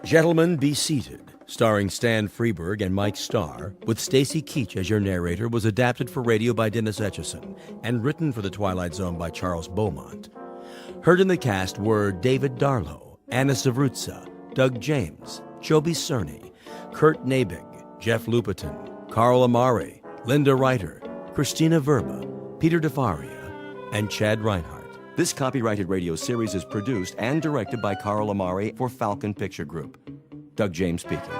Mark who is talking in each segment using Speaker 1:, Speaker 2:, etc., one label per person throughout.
Speaker 1: Gentlemen, be seated, starring Stan Freberg and Mike Starr, with Stacy Keach as your narrator, was adapted for radio by Dennis Etchison and written for The Twilight Zone by Charles Beaumont. Heard in the cast were David Darlow, Anna Savrutza, Doug James, Joby Cerny, Kurt Nabig, Jeff Lupiton, Carl Amari, Linda Reiter, Christina Verba, Peter DeFaria, and Chad Reinhardt. This copyrighted radio series is produced and directed by Carl Amari for Falcon Picture Group. Doug James speaking.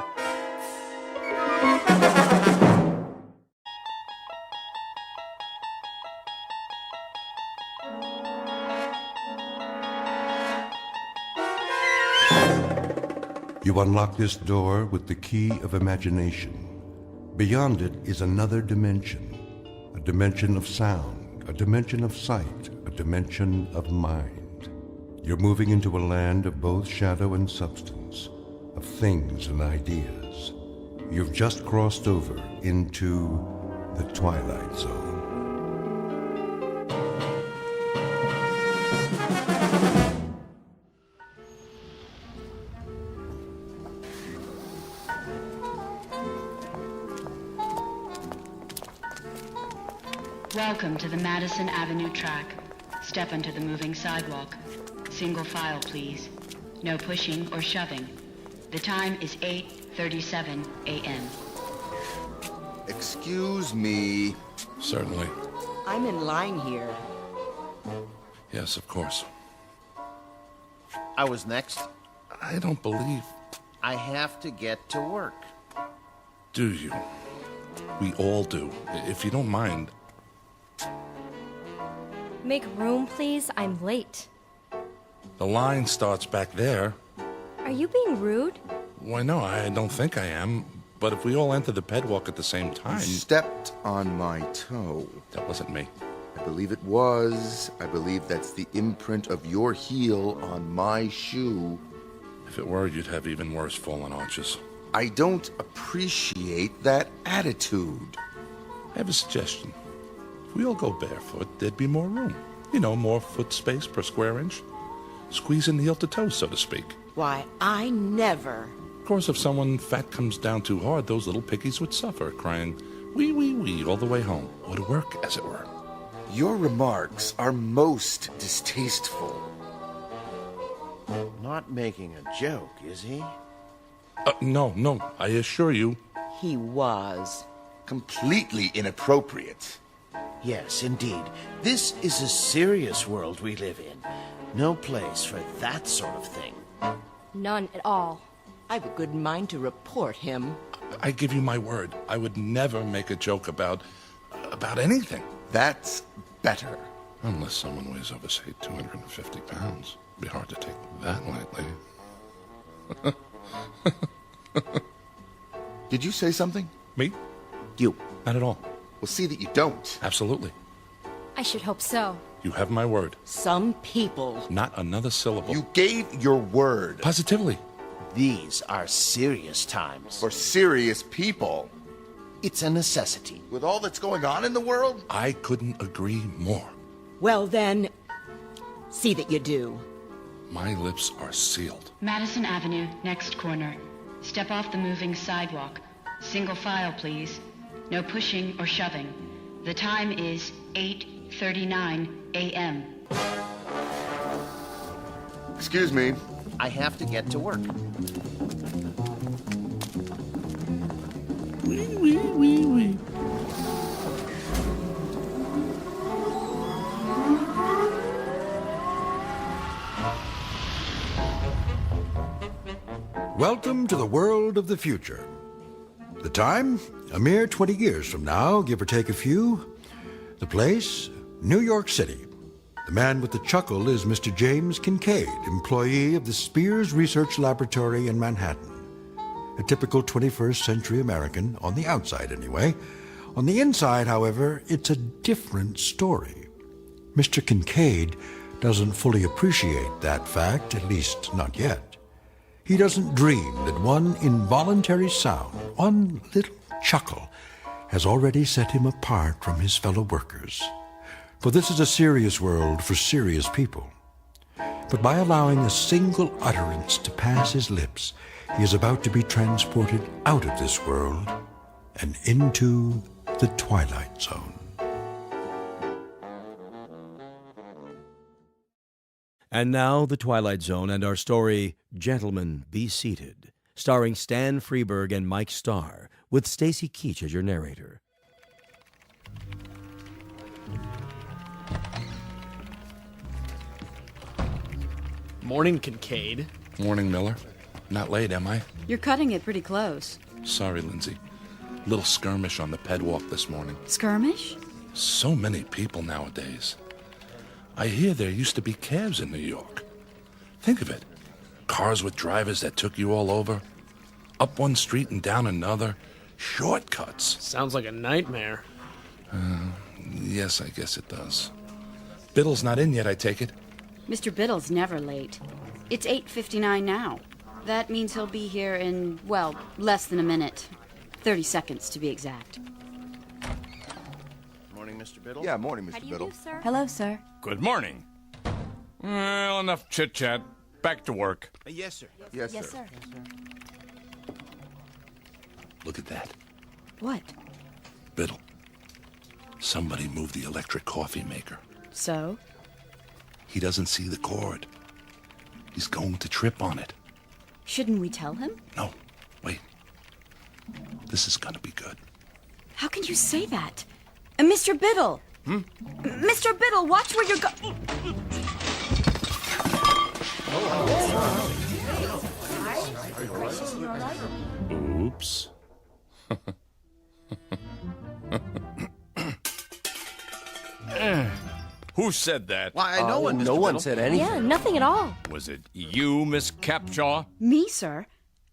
Speaker 2: You unlock this door with the key of imagination. Beyond it is another dimension, a dimension of sound, a dimension of sight, a dimension of mind. You're moving into a land of both shadow and substance, of things and ideas. You've just crossed over into the Twilight Zone.
Speaker 3: Welcome to the Madison Avenue track. Step onto the moving sidewalk. Single file, please. No pushing or shoving. The time is 8:37 a.m.
Speaker 4: Excuse me.
Speaker 5: Certainly.
Speaker 6: I'm in line here.
Speaker 5: Yes, of course.
Speaker 4: I was next.
Speaker 5: I don't believe...
Speaker 4: I have to get to work.
Speaker 5: Do you? We all do. If you don't mind...
Speaker 7: Make room, please. I'm late.
Speaker 5: The line starts back there.
Speaker 7: Are you being rude?
Speaker 5: Why, no, I don't think I am. But if we all enter the pedwalk at the same time...
Speaker 4: You stepped on my toe.
Speaker 5: That wasn't me.
Speaker 4: I believe it was. I believe that's the imprint of your heel on my shoe.
Speaker 5: If it were, you'd have even worse fallen arches.
Speaker 4: I don't appreciate that attitude.
Speaker 5: I have a suggestion. If we all go barefoot, there'd be more room. You know, more foot space per square inch. Squeeze in heel to toe, so to speak.
Speaker 6: Why, I never.
Speaker 5: Of course, if someone fat comes down too hard, those little piggies would suffer, crying, wee, wee, wee, all the way home. Would work, as it were.
Speaker 4: Your remarks are most distasteful.
Speaker 8: Not making a joke, is he?
Speaker 5: No, I assure you.
Speaker 6: He was.
Speaker 4: Completely inappropriate.
Speaker 8: Yes, indeed. This is a serious world we live in. No place for that sort of thing.
Speaker 7: None at all.
Speaker 6: I've a good mind to report him.
Speaker 5: I give you my word. I would never make a joke about anything.
Speaker 4: That's better.
Speaker 5: Unless someone weighs over, say, 250 pounds. It'd be hard to take that lightly.
Speaker 4: Did you say something?
Speaker 5: Me?
Speaker 4: You.
Speaker 5: Not at all.
Speaker 4: We'll see that you don't.
Speaker 5: Absolutely.
Speaker 7: I should hope so.
Speaker 5: You have my word.
Speaker 6: Some people.
Speaker 5: Not another syllable.
Speaker 4: You gave your word.
Speaker 5: Positively.
Speaker 8: These are serious times.
Speaker 4: For serious people.
Speaker 8: It's a necessity.
Speaker 4: With all that's going on in the world?
Speaker 5: I couldn't agree more.
Speaker 6: Well then, see that you do.
Speaker 5: My lips are sealed.
Speaker 3: Madison Avenue, next corner. Step off the moving sidewalk. Single file, please. No pushing or shoving. The time is 8:39 a.m.
Speaker 4: Excuse me.
Speaker 8: I have to get to work.
Speaker 5: Wee.
Speaker 9: Welcome to the world of the future. The time, a mere 20 years from now, give or take a few. The place, New York City. The man with the chuckle is Mr. James Kincaid, employee of the Spears Research Laboratory in Manhattan. A typical 21st century American, on the outside anyway. On the inside, however, it's a different story. Mr. Kincaid doesn't fully appreciate that fact, at least not yet. He doesn't dream that one involuntary sound, one little chuckle, has already set him apart from his fellow workers. For this is a serious world for serious people. but by allowing a single utterance to pass his lips, he is about to be transported out of this world and into the Twilight Zone.
Speaker 1: And now, The Twilight Zone and our story, Gentlemen, Be Seated, starring Stan Freberg and Mike Starr, with Stacy Keach as your narrator.
Speaker 10: Morning, Kincaid.
Speaker 5: Morning, Miller. Not late, am I?
Speaker 3: You're cutting it pretty close.
Speaker 5: Sorry, Lindsay. Little skirmish on the pedwalk this morning.
Speaker 3: Skirmish?
Speaker 5: So many people nowadays. I hear there used to be cabs in New York. Think of it. Cars with drivers that took you all over. Up one street and down another. Shortcuts.
Speaker 10: Sounds like a nightmare.
Speaker 5: Yes, I guess it does. Biddle's not in yet, I take it.
Speaker 3: Mr. Biddle's never late. It's 8:59 now. That means he'll be here in, well, less than a minute. 30 seconds, to be exact.
Speaker 8: Morning, Mr. Biddle.
Speaker 4: Yeah, morning, Mr. Biddle.
Speaker 7: sir?
Speaker 3: Hello, sir.
Speaker 11: Good morning. Well, enough chit-chat. Back to work.
Speaker 8: Yes, sir.
Speaker 4: Yes, sir.
Speaker 5: Look at that.
Speaker 3: What?
Speaker 5: Biddle. Somebody moved the electric coffee maker.
Speaker 3: So?
Speaker 5: He doesn't see the cord. He's going to trip on it.
Speaker 3: Shouldn't we tell him?
Speaker 5: No, wait. This is gonna be good.
Speaker 3: How can you say that? Mr. Biddle! Mr. Biddle, watch where you're going.
Speaker 11: Oops. Who said that?
Speaker 8: Why, no one, Mr.
Speaker 4: No one
Speaker 8: Biddle.
Speaker 4: said anything.
Speaker 7: Yeah, nothing at all.
Speaker 11: Was it you, Miss Capshaw?
Speaker 3: Me, sir?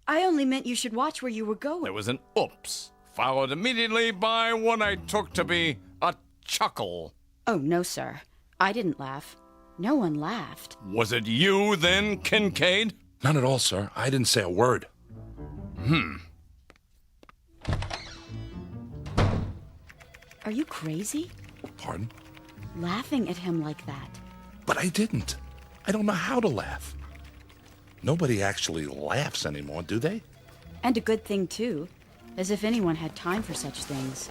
Speaker 3: I only meant you should watch where you were going.
Speaker 11: There was an oops, followed immediately by what I took to be a chuckle.
Speaker 3: Oh, no, sir. I didn't laugh. No one laughed.
Speaker 11: Was it you, then, Kincaid?
Speaker 5: None at all, sir. I didn't say a word.
Speaker 3: Are you crazy?
Speaker 5: Pardon?
Speaker 3: Laughing at him like that.
Speaker 5: But I didn't. I don't know how to laugh. Nobody actually laughs anymore, do they?
Speaker 3: And a good thing, too. As if anyone had time for such things.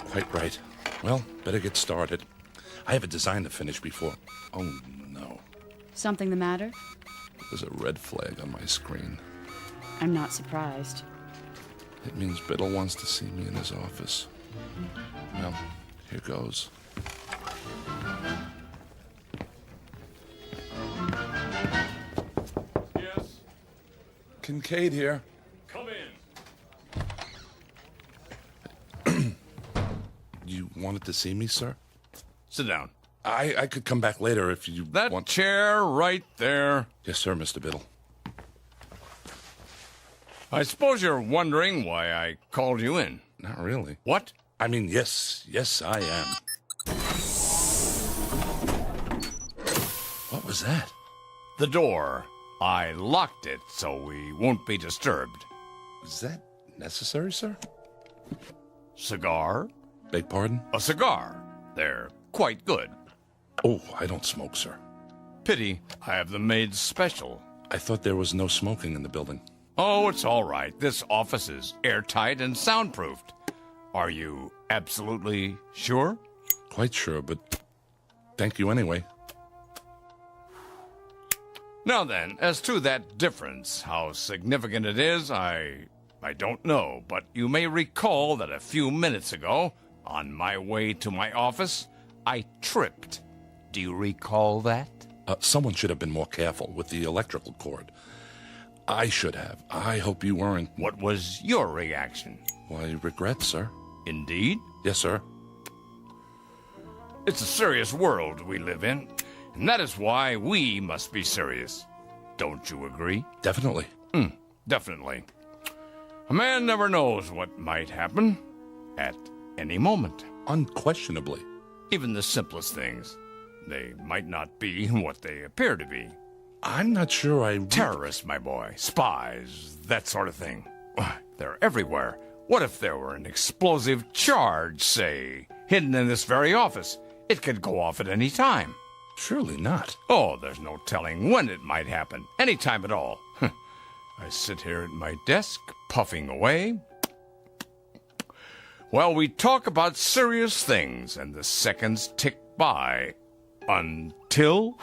Speaker 5: Quite right. Well, better get started. I have a design to finish before... Oh, no.
Speaker 3: Something the matter?
Speaker 5: There's a red flag on my screen.
Speaker 3: I'm not surprised.
Speaker 5: It means Biddle wants to see me in his office. Well, here goes.
Speaker 11: Yes.
Speaker 5: Kincaid here.
Speaker 11: Come in.
Speaker 5: You wanted to see me, sir?
Speaker 11: Sit down.
Speaker 5: I could come back later if you
Speaker 11: That
Speaker 5: want...
Speaker 11: chair right there.
Speaker 5: Yes, sir, Mr. Biddle.
Speaker 11: I suppose you're wondering why I called you in.
Speaker 5: Not really.
Speaker 11: What?
Speaker 5: I mean, yes, I am. What was that?
Speaker 11: The door. I locked it so we won't be disturbed.
Speaker 5: Is that necessary, sir?
Speaker 11: Cigar?
Speaker 5: Beg pardon?
Speaker 11: A cigar. They're quite good.
Speaker 5: Oh, I don't smoke, sir.
Speaker 11: Pity I have them made special.
Speaker 5: I thought there was no smoking in the building.
Speaker 11: Oh, it's all right. This office is airtight and soundproofed. Are you absolutely sure?
Speaker 5: Quite sure, but thank you anyway.
Speaker 11: Now then, as to that difference, how significant it is, I don't know, but you may recall that a few minutes ago, on my way to my office, I tripped. Do you recall that?
Speaker 5: Someone should have been more careful with the electrical cord. I should have. I hope you weren't.
Speaker 11: What was your reaction?
Speaker 5: Why, regret, sir.
Speaker 11: Indeed?
Speaker 5: Yes, sir.
Speaker 11: It's a serious world we live in, and that is why we must be serious. Don't you agree?
Speaker 5: Definitely.
Speaker 11: Definitely. A man never knows what might happen at any moment.
Speaker 5: Unquestionably.
Speaker 11: Even the simplest things. They might not be what they appear to be.
Speaker 5: I'm not sure I...
Speaker 11: Terrorists, my boy. Spies. That sort of thing. They're everywhere. What if there were an explosive charge, say, hidden in this very office? It could go off at any time.
Speaker 5: Surely not.
Speaker 11: Oh, there's no telling when it might happen. Any time at all. I sit here at my desk, puffing away. Well, we talk about serious things, and the seconds tick by. Until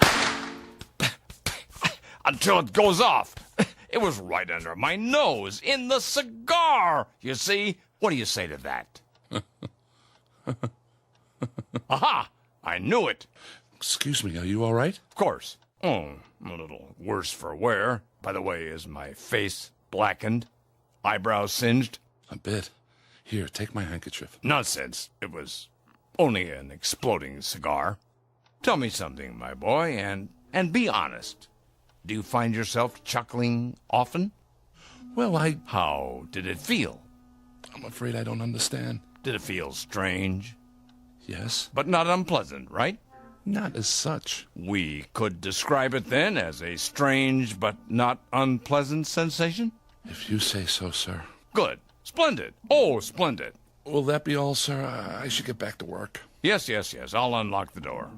Speaker 11: it goes off. It was right under my nose, in the cigar, you see? What do you say to that? Aha! I knew it.
Speaker 5: Excuse me, are you all right?
Speaker 11: Of course. Oh, a little worse for wear. By the way, is my face blackened? Eyebrows singed?
Speaker 5: A bit. Here, take my handkerchief.
Speaker 11: Nonsense. It was only an exploding cigar. Tell me something, my boy, and be honest. Do you find yourself chuckling often?
Speaker 5: Well,
Speaker 11: How did it feel?
Speaker 5: I'm afraid I don't understand.
Speaker 11: Did it feel strange?
Speaker 5: Yes.
Speaker 11: But not unpleasant, right?
Speaker 5: Not as such.
Speaker 11: We could describe it then as a strange but not unpleasant sensation?
Speaker 5: If you say so, sir.
Speaker 11: Good. Splendid. Oh, splendid.
Speaker 5: Will that be all, sir? I should get back to work.
Speaker 11: Yes. I'll unlock the door.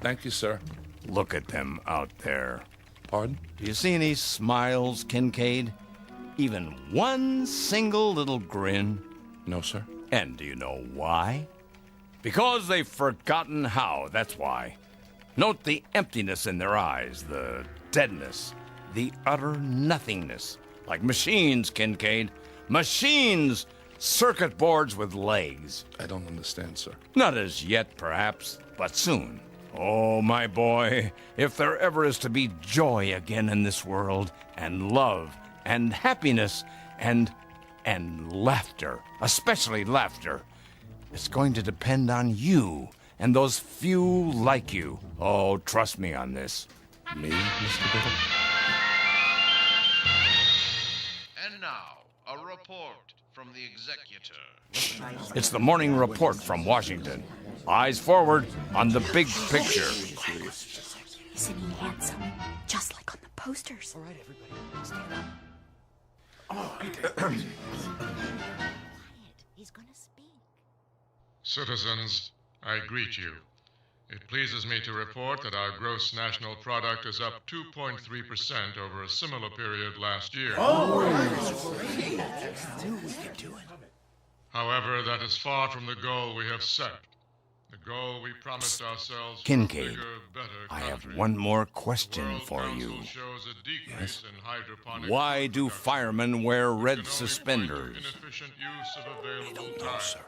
Speaker 5: Thank you, sir.
Speaker 11: Look at them out there.
Speaker 5: Pardon?
Speaker 11: Do you see any smiles, Kincaid? Even one single little grin?
Speaker 5: No, sir.
Speaker 11: And do you know why? Because they've forgotten how, that's why. Note the emptiness in their eyes, the deadness, the utter nothingness. Like machines, Kincaid. Machines! Circuit boards with legs.
Speaker 5: I don't understand, sir.
Speaker 11: Not as yet, perhaps, but soon. Oh, my boy, if there ever is to be joy again in this world, and love, and happiness, and laughter, especially laughter, it's going to depend on you and those few like you. Oh, trust me on this.
Speaker 5: Me, Mr. Biddle?
Speaker 12: And now, a report from the executor.
Speaker 11: It's the morning report from Washington. Eyes forward on the big picture.
Speaker 13: Isn't he handsome? Just like on the posters. All right, everybody, stand up.
Speaker 6: He's gonna speak.
Speaker 14: Citizens, I greet you. It pleases me to report that our gross national product is up 2.3% over a similar period last year. However, that is far from the goal we have set. The goal we promised ourselves.
Speaker 11: Kincaid,
Speaker 14: bigger, better
Speaker 11: I have
Speaker 14: country.
Speaker 11: one more question
Speaker 14: World
Speaker 11: for you.
Speaker 14: Council shows a decrease in hydroponic
Speaker 11: Why do
Speaker 14: production.
Speaker 11: firemen wear
Speaker 14: We
Speaker 11: red
Speaker 14: can only point to
Speaker 11: suspenders?
Speaker 14: inefficient use of available time.
Speaker 5: sir.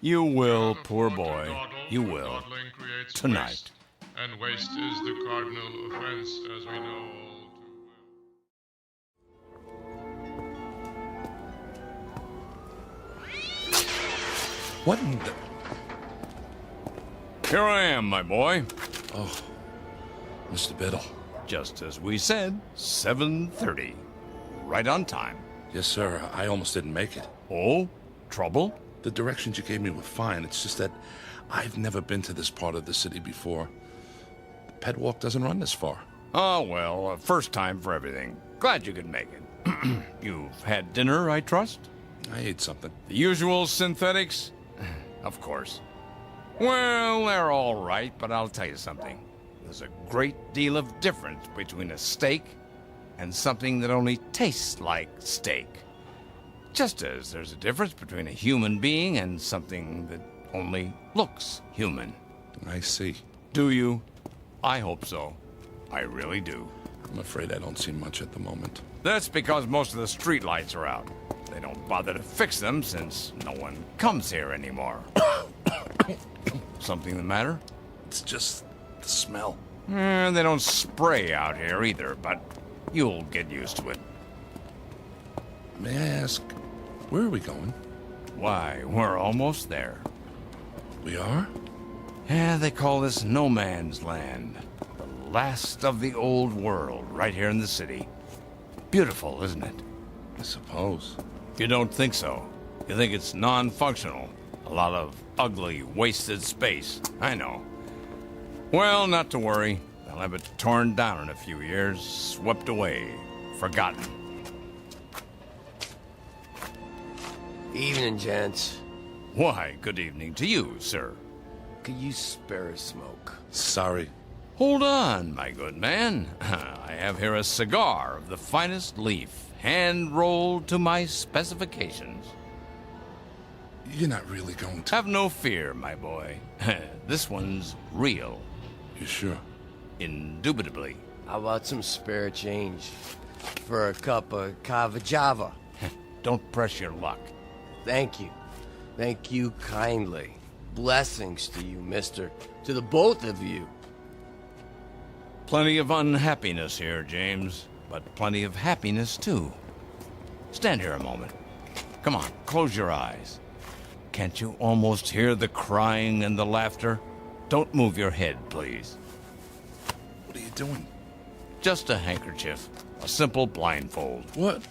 Speaker 11: You will,
Speaker 14: Cannot
Speaker 11: poor
Speaker 14: afford to
Speaker 11: boy.
Speaker 14: dawdle,
Speaker 11: You
Speaker 14: for
Speaker 11: will.
Speaker 14: dawdling creates
Speaker 11: Tonight.
Speaker 14: waste, and waste is the cardinal offense, as we know all too well.
Speaker 5: What in the...
Speaker 11: Here I am, my boy.
Speaker 5: Oh, Mr. Biddle.
Speaker 11: Just as we said, 7:30. Right on time.
Speaker 5: Yes, sir. I almost didn't make it.
Speaker 11: Oh? Trouble?
Speaker 5: The directions you gave me were fine. It's just that I've never been to this part of the city before. The pet walk doesn't run this far.
Speaker 11: Oh, well, first time for everything. Glad you could make it. You've had dinner, I trust?
Speaker 5: I ate something.
Speaker 11: The usual synthetics? Of course. Well, they're all right, but I'll tell you something. There's a great deal of difference between a steak and something that only tastes like steak. Just as there's a difference between a human being and something that only looks human.
Speaker 5: I see.
Speaker 11: Do you? I hope so. I really do.
Speaker 5: I'm afraid I don't see much at the moment.
Speaker 11: That's because most of the streetlights are out. They don't bother to fix them since no one comes here anymore. Something the matter?
Speaker 5: It's just the smell.
Speaker 11: They don't spray out here either, but you'll get used to it.
Speaker 5: May I ask, where are we going?
Speaker 11: Why, we're almost there.
Speaker 5: We are?
Speaker 11: Yeah, they call this no man's land. The last of the old world, right here in the city. Beautiful, isn't it?
Speaker 5: I suppose.
Speaker 11: You don't think so. You think it's non-functional. A lot of ugly, wasted space. I know. Well, not to worry. They'll have it torn down in a few years, swept away, forgotten.
Speaker 15: Evening, gents.
Speaker 11: Why, good evening to you, sir.
Speaker 15: Could you spare a smoke?
Speaker 5: Sorry.
Speaker 11: Hold on, my good man. I have here a cigar of the finest leaf, hand-rolled to my specifications.
Speaker 5: You're not really going to...
Speaker 11: Have no fear, my boy. This one's real.
Speaker 5: You sure?
Speaker 11: Indubitably.
Speaker 15: How about some spare change for a cup of Cava Java?
Speaker 11: Don't press your luck.
Speaker 15: Thank you. Thank you kindly. Blessings to you, mister. To the both of you.
Speaker 11: Plenty of unhappiness here, James, but plenty of happiness, too. Stand here a moment. Come on, close your eyes. Can't you almost hear the crying and the laughter? Don't move your head, please.
Speaker 5: What are you doing?
Speaker 11: Just a handkerchief. A simple blindfold.
Speaker 5: What?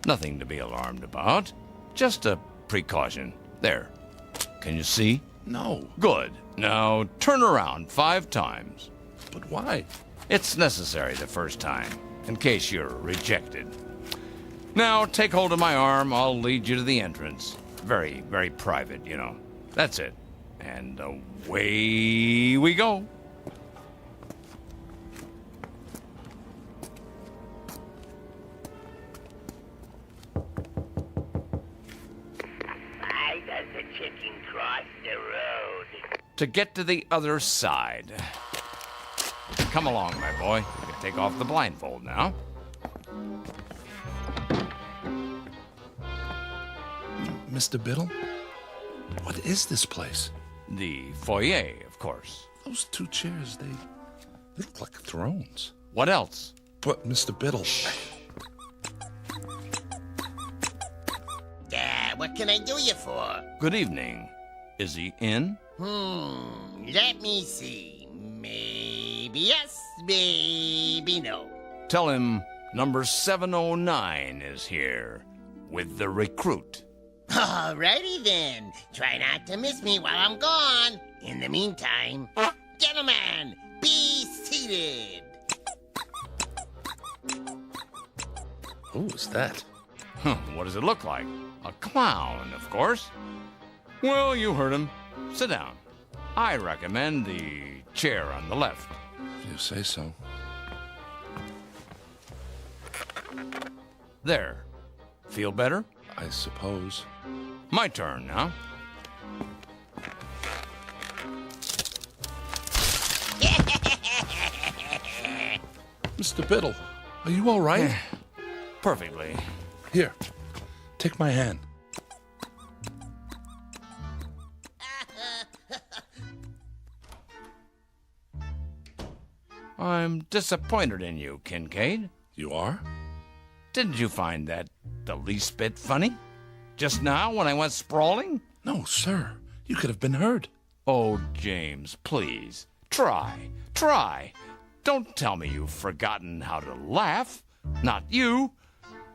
Speaker 11: Nothing to be alarmed about. Just a precaution. There. Can you see?
Speaker 5: No.
Speaker 11: Good. Now turn around 5 times.
Speaker 5: But why?
Speaker 11: It's necessary the first time, in case you're rejected. Now take hold of my arm. I'll lead you to the entrance. Very, very private, you know. That's it. And away we go.
Speaker 16: Why does the chicken cross the road?
Speaker 11: To get to the other side. Come along, my boy. You can take off the blindfold now.
Speaker 5: Mr. Biddle? What is this place?
Speaker 11: The foyer, of course.
Speaker 5: Those 2 chairs, they look like thrones.
Speaker 11: What else?
Speaker 5: But, Mr. Biddle...
Speaker 16: What can I do you for?
Speaker 11: Good evening. Is he in?
Speaker 16: Let me see. Maybe yes, maybe no.
Speaker 11: Tell him number 709 is here with the recruit.
Speaker 16: Alrighty then. Try not to miss me while I'm gone. In the meantime, gentlemen, be seated.
Speaker 5: Who is that?
Speaker 11: What does it look like? A clown, of course. Well, you heard him. Sit down. I recommend the chair on the left.
Speaker 5: If you say so.
Speaker 11: There. Feel better?
Speaker 5: I suppose.
Speaker 11: My turn now.
Speaker 5: Mr. Biddle, are you all right?
Speaker 11: Perfectly.
Speaker 5: Here, take my hand.
Speaker 11: I'm disappointed in you, Kincaid.
Speaker 5: You are?
Speaker 11: Didn't you find that the least bit funny? Just now when I went sprawling?
Speaker 5: No, sir. You could have been hurt.
Speaker 11: Oh, James, please. Try. Don't tell me you've forgotten how to laugh. Not you.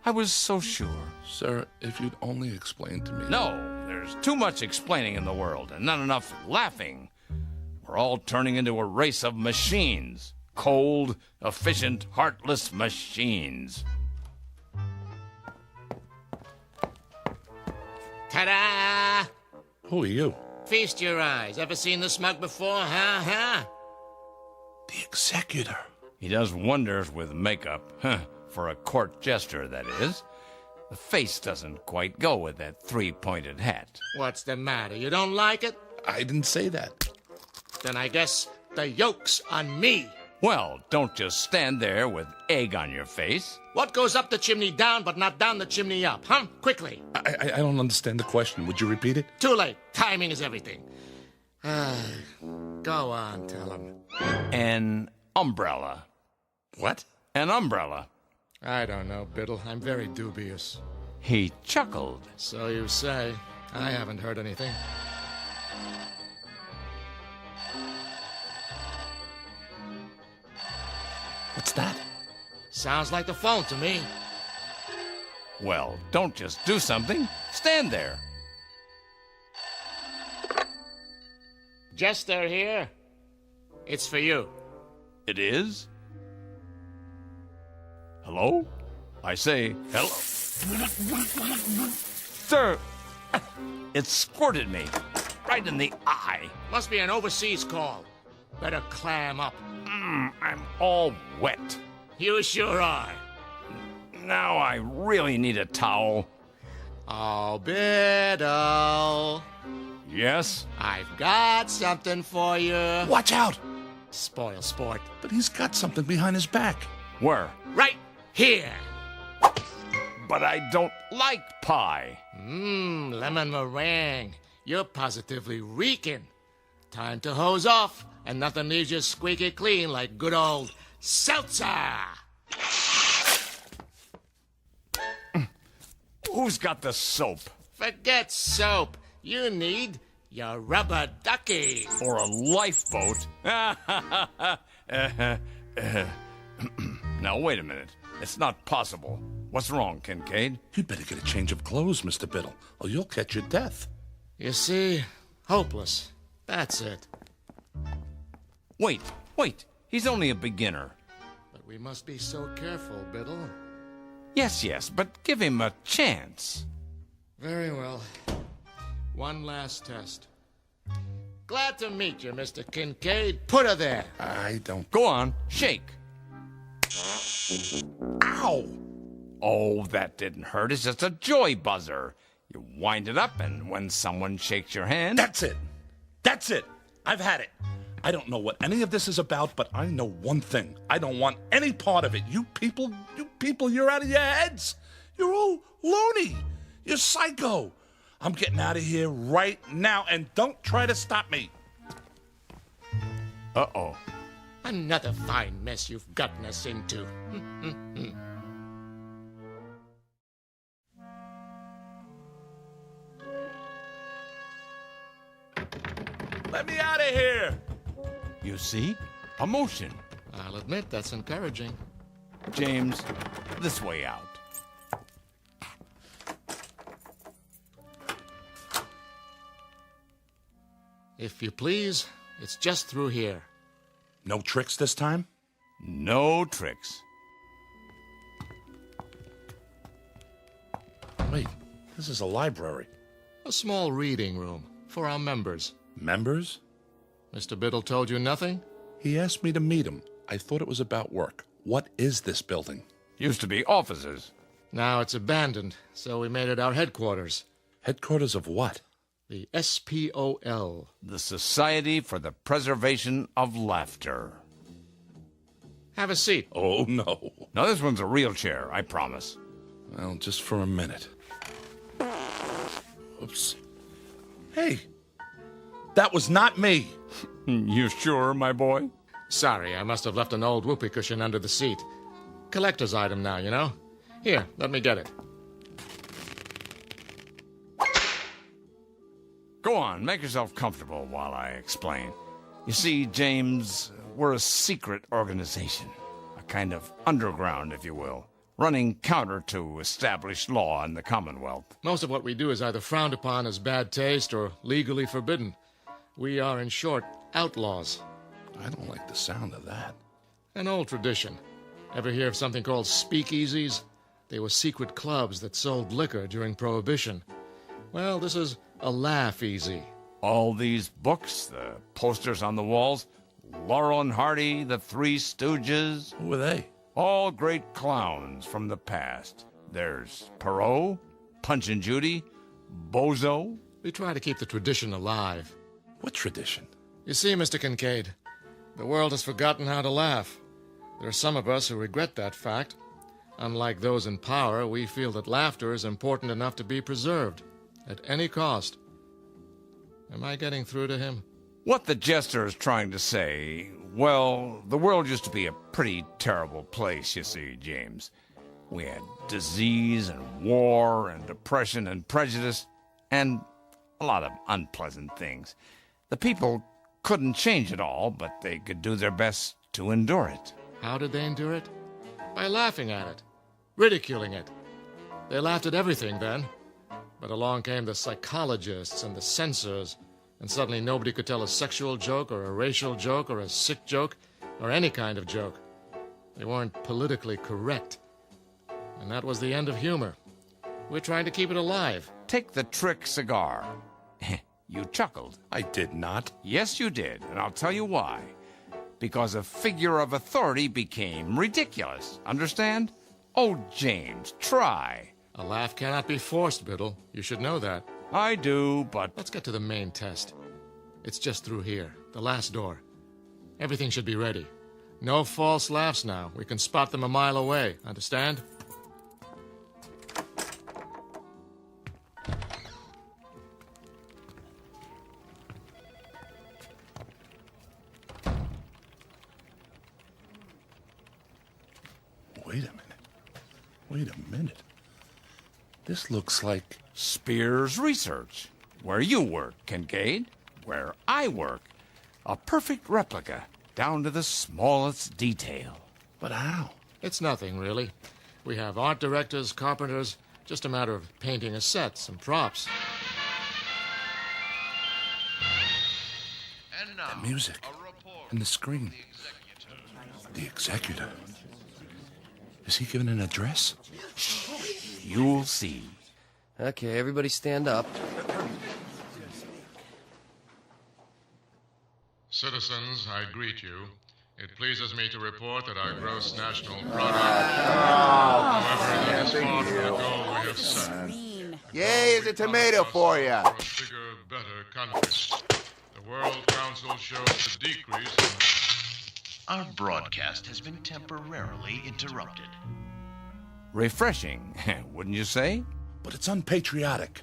Speaker 11: I was so sure.
Speaker 5: Sir, if you'd only explain to me...
Speaker 11: No, there's too much explaining in the world and not enough laughing. We're all turning into a race of machines. Cold, efficient, heartless machines.
Speaker 16: Ta-da!
Speaker 5: Who are you?
Speaker 16: Feast your eyes. Ever seen the smug before, huh?
Speaker 5: The executor.
Speaker 11: He does wonders with makeup. For a court jester, that is. The face doesn't quite go with that 3-pointed hat.
Speaker 16: What's the matter? You don't like it?
Speaker 5: I didn't say that.
Speaker 16: Then I guess the yoke's on me.
Speaker 11: Well, don't just stand there with egg on your face.
Speaker 16: What goes up the chimney down but not down the chimney up, huh? Quickly.
Speaker 5: I don't understand the question. Would you repeat it?
Speaker 16: Too late. Timing is everything. Go on, tell him.
Speaker 11: An umbrella.
Speaker 5: What?
Speaker 11: An umbrella.
Speaker 16: I don't know, Biddle. I'm very dubious.
Speaker 11: He chuckled.
Speaker 16: So you say. I haven't heard anything.
Speaker 5: What's that?
Speaker 16: Sounds like the phone to me.
Speaker 11: Well, don't just do something. Stand there.
Speaker 16: Jester here. It's for you.
Speaker 11: It is? Hello? I say hello. Sir, It squirted me right in the eye.
Speaker 17: Must be an overseas call. Better clam up.
Speaker 11: I'm all wet.
Speaker 17: You sure are.
Speaker 11: Now I really need a towel.
Speaker 17: Oh, Biddle.
Speaker 11: Yes?
Speaker 17: I've got something for you.
Speaker 5: Watch out!
Speaker 17: Spoil sport.
Speaker 5: But he's got something behind his back.
Speaker 11: Where?
Speaker 17: Right here.
Speaker 11: But I don't like pie.
Speaker 17: Lemon meringue. You're positively reeking. Time to hose off, and nothing leaves you squeaky clean like good old seltzer.
Speaker 11: Who's got the soap?
Speaker 17: Forget soap. You need your rubber ducky.
Speaker 11: Or a lifeboat. Now, wait a minute. It's not possible. What's wrong, Kincaid?
Speaker 5: You'd better get a change of clothes, Mr. Biddle, or you'll catch your death.
Speaker 17: You see? Hopeless. That's it.
Speaker 11: Wait. He's only a beginner.
Speaker 17: But we must be so careful, Biddle.
Speaker 11: Yes, but give him a chance.
Speaker 17: Very well. One last test. Glad to meet you, Mr. Kincaid. Put her there.
Speaker 5: I don't...
Speaker 11: Go on, shake. Ow! Oh, that didn't hurt. It's just a joy buzzer. You wind it up, and when someone shakes your hand...
Speaker 5: That's it. I've had it. I don't know what any of this is about, but I know one thing. I don't want any part of it. You people, you're out of your heads. You're all loony. You're psycho. I'm getting out of here right now, and don't try to stop me.
Speaker 11: Uh-oh.
Speaker 17: Another fine mess you've gotten us into.
Speaker 5: Let me out of here.
Speaker 11: You see? A motion.
Speaker 17: I'll admit that's encouraging.
Speaker 11: James, this way out.
Speaker 17: If you please, it's just through here.
Speaker 5: No tricks this time?
Speaker 11: No tricks.
Speaker 5: Wait, this is a library.
Speaker 17: A small reading room for our members.
Speaker 5: Members?
Speaker 17: Mr. Biddle told you nothing?
Speaker 5: He asked me to meet him. I thought it was about work. What is this building?
Speaker 11: Used to be offices.
Speaker 17: Now it's abandoned, so we made it our headquarters.
Speaker 5: Headquarters of what?
Speaker 17: The SPOL.
Speaker 11: The Society for the Preservation of Laughter.
Speaker 17: Have a seat.
Speaker 5: Oh, no.
Speaker 11: Now, this one's a real chair, I promise.
Speaker 5: Well, just for a minute. Oops. Hey, that was not me.
Speaker 11: You sure, my boy?
Speaker 17: Sorry, I must have left an old whoopee cushion under the seat. Collector's item now, you know? Here, let me get it.
Speaker 11: Go on, make yourself comfortable while I explain. You see, James, we're a secret organization. A kind of underground, if you will. Running counter to established law in the Commonwealth.
Speaker 17: Most of what we do is either frowned upon as bad taste or legally forbidden. We are, in short, outlaws.
Speaker 5: I don't like the sound of that.
Speaker 17: An old tradition. Ever hear of something called speakeasies? They were secret clubs that sold liquor during Prohibition. Well, this is a laugh easy.
Speaker 11: All these books, the posters on the walls, Laurel and Hardy, the Three Stooges.
Speaker 5: Who are they?
Speaker 11: All great clowns from the past. There's Perot, Punch and Judy, Bozo.
Speaker 17: We try to keep the tradition alive.
Speaker 5: What tradition?
Speaker 17: You see, Mr. Kincaid, the world has forgotten how to laugh. There are some of us who regret that fact. Unlike those in power, we feel that laughter is important enough to be preserved, at any cost. Am I getting through to him?
Speaker 11: What the jester is trying to say, well, the world used to be a pretty terrible place, you see, James. We had disease and war and depression and prejudice and a lot of unpleasant things. The people couldn't change it all, but they could do their best to endure it.
Speaker 17: How did they endure it? By laughing at it, ridiculing it. They laughed at everything then. But along came the psychologists and the censors, and suddenly nobody could tell a sexual joke or a racial joke or a sick joke or any kind of joke. They weren't politically correct. And that was the end of humor. We're trying to keep it alive,
Speaker 11: Take the trick cigar. You chuckled.
Speaker 5: I did not.
Speaker 11: Yes, you did, and I'll tell you why. Because a figure of authority became ridiculous. Understand? Oh, James, try.
Speaker 17: A laugh cannot be forced, Biddle. You should know that.
Speaker 11: I do, but...
Speaker 17: Let's get to the main test. It's just through here, the last door. Everything should be ready. No false laughs now. We can spot them a mile away. Understand?
Speaker 5: Wait a minute. This looks like...
Speaker 11: Spears Research. Where you work, Kincaid. Where I work. A perfect replica, down to the smallest detail.
Speaker 5: But how?
Speaker 17: It's nothing, really. We have art directors, carpenters, just a matter of painting a set, some props.
Speaker 12: And now,
Speaker 5: The music.
Speaker 12: a report
Speaker 5: And the screen. The executor. Is he giving an address?
Speaker 11: You'll see.
Speaker 15: Okay, everybody stand up.
Speaker 14: Citizens, I greet you. It pleases me to report that our gross national product, however, that is far from the goal we have set.
Speaker 4: Yay, it's a tomato for ya.
Speaker 14: For a bigger, better country. The World Council shows a decrease in...
Speaker 12: Our broadcast has been temporarily interrupted.
Speaker 11: Refreshing, wouldn't you say?
Speaker 5: But it's unpatriotic.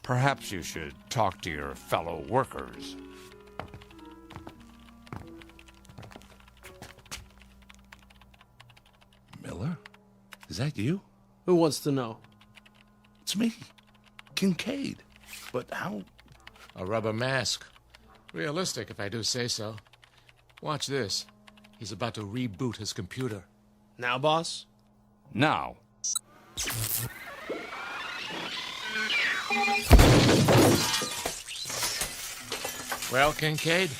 Speaker 11: Perhaps you should talk to your fellow workers.
Speaker 5: Miller? Is that you?
Speaker 10: Who wants to know?
Speaker 5: It's me. Kincaid. But how...
Speaker 17: A rubber mask. Realistic, if I do say so. Watch this. He's about to reboot his computer.
Speaker 10: Now, boss?
Speaker 11: Now.
Speaker 17: Well, Kincaid?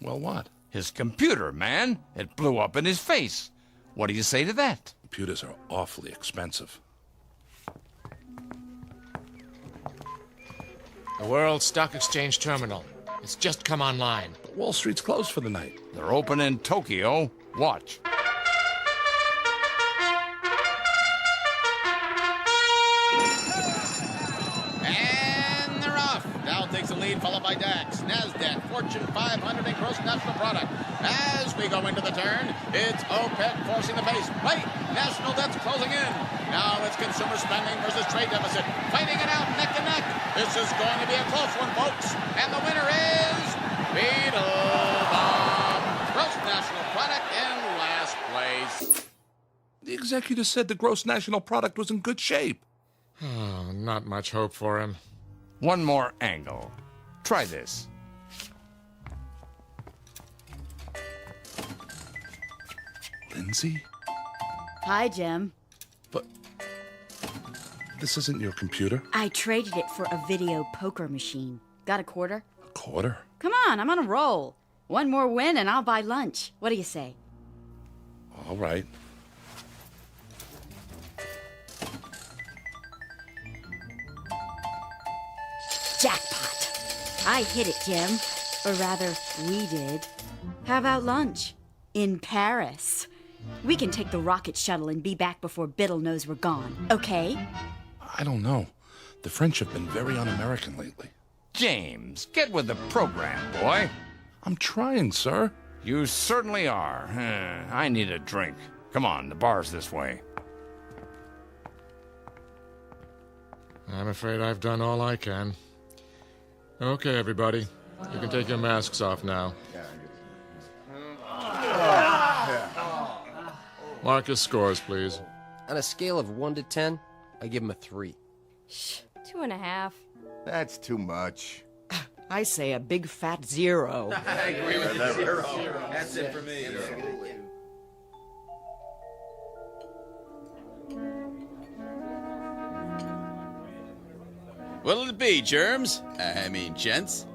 Speaker 5: Well, what?
Speaker 11: His computer, man. It blew up in his face. What do you say to that?
Speaker 5: Computers are awfully expensive.
Speaker 17: The World Stock Exchange Terminal. It's just come online.
Speaker 5: But Wall Street's closed for the night.
Speaker 11: They're open in Tokyo. Watch.
Speaker 18: And they're off. Dow takes the lead, followed by DAX, NASDAQ, Fortune 500, and gross national product. As we go into the turn, it's OPEC forcing the pace. Wait, national debt's closing in. Now it's consumer spending versus trade deficit. Fighting it out neck to neck. This is going to be a close one, folks. And the winner is Beetlebomb. Gross national product in last place.
Speaker 5: The executive said the gross national product was in good shape.
Speaker 17: Oh, not much hope for him.
Speaker 11: One more angle. Try this.
Speaker 5: Lindsay?
Speaker 13: Hi, Jim.
Speaker 5: But this isn't your computer.
Speaker 13: I traded it for a video poker machine. Got a quarter?
Speaker 5: A quarter?
Speaker 13: Come on, I'm on a roll. One more win and I'll buy lunch. What do you say?
Speaker 5: All right.
Speaker 13: Jackpot. I hit it, Jim. Or rather, we did. How about lunch? In Paris. We can take the rocket shuttle and be back before Biddle knows we're gone, okay?
Speaker 5: I don't know. The French have been very un-American lately.
Speaker 11: James, get with the program, boy.
Speaker 5: I'm trying, sir.
Speaker 11: You certainly are. I need a drink. Come on, the bar's this way.
Speaker 17: I'm afraid I've done all I can. Okay, everybody. You can take your masks off now. Mark his scores, please.
Speaker 15: On a scale of 1 to 10, I give him a 3.
Speaker 7: Shh, 2.5.
Speaker 4: That's too much.
Speaker 6: I say a big fat 0.
Speaker 19: I agree with you. 0. That's it for me.
Speaker 20: What'll it be, germs? I mean, gents?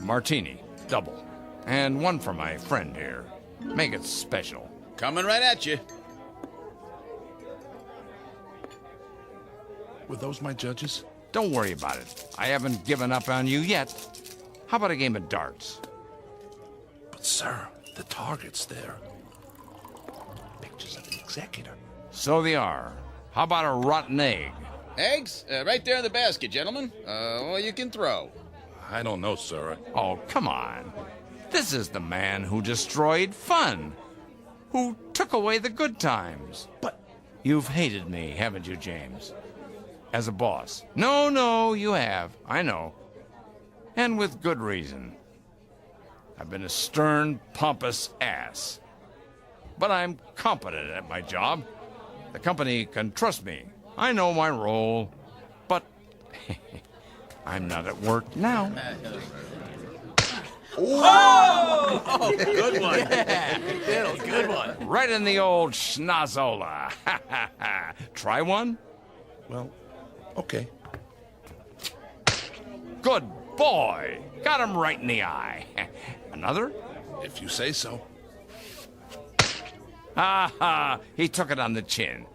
Speaker 11: Martini, double. And one for my friend here. Make it special.
Speaker 20: Coming right at you.
Speaker 5: those my judges?
Speaker 11: Don't worry about it. I haven't given up on you yet. How about a game of darts?
Speaker 5: But, sir, the target's there. Pictures of the executor.
Speaker 11: So they are. How about a rotten egg?
Speaker 20: Eggs? Right there in the basket, gentlemen. Or you can throw.
Speaker 5: I don't know, sir.
Speaker 11: Oh, come on. This is the man who destroyed fun. Who took away the good times.
Speaker 5: But
Speaker 11: you've hated me, haven't you, James? As a boss. No, you have. I know. And with good reason. I've been a stern, pompous ass. But I'm competent at my job. The company can trust me. I know my role. But I'm not at work now.
Speaker 20: Oh, good one. Yeah, good one.
Speaker 11: Right in the old schnozola. Try one?
Speaker 5: Well, okay.
Speaker 11: Good boy. Got him right in the eye. Another?
Speaker 5: If you say so.
Speaker 11: He took it on the chin.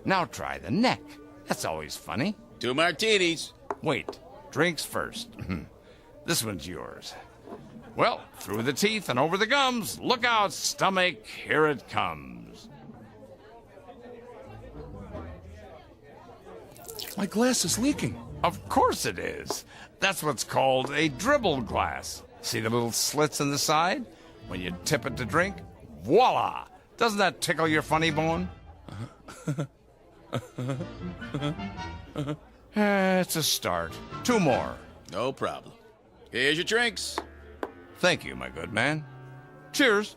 Speaker 11: Now try the neck. That's always funny.
Speaker 20: 2 martinis.
Speaker 11: Wait, drinks first. This one's yours. Well, through the teeth and over the gums. Look out, stomach, here it comes.
Speaker 5: My glass is leaking.
Speaker 11: Of course it is. That's what's called a dribble glass. See the little slits in the side? When you tip it to drink, voila! Doesn't that tickle your funny bone? It's a start. 2 more.
Speaker 20: No problem. Here's your drinks.
Speaker 11: Thank you, my good man. Cheers.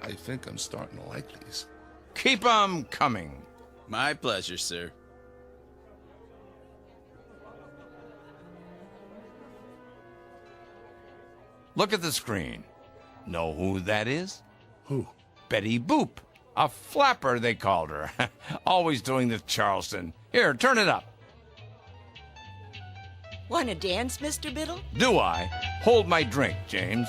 Speaker 5: I think I'm starting to like these.
Speaker 11: Keep 'em coming.
Speaker 20: My pleasure, sir.
Speaker 11: Look at the screen. Know who that is?
Speaker 5: Who?
Speaker 11: Betty Boop. A flapper, they called her. Always doing the Charleston. Here, turn it up.
Speaker 6: Want to dance, Mr. Biddle?
Speaker 11: Do I? Hold my drink, James.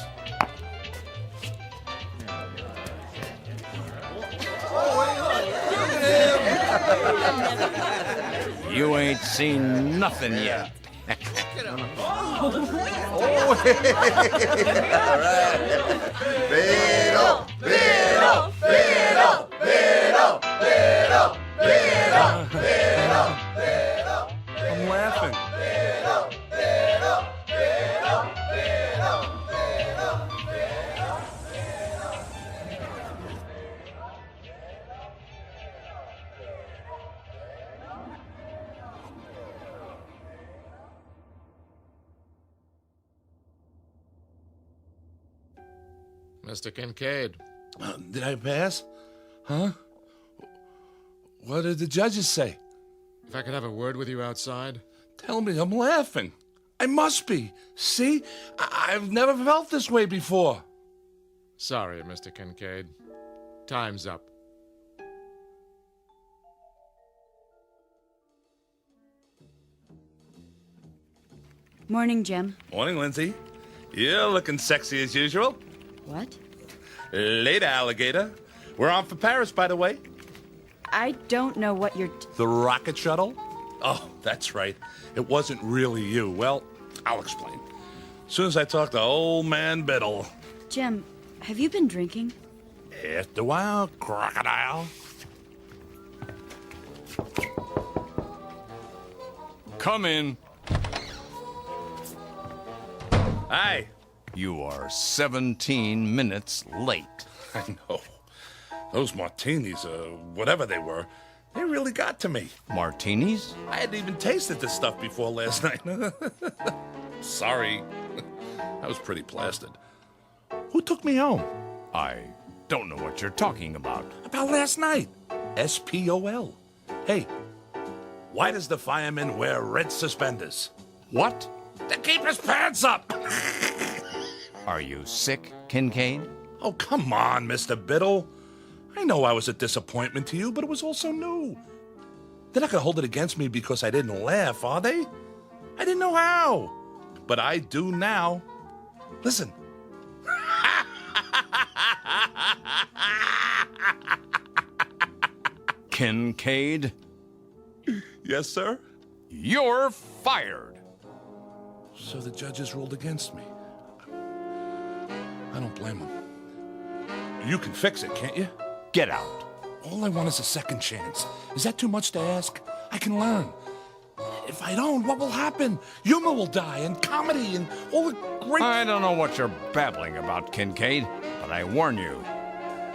Speaker 11: You ain't seen nothing yet.
Speaker 4: Biddle, Biddle, Biddle, Biddle, Biddle, Biddle, Biddle, Biddle.
Speaker 5: I'm laughing.
Speaker 4: Biddle, Biddle, Biddle, Biddle, Biddle,
Speaker 17: Mr. Kincaid.
Speaker 5: Did I pass? Huh? What did the judges say?
Speaker 17: If I could have a word with you outside?
Speaker 5: Tell me I'm laughing. I must be. See? I've never felt this way before.
Speaker 17: Sorry, Mr. Kincaid. Time's up.
Speaker 13: Morning, Jim.
Speaker 5: Morning, Lindsay. You're looking sexy as usual.
Speaker 13: What?
Speaker 5: Later, alligator. We're on for Paris, by the way.
Speaker 13: I don't know what you're...
Speaker 5: The rocket shuttle? Oh, that's right. It wasn't really you. Well, I'll explain. As soon as I talk to old man Biddle.
Speaker 13: Jim, have you been drinking?
Speaker 5: After a while, crocodile.
Speaker 11: Come in.
Speaker 5: Hi.
Speaker 11: You are 17 minutes late.
Speaker 5: I know. Those martinis, whatever they were, they really got to me.
Speaker 11: Martinis?
Speaker 5: I hadn't even tasted this stuff before last night. Sorry. I was pretty plastered. Who took me home?
Speaker 11: I don't know what you're talking about.
Speaker 5: About last night. SPOL. Hey, why does the fireman wear red suspenders?
Speaker 11: What?
Speaker 5: To keep his pants up!
Speaker 11: Are you sick, Kincaid?
Speaker 5: Oh, come on, Mr. Biddle. I know I was a disappointment to you, but it was also new. They're not going to hold it against me because I didn't laugh, are they? I didn't know how. But I do now. Listen.
Speaker 11: Kincaid?
Speaker 5: Yes, sir?
Speaker 11: You're fired.
Speaker 5: So the judges ruled against me. I don't blame them. You can fix it, can't you?
Speaker 11: Get out.
Speaker 5: All I want is a second chance. Is that too much to ask? I can learn. If I don't, what will happen? Humor will die, and comedy, and all the great...
Speaker 11: I don't know what you're babbling about, Kincaid, but I warn you,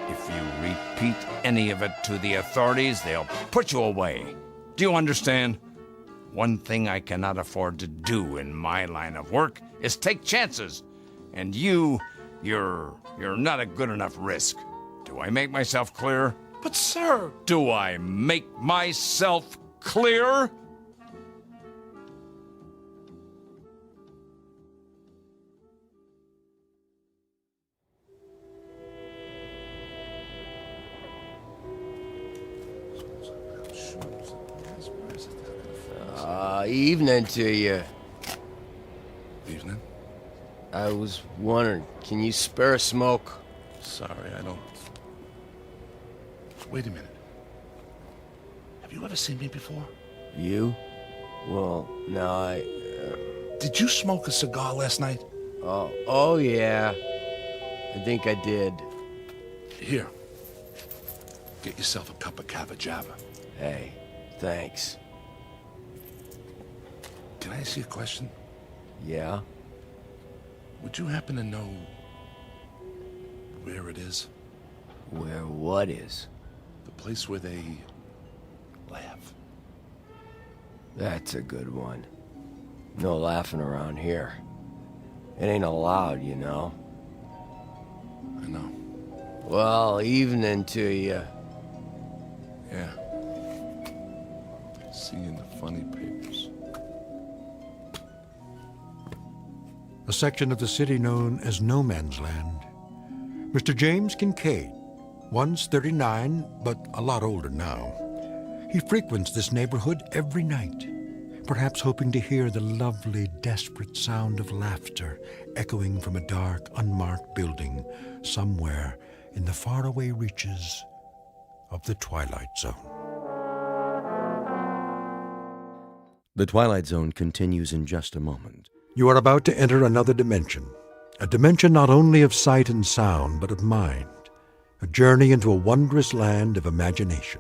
Speaker 11: if you repeat any of it to the authorities, they'll put you away. Do you understand? One thing I cannot afford to do in my line of work is take chances. And you're not a good enough risk. Do I make myself clear?
Speaker 5: But, sir...
Speaker 11: Do I make myself clear?
Speaker 15: Evening to you.
Speaker 5: Evening?
Speaker 15: I was wondering, can you spare a smoke?
Speaker 5: Sorry, I don't... Wait a minute. Have you ever seen me before?
Speaker 15: You? Well, no,
Speaker 5: Did you smoke a cigar last night?
Speaker 15: Oh, yeah. I think I did.
Speaker 5: Here. Get yourself a cup of Cava Java.
Speaker 15: Hey, thanks.
Speaker 5: Can I ask you a question?
Speaker 15: Yeah?
Speaker 5: Would you happen to know where it is?
Speaker 15: Where what is?
Speaker 5: The place where they laugh.
Speaker 15: That's a good one. No laughing around here. It ain't allowed, you know.
Speaker 5: I know.
Speaker 15: Well, evening to you.
Speaker 5: Yeah. See you in the funny papers.
Speaker 9: A section of the city known as No Man's Land. Mr. James Kincaid, once 39, but a lot older now. He frequents this neighborhood every night, perhaps hoping to hear the lovely, desperate sound of laughter echoing from a dark, unmarked building somewhere in the faraway reaches of the Twilight Zone.
Speaker 1: The Twilight Zone continues in just a moment.
Speaker 9: You are about to enter another dimension, a dimension not only of sight and sound, but of mind, a journey into a wondrous land of imagination.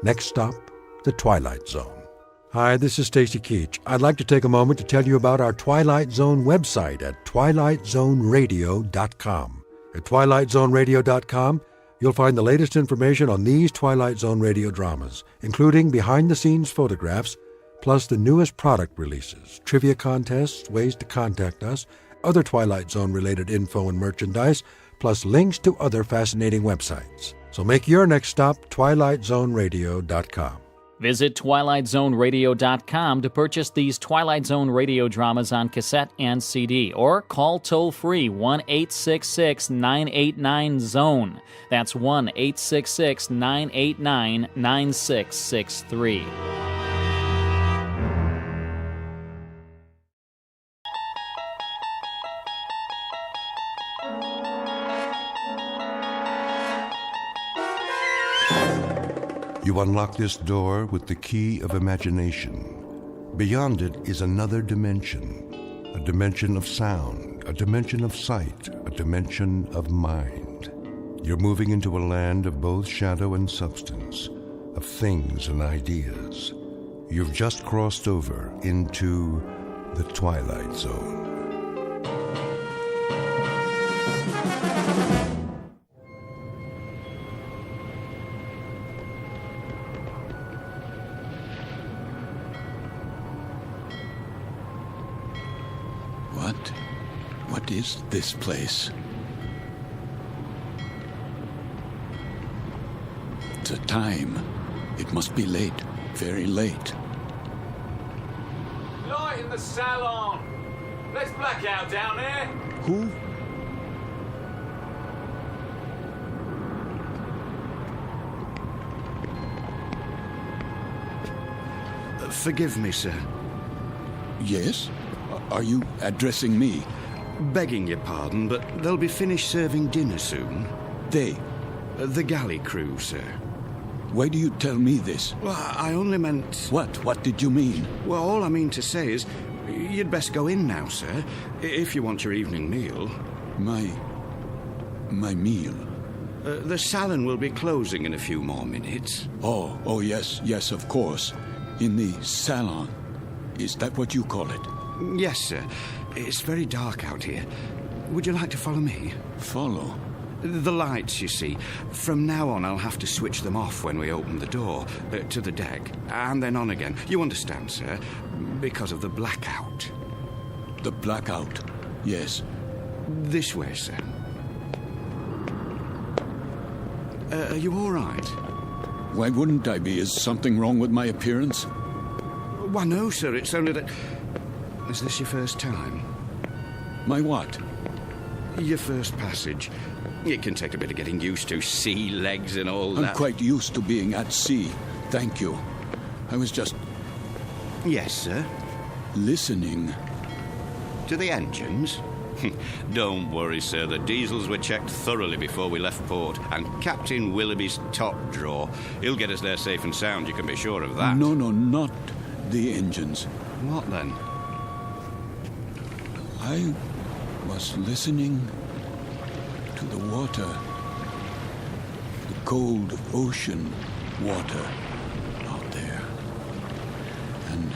Speaker 9: Next stop, the Twilight Zone. Hi, this is Stacy Keach. I'd like to take a moment to tell you about our Twilight Zone website at twilightzoneradio.com. At twilightzoneradio.com, you'll find the latest information on these Twilight Zone radio dramas, including behind-the-scenes photographs, plus the newest product releases, trivia contests, ways to contact us, other Twilight Zone-related info and merchandise, plus links to other fascinating websites. So make your next stop twilightzoneradio.com.
Speaker 21: Visit twilightzoneradio.com to purchase these Twilight Zone radio dramas on cassette and CD, or call toll-free 1-866-989-ZONE. That's 1-866-989-9663.
Speaker 2: You unlock this door with the key of imagination. Beyond it is another dimension, a dimension of sound, a dimension of sight, a dimension of mind. You're moving into a land of both shadow and substance, of things and ideas. You've just crossed over into the Twilight Zone.
Speaker 22: What is this place? The time. It must be late. Very late.
Speaker 23: Light in the salon. Let's black out down there.
Speaker 22: Who? Forgive me, sir. Yes? Are you addressing me?
Speaker 24: Begging your pardon, but they'll be finished serving dinner soon.
Speaker 22: They?
Speaker 24: The galley crew, sir.
Speaker 22: Why do you tell me this?
Speaker 24: Well, I only meant...
Speaker 22: What? What did you mean?
Speaker 24: Well, all I mean to say is, you'd best go in now, sir, if you want your evening meal.
Speaker 22: My meal?
Speaker 24: The salon will be closing in a few more minutes.
Speaker 22: Oh, yes, of course. In the salon. Is that what you call it?
Speaker 24: Yes, sir. It's very dark out here. Would you like to follow me?
Speaker 22: Follow?
Speaker 24: The lights, you see. From now on, I'll have to switch them off when we open the door to the deck, and then on again. You understand, sir? Because of the blackout.
Speaker 22: The blackout? Yes.
Speaker 24: This way, sir. Are you all right?
Speaker 22: Why wouldn't I be? Is something wrong with my appearance?
Speaker 24: Why, no, sir. It's only that... Is this your first time?
Speaker 22: My what?
Speaker 24: Your first passage. It can take a bit of getting used to. Sea legs and all that.
Speaker 22: I'm quite used to being at sea. Thank you. I was just...
Speaker 24: Yes, sir?
Speaker 22: Listening.
Speaker 24: To the engines?
Speaker 3: Don't worry, sir. The diesels were checked thoroughly before we left port, and Captain Willoughby's top drawer. He'll get us there safe and sound, you can be sure of that.
Speaker 22: No, not the engines.
Speaker 24: What then?
Speaker 22: I was listening to the water. The cold ocean water out there. And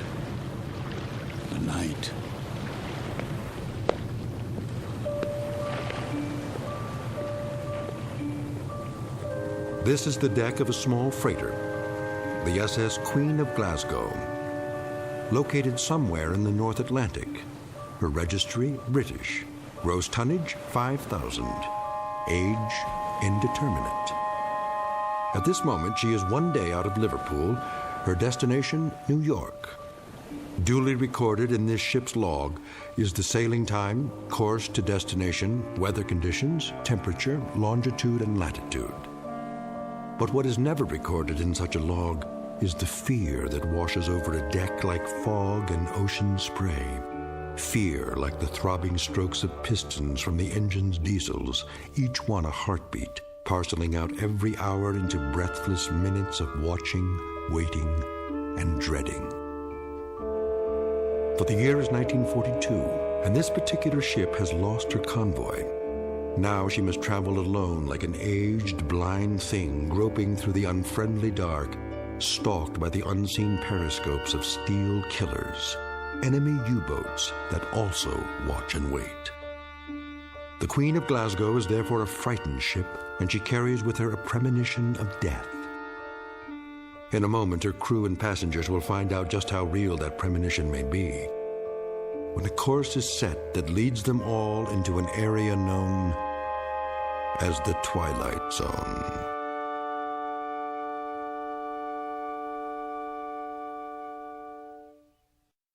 Speaker 22: the night.
Speaker 2: This is the deck of a small freighter, the SS Queen of Glasgow, located somewhere in the North Atlantic. Her registry, British. Gross tonnage, 5,000. Age, indeterminate. At this moment, she is 1 day out of Liverpool. Her destination, New York. Duly recorded in this ship's log is the sailing time, course to destination, weather conditions, temperature, longitude, and latitude. But what is never recorded in such a log is the fear that washes over a deck like fog and ocean spray. Fear like the throbbing strokes of pistons from the engine's diesels, each one a heartbeat, parceling out every hour into breathless minutes of watching, waiting, and dreading. For the year is 1942, and this particular ship has lost her convoy. Now she must travel alone like an aged, blind thing groping through the unfriendly dark, stalked by the unseen periscopes of steel killers, enemy U-boats that also watch and wait. The Queen of Glasgow is therefore a frightened ship, and she carries with her a premonition of death. In a moment, her crew and passengers will find out just how real that premonition may be, when a course is set that leads them all into an area known as the Twilight Zone.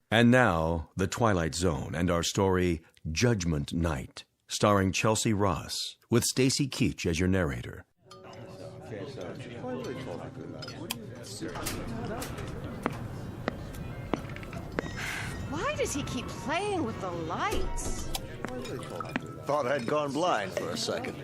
Speaker 1: And now, The Twilight Zone and our story, Judgment Night, starring Chelsea Ross, with Stacy Keach as your narrator.
Speaker 8: Why does he keep playing with the lights?
Speaker 19: Thought I'd gone blind for a second.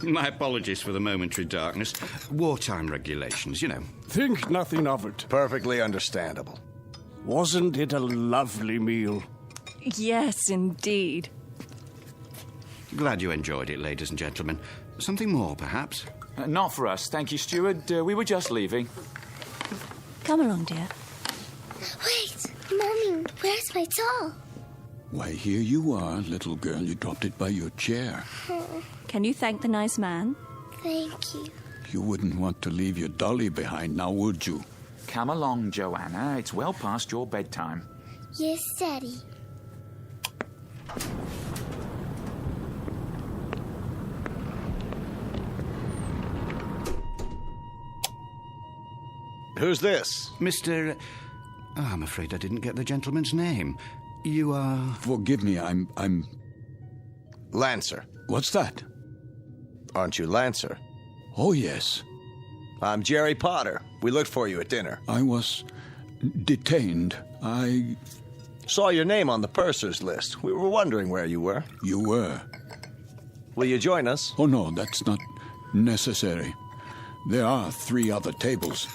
Speaker 24: My apologies for the momentary darkness. Wartime regulations, you know.
Speaker 14: Think nothing of it.
Speaker 19: Perfectly understandable.
Speaker 14: Wasn't it a lovely meal?
Speaker 8: Yes, indeed.
Speaker 24: Glad you enjoyed it, ladies and gentlemen. Something more, perhaps?
Speaker 16: Not for us, thank you, steward. We were just leaving.
Speaker 25: Come along, dear.
Speaker 26: Wait, Mommy, where's my doll?
Speaker 22: Why, here you are, little girl. You dropped it by your chair.
Speaker 25: Can you thank the nice man?
Speaker 26: Thank you.
Speaker 22: You wouldn't want to leave your dolly behind now, would you?
Speaker 16: Come along, Joanna. It's well past your bedtime.
Speaker 26: Yes, Daddy.
Speaker 19: Who's this?
Speaker 24: Mr... Oh, I'm afraid I didn't get the gentleman's name. You are...
Speaker 22: Forgive me, I'm...
Speaker 19: Lancer.
Speaker 22: What's that?
Speaker 19: Aren't you Lancer?
Speaker 22: Oh, yes.
Speaker 19: I'm Jerry Potter. We looked for you at dinner.
Speaker 22: I was detained. I...
Speaker 19: Saw your name on the purser's list. We were wondering where you were.
Speaker 22: You were?
Speaker 19: Will you join us?
Speaker 22: Oh, no, that's not necessary. There are 3 other tables.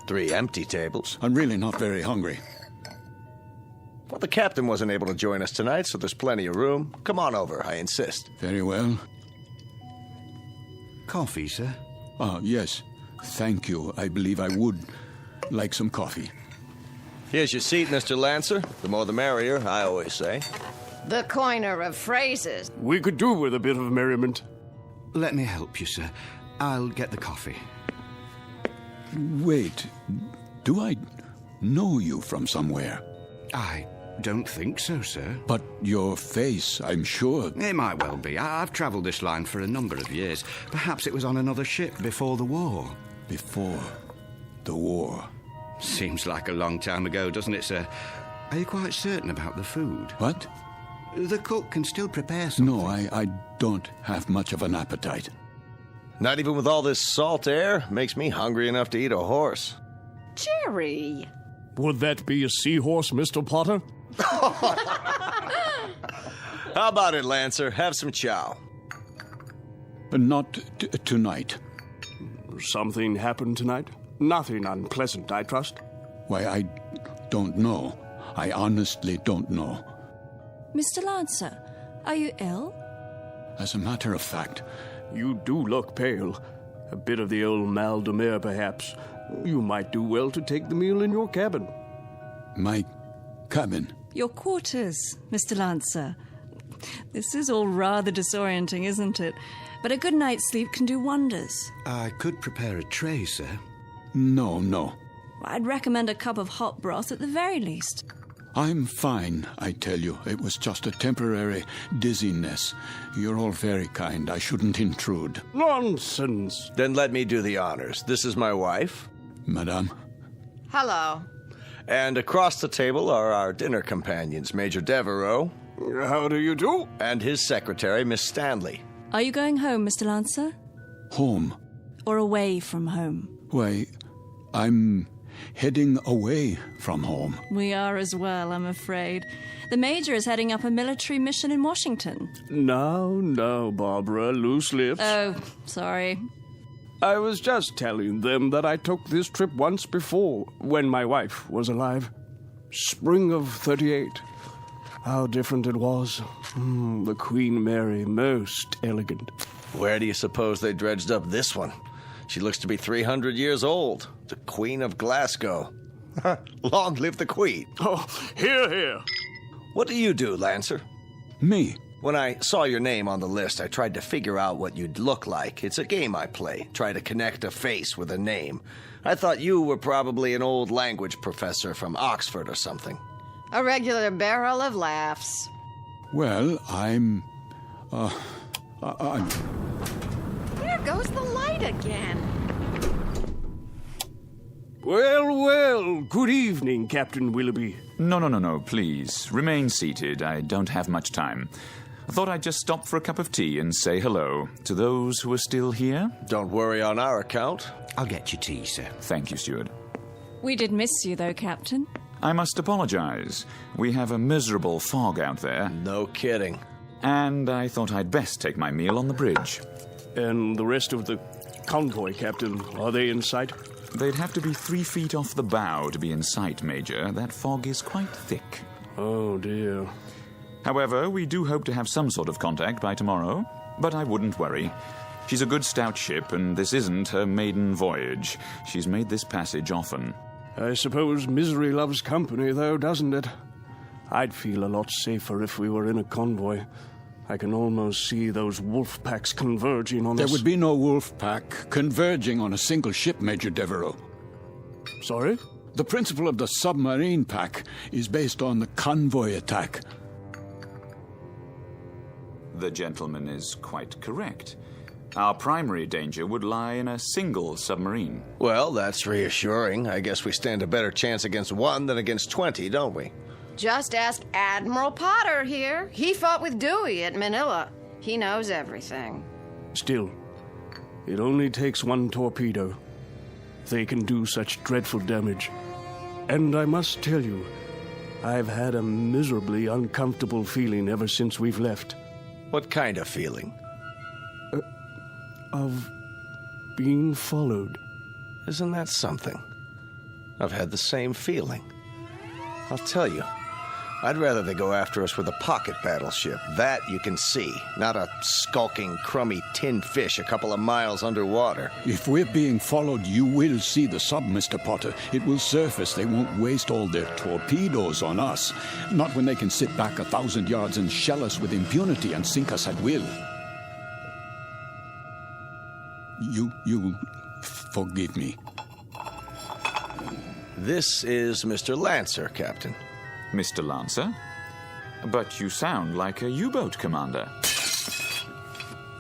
Speaker 19: 3 empty tables?
Speaker 22: I'm really not very hungry.
Speaker 19: Well, the captain wasn't able to join us tonight, so there's plenty of room. Come on over, I insist.
Speaker 22: Very well.
Speaker 24: Coffee, sir?
Speaker 22: Yes. Thank you. I believe I would like some coffee.
Speaker 19: Here's your seat, Mr. Lancer. The more the merrier, I always say.
Speaker 8: The coiner of phrases.
Speaker 14: We could do with a bit of merriment.
Speaker 24: Let me help you, sir. I'll get the coffee.
Speaker 22: Wait. Do I know you from somewhere?
Speaker 24: I don't think so, sir.
Speaker 22: But your face, I'm sure.
Speaker 24: It might well be. I've travelled this line for a number of years. Perhaps it was on another ship before the war.
Speaker 22: Before the war?
Speaker 24: Seems like a long time ago, doesn't it, sir? Are you quite certain about the food?
Speaker 22: What?
Speaker 24: The cook can still prepare something.
Speaker 22: No, I don't have much of an appetite.
Speaker 19: Not even with all this salt air? Makes me hungry enough to eat a horse.
Speaker 8: Jerry!
Speaker 14: Would that be a seahorse, Mr. Potter?
Speaker 19: How about it, Lancer? Have some chow.
Speaker 22: Not tonight.
Speaker 14: Something happened tonight? Nothing unpleasant, I trust?
Speaker 22: Why, I don't know. I honestly don't know.
Speaker 25: Mr. Lancer, are you ill?
Speaker 22: As a matter of fact...
Speaker 14: You do look pale. A bit of the old mal de mer, perhaps. You might do well to take the meal in your cabin.
Speaker 22: My cabin?
Speaker 25: Your quarters, Mr. Lancer. This is all rather disorienting, isn't it? But a good night's sleep can do wonders.
Speaker 24: I could prepare a tray, sir.
Speaker 22: No.
Speaker 25: I'd recommend a cup of hot broth at the very least.
Speaker 22: I'm fine, I tell you. It was just a temporary dizziness. You're all very kind. I shouldn't intrude.
Speaker 14: Nonsense.
Speaker 19: Then let me do the honors. This is my wife.
Speaker 22: Madame.
Speaker 8: Hello.
Speaker 19: And across the table are our dinner companions, Major Devereaux.
Speaker 14: How do you do?
Speaker 19: And his secretary, Miss Stanley.
Speaker 25: Are you going home, Mr. Lancer?
Speaker 22: Home?
Speaker 25: Or away from home?
Speaker 22: Why, I'm heading away from home.
Speaker 25: We are as well, I'm afraid. The Major is heading up a military mission in Washington.
Speaker 14: Now, Barbara, loose lips.
Speaker 25: Oh, sorry.
Speaker 14: I was just telling them that I took this trip once before, when my wife was alive. Spring of 38. How different it was. The Queen Mary, most elegant.
Speaker 19: Where do you suppose they dredged up this one? She looks to be 300 years old. The Queen of Glasgow. Long live the Queen.
Speaker 14: Oh, hear.
Speaker 19: What do you do, Lancer?
Speaker 22: Me?
Speaker 19: When I saw your name on the list, I tried to figure out what you'd look like. It's a game I play. Try to connect a face with a name. I thought you were probably an old language professor from Oxford or something.
Speaker 8: A regular barrel of laughs.
Speaker 22: Well, I'm...
Speaker 8: There goes the light again.
Speaker 14: Well, good evening, Captain Willoughby.
Speaker 6: No, please. Remain seated. I don't have much time. I thought I'd just stop for a cup of tea and say hello to those who are still here.
Speaker 19: Don't worry on our account.
Speaker 24: I'll get you tea, sir.
Speaker 6: Thank you, steward.
Speaker 25: We did miss you, though, Captain.
Speaker 6: I must apologize. We have a miserable fog out there.
Speaker 19: No kidding.
Speaker 6: And I thought I'd best take my meal on the bridge.
Speaker 14: And the rest of the convoy, Captain, are they in sight?
Speaker 6: They'd have to be 3 feet off the bow to be in sight, Major. That fog is quite thick.
Speaker 14: Oh, dear.
Speaker 6: However, we do hope to have some sort of contact by tomorrow. But I wouldn't worry. She's a good stout ship, and this isn't her maiden voyage. She's made this passage often.
Speaker 14: I suppose misery loves company, though, doesn't it? I'd feel a lot safer if we were in a convoy. I can almost see those wolf packs converging on us.
Speaker 22: There would be no wolf pack converging on a single ship, Major Devereaux.
Speaker 14: Sorry?
Speaker 22: The principle of the submarine pack is based on the convoy attack.
Speaker 6: The gentleman is quite correct. Our primary danger would lie in a single submarine.
Speaker 19: Well, that's reassuring. I guess we stand a better chance against one than against 20, don't we?
Speaker 8: Just ask Admiral Potter here. He fought with Dewey at Manila. He knows everything.
Speaker 14: Still, it only takes one torpedo. They can do such dreadful damage. And I must tell you, I've had a miserably uncomfortable feeling ever since we've left.
Speaker 19: What kind of feeling?
Speaker 14: Of being followed.
Speaker 19: Isn't that something? I've had the same feeling. I'll tell you, I'd rather they go after us with a pocket battleship. That you can see, not a skulking, crummy tin fish a couple of miles underwater.
Speaker 22: If we're being followed, you will see the sub, Mr. Potter. It will surface. They won't waste all their torpedoes on us. Not when they can sit back 1,000 yards and shell us with impunity and sink us at will. You forgive me.
Speaker 19: This is Mr. Lancer, Captain.
Speaker 6: Mr. Lancer? But you sound like a U-boat commander.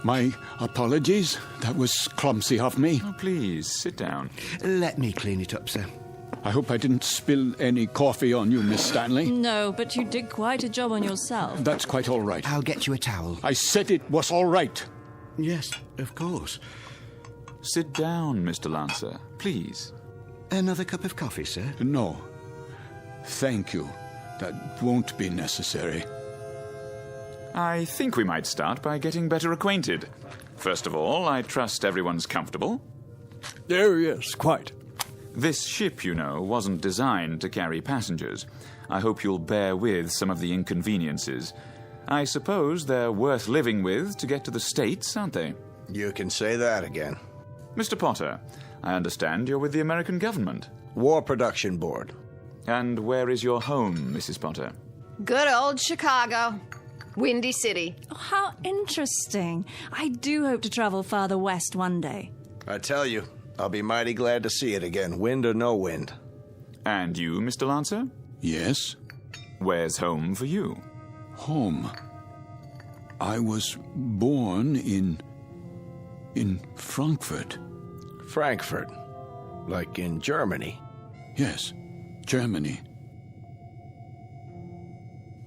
Speaker 22: My apologies. That was clumsy of me.
Speaker 6: Oh, please, sit down.
Speaker 24: Let me clean it up, sir.
Speaker 22: I hope I didn't spill any coffee on you, Miss Stanley.
Speaker 25: No, but you did quite a job on yourself.
Speaker 22: That's quite all right.
Speaker 24: I'll get you a towel.
Speaker 22: I said it was all right.
Speaker 24: Yes, of course.
Speaker 6: Sit down, Mr. Lancer, please.
Speaker 24: Another cup of coffee, sir?
Speaker 22: No. Thank you. That won't be necessary.
Speaker 6: I think we might start by getting better acquainted. First of all, I trust everyone's comfortable.
Speaker 14: Oh, yes, quite.
Speaker 6: This ship, you know, wasn't designed to carry passengers. I hope you'll bear with some of the inconveniences. I suppose they're worth living with to get to the States, aren't they?
Speaker 19: You can say that again.
Speaker 6: Mr. Potter, I understand you're with the American government.
Speaker 19: War Production Board.
Speaker 6: And where is your home, Mrs. Potter?
Speaker 8: Good old Chicago. Windy City.
Speaker 25: Oh, how interesting. I do hope to travel farther west one day.
Speaker 19: I tell you, I'll be mighty glad to see it again, wind or no wind.
Speaker 6: And you, Mr. Lancer?
Speaker 22: Yes?
Speaker 6: Where's home for you?
Speaker 22: Home? I was born in Frankfurt.
Speaker 19: Frankfurt? Like in Germany?
Speaker 22: Yes, Germany.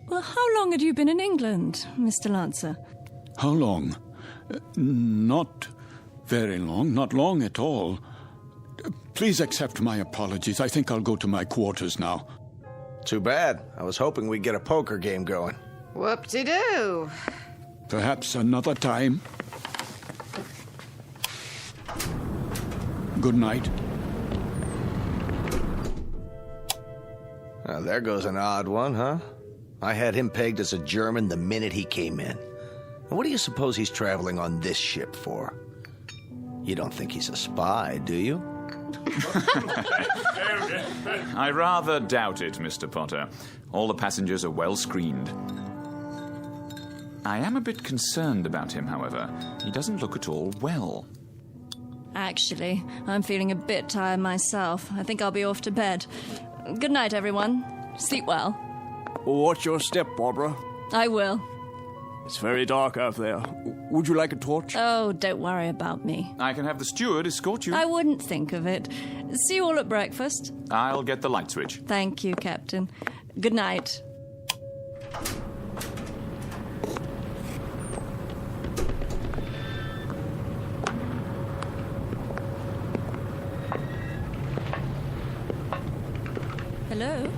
Speaker 25: Well, how long had you been in England, Mr. Lancer?
Speaker 22: How long? Not very long, not long at all. Please accept my apologies. I think I'll go to my quarters now.
Speaker 19: Too bad. I was hoping we'd get a poker game going.
Speaker 8: Whoop-de-doo.
Speaker 22: Perhaps another time. Good night.
Speaker 19: There goes an odd one, huh? I had him pegged as a German the minute he came in. What do you suppose he's traveling on this ship for? You don't think he's a spy, do you?
Speaker 6: I rather doubt it, Mr. Potter. All the passengers are well screened. I am a bit concerned about him, however. He doesn't look at all well.
Speaker 25: Actually, I'm feeling a bit tired myself. I think I'll be off to bed. Good night, everyone. Sleep well.
Speaker 14: Watch your step, Barbara.
Speaker 25: I will.
Speaker 14: It's very dark out there. Would you like a torch?
Speaker 25: Oh, don't worry about me.
Speaker 6: I can have the steward escort you.
Speaker 25: I wouldn't think of it. See you all at breakfast.
Speaker 6: I'll get the light switch.
Speaker 25: Thank you, Captain. Good night. Hello?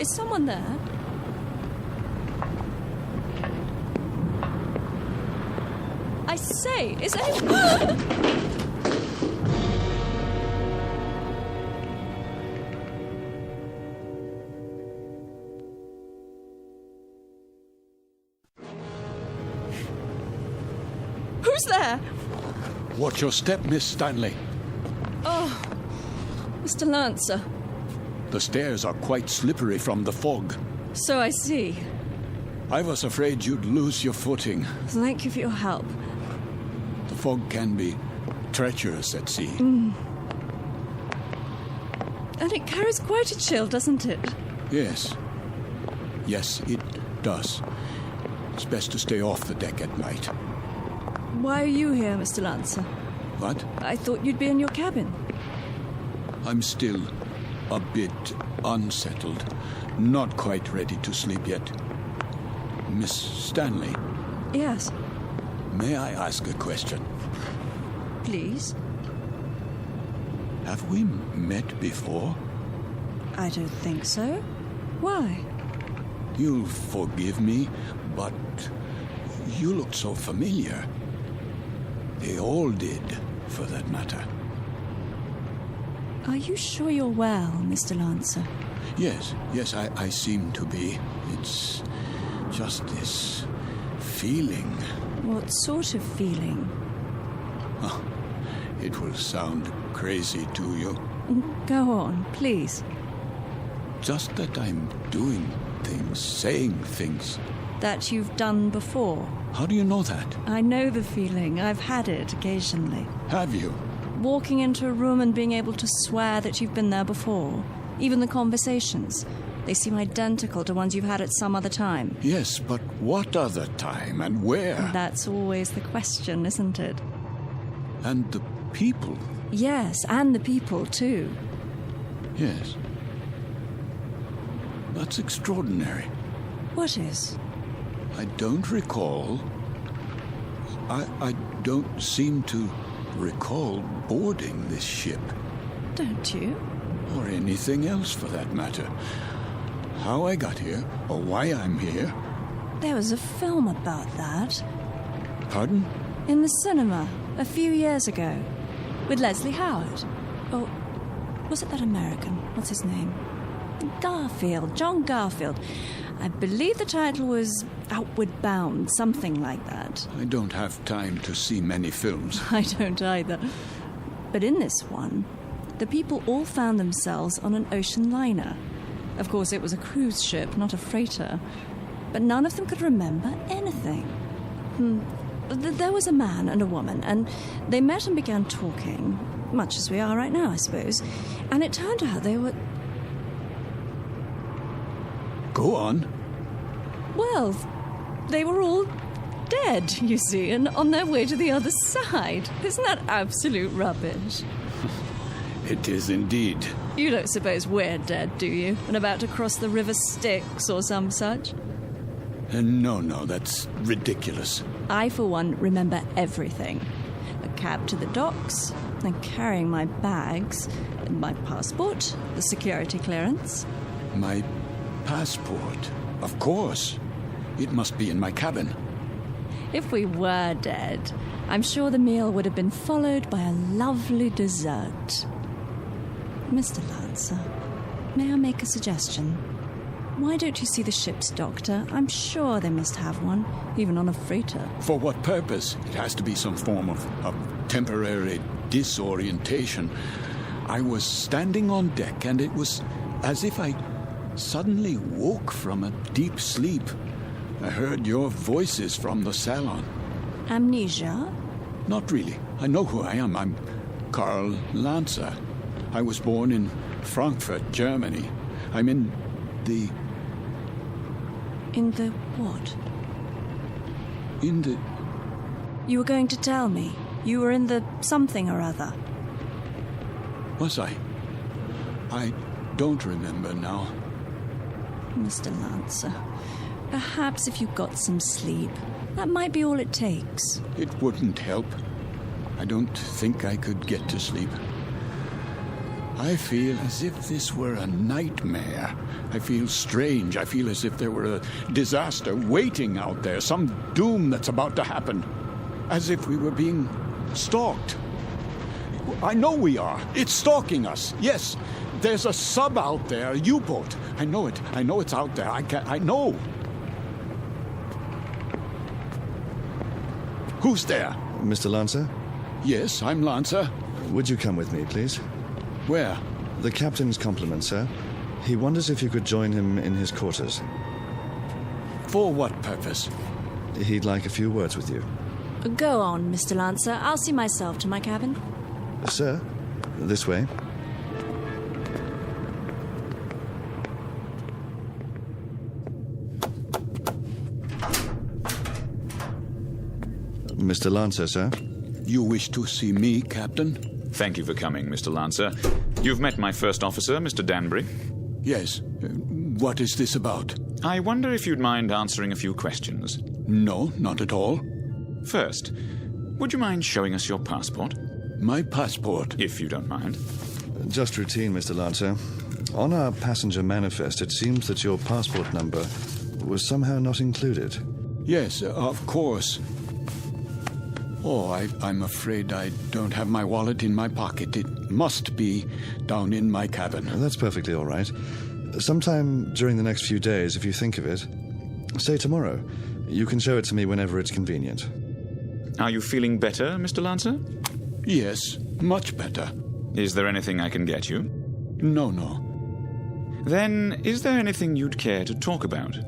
Speaker 25: Is someone there? I say, is anyone... Who's there?
Speaker 22: Watch your step, Miss Stanley.
Speaker 25: Oh, Mr. Lancer.
Speaker 22: The stairs are quite slippery from the fog.
Speaker 25: So I see.
Speaker 22: I was afraid you'd lose your footing.
Speaker 25: Thank you for your help.
Speaker 22: The fog can be treacherous at sea.
Speaker 25: And it carries quite a chill, doesn't it?
Speaker 22: Yes. Yes, it does. It's best to stay off the deck at night.
Speaker 25: Why are you here, Mr. Lancer?
Speaker 22: What?
Speaker 25: I thought you'd be in your cabin.
Speaker 22: I'm still a bit unsettled. Not quite ready to sleep yet. Miss Stanley?
Speaker 25: Yes.
Speaker 22: May I ask a question?
Speaker 25: Please?
Speaker 22: Have we met before?
Speaker 25: I don't think so. Why?
Speaker 22: You'll forgive me, but you look so familiar. They all did, for that matter.
Speaker 25: Are you sure you're well, Mr. Lancer?
Speaker 22: Yes, I seem to be. It's just this feeling.
Speaker 25: What sort of feeling?
Speaker 22: Oh, it will sound crazy to you.
Speaker 25: Go on, please.
Speaker 22: Just that I'm doing things, saying things.
Speaker 25: That you've done before.
Speaker 22: How do you know that?
Speaker 25: I know the feeling. I've had it occasionally.
Speaker 22: Have you?
Speaker 25: Walking into a room and being able to swear that you've been there before. Even the conversations. They seem identical to ones you've had at some other time.
Speaker 22: Yes, but what other time and where?
Speaker 25: That's always the question, isn't it?
Speaker 22: And the people?
Speaker 25: Yes, and the people, too.
Speaker 22: Yes. That's extraordinary.
Speaker 25: What is?
Speaker 22: I don't recall. I don't seem to recall boarding this ship.
Speaker 25: Don't you?
Speaker 22: Or anything else, for that matter. How I got here, or why I'm here.
Speaker 25: There was a film about that.
Speaker 22: Pardon?
Speaker 25: In the cinema, a few years ago. With Leslie Howard. Oh, was it that American? What's his name? Garfield. John Garfield. I believe the title was Outward Bound, something like that.
Speaker 22: I don't have time to see many films.
Speaker 25: I don't either. But in this one, the people all found themselves on an ocean liner. Of course, it was a cruise ship, not a freighter. But none of them could remember anything. There was a man and a woman, and they met and began talking, much as we are right now, I suppose. And it turned out they were...
Speaker 22: Go on.
Speaker 25: Well, they were all dead, you see, and on their way to the other side. Isn't that absolute rubbish?
Speaker 22: It is indeed.
Speaker 25: You don't suppose we're dead, do you? And about to cross the River Styx or some such?
Speaker 22: No, that's ridiculous.
Speaker 25: I, for one, remember everything. A cab to the docks, and carrying my bags, my passport, the security clearance.
Speaker 22: My passport? Of course. It must be in my cabin.
Speaker 25: If we were dead, I'm sure the meal would have been followed by a lovely dessert. Mr. Lancer, may I make a suggestion? Why don't you see the ship's doctor? I'm sure they must have one, even on a freighter.
Speaker 22: For what purpose? It has to be some form of temporary disorientation. I was standing on deck, and it was as if I suddenly woke from a deep sleep. I heard your voices from the salon.
Speaker 25: Amnesia?
Speaker 22: Not really. I know who I am. I'm Karl Lancer. I was born in Frankfurt, Germany. I'm in the...
Speaker 25: In the what?
Speaker 22: In the...
Speaker 25: You were going to tell me. You were in the something or other.
Speaker 22: Was I? I don't remember now.
Speaker 25: Mr. Lancer, perhaps if you got some sleep, that might be all it takes.
Speaker 22: It wouldn't help. I don't think I could get to sleep. I feel as if this were a nightmare. I feel strange. I feel as if there were a disaster waiting out there, some doom that's about to happen. As if we were being stalked. I know we are. It's stalking us. Yes, there's a sub out there, a U-boat. I know it. I know it's out there. I know. Who's there?
Speaker 4: Mr. Lancer?
Speaker 22: Yes, I'm Lancer.
Speaker 4: Would you come with me, please?
Speaker 22: Where?
Speaker 4: The captain's compliments, sir. He wonders if you could join him in his quarters.
Speaker 22: For what purpose?
Speaker 4: He'd like a few words with you.
Speaker 25: Go on, Mr. Lancer. I'll see myself to my cabin.
Speaker 4: Sir, this way. Mr. Lancer, sir.
Speaker 22: You wish to see me, Captain?
Speaker 6: Thank you for coming, Mr. Lancer. You've met my first officer, Mr. Danbury.
Speaker 22: Yes. What is this about?
Speaker 6: I wonder if you'd mind answering a few questions.
Speaker 22: No, not at all.
Speaker 6: First, would you mind showing us your passport?
Speaker 22: My passport?
Speaker 6: If you don't mind.
Speaker 4: Just routine, Mr. Lancer. On our passenger manifest, it seems that your passport number was somehow not included.
Speaker 22: Yes, of course. Oh, I'm afraid I don't have my wallet in my pocket. It must be down in my cabin.
Speaker 4: Well, that's perfectly all right. Sometime during the next few days, if you think of it, say tomorrow. You can show it to me whenever it's convenient.
Speaker 6: Are you feeling better, Mr. Lancer?
Speaker 22: Yes, much better.
Speaker 6: Is there anything I can get you?
Speaker 22: No.
Speaker 6: Then, is there anything you'd care to talk about?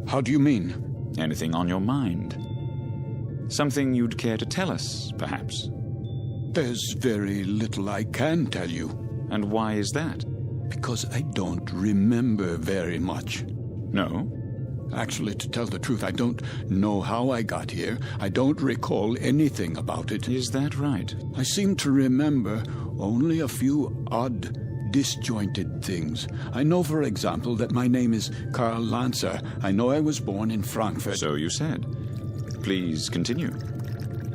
Speaker 22: How do you mean?
Speaker 6: Anything on your mind? Something you'd care to tell us, perhaps?
Speaker 22: There's very little I can tell you.
Speaker 6: And why is that?
Speaker 22: Because I don't remember very much.
Speaker 6: No?
Speaker 22: Actually, to tell the truth, I don't know how I got here. I don't recall anything about it.
Speaker 6: Is that right?
Speaker 22: I seem to remember only a few odd, disjointed things. I know, for example, that my name is Karl Lancer. I know I was born in Frankfurt.
Speaker 6: So you said. Please continue.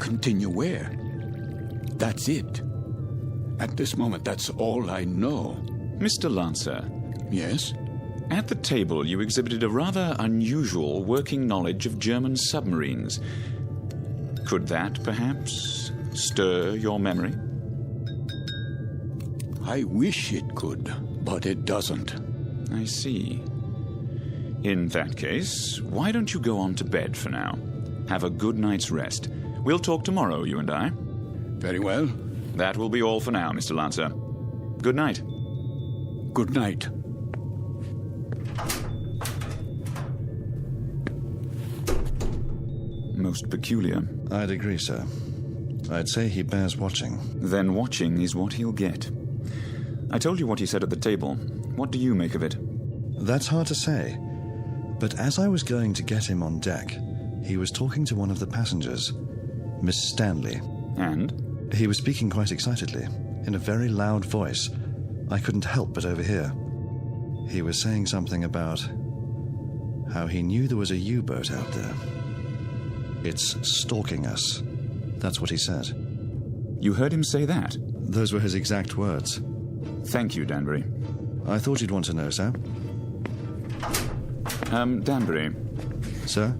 Speaker 22: Continue where? That's it. At this moment, that's all I know.
Speaker 6: Mr. Lancer.
Speaker 22: Yes?
Speaker 6: At the table, you exhibited a rather unusual working knowledge of German submarines. Could that, perhaps, stir your memory?
Speaker 22: I wish it could, but it doesn't.
Speaker 6: I see. In that case, why don't you go on to bed for now? Have a good night's rest. We'll talk tomorrow, you and I.
Speaker 22: Very well.
Speaker 6: That will be all for now, Mr. Lancer. Good night.
Speaker 22: Good night.
Speaker 6: Most peculiar.
Speaker 4: I'd agree, sir. I'd say he bears watching.
Speaker 6: Then watching is what he'll get. I told you what he said at the table. What do you make of it?
Speaker 4: That's hard to say. But as I was going to get him on deck, he was talking to one of the passengers, Miss Stanley.
Speaker 6: And?
Speaker 4: He was speaking quite excitedly, in a very loud voice. I couldn't help but overhear. He was saying something about how he knew there was a U-boat out there. It's stalking us. That's what he said.
Speaker 6: You heard him say that?
Speaker 4: Those were his exact words.
Speaker 6: Thank you, Danbury.
Speaker 4: I thought you'd want to know, sir.
Speaker 6: Danbury.
Speaker 4: Sir?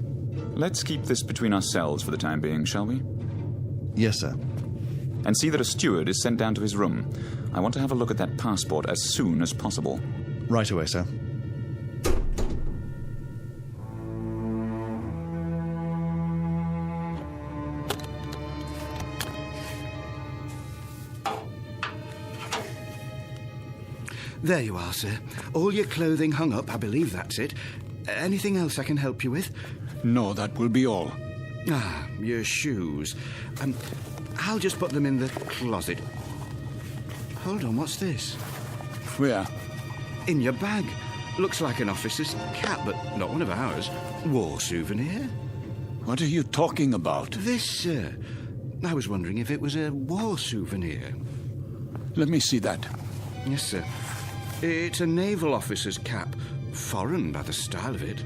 Speaker 6: Let's keep this between ourselves for the time being, shall we?
Speaker 4: Yes, sir.
Speaker 6: And see that a steward is sent down to his room. I want to have a look at that passport as soon as possible.
Speaker 4: Right away, sir.
Speaker 24: There you are, sir. All your clothing hung up, I believe that's it. Anything else I can help you with?
Speaker 22: No, that will be all.
Speaker 24: Ah, your shoes. I'll just put them in the closet. Hold on, what's this?
Speaker 22: Where?
Speaker 24: In your bag. Looks like an officer's cap, but not one of ours. War souvenir.
Speaker 22: What are you talking about?
Speaker 24: This, sir. I was wondering if it was a war souvenir.
Speaker 22: Let me see that.
Speaker 24: Yes, sir. It's a naval officer's cap. Foreign by the style of it.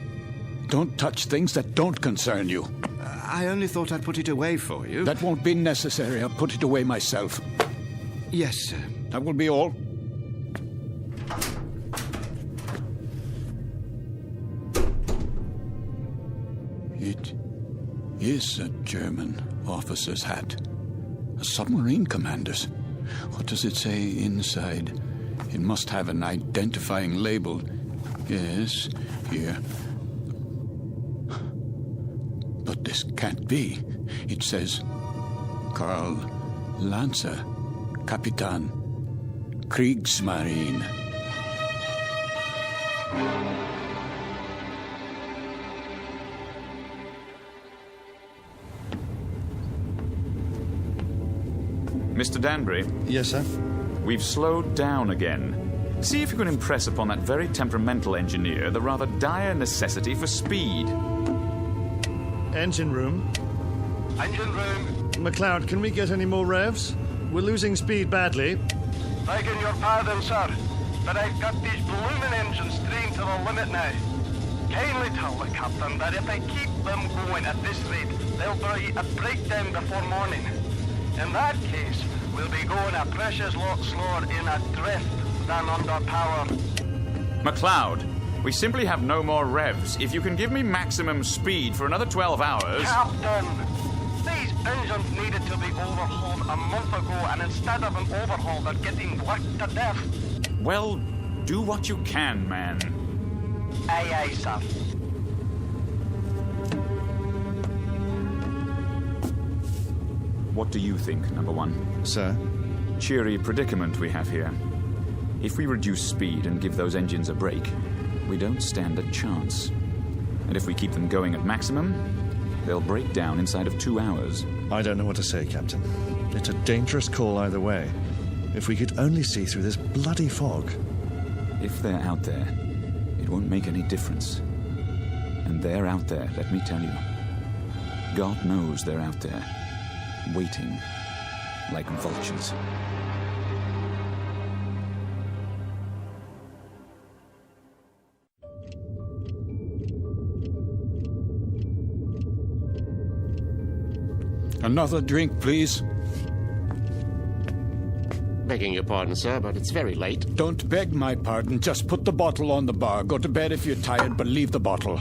Speaker 22: Don't touch things that don't concern you.
Speaker 24: I only thought I'd put it away for you.
Speaker 22: That won't be necessary. I'll put it away myself.
Speaker 24: Yes, sir.
Speaker 22: That will be all. It is a German officer's hat. A submarine commander's. What does it say inside? It must have an identifying label. Yes, here. But this can't be. It says, Karl Lancer, Kapitan, Kriegsmarine.
Speaker 6: Mr. Danbury?
Speaker 4: Yes, sir?
Speaker 6: We've slowed down again. See if you can impress upon that very temperamental engineer the rather dire necessity for speed.
Speaker 7: Engine room.
Speaker 10: Engine room.
Speaker 7: McLeod, can we get any more revs? We're losing speed badly.
Speaker 10: Begging your pardon, sir, but I've got these blooming engines trained to the limit now. Kindly tell the captain that if I keep them going at this rate, there'll be a breakdown before morning. In that case, we'll be going a precious lot slower in a drift than under power.
Speaker 6: McLeod, we simply have no more revs. If you can give me maximum speed for another 12 hours...
Speaker 10: Captain, these engines needed to be overhauled a month ago, and instead of an overhaul, they're getting worked to death.
Speaker 6: Well, do what you can, man.
Speaker 10: Aye, aye, sir.
Speaker 6: What do you think, number one?
Speaker 4: Sir?
Speaker 6: Cheery predicament we have here. If we reduce speed and give those engines a break, we don't stand a chance. And if we keep them going at maximum, they'll break down inside of 2 hours.
Speaker 4: I don't know what to say, Captain. It's a dangerous call either way. If we could only see through this bloody fog.
Speaker 6: If they're out there, it won't make any difference. And they're out there, let me tell you. God knows they're out there, waiting like vultures.
Speaker 22: Another drink, please.
Speaker 11: Begging your pardon, sir, but it's very late.
Speaker 22: Don't beg my pardon. Just put the bottle on the bar. Go to bed if you're tired, but leave the bottle.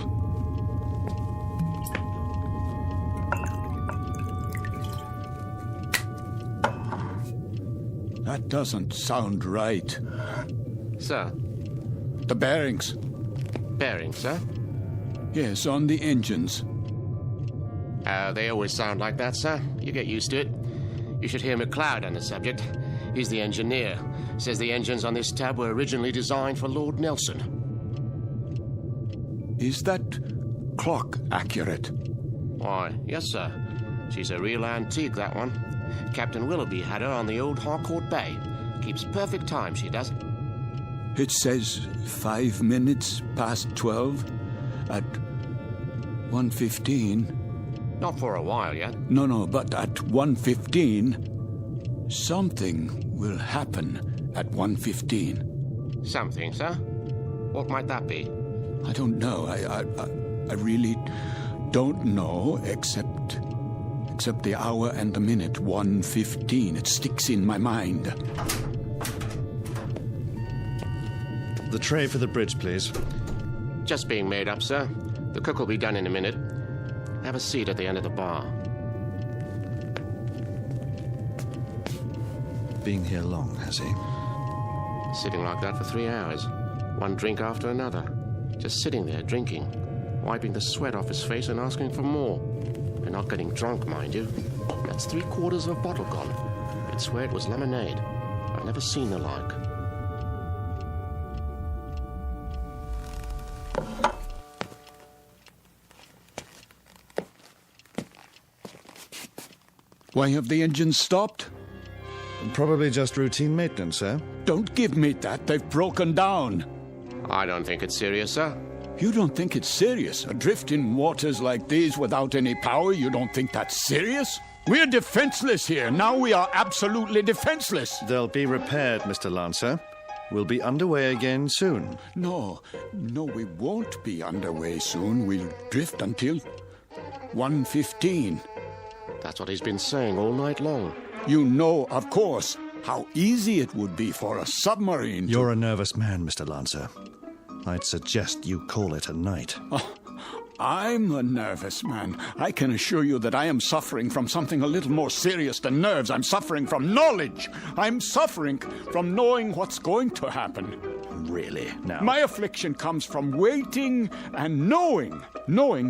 Speaker 22: That doesn't sound right.
Speaker 11: Sir?
Speaker 22: The bearings.
Speaker 11: Bearings, sir?
Speaker 22: Yes, on the engines.
Speaker 11: They always sound like that, sir. You get used to it. You should hear McLeod on the subject. He's the engineer. Says the engines on this tab were originally designed for Lord Nelson.
Speaker 22: Is that clock accurate?
Speaker 11: Why, yes, sir. She's a real antique, that one. Captain Willoughby had her on the old Harcourt Bay. Keeps perfect time, she does.
Speaker 22: It says 5 minutes past 12 at 1:15.
Speaker 11: Not for a while yet.
Speaker 22: No, but at 1:15, something will happen at 1:15.
Speaker 11: Something, sir? What might that be?
Speaker 22: I don't know. I really don't know, except the hour and the minute, 1:15. It sticks in my mind.
Speaker 4: The tray for the bridge, please.
Speaker 11: Just being made up, sir. The cook will be done in a minute. Have a seat at the end of the bar.
Speaker 4: Been here long, has he?
Speaker 11: Sitting like that for 3 hours. One drink after another. Just sitting there, drinking. Wiping the sweat off his face and asking for more. And not getting drunk, mind you. That's 3/4 of a bottle gone. I'd swear it was lemonade. I've never seen the like.
Speaker 22: Why have the engines stopped?
Speaker 4: Probably just routine maintenance, sir.
Speaker 22: Don't give me that. They've broken down.
Speaker 11: I don't think it's serious, sir.
Speaker 22: You don't think it's serious? Adrift in waters like these without any power, you don't think that's serious? We're defenseless here. Now we are absolutely defenseless.
Speaker 4: They'll be repaired, Mr. Lancer. We'll be underway again soon.
Speaker 22: No, we won't be underway soon. We'll drift until 1:15.
Speaker 11: That's what he's been saying all night long.
Speaker 22: You know, of course, how easy it would be for a submarine to...
Speaker 4: You're a nervous man, Mr. Lancer. I'd suggest you call it a night.
Speaker 22: Oh, I'm a nervous man. I can assure you that I am suffering from something a little more serious than nerves. I'm suffering from knowledge. I'm suffering from knowing what's going to happen.
Speaker 4: Really? Now?
Speaker 22: My affliction comes from waiting and knowing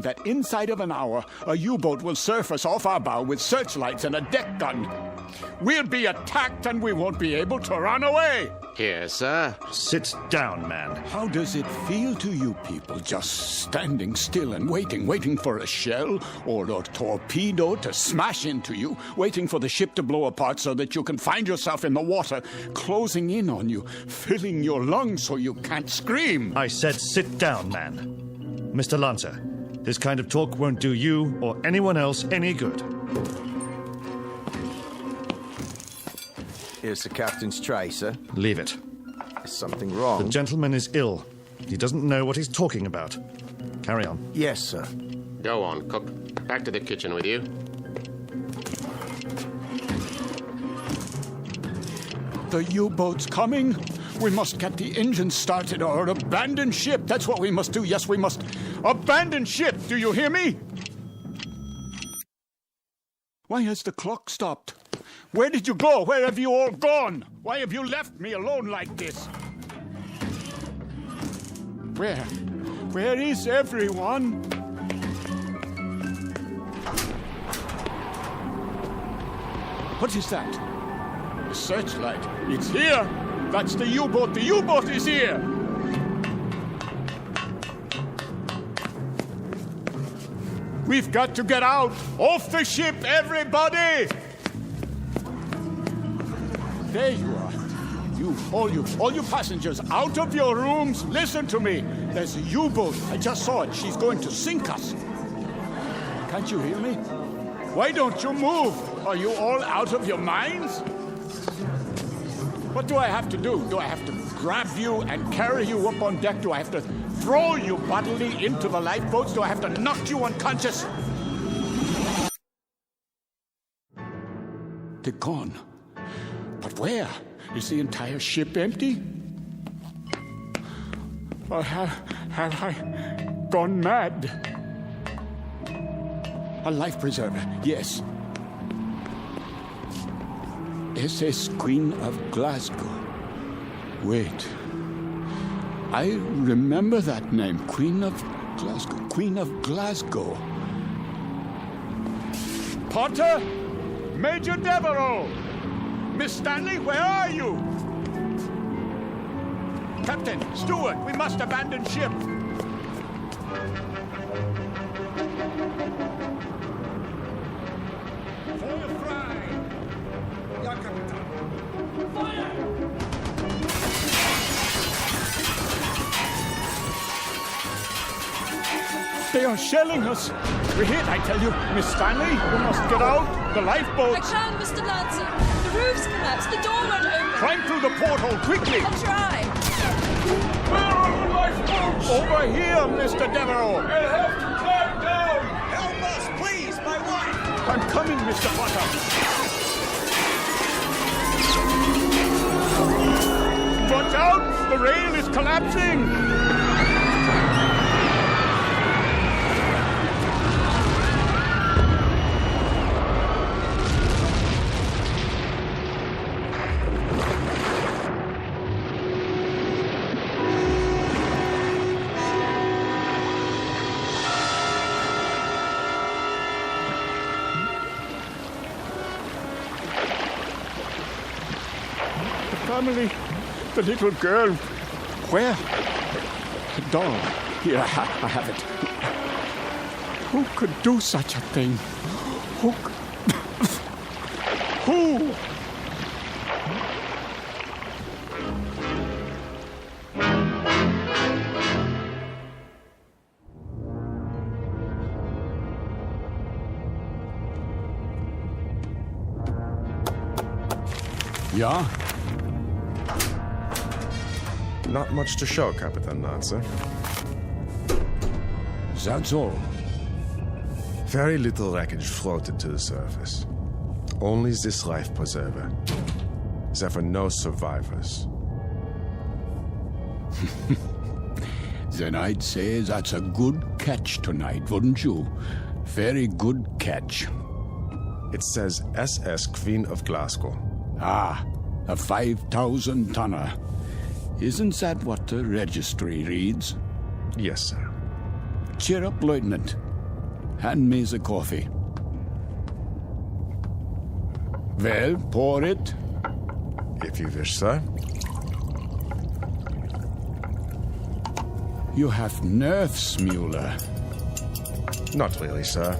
Speaker 22: that inside of an hour, a U-boat will surface off our bow with searchlights and a deck gun. We'll be attacked and we won't be able to run away.
Speaker 11: Here, sir.
Speaker 4: Sit down, man.
Speaker 22: How does it feel to you people just standing still and waiting for a shell or a torpedo to smash into you, waiting for the ship to blow apart so that you can find yourself in the water, closing in on you, filling your lungs so you can't scream?
Speaker 4: I said sit down, man. Mr. Lancer, this kind of talk won't do you or anyone else any good.
Speaker 12: Here's the captain's tray, sir.
Speaker 4: Leave it.
Speaker 12: Is something wrong?
Speaker 4: The gentleman is ill. He doesn't know what he's talking about. Carry on.
Speaker 12: Yes, sir.
Speaker 11: Go on, cook. Back to the kitchen with you.
Speaker 22: The U-boat's coming. We must get the engine started or abandon ship. That's what we must do. Yes, we must abandon ship. Do you hear me? Why has the clock stopped? Where did you go? Where have you all gone? Why have you left me alone like this? Where is everyone? What is that? The searchlight. It's here. That's the U-boat. The U-boat is here. We've got to get out. Off the ship, everybody. There you are. All you passengers, out of your rooms. Listen to me. There's a U-boat. I just saw it. She's going to sink us. Can't you hear me? Why don't you move? Are you all out of your minds? What do I have to do? Do I have to grab you and carry you up on deck? Do I have to throw you bodily into the lifeboats? Do I have to knock you unconscious? They're gone. But where? Is the entire ship empty? Or have I gone mad? A life preserver, yes. SS Queen of Glasgow. Wait. I remember that name. Queen of Glasgow. Queen of Glasgow. Potter? Major Devereaux! Miss Stanley, where are you? Captain, steward, we must abandon ship. Fire fry! Ja, Captain. Fire! They are shelling us. We're hit, I tell you. Miss Stanley, we must get out. The lifeboat.
Speaker 25: I can, Mr. Lancer. The roof's collapsed. The door won't open.
Speaker 22: Climb through the porthole, quickly.
Speaker 25: I'll try.
Speaker 22: Where are the lifeboats? Over here, Mr. Devereaux.
Speaker 23: We'll have to climb down.
Speaker 22: Help us, please, my wife. I'm coming, Mr. Potter. Watch out! The rail is collapsing. Family, the little girl. Where? The doll. Here, I have it. Who could do such a thing? Who? Who?
Speaker 5: Ja? Not much to show, Captain Lancer.
Speaker 22: That's all.
Speaker 5: Very little wreckage floated to the surface. Only this life preserver. There were no survivors.
Speaker 22: Then I'd say that's a good catch tonight, wouldn't you? Very good catch.
Speaker 5: It says SS Queen of Glasgow.
Speaker 22: Ah, a 5,000-tonner. Isn't that what the registry reads?
Speaker 5: Yes, sir.
Speaker 22: Cheer up, Lieutenant. Hand me the coffee. Well, pour it.
Speaker 5: If you wish, sir.
Speaker 22: You have nerves, Mueller.
Speaker 5: Not really, sir.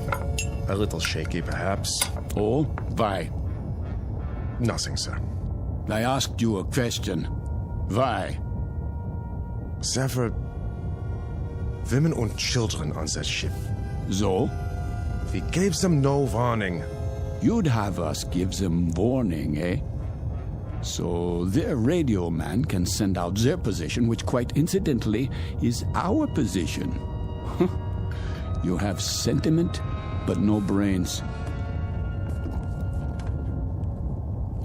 Speaker 5: A little shaky, perhaps.
Speaker 22: Oh, why?
Speaker 5: Nothing, sir.
Speaker 22: I asked you a question. Why?
Speaker 5: There were women and children on that ship.
Speaker 22: So?
Speaker 5: We gave them no warning.
Speaker 22: You'd have us give them warning, eh? So their radio man can send out their position, which quite incidentally is our position. You have sentiment, but no brains.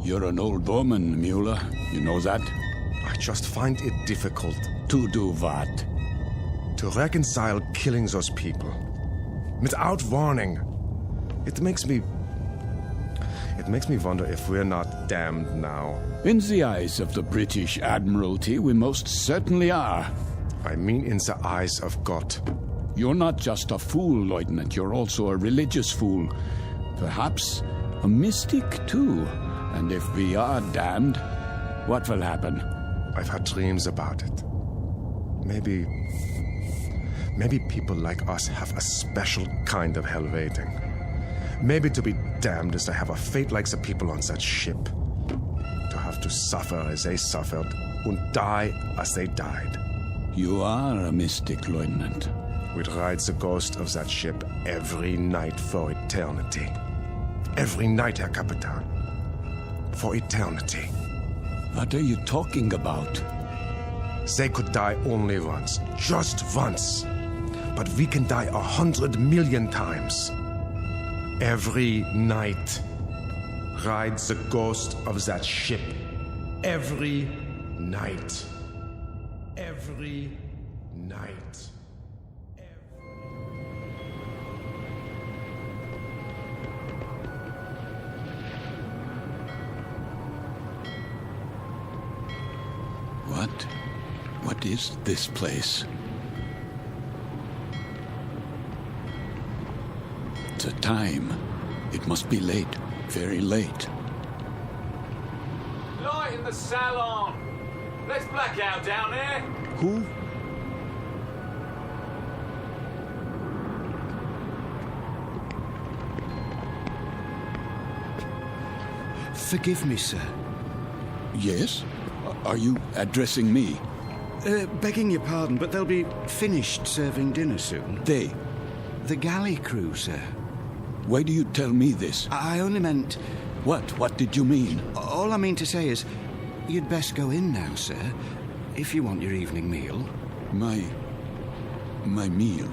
Speaker 22: You're an old woman, Mueller. You know that?
Speaker 5: I just find it difficult.
Speaker 22: To do what?
Speaker 5: To reconcile killing those people. Without warning. It makes me It makes me wonder if we're not damned now.
Speaker 22: In the eyes of the British Admiralty, we most certainly are.
Speaker 5: I mean in the eyes of God.
Speaker 22: You're not just a fool, Lieutenant. You're also a religious fool. Perhaps a mystic, too. And if we are damned, what will happen?
Speaker 5: I've had dreams about it. Maybe people like us have a special kind of hell waiting. Maybe to be damned is to have a fate like the people on that ship. To have to suffer as they suffered and die as they died.
Speaker 22: You are a mystic, Lieutenant.
Speaker 5: We'd ride the ghost of that ship every night for eternity. Every night, Herr Capitan. For eternity.
Speaker 22: What are you talking about?
Speaker 5: They could die only once. Just once. But we can die 100 million times. Every night. Ride the ghost of that ship. Every night. Every night.
Speaker 22: What is this place? The time. It must be late. Very late.
Speaker 23: Light in the salon. Let's black out down here.
Speaker 22: Who?
Speaker 24: Forgive me, sir.
Speaker 22: Yes? Are you addressing me?
Speaker 24: Begging your pardon, but they'll be finished serving dinner soon.
Speaker 22: They?
Speaker 24: The galley crew, sir.
Speaker 22: Why do you tell me this?
Speaker 24: I only meant...
Speaker 22: What? What did you mean?
Speaker 24: All I mean to say is, you'd best go in now, sir, if you want your evening meal.
Speaker 22: My meal?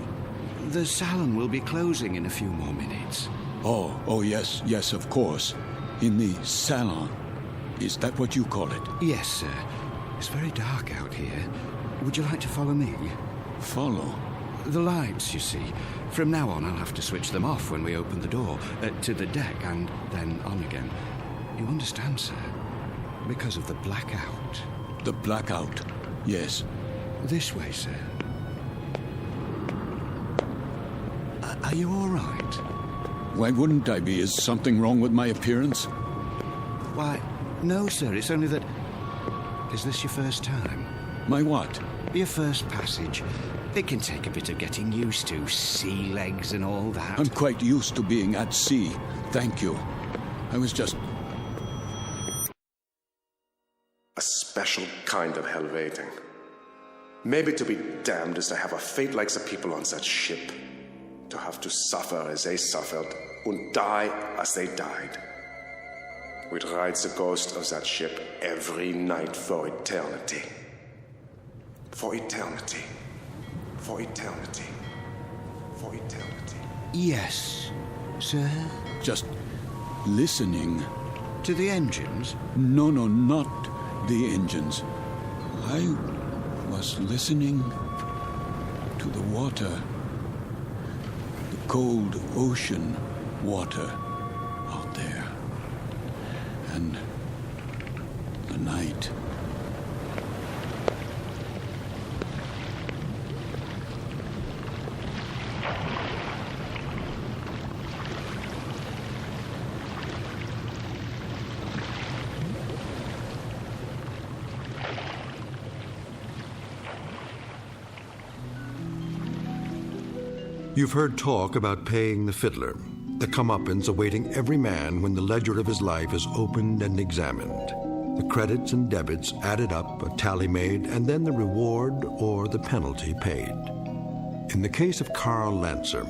Speaker 24: The salon will be closing in a few more minutes.
Speaker 22: Oh, yes, of course. In the salon. Is that what you call it?
Speaker 24: Yes, sir. It's very dark out here. Would you like to follow me?
Speaker 22: Follow?
Speaker 24: The lights, you see. From now on, I'll have to switch them off when we open the door, to the deck, and then on again. You understand, sir? Because of the blackout.
Speaker 22: The blackout? Yes.
Speaker 24: This way, sir. Are you all right?
Speaker 22: Why wouldn't I be? Is something wrong with my appearance?
Speaker 24: Why, no, sir. It's only that... Is this your first time?
Speaker 22: My what?
Speaker 24: Your first passage. It can take a bit of getting used to. Sea legs and all that.
Speaker 22: I'm quite used to being at sea. Thank you. I was just...
Speaker 5: A special kind of hell waiting. Maybe to be damned is to have a fate like the people on that ship. To have to suffer as they suffered and die as they died. We'd ride the ghost of that ship every night for eternity. For eternity. For eternity. For eternity.
Speaker 24: Yes, sir?
Speaker 22: Just listening.
Speaker 24: To the engines?
Speaker 22: No, not the engines. I was listening to the water. The cold ocean water out there. And the night.
Speaker 2: You've heard talk about paying the fiddler, the comeuppance awaiting every man when the ledger of his life is opened and examined. The credits and debits added up, a tally made, and then the reward or the penalty paid. In the case of Karl Lancer,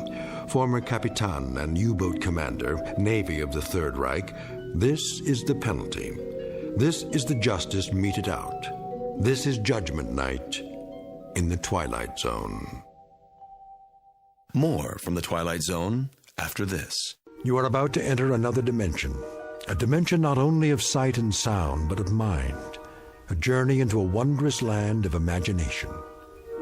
Speaker 2: former Capitan and U-boat commander, Navy of the Third Reich, this is the penalty. This is the justice meted out. This is Judgment Night in the Twilight Zone.
Speaker 1: More from the Twilight Zone after this.
Speaker 2: You are about to enter another dimension. A dimension not only of sight and sound, but of mind. A journey into a wondrous land of imagination.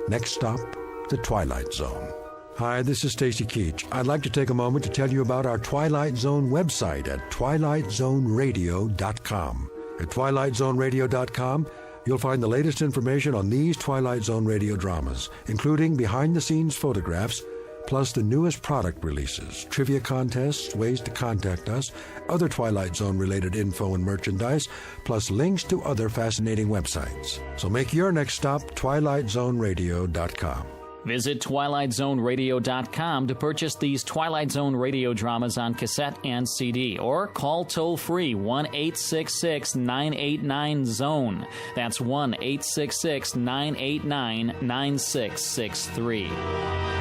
Speaker 2: Next stop, the Twilight Zone.
Speaker 9: Hi, this is Stacy Keach. I'd like to take a moment to tell you about our Twilight Zone website at twilightzoneradio.com. At twilightzoneradio.com, you'll find the latest information on these Twilight Zone radio dramas, including behind-the-scenes photographs, plus the newest product releases, trivia contests, ways to contact us, other Twilight Zone-related info and merchandise, plus links to other fascinating websites. So make your next stop twilightzoneradio.com.
Speaker 21: Visit twilightzoneradio.com to purchase these Twilight Zone radio dramas on cassette and CD, or call toll-free 1-866-989-ZONE. That's 1-866-989-9663.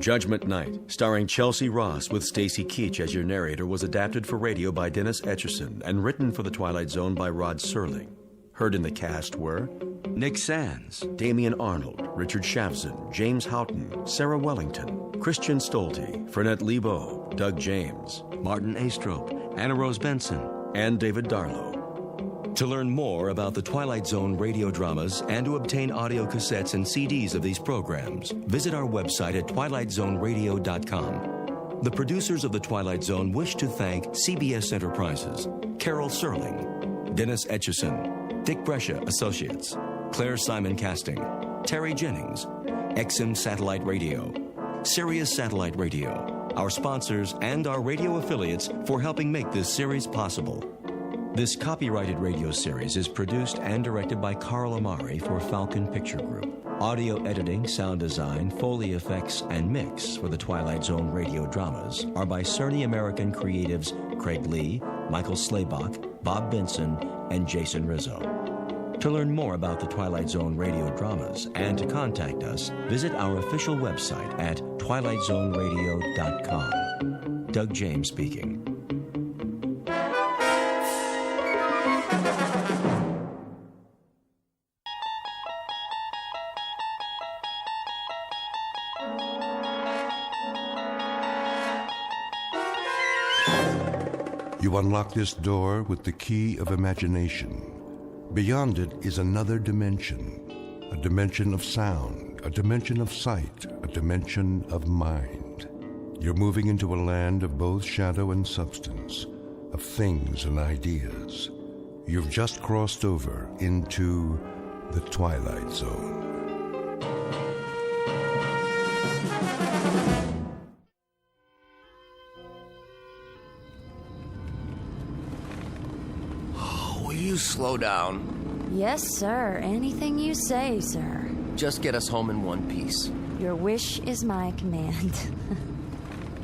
Speaker 1: Judgment Night, starring Chelsea Ross with Stacy Keach as your narrator, was adapted for radio by Dennis Etchison and written for The Twilight Zone by Rod Serling. Heard in the cast were Nick Sands, Damian Arnold, Richard Shafson, James Houghton, Sarah Wellington, Christian Stolte, Fernette Lebo, Doug James, Martin Astrop, Anna Rose Benson, and David Darlow. To learn more about the Twilight Zone radio dramas and to obtain audio cassettes and CDs of these programs, visit our website at twilightzoneradio.com. The producers of The Twilight Zone wish to thank CBS Enterprises, Carol Serling, Dennis Etchison, Dick Brescia Associates, Claire Simon Casting, Terry Jennings, XM Satellite Radio, Sirius Satellite Radio, our sponsors and our radio affiliates for helping make this series possible. This copyrighted radio series is produced and directed by Carl Amari for Falcon Picture Group. Audio editing, sound design, Foley effects, and mix for the Twilight Zone radio dramas are by Cerny American creatives Craig Lee, Michael Slaybach, Bob Benson, and Jason Rizzo. To learn more about the Twilight Zone radio dramas and to contact us, visit our official website at twilightzoneradio.com. Doug James speaking.
Speaker 2: You unlock this door with the key of imagination. Beyond it is another dimension, a dimension of sound, a dimension of sight, a dimension of mind. You're moving into a land of both shadow and substance, of things and ideas. You've just crossed over into the Twilight Zone.
Speaker 13: Slow down.
Speaker 25: Yes, sir. Anything you say, sir.
Speaker 13: Just get us home in one piece.
Speaker 25: Your wish is my command.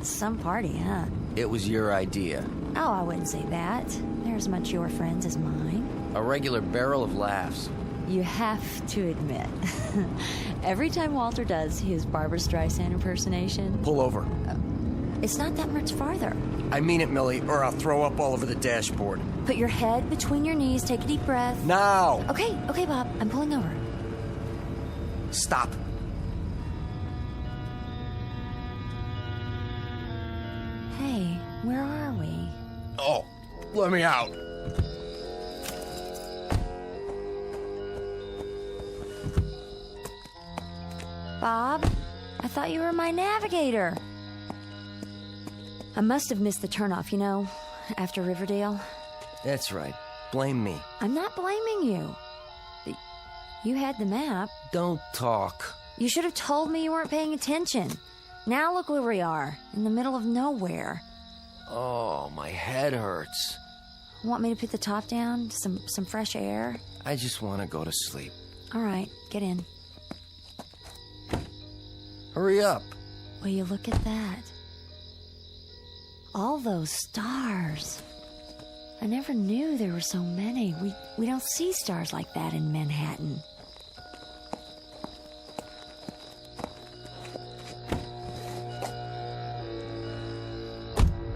Speaker 25: Some party, huh?
Speaker 13: It was your idea.
Speaker 25: Oh, I wouldn't say that. They're as much your friends as mine.
Speaker 13: A regular barrel of laughs.
Speaker 25: You have to admit, every time Walter does his Barbra Streisand impersonation...
Speaker 13: Pull over.
Speaker 25: It's not that much farther.
Speaker 13: I mean it, Millie, or I'll throw up all over the dashboard.
Speaker 25: Put your head between your knees, take a deep breath.
Speaker 13: Now!
Speaker 25: Okay, Bob, I'm pulling over.
Speaker 13: Stop.
Speaker 25: Hey, where are we?
Speaker 13: Oh, let me out.
Speaker 25: Bob, I thought you were my navigator. I must have missed the turnoff, after Riverdale.
Speaker 13: That's right. Blame me.
Speaker 25: I'm not blaming you. You had the map.
Speaker 13: Don't talk.
Speaker 25: You should have told me you weren't paying attention. Now look where we are, in the middle of nowhere.
Speaker 13: Oh, my head hurts.
Speaker 25: Want me to put the top down? Some fresh air?
Speaker 13: I just want to go to sleep.
Speaker 25: All right, get in.
Speaker 13: Hurry up.
Speaker 25: Will you look at that? All those stars. I never knew there were so many. We don't see stars like that in Manhattan.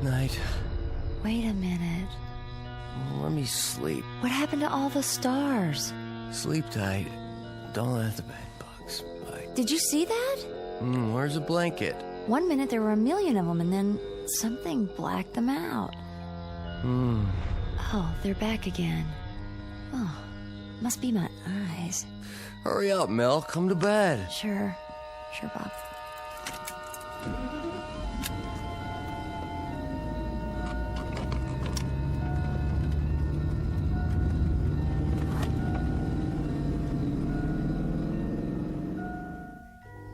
Speaker 13: Night.
Speaker 25: Wait a minute.
Speaker 13: Let me sleep.
Speaker 25: What happened to all the stars?
Speaker 13: Sleep tight. Don't let the bed bugs bite.
Speaker 25: Did you see that?
Speaker 13: Where's the blanket?
Speaker 3: One minute there were a million of them, and then something blacked them out. Oh, they're back again. Oh, must be my eyes.
Speaker 13: Hurry up, Mel. Come to bed.
Speaker 3: Sure, Bob.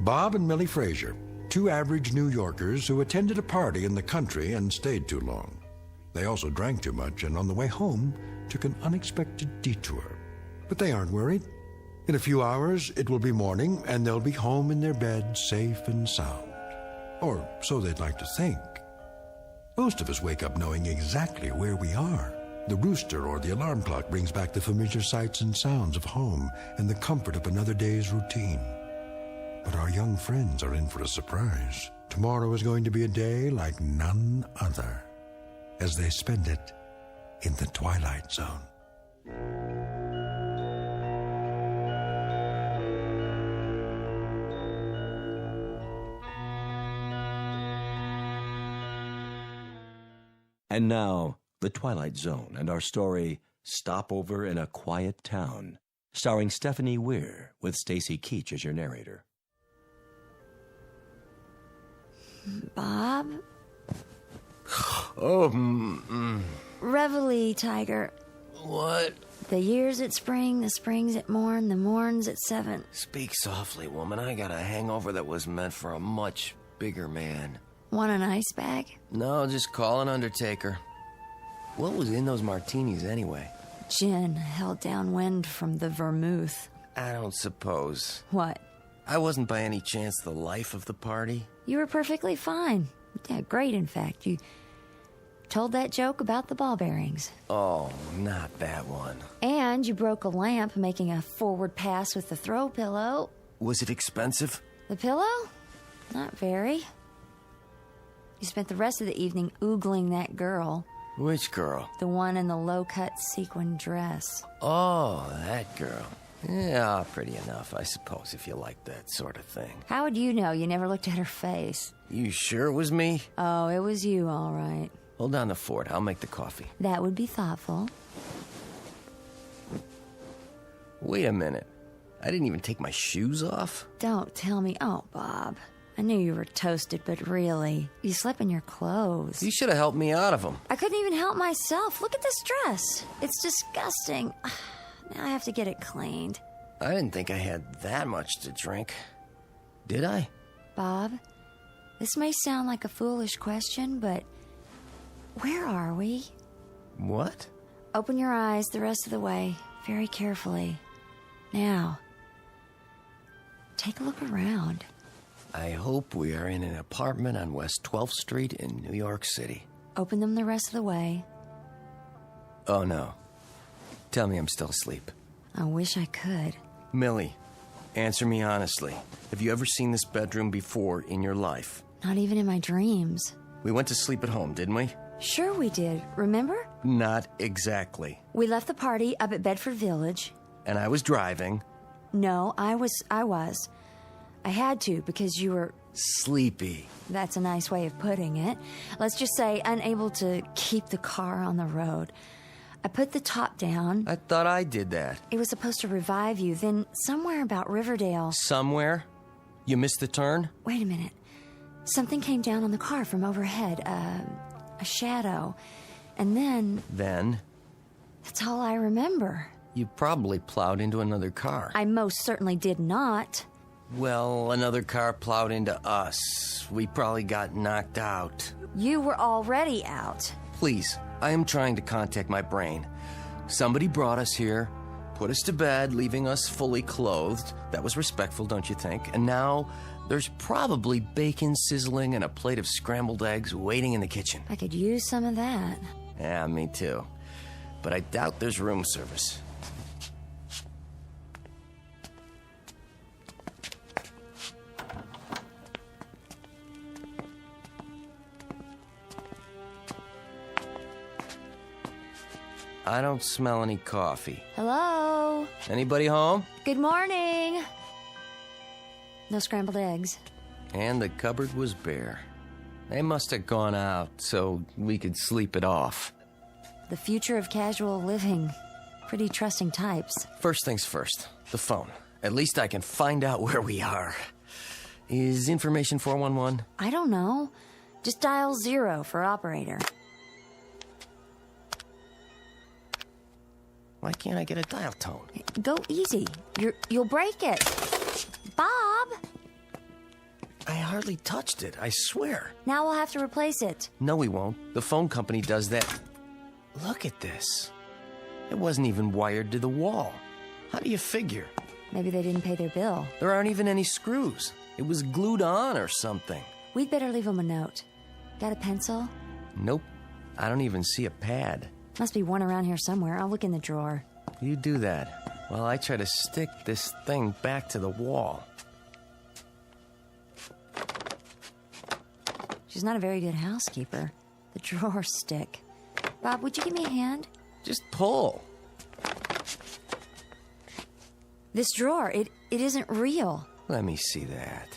Speaker 9: Bob and Millie Fraser, two average New Yorkers who attended a party in the country and stayed too long. They also drank too much and on the way home took an unexpected detour. But they aren't worried. In a few hours, it will be morning and they'll be home in their bed, safe and sound. Or so they'd like to think. Most of us wake up knowing exactly where we are. The rooster or the alarm clock brings back the familiar sights and sounds of home and the comfort of another day's routine. But our young friends are in for a surprise. Tomorrow is going to be a day like none other, as they spend it in the Twilight Zone.
Speaker 1: And now, The Twilight Zone and our story, Stopover in a Quiet Town, starring Stephanie Weir with Stacy Keach as your narrator.
Speaker 3: Bob? Reveille, Tiger.
Speaker 13: What?
Speaker 3: The year's at spring, the spring's at morn, the morn's at 7.
Speaker 13: Speak softly, woman. I got a hangover that was meant for a much bigger man.
Speaker 3: Want an ice bag?
Speaker 13: No, just call an undertaker. What was in those martinis anyway?
Speaker 3: Gin held downwind from the vermouth.
Speaker 13: I don't suppose.
Speaker 3: What?
Speaker 13: I wasn't by any chance the life of the party.
Speaker 3: You were perfectly fine. Yeah, great, in fact. You told that joke about the ball bearings.
Speaker 13: Oh, not that one.
Speaker 3: And you broke a lamp making a forward pass with the throw pillow.
Speaker 13: Was it expensive?
Speaker 3: The pillow? Not very. You spent the rest of the evening oogling that girl.
Speaker 13: Which girl?
Speaker 3: The one in the low-cut sequin dress.
Speaker 13: Oh, that girl. Yeah, pretty enough, I suppose, if you like that sort of thing.
Speaker 3: How would you know? You never looked at her face.
Speaker 13: You sure it was me?
Speaker 3: Oh, it was you, all right.
Speaker 13: Hold down the fort. I'll make the coffee.
Speaker 3: That would be thoughtful.
Speaker 13: Wait a minute. I didn't even take my shoes off?
Speaker 3: Don't tell me. Oh, Bob. I knew you were toasted, but really, you slept in your clothes.
Speaker 13: You should have helped me out of them.
Speaker 3: I couldn't even help myself. Look at this dress. It's disgusting. Now I have to get it cleaned.
Speaker 13: I didn't think I had that much to drink. Did I?
Speaker 3: Bob, this may sound like a foolish question, but where are we?
Speaker 13: What?
Speaker 3: Open your eyes the rest of the way, very carefully. Now, take a look around.
Speaker 13: I hope we are in an apartment on West 12th Street in New York City.
Speaker 3: Open them the rest of the way.
Speaker 13: Oh, no. Tell me I'm still asleep.
Speaker 3: I wish I could.
Speaker 13: Millie, answer me honestly. Have you ever seen this bedroom before in your life?
Speaker 3: Not even in my dreams.
Speaker 13: We went to sleep at home, didn't we?
Speaker 3: Sure we did. Remember?
Speaker 13: Not exactly.
Speaker 3: We left the party up at Bedford Village.
Speaker 13: And I was driving.
Speaker 3: No, I was. I had to because you were...
Speaker 13: sleepy.
Speaker 3: That's a nice way of putting it. Let's just say unable to keep the car on the road. I put the top down.
Speaker 13: I thought I did that.
Speaker 3: It was supposed to revive you. Then somewhere about Riverdale...
Speaker 13: Somewhere? You missed the turn?
Speaker 3: Wait a minute. Something came down on the car from overhead. A shadow. And then...
Speaker 13: Then?
Speaker 3: That's all I remember.
Speaker 13: You probably plowed into another car.
Speaker 3: I most certainly did not.
Speaker 13: Well, another car plowed into us. We probably got knocked out.
Speaker 3: You were already out.
Speaker 13: Please, I am trying to contact my brain. Somebody brought us here, put us to bed, leaving us fully clothed. That was respectful, don't you think? And now, there's probably bacon sizzling and a plate of scrambled eggs waiting in the kitchen.
Speaker 3: I could use some of that.
Speaker 13: Yeah, me too. But I doubt there's room service. I don't smell any coffee.
Speaker 3: Hello?
Speaker 13: Anybody home?
Speaker 3: Good morning. No scrambled eggs.
Speaker 13: And the cupboard was bare. They must have gone out so we could sleep it off.
Speaker 3: The future of casual living. Pretty trusting types.
Speaker 13: First things first, the phone. At least I can find out where we are. Is information 411?
Speaker 3: I don't know. Just dial 0 for operator.
Speaker 13: Why can't I get a dial tone?
Speaker 3: Go easy. You'll break it. Bob!
Speaker 13: I hardly touched it, I swear.
Speaker 3: Now we'll have to replace it.
Speaker 13: No, we won't. The phone company does that. Look at this. It wasn't even wired to the wall. How do you figure?
Speaker 3: Maybe they didn't pay their bill.
Speaker 13: There aren't even any screws. It was glued on or something.
Speaker 3: We'd better leave them a note. Got a pencil?
Speaker 13: Nope. I don't even see a pad.
Speaker 3: Must be one around here somewhere. I'll look in the drawer.
Speaker 13: You do that while I try to stick this thing back to the wall.
Speaker 3: She's not a very good housekeeper. The drawers stick. Bob, would you give me a hand?
Speaker 13: Just pull.
Speaker 3: This drawer, it isn't real.
Speaker 13: Let me see that.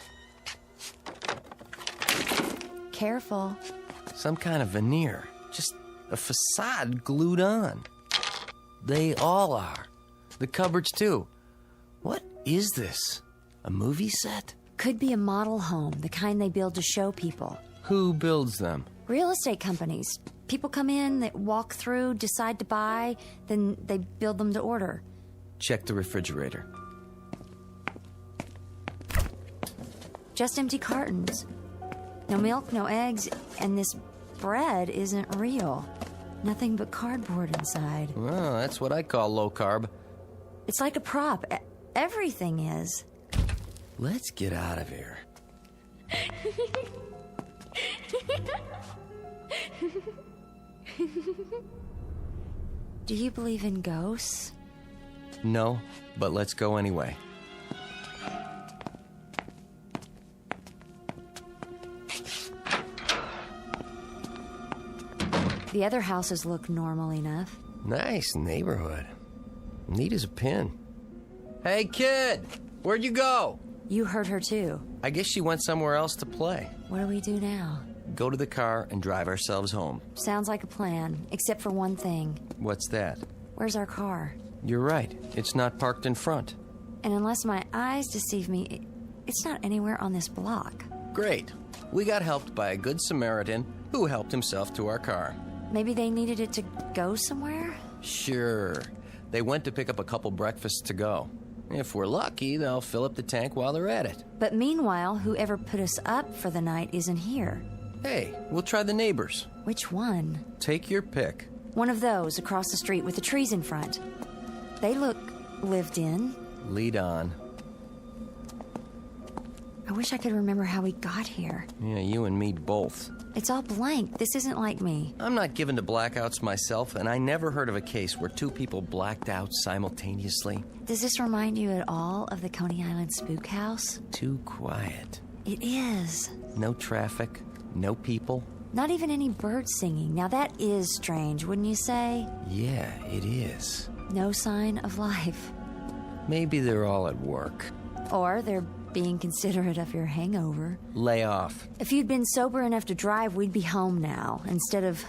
Speaker 3: Careful.
Speaker 13: Some kind of veneer. Just a facade glued on. They all are. The cupboards, too. What is this? A movie set?
Speaker 3: Could be a model home, the kind they build to show people.
Speaker 13: Who builds them?
Speaker 3: Real estate companies. People come in, they walk through, decide to buy, then they build them to order.
Speaker 13: Check the refrigerator.
Speaker 3: Just empty cartons. No milk, no eggs, and this bread isn't real. Nothing but cardboard inside.
Speaker 13: Well, that's what I call low carb.
Speaker 3: It's like a prop. Everything is.
Speaker 13: Let's get out of here.
Speaker 3: Do you believe in ghosts?
Speaker 13: No, but let's go anyway.
Speaker 3: The other houses look normal enough.
Speaker 13: Nice neighborhood. Neat as a pin. Hey, kid! Where'd you go?
Speaker 3: You heard her, too.
Speaker 13: I guess she went somewhere else to play.
Speaker 3: What do we do now?
Speaker 13: Go to the car and drive ourselves home.
Speaker 3: Sounds like a plan, except for one thing.
Speaker 13: What's that?
Speaker 3: Where's our car?
Speaker 13: You're right. It's not parked in front.
Speaker 3: And unless my eyes deceive me, it's not anywhere on this block.
Speaker 13: Great. We got helped by a good Samaritan who helped himself to our car.
Speaker 3: Maybe they needed it to go somewhere?
Speaker 13: Sure. They went to pick up a couple breakfasts to go. If we're lucky, they'll fill up the tank while they're at it.
Speaker 3: But meanwhile, whoever put us up for the night isn't here.
Speaker 13: Hey, we'll try the neighbors.
Speaker 3: Which one?
Speaker 13: Take your pick.
Speaker 3: One of those across the street with the trees in front. They look lived in.
Speaker 13: Lead on.
Speaker 3: I wish I could remember how we got here.
Speaker 13: Yeah, you and me both.
Speaker 3: It's all blank. This isn't like me.
Speaker 13: I'm not given to blackouts myself, and I never heard of a case where two people blacked out simultaneously.
Speaker 3: Does this remind you at all of the Coney Island spook house?
Speaker 13: Too quiet.
Speaker 3: It is.
Speaker 13: No traffic, no people.
Speaker 3: Not even any birds singing. Now that is strange, wouldn't you say?
Speaker 13: Yeah, it is.
Speaker 3: No sign of life.
Speaker 13: Maybe they're all at work.
Speaker 3: Or they're being considerate of your hangover.
Speaker 13: Lay off.
Speaker 3: If you'd been sober enough to drive, we'd be home now, instead of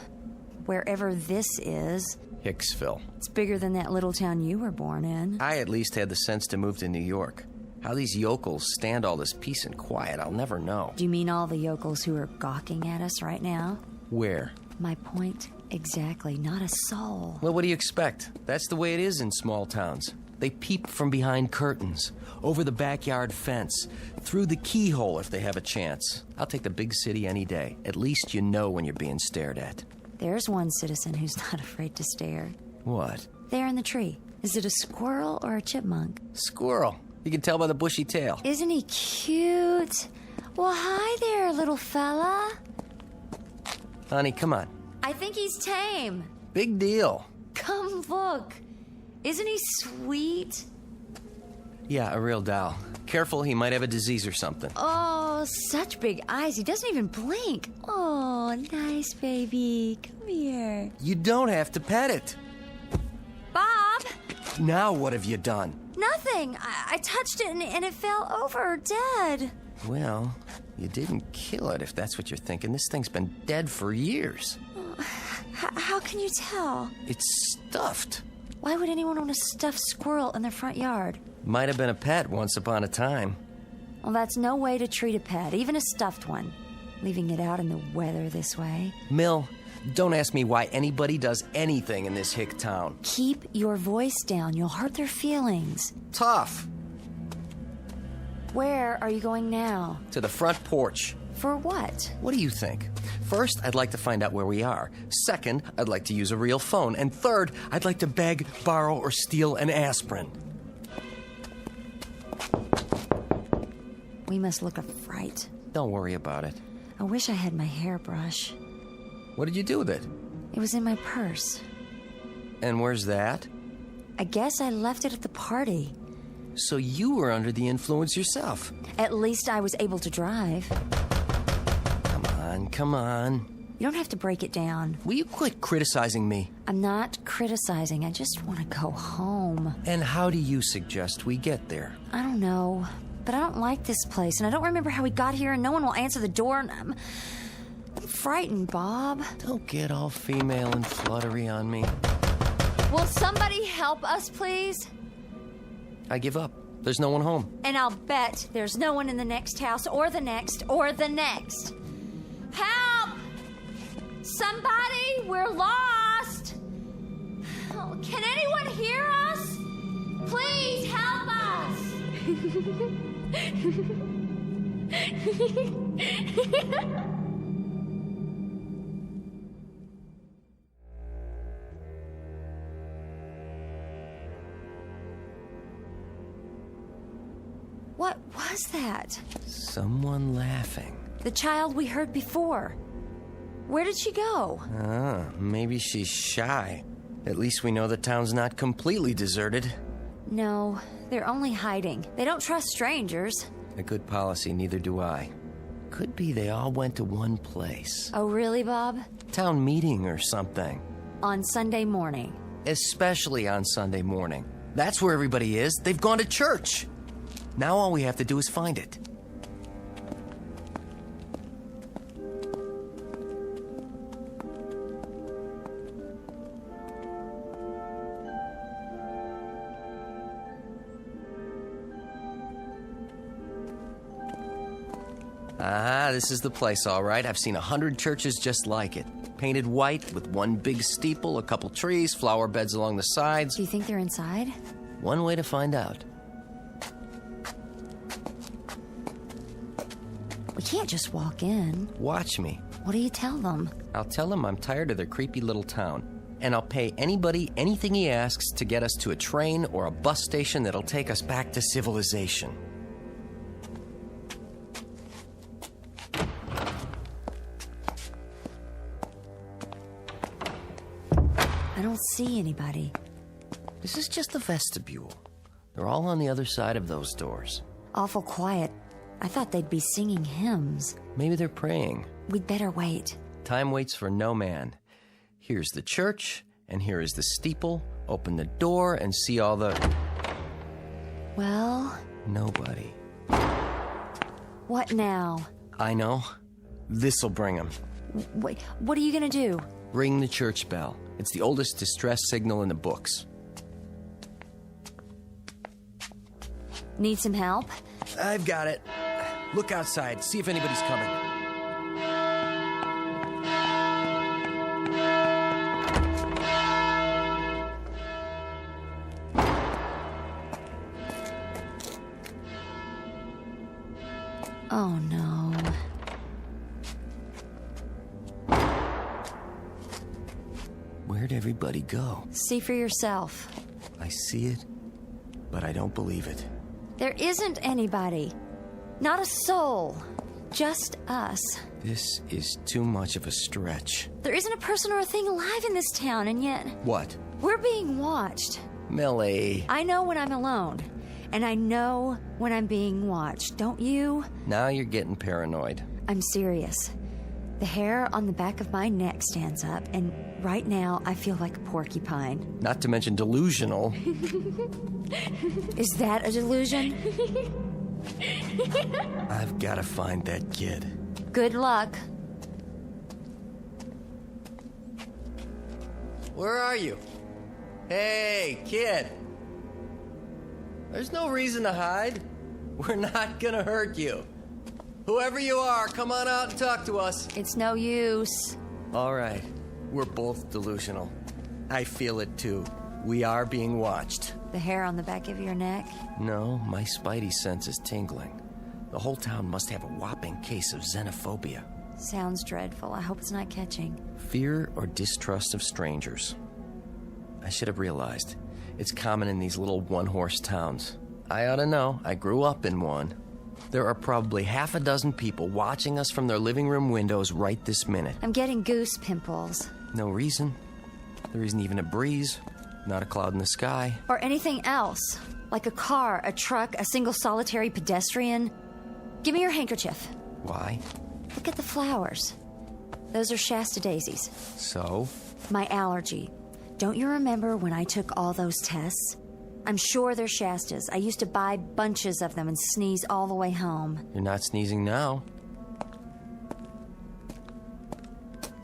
Speaker 3: wherever this is.
Speaker 13: Hicksville.
Speaker 3: It's bigger than that little town you were born in.
Speaker 13: I at least had the sense to move to New York. How these yokels stand all this peace and quiet, I'll never know.
Speaker 3: Do you mean all the yokels who are gawking at us right now?
Speaker 13: Where?
Speaker 3: My point exactly. Not a soul.
Speaker 13: Well, what do you expect? That's the way it is in small towns. They peep from behind curtains, over the backyard fence, through the keyhole if they have a chance. I'll take the big city any day. At least you know when you're being stared at.
Speaker 3: There's one citizen who's not afraid to stare.
Speaker 13: What?
Speaker 3: There in the tree. Is it a squirrel or a chipmunk?
Speaker 13: Squirrel. You can tell by the bushy tail.
Speaker 3: Isn't he cute? Well, hi there, little fella.
Speaker 13: Honey, come on.
Speaker 3: I think he's tame.
Speaker 13: Big deal.
Speaker 3: Come look. Isn't he sweet?
Speaker 13: Yeah, a real doll. Careful, he might have a disease or something.
Speaker 3: Oh, such big eyes. He doesn't even blink. Oh, nice baby. Come here.
Speaker 13: You don't have to pet it.
Speaker 3: Bob!
Speaker 13: Now what have you done?
Speaker 3: Nothing. I touched it and it fell over dead.
Speaker 13: Well, You didn't kill it, if that's what you're thinking. This thing's been dead for years.
Speaker 3: How can you tell?
Speaker 13: It's stuffed.
Speaker 3: Why would anyone own a stuffed squirrel in their front yard?
Speaker 13: Might have been a pet once upon a time.
Speaker 3: Well, that's no way to treat a pet, even a stuffed one. Leaving it out in the weather this way.
Speaker 13: Mill, don't ask me why anybody does anything in this hick town.
Speaker 3: Keep your voice down. You'll hurt their feelings.
Speaker 13: Tough.
Speaker 3: Where are you going now?
Speaker 13: To the front porch.
Speaker 3: For what?
Speaker 13: What do you think? First, I'd like to find out where we are. Second, I'd like to use a real phone. And third, I'd like to beg, borrow, or steal an aspirin.
Speaker 3: We must look a fright.
Speaker 13: Don't worry about it.
Speaker 3: I wish I had my hairbrush.
Speaker 13: What did you do with it?
Speaker 3: It was in my purse.
Speaker 13: And where's that?
Speaker 3: I guess I left it at the party.
Speaker 13: So you were under the influence yourself.
Speaker 3: At least I was able to drive.
Speaker 13: Come on.
Speaker 3: You don't have to break it down.
Speaker 13: Will you quit criticizing me?
Speaker 3: I'm not criticizing. I just want to go home.
Speaker 13: And how do you suggest we get there?
Speaker 3: I don't know. But I don't like this place, and I don't remember how we got here, and no one will answer the door, and I'm frightened, Bob.
Speaker 13: Don't get all female and fluttery on me.
Speaker 3: Will somebody help us, please?
Speaker 13: I give up. There's no one home.
Speaker 3: And I'll bet there's no one in the next house, or the next, or the next. Help! Somebody! We're lost! Oh, can anyone hear us? Please help us! What was that?
Speaker 13: Someone laughing.
Speaker 3: The child we heard before. Where did she go?
Speaker 13: Maybe she's shy. At least we know the town's not completely deserted.
Speaker 3: No, they're only hiding. They don't trust strangers.
Speaker 13: A good policy, neither do I. Could be they all went to one place.
Speaker 3: Oh, really, Bob?
Speaker 13: Town meeting or something.
Speaker 3: On Sunday morning.
Speaker 13: Especially on Sunday morning. That's where everybody is. They've gone to church. Now all we have to do is find it. This is the place, all right. I've seen 100 churches just like it. Painted white with one big steeple, a couple trees, flower beds along the sides.
Speaker 3: Do you think they're inside?
Speaker 13: One way to find out.
Speaker 3: We can't just walk in.
Speaker 13: Watch me.
Speaker 3: What do you tell them?
Speaker 13: I'll tell him I'm tired of their creepy little town. And I'll pay anybody anything he asks to get us to a train or a bus station that'll take us back to civilization.
Speaker 3: I don't see anybody.
Speaker 13: This is just the vestibule. They're all on the other side of those doors.
Speaker 3: Awful quiet. I thought they'd be singing hymns.
Speaker 13: Maybe they're praying.
Speaker 3: We'd better wait.
Speaker 13: Time waits for no man. Here's the church, and here is the steeple. Open the door and see all the...
Speaker 3: Well?
Speaker 13: Nobody.
Speaker 3: What now?
Speaker 13: I know. This'll bring them.
Speaker 3: Wait, what are you gonna do?
Speaker 13: Ring the church bell. It's the oldest distress signal in the books.
Speaker 3: Need some help?
Speaker 13: I've got it. Look outside. See if anybody's coming.
Speaker 3: Oh, no.
Speaker 13: Where'd everybody go?
Speaker 3: See for yourself.
Speaker 13: I see it, but I don't believe it.
Speaker 3: There isn't anybody. Not a soul. Just us.
Speaker 13: This is too much of a stretch.
Speaker 3: There isn't a person or a thing alive in this town, and yet...
Speaker 13: What?
Speaker 3: We're being watched.
Speaker 13: Millie.
Speaker 3: I know when I'm alone. And I know when I'm being watched. Don't you?
Speaker 13: Now you're getting paranoid.
Speaker 3: I'm serious. The hair on the back of my neck stands up, and right now I feel like a porcupine.
Speaker 13: Not to mention delusional.
Speaker 3: Is that a delusion?
Speaker 13: I've got to find that kid.
Speaker 3: Good luck.
Speaker 13: Where are you? Hey, kid. There's no reason to hide. We're not gonna hurt you. Whoever you are, come on out and talk to us.
Speaker 3: It's no use.
Speaker 13: All right. We're both delusional. I feel it too. We are being watched.
Speaker 3: The hair on the back of your neck?
Speaker 13: No, my spidey sense is tingling. The whole town must have a whopping case of xenophobia.
Speaker 3: Sounds dreadful. I hope it's not catching.
Speaker 13: Fear or distrust of strangers. I should have realized. It's common in these little one-horse towns. I ought to know. I grew up in one. There are probably half a dozen people watching us from their living room windows right this minute.
Speaker 3: I'm getting goose pimples.
Speaker 13: No reason. There isn't even a breeze. Not a cloud in the sky.
Speaker 3: Or anything else. Like a car, a truck, a single solitary pedestrian. Give me your handkerchief.
Speaker 13: Why?
Speaker 3: Look at the flowers. Those are Shasta daisies.
Speaker 13: So?
Speaker 3: My allergy. Don't you remember when I took all those tests? I'm sure they're Shastas. I used to buy bunches of them and sneeze all the way home.
Speaker 13: You're not sneezing now.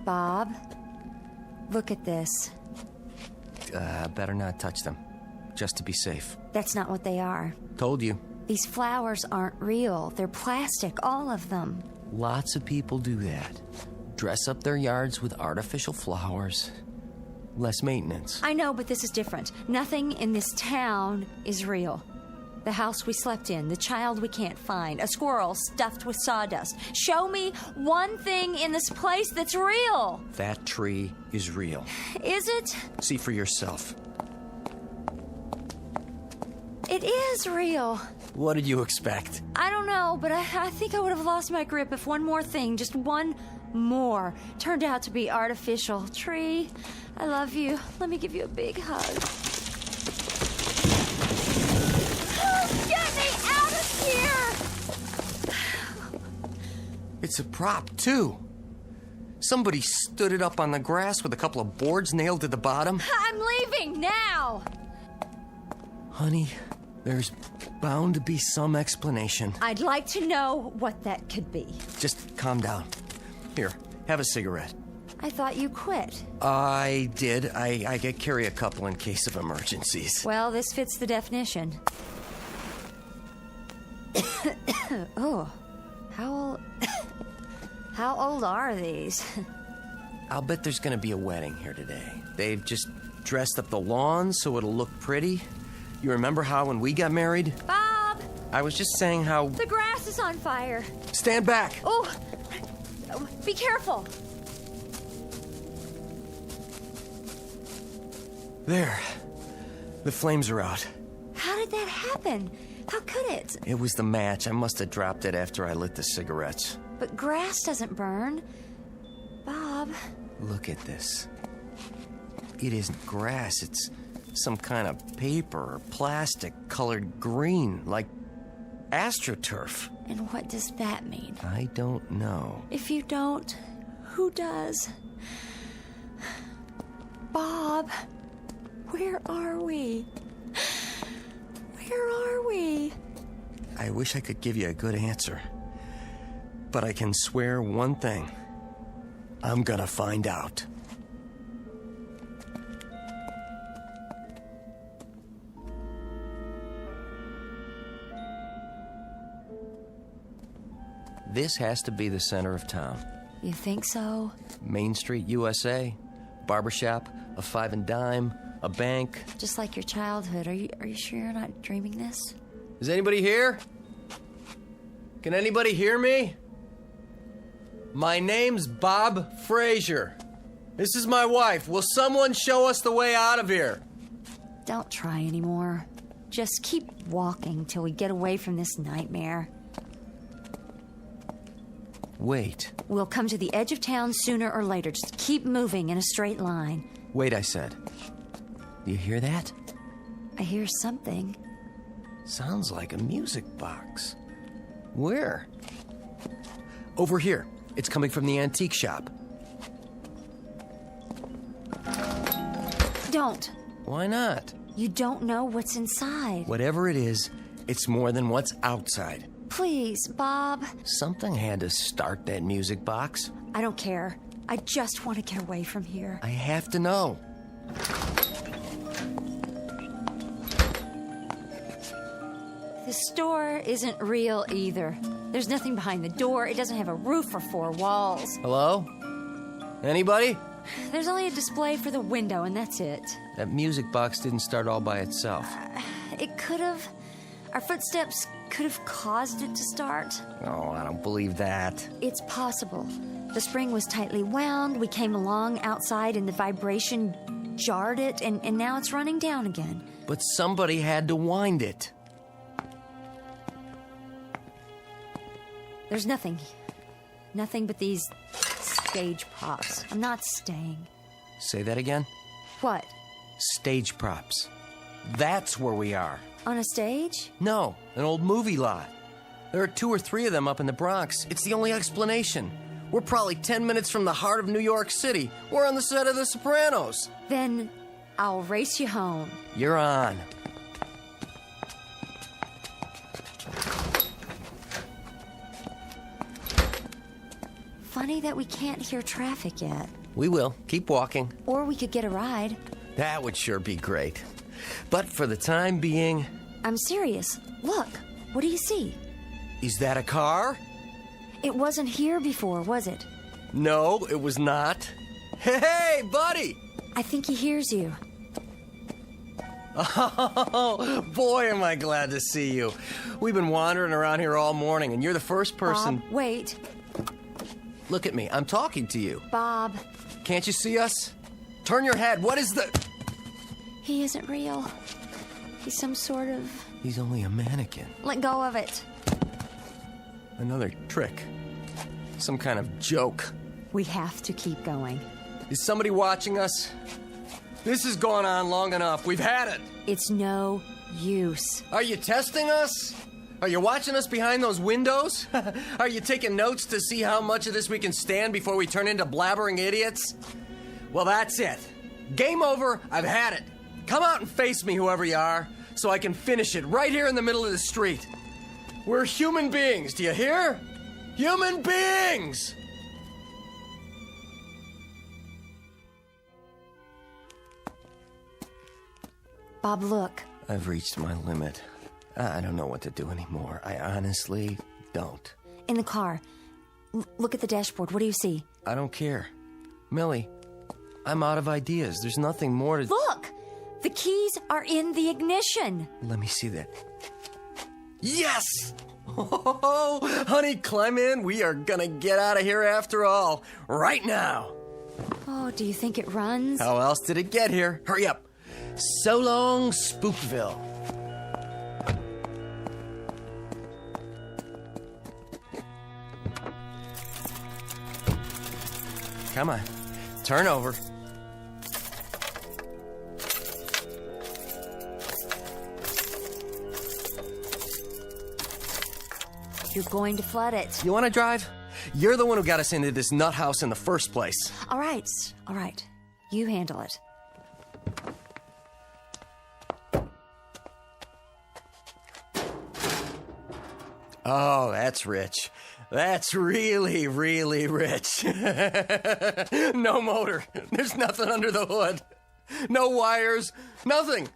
Speaker 3: Bob, look at this.
Speaker 13: Better not touch them. Just to be safe.
Speaker 3: That's not what they are.
Speaker 13: Told you.
Speaker 3: These flowers aren't real. They're plastic, all of them.
Speaker 13: Lots of people do that. Dress up their yards with artificial flowers. Less maintenance.
Speaker 3: I know, but this is different. Nothing in this town is real. The house we slept in, the child we can't find, a squirrel stuffed with sawdust. Show me one thing in this place that's real.
Speaker 13: That tree is real.
Speaker 3: Is it?
Speaker 13: See for yourself.
Speaker 3: It is real.
Speaker 13: What did you expect?
Speaker 3: I don't know, but I think I would have lost my grip if one more thing, just one more, turned out to be artificial. Tree, I love you. Let me give you a big hug. Get me out of here!
Speaker 13: It's a prop, too. Somebody stood it up on the grass with a couple of boards nailed to the bottom.
Speaker 3: I'm leaving now!
Speaker 13: Honey, there's bound to be some explanation.
Speaker 3: I'd like to know what that could be.
Speaker 13: Just calm down. Here, have a cigarette.
Speaker 3: I thought you quit.
Speaker 13: I did. I carry a couple in case of emergencies.
Speaker 3: Well, this fits the definition. Oh, how old are these?
Speaker 13: I'll bet there's gonna be a wedding here today. They've just dressed up the lawn so it'll look pretty. You remember how when we got married?
Speaker 3: Bob!
Speaker 13: I was just saying how...
Speaker 3: The grass is on fire.
Speaker 13: Stand back!
Speaker 3: Oh, be careful.
Speaker 13: There. The flames are out.
Speaker 3: How did that happen? How could it?
Speaker 13: It was the match. I must have dropped it after I lit the cigarettes.
Speaker 3: But grass doesn't burn. Bob.
Speaker 13: Look at this. It isn't grass. It's some kind of paper or plastic colored green, like astroturf.
Speaker 3: And what does that mean?
Speaker 13: I don't know.
Speaker 3: If you don't, who does? Bob, where are we? Where are we?
Speaker 13: I wish I could give you a good answer. But I can swear one thing. I'm gonna find out. This has to be the center of town.
Speaker 3: You think so?
Speaker 13: Main Street, USA, barbershop, a 5 and dime, a bank.
Speaker 3: Just like your childhood. Are you sure you're not dreaming this?
Speaker 13: Is anybody here? Can anybody hear me? My name's Bob Frazier. This is my wife. Will someone show us the way out of here?
Speaker 3: Don't try anymore. Just keep walking till we get away from this nightmare.
Speaker 13: Wait.
Speaker 3: We'll come to the edge of town sooner or later. Just keep moving in a straight line.
Speaker 13: Wait, I said. Do you hear that?
Speaker 3: I hear something.
Speaker 13: Sounds like a music box. Where? Over here. It's coming from the antique shop.
Speaker 3: Don't.
Speaker 13: Why not?
Speaker 3: You don't know what's inside.
Speaker 13: Whatever it is, It's more than what's outside.
Speaker 3: Please, Bob.
Speaker 13: Something had to start that music box.
Speaker 3: I don't care. I just want to get away from here.
Speaker 13: I have to know.
Speaker 3: The store isn't real either. There's nothing behind the door. It doesn't have a roof or 4 walls.
Speaker 13: Hello? Anybody?
Speaker 3: There's only a display for the window, and that's it.
Speaker 13: That music box didn't start all by itself.
Speaker 3: It could have. Our footsteps could have caused it to start.
Speaker 13: Oh, I don't believe that.
Speaker 3: It's possible. The spring was tightly wound. We came along outside, and the vibration jarred it, and now it's running down again.
Speaker 13: But somebody had to wind it.
Speaker 3: There's nothing. Nothing but these stage props. I'm not staying.
Speaker 13: Say that again?
Speaker 3: What?
Speaker 13: Stage props. That's where we are.
Speaker 3: On a stage?
Speaker 13: No, an old movie lot. There are 2 or 3 of them up in the Bronx. It's the only explanation. We're probably 10 minutes from the heart of New York City. We're on the set of The Sopranos.
Speaker 3: Then I'll race you home.
Speaker 13: You're on.
Speaker 3: Funny that we can't hear traffic yet.
Speaker 13: We will. Keep walking.
Speaker 3: Or we could get a ride.
Speaker 13: That would sure be great. But for the time being...
Speaker 3: I'm serious. Look, what do you see?
Speaker 13: Is that a car?
Speaker 3: It wasn't here before, was it?
Speaker 13: No, it was not. Hey, buddy!
Speaker 3: I think he hears you.
Speaker 13: Oh, boy, am I glad to see you. We've been wandering around here all morning, and you're the first person...
Speaker 3: Bob, wait.
Speaker 13: Look at me. I'm talking to you.
Speaker 3: Bob.
Speaker 13: Can't you see us? Turn your head. What is the...
Speaker 3: He isn't real. He's some sort of...
Speaker 13: He's only a mannequin.
Speaker 3: Let go of it.
Speaker 13: Another trick. Some kind of joke.
Speaker 3: We have to keep going.
Speaker 13: Is somebody watching us? This has gone on long enough. We've had it.
Speaker 3: It's no use.
Speaker 13: Are you testing us? Are you watching us behind those windows? Are you taking notes to see how much of this we can stand before we turn into blabbering idiots? Well, that's it. Game over. I've had it. Come out and face me, whoever you are, so I can finish it right here in the middle of the street. We're human beings, do you hear? Human beings!
Speaker 3: Bob, look.
Speaker 13: I've reached my limit. I don't know what to do anymore. I honestly don't.
Speaker 3: In the car. Look at the dashboard. What do you see?
Speaker 13: I don't care. Millie, I'm out of ideas. There's nothing more to...
Speaker 3: Look! The keys are in the ignition.
Speaker 13: Let me see that. Yes! Oh, honey, climb in. We are gonna get out of here after all. Right now.
Speaker 3: Oh, do you think it runs?
Speaker 13: How else did it get here? Hurry up. So long, Spookville. Come on. Turn over.
Speaker 3: You're going to flood it.
Speaker 13: You want to drive? You're the one who got us into this nut house in the first place.
Speaker 3: All right. All right. You handle it.
Speaker 13: Oh, that's rich. That's really, really rich. No motor. There's nothing under the hood. No wires. Nothing.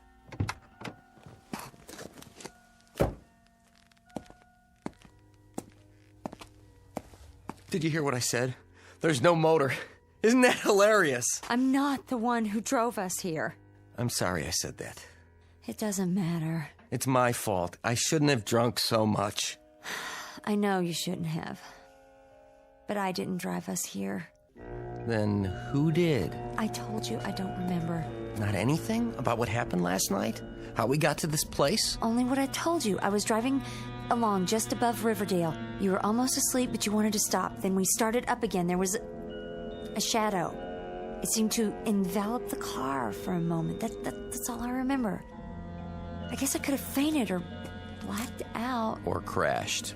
Speaker 13: Did you hear what I said? There's no motor. Isn't that hilarious?
Speaker 3: I'm not the one who drove us here.
Speaker 13: I'm sorry I said that.
Speaker 3: It doesn't matter.
Speaker 13: It's my fault. I shouldn't have drunk so much.
Speaker 3: I know you shouldn't have. But I didn't drive us here.
Speaker 13: Then who did?
Speaker 3: I told you I don't remember.
Speaker 13: Not anything about what happened last night? How we got to this place?
Speaker 3: Only what I told you. I was driving along just above Riverdale. You were almost asleep, but you wanted to stop. Then we started up again. There was a shadow. It seemed to envelop the car for a moment. That's all I remember. I guess I could have fainted or blacked out.
Speaker 13: Or crashed.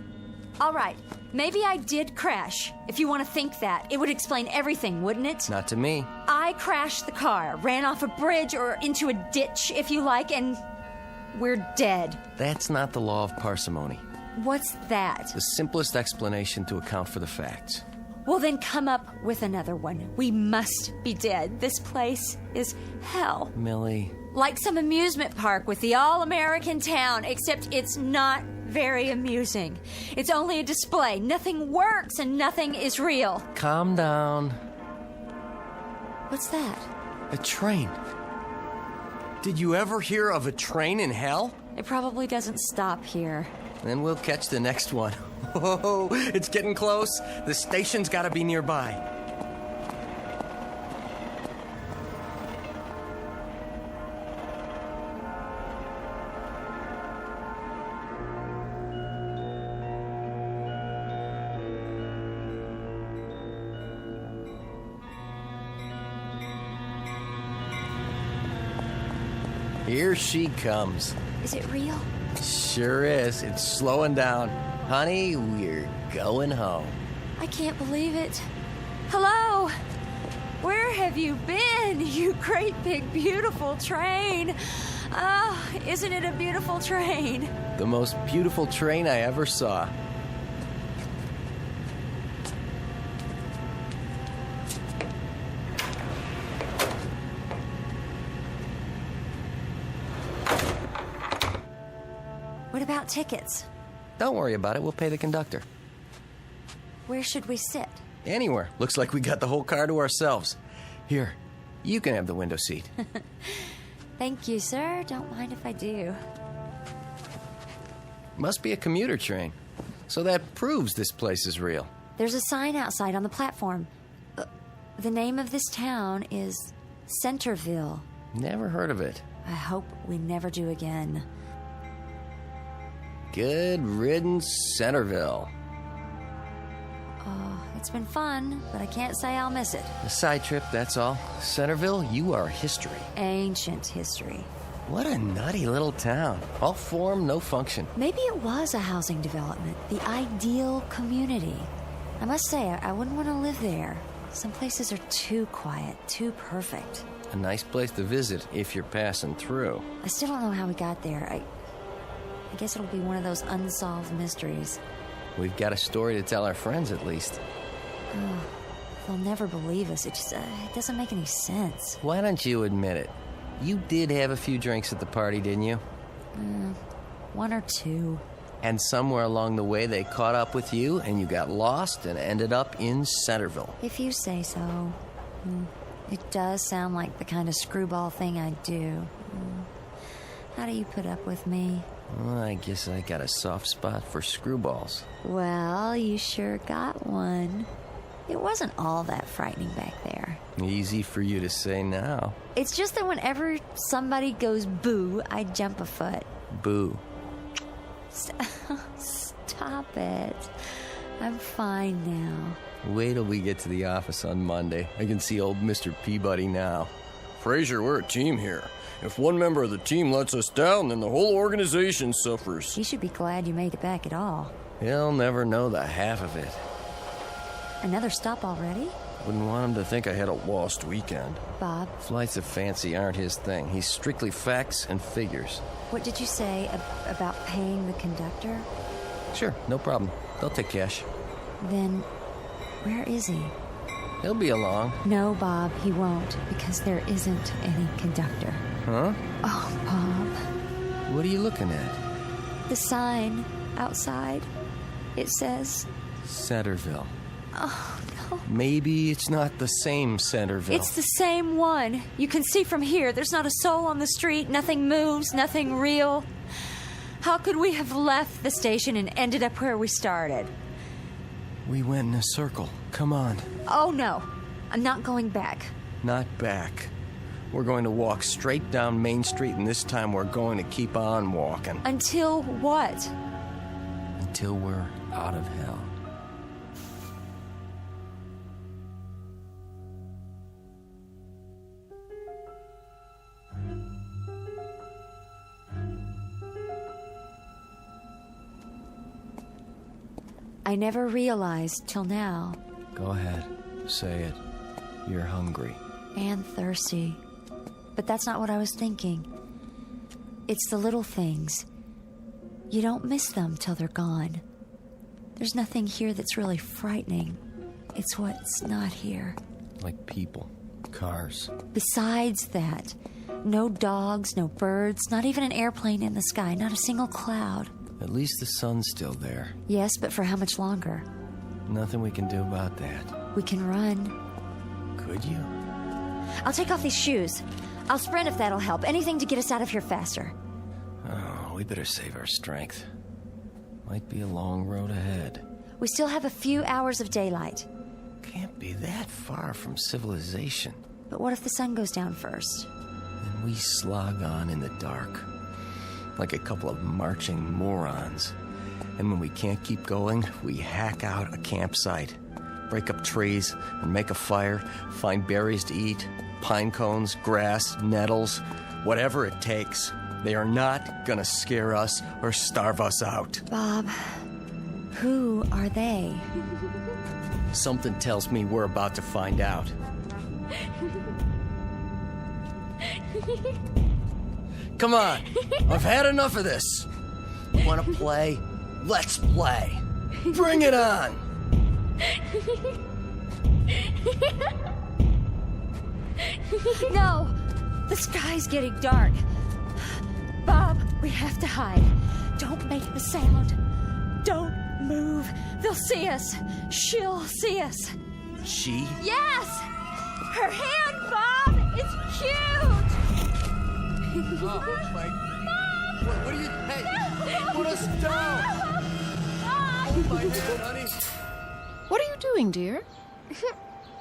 Speaker 3: All right. Maybe I did crash. If you want to think that, it would explain everything, wouldn't it?
Speaker 13: Not to me.
Speaker 3: I crashed the car, ran off a bridge or into a ditch, if you like, and we're dead.
Speaker 13: That's not the law of parsimony.
Speaker 3: What's that?
Speaker 13: The simplest explanation to account for the facts.
Speaker 3: Well, then come up with another one. We must be dead. This place is hell.
Speaker 13: Millie.
Speaker 3: Like some amusement park with the all-American town, except it's not very amusing. It's only a display. Nothing works and nothing is real.
Speaker 13: Calm down.
Speaker 3: What's that?
Speaker 13: A train. Did you ever hear of a train in hell?
Speaker 3: It probably doesn't stop here.
Speaker 13: Then we'll catch the next one. Oh, it's getting close. The station's got to be nearby. Here she comes.
Speaker 3: Is it real?
Speaker 13: Sure is. It's slowing down. Honey, we're going home.
Speaker 3: I can't believe it. Hello? Where have you been, you great big beautiful train? Oh, isn't it a beautiful train?
Speaker 13: The most beautiful train I ever saw.
Speaker 3: What about tickets?
Speaker 13: Don't worry about it. We'll pay the conductor.
Speaker 3: Where should we sit?
Speaker 13: Anywhere. Looks like we got the whole car to ourselves. Here, you can have the window seat.
Speaker 3: Thank you, sir. Don't mind if I do.
Speaker 13: Must be a commuter train. So that proves this place is real.
Speaker 3: There's a sign outside on the platform. The name of this town is Centerville.
Speaker 13: Never heard of it.
Speaker 3: I hope we never do again.
Speaker 13: Good riddance, Centerville.
Speaker 3: Oh, it's been fun, but I can't say I'll miss it.
Speaker 13: A side trip, that's all. Centerville, you are history.
Speaker 3: Ancient history.
Speaker 13: What a nutty little town. All form, no function.
Speaker 3: Maybe it was a housing development, the ideal community. I must say, I wouldn't want to live there. Some places are too quiet, too perfect.
Speaker 13: A nice place to visit if you're passing through.
Speaker 3: I still don't know how we got there. I guess it'll be one of those unsolved mysteries.
Speaker 13: We've got a story to tell our friends, at least.
Speaker 3: Oh, they'll never believe us. It just it doesn't make any sense.
Speaker 13: Why don't you admit it? You did have a few drinks at the party, didn't you?
Speaker 3: One or two.
Speaker 13: And somewhere along the way they caught up with you and you got lost and ended up in Centerville.
Speaker 3: If you say so. It does sound like the kind of screwball thing I'd do. How do you put up with me?
Speaker 13: Well, I guess I got a soft spot for screwballs.
Speaker 3: Well, you sure got one. It wasn't all that frightening back there.
Speaker 13: Easy for you to say now.
Speaker 3: It's just that whenever somebody goes boo, I jump a foot.
Speaker 13: Boo.
Speaker 3: Stop it. I'm fine now.
Speaker 13: Wait till we get to the office on Monday. I can see old Mr. Peabody now.
Speaker 15: Fraser, we're a team here. If one member of the team lets us down, then the whole organization suffers.
Speaker 3: You should be glad you made it back at all.
Speaker 13: He'll never know the half of it.
Speaker 3: Another stop already?
Speaker 13: Wouldn't want him to think I had a lost weekend.
Speaker 3: Bob?
Speaker 13: Flights of fancy aren't his thing. He's strictly facts and figures.
Speaker 3: What did you say about paying the conductor?
Speaker 13: Sure, no problem. They'll take cash.
Speaker 3: Then, where is he?
Speaker 13: He'll be along.
Speaker 3: No, Bob, he won't, because there isn't any conductor.
Speaker 13: Huh?
Speaker 3: Oh, Bob.
Speaker 13: What are you looking at?
Speaker 3: The sign outside. It says...
Speaker 13: Centerville.
Speaker 3: Oh, no.
Speaker 13: Maybe it's not the same Centerville.
Speaker 3: It's the same one. You can see from here. There's not a soul on the street. Nothing moves. Nothing real. How could we have left the station and ended up where we started?
Speaker 13: We went in a circle. Come on.
Speaker 3: Oh, no. I'm not going back.
Speaker 13: Not back. We're going to walk straight down Main Street, and this time we're going to keep on walking.
Speaker 3: Until what?
Speaker 13: Until we're out of hell.
Speaker 3: I never realized till now.
Speaker 13: Go ahead. Say it. You're hungry.
Speaker 3: And thirsty. But that's not what I was thinking. It's the little things. You don't miss them till they're gone. There's nothing here that's really frightening. It's what's not here.
Speaker 13: Like people, cars.
Speaker 3: Besides that, no dogs, no birds, not even an airplane in the sky, not a single cloud.
Speaker 13: At least the sun's still there.
Speaker 3: Yes, but for how much longer?
Speaker 13: Nothing we can do about that.
Speaker 3: We can run.
Speaker 13: Could you?
Speaker 3: I'll take off these shoes. I'll sprint if that'll help. Anything to get us out of here faster.
Speaker 13: Oh, we better save our strength. Might be a long road ahead.
Speaker 3: We still have a few hours of daylight.
Speaker 13: Can't be that far from civilization.
Speaker 3: But what if the sun goes down first?
Speaker 13: And we slog on in the dark. Like a couple of marching morons. And when we can't keep going, we hack out a campsite. Break up trees and make a fire. Find berries to eat. Pine cones, grass, nettles. Whatever it takes. They are not gonna scare us or starve us out.
Speaker 3: Bob, who are they?
Speaker 13: Something tells me we're about to find out. Come on, I've had enough of this. Wanna play? Let's play. Bring it on.
Speaker 3: No, the sky's getting dark. Bob, we have to hide. Don't make a sound. Don't move. They'll see us. She'll see us.
Speaker 13: She?
Speaker 3: Yes! Her hand, Bob! It's huge!
Speaker 13: Oh, my... What are you... Hey! Put us down! Hold my hand, honey.
Speaker 8: What are you doing, dear?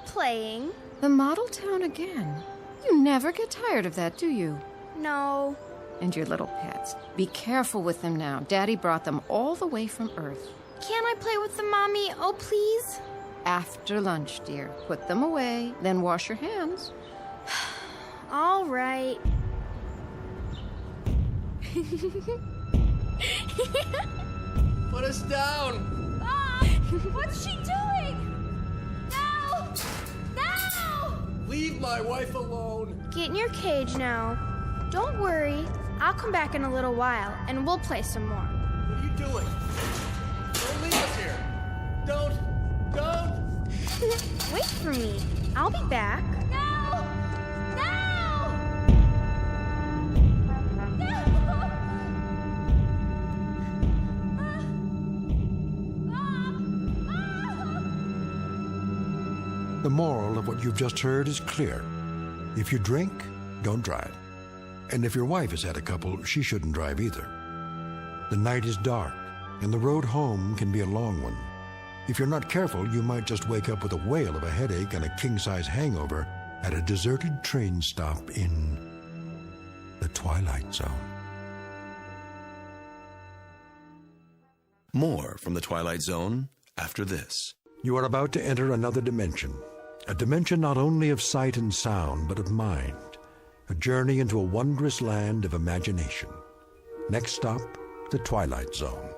Speaker 16: Playing.
Speaker 8: The model town again. You never get tired of that, do you?
Speaker 16: No.
Speaker 8: And your little pets. Be careful with them now. Daddy brought them all the way from Earth.
Speaker 16: Can't I play with them, Mommy? Oh, please?
Speaker 8: After lunch, dear. Put them away, then wash your hands.
Speaker 16: All right.
Speaker 13: Put us down!
Speaker 3: What's she doing? No! No!
Speaker 13: Leave my wife alone!
Speaker 16: Get in your cage now. Don't worry. I'll come back in a little while, and we'll play some more.
Speaker 13: What are you doing? Don't leave us here! Don't!
Speaker 16: Wait for me. I'll be back.
Speaker 3: No! No!
Speaker 9: The moral of what you've just heard is clear. If you drink, don't drive. And if your wife has had a couple, she shouldn't drive either. The night is dark, and the road home can be a long one. If you're not careful, you might just wake up with a whale of a headache and a king-size hangover at a deserted train stop in the Twilight Zone.
Speaker 1: More from the Twilight Zone after this.
Speaker 9: You are about to enter another dimension. A dimension not only of sight and sound, but of mind. A journey into a wondrous land of imagination. Next stop, the Twilight Zone.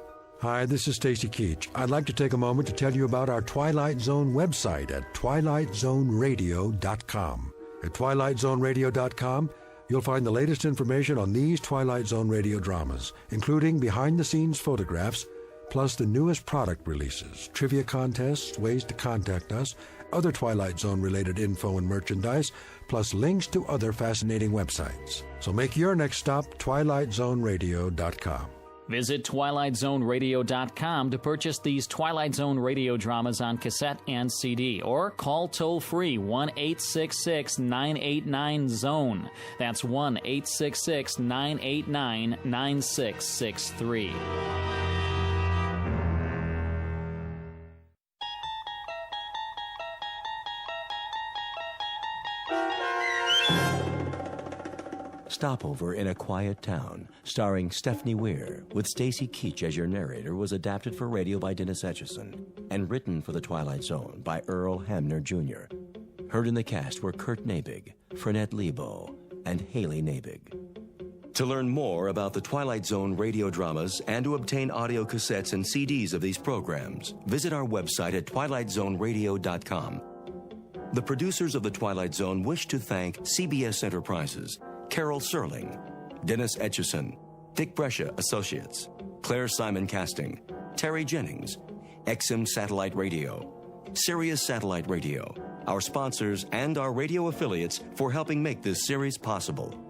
Speaker 9: Hi, this is Stacy Keach. I'd like to take a moment to tell you about our Twilight Zone website at twilightzoneradio.com. At twilightzoneradio.com, you'll find the latest information on these Twilight Zone radio dramas, including behind-the-scenes photographs, plus the newest product releases, trivia contests, ways to contact us, other Twilight Zone-related info and merchandise, plus links to other fascinating websites. So make your next stop twilightzoneradio.com.
Speaker 21: Visit twilightzoneradio.com to purchase these Twilight Zone radio dramas on cassette and CD, or call toll-free 1-866-989-ZONE. That's 1-866-989-9663.
Speaker 1: Stopover in a Quiet Town, starring Stephanie Weir, with Stacy Keach as your narrator, was adapted for radio by Dennis Etchison and written for The Twilight Zone by Earl Hamner Jr. Heard in the cast were Kurt Nabig, Frenette Lebo, and Haley Nabig. To learn more about the Twilight Zone radio dramas and to obtain audio cassettes and CDs of these programs, visit our website at twilightzoneradio.com. The producers of The Twilight Zone wish to thank CBS Enterprises, Carol Serling,
Speaker 14: Dennis Etchison, Dick Brescia Associates, Claire Simon Casting, Terry Jennings, XM Satellite Radio, Sirius Satellite Radio, our sponsors and our radio affiliates for helping make this series possible.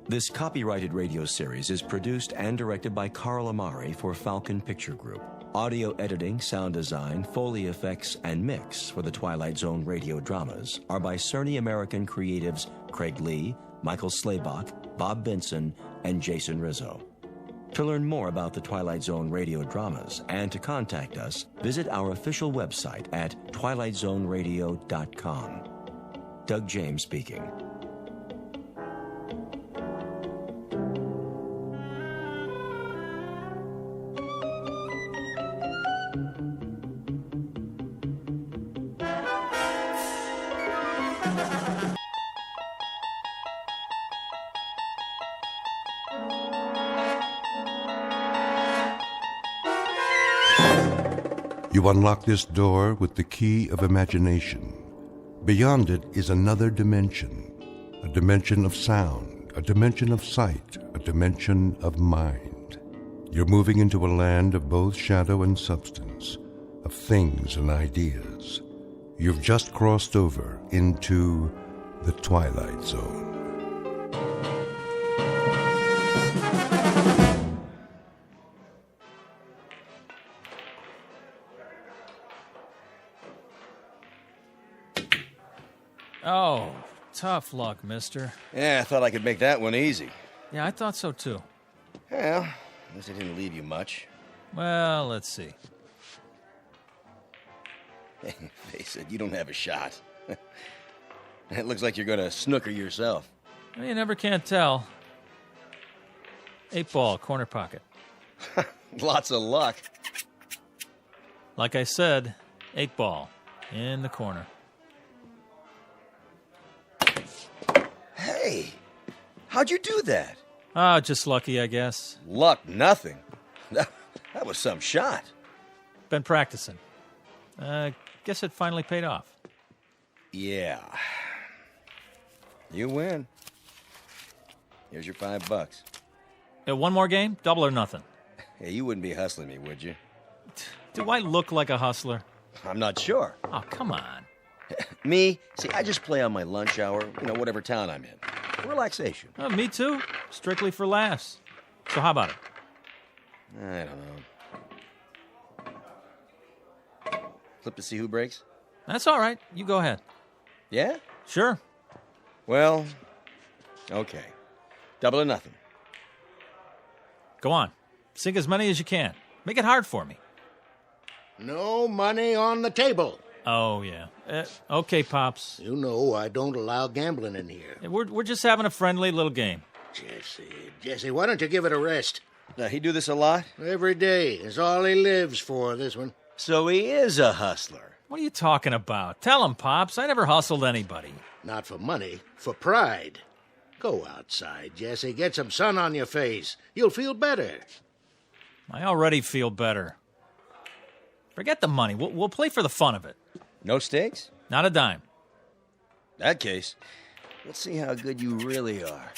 Speaker 14: This copyrighted radio series is produced and directed by Carl Amari for Falcon Picture Group. Audio editing, sound design, Foley effects, and mix for the Twilight Zone radio dramas are by Cerny American creatives Craig Lee, Michael Slaybach, Bob Benson, and Jason Rizzo. To learn more about the Twilight Zone radio dramas and to contact us, visit our official website at twilightzoneradio.com. Doug James speaking.
Speaker 2: You unlock this door with the key of imagination. Beyond it is another dimension, a dimension of sound, a dimension of sight, a dimension of mind. You're moving into a land of both shadow and substance, of things and ideas. You've just crossed over into the Twilight Zone.
Speaker 17: Oh, tough luck, mister.
Speaker 1: Yeah, I thought I could make that one easy.
Speaker 17: Yeah, I thought so, too.
Speaker 1: Well, at least it didn't leave you much.
Speaker 17: Well, let's see.
Speaker 1: Face it, you don't have a shot. It looks like you're going to snooker yourself.
Speaker 17: Well, you never can tell. 8-ball, corner pocket.
Speaker 1: Lots of luck.
Speaker 17: Like I said, 8-ball, in the corner.
Speaker 1: Hey, how'd you do that?
Speaker 17: Ah, just lucky, I guess.
Speaker 1: Luck, nothing. That was some shot.
Speaker 17: Been practicing. Guess it finally paid off.
Speaker 1: Yeah. You win. Here's your $5.
Speaker 17: One more game? Double or nothing?
Speaker 1: Hey, you wouldn't be hustling me, would you?
Speaker 17: Do I look like a hustler?
Speaker 1: I'm not sure.
Speaker 17: Oh, come on.
Speaker 1: Me? See, I just play on my lunch hour, whatever town I'm in. Relaxation.
Speaker 17: Me too. Strictly for laughs. So how about it?
Speaker 1: I don't know. Flip to see who breaks?
Speaker 17: That's all right. You go ahead.
Speaker 1: Yeah?
Speaker 17: Sure.
Speaker 1: Well, okay. Double or nothing.
Speaker 17: Go on. Sink as many as you can. Make it hard for me.
Speaker 18: No money on the table.
Speaker 17: Oh, yeah. Okay, Pops.
Speaker 18: You know I don't allow gambling in here.
Speaker 17: We're just having a friendly little game.
Speaker 18: Jesse, why don't you give it a rest?
Speaker 1: He do this a lot?
Speaker 18: Every day. It's all he lives for, this one.
Speaker 1: So he is a hustler.
Speaker 17: What are you talking about? Tell him, Pops. I never hustled anybody.
Speaker 18: Not for money, for pride. Go outside, Jesse. Get some sun on your face. You'll feel better.
Speaker 17: I already feel better. Forget the money. We'll play for the fun of it.
Speaker 1: No stakes?
Speaker 17: Not a dime.
Speaker 1: That case, let's see how good you really are.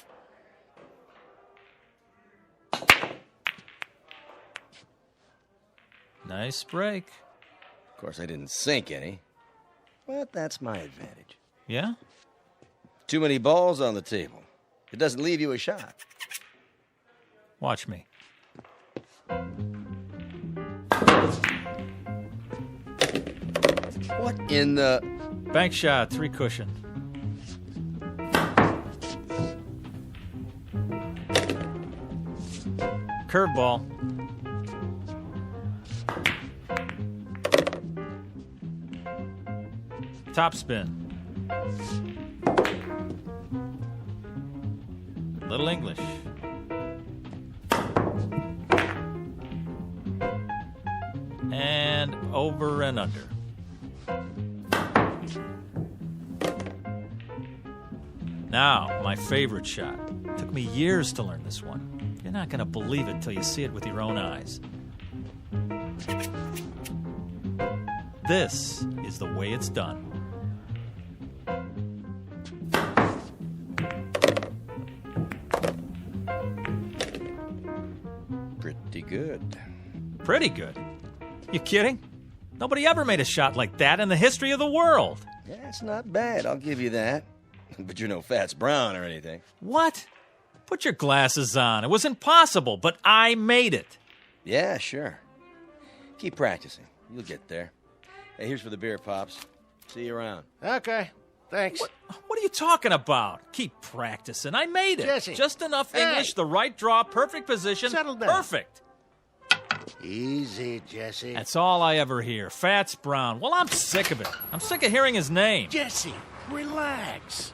Speaker 17: Nice break.
Speaker 1: Of course, I didn't sink any, but that's my advantage.
Speaker 17: Yeah?
Speaker 1: Too many balls on the table. It doesn't leave you a shot.
Speaker 17: Watch me.
Speaker 1: What in the...
Speaker 17: Bank shot, 3 cushion. Curveball. Top spin. Little English. And over and under. Now, my favorite shot. Took me years to learn this one. You're not going to believe it till you see it with your own eyes. This is the way it's done.
Speaker 12: good.
Speaker 17: Pretty good. You kidding? Nobody ever made a shot like that in the history of the world.
Speaker 12: Yeah, it's not bad, I'll give you that. But you're no Fats Brown or anything.
Speaker 17: What? Put your glasses on. It was impossible, but I made it.
Speaker 12: Yeah, sure. Keep practicing. You'll get there. Hey, here's for the beer, Pops. See you around.
Speaker 18: Okay, thanks.
Speaker 17: What are you talking about? Keep practicing. I made it.
Speaker 18: Jesse.
Speaker 17: Just enough English, the right draw, perfect position.
Speaker 18: Settle down.
Speaker 17: Perfect.
Speaker 18: Easy, Jesse.
Speaker 17: That's all I ever hear. Fats Brown. Well, I'm sick of it. I'm sick of hearing his name.
Speaker 18: Jesse, relax.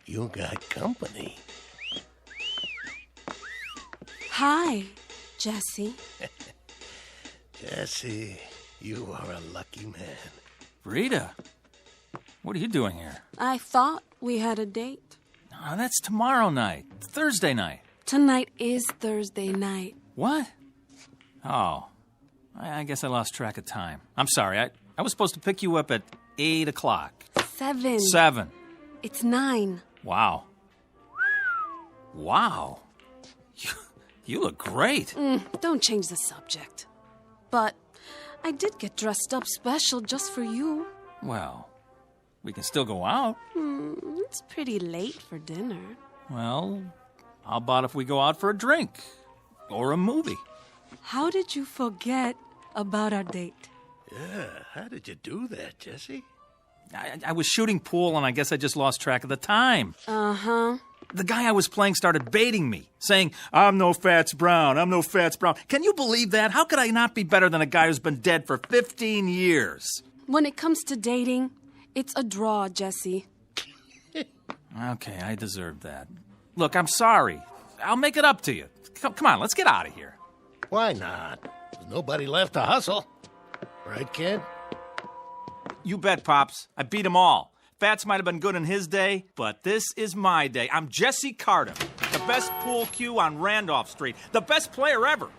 Speaker 18: You got company.
Speaker 6: Hi, Jesse.
Speaker 18: Jesse, you are a lucky man.
Speaker 17: Rita, what are you doing here?
Speaker 6: I thought we had a date.
Speaker 17: Oh, that's tomorrow night. Thursday night.
Speaker 6: Tonight is Thursday night.
Speaker 17: What? Oh, I guess I lost track of time. I'm sorry. I was supposed to pick you up at 8 o'clock.
Speaker 6: 7.
Speaker 17: 7.
Speaker 6: It's 9.
Speaker 17: Wow. Wow. You look great.
Speaker 6: Don't change the subject. But I did get dressed up special just for you.
Speaker 17: Well, we can still go out.
Speaker 6: It's pretty late for dinner.
Speaker 17: Well, how about if we go out for a drink? Or a movie?
Speaker 6: How did you forget about our date?
Speaker 18: Yeah, how did you do that, Jesse?
Speaker 17: I was shooting pool, and I guess I just lost track of the time.
Speaker 6: Uh-huh.
Speaker 17: The guy I was playing started baiting me, saying, I'm no Fats Brown, I'm no Fats Brown. Can you believe that? How could I not be better than a guy who's been dead for 15 years?
Speaker 6: When it comes to dating, it's a draw, Jesse.
Speaker 17: Okay, I deserve that. Look, I'm sorry. I'll make it up to you. Come on, let's get out of here.
Speaker 18: Why not? There's nobody left to hustle. Right, kid?
Speaker 17: You bet, Pops. I beat them all. Fats might have been good in his day, but this is my day. I'm Jesse Carter, the best pool cue on Randolph Street, the best player ever.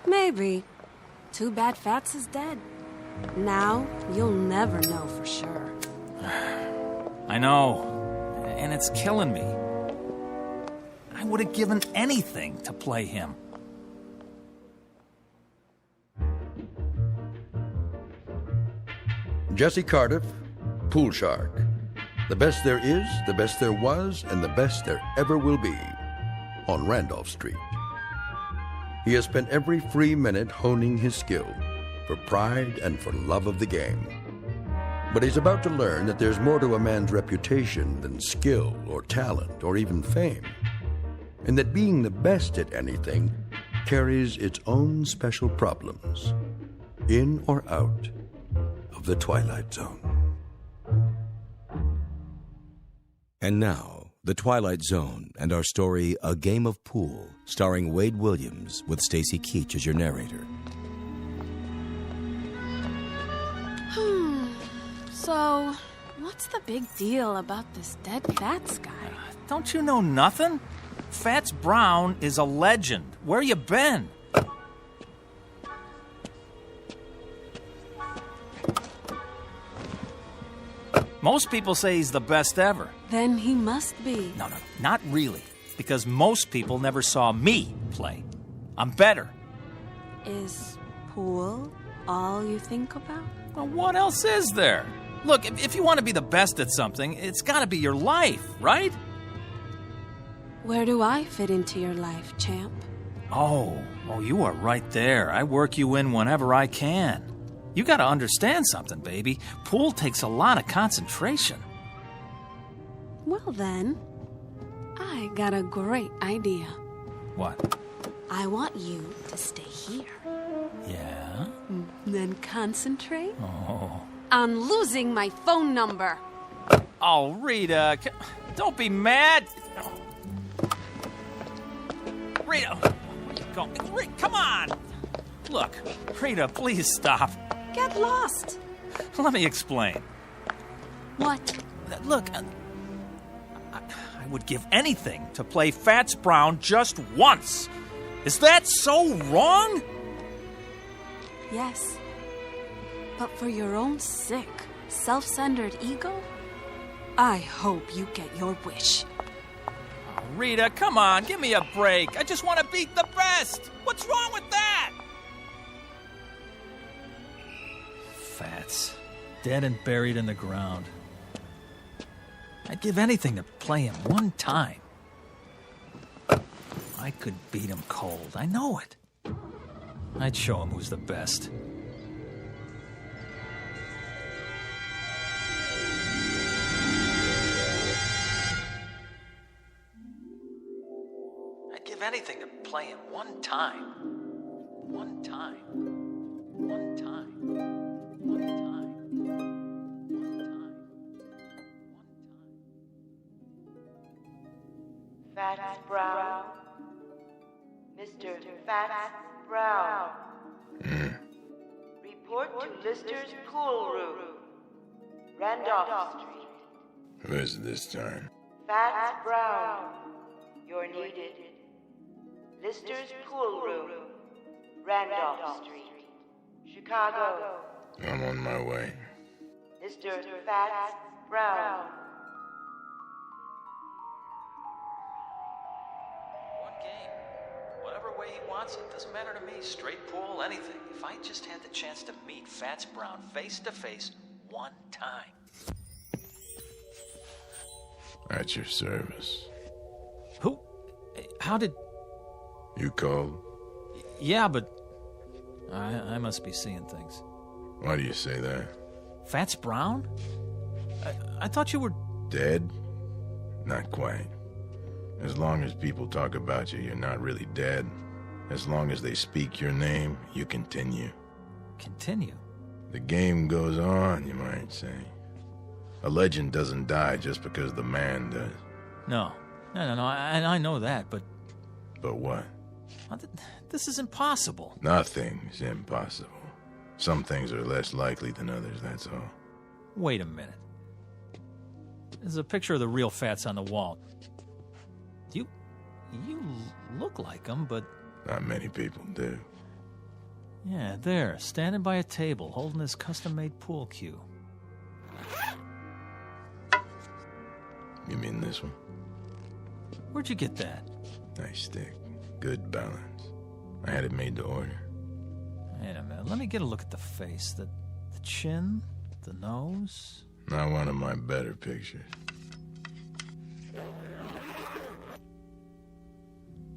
Speaker 6: Maybe. Too bad Fats is dead. Now, you'll never know for sure.
Speaker 17: I know, and it's killing me. I would have given anything to play him.
Speaker 2: Jesse Cardiff, Pool Shark. The best there is, the best there was, and the best there ever will be on Randolph Street. He has spent every free minute honing his skill for pride and for love of the game. But he's about to learn that there's more to a man's reputation than skill or talent or even fame, and that being the best at anything carries its own special problems, in or out of the Twilight Zone.
Speaker 1: And now, The Twilight Zone and our story, A Game of Pool, starring Wade Williams with Stacy Keach as your narrator.
Speaker 6: So, what's the big deal about this dead Fats guy?
Speaker 17: Don't you know nothing? Fats Brown is a legend. Where you been? Most people say he's the best ever.
Speaker 6: Then he must be.
Speaker 17: No, not really. Because most people never saw me play. I'm better.
Speaker 6: Is pool all you think about?
Speaker 17: Well, what else is there? Look, if you want to be the best at something, it's got to be your life, right?
Speaker 6: Where do I fit into your life, champ?
Speaker 17: Oh, you are right there. I work you in whenever I can. You got to understand something, baby. Pool takes a lot of concentration.
Speaker 6: Well then, I got a great idea.
Speaker 17: What?
Speaker 6: I want you to stay here.
Speaker 17: Yeah?
Speaker 6: Then concentrate
Speaker 17: Oh.
Speaker 6: on losing my phone number.
Speaker 17: Oh, Rita, don't be mad. Rita, where you going? Rita, come on. Look, Rita, please stop.
Speaker 6: Get lost.
Speaker 17: Let me explain.
Speaker 6: What?
Speaker 17: Look, I would give anything to play Fats Brown just once. Is that so wrong?
Speaker 6: Yes. But for your own sick, self-centered ego, I hope you get your wish.
Speaker 17: Rita, come on, give me a break. I just want to beat the best. What's wrong with that? Fats. Dead and buried in the ground. I'd give anything to play him one time. I could beat him cold. I know it. I'd show him who's the best. I'd give anything to play him one time. One time. One time. One time. One time.
Speaker 4: Fats Brown. Mr. Fats Brown. Report to Lister's pool room. Randolph Street.
Speaker 7: Who is it this time?
Speaker 4: Fats Brown. You're needed. Lister's pool room. Randolph Street. Chicago.
Speaker 7: I'm on my way.
Speaker 4: Mr. Fats Brown.
Speaker 17: One game. Whatever way he wants it. Doesn't matter to me. Straight pool, anything. If I just had the chance to meet Fats Brown face to face one time.
Speaker 7: At your service.
Speaker 17: Who? How did...
Speaker 7: You called?
Speaker 17: Yeah, but... I must be seeing things.
Speaker 7: Why do you say that?
Speaker 17: Fats Brown? I thought you were...
Speaker 7: Dead? Not quite. As long as people talk about you, you're not really dead. As long as they speak your name, you continue.
Speaker 17: Continue?
Speaker 7: The game goes on, you might say. A legend doesn't die just because the man does.
Speaker 17: No. I know that, but...
Speaker 7: But what?
Speaker 17: This is impossible.
Speaker 7: Nothing's impossible. Some things are less likely than others, that's all.
Speaker 17: Wait a minute. There's a picture of the real Fats on the wall. You look like him, but...
Speaker 7: Not many people do.
Speaker 17: Yeah, there, standing by a table, holding his custom-made pool cue.
Speaker 7: You mean this one?
Speaker 17: Where'd you get that?
Speaker 7: Nice stick. Good balance. I had it made to order.
Speaker 17: Wait a minute, let me get a look at the face. The chin, the nose.
Speaker 7: Not one of my better pictures.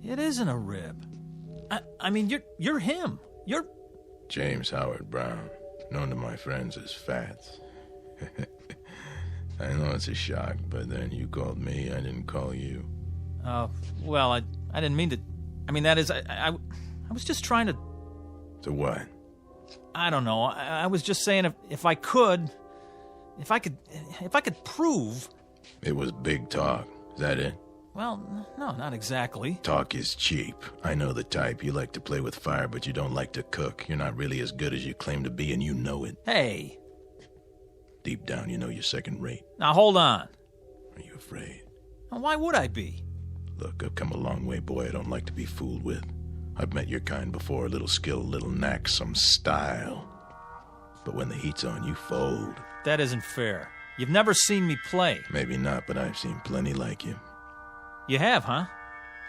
Speaker 17: It isn't a rib. I mean, you're him. You're...
Speaker 7: James Howard Brown, known to my friends as Fats. I know it's a shock, but then you called me, I didn't call you.
Speaker 17: Oh, well, I didn't mean to... I mean, that is, I was just trying to...
Speaker 7: To what?
Speaker 17: I don't know. I was just saying if I could prove...
Speaker 7: It was big talk. Is that it?
Speaker 17: Well, no, not exactly.
Speaker 7: Talk is cheap. I know the type. You like to play with fire, but you don't like to cook. You're not really as good as you claim to be, and you know it.
Speaker 17: Hey.
Speaker 7: Deep down, you know you're second rate.
Speaker 17: Now, hold on.
Speaker 7: Are you afraid?
Speaker 17: Now, why would I be?
Speaker 7: Look, I've come a long way, boy. I don't like to be fooled with. I've met your kind before. A little skill, a little knack, some style. But when the heat's on, you fold.
Speaker 17: That isn't fair. You've never seen me play.
Speaker 7: Maybe not, but I've seen plenty like you.
Speaker 17: You have, huh?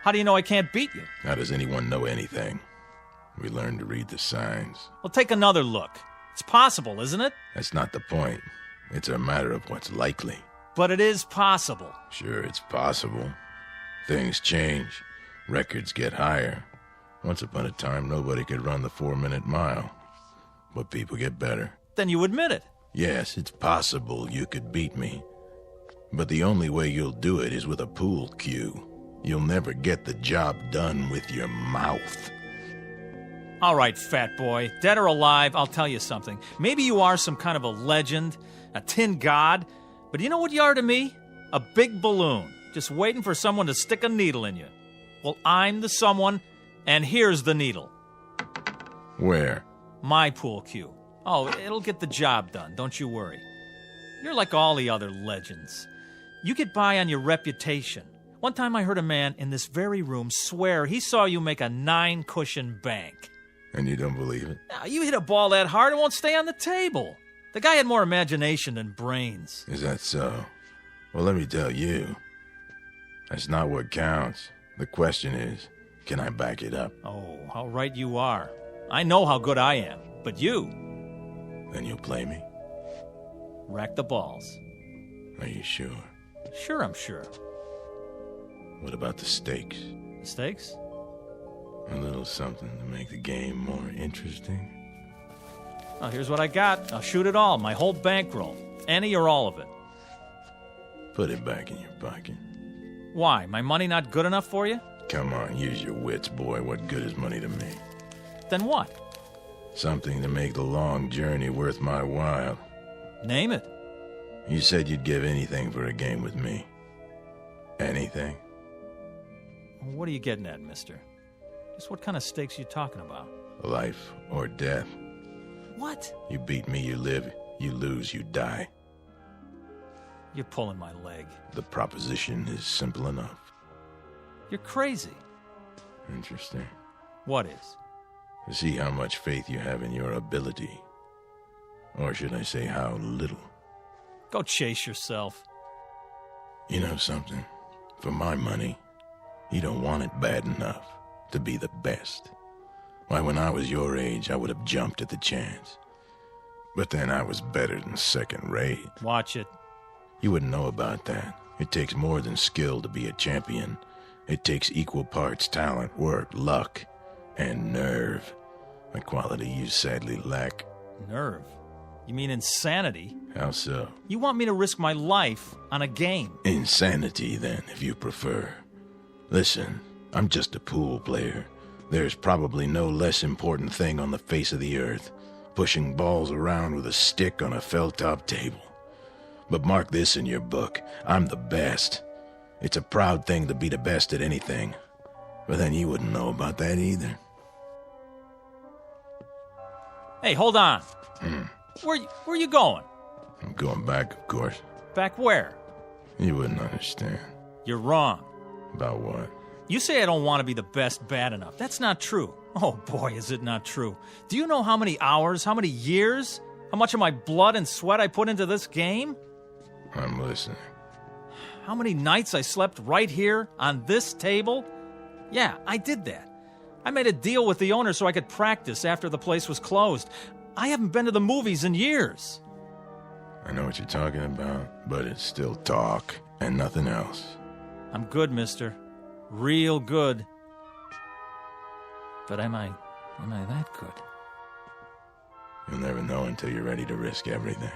Speaker 17: How do you know I can't beat you?
Speaker 7: How does anyone know anything? We learn to read the signs.
Speaker 17: Well, take another look. It's possible, isn't it?
Speaker 7: That's not the point. It's a matter of what's likely.
Speaker 17: But it is possible.
Speaker 7: Sure, it's possible. Things change. Records get higher. Once upon a time, nobody could run the 4-minute mile. But people get better.
Speaker 17: Then you admit it.
Speaker 7: Yes, it's possible you could beat me. But the only way you'll do it is with a pool cue. You'll never get the job done with your mouth.
Speaker 17: All right, fat boy. Dead or alive, I'll tell you something. Maybe you are some kind of a legend, a tin god, but you know what you are to me? A big balloon, just waiting for someone to stick a needle in you. Well, I'm the someone, and here's the needle.
Speaker 7: Where?
Speaker 17: My pool cue. Oh, it'll get the job done, don't you worry. You're like all the other legends. You get by on your reputation. One time I heard a man in this very room swear he saw you make a 9-cushion bank.
Speaker 7: And you don't believe it?
Speaker 17: Now, you hit a ball that hard, it won't stay on the table. The guy had more imagination than brains.
Speaker 7: Is that so? Well, let me tell you. That's not what counts. The question is, can I back it up?
Speaker 17: Oh, how right you are. I know how good I am, but you...
Speaker 7: Then you'll play me?
Speaker 17: Rack the balls.
Speaker 7: Are you sure?
Speaker 17: Sure, I'm sure.
Speaker 7: What about the stakes?
Speaker 17: The stakes?
Speaker 7: A little something to make the game more interesting.
Speaker 17: Oh, here's what I got. I'll shoot it all, my whole bankroll. Any or all of it.
Speaker 7: Put it back in your pocket.
Speaker 17: Why? My money not good enough for you?
Speaker 7: Come on, use your wits, boy. What good is money to me?
Speaker 17: Then what?
Speaker 7: Something to make the long journey worth my while.
Speaker 17: Name it.
Speaker 7: You said you'd give anything for a game with me. Anything?
Speaker 17: What are you getting at, mister? Just what kind of stakes you talking about?
Speaker 7: Life or death.
Speaker 17: What?
Speaker 7: You beat me, you live. You lose, you die.
Speaker 17: You're pulling my leg.
Speaker 7: The proposition is simple enough.
Speaker 17: You're crazy.
Speaker 7: Interesting.
Speaker 17: What is?
Speaker 7: To see how much faith you have in your ability. Or should I say how little?
Speaker 17: Go chase yourself.
Speaker 7: You know something? For my money, you don't want it bad enough to be the best. Why, when I was your age, I would have jumped at the chance. But then I was better than second rate.
Speaker 17: Watch it.
Speaker 7: You wouldn't know about that. It takes more than skill to be a champion. It takes equal parts talent, work, luck, and nerve. A quality you sadly lack.
Speaker 17: Nerve? You mean insanity?
Speaker 7: How so?
Speaker 17: You want me to risk my life on a game?
Speaker 7: Insanity, then, if you prefer. Listen, I'm just a pool player. There's probably no less important thing on the face of the earth. Pushing balls around with a stick on a felt-top table. But mark this in your book. I'm the best. It's a proud thing to be the best at anything. But then you wouldn't know about that either.
Speaker 17: Hey, hold on. Where you going?
Speaker 7: I'm going back, of course.
Speaker 17: Back where?
Speaker 7: You wouldn't understand.
Speaker 17: You're wrong.
Speaker 7: About what?
Speaker 17: You say I don't want to be the best bad enough. That's not true. Oh, boy, is it not true. Do you know how many hours, how many years, how much of my blood and sweat I put into this game?
Speaker 7: I'm listening.
Speaker 17: How many nights I slept right here on this table? Yeah, I did that. I made a deal with the owner so I could practice after the place was closed. I haven't been to the movies in years.
Speaker 7: I know what you're talking about, but it's still talk and nothing else.
Speaker 17: I'm good, mister. Real good. But am I that good?
Speaker 7: You'll never know until you're ready to risk everything.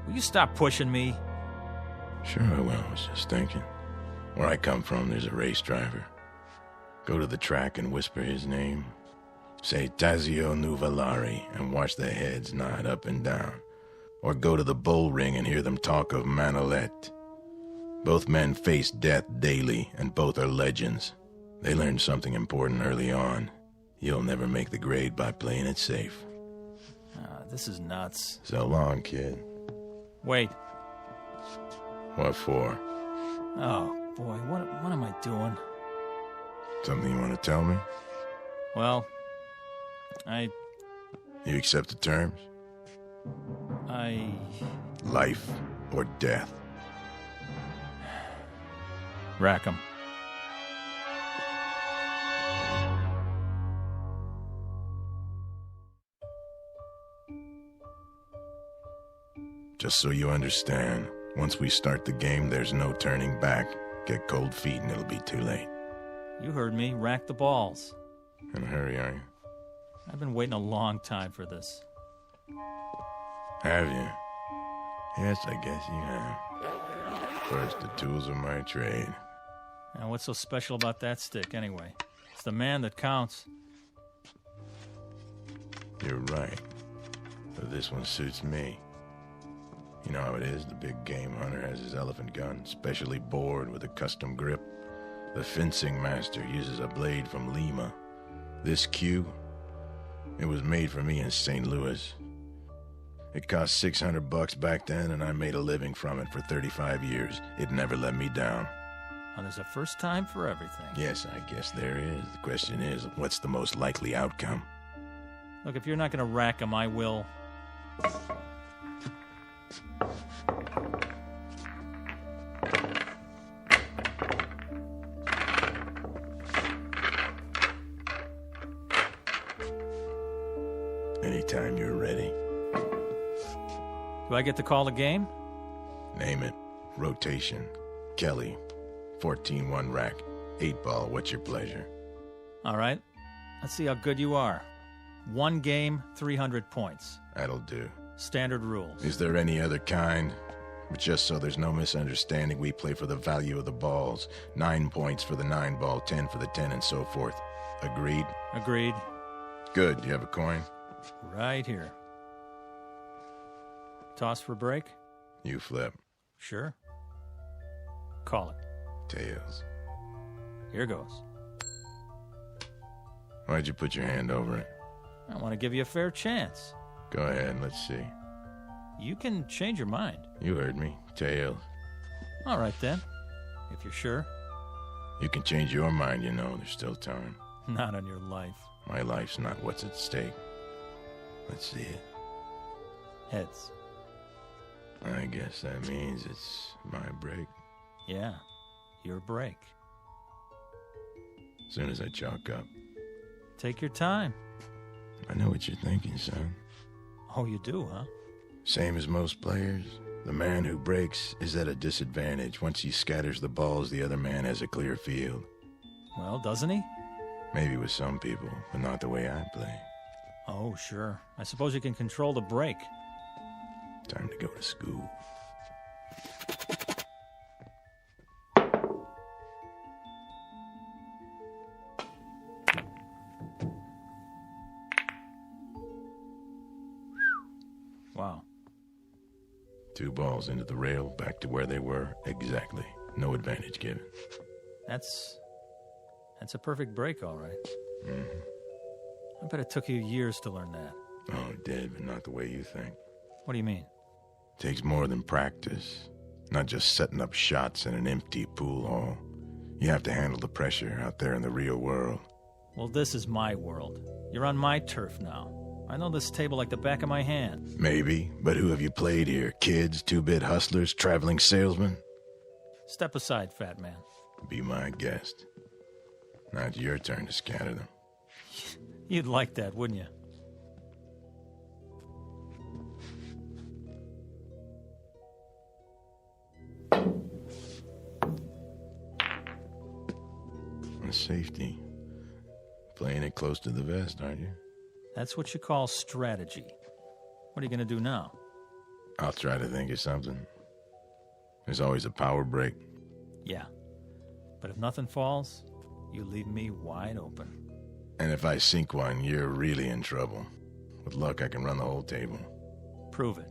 Speaker 17: Will you stop pushing me?
Speaker 7: Sure I will. I was just thinking. Where I come from, there's a race driver. Go to the track and whisper his name. Say Tazio Nuvolari and watch their heads nod up and down. Or go to the bull ring and hear them talk of Manolete. Both men face death daily, and both are legends. They learned something important early on. You'll never make the grade by playing it safe.
Speaker 17: This is nuts.
Speaker 7: So long, kid.
Speaker 17: Wait.
Speaker 7: What for?
Speaker 17: Oh, boy, what am I doing?
Speaker 7: Something you want to tell me?
Speaker 17: Well,
Speaker 7: You accept the terms? Life or death?
Speaker 17: Rack 'em.
Speaker 7: Just so you understand, once we start the game, there's no turning back. Get cold feet and it'll be too late.
Speaker 17: You heard me. Rack the balls.
Speaker 7: In a hurry, are you?
Speaker 17: I've been waiting a long time for this.
Speaker 7: Have you? Yes, I guess you have. First, the tools of my trade.
Speaker 17: Now, what's so special about that stick, anyway? It's the man that counts.
Speaker 7: You're right. But this one suits me. You know how it is, the big game hunter has his elephant gun, specially bored with a custom grip. The fencing master uses a blade from Lima. This cue, it was made for me in St. Louis. It cost $600 back then, and I made a living from it for 35 years. It never let me down.
Speaker 17: Well, there's a first time for everything.
Speaker 7: Yes, I guess there is. The question is, what's the most likely outcome?
Speaker 17: Look, if you're not going to rack 'em, I will. Do I get to call the game?
Speaker 7: Name it. Rotation. Kelly. 14-1 rack. 8-ball, what's your pleasure?
Speaker 17: All right. Let's see how good you are. 1 game, 300 points.
Speaker 7: That'll do.
Speaker 17: Standard rules.
Speaker 7: Is there any other kind? But just so there's no misunderstanding, we play for the value of the balls. 9 points for the 9-ball, 10 for the 10, and so forth. Agreed?
Speaker 17: Agreed.
Speaker 7: Good. You have a coin?
Speaker 17: Right here. Toss for break?
Speaker 7: You flip.
Speaker 17: Sure. Call it.
Speaker 7: Tails.
Speaker 17: Here goes.
Speaker 7: Why'd you put your hand over it?
Speaker 17: I want to give you a fair chance.
Speaker 7: Go ahead, let's see.
Speaker 17: You can change your mind.
Speaker 7: You heard me. Tails.
Speaker 17: All right, then. If you're sure.
Speaker 7: You can change your mind, you know. There's still time.
Speaker 17: Not on your life.
Speaker 7: My life's not what's at stake. Let's see it.
Speaker 17: Heads.
Speaker 7: I guess that means it's my break.
Speaker 17: Yeah, your break.
Speaker 7: Soon as I chalk up.
Speaker 17: Take your time.
Speaker 7: I know what you're thinking, son.
Speaker 17: Oh, you do, huh?
Speaker 7: Same as most players. The man who breaks is at a disadvantage. Once he scatters the balls, the other man has a clear field.
Speaker 17: Well, doesn't he?
Speaker 7: Maybe with some people, but not the way I play.
Speaker 17: Oh, sure. I suppose you can control the break.
Speaker 7: Time to go to school.
Speaker 17: Wow.
Speaker 7: 2 balls into the rail, back to where they were. Exactly. No advantage given.
Speaker 17: That's a perfect break, all right.
Speaker 7: Mm-hmm.
Speaker 17: I bet it took you years to learn that.
Speaker 7: Oh, it did, but not the way you think.
Speaker 17: What do you mean?
Speaker 7: Takes more than practice. Not just setting up shots in an empty pool hall. You have to handle the pressure out there in the real world.
Speaker 17: Well, this is my world. You're on my turf now. I know this table like the back of my hand.
Speaker 7: Maybe, but who have you played here? Kids, 2-bit hustlers, traveling salesmen?
Speaker 17: Step aside, fat man.
Speaker 7: Be my guest. Now it's your turn to scatter them.
Speaker 17: You'd like that, wouldn't you?
Speaker 7: Safety. Playing it close to the vest, aren't you?
Speaker 17: That's what you call strategy. What are you going to do now?
Speaker 7: I'll try to think of something. There's always a power break.
Speaker 17: Yeah. But if nothing falls, you leave me wide open.
Speaker 7: And if I sink one, you're really in trouble. With luck, I can run the whole table.
Speaker 17: Prove it.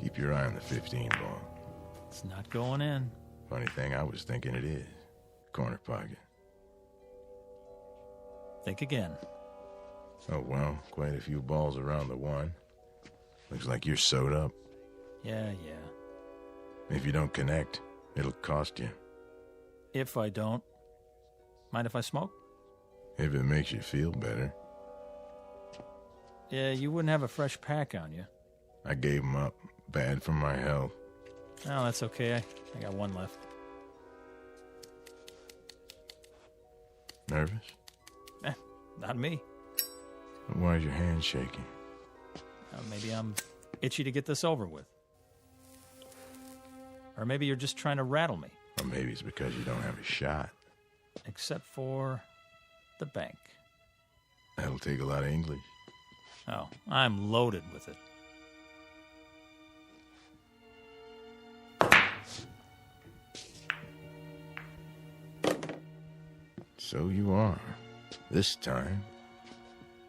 Speaker 7: Keep your eye on the 15 ball.
Speaker 17: It's not going in.
Speaker 7: Funny thing, I was thinking it is. Corner pocket.
Speaker 17: Think again.
Speaker 7: Oh, well, quite a few balls around the 1. Looks like you're sewed up.
Speaker 17: Yeah.
Speaker 7: If you don't connect, it'll cost you.
Speaker 17: If I don't. Mind if I smoke?
Speaker 7: If it makes you feel better.
Speaker 17: Yeah, you wouldn't have a fresh pack on you.
Speaker 7: I gave them up. Bad for my health.
Speaker 17: Oh, that's okay. I got 1 left.
Speaker 7: Nervous?
Speaker 17: Not me.
Speaker 7: Why is your hand shaking?
Speaker 17: Maybe I'm itchy to get this over with. Or maybe you're just trying to rattle me.
Speaker 7: Or maybe it's because you don't have a shot.
Speaker 17: Except for the bank.
Speaker 7: That'll take a lot of English.
Speaker 17: Oh, I'm loaded with it.
Speaker 7: So you are. This time.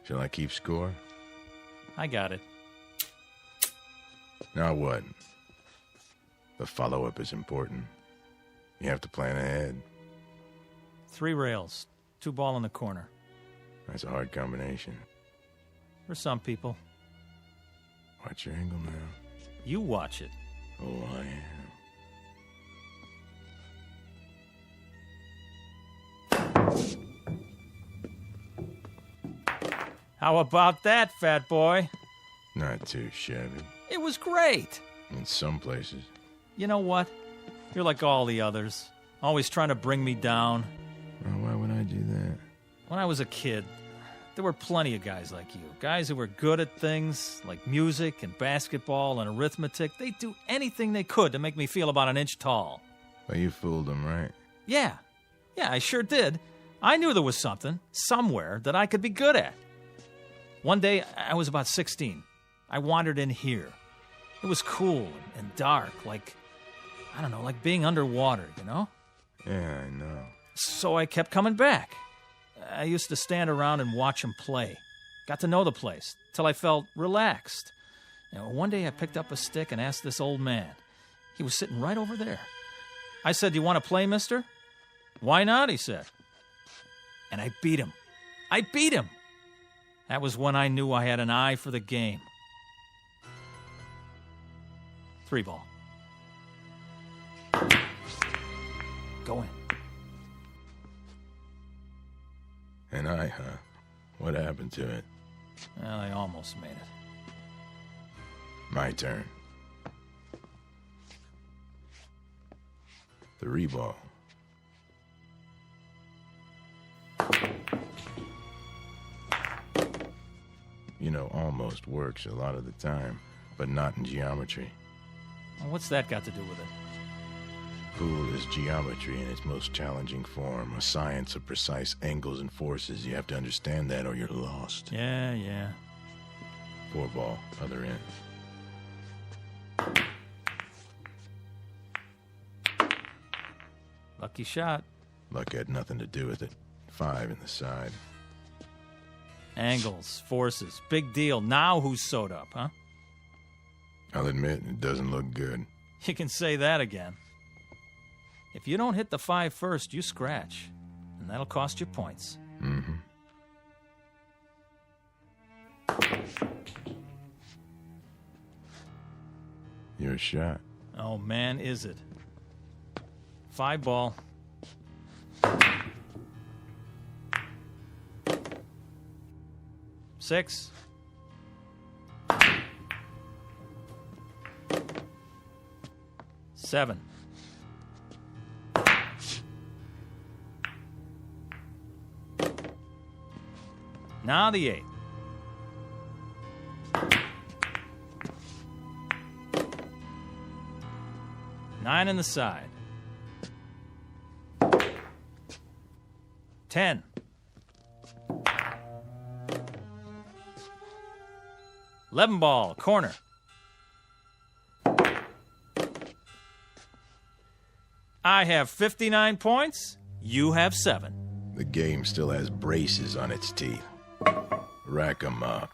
Speaker 7: Shall I keep score?
Speaker 17: I got it.
Speaker 7: Now what? The follow-up is important. You have to plan ahead.
Speaker 17: 3 rails, 2 ball in the corner.
Speaker 7: That's a hard combination.
Speaker 17: For some people.
Speaker 7: Watch your angle now.
Speaker 17: You watch it.
Speaker 7: Oh, I am.
Speaker 17: How about that, fat boy?
Speaker 7: Not too shabby.
Speaker 17: It was great.
Speaker 7: In some places.
Speaker 17: You know what? You're like all the others. Always trying to bring me down.
Speaker 7: Well, why would I do that?
Speaker 17: When I was a kid, There were plenty of guys like you. Guys who were good at things like music and basketball and arithmetic. They'd do anything they could to make me feel about an inch tall.
Speaker 7: Well, you fooled them, right?
Speaker 17: Yeah, I sure did. I knew there was something, somewhere, that I could be good at. One day, I was about 16. I wandered in here. It was cool and dark, like being underwater, you know?
Speaker 7: Yeah, I know.
Speaker 17: So I kept coming back. I used to stand around and watch them play. Got to know the place, till I felt relaxed. One day I picked up a stick and asked this old man. He was sitting right over there. I said, "Do you want to play, mister?" "Why not?" he said. And I beat him. That was when I knew I had an eye for the game. 3 ball. Go in.
Speaker 7: An eye, huh? What happened to it?
Speaker 17: Well, I almost made it.
Speaker 7: My turn. 3 ball. You know, almost works a lot of the time, but not in geometry.
Speaker 17: Well, what's that got to do with it?
Speaker 7: Pool is geometry in its most challenging form, a science of precise angles and forces. You have to understand that or you're lost.
Speaker 17: Yeah.
Speaker 7: 4 ball, other end.
Speaker 17: Lucky shot.
Speaker 7: Luck had nothing to do with it. 5 in the side.
Speaker 17: Angles, forces, big deal. Now who's sewed up, huh?
Speaker 7: I'll admit, it doesn't look good.
Speaker 17: You can say that again. If you don't hit the 5 first, you scratch. And that'll cost you points.
Speaker 7: Mm-hmm. Your shot.
Speaker 17: Oh, man, is it. 5 ball. Six. Seven. Now the 8. Nine in the side. 10. Eleven ball, corner. I have 59 points. You have 7.
Speaker 7: The game still has braces on its teeth. Rack 'em up.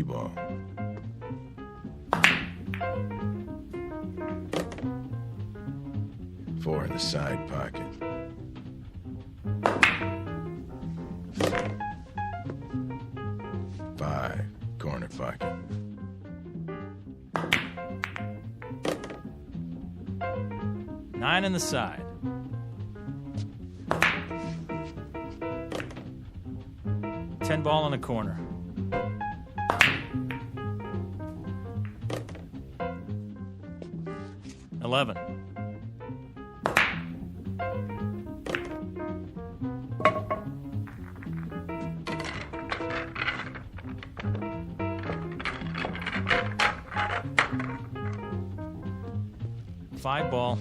Speaker 7: Ball. Four in the side pocket. Five, corner pocket.
Speaker 17: Nine in the side. $10 in the corner. $11. $5.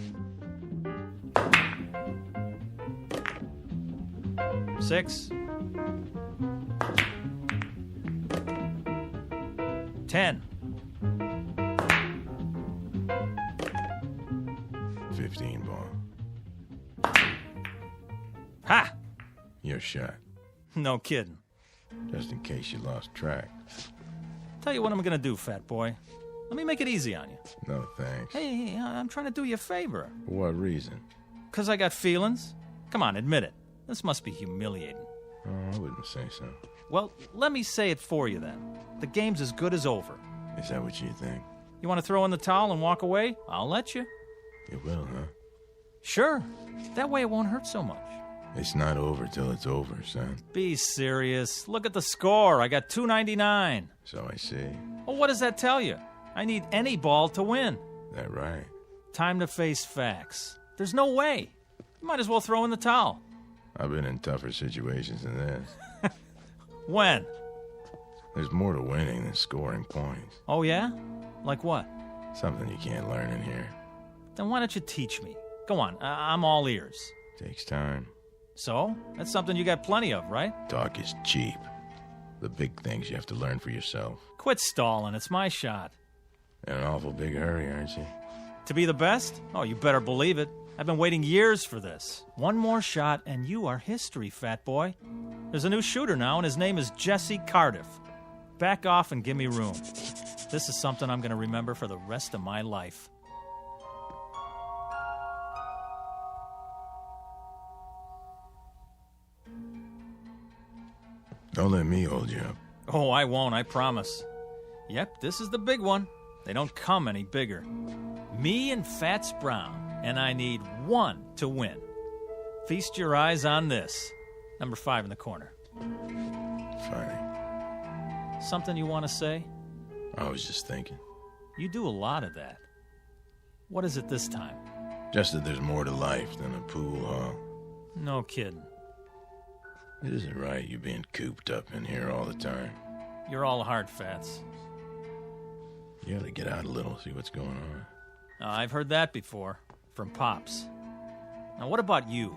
Speaker 17: 6. 10.
Speaker 7: 15 ball.
Speaker 17: Ha!
Speaker 7: Your shot.
Speaker 17: No kidding.
Speaker 7: Just in case you lost track.
Speaker 17: Tell you what I'm gonna do, fat boy. Let me make it easy on you.
Speaker 7: No thanks.
Speaker 17: Hey, I'm trying to do you a favor.
Speaker 7: For what reason?
Speaker 17: 'Cause I got feelings. Come on, admit it. This must be humiliating.
Speaker 7: Oh, I wouldn't say so.
Speaker 17: Well, let me say it for you then. The game's as good as over.
Speaker 7: Is that what you think?
Speaker 17: You want to throw in the towel and walk away? I'll let you.
Speaker 7: You will, huh?
Speaker 17: Sure. That way it won't hurt so much.
Speaker 7: It's not over till it's over, son.
Speaker 17: Be serious. Look at the score. I got $2.99.
Speaker 7: So I see.
Speaker 17: Well, what does that tell you? I need any ball to win.
Speaker 7: That right?
Speaker 17: Time to face facts. There's no way. You might as well throw in the towel.
Speaker 7: I've been in tougher situations than this.
Speaker 17: When?
Speaker 7: There's more to winning than scoring points.
Speaker 17: Oh, yeah? Like what?
Speaker 7: Something you can't learn in here.
Speaker 17: Then why don't you teach me? Go on, I'm all ears.
Speaker 7: Takes time.
Speaker 17: So? That's something you got plenty of, right?
Speaker 7: Talk is cheap. The big things you have to learn for yourself.
Speaker 17: Quit stalling, it's my shot.
Speaker 7: In an awful big hurry, aren't you?
Speaker 17: To be the best? Oh, you better believe it. I've been waiting years for this. One more shot and you are history, fat boy. There's a new shooter now and his name is Jesse Cardiff. Back off and give me room. This is something I'm going to remember for the rest of my life.
Speaker 7: Don't let me hold you up.
Speaker 17: Oh, I won't, I promise. Yep, this is the big one. They don't come any bigger. Me and Fats Brown, and I need one to win. Feast your eyes on this. Number 5 in the corner.
Speaker 7: Funny.
Speaker 17: Something you want to say?
Speaker 7: I was just thinking.
Speaker 17: You do a lot of that. What is it this time?
Speaker 7: Just that there's more to life than a pool hall.
Speaker 17: No kidding.
Speaker 7: It isn't right you being cooped up in here all the time.
Speaker 17: You're all hard, Fats.
Speaker 7: You ought to get out a little, see what's going on.
Speaker 17: I've heard that before. From Pops. Now, what about you?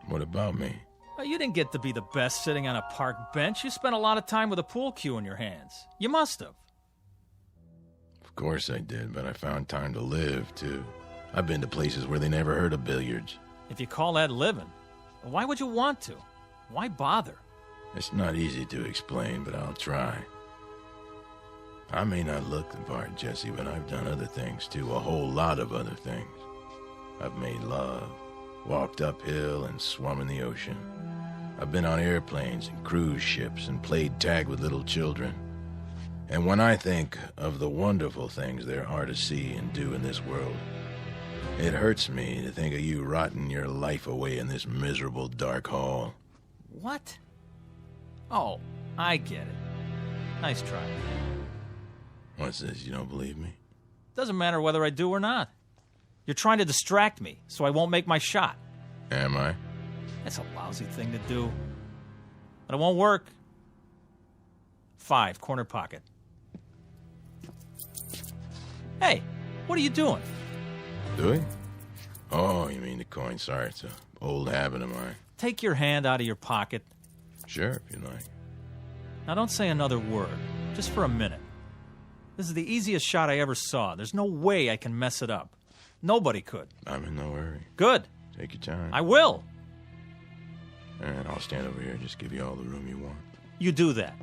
Speaker 7: What about me?
Speaker 17: Well, you didn't get to be the best sitting on a park bench. You spent a lot of time with a pool cue in your hands. You must have.
Speaker 7: Of course I did, but I found time to live, too. I've been to places where they never heard of billiards.
Speaker 17: If you call that living, why would you want to? Why bother?
Speaker 7: It's not easy to explain, but I'll try. I may not look the part, Jesse, but I've done other things, too. A whole lot of other things. I've made love, walked uphill, and swum in the ocean. I've been on airplanes and cruise ships and played tag with little children. And when I think of the wonderful things there are to see and do in this world, it hurts me to think of you rotting your life away in this miserable dark hall.
Speaker 17: What? Oh, I get it. Nice try.
Speaker 7: What's this, you don't believe me?
Speaker 17: Doesn't matter whether I do or not. You're trying to distract me, so I won't make my shot.
Speaker 7: Am I?
Speaker 17: That's a lousy thing to do. But it won't work. 5, corner pocket. Hey, what are you doing?
Speaker 7: Doing? Oh, you mean the coin. Sorry, it's an old habit of mine.
Speaker 17: Take your hand out of your pocket.
Speaker 7: Sure, if you like.
Speaker 17: Now don't say another word, just for a minute. This is the easiest shot I ever saw. There's no way I can mess it up. Nobody could.
Speaker 7: I'm in no hurry.
Speaker 17: Good.
Speaker 7: Take your time.
Speaker 17: I will.
Speaker 7: All right, I'll stand over here and just give you all the room you want.
Speaker 17: You do that.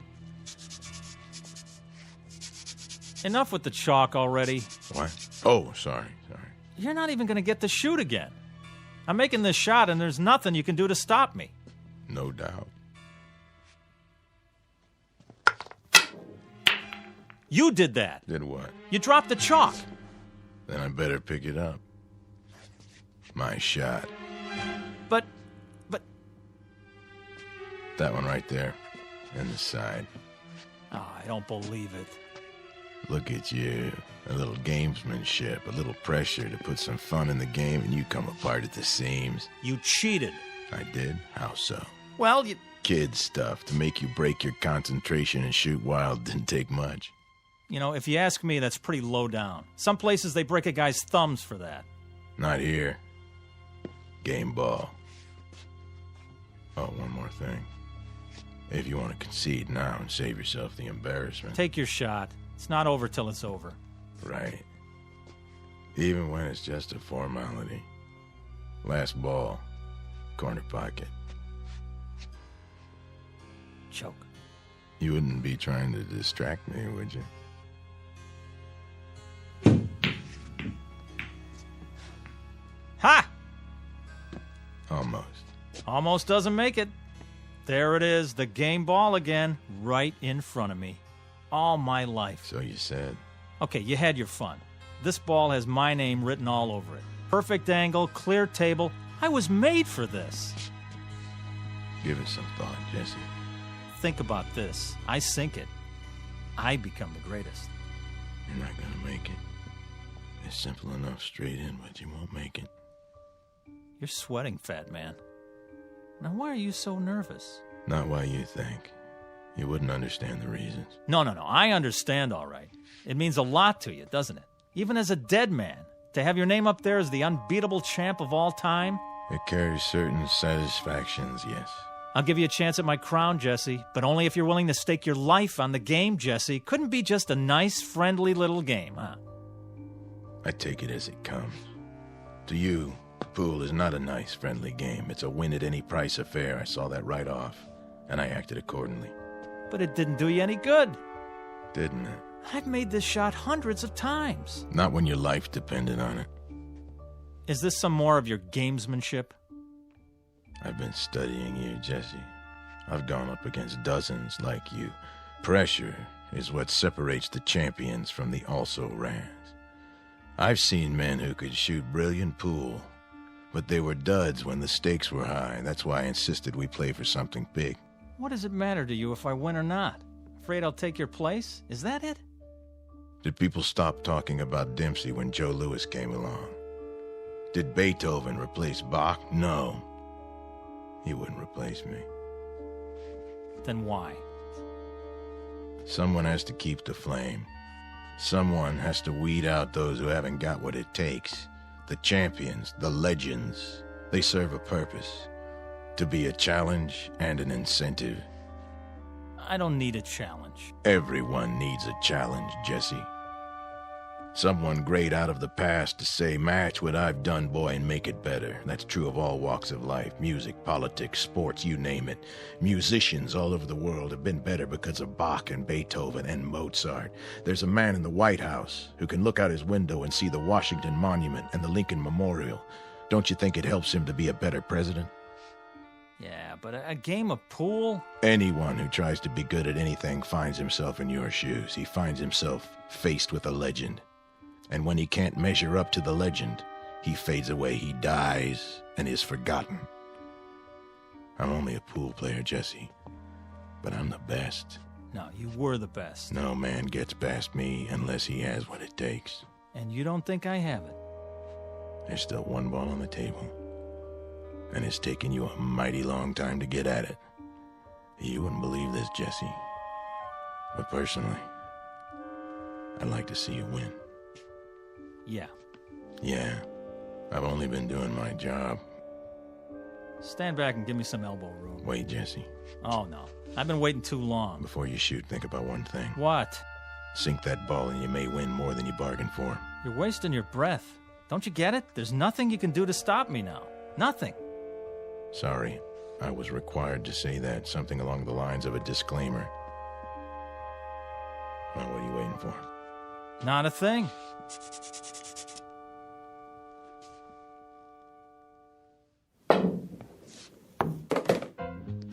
Speaker 17: Enough with the chalk already.
Speaker 7: What? Oh, sorry.
Speaker 17: You're not even going to get to shoot again. I'm making this shot and there's nothing you can do to stop me.
Speaker 7: No doubt.
Speaker 17: You did that.
Speaker 7: Did what?
Speaker 17: You dropped the chalk.
Speaker 7: Then I better pick it up. My shot.
Speaker 17: But...
Speaker 7: That one right there. In the side.
Speaker 17: Oh, I don't believe it.
Speaker 7: Look at you. A little gamesmanship, a little pressure to put some fun in the game, and you come apart at the seams.
Speaker 17: You cheated.
Speaker 7: I did? How so?
Speaker 17: Well, you...
Speaker 7: Kid stuff to make you break your concentration and shoot wild didn't take much.
Speaker 17: You know, if you ask me, that's pretty low down. Some places they break a guy's thumbs for that.
Speaker 7: Not here. Game ball. Oh, one more thing. If you want to concede now and save yourself the embarrassment.
Speaker 17: Take your shot. It's not over till it's over.
Speaker 7: Right. Even when it's just a formality. Last ball. Corner pocket.
Speaker 17: Choke.
Speaker 7: You wouldn't be trying to distract me, would you?
Speaker 17: Ha!
Speaker 7: Almost.
Speaker 17: Almost doesn't make it. There it is, the game ball again, right in front of me. All my life.
Speaker 7: So you said.
Speaker 17: Okay, you had your fun. This ball has my name written all over it. Perfect angle, clear table. I was made for this.
Speaker 7: Give it some thought, Jesse.
Speaker 17: Think about this. I sink it. I become the greatest.
Speaker 7: You're not gonna make it. It's simple enough straight in, but you won't make it.
Speaker 17: You're sweating, fat man. Now, why are you so nervous?
Speaker 7: Not why you think. You wouldn't understand the reasons.
Speaker 17: No. I understand, all right. It means a lot to you, doesn't it? Even as a dead man, to have your name up there as the unbeatable champ of all time?
Speaker 7: It carries certain satisfactions, yes.
Speaker 17: I'll give you a chance at my crown, Jesse, but only if you're willing to stake your life on the game, Jesse. Couldn't be just a nice, friendly little game, huh?
Speaker 7: I take it as it comes. To you, pool is not a nice, friendly game. It's a win-at-any-price affair. I saw that right off, and I acted accordingly.
Speaker 17: But it didn't do you any good.
Speaker 7: Didn't it?
Speaker 17: I've made this shot hundreds of times.
Speaker 7: Not when your life depended on it.
Speaker 17: Is this some more of your gamesmanship?
Speaker 7: I've been studying you, Jesse. I've gone up against dozens like you. Pressure is what separates the champions from the also-rans. I've seen men who could shoot brilliant pool, but they were duds when the stakes were high. That's why I insisted we play for something big.
Speaker 17: What does it matter to you if I win or not? Afraid I'll take your place? Is that it?
Speaker 7: Did people stop talking about Dempsey when Joe Louis came along? Did Beethoven replace Bach? No. He wouldn't replace me.
Speaker 17: Then why?
Speaker 7: Someone has to keep the flame. Someone has to weed out those who haven't got what it takes. The champions, the legends, they serve a purpose. To be a challenge and an incentive.
Speaker 17: I don't need a challenge.
Speaker 7: Everyone needs a challenge, Jesse. Someone great out of the past to say, match what I've done, boy, and make it better. That's true of all walks of life. Music, politics, sports, you name it. Musicians all over the world have been better because of Bach and Beethoven and Mozart. There's a man in the White House who can look out his window and see the Washington Monument and the Lincoln Memorial. Don't you think it helps him to be a better president?
Speaker 17: Yeah, but a game of pool?
Speaker 7: Anyone who tries to be good at anything finds himself in your shoes. He finds himself faced with a legend. And when he can't measure up to the legend, he fades away, he dies, and is forgotten. I'm only a pool player, Jesse, but I'm the best.
Speaker 17: No, you were the best.
Speaker 7: No man gets past me unless he has what it takes.
Speaker 17: And you don't think I have it?
Speaker 7: There's still one ball on the table, and it's taken you a mighty long time to get at it. You wouldn't believe this, Jesse, but personally, I'd like to see you win. Yeah, I've only been doing my job.
Speaker 17: Stand back and give me some elbow room.
Speaker 7: Wait, Jesse.
Speaker 17: Oh, no. I've been waiting too long.
Speaker 7: Before you shoot, think about one thing.
Speaker 17: What?
Speaker 7: Sink that ball and you may win more than you bargained for.
Speaker 17: You're wasting your breath. Don't you get it? There's nothing you can do to stop me now. Nothing.
Speaker 7: Sorry, I was required to say that. Something along the lines of a disclaimer. Well, what are you waiting for?
Speaker 17: Not a thing.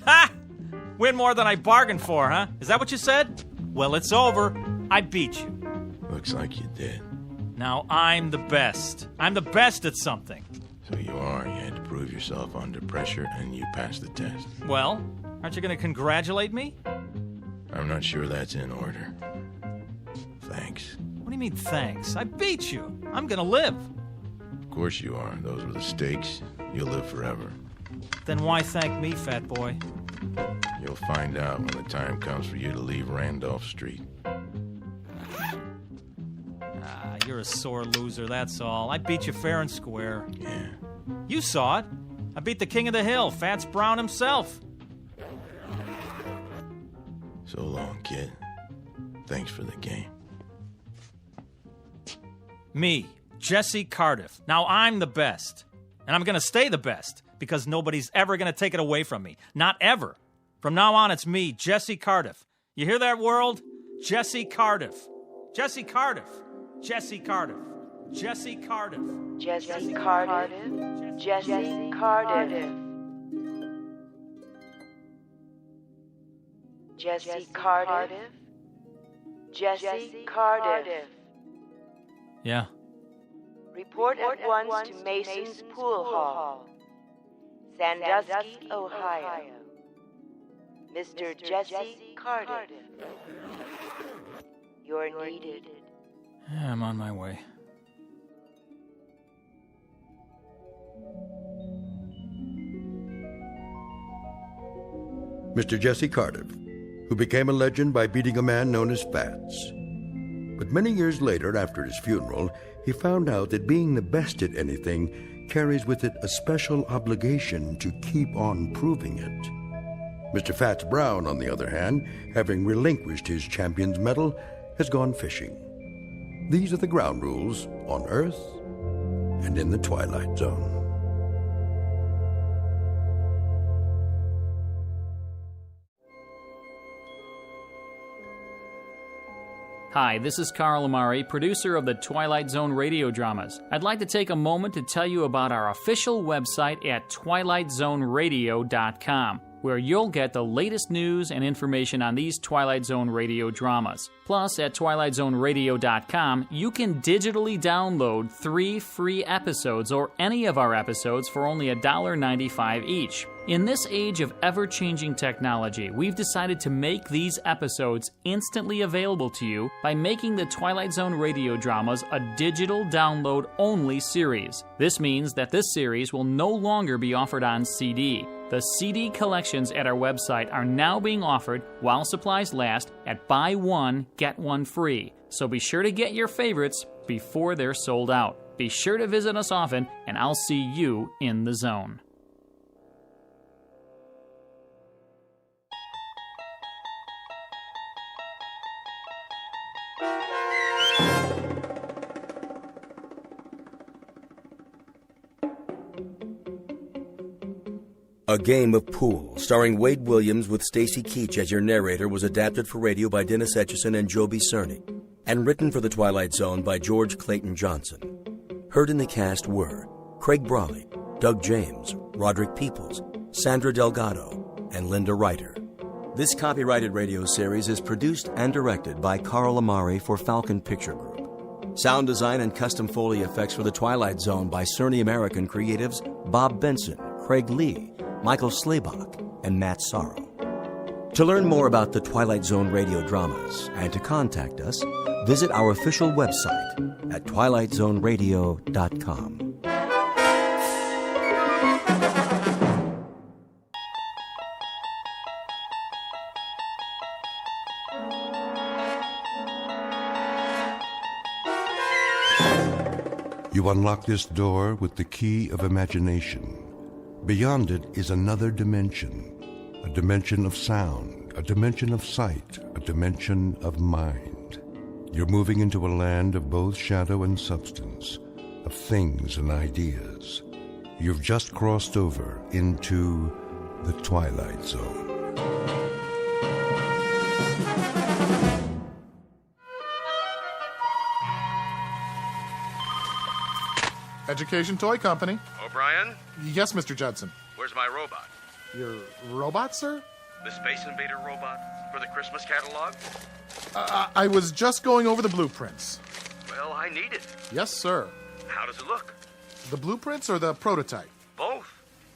Speaker 17: Ha! Win more than I bargained for, huh? Is that what you said? Well, it's over. I beat you.
Speaker 7: Looks like you did.
Speaker 17: Now I'm the best. I'm the best at something.
Speaker 7: So you are. You had to prove yourself under pressure, and you passed the test.
Speaker 17: Well, aren't you going to congratulate me?
Speaker 7: I'm not sure that's in order. Thanks.
Speaker 17: What do you mean, thanks? I beat you. I'm going to live.
Speaker 7: Of course you are. Those were the stakes. You'll live forever.
Speaker 17: Then why thank me, fat boy?
Speaker 7: You'll find out when the time comes for you to leave Randolph Street.
Speaker 17: You're a sore loser, that's all. I beat you fair and square.
Speaker 7: Yeah.
Speaker 17: You saw it. I beat the king of the hill, Fats Brown himself.
Speaker 7: So long, kid. Thanks for the game.
Speaker 17: Me, Jesse Cardiff. Now I'm the best. And I'm going to stay the best, because nobody's ever going to take it away from me. Not ever. From now on, it's me, Jesse Cardiff. You hear that, world? Jesse Cardiff. Jesse Cardiff. Jesse Cardiff. Jesse Cardiff.
Speaker 4: Jesse Cardiff. Jesse Cardiff. Jesse Cardiff. Jesse Cardiff.
Speaker 17: Yeah.
Speaker 4: Report at once to Mason's Pool Hall, Sandusky, Ohio. Mr. Jesse Cardiff. You're needed.
Speaker 17: Yeah, I'm on my way.
Speaker 2: Mr. Jesse Cardiff, who became a legend by beating a man known as Fats. But many years later, after his funeral, he found out that being the best at anything carries with it a special obligation to keep on proving it. Mr. Fats Brown, on the other hand, having relinquished his champion's medal, has gone fishing. These are the ground rules on Earth and in the Twilight Zone.
Speaker 21: Hi, this is Carl Amari, producer of the Twilight Zone Radio Dramas. I'd like to take a moment to tell you about our official website at twilightzoneradio.com, where you'll get the latest news and information on these Twilight Zone Radio dramas. Plus, at twilightzoneradio.com, you can digitally download 3 free episodes or any of our episodes for only $1.95 each. In this age of ever-changing technology, we've decided to make these episodes instantly available to you by making the Twilight Zone Radio Dramas a digital download-only series. This means that this series will no longer be offered on CD. The CD collections at our website are now being offered, while supplies last, at buy one, get one free. So be sure to get your favorites before they're sold out. Be sure to visit us often, and I'll see you in the zone.
Speaker 1: A Game of Pool, starring Wade Williams with Stacy Keach as your narrator, was adapted for radio by Dennis Etchison and Joby Cerny, and written for The Twilight Zone by George Clayton Johnson. Heard in the cast were Craig Brawley, Doug James, Roderick Peoples, Sandra Delgado, and Linda Ryder. This copyrighted radio series is produced and directed by Carl Amari for Falcon Picture Group. Sound design and custom Foley effects for The Twilight Zone by Cerny American creatives Bob Benson, Craig Lee, Michael Slaybach, and Matt Sorrow. To learn more about the Twilight Zone radio dramas and to contact us, visit our official website at twilightzoneradio.com.
Speaker 2: You unlock this door with the key of imagination. Beyond it is another dimension, a dimension of sound, a dimension of sight, a dimension of mind. You're moving into a land of both shadow and substance, of things and ideas. You've just crossed over into the Twilight Zone.
Speaker 10: Education Toy Company.
Speaker 11: O'Brien?
Speaker 10: Yes, Mr. Judson.
Speaker 11: Where's my robot?
Speaker 10: Your robot, sir?
Speaker 11: The Space Invader robot for the Christmas catalog?
Speaker 10: I was just going over the blueprints.
Speaker 11: Well, I need it.
Speaker 10: Yes, sir.
Speaker 11: How does it look?
Speaker 10: The blueprints or the prototype?
Speaker 11: Both.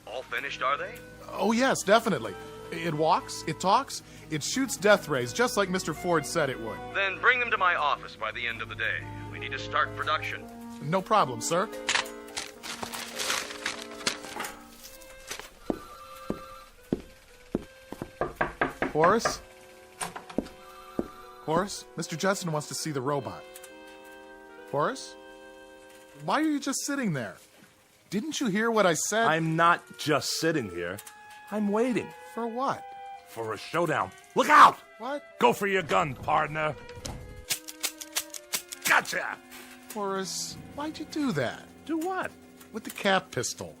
Speaker 11: All finished, are they?
Speaker 10: Oh, yes, definitely. It walks, it talks, it shoots death rays, just like Mr. Ford said it would.
Speaker 11: Then bring them to my office by the end of the day. We need to start production.
Speaker 10: No problem, sir. Horus? Horus, Mr. Judson wants to see the robot. Horus? Why are you just sitting there? Didn't you hear what I said?
Speaker 19: I'm not just sitting here. I'm waiting.
Speaker 10: For what?
Speaker 19: For a showdown. Look out!
Speaker 10: What?
Speaker 19: Go for your gun, partner. Gotcha!
Speaker 10: Horus, why'd you do that?
Speaker 19: Do what?
Speaker 10: With the cap pistol.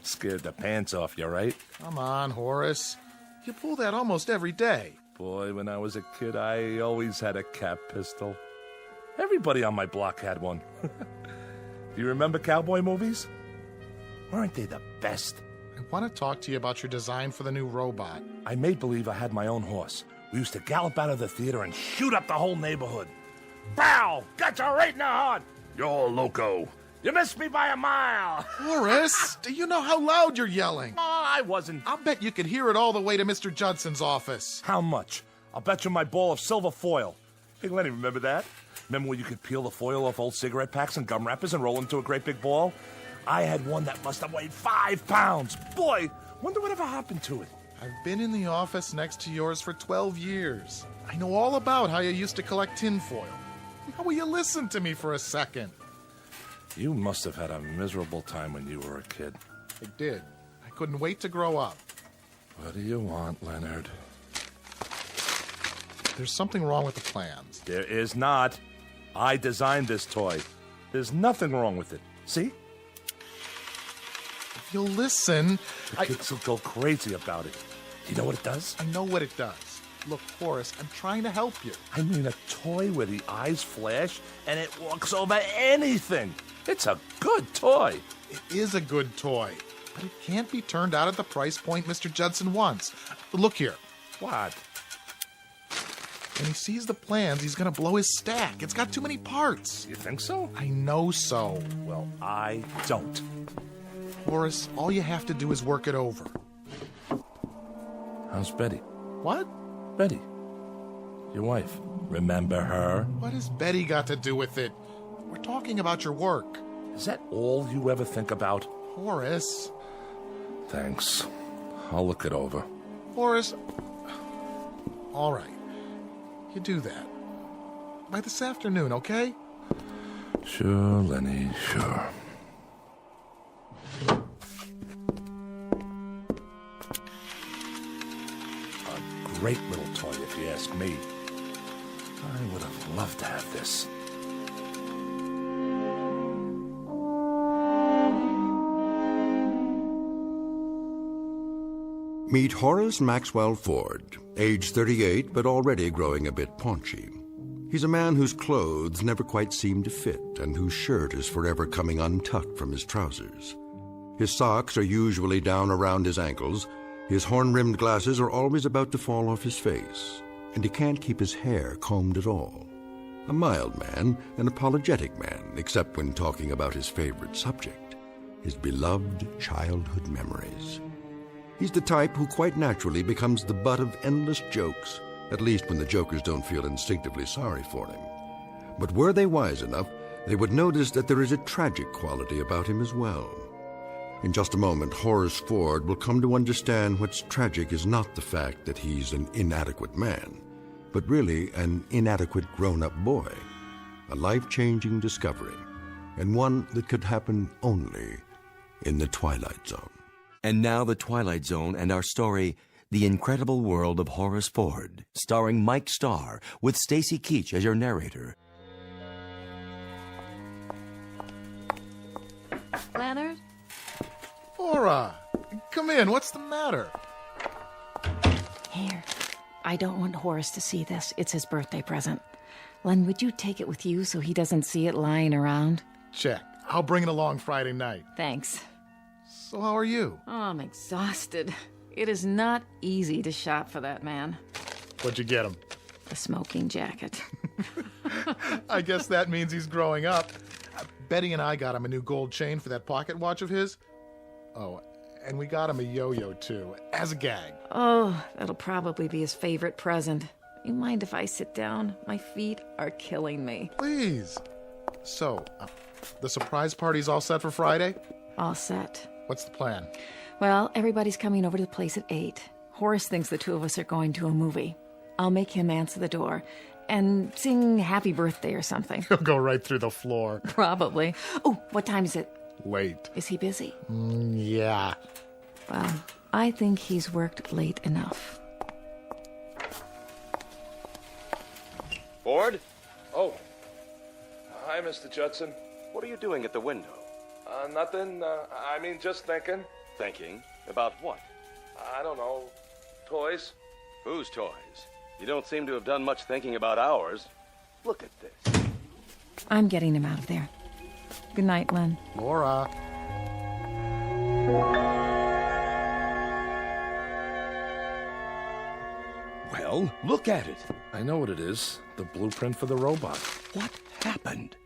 Speaker 19: Scared the pants off you, right?
Speaker 10: Come on, Horus. You pull that almost every day.
Speaker 19: Boy, when I was a kid, I always had a cap pistol. Everybody on my block had one. Do you remember cowboy movies? Weren't they the best?
Speaker 10: I want to talk to you about your design for the new robot.
Speaker 19: I made believe I had my own horse. We used to gallop out of the theater and shoot up the whole neighborhood. Bow! Gotcha right in the heart! You're loco. You missed me by a mile.
Speaker 10: Horus, do you know how loud you're yelling?
Speaker 19: Oh, I wasn't.
Speaker 10: I'll bet you could hear it all the way to Mr. Judson's office.
Speaker 19: How much? I'll bet you my ball of silver foil. Hey, Lenny, remember that? Remember when you could peel the foil off old cigarette packs and gum wrappers and roll into a great big ball? I had one that must have weighed 5 pounds. Boy, wonder whatever happened to it.
Speaker 10: I've been in the office next to yours for 12 years. I know all about how you used to collect tinfoil. How will you listen to me for a second?
Speaker 19: You must have had a miserable time when you were a kid.
Speaker 10: I did. I couldn't wait to grow up.
Speaker 19: What do you want, Leonard?
Speaker 10: There's something wrong with the plans.
Speaker 19: There is not. I designed this toy. There's nothing wrong with it. See?
Speaker 10: If you'll listen...
Speaker 19: The kids will go crazy about it. You know what it does?
Speaker 10: I know what it does. Look, Horus, I'm trying to help you.
Speaker 19: I mean a toy where the eyes flash and it walks over anything. It's a good toy.
Speaker 10: It is a good toy, but it can't be turned out at the price point Mr. Judson wants. Look here.
Speaker 19: What?
Speaker 10: When he sees the plans, he's going to blow his stack. It's got too many parts.
Speaker 19: You think so?
Speaker 10: I know so.
Speaker 19: Well, I don't.
Speaker 10: Horus, all you have to do is work it over.
Speaker 19: How's Betty?
Speaker 10: What?
Speaker 19: Betty. Your wife. Remember her?
Speaker 10: What has Betty got to do with it? We're talking about your work.
Speaker 19: Is that all you ever think about?
Speaker 10: Horus.
Speaker 19: Thanks. I'll look it over.
Speaker 10: Horus. All right. You do that. By this afternoon, okay?
Speaker 19: Sure, Lenny, sure. A great little toy, if you ask me. I would have loved to have this.
Speaker 2: Meet Horace Maxwell Ford, age 38 but already growing a bit paunchy. He's a man whose clothes never quite seem to fit and whose shirt is forever coming untucked from his trousers. His socks are usually down around his ankles, his horn-rimmed glasses are always about to fall off his face, and he can't keep his hair combed at all. A mild man, an apologetic man, except when talking about his favorite subject, his beloved childhood memories. He's the type who quite naturally becomes the butt of endless jokes, at least when the jokers don't feel instinctively sorry for him. But were they wise enough, they would notice that there is a tragic quality about him as well. In just a moment, Horace Ford will come to understand what's tragic is not the fact that he's an inadequate man, but really an inadequate grown-up boy, a life-changing discovery, and one that could happen only in the Twilight Zone.
Speaker 1: And now the Twilight Zone and our story, The Incredible World of Horace Ford, starring Mike Starr, with Stacy Keach as your narrator.
Speaker 25: Leonard?
Speaker 10: Laura, come in. What's the matter?
Speaker 5: Here. I don't want Horace to see this. It's his birthday present. Len, would you take it with you so he doesn't see it lying around?
Speaker 10: Check. I'll bring it along Friday night.
Speaker 5: Thanks.
Speaker 10: So how are you?
Speaker 5: Oh, I'm exhausted. It is not easy to shop for that man.
Speaker 10: What'd you get him?
Speaker 5: A smoking jacket.
Speaker 10: I guess that means he's growing up. Betty and I got him a new gold chain for that pocket watch of his. Oh, and we got him a yo-yo, too, as a gag.
Speaker 5: Oh, that'll probably be his favorite present. You mind if I sit down? My feet are killing me.
Speaker 10: Please. So, the surprise party's all set for Friday?
Speaker 5: All set.
Speaker 10: What's the plan?
Speaker 5: Well, everybody's coming over to the place at 8. Horace thinks the two of us are going to a movie. I'll make him answer the door and sing happy birthday or something.
Speaker 10: He'll go right through the floor.
Speaker 5: Probably. Oh, what time is it?
Speaker 10: Late.
Speaker 5: Is he busy?
Speaker 10: Yeah.
Speaker 5: Well, I think he's worked late enough.
Speaker 20: Ford?
Speaker 19: Oh. Hi, Mr. Judson.
Speaker 20: What are you doing at the window?
Speaker 19: Nothing. Just thinking.
Speaker 20: Thinking? About what?
Speaker 19: I don't know. Toys.
Speaker 20: Whose toys? You don't seem to have done much thinking about ours. Look at this.
Speaker 5: I'm getting him out of there. Good night, Len.
Speaker 10: Laura.
Speaker 20: Well, look at it.
Speaker 19: I know what it is. The blueprint for the robot.
Speaker 20: What happened?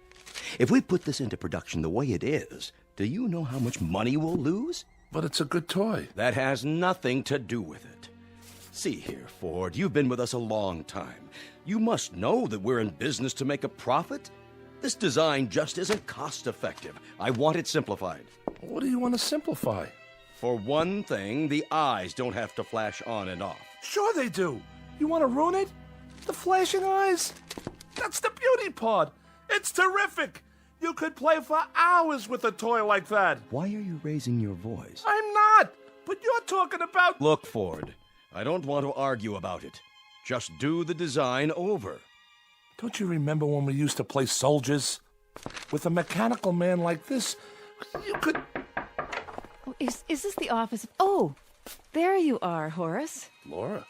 Speaker 1: If we put this into production the way it is, do you know how much money we'll lose?
Speaker 19: But it's a good toy.
Speaker 1: That has nothing to do with it. See here, Ford, you've been with us a long time. You must know that we're in business to make a profit. This design just isn't cost-effective. I want it simplified.
Speaker 19: What do you want to simplify?
Speaker 1: For one thing, the eyes don't have to flash on and off.
Speaker 19: Sure they do. You want to ruin it? The flashing eyes? That's the beauty part. It's terrific. You could play for hours with a toy like that.
Speaker 1: Why are you raising your voice?
Speaker 19: I'm not. But you're talking about...
Speaker 1: Look, Ford, I don't want to argue about it. Just do the design over.
Speaker 19: Don't you remember when we used to play soldiers? With a mechanical man like this, you could...
Speaker 5: Oh, is this the office? Oh, there you are, Horus.
Speaker 19: Laura?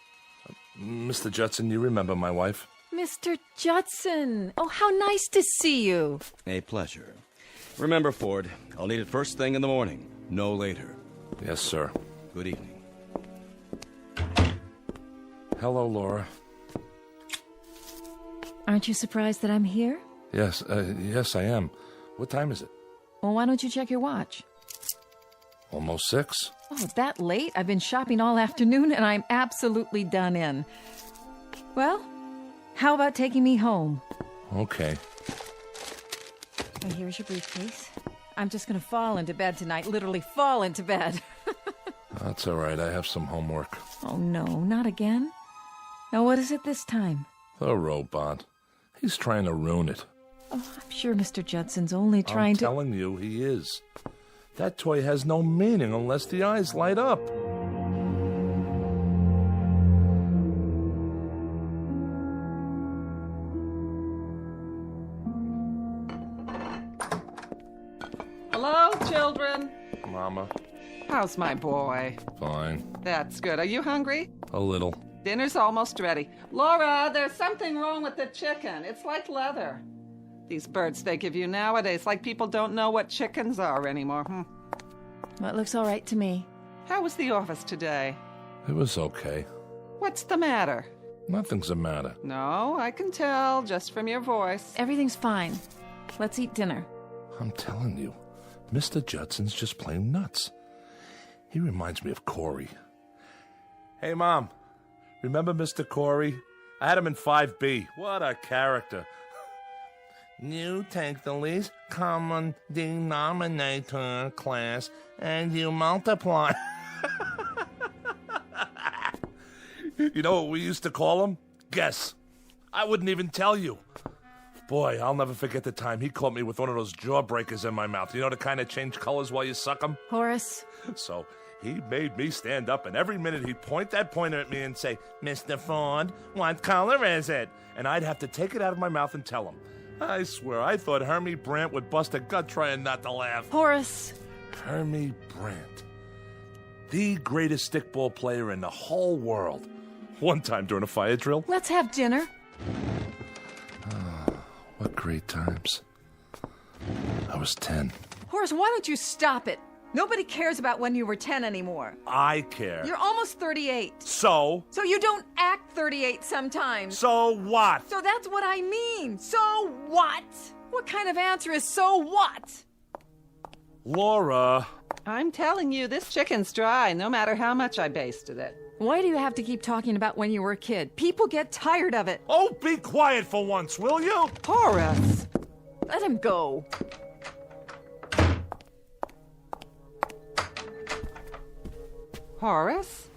Speaker 19: Mr. Judson, you remember my wife?
Speaker 5: Mr. Judson. Oh, how nice to see you.
Speaker 1: A pleasure. Remember, Ford, I'll need it first thing in the morning, no later.
Speaker 19: Yes, sir.
Speaker 1: Good evening.
Speaker 19: Hello, Laura.
Speaker 5: Aren't you surprised that I'm here?
Speaker 19: Yes, yes, I am. What time is it?
Speaker 5: Well, why don't you check your watch?
Speaker 19: Almost 6.
Speaker 5: Oh, that late? I've been shopping all afternoon, and I'm absolutely done in. Well, how about taking me home?
Speaker 19: Okay.
Speaker 5: And here's your briefcase. I'm just going to fall into bed tonight, literally fall into bed.
Speaker 19: That's all right. I have some homework.
Speaker 5: Oh, no, not again. Now, what is it this time?
Speaker 19: The robot. He's trying to ruin it.
Speaker 5: Oh, I'm sure Mr. Judson's only trying to...
Speaker 19: I'm telling you, he is. That toy has no meaning unless the eyes light up.
Speaker 8: Hello, children.
Speaker 19: Mama.
Speaker 8: How's my boy?
Speaker 19: Fine.
Speaker 8: That's good. Are you hungry?
Speaker 19: A little.
Speaker 8: Dinner's almost ready. Laura, there's something wrong with the chicken. It's like leather. These birds they give you nowadays, like people don't know what chickens are anymore.
Speaker 5: Well, it looks all right to me.
Speaker 8: How was the office today?
Speaker 19: It was okay.
Speaker 8: What's the matter?
Speaker 19: Nothing's the matter.
Speaker 8: No, I can tell just from your voice.
Speaker 5: Everything's fine. Let's eat dinner.
Speaker 19: I'm telling you, Mr. Judson's just plain nuts. He reminds me of Corey. Hey, Mom. Remember Mr. Corey? I had him in 5B. What a character. You take the least common denominator class and you multiply. You know what we used to call him? Guess. I wouldn't even tell you. Boy, I'll never forget the time he caught me with one of those jawbreakers in my mouth. You know, the kind that change colors while you suck them?
Speaker 5: Horus.
Speaker 19: So he made me stand up, and every minute he'd point that pointer at me and say, Mr. Ford, what color is it? And I'd have to take it out of my mouth and tell him. I swear, I thought Hermie Brandt would bust a gut trying not to laugh.
Speaker 5: Horus.
Speaker 19: Hermie Brandt. The greatest stickball player in the whole world. One time during a fire drill.
Speaker 5: Let's have dinner.
Speaker 19: What great times. I was 10.
Speaker 5: Horus, why don't you stop it? Nobody cares about when you were 10 anymore.
Speaker 19: I care.
Speaker 5: You're almost 38.
Speaker 19: So?
Speaker 5: So you don't act 38 sometimes.
Speaker 19: So what?
Speaker 5: So that's what I mean. So what? What kind of answer is so what?
Speaker 19: Laura.
Speaker 8: I'm telling you, this chicken's dry, no matter how much I basted it.
Speaker 5: Why do you have to keep talking about when you were a kid? People get tired of it.
Speaker 19: Oh, be quiet for once, will you?
Speaker 8: Horus.
Speaker 5: Let him go.
Speaker 8: Horus?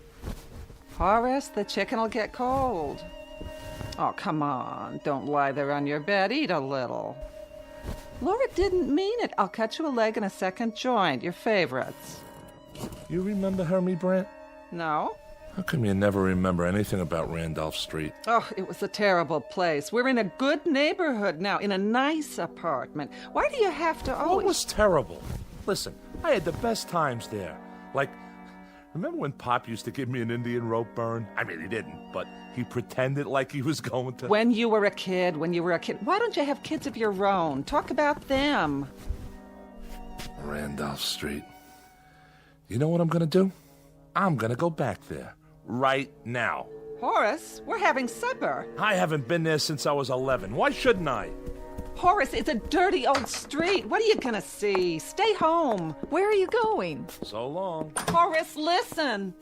Speaker 8: Horus, the chicken will get cold. Oh, come on. Don't lie there on your bed. Eat a little. Laura didn't mean it. I'll cut you a leg and a second joint. Your favorites.
Speaker 19: You remember Hermie Brandt?
Speaker 8: No.
Speaker 19: How come you never remember anything about Randolph Street?
Speaker 8: Oh, it was a terrible place. We're in a good neighborhood now, in a nice apartment. Why do you have to always...
Speaker 19: What was terrible? Listen, I had the best times there. Like, remember when Pop used to give me an Indian rope burn? I mean, he didn't, but he pretended like he was going to...
Speaker 8: When you were a kid. Why don't you have kids of your own? Talk about them.
Speaker 19: Randolph Street. You know what I'm going to do? I'm going to go back there. Right now.
Speaker 8: Horus, we're having supper.
Speaker 19: I haven't been there since I was 11. Why shouldn't I?
Speaker 8: Horace, it's a dirty old street. What are you gonna see? Stay home.
Speaker 5: Where are you going?
Speaker 19: So long.
Speaker 8: Horace, listen.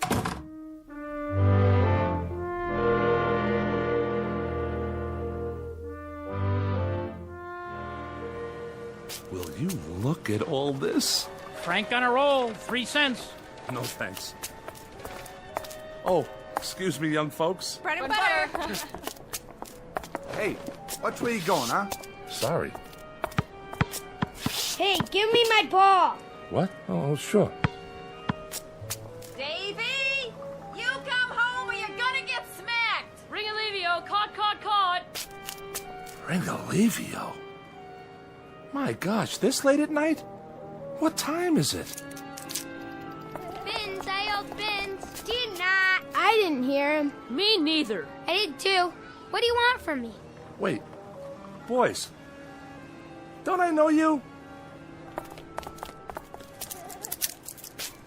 Speaker 19: Will you look at all this?
Speaker 13: Frank on a roll, 3 cents.
Speaker 19: No thanks. Oh, excuse me, young folks.
Speaker 3: Bread and butter.
Speaker 15: Hey, watch where you going, huh?
Speaker 19: Sorry.
Speaker 16: Hey, give me my ball.
Speaker 19: What? Oh, sure.
Speaker 3: Davy, you come home or you're gonna get smacked.
Speaker 13: Ring Alivio, caught.
Speaker 19: Ringalivio? My gosh, this late at night? What time is it?
Speaker 16: Bins, I yelled bins. Did not. I didn't hear him.
Speaker 13: Me neither.
Speaker 16: I did too. What do you want from me?
Speaker 19: Wait. Boys. Don't I know you?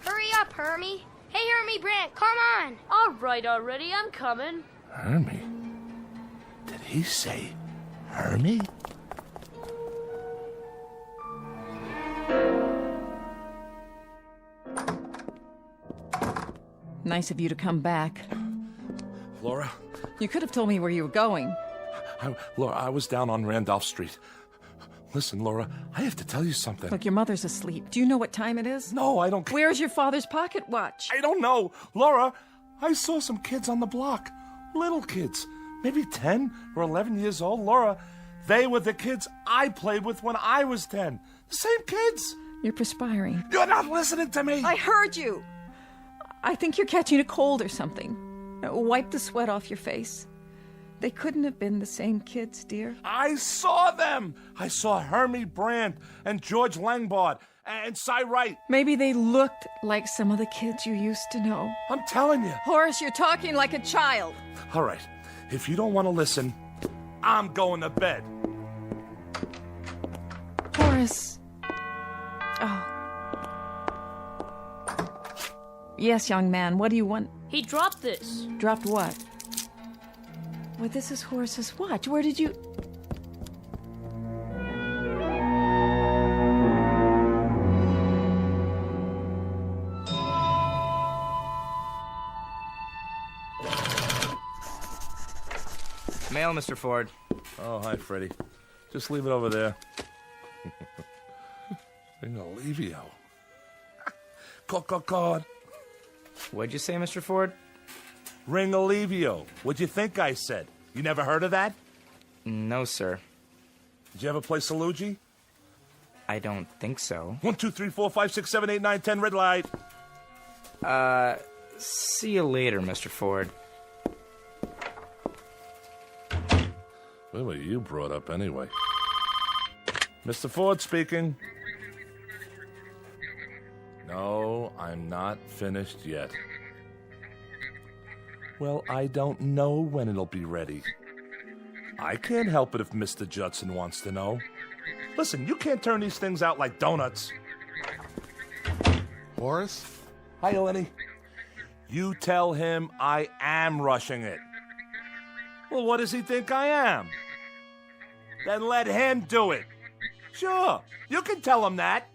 Speaker 16: Hurry up, Hermie. Hey, Hermie Brant, come on.
Speaker 13: All right already, I'm coming.
Speaker 19: Hermie? Did he say Hermie?
Speaker 5: Nice of you to come back.
Speaker 19: Laura?
Speaker 5: You could have told me where you were going.
Speaker 19: Laura, I was down on Randolph Street. Listen, Laura, I have to tell you something.
Speaker 5: Look, your mother's asleep. Do you know what time it is?
Speaker 19: No, I don't.
Speaker 5: Where's your father's pocket watch?
Speaker 19: I don't know. Laura, I saw some kids on the block. Little kids. Maybe 10 or 11 years old. Laura, they were the kids I played with when I was 10. The same kids.
Speaker 5: You're perspiring.
Speaker 19: You're not listening to me.
Speaker 5: I heard you. I think you're catching a cold or something. Wipe the sweat off your face. They couldn't have been the same kids, dear.
Speaker 19: I saw them. I saw Hermie Brandt and George Langbard and Cy Wright.
Speaker 5: Maybe they looked like some of the kids you used to know.
Speaker 19: I'm telling you.
Speaker 5: Horace, you're talking like a child.
Speaker 19: All right. If you don't want to listen, I'm going to bed.
Speaker 5: Horace. Oh. Yes, young man. What do you want?
Speaker 13: He dropped this.
Speaker 5: Dropped what? Well, this is Horace's watch. Where did you...
Speaker 22: Mail, Mr. Ford.
Speaker 19: Oh, hi, Freddie. Just leave it over there. Ringalivio. Call.
Speaker 22: What'd you say, Mr. Ford?
Speaker 19: Ringalivio. What'd you think I said? You never heard of that?
Speaker 22: No, sir.
Speaker 19: Did you ever play Salugi?
Speaker 22: I don't think so.
Speaker 19: 1, 2, 3, 4, 5, 6, 7, 8, 9, 10, red light.
Speaker 22: See you later, Mr. Ford.
Speaker 19: Where were you brought up anyway? Mr. Ford speaking. No, I'm not finished yet. Well, I don't know when it'll be ready. I can't help it if Mr. Judson wants to know. Listen, you can't turn these things out like donuts.
Speaker 10: Horace?
Speaker 19: Hi, Lenny. You tell him I am rushing it. Well, what does he think I am? Then let him do it. Sure, you can tell him that.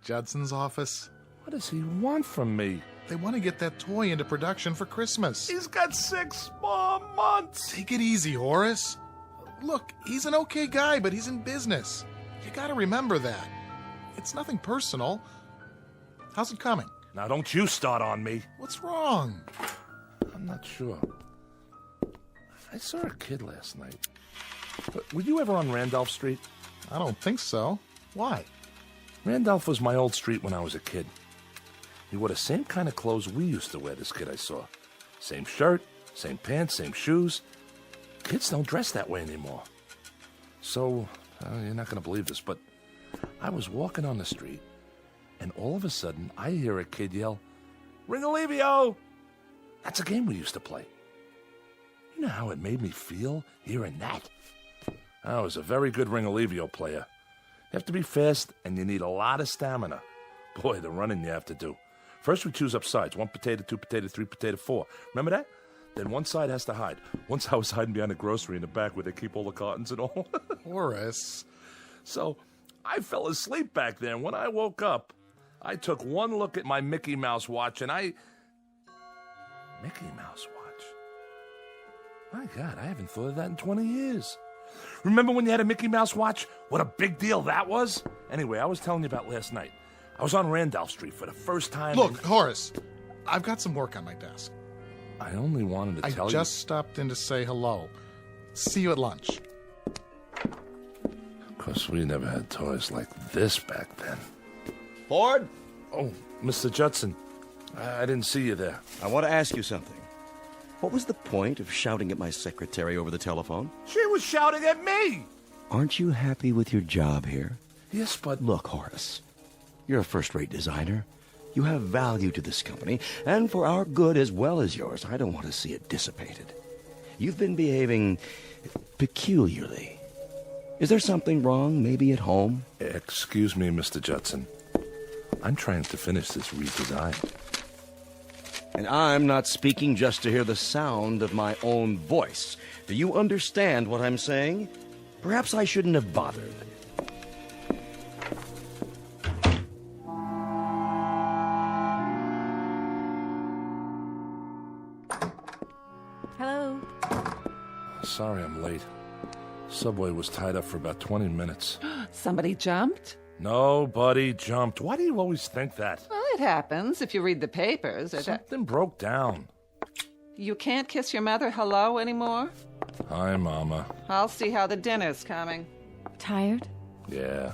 Speaker 10: Judson's office.
Speaker 19: What does he want from me?
Speaker 10: They want to get that toy into production for Christmas.
Speaker 19: He's got 6 more months.
Speaker 10: Take it easy, Horace. Look, he's an okay guy, but he's in business. You gotta remember that. It's nothing personal. How's it coming?
Speaker 19: Now, don't you start on me.
Speaker 10: What's wrong?
Speaker 19: I'm not sure. I saw a kid last night. Were you ever on Randolph Street?
Speaker 10: I don't think so. Why?
Speaker 19: Randolph was my old street when I was a kid. He wore the same kind of clothes we used to wear, this kid I saw. Same shirt, same pants, same shoes. Kids don't dress that way anymore. So, you're not going to believe this, but I was walking on the street, and all of a sudden, I hear a kid yell, "Ringalivio!" That's a game we used to play. You know how it made me feel hearing that? I was a very good Ringalivio player. You have to be fast, and you need a lot of stamina. Boy, the running you have to do. First, we choose up sides. 1 potato, 2 potato, 3 potato, 4. Remember that? Then one side has to hide. Once I was hiding behind a grocery in the back where they keep all the cartons and all.
Speaker 10: Horace.
Speaker 19: So I fell asleep back there, and when I woke up, I took one look at my Mickey Mouse watch, and Mickey Mouse watch? My God, I haven't thought of that in 20 years. Remember when you had a Mickey Mouse watch? What a big deal that was? Anyway, I was telling you about last night. I was on Randolph Street for the first time.
Speaker 10: Look, Horace, I've got some work on my desk.
Speaker 19: I only wanted to tell you.
Speaker 10: I just stopped in to say hello. See you at lunch.
Speaker 19: Of course, we never had toys like this back then.
Speaker 1: Ford?
Speaker 19: Oh, Mr. Judson. I didn't see you there.
Speaker 1: I want to ask you something. What was the point of shouting at my secretary over the telephone?
Speaker 19: She was shouting at me!
Speaker 1: Aren't you happy with your job here?
Speaker 19: Yes, but...
Speaker 1: Look, Horus, you're a first-rate designer. You have value to this company, and for our good as well as yours, I don't want to see it dissipated. You've been behaving peculiarly. Is there something wrong, maybe at home?
Speaker 19: Excuse me, Mr. Judson. I'm trying to finish this redesign.
Speaker 1: And I'm not speaking just to hear the sound of my own voice. Do you understand what I'm saying? Perhaps I shouldn't have bothered.
Speaker 5: Hello?
Speaker 19: Sorry I'm late. Subway was tied up for about 20 minutes.
Speaker 8: Somebody jumped?
Speaker 19: Nobody jumped. Why do you always think that?
Speaker 8: Well, it happens if you read the papers.
Speaker 19: Something broke down.
Speaker 8: You can't kiss your mother hello anymore?
Speaker 19: Hi, Mama.
Speaker 8: I'll see how the dinner's coming.
Speaker 5: Tired?
Speaker 19: Yeah.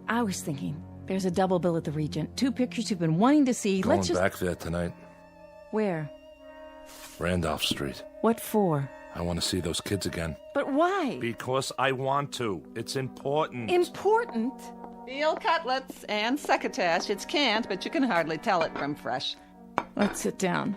Speaker 5: I was thinking, there's a double bill at the Regent. 2 pictures you've been wanting to see.
Speaker 19: Going
Speaker 5: Let's just...
Speaker 19: back there tonight.
Speaker 5: Where?
Speaker 19: Randolph Street.
Speaker 5: What for?
Speaker 19: I want to see those kids again.
Speaker 5: But why?
Speaker 19: Because I want to. It's important.
Speaker 5: Important?
Speaker 8: Veal cutlets and succotash. It's canned, but you can hardly tell it from fresh.
Speaker 5: Let's sit down.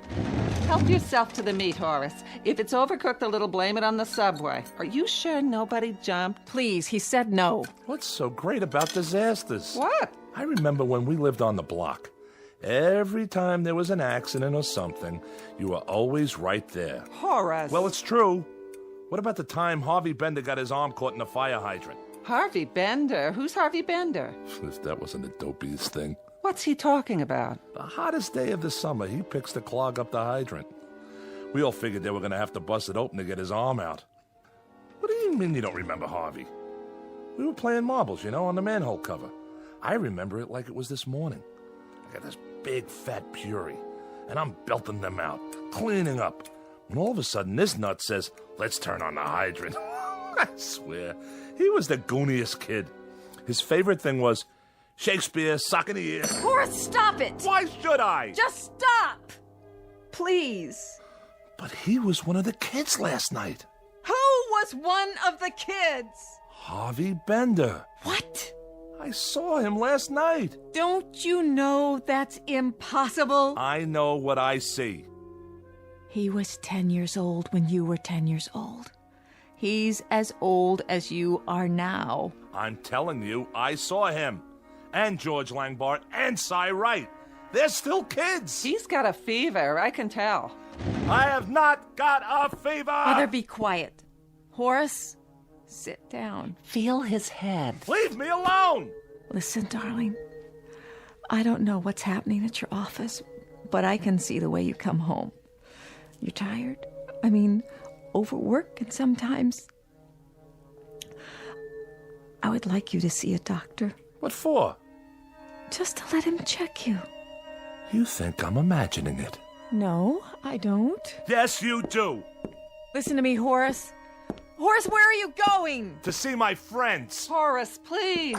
Speaker 8: Help yourself to the meat, Horace. If it's overcooked a little, blame it on the subway. Are you sure nobody jumped?
Speaker 5: Please, he said no.
Speaker 19: What's so great about disasters?
Speaker 8: What?
Speaker 19: I remember when we lived on the block. Every time there was an accident or something, you were always right there.
Speaker 8: Horace.
Speaker 19: Well, it's true. What about the time Harvey Bender got his arm caught in a fire hydrant?
Speaker 8: Harvey Bender? Who's Harvey Bender?
Speaker 19: If that wasn't the dopiest thing.
Speaker 8: What's he talking about?
Speaker 19: The hottest day of the summer, he picks to clog up the hydrant. We all figured they were going to have to bust it open to get his arm out. What do you mean you don't remember Harvey? We were playing marbles, on the manhole cover. I remember it like it was this morning. I got this big fat Puri, and I'm belting them out, cleaning up, when all of a sudden this nut says, "Let's turn on the hydrant." I swear, he was the gooniest kid. His favorite thing was Shakespeare, sock in the ear.
Speaker 5: Horace, stop it!
Speaker 19: Why should I?
Speaker 5: Just stop! Please.
Speaker 19: But he was one of the kids last night.
Speaker 5: Who was one of the kids?
Speaker 19: Harvey Bender.
Speaker 5: What?
Speaker 19: I saw him last night.
Speaker 5: Don't you know that's impossible?
Speaker 19: I know what I see.
Speaker 5: He was 10 years old when you were 10 years old. He's as old as you are now.
Speaker 19: I'm telling you, I saw him. And George Langbart and Cy Wright. They're still kids.
Speaker 8: He's got a fever, I can tell.
Speaker 19: I have not got a fever.
Speaker 5: Mother, be quiet. Horace, sit down.
Speaker 8: Feel his head.
Speaker 19: Leave me alone.
Speaker 5: Listen, darling. I don't know what's happening at your office, but I can see the way you come home. You're tired. I mean, overwork, and sometimes I would like you to see a doctor.
Speaker 19: What for?
Speaker 5: Just to let him check you.
Speaker 19: You think I'm imagining it?
Speaker 5: No, I don't.
Speaker 19: Yes, you do.
Speaker 5: Listen to me, Horace. Horace, where are you going?
Speaker 19: To see my friends.
Speaker 8: Horace, please.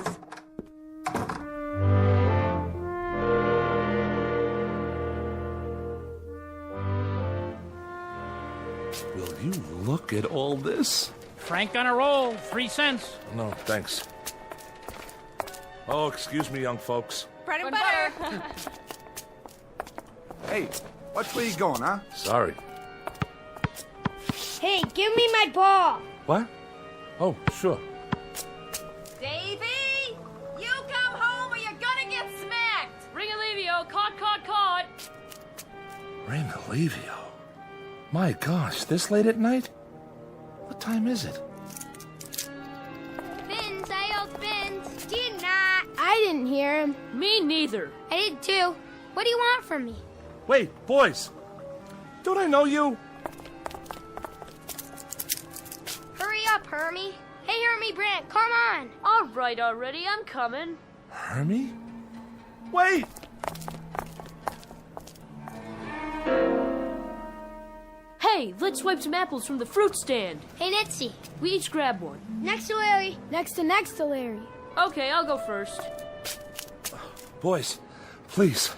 Speaker 19: Will you look at all this?
Speaker 9: Frank on a roll, 3 cents.
Speaker 19: No, thanks. Oh, excuse me, young folks.
Speaker 5: Bread and butter.
Speaker 15: Hey, watch where you going, huh?
Speaker 19: Sorry.
Speaker 16: Hey, give me my ball.
Speaker 19: What? Oh, sure.
Speaker 5: Davy, you come home or you're gonna get smacked.
Speaker 13: Ring Alivio, caught.
Speaker 19: Ring Alivio? My gosh, this late at night? What time is it?
Speaker 3: Spin, sails, spin.
Speaker 16: hear him.
Speaker 13: Me neither.
Speaker 16: I did too. What do you want from me?
Speaker 19: Wait, boys. Don't I know you?
Speaker 16: Hurry up, Hermie. Hey, Hermie Brant, come on.
Speaker 13: All right already, I'm coming.
Speaker 19: Hermie? Wait!
Speaker 13: Hey, let's swipe some apples from the fruit stand.
Speaker 16: Hey, Nitsy.
Speaker 13: We each grab one.
Speaker 16: Next to Larry. Next to Larry.
Speaker 13: Okay, I'll go first.
Speaker 19: Boys, please.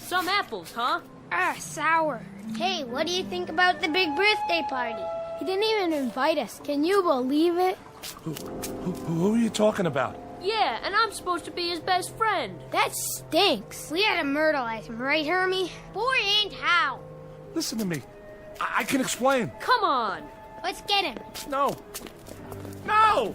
Speaker 13: Some apples, huh?
Speaker 16: Sour. Hey, what do you think about the big birthday party? He didn't even invite us. Can you believe it?
Speaker 19: Who are you talking about?
Speaker 13: Yeah, and I'm supposed to be his best friend.
Speaker 16: That stinks. We had to myrtleize him, right, Hermie? Boy, and how?
Speaker 19: Listen to me. I can explain.
Speaker 13: Come on.
Speaker 16: Let's get him.
Speaker 19: No. No!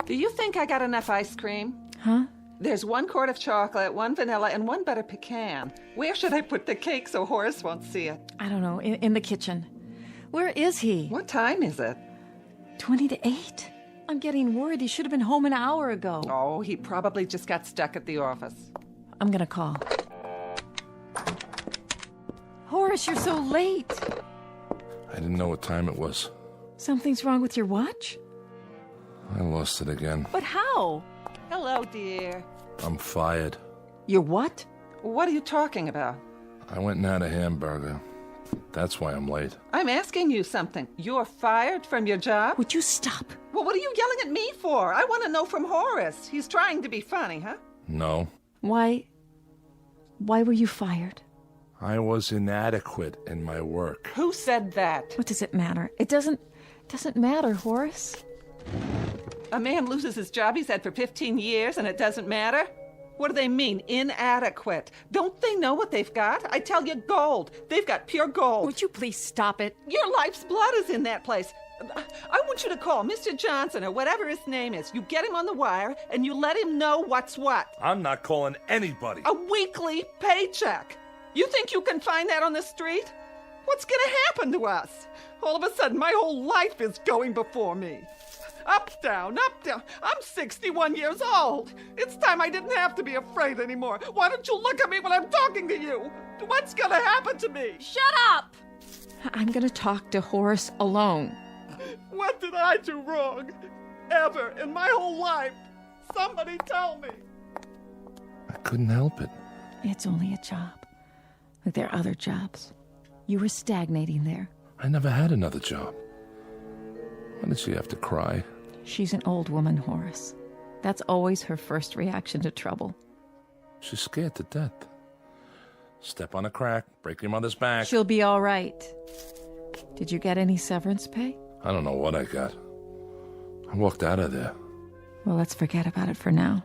Speaker 8: Do you think I got enough ice cream?
Speaker 5: Huh?
Speaker 8: There's 1 quart of chocolate, 1 vanilla, and 1 butter pecan. Where should I put the cake so Horus won't see it?
Speaker 5: I don't know. In the kitchen. Where is he?
Speaker 8: What time is it?
Speaker 5: 20 to 8. I'm getting worried. He should have been home an hour ago.
Speaker 8: Oh, he probably just got stuck at the office.
Speaker 5: I'm gonna call. Horus, you're so late.
Speaker 19: I didn't know what time it was.
Speaker 5: Something's wrong with your watch?
Speaker 19: I lost it again.
Speaker 5: But how?
Speaker 8: Hello, dear.
Speaker 19: I'm fired.
Speaker 5: You're what?
Speaker 8: What are you talking about?
Speaker 19: I went and had a hamburger. That's why I'm late.
Speaker 8: I'm asking you something. You're fired from your job?
Speaker 5: Would you stop?
Speaker 8: Well, what are you yelling at me for? I want to know from Horus. He's trying to be funny, huh?
Speaker 19: No.
Speaker 5: Why were you fired?
Speaker 19: I was inadequate in my work.
Speaker 8: Who said that?
Speaker 5: What does it matter? It doesn't matter, Horus.
Speaker 8: A man loses his job he's had for 15 years and it doesn't matter? What do they mean, inadequate? Don't they know what they've got? I tell you, gold. They've got pure gold.
Speaker 5: Would you please stop it?
Speaker 8: Your life's blood is in that place. I want you to call Mr. Johnson or whatever his name is. You get him on the wire and you let him know what's what.
Speaker 19: I'm not calling anybody.
Speaker 8: A weekly paycheck. You think you can find that on the street? What's going to happen to us? All of a sudden, my whole life is going before me. Up, down, up, down. I'm 61 years old. It's time I didn't have to be afraid anymore. Why don't you look at me when I'm talking to you? What's going to happen to me?
Speaker 13: Shut up!
Speaker 5: I'm going to talk to Horus alone.
Speaker 8: What did I do wrong? Ever in my whole life? Somebody tell me.
Speaker 19: I couldn't help it.
Speaker 5: It's only a job. Like there are other jobs. You were stagnating there.
Speaker 19: I never had another job. Why did she have to cry?
Speaker 5: She's an old woman, Horus. That's always her first reaction to trouble.
Speaker 19: She's scared to death. Step on a crack, break your mother's back.
Speaker 5: She'll be all right. Did you get any severance pay?
Speaker 19: I don't know what I got. I walked out of there.
Speaker 5: Well, let's forget about it for now.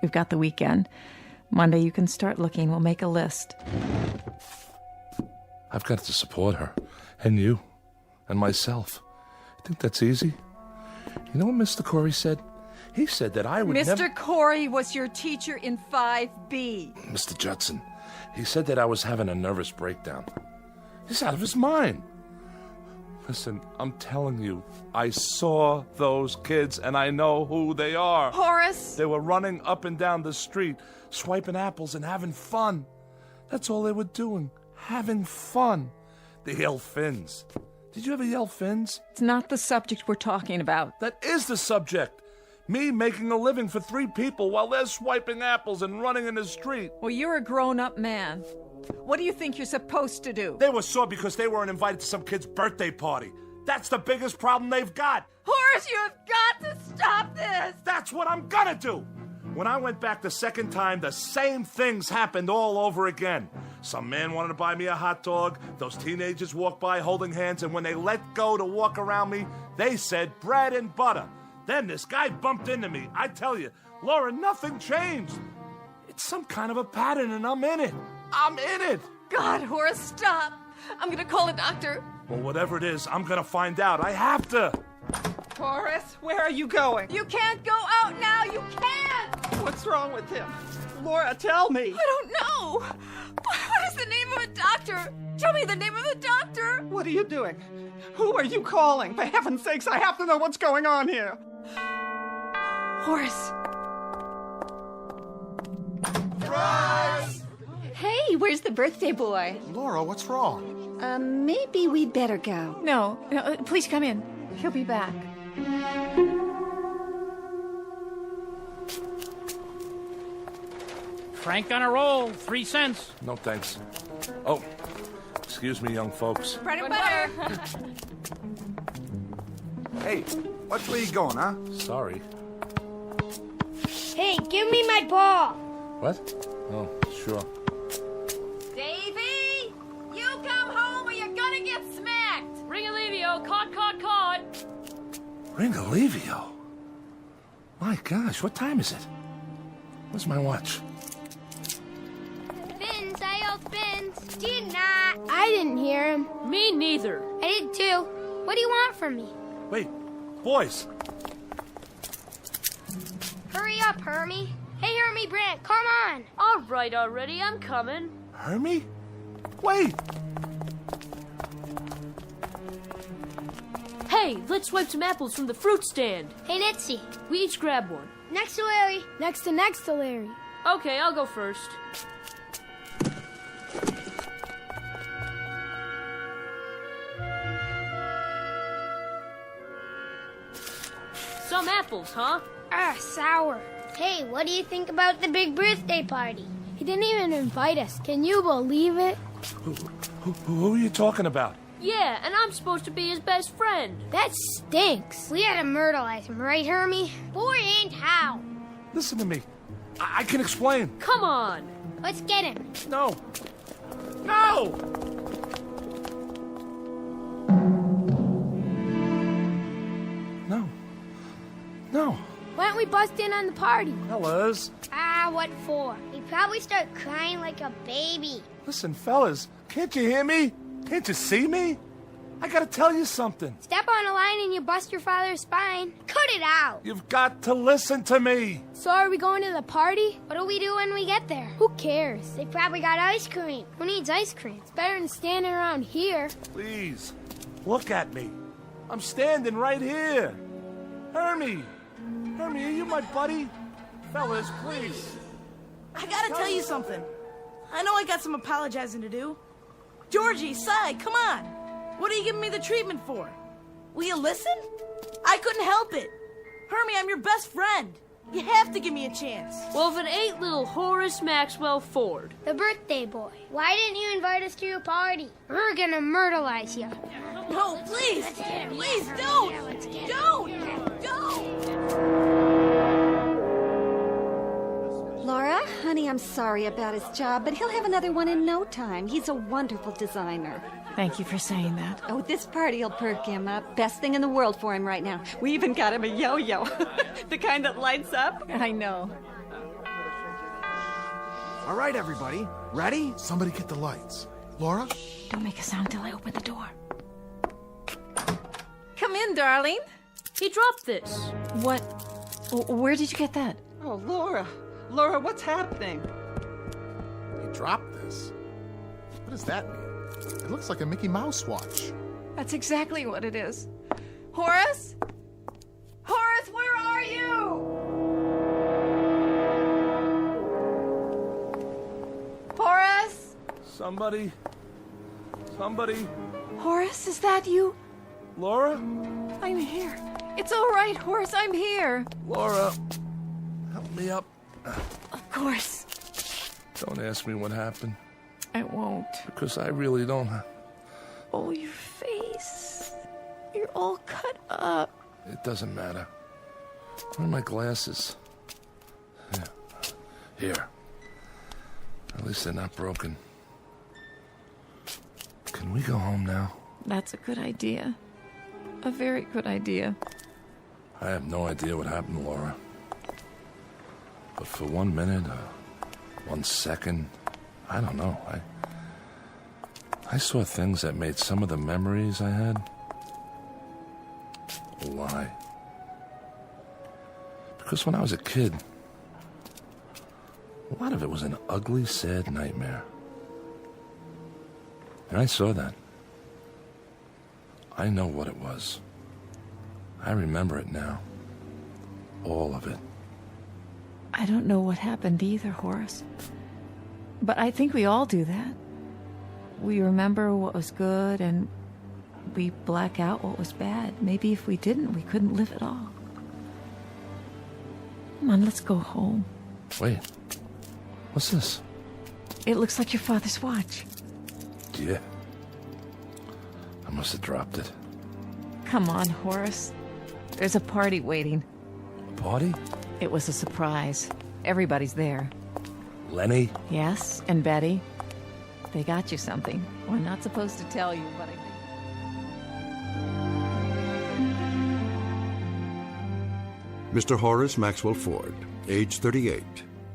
Speaker 5: We've got the weekend. Monday you can start looking. We'll make a list.
Speaker 19: I've got to support her. And you. And myself. You think that's easy? You know what Mr. Corey said? He said that I would never...
Speaker 5: Mr. Corey was your teacher in 5B.
Speaker 19: Mr. Judson. He said that I was having a nervous breakdown. He's out of his mind. Listen, I'm telling you, I saw those kids and I know who they are.
Speaker 5: Horus!
Speaker 19: They were running up and down the street, swiping apples and having fun. That's all they were doing, having fun. They yell fins. Did you ever yell fins?
Speaker 5: It's not the subject we're talking about.
Speaker 19: That is the subject. Me making a living for 3 people while they're swiping apples and running in the street.
Speaker 5: Well, you're a grown-up man. What do you think you're supposed to do?
Speaker 19: They were sore because they weren't invited to some kid's birthday party. That's the biggest problem they've got.
Speaker 5: Horus, you have got to stop this!
Speaker 19: That's what I'm gonna do! When I went back the second time, the same things happened all over again. Some man wanted to buy me a hot dog. Those teenagers walked by holding hands, and when they let go to walk around me, they said bread and butter. Then this guy bumped into me. I tell you, Laura, nothing changed. It's some kind of a pattern, and I'm in it. I'm in it.
Speaker 5: God, Horus, stop. I'm going to call a doctor.
Speaker 19: Well, whatever it is, I'm going to find out. I have to.
Speaker 8: Horace, where are you going?
Speaker 5: You can't go out now! You can't!
Speaker 8: What's wrong with him? Laura, tell me.
Speaker 5: I don't know. What is the name of a doctor? Tell me the name of the doctor.
Speaker 8: What are you doing? Who are you calling? For heaven's sakes, I have to know what's going on here.
Speaker 5: Horus.
Speaker 12: Surprise!
Speaker 14: Hey, where's the birthday boy?
Speaker 10: Laura, what's wrong?
Speaker 14: Maybe we'd better go.
Speaker 5: No, please come in. He'll be back.
Speaker 9: Frank on a roll, 3 cents.
Speaker 19: No thanks. Oh, excuse me, young folks.
Speaker 5: Bread and butter.
Speaker 15: Hey, which way you going, huh?
Speaker 19: Sorry.
Speaker 16: Hey, give me my ball.
Speaker 19: What? Oh, sure.
Speaker 5: Davy, you come home or you're gonna get smacked.
Speaker 13: Ring-a-levio, caught.
Speaker 19: Ring-a-levio? My gosh, what time is it? Where's my watch?
Speaker 16: Spins, I spins. Did not. I didn't hear him.
Speaker 13: Me neither.
Speaker 16: I did too. What do you want from me?
Speaker 19: Wait, boys.
Speaker 16: Hurry up, Hermie. Hey, Hermie Brant, come on.
Speaker 13: All right already, I'm coming.
Speaker 19: Hermie? Wait!
Speaker 13: Hey, let's swipe some apples from the fruit stand.
Speaker 16: Hey, Nitsy.
Speaker 13: We each grab one.
Speaker 16: Next to Larry. Next to Larry.
Speaker 13: Okay, I'll go first. Some apples, huh?
Speaker 16: Sour. Hey, what do you think about the big birthday party? He didn't even invite us. Can you believe it?
Speaker 19: Who are you talking about?
Speaker 13: Yeah, and I'm supposed to be his best friend.
Speaker 16: That stinks. We had to myrtleize him, right, Hermie? Boy, and how?
Speaker 19: Listen to me. I can explain.
Speaker 13: Come on.
Speaker 16: Let's get him.
Speaker 19: No. No! No.
Speaker 16: Why don't we bust in on the party?
Speaker 19: Fellas.
Speaker 16: What for? He'd probably start crying like a baby.
Speaker 19: Listen, fellas. Can't you hear me? Can't you see me? I gotta tell you something.
Speaker 16: Step on a line and you bust your father's spine. Cut it out.
Speaker 19: You've got to listen to me.
Speaker 16: So are we going to the party? What do we do when we get there? Who cares? They probably got ice cream. Who needs ice cream? It's better than standing around here.
Speaker 19: Please, look at me. I'm standing right here. Hermie, are you my buddy? Fellas, please.
Speaker 12: I gotta tell you something. I know I got some apologizing to do. Georgie, Cy, come on. What are you giving me the treatment for? Will you listen? I couldn't help it. Hermie, I'm your best friend. You have to give me a chance.
Speaker 13: Well, if it ain't little Horace Maxwell Ford.
Speaker 16: The birthday boy. Why didn't you invite us to your party? We're gonna myrtleize you.
Speaker 12: No, please. Please, don't. Don't.
Speaker 14: Laura, honey, I'm sorry about his job, but he'll have another one in no time. He's a wonderful designer.
Speaker 5: Thank you for saying that.
Speaker 14: Oh, this party'll perk him up. Best thing in the world for him right now. We even got him a yo-yo. The kind that lights up.
Speaker 5: I know.
Speaker 15: All right, everybody. Ready?
Speaker 10: Somebody get the lights. Laura?
Speaker 5: Don't make a sound till I open the door. Come in, darling.
Speaker 13: He dropped this.
Speaker 5: What? Where did you get that?
Speaker 8: Oh, Laura. Laura, what's happening?
Speaker 10: He dropped this. What does that mean? It looks like a Mickey Mouse watch.
Speaker 5: That's exactly what it is. Horus? Horus, where are you? Horus?
Speaker 19: Somebody.
Speaker 5: Horus, is that you?
Speaker 19: Laura?
Speaker 5: I'm here. It's all right, Horus, I'm here.
Speaker 19: Laura, help me up.
Speaker 5: Of course.
Speaker 19: Don't ask me what happened.
Speaker 5: I won't.
Speaker 19: Because I really don't.
Speaker 5: Oh, your face. You're all cut up.
Speaker 19: It doesn't matter. Where are my glasses? Here. At least they're not broken. Can we go home now?
Speaker 5: That's a good idea. A very good idea.
Speaker 19: I have no idea what happened, Laura. But for 1 minute, 1 second, I don't know. I saw things that made some of the memories I had a lie. Because when I was a kid, a lot of it was an ugly, sad nightmare. And I saw that. I know what it was. I remember it now. All of it.
Speaker 5: I don't know what happened either, Horus. But I think we all do that. We remember what was good and we black out what was bad. Maybe if we didn't, we couldn't live at all. Come on, let's go home.
Speaker 19: Wait. What's this?
Speaker 5: It looks like your father's watch.
Speaker 19: Yeah. I must have dropped it.
Speaker 5: Come on, Horus. There's a party waiting.
Speaker 19: A party?
Speaker 5: It was a surprise. Everybody's there.
Speaker 19: Lenny?
Speaker 5: Yes, and Betty. They got you something. Well, I'm not supposed to tell you, but I think...
Speaker 2: Mr. Horace Maxwell Ford, age 38,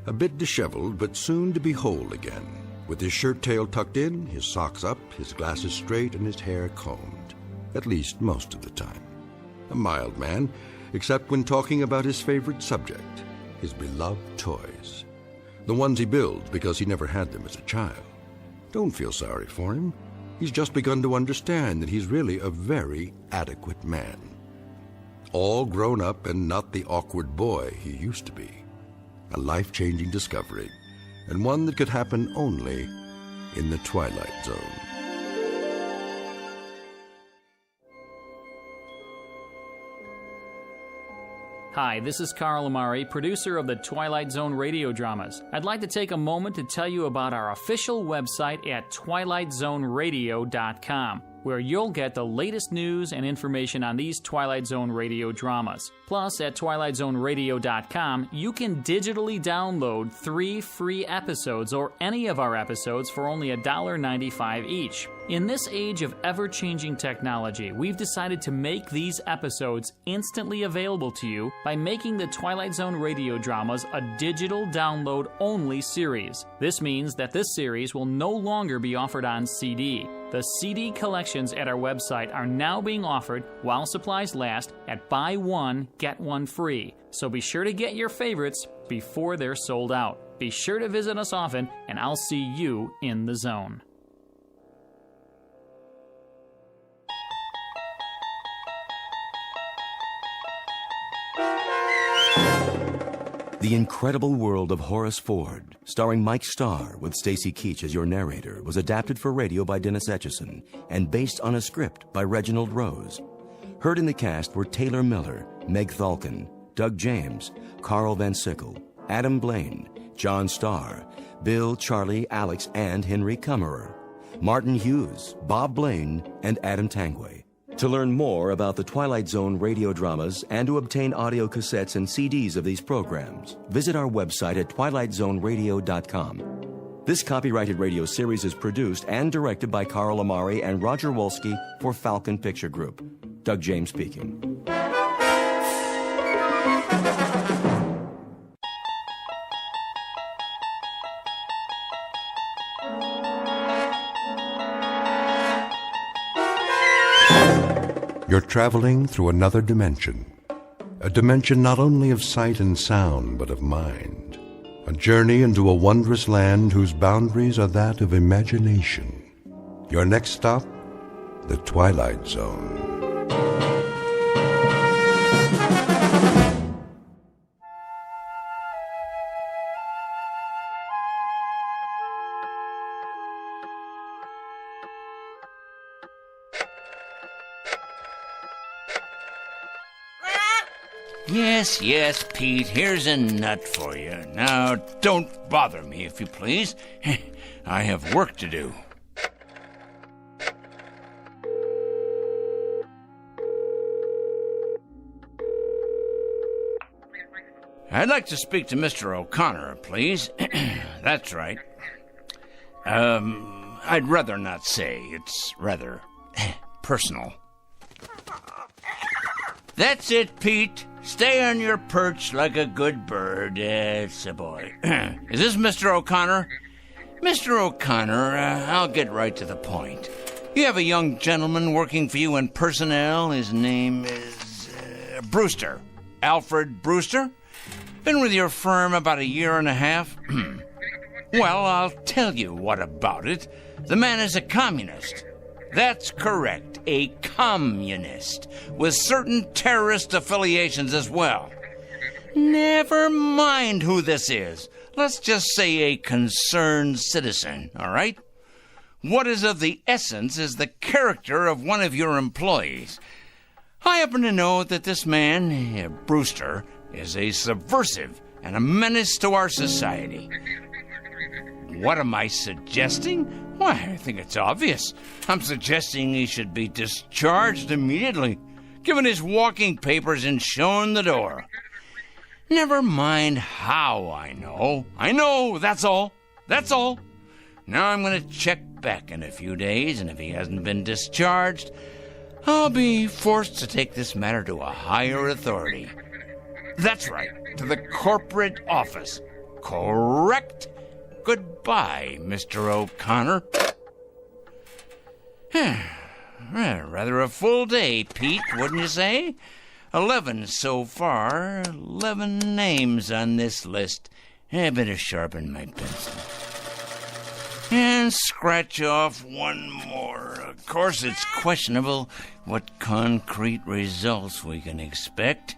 Speaker 2: a bit disheveled but soon to be whole again, with his shirt tail tucked in, his socks up, his glasses straight, and his hair combed, at least most of the time. A mild man, except when talking about his favorite subject, his beloved toys. The ones he builds because he never had them as a child. Don't feel sorry for him. He's just begun to understand that he's really a very adequate man. All grown up and not the awkward boy he used to be. A life-changing discovery, and one that could happen only in the Twilight Zone.
Speaker 21: Hi, this is Carl Amari, producer of the Twilight Zone Radio Dramas. I'd like to take a moment to tell you about our official website at twilightzoneradio.com, where you'll get the latest news and information on these Twilight Zone Radio dramas. Plus, at twilightzoneradio.com, you can digitally download 3 free episodes or any of our episodes for only $1.95 each. In this age of ever-changing technology, we've decided to make these episodes instantly available to you by making the Twilight Zone Radio Dramas a digital download-only series. This means that this series will no longer be offered on CD. The CD collections at our website are now being offered while supplies last at buy one, get one free. So be sure to get your favorites before they're sold out. Be sure to visit us often, and I'll see you in the zone.
Speaker 1: The Incredible World of Horace Ford, starring Mike Starr with Stacy Keach as your narrator, was adapted for radio by Dennis Etchison and based on a script by Reginald Rose. Heard in the cast were Taylor Miller, Meg Thalken, Doug James, Carl Van Sickle, Adam Blaine, John Starr, Bill, Charlie, Alex, and Henry Kummerer, Martin Hughes, Bob Blaine, and Adam Tangway. To learn more about the Twilight Zone radio dramas and to obtain audio cassettes and CDs of these programs, visit our website at twilightzoneradio.com. This copyrighted radio series is produced and directed by Carl Amari and Roger Wolski for Falcon Picture Group. Doug James speaking.
Speaker 2: You're traveling through another dimension. A dimension not only of sight and sound, but of mind. A journey into a wondrous land whose boundaries are that of imagination. Your next stop, the Twilight Zone.
Speaker 6: Yes, Pete, here's a nut for you. Now, don't bother me, if you please. I have work to do. I'd like to speak to Mr. O'Connor, please. That's right. I'd rather not say. It's rather personal. That's it, Pete. Stay on your perch like a good bird. It's a boy. Is this Mr. O'Connor? Mr. O'Connor, I'll get right to the point. You have a young gentleman working for you in personnel. His name is Brewster. Alfred Brewster. Been with your firm about 1.5 years? Well, I'll tell you what about it. The man is a communist. That's correct, a communist, with certain terrorist affiliations as well. Never mind who this is. Let's just say a concerned citizen, all right? What is of the essence is the character of one of your employees. I happen to know that this man, Brewster, is a subversive and a menace to our society. What am I suggesting? Why, I think it's obvious. I'm suggesting he should be discharged immediately, given his walking papers and shown the door. Never mind how I know. I know, that's all. That's all. Now I'm going to check back in a few days, and if he hasn't been discharged, I'll be forced to take this matter to a higher authority. That's right, to the corporate office. Correct? Goodbye, Mr. O'Connor. Rather a full day, Pete, wouldn't you say? 11 so far. 11 names on this list. I better sharpen my pencil. And scratch off one more. Of course, it's questionable what concrete results we can expect,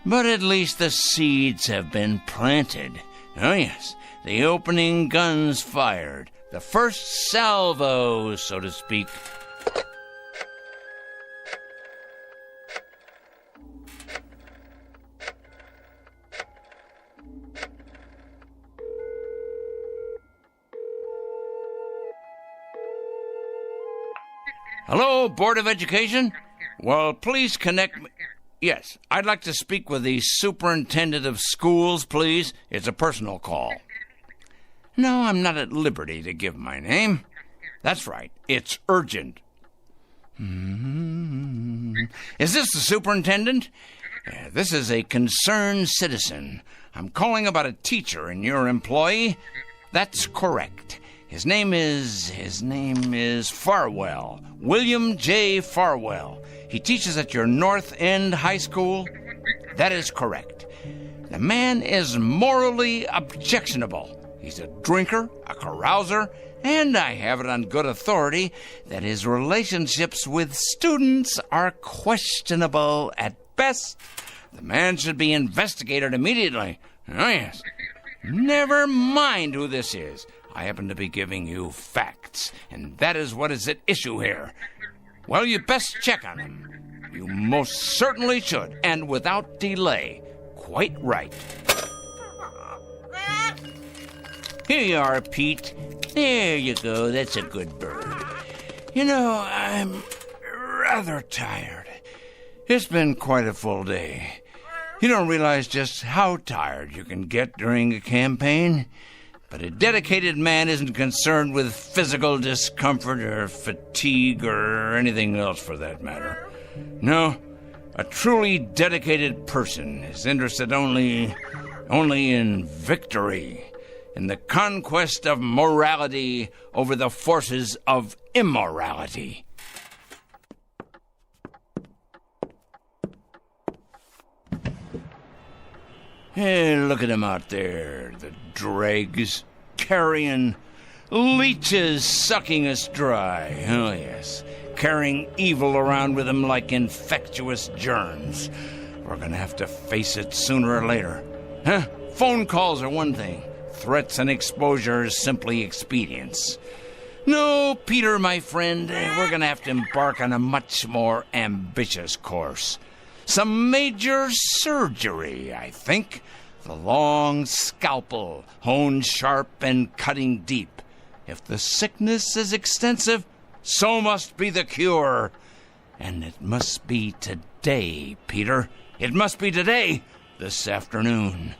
Speaker 6: but at least the seeds have been planted. Oh, yes, the opening guns fired. The first salvo, so to speak. Hello, Board of Education? Well, please connect me. Yes, I'd like to speak with the Superintendent of Schools, please. It's a personal call. No, I'm not at liberty to give my name. That's right, it's urgent. Is this the superintendent? This is a concerned citizen. I'm calling about a teacher and your employee. That's correct. His name is Farwell. William J. Farwell. He teaches at your North End High School. That is correct. The man is morally objectionable. He's a drinker, a carouser, and I have it on good authority that his relationships with students are questionable at best. The man should be investigated immediately. Oh, yes. Never mind who this is. I happen to be giving you facts, and that is what is at issue here. Well, you best check on him. You most certainly should, and without delay. Quite right. Here you are, Pete. There you go. That's a good bird. You know, I'm rather tired. It's been quite a full day. You don't realize just how tired you can get during a campaign. But a dedicated man isn't concerned with physical discomfort or fatigue or anything else for that matter. No, a truly dedicated person is interested only in victory, in the conquest of morality over the forces of immorality. Hey, look at them out there, the dregs, carrion, leeches sucking us dry. Oh, yes, carrying evil around with them like infectious germs. We're gonna have to face it sooner or later. Huh? Phone calls are one thing. Threats and exposure is simply expedience. No, Peter, my friend, we're gonna have to embark on a much more ambitious course. Some major surgery, I think. The long scalpel, honed sharp and cutting deep. If the sickness is extensive, so must be the cure. And it must be today, Peter. It must be today, this afternoon.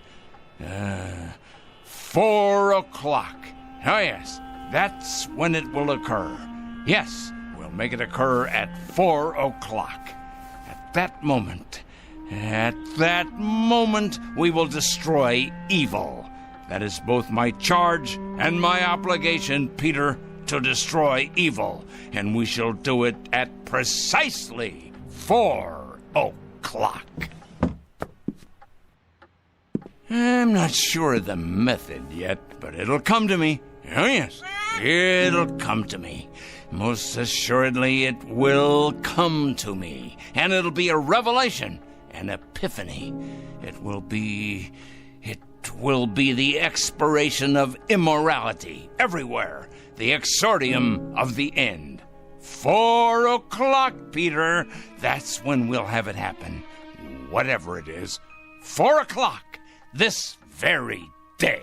Speaker 6: 4 o'clock. Oh, yes, that's when it will occur. Yes, we'll make it occur at 4 o'clock. At that moment, we will destroy evil. That is both my charge and my obligation, Peter, to destroy evil. And we shall do it at precisely 4 o'clock. I'm not sure of the method yet, but it'll come to me. Oh, yes, it'll come to me. Most assuredly, it will come to me. And it'll be a revelation, an epiphany. It will be the expiration of immorality everywhere. The exordium of the end. 4 o'clock, Peter. That's when we'll have it happen. Whatever it is. 4 o'clock. This very day.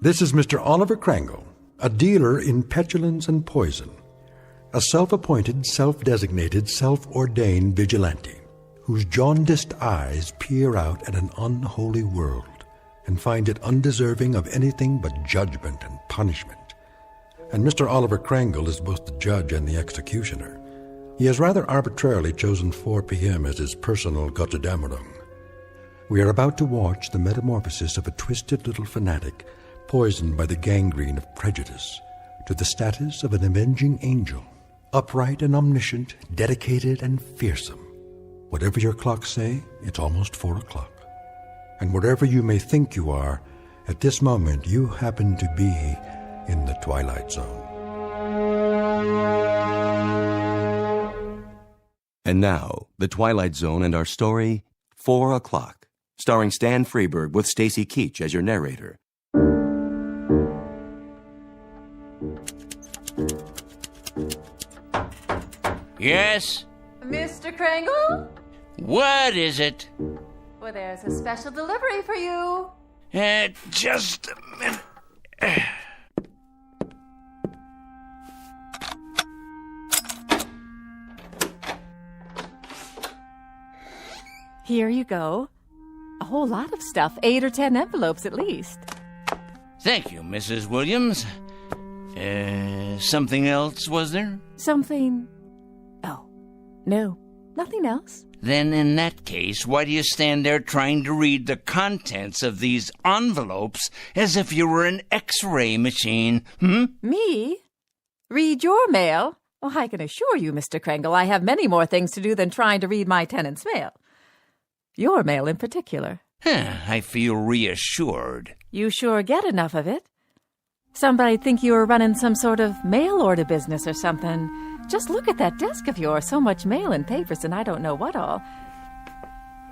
Speaker 2: This is Mr. Oliver Krangle, a dealer in petulance and poison, a self-appointed, self-designated, self-ordained vigilante, whose jaundiced eyes peer out at an unholy world and find it undeserving of anything but judgment and punishment. And Mr. Oliver Krangle is both the judge and the executioner. He has rather arbitrarily chosen 4 p.m. as his personal Gotterdammerung. We are about to watch the metamorphosis of a twisted little fanatic poisoned by the gangrene of prejudice to the status of an avenging angel, upright and omniscient, dedicated and fearsome. Whatever your clocks say, it's almost 4 o'clock. And wherever you may think you are, at this moment you happen to be in the Twilight Zone.
Speaker 1: And now, The Twilight Zone and our story, 4 o'clock, starring Stan Freberg with Stacy Keach as your narrator.
Speaker 6: Yes?
Speaker 4: Mr. Krangle?
Speaker 6: What is it?
Speaker 4: Well, there's a special delivery for you.
Speaker 6: Just a minute.
Speaker 4: Here you go. A whole lot of stuff, 8 or 10 envelopes at least.
Speaker 6: Thank you, Mrs. Williams. Something else, was there?
Speaker 4: Something... Oh, no, nothing else.
Speaker 6: Then in that case, why do you stand there trying to read the contents of these envelopes as if you were an X-ray machine,
Speaker 4: Me? Read your mail? Oh, I can assure you, Mr. Krangle, I have many more things to do than trying to read my tenant's mail. Your mail in particular.
Speaker 6: I feel reassured.
Speaker 4: You sure get enough of it. Somebody'd think you were running some sort of mail order business or something. Just look at that desk of yours. So much mail and papers and I don't know what all.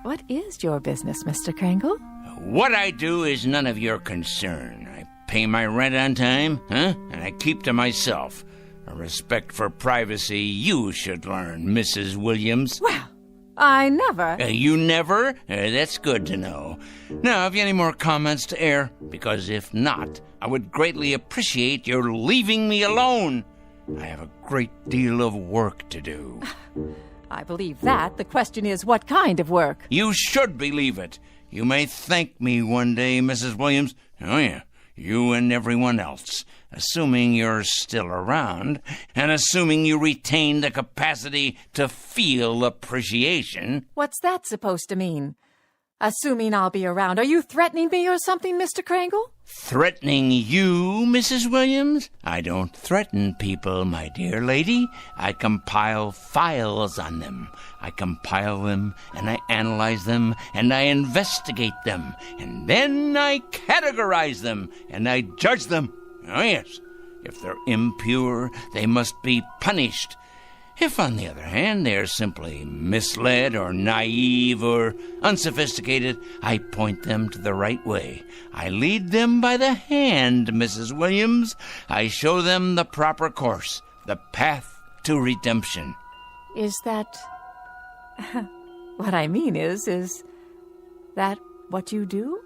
Speaker 4: What is your business, Mr. Krangle?
Speaker 6: What I do is none of your concern. I pay my rent on time, and I keep to myself. A respect for privacy you should learn, Mrs. Williams.
Speaker 4: Well, I never...
Speaker 6: You never? That's good to know. Now, have you any more comments to air? Because if not, I would greatly appreciate your leaving me alone. I have a great deal of work to do.
Speaker 4: I believe that. The question is, what kind of work?
Speaker 6: You should believe it. You may thank me one day, Mrs. Williams. Oh, yeah, you and everyone else. Assuming you're still around, and assuming you retain the capacity to feel appreciation.
Speaker 4: What's that supposed to mean? Assuming I'll be around. Are you threatening me or something, Mr. Krangle?
Speaker 6: Threatening you, Mrs. Williams? I don't threaten people, my dear lady. I compile files on them. I compile them, and I analyze them, and I investigate them. And then I categorize them, and I judge them. Oh, yes. If they're impure, they must be punished. If, on the other hand, they're simply misled or naive or unsophisticated, I point them to the right way. I lead them by the hand, Mrs. Williams. I show them the proper course, the path to redemption.
Speaker 4: Is that... What I mean is that what you do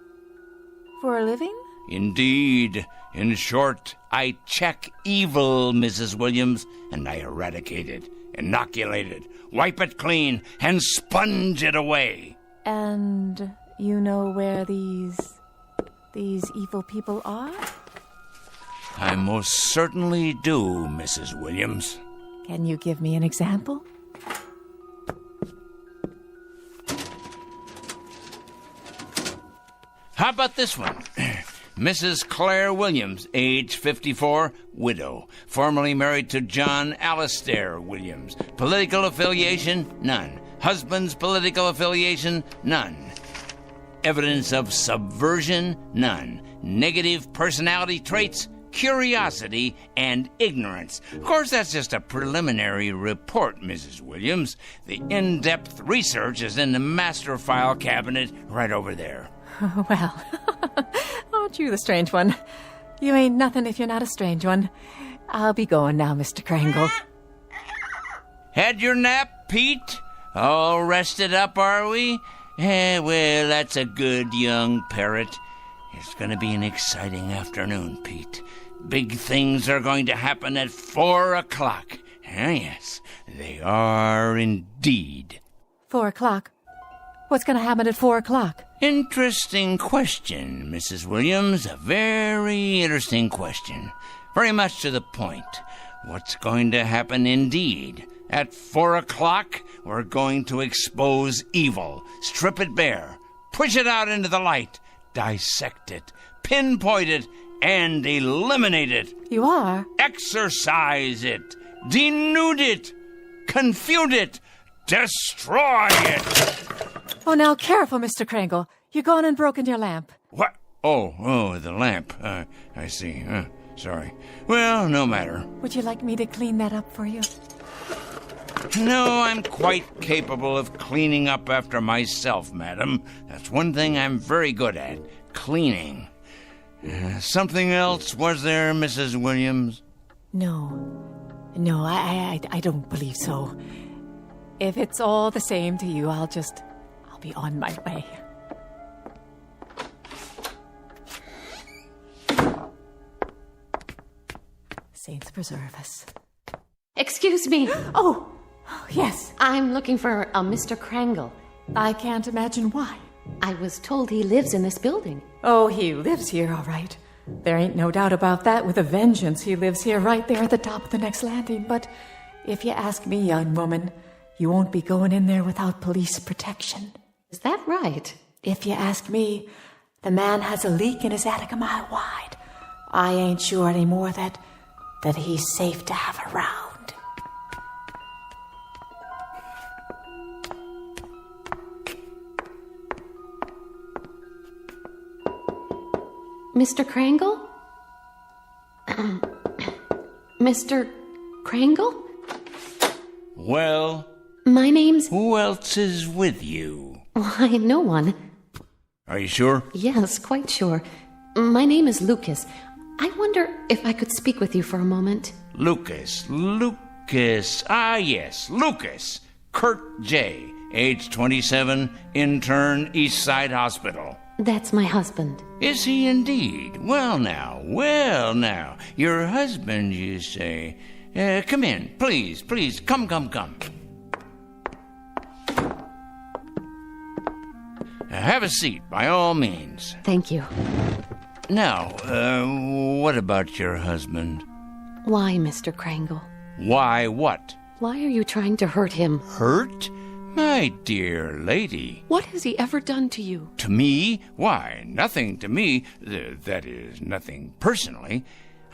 Speaker 4: for a living?
Speaker 6: Indeed. In short, I check evil, Mrs. Williams, and I eradicate it, inoculate it, wipe it clean, and sponge it away.
Speaker 4: And you know where these evil people are?
Speaker 6: I most certainly do, Mrs. Williams.
Speaker 4: Can you give me an example?
Speaker 6: How about this one? Mrs. Claire Williams, age 54, widow. Formerly married to John Alastair Williams. Political affiliation, none. Husband's political affiliation, none. Evidence of subversion, none. Negative personality traits, curiosity, and ignorance. Of course, that's just a preliminary report, Mrs. Williams. The in-depth research is in the master file cabinet right over there.
Speaker 4: Well, aren't you the strange one? You ain't nothing if you're not a strange one. I'll be going now, Mr. Krangle.
Speaker 6: Had your nap, Pete? All rested up, are we? Well, that's a good young parrot. It's going to be an exciting afternoon, Pete. Big things are going to happen at 4 o'clock. Yes, they are indeed.
Speaker 4: 4 o'clock? What's going to happen at 4 o'clock?
Speaker 6: Interesting question, Mrs. Williams. A very interesting question. Very much to the point. What's going to happen indeed? At 4 o'clock, we're going to expose evil, strip it bare, push it out into the light, dissect it, pinpoint it, and eliminate it.
Speaker 4: You are?
Speaker 6: Exorcise it, denude it, confute it, destroy it.
Speaker 4: Oh, now careful, Mr. Krangle. You're gone and broken your lamp.
Speaker 6: What? Oh, the lamp. I see. Sorry. Well, no matter.
Speaker 4: Would you like me to clean that up for you?
Speaker 6: No, I'm quite capable of cleaning up after myself, madam. That's one thing I'm very good at, cleaning. Something else, was there, Mrs. Williams?
Speaker 4: No, I don't believe so. If it's all the same to you, I'll be on my way. Saints preserve us.
Speaker 7: Excuse me.
Speaker 4: Oh, yes.
Speaker 7: I'm looking for a Mr. Krangle.
Speaker 4: I can't imagine why.
Speaker 7: I was told he lives in this building.
Speaker 4: Oh, he lives here, all right. There ain't no doubt about that. With a vengeance, he lives here right there at the top of the next landing. But if you ask me, young woman, you won't be going in there without police protection.
Speaker 7: Is that right?
Speaker 4: If you ask me, the man has a leak in his attic a mile wide. I ain't sure anymore that he's safe to have around.
Speaker 7: Mr. Krangle? Mr. Krangle?
Speaker 6: Well?
Speaker 7: My name's...
Speaker 6: Who else is with you?
Speaker 7: Why, no one.
Speaker 6: Are you sure?
Speaker 7: Yes, quite sure. My name is Lucas. I wonder if I could speak with you for a moment.
Speaker 6: Lucas. Ah, yes, Lucas. Kurt J., age 27, intern, Eastside Hospital.
Speaker 7: That's my husband.
Speaker 6: Is he indeed? Well now. Your husband, you say. Come in, please. Come. Have a seat, by all means.
Speaker 7: Thank you.
Speaker 6: Now, what about your husband?
Speaker 7: Why, Mr. Krangle?
Speaker 6: Why what?
Speaker 7: Why are you trying to hurt him?
Speaker 6: Hurt? My dear lady.
Speaker 7: What has he ever done to you?
Speaker 6: To me? Why, nothing to me. That is, nothing personally.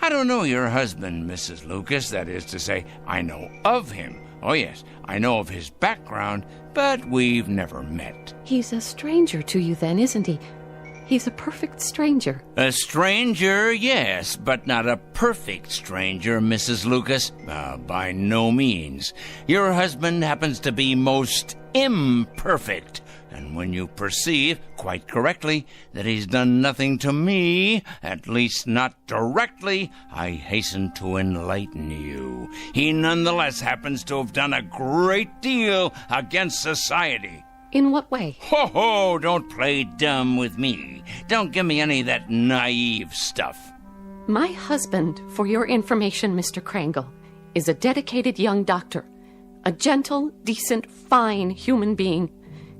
Speaker 6: I don't know your husband, Mrs. Lucas. That is to say, I know of him. Oh, yes, I know of his background, but we've never met.
Speaker 7: He's a stranger to you then, isn't he? He's a perfect stranger.
Speaker 6: A stranger, yes, but not a perfect stranger, Mrs. Lucas. By no means. Your husband happens to be most imperfect. And when you perceive, quite correctly, that he's done nothing to me, at least not directly, I hasten to enlighten you. He nonetheless happens to have done a great deal against society.
Speaker 7: In what way?
Speaker 6: Ho, don't play dumb with me. Don't give me any of that naive stuff.
Speaker 7: My husband, for your information, Mr. Krangle, is a dedicated young doctor. A gentle, decent, fine human being.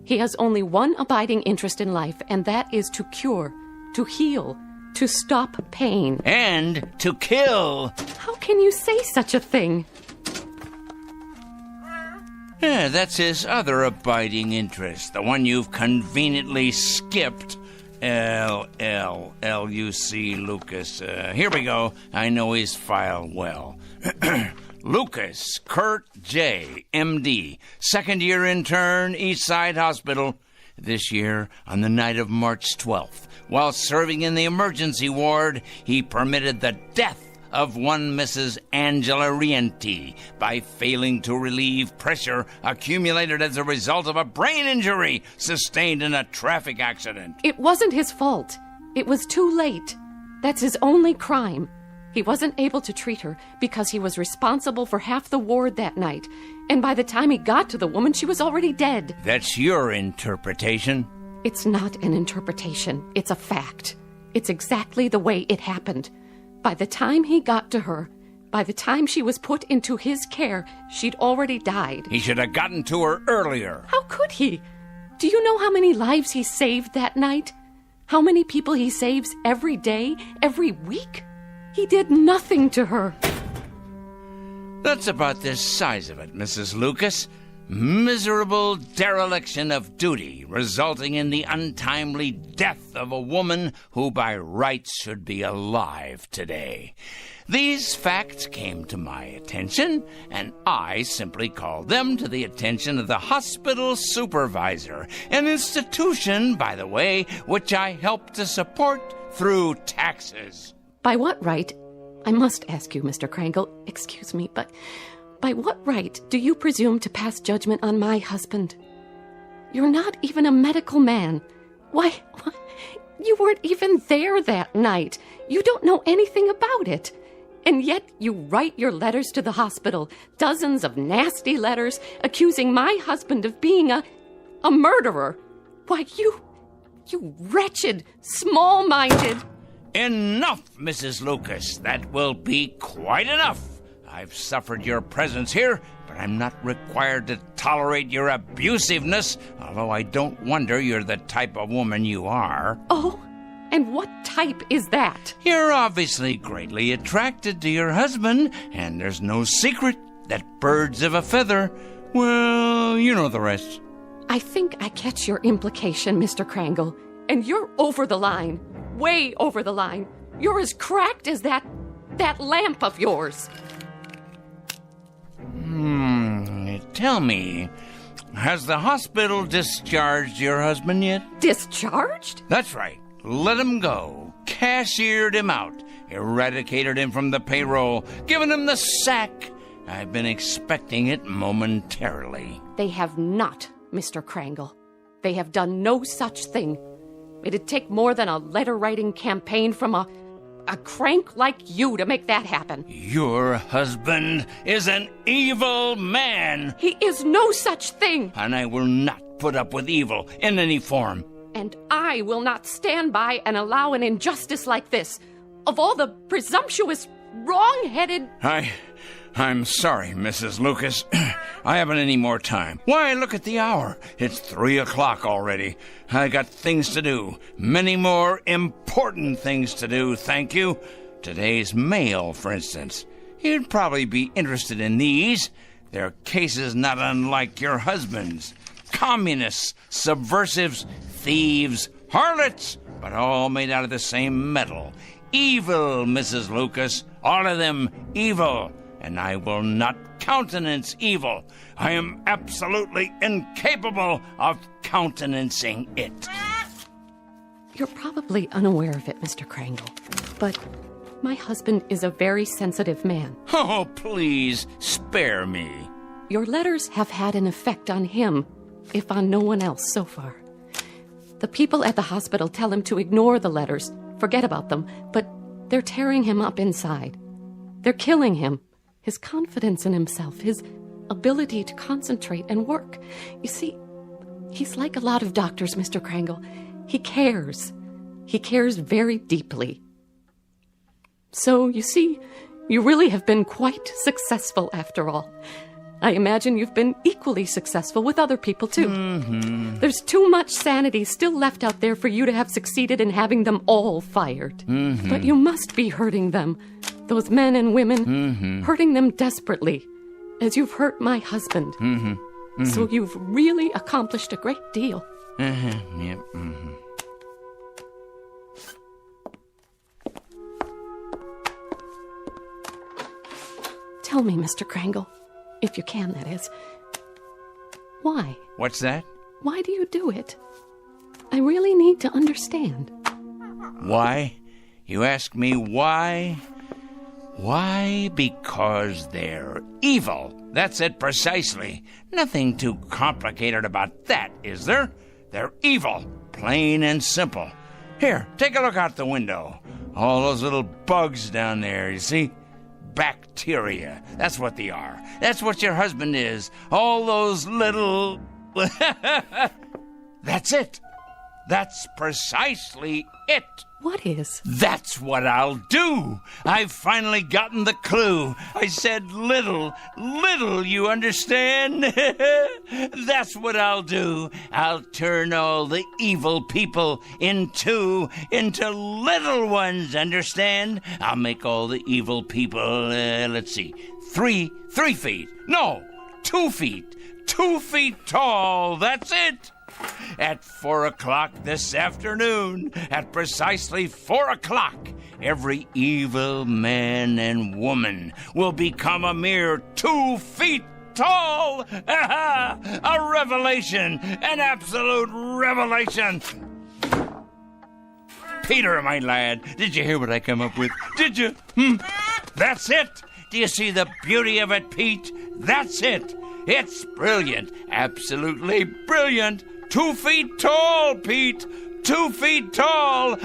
Speaker 7: He has only one abiding interest in life, and that is to cure, to heal, to stop pain.
Speaker 6: And to kill.
Speaker 7: How can you say such a thing?
Speaker 6: That's his other abiding interest, the one you've conveniently skipped. L-L-L-U-C Lucas. Here we go. I know his file well. Lucas Kurt J., M.D., second-year intern, Eastside Hospital. This year, on the night of March 12th, while serving in the emergency ward, he permitted the death of one Mrs. Angela Rienti by failing to relieve pressure accumulated as a result of a brain injury sustained in a traffic accident.
Speaker 7: It wasn't his fault. It was too late. That's his only crime. He wasn't able to treat her because he was responsible for half the ward that night. And by the time he got to the woman, she was already dead.
Speaker 6: That's your interpretation?
Speaker 7: It's not an interpretation. It's a fact. It's exactly the way it happened. By the time he got to her, by the time she was put into his care, she'd already died.
Speaker 6: He should have gotten to her earlier.
Speaker 7: How could he? Do you know how many lives he saved that night? How many people he saves every day, every week? He did nothing to her.
Speaker 6: That's about the size of it, Mrs. Lucas. Miserable dereliction of duty, resulting in the untimely death of a woman who by rights should be alive today. These facts came to my attention, and I simply called them to the attention of the hospital supervisor, an institution, by the way, which I help to support through taxes.
Speaker 7: By what right? I must ask you, Mr. Krangle, excuse me, but by what right do you presume to pass judgment on my husband? You're not even a medical man. Why, you weren't even there that night. You don't know anything about it. And yet you write your letters to the hospital, dozens of nasty letters accusing my husband of being a murderer. Why, you wretched, small-minded...
Speaker 6: Enough, Mrs. Lucas. That will be quite enough. I've suffered your presence here, but I'm not required to tolerate your abusiveness, although I don't wonder you're the type of woman you are.
Speaker 7: Oh, and what type is that?
Speaker 6: You're obviously greatly attracted to your husband, and there's no secret that birds of a feather, well, you know the rest.
Speaker 7: I think I catch your implication, Mr. Krangle, and you're over the line. Way over the line. You're as cracked as that lamp of yours.
Speaker 6: Tell me, has the hospital discharged your husband yet?
Speaker 7: Discharged?
Speaker 6: That's right. Let him go. Cashiered him out. Eradicated him from the payroll. Given him the sack. I've been expecting it momentarily.
Speaker 7: They have not, Mr. Krangle. They have done no such thing. It'd take more than a letter-writing campaign from a crank like you to make that happen.
Speaker 6: Your husband is an evil man.
Speaker 7: He is no such thing.
Speaker 6: And I will not put up with evil in any form.
Speaker 7: And I will not stand by and allow an injustice like this. Of all the presumptuous, wrong-headed...
Speaker 6: I'm sorry, Mrs. Lucas. I haven't any more time. Why, look at the hour. It's 3:00 already. I got things to do. Many more important things to do, thank you. Today's mail, for instance. You'd probably be interested in these. They're cases not unlike your husband's. Communists, subversives, thieves, harlots, but all made out of the same metal. Evil, Mrs. Lucas. All of them evil. And I will not countenance evil. I am absolutely incapable of countenancing it.
Speaker 7: You're probably unaware of it, Mr. Krangle, but my husband is a very sensitive man.
Speaker 6: Oh, please, spare me.
Speaker 7: Your letters have had an effect on him, if on no one else so far. The people at the hospital tell him to ignore the letters, forget about them, but they're tearing him up inside. They're killing him. His confidence in himself, his ability to concentrate and work. You see, he's like a lot of doctors, Mr. Krangle. He cares. He cares very deeply. So, you see, you really have been quite successful after all. I imagine you've been equally successful with other people, too.
Speaker 6: Mm-hmm.
Speaker 7: There's too much sanity still left out there for you to have succeeded in having them all fired.
Speaker 6: Mm-hmm.
Speaker 7: But you must be hurting them. Those men and women, hurting them desperately, as you've hurt my husband. So you've really accomplished a great deal.
Speaker 6: Yep.
Speaker 7: Tell me, Mr. Krangle, if you can, that is. Why?
Speaker 6: What's that?
Speaker 7: Why do you do it? I really need to understand.
Speaker 6: Why? You ask me why? Why? Because they're evil. That's it precisely. Nothing too complicated about that, is there? They're evil, plain and simple. Here, take a look out the window. All those little bugs down there, you see? Bacteria. That's what they are. That's what your husband is. All those little... That's it. That's precisely it.
Speaker 7: What is?
Speaker 6: That's what I'll do. I've finally gotten the clue. I said little, you understand? That's what I'll do. I'll turn all the evil people into little ones, understand? I'll make all the evil people, let's see, 3 feet. No, 2 feet. 2 feet tall. That's it. At 4 o'clock this afternoon, at precisely 4 o'clock, every evil man and woman will become a mere 2 feet tall. A revelation, an absolute revelation. Peter, my lad, did you hear what I come up with? Did you? That's it. Do you see the beauty of it, Pete? That's it. It's brilliant, absolutely brilliant. 2 feet tall, Pete. 2 feet tall.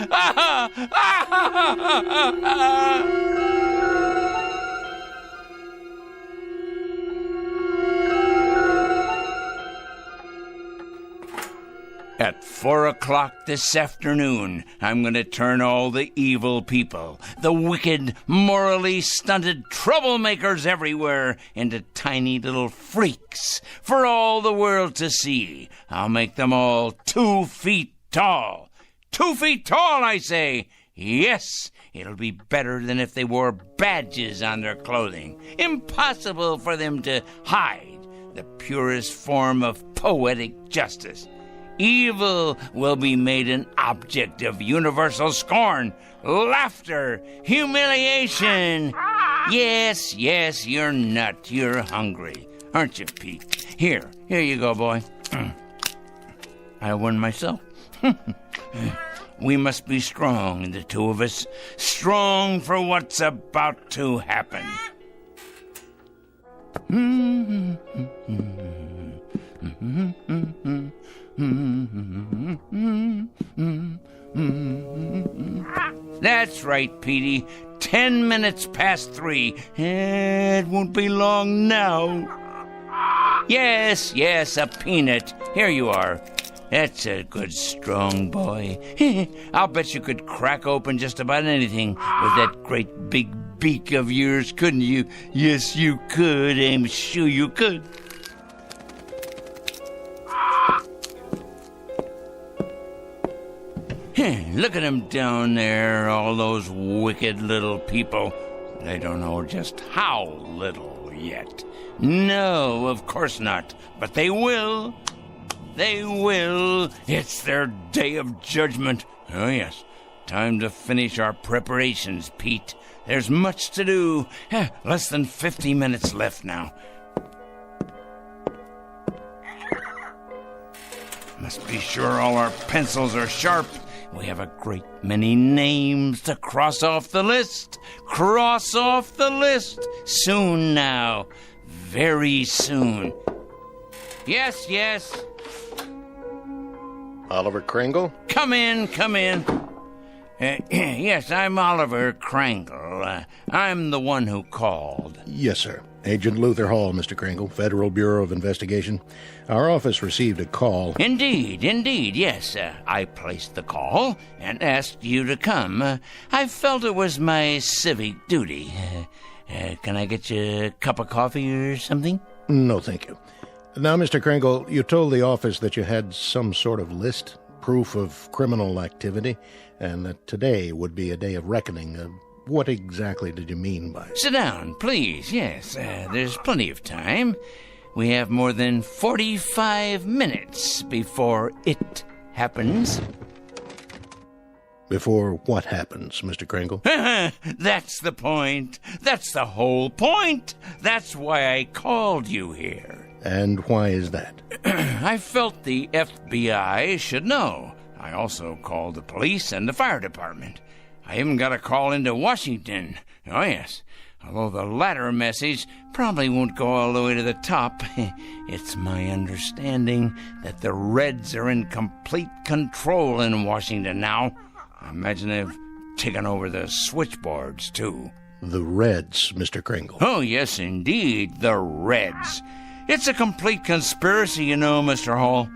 Speaker 6: At 4 o'clock this afternoon, I'm going to turn all the evil people, the wicked, morally stunted troublemakers everywhere, into tiny little freaks for all the world to see. I'll make them all 2 feet tall. 2 feet tall, I say. Yes, it'll be better than if they wore badges on their clothing. Impossible for them to hide the purest form of poetic justice. Evil will be made an object of universal scorn, laughter, humiliation. Yes, you're not. You're hungry, aren't you, Pete? Here you go, boy. I won myself. We must be strong, the two of us. Strong for what's about to happen. That's right, Petey. 10 minutes past 3. It won't be long now. Yes, a peanut. Here you are. That's a good, strong boy. I'll bet you could crack open just about anything with that great big beak of yours, couldn't you? Yes, you could. I'm sure you could. Look at them down there, all those wicked little people. They don't know just how little yet. No, of course not. But they will. They will. It's their day of judgment. Oh, yes. Time to finish our preparations, Pete. There's much to do. Less than 50 minutes left now. Must be sure all our pencils are sharp. We have a great many names to cross off the list. Cross off the list. Soon now. Very soon. Yes.
Speaker 11: Oliver Krangle?
Speaker 6: Come in. Yes, I'm Oliver Krangle. I'm the one who called.
Speaker 11: Yes, sir. Agent Luther Hall, Mr. Krangle, Federal Bureau of Investigation. Our office received a call.
Speaker 6: Indeed, yes. I placed the call and asked you to come. I felt it was my civic duty. Can I get you a cup of coffee or something?
Speaker 11: No, thank you. Now, Mr. Krangle, you told the office that you had some sort of list, proof of criminal activity, and that today would be a day of reckoning. What exactly did you mean by it?
Speaker 6: Sit down, please. Yes, there's plenty of time. We have more than 45 minutes before it happens.
Speaker 11: Before what happens, Mr. Kringle?
Speaker 6: That's the point. That's the whole point. That's why I called you here.
Speaker 11: And why is that?
Speaker 6: I felt the FBI should know. I also called the police and the fire department. I even got a call into Washington. Oh, yes. Although the latter message probably won't go all the way to the top. It's my understanding that the Reds are in complete control in Washington now. I imagine they've taken over the switchboards, too.
Speaker 11: The Reds, Mr. Kringle.
Speaker 6: Oh, yes, indeed, the Reds. It's a complete conspiracy, you know, Mr. Hall.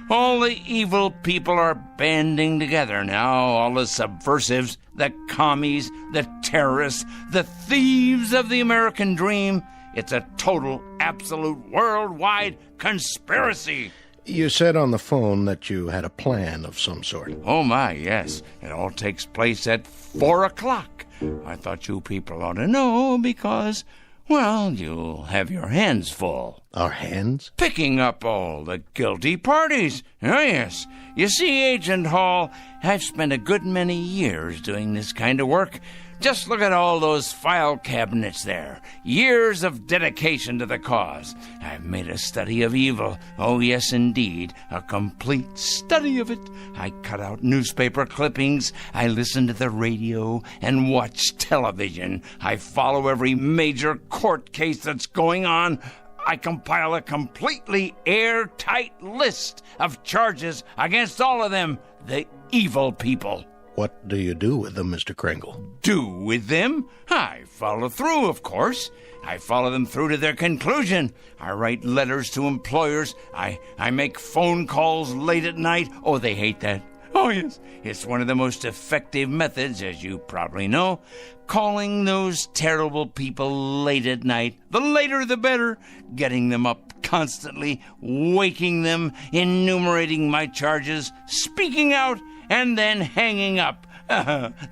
Speaker 6: All the evil people are banding together now, all the subversives, the commies, the terrorists, the thieves of the American dream. It's a total, absolute, worldwide conspiracy.
Speaker 11: You said on the phone that you had a plan of some sort.
Speaker 6: Oh, my, yes. It all takes place at 4 o'clock. I thought you people ought to know because, well, you'll have your hands full.
Speaker 11: Our hands?
Speaker 6: Picking up all the guilty parties. Oh, yes. You see, Agent Hall, I've spent a good many years doing this kind of work. Just look at all those file cabinets there. Years of dedication to the cause. I've made a study of evil. Oh, yes, indeed. A complete study of it. I cut out newspaper clippings. I listen to the radio and watch television. I follow every major court case that's going on. I compile a completely airtight list of charges against all of them, the evil people.
Speaker 11: What do you do with them, Mr. Kringle?
Speaker 6: Do with them? I follow through, of course. I follow them through to their conclusion. I write letters to employers. I make phone calls late at night. Oh, they hate that. Oh, yes. It's one of the most effective methods, as you probably know. Calling those terrible people late at night. The later, the better. Getting them up constantly. Waking them. Enumerating my charges. Speaking out. And then hanging up.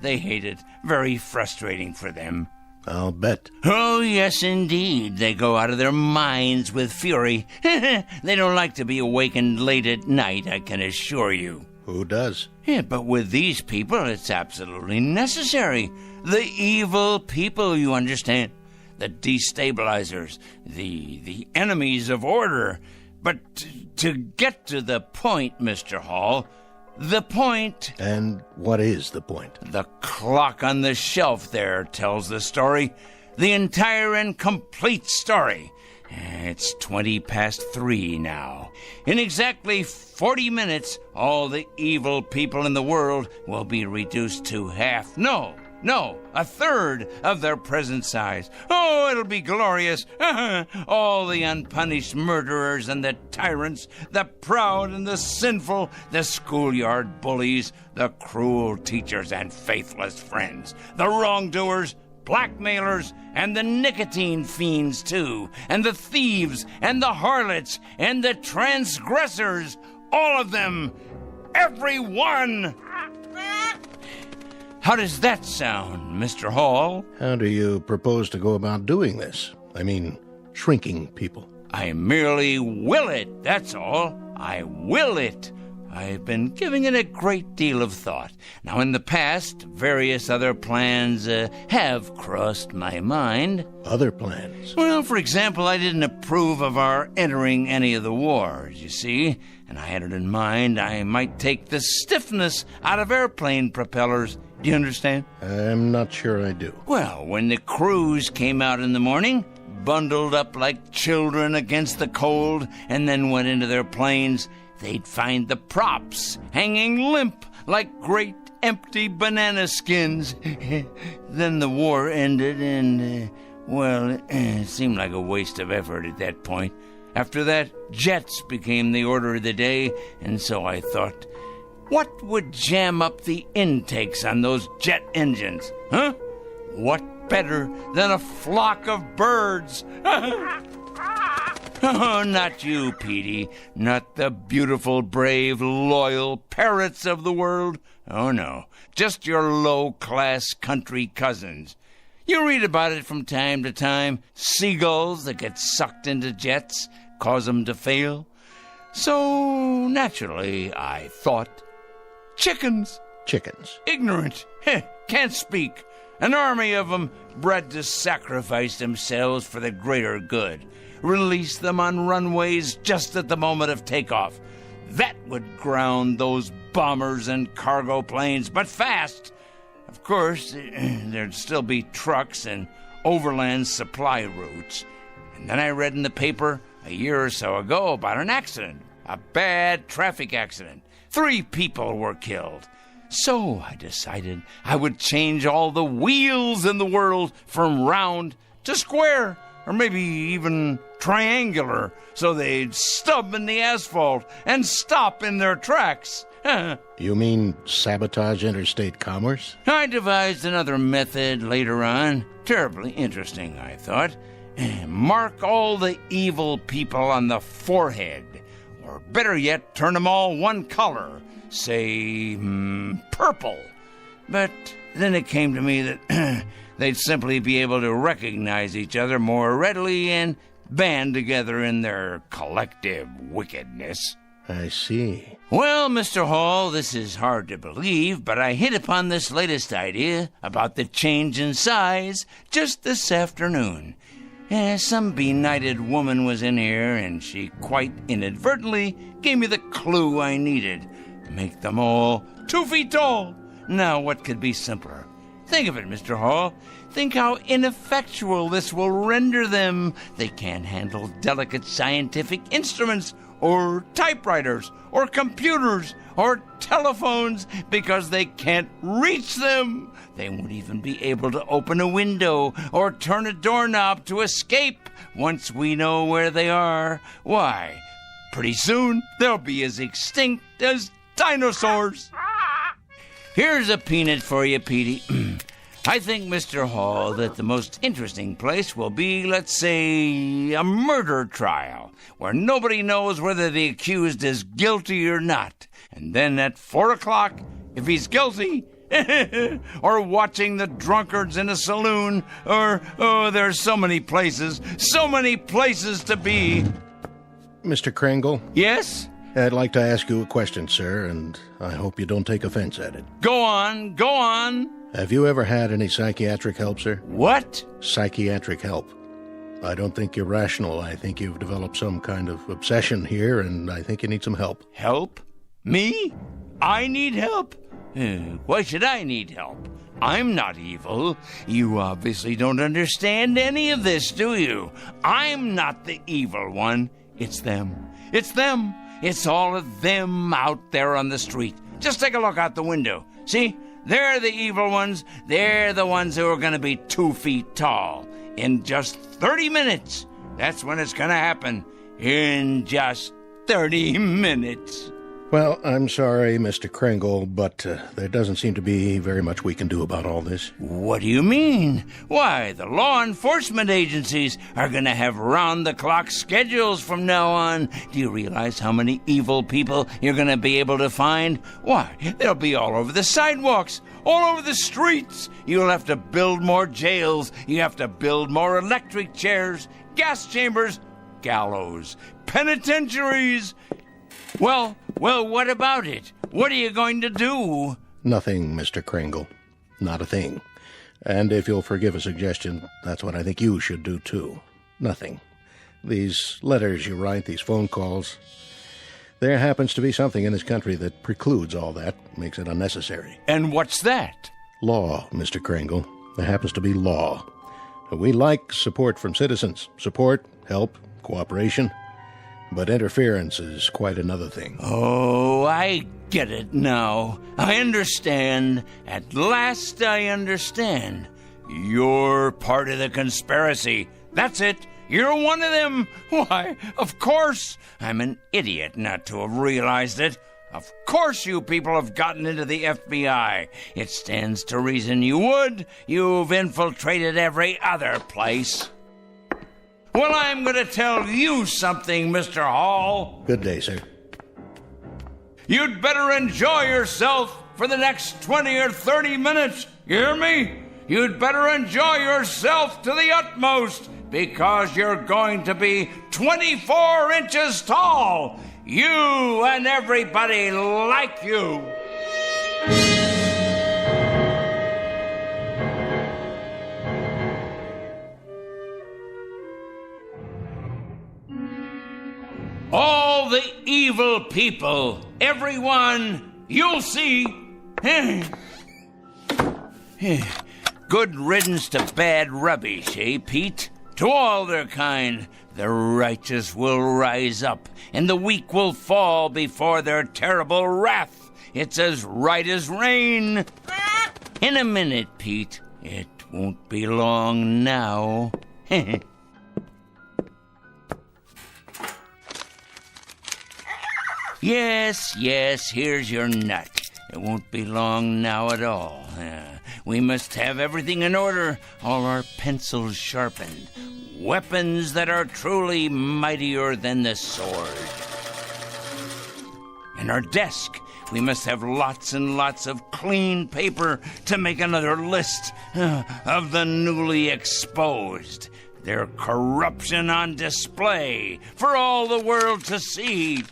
Speaker 6: They hate it. Very frustrating for them.
Speaker 11: I'll bet.
Speaker 6: Oh, yes, indeed. They go out of their minds with fury. They don't like to be awakened late at night, I can assure you.
Speaker 11: Who does?
Speaker 6: Yeah, but with these people, it's absolutely necessary. The evil people, you understand. The destabilizers. The enemies of order. But to get to the point, Mr. Hall... The point...
Speaker 11: And what is the point?
Speaker 6: The clock on the shelf there tells the story. The entire and complete story. It's 3:20 now. In exactly 40 minutes, all the evil people in the world will be reduced to half. No, a third of their present size. Oh, it'll be glorious. All the unpunished murderers and the tyrants, the proud and the sinful, the schoolyard bullies, the cruel teachers and faithless friends, the wrongdoers, blackmailers, and the nicotine fiends, too, and the thieves, and the harlots, and the transgressors, all of them, every one. How does that sound, Mr. Hall?
Speaker 11: How do you propose to go about doing this? I mean, shrinking people.
Speaker 6: I merely will it, that's all. I will it. I've been giving it a great deal of thought. Now, in the past, various other plans have crossed my mind.
Speaker 11: Other plans?
Speaker 6: Well, for example, I didn't approve of our entering any of the wars, you see, and I had it in mind I might take the stiffness out of airplane propellers. Do you understand?
Speaker 11: I'm not sure I do.
Speaker 6: Well, when the crews came out in the morning, bundled up like children against the cold, and then went into their planes, they'd find the props hanging limp like great empty banana skins. Then the war ended and, well, it seemed like a waste of effort at that point. After that, jets became the order of the day, and so I thought, what would jam up the intakes on those jet engines? Huh? What better than a flock of birds? Oh, not you, Petey. Not the beautiful, brave, loyal parrots of the world. Oh, no. Just your low-class country cousins. You read about it from time to time. Seagulls that get sucked into jets, cause them to fail. So, naturally, I thought, chickens.
Speaker 11: chickens.
Speaker 6: Ignorant. Can't speak. An army of them bred to sacrifice themselves for the greater good. Release them on runways just at the moment of takeoff. That would ground those bombers and cargo planes, but fast. Of course, there'd still be trucks and overland supply routes. And then I read in the paper a year or so ago about an accident, a bad traffic accident. 3 people were killed. So I decided I would change all the wheels in the world from round to square, or maybe even triangular, so they'd stub in the asphalt and stop in their tracks.
Speaker 11: You mean sabotage interstate commerce?
Speaker 6: I devised another method later on. Terribly interesting, I thought. Mark all the evil people on the forehead. Or better yet, turn them all one color. Say, purple. But then it came to me that they'd simply be able to recognize each other more readily and band together in their collective wickedness.
Speaker 11: I see.
Speaker 6: Well, Mr. Hall, this is hard to believe, but I hit upon this latest idea about the change in size just this afternoon. Some benighted woman was in here, and she quite inadvertently gave me the clue I needed. Make them all 2 feet tall. Now, what could be simpler? Think of it, Mr. Hall. Think how ineffectual this will render them. They can't handle delicate scientific instruments, or typewriters, or computers, or telephones, because they can't reach them. They won't even be able to open a window or turn a doorknob to escape once we know where they are. Why, pretty soon they'll be as extinct as dinosaurs. Here's a peanut for you, Petey. I think, Mr. Hall, that the most interesting place will be, let's say, a murder trial, where nobody knows whether the accused is guilty or not. And then at 4 o'clock, if he's guilty, or watching the drunkards in a saloon, or, there's so many places to be.
Speaker 11: Mr. Kringle?
Speaker 6: Yes?
Speaker 11: I'd like to ask you a question, sir, and I hope you don't take offense at it.
Speaker 6: Go on.
Speaker 11: Have you ever had any psychiatric help, sir?
Speaker 6: What?
Speaker 11: Psychiatric help. I don't think you're rational. I think you've developed some kind of obsession here, and I think you need some help.
Speaker 6: Help? Me? I need help? Why should I need help? I'm not evil. You obviously don't understand any of this, do you? I'm not the evil one. It's them. It's all of them out there on the street. Just take a look out the window. See? They're the evil ones. They're the ones who are going to be 2 feet tall. In just 30 minutes. That's when it's going to happen. In just 30 minutes.
Speaker 11: Well, I'm sorry, Mr. Kringle, but there doesn't seem to be very much we can do about all this.
Speaker 6: What do you mean? Why, the law enforcement agencies are going to have round-the-clock schedules from now on. Do you realize how many evil people you're going to be able to find? Why, they'll be all over the sidewalks, all over the streets. You'll have to build more jails. You have to build more electric chairs, gas chambers, gallows, penitentiaries. Well, what about it? What are you going to do?
Speaker 11: Nothing, Mr. Kringle. Not a thing. And if you'll forgive a suggestion, that's what I think you should do, too. Nothing. These letters you write, these phone calls, there happens to be something in this country that precludes all that, makes it unnecessary.
Speaker 6: And what's that?
Speaker 11: Law, Mr. Kringle. There happens to be law. We like support from citizens. Support, help, cooperation. But interference is quite another thing.
Speaker 6: Oh, I get it now. I understand. At last I understand. You're part of the conspiracy. That's it. You're one of them. Why, of course. I'm an idiot not to have realized it. Of course you people have gotten into the FBI. It stands to reason you would. You've infiltrated every other place. Well, I'm going to tell you something, Mr. Hall.
Speaker 11: Good day, sir.
Speaker 6: You'd better enjoy yourself for the next 20 or 30 minutes. You hear me? You'd better enjoy yourself to the utmost, because you're going to be 24 inches tall. You and everybody like you. All the evil people, everyone, you'll see. Good riddance to bad rubbish, eh, Pete? To all their kind, the righteous will rise up, and the weak will fall before their terrible wrath. It's as right as rain. In a minute, Pete. It won't be long now. Yes, here's your nut. It won't be long now at all. We must have everything in order, all our pencils sharpened, weapons that are truly mightier than the sword. In our desk, we must have lots and lots of clean paper to make another list of the newly exposed. Their corruption on display for all the world to see.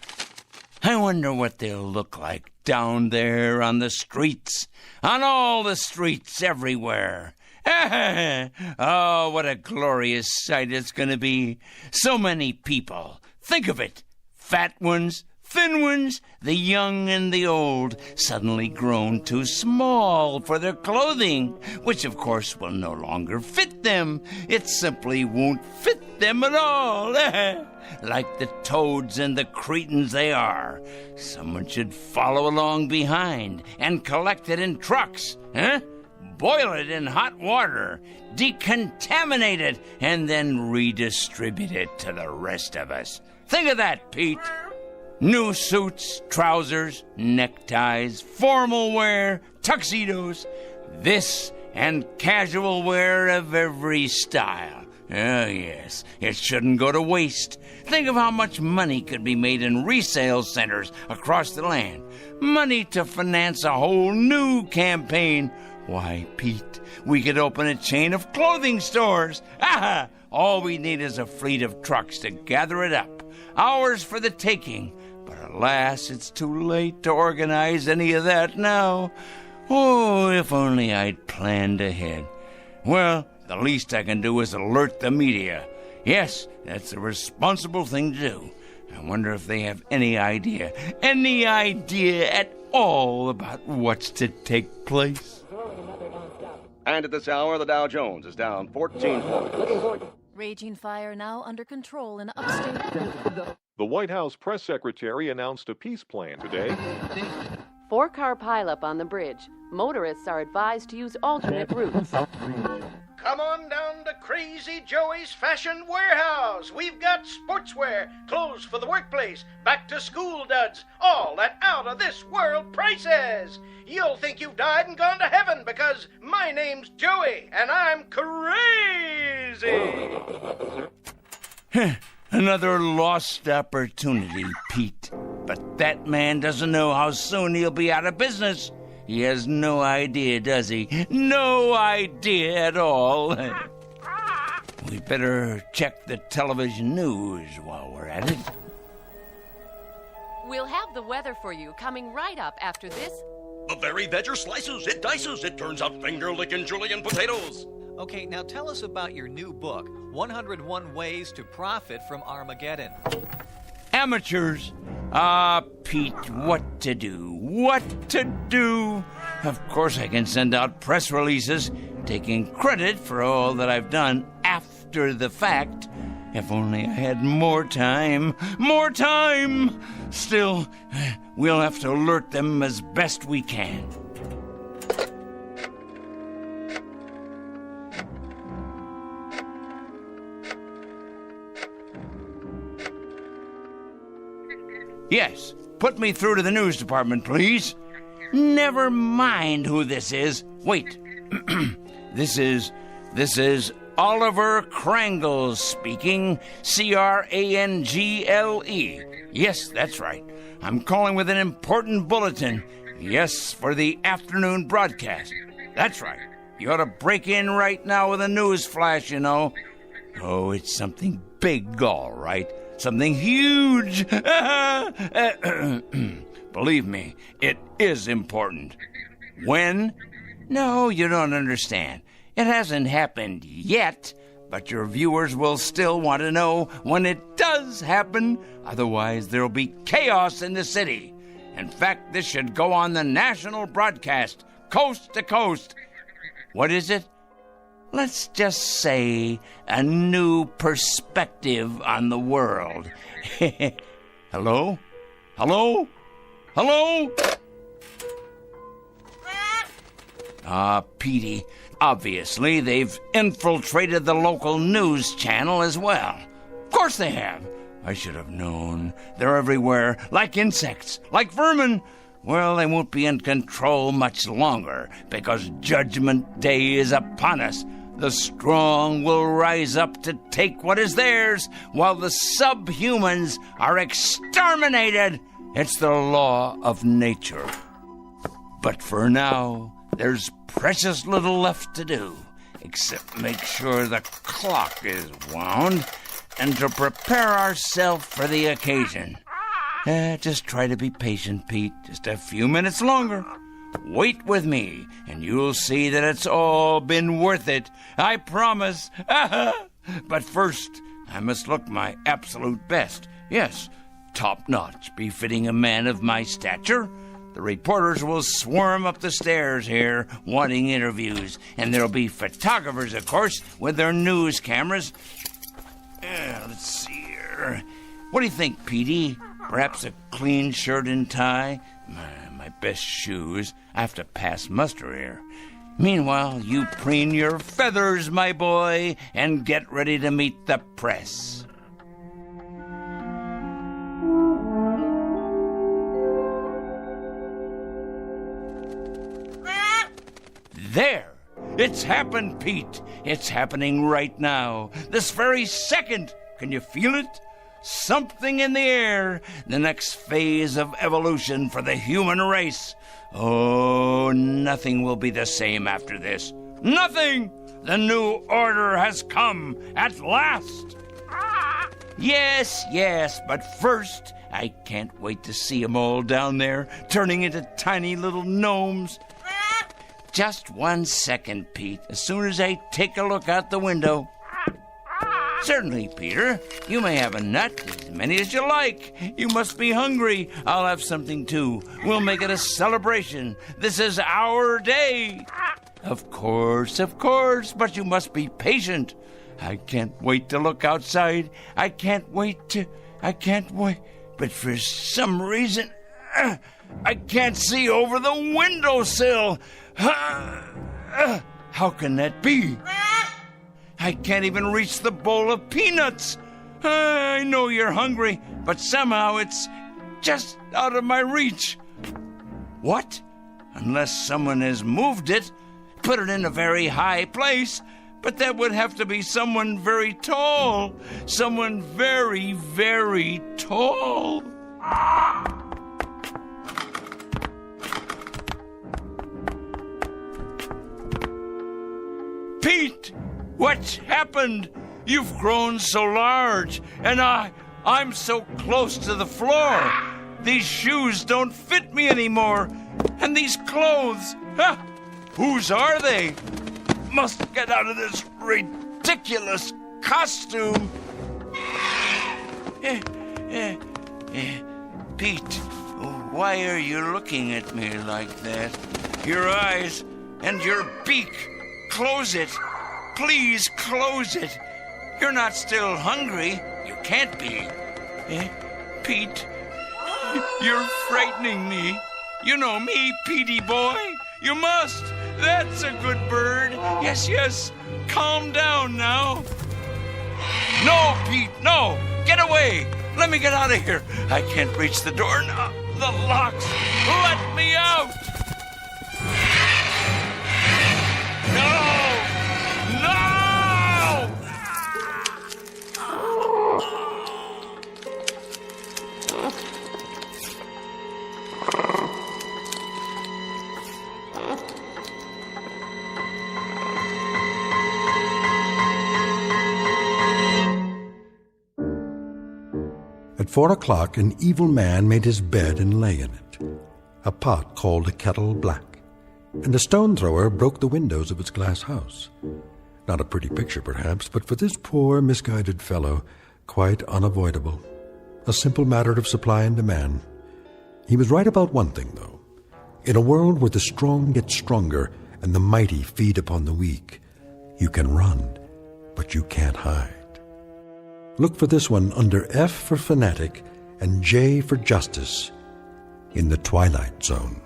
Speaker 6: I wonder what they'll look like down there on the streets, on all the streets everywhere. Oh, what a glorious sight it's going to be. So many people. Think of it. Fat ones, thin ones, the young and the old, suddenly grown too small for their clothing, which of course will no longer fit them. It simply won't fit them at all. Like the toads and the cretins they are. Someone should follow along behind and collect it in trucks, boil it in hot water, decontaminate it, and then redistribute it to the rest of us. Think of that, Pete. New suits, trousers, neckties, formal wear, tuxedos, this and casual wear of every style. Oh, yes, it shouldn't go to waste. Think of how much money could be made in resale centers across the land. Money to finance a whole new campaign. Why, Pete, we could open a chain of clothing stores. Aha! All we need is a fleet of trucks to gather it up. Ours for the taking. But alas, it's too late to organize any of that now. Oh, if only I'd planned ahead. Well, the least I can do is alert the media. Yes, that's the responsible thing to do. I wonder if they have any idea at all about what's to take place.
Speaker 20: And at this hour, the Dow Jones is down 14 points.
Speaker 4: Raging fire now under control in upstate.
Speaker 17: The White House press secretary announced a peace plan today.
Speaker 7: 4-car pileup on the bridge. Motorists are advised to use alternate routes.
Speaker 18: Come on down to Crazy Joey's Fashion Warehouse. We've got sportswear, clothes for the workplace, back-to-school duds, all at out-of-this-world prices. You'll think you've died and gone to heaven because my name's Joey and I'm crazy.
Speaker 6: Another lost opportunity, Pete. But that man doesn't know how soon he'll be out of business. He has no idea, does he? No idea at all. We better check the television news while we're at it.
Speaker 7: We'll have the weather for you coming right up after this.
Speaker 23: The very vegger slices, it dices, it turns out finger-licking julienne potatoes.
Speaker 24: Okay, now tell us about your new book, 101 Ways to Profit from Armageddon.
Speaker 6: Amateurs. Pete, what to do? What to do? Of course I can send out press releases taking credit for all that I've done after the fact. If only I had more time. More time! Still, we'll have to alert them as best we can. Yes, put me through to the news department, please. Never mind who this is. Wait. This is Oliver Krangle speaking. Crangle. Yes, that's right. I'm calling with an important bulletin. Yes, for the afternoon broadcast. That's right. You ought to break in right now with a news flash, you know. Oh, it's something big, all right. Something huge. Believe me, it is important. When? No, you don't understand. It hasn't happened yet, but your viewers will still want to know when it does happen. Otherwise, there'll be chaos in the city. In fact, this should go on the national broadcast, coast to coast. What is it? Let's just say a new perspective on the world. Hello? Hello? Hello? Petey. Obviously, they've infiltrated the local news channel as well. Of course they have. I should have known. They're everywhere, like insects, like vermin. Well, they won't be in control much longer, because Judgment Day is upon us. The strong will rise up to take what is theirs, while the subhumans are exterminated. It's the law of nature. But for now, there's precious little left to do, except make sure the clock is wound and to prepare ourselves for the occasion. Just try to be patient, Pete. Just a few minutes longer. Wait with me, and you'll see that it's all been worth it. I promise. But first, I must look my absolute best. Yes, top-notch, befitting a man of my stature. The reporters will swarm up the stairs here, wanting interviews. And there'll be photographers, of course, with their news cameras. Let's see here. What do you think, Petey? Perhaps a clean shirt and tie? My best shoes. I have to pass muster here. Meanwhile, you preen your feathers, my boy, and get ready to meet the press. There! It's happened, Pete. It's happening right now. This very second. Can you feel it? Something in the air. The next phase of evolution for the human race. Oh, nothing will be the same after this. Nothing! The new order has come at last. Yes, but first, I can't wait to see them all down there, turning into tiny little gnomes. Just 1 second, Pete, as soon as I take a look out the window. Certainly, Peter. You may have a nut, as many as you like. You must be hungry. I'll have something, too. We'll make it a celebration. This is our day. Of course, but you must be patient. I can't wait to look outside. I can't wait. But for some reason, I can't see over the windowsill. How can that be? I can't even reach the bowl of peanuts. I know you're hungry, but somehow it's just out of my reach. What? Unless someone has moved it, put it in a very high place. But that would have to be someone very tall. Someone very, very tall. Pete, what's happened? You've grown so large, and I'm so close to the floor. These shoes don't fit me anymore. And these clothes, whose are they? Must get out of this ridiculous costume. Pete, why are you looking at me like that? Your eyes and your beak. Close it. Please close it. You're not still hungry. You can't be. Pete, you're frightening me. You know me, Petey boy. You must. That's a good bird. Yes. Calm down now. No, Pete, no. Get away. Let me get out of here. I can't reach the door now. The locks. Let me out. No!
Speaker 2: At 4 o'clock, an evil man made his bed and lay in it. A pot called a kettle black, and a stone thrower broke the windows of its glass house. Not a pretty picture, perhaps, but for this poor, misguided fellow, quite unavoidable. A simple matter of supply and demand. He was right about one thing, though. In a world where the strong get stronger and the mighty feed upon the weak, you can run, but you can't hide. Look for this one under F for Fanatic and J for Justice in the Twilight Zone.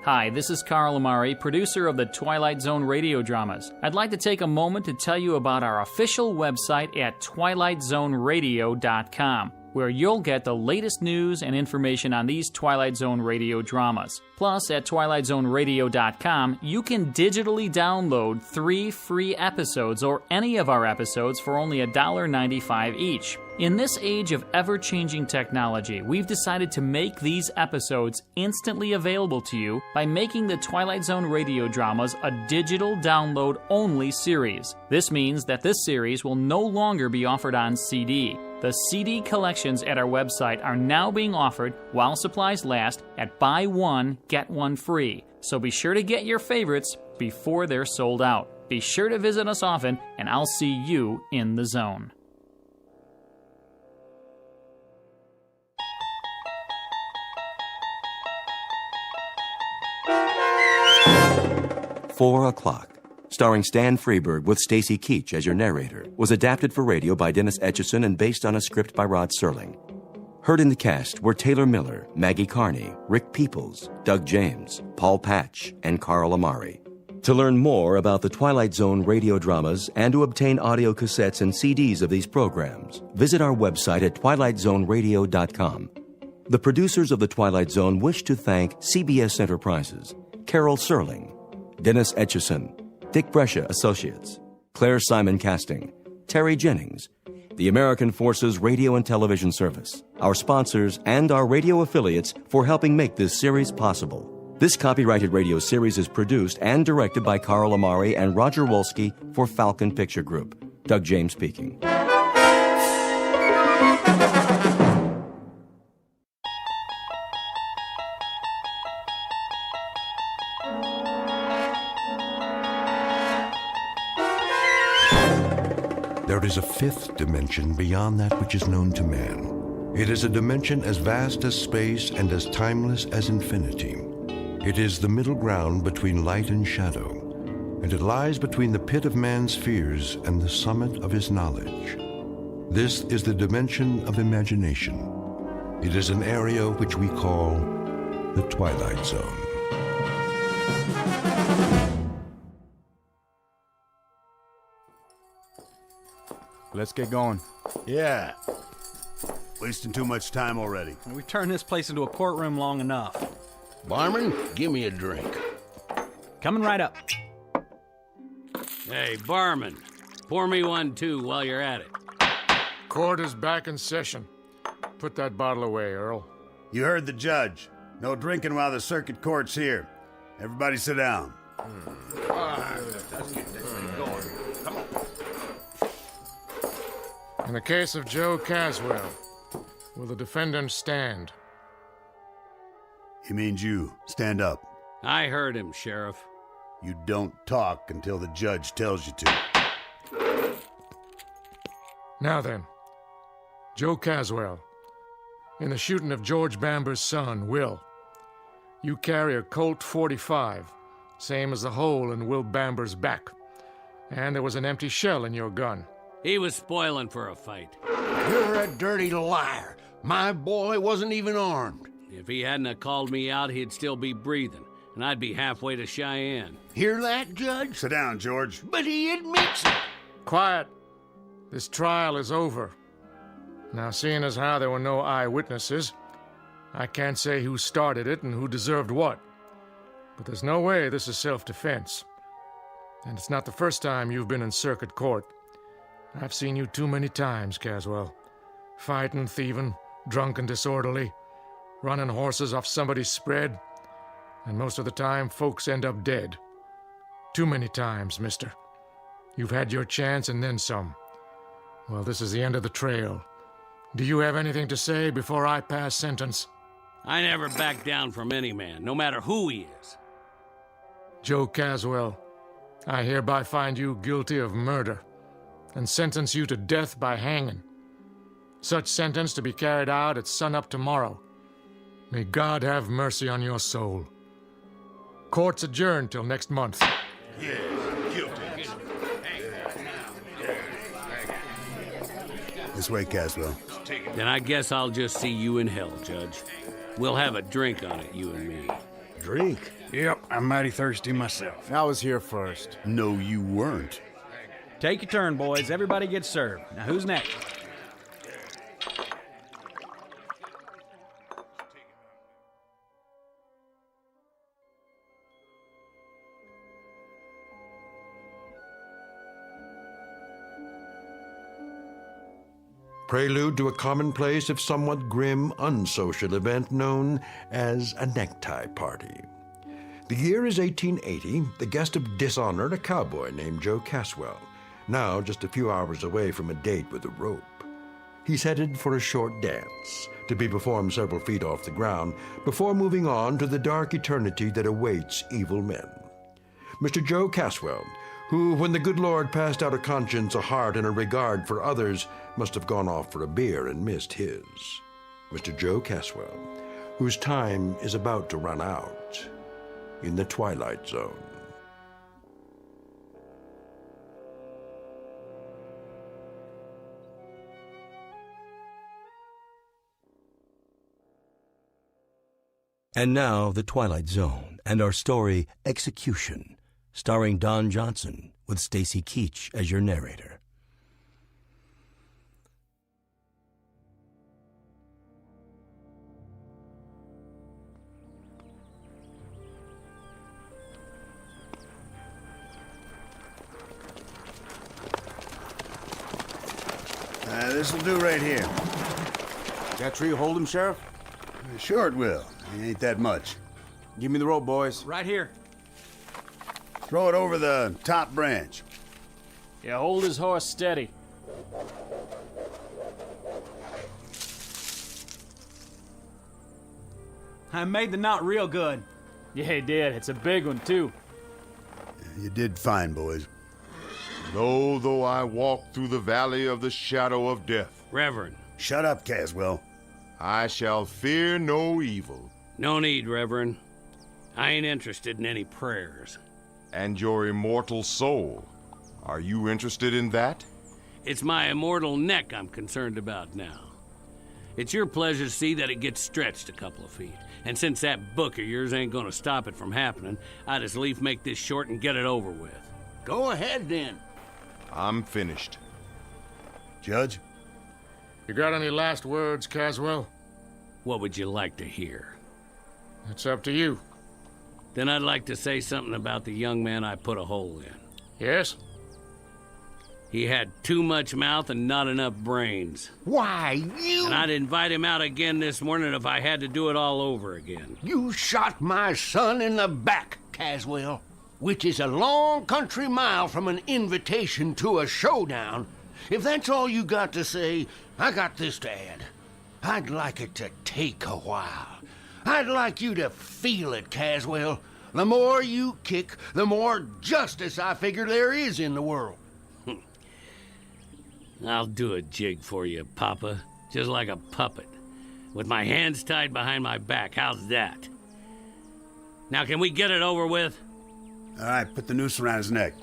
Speaker 21: Hi, this is Carl Amari, producer of the Twilight Zone Radio Dramas. I'd like to take a moment to tell you about our official website at twilightzoneradio.com, where you'll get the latest news and information on these Twilight Zone Radio dramas. Plus, at twilightzoneradio.com, you can digitally download 3 free episodes or any of our episodes for only $1.95 each. In this age of ever-changing technology, we've decided to make these episodes instantly available to you by making the Twilight Zone Radio Dramas a digital download-only series. This means that this series will no longer be offered on CD. The CD collections at our website are now being offered while supplies last at buy one, get one free. So be sure to get your favorites before they're sold out. Be sure to visit us often, and I'll see you in the zone.
Speaker 1: 4 o'clock, starring Stan Freberg with Stacy Keach as your narrator, was adapted for radio by Dennis Etchison and based on a script by Rod Serling. Heard in the cast were Taylor Miller, Maggie Carney, Rick Peoples, Doug James, Paul Patch, and Carl Amari. To learn more about the Twilight Zone radio dramas and to obtain audio cassettes and CDs of these programs, visit our website at twilightzoneradio.com. The producers of The Twilight Zone wish to thank CBS Enterprises, Carol Serling, Dennis Etchison, Dick Brescia Associates, Claire Simon Casting, Terry Jennings, the American Forces Radio and Television Service, our sponsors, and our radio affiliates for helping make this series possible. This copyrighted radio series is produced and directed by Carl Amari and Roger Wolski for Falcon Picture Group. Doug James speaking.
Speaker 2: There is a fifth dimension beyond that which is known to man. It is a dimension as vast as space and as timeless as infinity. It is the middle ground between light and shadow, and it lies between the pit of man's fears and the summit of his knowledge. This is the dimension of imagination. It is an area which we call the Twilight Zone.
Speaker 3: Let's get going.
Speaker 9: Yeah. Wasting too much time already.
Speaker 3: We've turned this place into a courtroom long enough.
Speaker 16: Barman, give me a drink.
Speaker 3: Coming right up.
Speaker 22: Hey, barman, pour me one too while you're at it.
Speaker 25: Court is back in session. Put that bottle away, Earl.
Speaker 9: You heard the judge. No drinking while the circuit court's here. Everybody sit down.
Speaker 16: Let's get this thing going. Come on.
Speaker 25: In the case of Joe Caswell, will the defendant stand?
Speaker 9: He means you. Stand up.
Speaker 22: I heard him, Sheriff.
Speaker 9: You don't talk until the judge tells you to.
Speaker 25: Now then, Joe Caswell, in the shooting of George Bamber's son, Will, you carry a Colt .45, same as the hole in Will Bamber's back, and there was an empty shell in your gun.
Speaker 22: He was spoiling for a fight.
Speaker 16: You're a dirty liar. My boy wasn't even armed.
Speaker 22: If he hadn't have called me out, he'd still be breathing, and I'd be halfway to Cheyenne.
Speaker 16: Hear that, Judge?
Speaker 9: Sit down, George.
Speaker 16: But he admits it.
Speaker 25: Quiet. This trial is over. Now, seeing as how there were no eyewitnesses, I can't say who started it and who deserved what. But there's no way this is self-defense. And it's not the first time you've been in circuit court. I've seen you too many times, Caswell. Fighting, thieving, drunk and disorderly, running horses off somebody's spread, and most of the time folks end up dead. Too many times, mister. You've had your chance and then some. Well, this is the end of the trail. Do you have anything to say before I pass sentence?
Speaker 22: I never back down from any man, no matter who he is.
Speaker 25: Joe Caswell, I hereby find you guilty of murder and sentence you to death by hanging. Such sentence to be carried out at sunup tomorrow. May God have mercy on your soul. Court's adjourned till next month.
Speaker 9: Yeah, guilty. This way, Caswell.
Speaker 22: Then I guess I'll just see you in hell, Judge. We'll have a drink on it, you and me.
Speaker 9: Drink?
Speaker 18: Yep, I'm mighty thirsty myself.
Speaker 3: I was here first.
Speaker 9: No, you weren't.
Speaker 3: Take your turn, boys. Everybody gets served. Now, who's next?
Speaker 2: Prelude to a commonplace, if somewhat grim, unsocial event known as a necktie party. The year is 1880, the guest of dishonor, a cowboy named Joe Caswell, now just a few hours away from a date with a rope. He's headed for a short dance, to be performed several feet off the ground, before moving on to the dark eternity that awaits evil men. Mr. Joe Caswell, who, when the good Lord passed out a conscience, a heart, and a regard for others, must have gone off for a beer and missed his. Mr. Joe Caswell, whose time is about to run out in the Twilight Zone.
Speaker 1: And now, The Twilight Zone, and our story, Execution, starring Don Johnson, with Stacy Keach as your narrator.
Speaker 9: This'll do right here.
Speaker 3: That tree hold him, Sheriff?
Speaker 9: Sure it will. It ain't that much.
Speaker 3: Give me the rope, boys.
Speaker 22: Right here.
Speaker 9: Throw it over the top branch.
Speaker 21: Yeah, hold his horse steady.
Speaker 3: I made the knot real good.
Speaker 21: Yeah, he did. It's a big one, too.
Speaker 9: You did fine, boys.
Speaker 8: Though I walk through the valley of the shadow of death.
Speaker 22: Reverend.
Speaker 9: Shut up, Caswell.
Speaker 8: I shall fear no evil.
Speaker 22: No need, Reverend. I ain't interested in any prayers.
Speaker 8: And your immortal soul, are you interested in that?
Speaker 22: It's my immortal neck I'm concerned about now. It's your pleasure to see that it gets stretched a couple of feet. And since that book of yours ain't gonna stop it from happening, I'd as lief make this short and get it over with.
Speaker 16: Go ahead, then.
Speaker 8: I'm finished.
Speaker 9: Judge?
Speaker 25: You got any last words, Caswell?
Speaker 22: What would you like to hear?
Speaker 25: It's up to you.
Speaker 22: Then I'd like to say something about the young man I put a hole in.
Speaker 25: Yes?
Speaker 22: He had too much mouth and not enough brains.
Speaker 16: Why, you...
Speaker 22: And I'd invite him out again this morning if I had to do it all over again.
Speaker 16: You shot my son in the back, Caswell, which is a long country mile from an invitation to a showdown. If that's all you got to say, I got this to add. I'd like it to take a while. I'd like you to feel it, Caswell. The more you kick, the more justice I figure there is in the world.
Speaker 22: I'll do a jig for you, Papa. Just like a puppet. With my hands tied behind my back. How's that? Now, can we get it over with?
Speaker 9: All right, put the noose around his neck.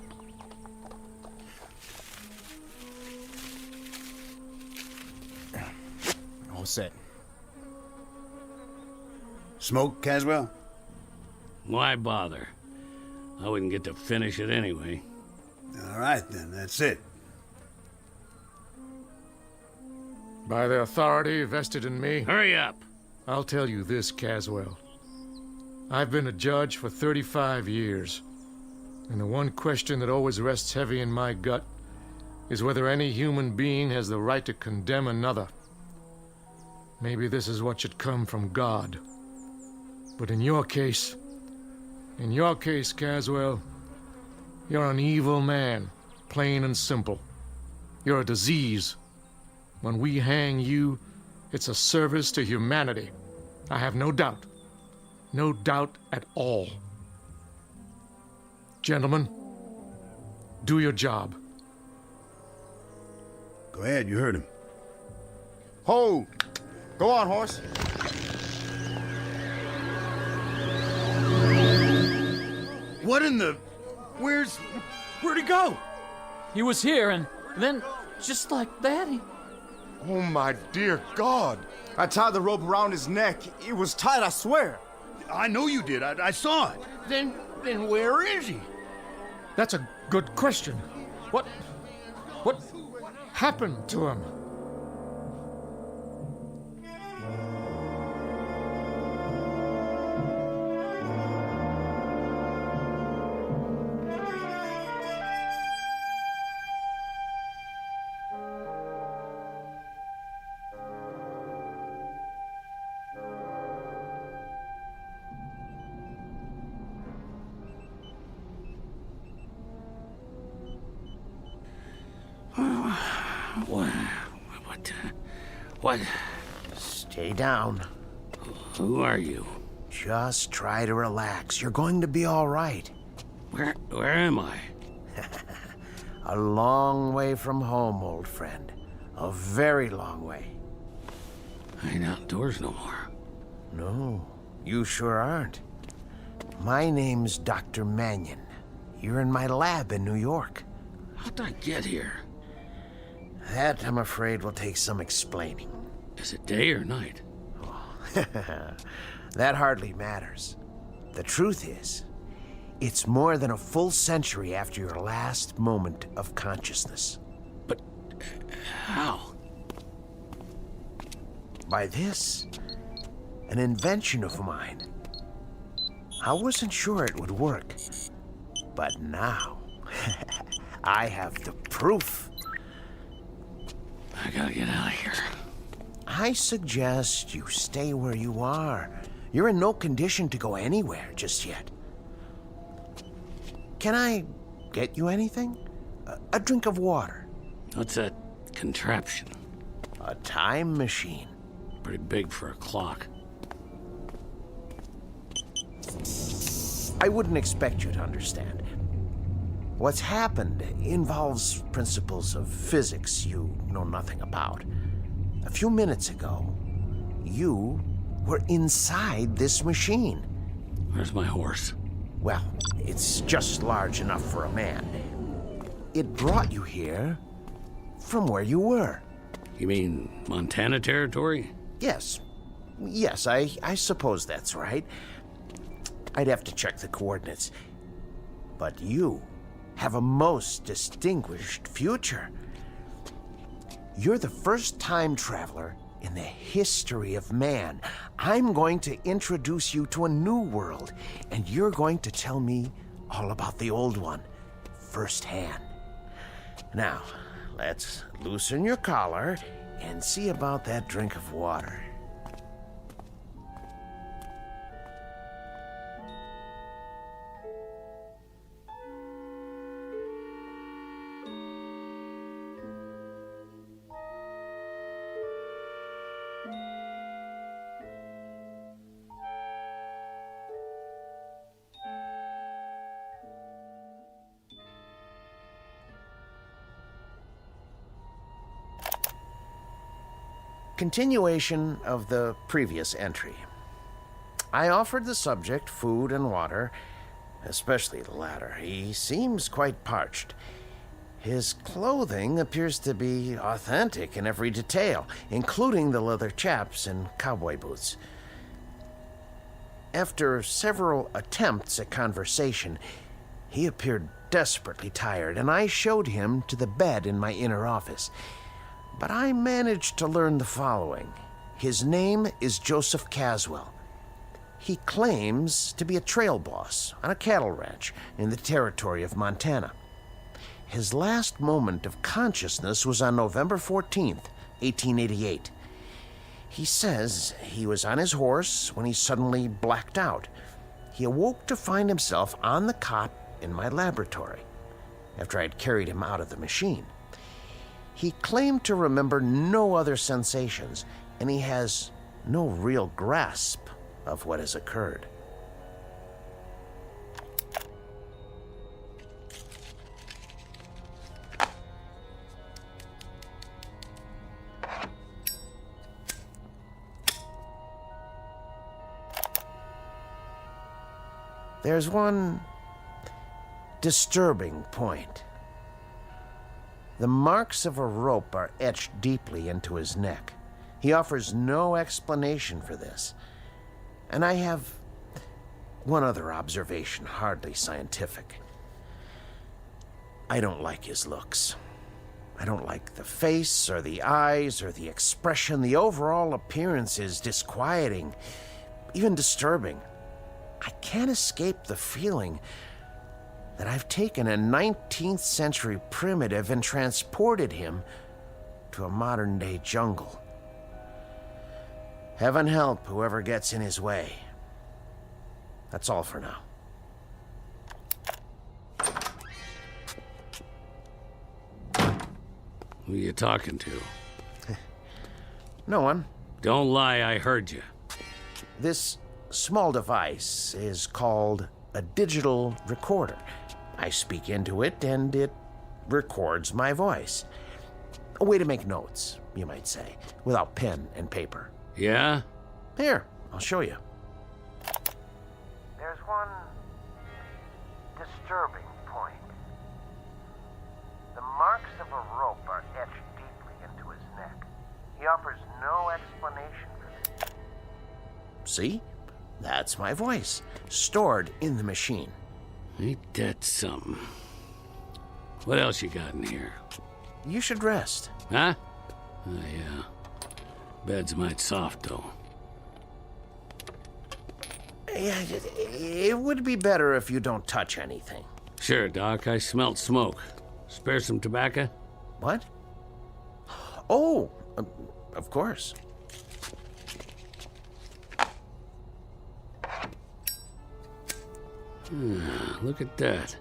Speaker 3: All set.
Speaker 9: Smoke, Caswell?
Speaker 22: Why bother? I wouldn't get to finish it anyway.
Speaker 9: All right, then. That's it.
Speaker 25: By the authority vested in me...
Speaker 22: Hurry up!
Speaker 25: I'll tell you this, Caswell. I've been a judge for 35 years, and the one question that always rests heavy in my gut is whether any human being has the right to condemn another. Maybe this is what should come from God. But in your case, Caswell, you're an evil man, plain and simple. You're a disease. When we hang you, it's a service to humanity. I have no doubt. No doubt at all. Gentlemen, do your job.
Speaker 9: Go ahead, you heard him.
Speaker 10: Hold! Go on, Horse.
Speaker 9: What in the... Where'd he go?
Speaker 21: He was here, and then, just like that, he...
Speaker 10: Oh, my dear God. I tied the rope around his neck. It was tight, I swear.
Speaker 9: I know you did. I saw it.
Speaker 16: Then where is he?
Speaker 25: That's a good question. What happened to him?
Speaker 16: What?
Speaker 12: Stay down.
Speaker 16: Who are you?
Speaker 12: Just try to relax. You're going to be all right.
Speaker 16: Where am I?
Speaker 12: A long way from home, old friend. A very long way.
Speaker 16: I ain't outdoors no more.
Speaker 12: No, you sure aren't. My name's Dr. Mannion. You're in my lab in New York.
Speaker 16: How'd I get here?
Speaker 12: That, I'm afraid, will take some explaining.
Speaker 16: Is it day or night?
Speaker 12: That hardly matters. The truth is, it's more than a full century after your last moment of consciousness.
Speaker 16: But how?
Speaker 12: By this, an invention of mine. I wasn't sure it would work, but now I have the proof.
Speaker 16: I gotta get out of here.
Speaker 12: I suggest you stay where you are. You're in no condition to go anywhere just yet. Can I get you anything? A drink of water?
Speaker 16: What's that contraption?
Speaker 12: A time machine.
Speaker 16: Pretty big for a clock.
Speaker 12: I wouldn't expect you to understand. What's happened involves principles of physics you know nothing about. A few minutes ago, you were inside this machine.
Speaker 16: Where's my horse?
Speaker 12: Well, it's just large enough for a man. It brought you here from where you were.
Speaker 16: You mean Montana territory?
Speaker 12: Yes. Yes, I suppose that's right. I'd have to check the coordinates. But you have a most distinguished future. You're the first time traveler in the history of man. I'm going to introduce you to a new world, and you're going to tell me all about the old one firsthand. Now, let's loosen your collar and see about that drink of water. Continuation of the previous entry. I offered the subject food and water, especially the latter. He seems quite parched. His clothing appears to be authentic in every detail, including the leather chaps and cowboy boots. After several attempts at conversation, he appeared desperately tired, and I showed him to the bed in my inner office. But I managed to learn the following. His name is Joseph Caswell. He claims to be a trail boss on a cattle ranch in the territory of Montana. His last moment of consciousness was on November 14th, 1888. He says he was on his horse when he suddenly blacked out. He awoke to find himself on the cot in my laboratory after I'd carried him out of the machine. He claimed to remember no other sensations, and he has no real grasp of what has occurred. There's one disturbing point. The marks of a rope are etched deeply into his neck. He offers no explanation for this. And I have one other observation, hardly scientific. I don't like his looks. I don't like the face, or the eyes, or the expression. The overall appearance is disquieting, even disturbing. I can't escape the feeling that I've taken a 19th century primitive and transported him to a modern-day jungle. Heaven help whoever gets in his way. That's all for now.
Speaker 22: Who are you talking to?
Speaker 12: No one.
Speaker 22: Don't lie, I heard you.
Speaker 12: This small device is called a digital recorder. I speak into it, and it records my voice. A way to make notes, you might say, without pen and paper.
Speaker 22: Yeah?
Speaker 12: Here, I'll show you. There's one disturbing point. The marks of a rope are etched deeply into his neck. He offers no explanation for this. See? That's my voice, stored in the machine.
Speaker 22: Ain't that something? What else you got in here?
Speaker 12: You should rest.
Speaker 22: Huh? Oh, yeah. Bed's might soft, though.
Speaker 12: Yeah, it would be better if you don't touch anything.
Speaker 22: Sure, Doc. I smelt smoke. Spare some tobacco?
Speaker 12: What? Oh, of course.
Speaker 22: Look at that.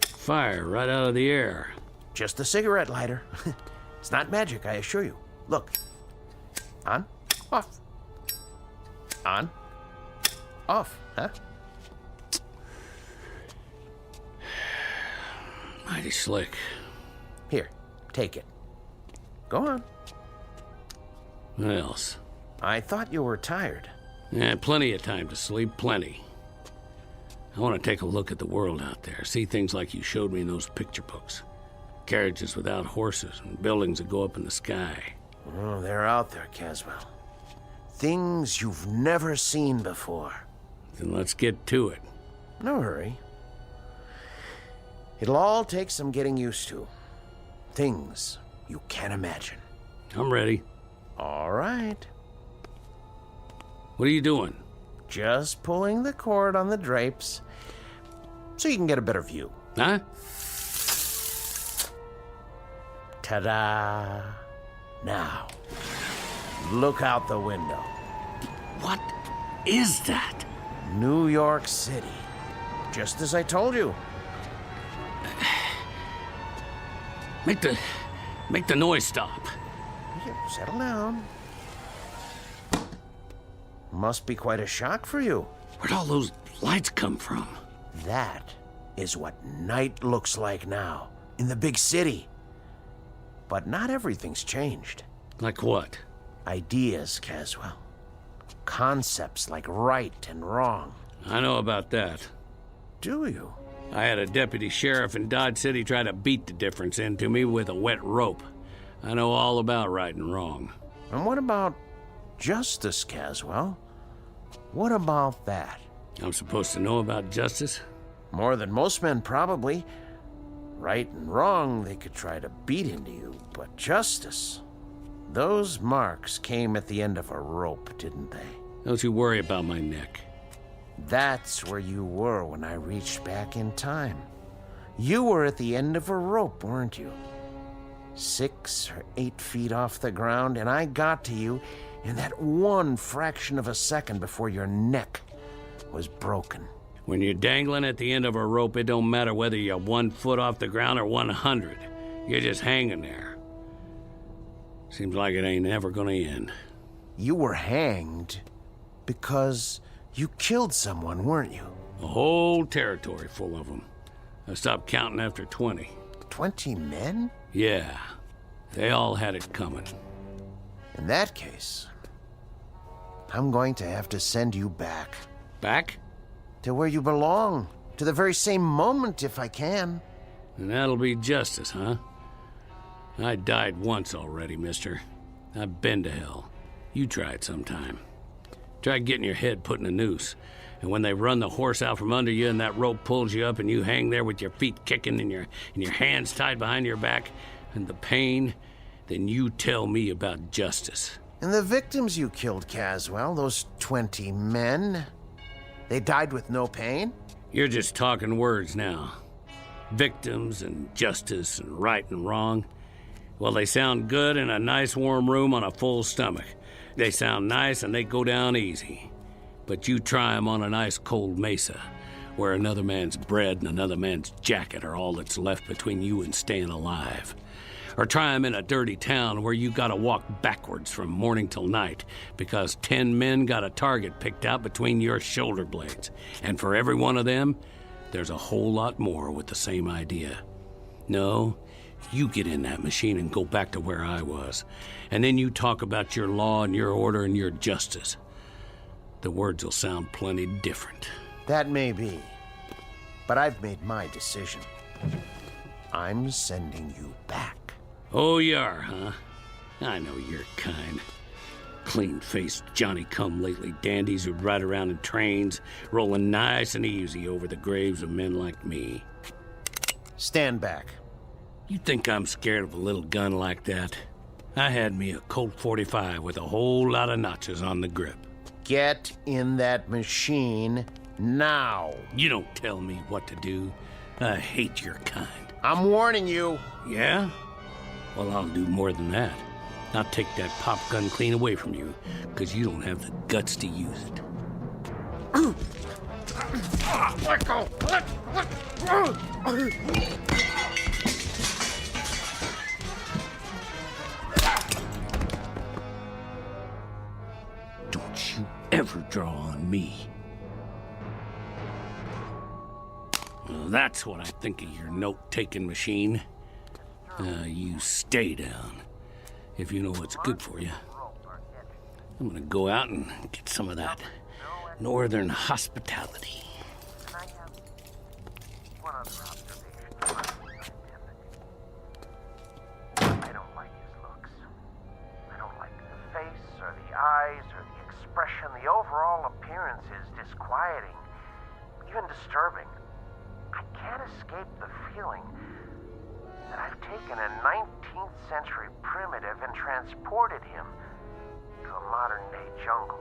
Speaker 22: Fire right out of the air.
Speaker 12: Just a cigarette lighter. It's not magic, I assure you. Look. On, off. On, off, huh?
Speaker 22: Mighty slick.
Speaker 12: Here, take it. Go on.
Speaker 22: What else?
Speaker 12: I thought you were tired.
Speaker 22: Yeah, plenty of time to sleep, plenty. I want to take a look at the world out there, see things like you showed me in those picture books. Carriages without horses and buildings that go up in the sky.
Speaker 12: Oh, they're out there, Caswell. Things you've never seen before.
Speaker 22: Then let's get to it.
Speaker 12: No hurry. It'll all take some getting used to. Things you can't imagine.
Speaker 22: I'm ready.
Speaker 12: All right.
Speaker 22: What are you doing?
Speaker 12: Just pulling the cord on the drapes so you can get a better view.
Speaker 22: Huh?
Speaker 12: Ta-da! Now, look out the window.
Speaker 22: What is that?
Speaker 12: New York City. Just as I told you.
Speaker 22: Make the noise stop.
Speaker 12: Here, settle down. Must be quite a shock for you.
Speaker 22: Where'd all those lights come from?
Speaker 12: That is what night looks like now, in the big city. But not everything's changed.
Speaker 22: Like what?
Speaker 12: Ideas, Caswell. Concepts like right and wrong.
Speaker 22: I know about that.
Speaker 12: Do you?
Speaker 22: I had a deputy sheriff in Dodge City try to beat the difference into me with a wet rope. I know all about right and wrong.
Speaker 12: And what about justice, Caswell? What about that?
Speaker 22: I'm supposed to know about justice?
Speaker 12: More than most men, probably. Right and wrong, they could try to beat into you, but justice... Those marks came at the end of a rope, didn't they?
Speaker 22: Don't you worry about my neck.
Speaker 12: That's where you were when I reached back in time. You were at the end of a rope, weren't you? 6 or 8 feet off the ground, and I got to you in that one fraction of a second before your neck was broken.
Speaker 22: When you're dangling at the end of a rope, it don't matter whether you're 1 foot off the ground or 100. You're just hanging there. Seems like it ain't ever gonna end.
Speaker 12: You were hanged because you killed someone, weren't you?
Speaker 22: A whole territory full of them. I stopped counting after 20.
Speaker 12: 20 men?
Speaker 22: Yeah. They all had it coming.
Speaker 12: In that case, I'm going to have to send you back.
Speaker 22: Back?
Speaker 12: To where you belong. To the very same moment, if I can.
Speaker 22: And that'll be justice, huh? I died once already, mister. I've been to hell. You try it sometime. Try getting your head put in a noose. And when they run the horse out from under you and that rope pulls you up and you hang there with your feet kicking and your hands tied behind your back and the pain, then you tell me about justice.
Speaker 12: And the victims you killed, Caswell, those 20 men, they died with no pain?
Speaker 22: You're just talking words now. Victims and justice and right and wrong. Well, they sound good in a nice warm room on a full stomach. They sound nice and they go down easy. But you try them on an ice cold mesa, where another man's bread and another man's jacket are all that's left between you and staying alive. Or try them in a dirty town where you gotta walk backwards from morning till night because 10 men got a target picked out between your shoulder blades. And for every one of them, there's a whole lot more with the same idea. No, you get in that machine and go back to where I was. And then you talk about your law and your order and your justice. The words will sound plenty different.
Speaker 12: That may be. But I've made my decision. I'm sending you back.
Speaker 22: Oh, you are, huh? I know your kind. Clean-faced Johnny-come-lately dandies who'd ride around in trains, rolling nice and easy over the graves of men like me.
Speaker 12: Stand back.
Speaker 22: You think I'm scared of a little gun like that? I had me a Colt 45 with a whole lot of notches on the grip.
Speaker 12: Get in that machine now.
Speaker 22: You don't tell me what to do. I hate your kind.
Speaker 12: I'm warning you.
Speaker 22: Yeah? Well, I'll do more than that. I'll take that pop gun clean away from you, because you don't have the guts to use it.
Speaker 12: Let go!
Speaker 22: Don't you ever draw on me. Well, that's what I think of your note-taking machine. You stay down, if you know what's good for you. I'm gonna go out and get some of that northern hospitality.
Speaker 12: I don't like his looks. I don't like the face or the eyes or the expression. The overall appearance is disquieting, even disturbing. I can't escape the feeling that I've taken a 19th century primitive and transported him to a modern day jungle.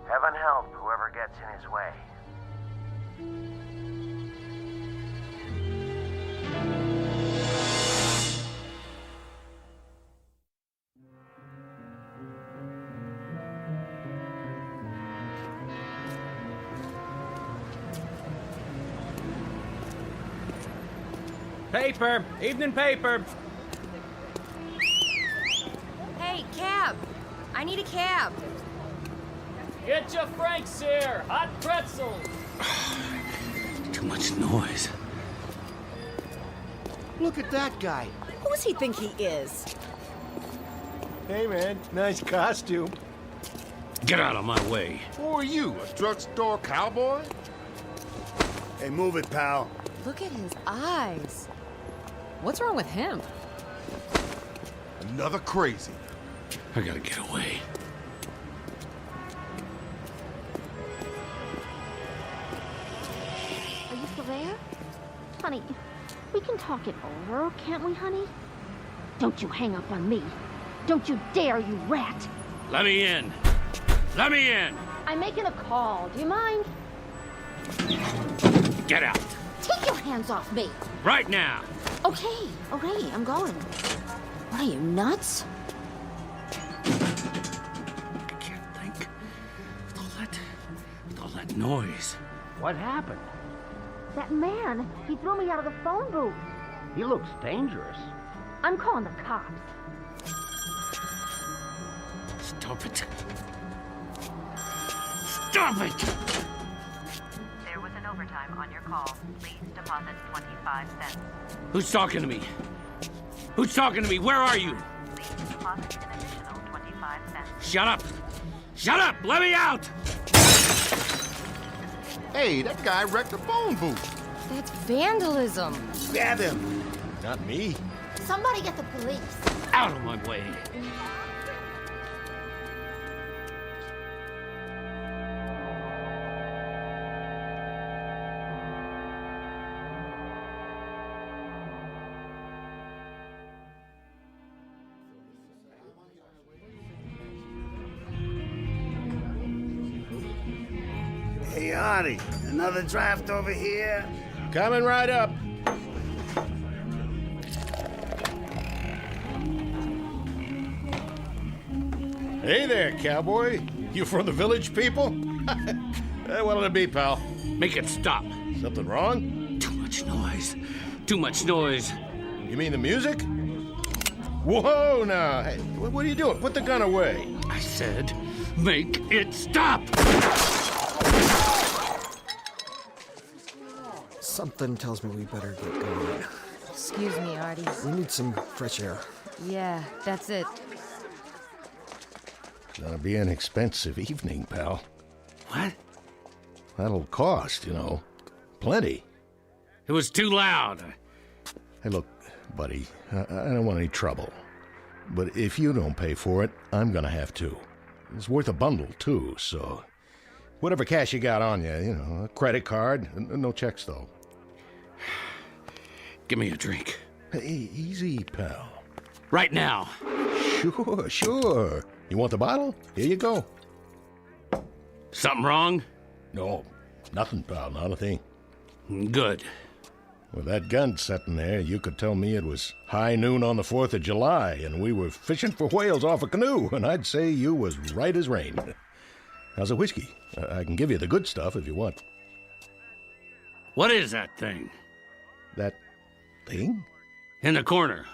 Speaker 12: Heaven help whoever gets in his way.
Speaker 3: Paper! Evening paper!
Speaker 5: Hey, cab! I need a cab.
Speaker 21: Get your Franks here! Hot pretzels!
Speaker 22: Too much noise.
Speaker 10: Look at that guy.
Speaker 5: Who does he think he is?
Speaker 10: Hey, man. Nice costume.
Speaker 22: Get out of my way.
Speaker 8: Who are you, a drugstore cowboy?
Speaker 9: Hey, move it, pal.
Speaker 5: Look at his eyes. What's wrong with him?
Speaker 8: Another crazy.
Speaker 22: I gotta get away.
Speaker 13: Are you still there? Honey, we can talk it over, can't we, honey? Don't you hang up on me. Don't you dare, you rat.
Speaker 22: Let me in. Let me in.
Speaker 13: I'm making a call. Do you mind?
Speaker 22: Get out.
Speaker 13: Take your hands off me.
Speaker 22: Right now.
Speaker 13: Okay, I'm going. What are you, nuts?
Speaker 22: I can't think. With all that noise.
Speaker 16: What happened?
Speaker 13: That man, he threw me out of the phone booth.
Speaker 16: He looks dangerous.
Speaker 13: I'm calling the cops.
Speaker 22: Stop it. Stop it!
Speaker 11: There was an overtime on your call. Please deposit 25 cents.
Speaker 22: Who's talking to me? Who's talking to me? Where are you?
Speaker 11: Please deposit an additional 25 cents.
Speaker 22: Shut up! Shut up! Let me out!
Speaker 8: Hey, that guy wrecked a phone booth.
Speaker 5: That's vandalism.
Speaker 8: Grab him. Not me.
Speaker 13: Somebody get the police.
Speaker 22: Out of my way.
Speaker 9: Hey, Artie, another draft over here?
Speaker 14: Coming right up. Hey there, cowboy. You from the Village People? What'll it be, pal?
Speaker 22: Make it stop.
Speaker 14: Something wrong?
Speaker 22: Too much noise. Too much noise.
Speaker 14: You mean the music? Whoa, now. Hey, what are you doing? Put the gun away.
Speaker 22: I said, make it stop!
Speaker 15: Something tells me we better get going.
Speaker 5: Excuse me, Artie.
Speaker 15: We need some fresh air.
Speaker 5: Yeah, that's it.
Speaker 14: Gonna be an expensive evening, pal.
Speaker 22: What?
Speaker 14: That'll cost, plenty.
Speaker 22: It was too loud.
Speaker 14: Hey, look, buddy, I don't want any trouble. But if you don't pay for it, I'm gonna have to. It's worth a bundle, too, so... Whatever cash you got on you, a credit card. No checks, though.
Speaker 22: Give me a drink.
Speaker 14: Hey, easy, pal.
Speaker 22: Right now.
Speaker 14: Sure. You want the bottle? Here you go.
Speaker 22: Something wrong?
Speaker 14: No, nothing, pal, not a thing.
Speaker 22: Good.
Speaker 14: With that gun sitting there, you could tell me it was high noon on the 4th of July, and we were fishing for whales off a canoe, and I'd say you was right as rain. How's the whiskey? I can give you the good stuff if you want.
Speaker 22: What is that thing?
Speaker 14: That thing?
Speaker 22: In the corner.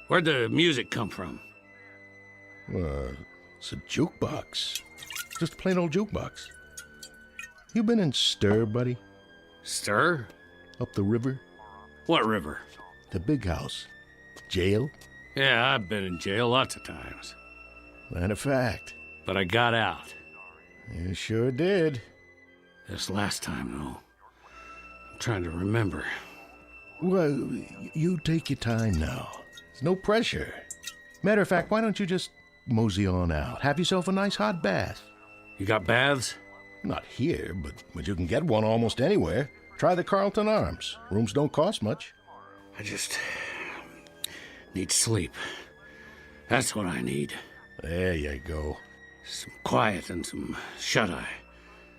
Speaker 22: Where'd the music come from?
Speaker 14: It's a jukebox. Just a plain old jukebox. You been in Stir, buddy?
Speaker 22: Stir?
Speaker 14: Up the river?
Speaker 22: What river?
Speaker 14: The big house. Jail?
Speaker 22: Yeah, I've been in jail lots of times.
Speaker 14: Matter of fact.
Speaker 22: But I got out.
Speaker 14: You sure did.
Speaker 22: This last time, though. I'm trying to remember.
Speaker 14: Well, you take your time now. There's no pressure. Matter of fact, why don't you just mosey on out? Have yourself a nice hot bath.
Speaker 22: You got baths?
Speaker 14: Not here, but you can get one almost anywhere. Try the Carlton Arms. Rooms don't cost much.
Speaker 22: I just need sleep. That's what I need.
Speaker 14: There you go.
Speaker 22: Some quiet and some shut-eye.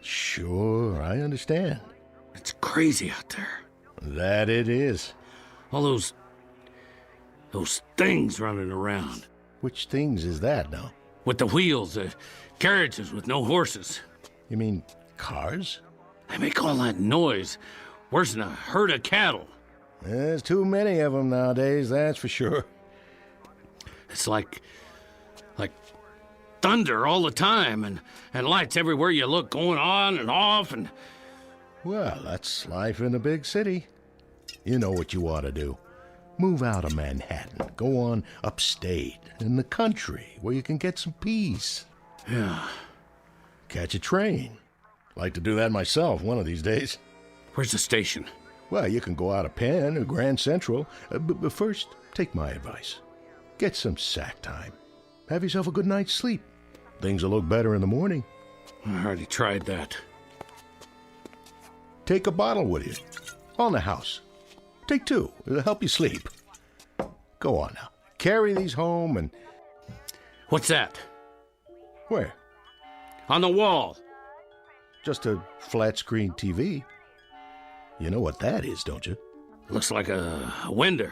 Speaker 14: Sure, I understand.
Speaker 22: It's crazy out there.
Speaker 14: That it is.
Speaker 22: All those things running around.
Speaker 14: Which things is that now?
Speaker 22: With the wheels, the carriages with no horses.
Speaker 14: You mean cars?
Speaker 22: They make all that noise. Worse than a herd of cattle.
Speaker 14: There's too many of them nowadays, that's for sure.
Speaker 22: It's like thunder all the time, and lights everywhere you look, going on and off, and...
Speaker 14: Well, that's life in a big city. You know what you ought to do. Move out of Manhattan. Go on upstate, in the country, where you can get some peace.
Speaker 22: Yeah.
Speaker 14: Catch a train. Like to do that myself one of these days.
Speaker 22: Where's the station?
Speaker 14: Well, you can go out of Penn or Grand Central. But first, take my advice. Get some sack time. Have yourself a good night's sleep. Things will look better in the morning.
Speaker 22: I already tried that.
Speaker 14: Take a bottle with you. On the house. Take 2. It'll help you sleep. Go on now. Carry these home and...
Speaker 22: What's that?
Speaker 14: Where?
Speaker 22: On the wall.
Speaker 14: Just a flat-screen TV. You know what that is, don't you?
Speaker 22: Looks like a window.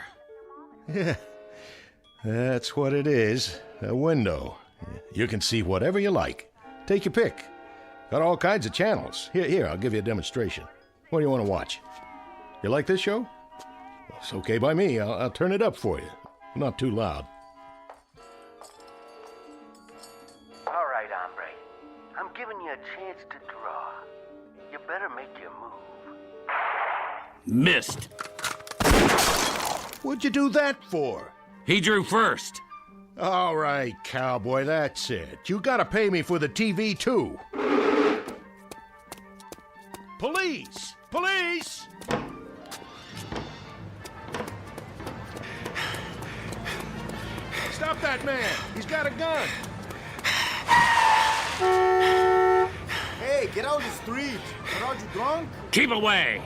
Speaker 14: Yeah. That's what it is. A window. You can see whatever you like. Take your pick. Got all kinds of channels. Here, I'll give you a demonstration. What do you want to watch? You like this show? Well, it's okay by me. I'll turn it up for you. Not too loud.
Speaker 12: All right, hombre. I'm giving you a chance to draw. You better make your move.
Speaker 22: Missed.
Speaker 14: What'd you do that for?
Speaker 22: He drew first.
Speaker 14: All right, cowboy, that's it. You gotta pay me for the TV, too. Police! Police! Stop that man! He's got a gun!
Speaker 10: Hey, get out of the street! Aren't you drunk?
Speaker 22: Keep away!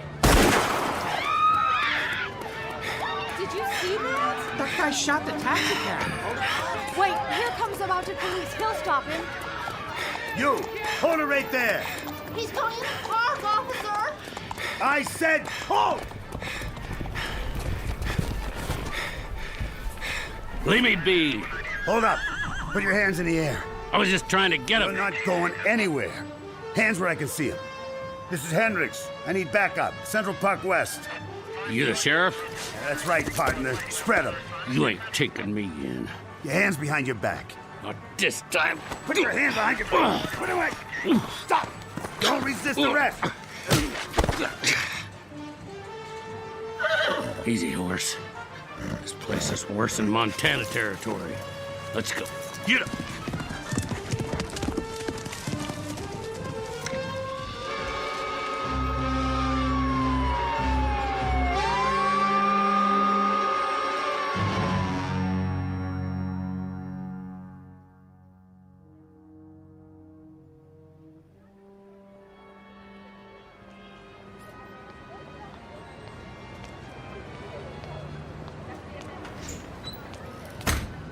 Speaker 5: Did you see that?
Speaker 4: That guy shot the taxi cab.
Speaker 5: Wait, here comes the mounted police. He'll stop him.
Speaker 9: You! Hold it right there!
Speaker 13: He's going in the park, officer!
Speaker 9: I said hold!
Speaker 22: Leave me be.
Speaker 9: Hold up. Put your hands in the air.
Speaker 22: I was just trying to get him.
Speaker 9: You're not going anywhere. Hands where I can see him. This is Hendricks. I need backup. Central Park West.
Speaker 22: You the sheriff?
Speaker 9: Yeah, that's right, partner. Spread them.
Speaker 22: You ain't taking me in.
Speaker 9: Your hands behind your back.
Speaker 22: Not this time.
Speaker 9: Put your hands behind your back. Put it away. Stop. Don't resist arrest.
Speaker 22: Easy, horse. This place is worse than Montana territory. Let's go. Get up.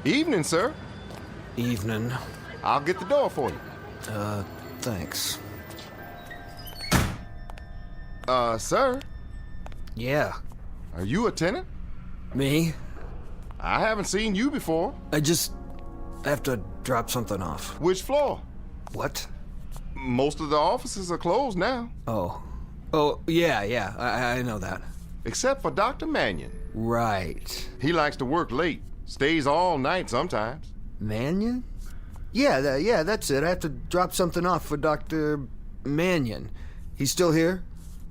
Speaker 10: Evening, sir.
Speaker 15: Evening.
Speaker 10: I'll get the door for you.
Speaker 15: Thanks.
Speaker 10: Sir?
Speaker 15: Yeah.
Speaker 10: Are you a tenant?
Speaker 15: Me?
Speaker 10: I haven't seen you before.
Speaker 15: I just have to drop something off.
Speaker 10: Which floor?
Speaker 15: What?
Speaker 10: Most of the offices are closed now.
Speaker 15: Oh, yeah, I know that.
Speaker 10: Except for Dr. Mannion.
Speaker 15: Right.
Speaker 10: He likes to work late. Stays all night sometimes.
Speaker 15: Mannion? Yeah, that's it. I have to drop something off for Dr. Mannion. He's still here?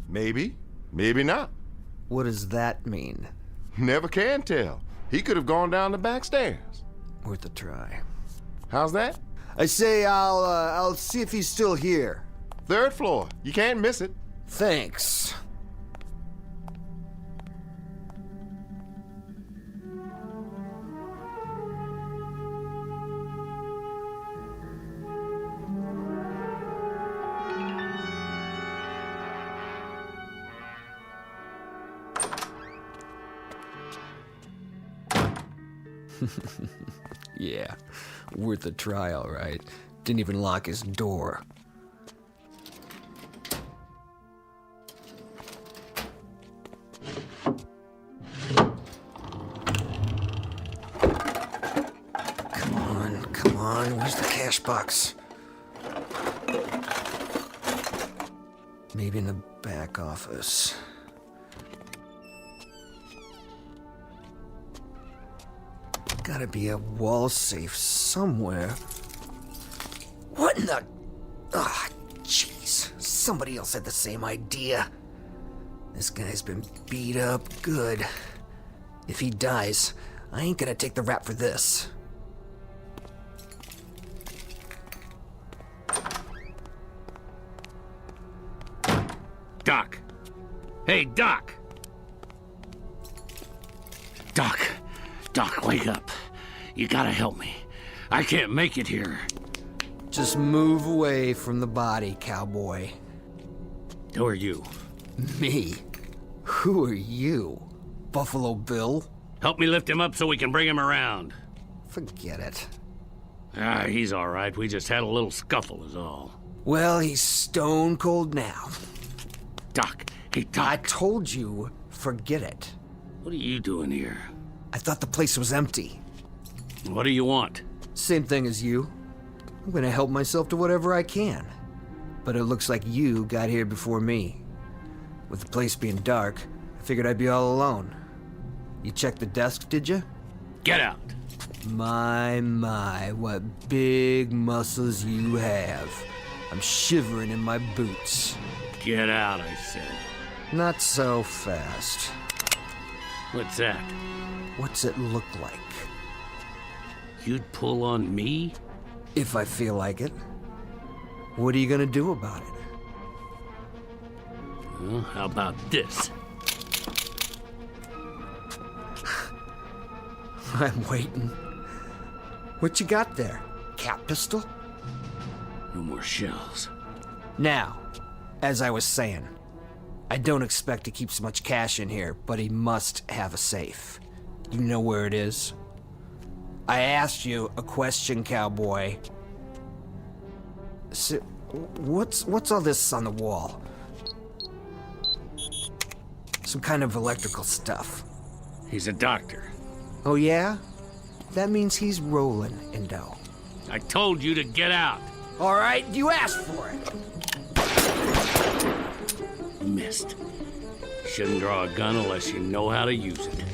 Speaker 10: Maybe. Maybe not.
Speaker 15: What does that mean?
Speaker 10: Never can tell. He could have gone down the back stairs.
Speaker 15: Worth a try.
Speaker 10: How's that?
Speaker 15: I say I'll see if he's still here.
Speaker 10: 3rd floor. You can't miss it.
Speaker 15: Thanks. Yeah, worth a try, all right. Didn't even lock his door. Come on, where's the cash box? Maybe in the back office. Gotta be a wall safe somewhere. What in the... Ah, jeez. Somebody else had the same idea. This guy's been beat up good. If he dies, I ain't gonna take the rap for this.
Speaker 22: Doc. Hey, Doc. Doc, wake up. You gotta help me. I can't make it here.
Speaker 15: Just move away from the body, cowboy.
Speaker 22: Who are you?
Speaker 15: Me? Who are you? Buffalo Bill?
Speaker 22: Help me lift him up so we can bring him around.
Speaker 15: Forget it.
Speaker 22: He's all right. We just had a little scuffle is all.
Speaker 15: Well, he's stone cold now.
Speaker 22: Doc, hey, Doc.
Speaker 15: I told you, forget it.
Speaker 22: What are you doing here?
Speaker 15: I thought the place was empty.
Speaker 22: What do you want?
Speaker 15: Same thing as you. I'm gonna help myself to whatever I can. But it looks like you got here before me. With the place being dark, I figured I'd be all alone. You checked the desk, did you?
Speaker 22: Get out.
Speaker 15: My, what big muscles you have. I'm shivering in my boots.
Speaker 22: Get out, I said.
Speaker 15: Not so fast.
Speaker 22: What's that?
Speaker 15: What's it look like?
Speaker 22: You'd pull on me?
Speaker 15: If I feel like it. What are you gonna do about it?
Speaker 22: Well, how about this?
Speaker 15: I'm waiting. What you got there? Cat pistol?
Speaker 22: No more shells.
Speaker 15: Now, as I was saying, I don't expect he keeps much cash in here, but he must have a safe. You know where it is? I asked you a question, cowboy. So, what's all this on the wall? Some kind of electrical stuff.
Speaker 22: He's a doctor.
Speaker 15: Oh yeah? That means he's rolling in dough.
Speaker 22: I told you to get out.
Speaker 15: All right, you asked for it.
Speaker 22: Missed. Shouldn't draw a gun unless you know how to use it.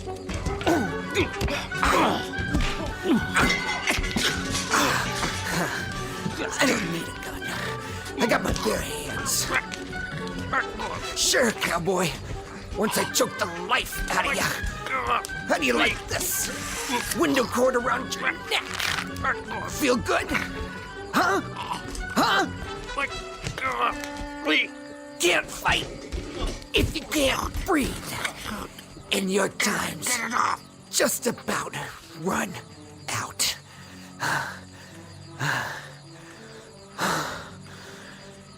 Speaker 15: I don't need a gun. I got my bare hands. Sure, cowboy. Once I choke the life out of you. How do you like this? Window cord around your neck. Feel good? Huh? Huh? Can't fight if you can't breathe. And your time's just about run out.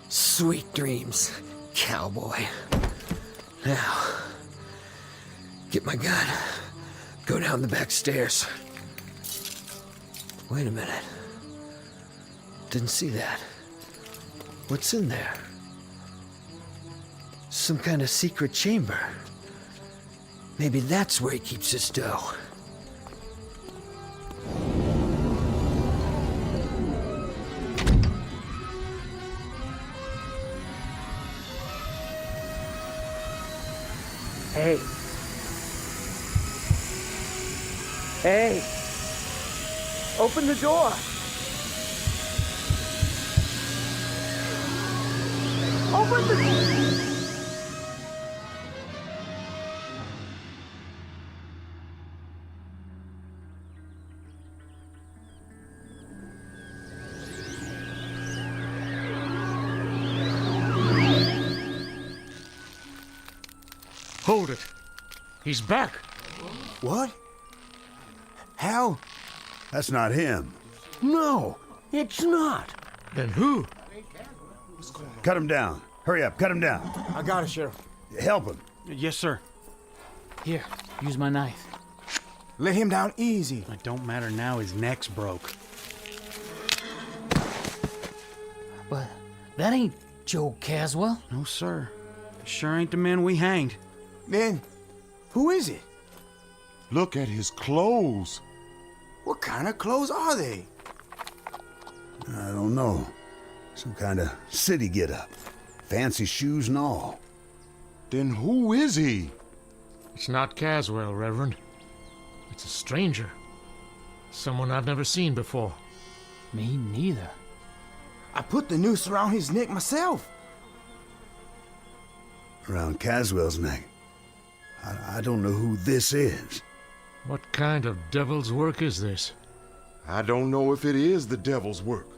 Speaker 15: Sweet dreams, cowboy. Now, get my gun. Go down the back stairs. Wait a minute. Didn't see that. What's in there? Some kind of secret chamber. Maybe that's where he keeps his dough. Hey. Hey. Open the door. Open the door.
Speaker 25: Hold it. He's back.
Speaker 9: What? How? That's not him.
Speaker 16: No, it's not.
Speaker 25: Then who?
Speaker 9: Cut him down. Hurry up, cut him down.
Speaker 10: I got it, Sheriff.
Speaker 9: Help him.
Speaker 3: Yes, sir.
Speaker 4: Here, use my knife.
Speaker 10: Let him down easy.
Speaker 3: It don't matter now, his neck's broke.
Speaker 4: But that ain't Joe Caswell.
Speaker 3: No, sir. Sure ain't the man we hanged.
Speaker 10: Then, who is it?
Speaker 8: Look at his clothes.
Speaker 10: What kind of clothes are they?
Speaker 9: I don't know. Some kind of city get-up. Fancy shoes and all.
Speaker 8: Then who is he?
Speaker 25: It's not Caswell, Reverend. It's a stranger. Someone I've never seen before.
Speaker 4: Me neither.
Speaker 10: I put the noose around his neck myself.
Speaker 9: Around Caswell's neck. I don't know who this is.
Speaker 25: What kind of devil's work is this?
Speaker 8: I don't know if it is the devil's work.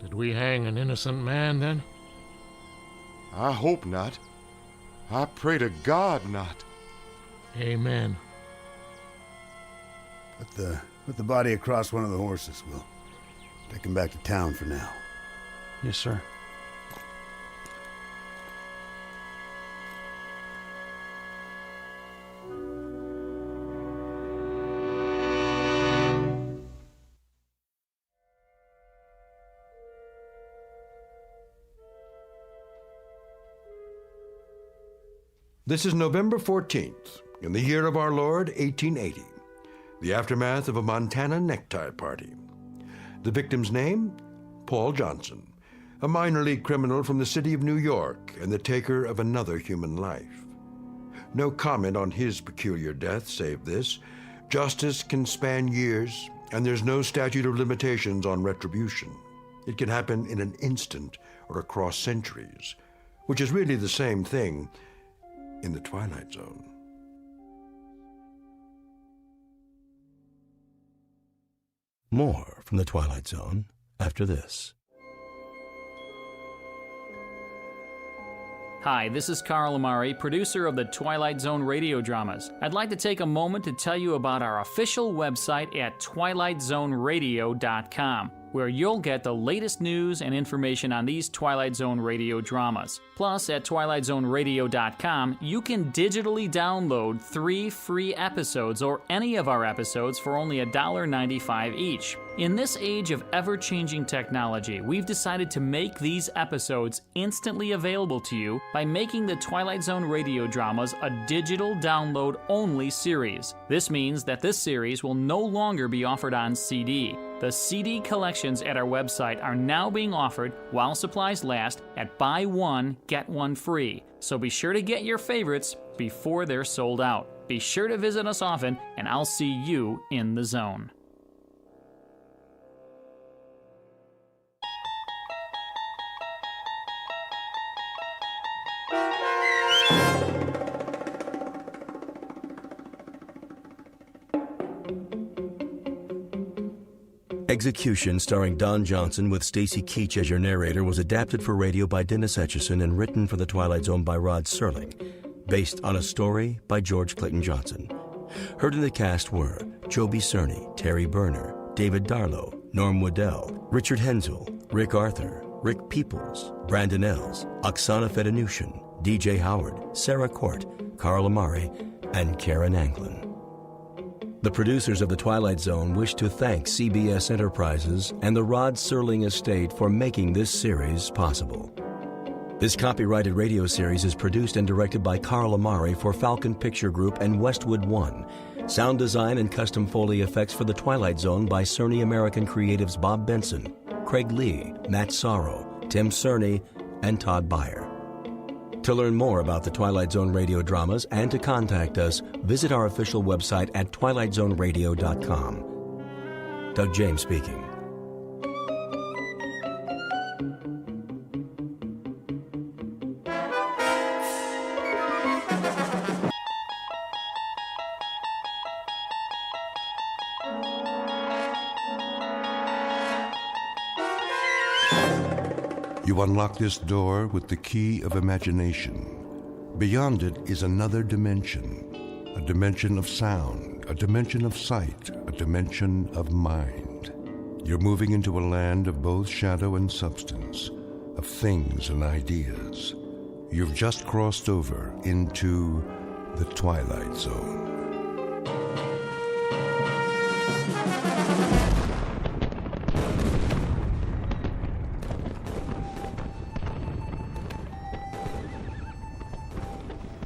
Speaker 25: Did we hang an innocent man, then?
Speaker 8: I hope not. I pray to God not.
Speaker 25: Amen.
Speaker 9: Put the body across one of the horses. We'll take him back to town for now.
Speaker 3: Yes, sir.
Speaker 2: This is November 14th, in the year of our Lord, 1880, the aftermath of a Montana necktie party. The victim's name? Paul Johnson, a minor league criminal from the city of New York and the taker of another human life. No comment on his peculiar death save this: Justice can span years, and there's no statute of limitations on retribution. It can happen in an instant or across centuries, which is really the same thing in the Twilight Zone.
Speaker 1: More from the Twilight Zone after this.
Speaker 21: Hi, this is Carl Amari, producer of the Twilight Zone Radio Dramas. I'd like to take a moment to tell you about our official website at twilightzoneradio.com, where you'll get the latest news and information on these Twilight Zone radio dramas. Plus, at twilightzoneradio.com, you can digitally download 3 free episodes or any of our episodes for only $1.95 each. In this age of ever-changing technology, we've decided to make these episodes instantly available to you by making the Twilight Zone radio dramas a digital download-only series. This means that this series will no longer be offered on CD. The CD collections at our website are now being offered while supplies last at buy one, get one free. So be sure to get your favorites before they're sold out. Be sure to visit us often, and I'll see you in the zone.
Speaker 1: Execution, starring Don Johnson with Stacy Keach as your narrator, was adapted for radio by Dennis Etchison and written for The Twilight Zone by Rod Serling, based on a story by George Clayton Johnson. Heard in the cast were Joby Cerny, Terry Berner, David Darlow, Norm Waddell, Richard Hensel, Rick Arthur, Rick Peoples, Brandon Ells, Oksana Fedanushin, DJ Howard, Sarah Court, Carl Amari, and Karen Anglin. The producers of The Twilight Zone wish to thank CBS Enterprises and the Rod Serling Estate for making this series possible. This copyrighted radio series is produced and directed by Carl Amari for Falcon Picture Group and Westwood One. Sound design and custom Foley effects for The Twilight Zone by Cerny American Creatives Bob Benson, Craig Lee, Matt Sorrow, Tim Cerny, and Todd Beyer. To learn more about the Twilight Zone radio dramas and to contact us, visit our official website at twilightzoneradio.com. Doug James speaking.
Speaker 2: You unlock this door with the key of imagination. Beyond it is another dimension, a dimension of sound, a dimension of sight, a dimension of mind. You're moving into a land of both shadow and substance, of things and ideas. You've just crossed over into the Twilight Zone.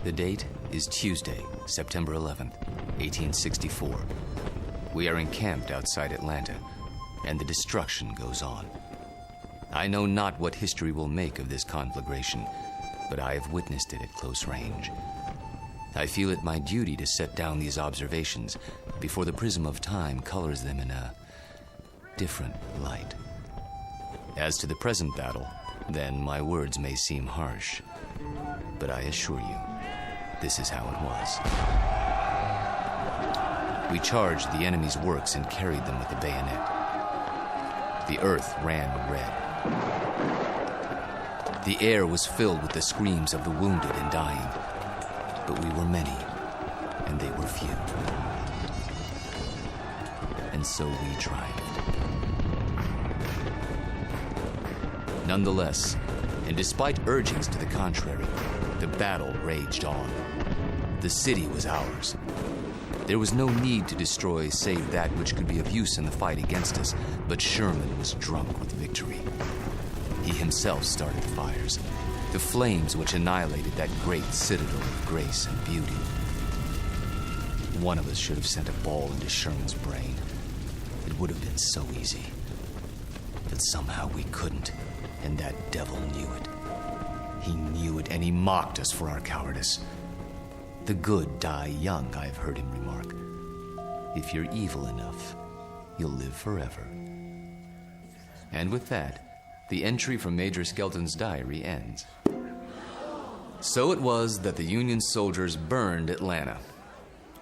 Speaker 7: The date is Tuesday, September 11th, 1864. We are encamped outside Atlanta, and the destruction goes on. I know not what history will make of this conflagration, but I have witnessed it at close range. I feel it my duty to set down these observations before the prism of time colors them in a different light. As to the present battle, then my words may seem harsh, but I assure you, this is how it was. We charged the enemy's works and carried them with the bayonet. The earth ran red. The air was filled with the screams of the wounded and dying, but we were many, and they were few. And so we triumphed. Nonetheless, and despite urgings to the contrary, the battle raged on. The city was ours. There was no need to destroy save that which could be of use in the fight against us, but Sherman was drunk with victory. He himself started the fires, the flames which annihilated that great citadel of grace and beauty. One of us should have sent a ball into Sherman's brain. It would have been so easy. But somehow we couldn't, and that devil knew it. He knew it, and he mocked us for our cowardice. The good die young, I've heard him remark. if you're evil enough, you'll live forever. And with that, the entry from Major Skelton's diary ends. So it was that the Union soldiers burned Atlanta.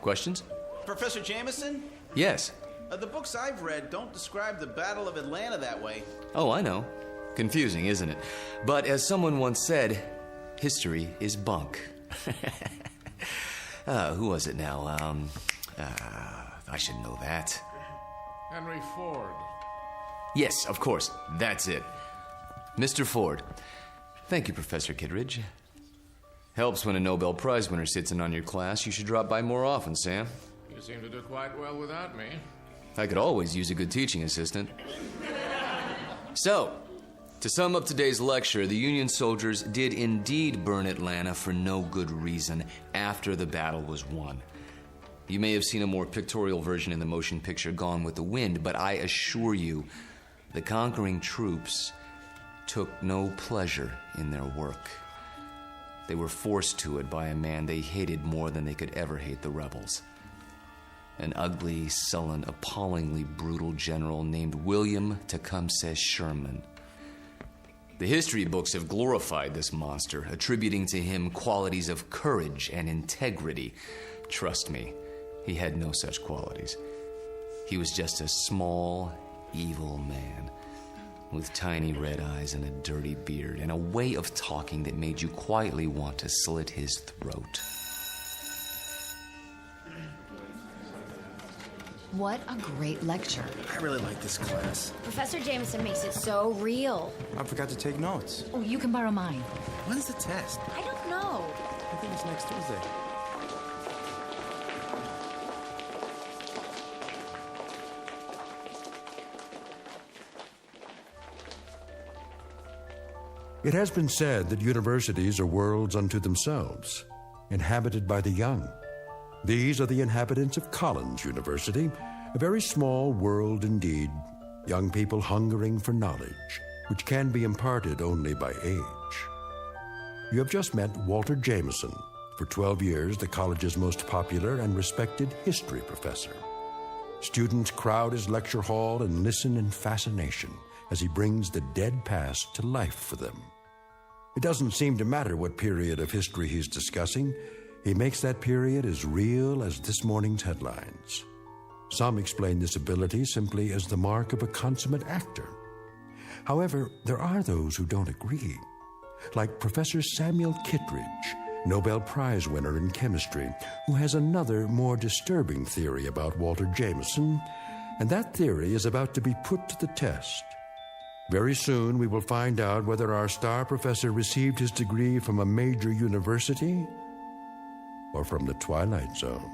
Speaker 7: Questions?
Speaker 17: Professor Jameson?
Speaker 7: Yes.
Speaker 17: The books I've read don't describe the Battle of Atlanta that way.
Speaker 7: Oh, I know. Confusing, isn't it? But as someone once said, history is bunk. Who was it now? I should know that.
Speaker 25: Henry Ford.
Speaker 7: Yes, of course. That's it. Mr. Ford. Thank you, Professor Kittredge. Helps when a Nobel Prize winner sits in on your class. You should drop by more often, Sam.
Speaker 25: You seem to do quite well without me.
Speaker 7: I could always use a good teaching assistant. So, to sum up today's lecture, the Union soldiers did indeed burn Atlanta for no good reason after the battle was won. You may have seen a more pictorial version in the motion picture Gone with the Wind, but I assure you, the conquering troops took no pleasure in their work. They were forced to it by a man they hated more than they could ever hate the rebels. An ugly, sullen, appallingly brutal general named William Tecumseh Sherman. The history books have glorified this monster, attributing to him qualities of courage and integrity. Trust me, he had no such qualities. He was just a small, evil man with tiny red eyes and a dirty beard and a way of talking that made you quietly want to slit his throat.
Speaker 5: What a great lecture.
Speaker 15: I really like this class.
Speaker 13: Professor Jameson makes it so real.
Speaker 10: I forgot to take notes.
Speaker 5: Oh, you can borrow mine.
Speaker 10: When's the test?
Speaker 13: I don't know.
Speaker 10: I think it's next Tuesday.
Speaker 2: It has been said that universities are worlds unto themselves, inhabited by the young. These are the inhabitants of Collins University, a very small world indeed, young people hungering for knowledge, which can be imparted only by age. You have just met Walter Jameson, for 12 years the college's most popular and respected history professor. Students crowd his lecture hall and listen in fascination as he brings the dead past to life for them. It doesn't seem to matter what period of history he's discussing. He makes that period as real as this morning's headlines. Some explain this ability simply as the mark of a consummate actor. However, there are those who don't agree, like Professor Samuel Kittredge, Nobel Prize winner in chemistry, who has another, more disturbing theory about Walter Jameson, and that theory is about to be put to the test. Very soon we will find out whether our star professor received his degree from a major university or from the Twilight Zone.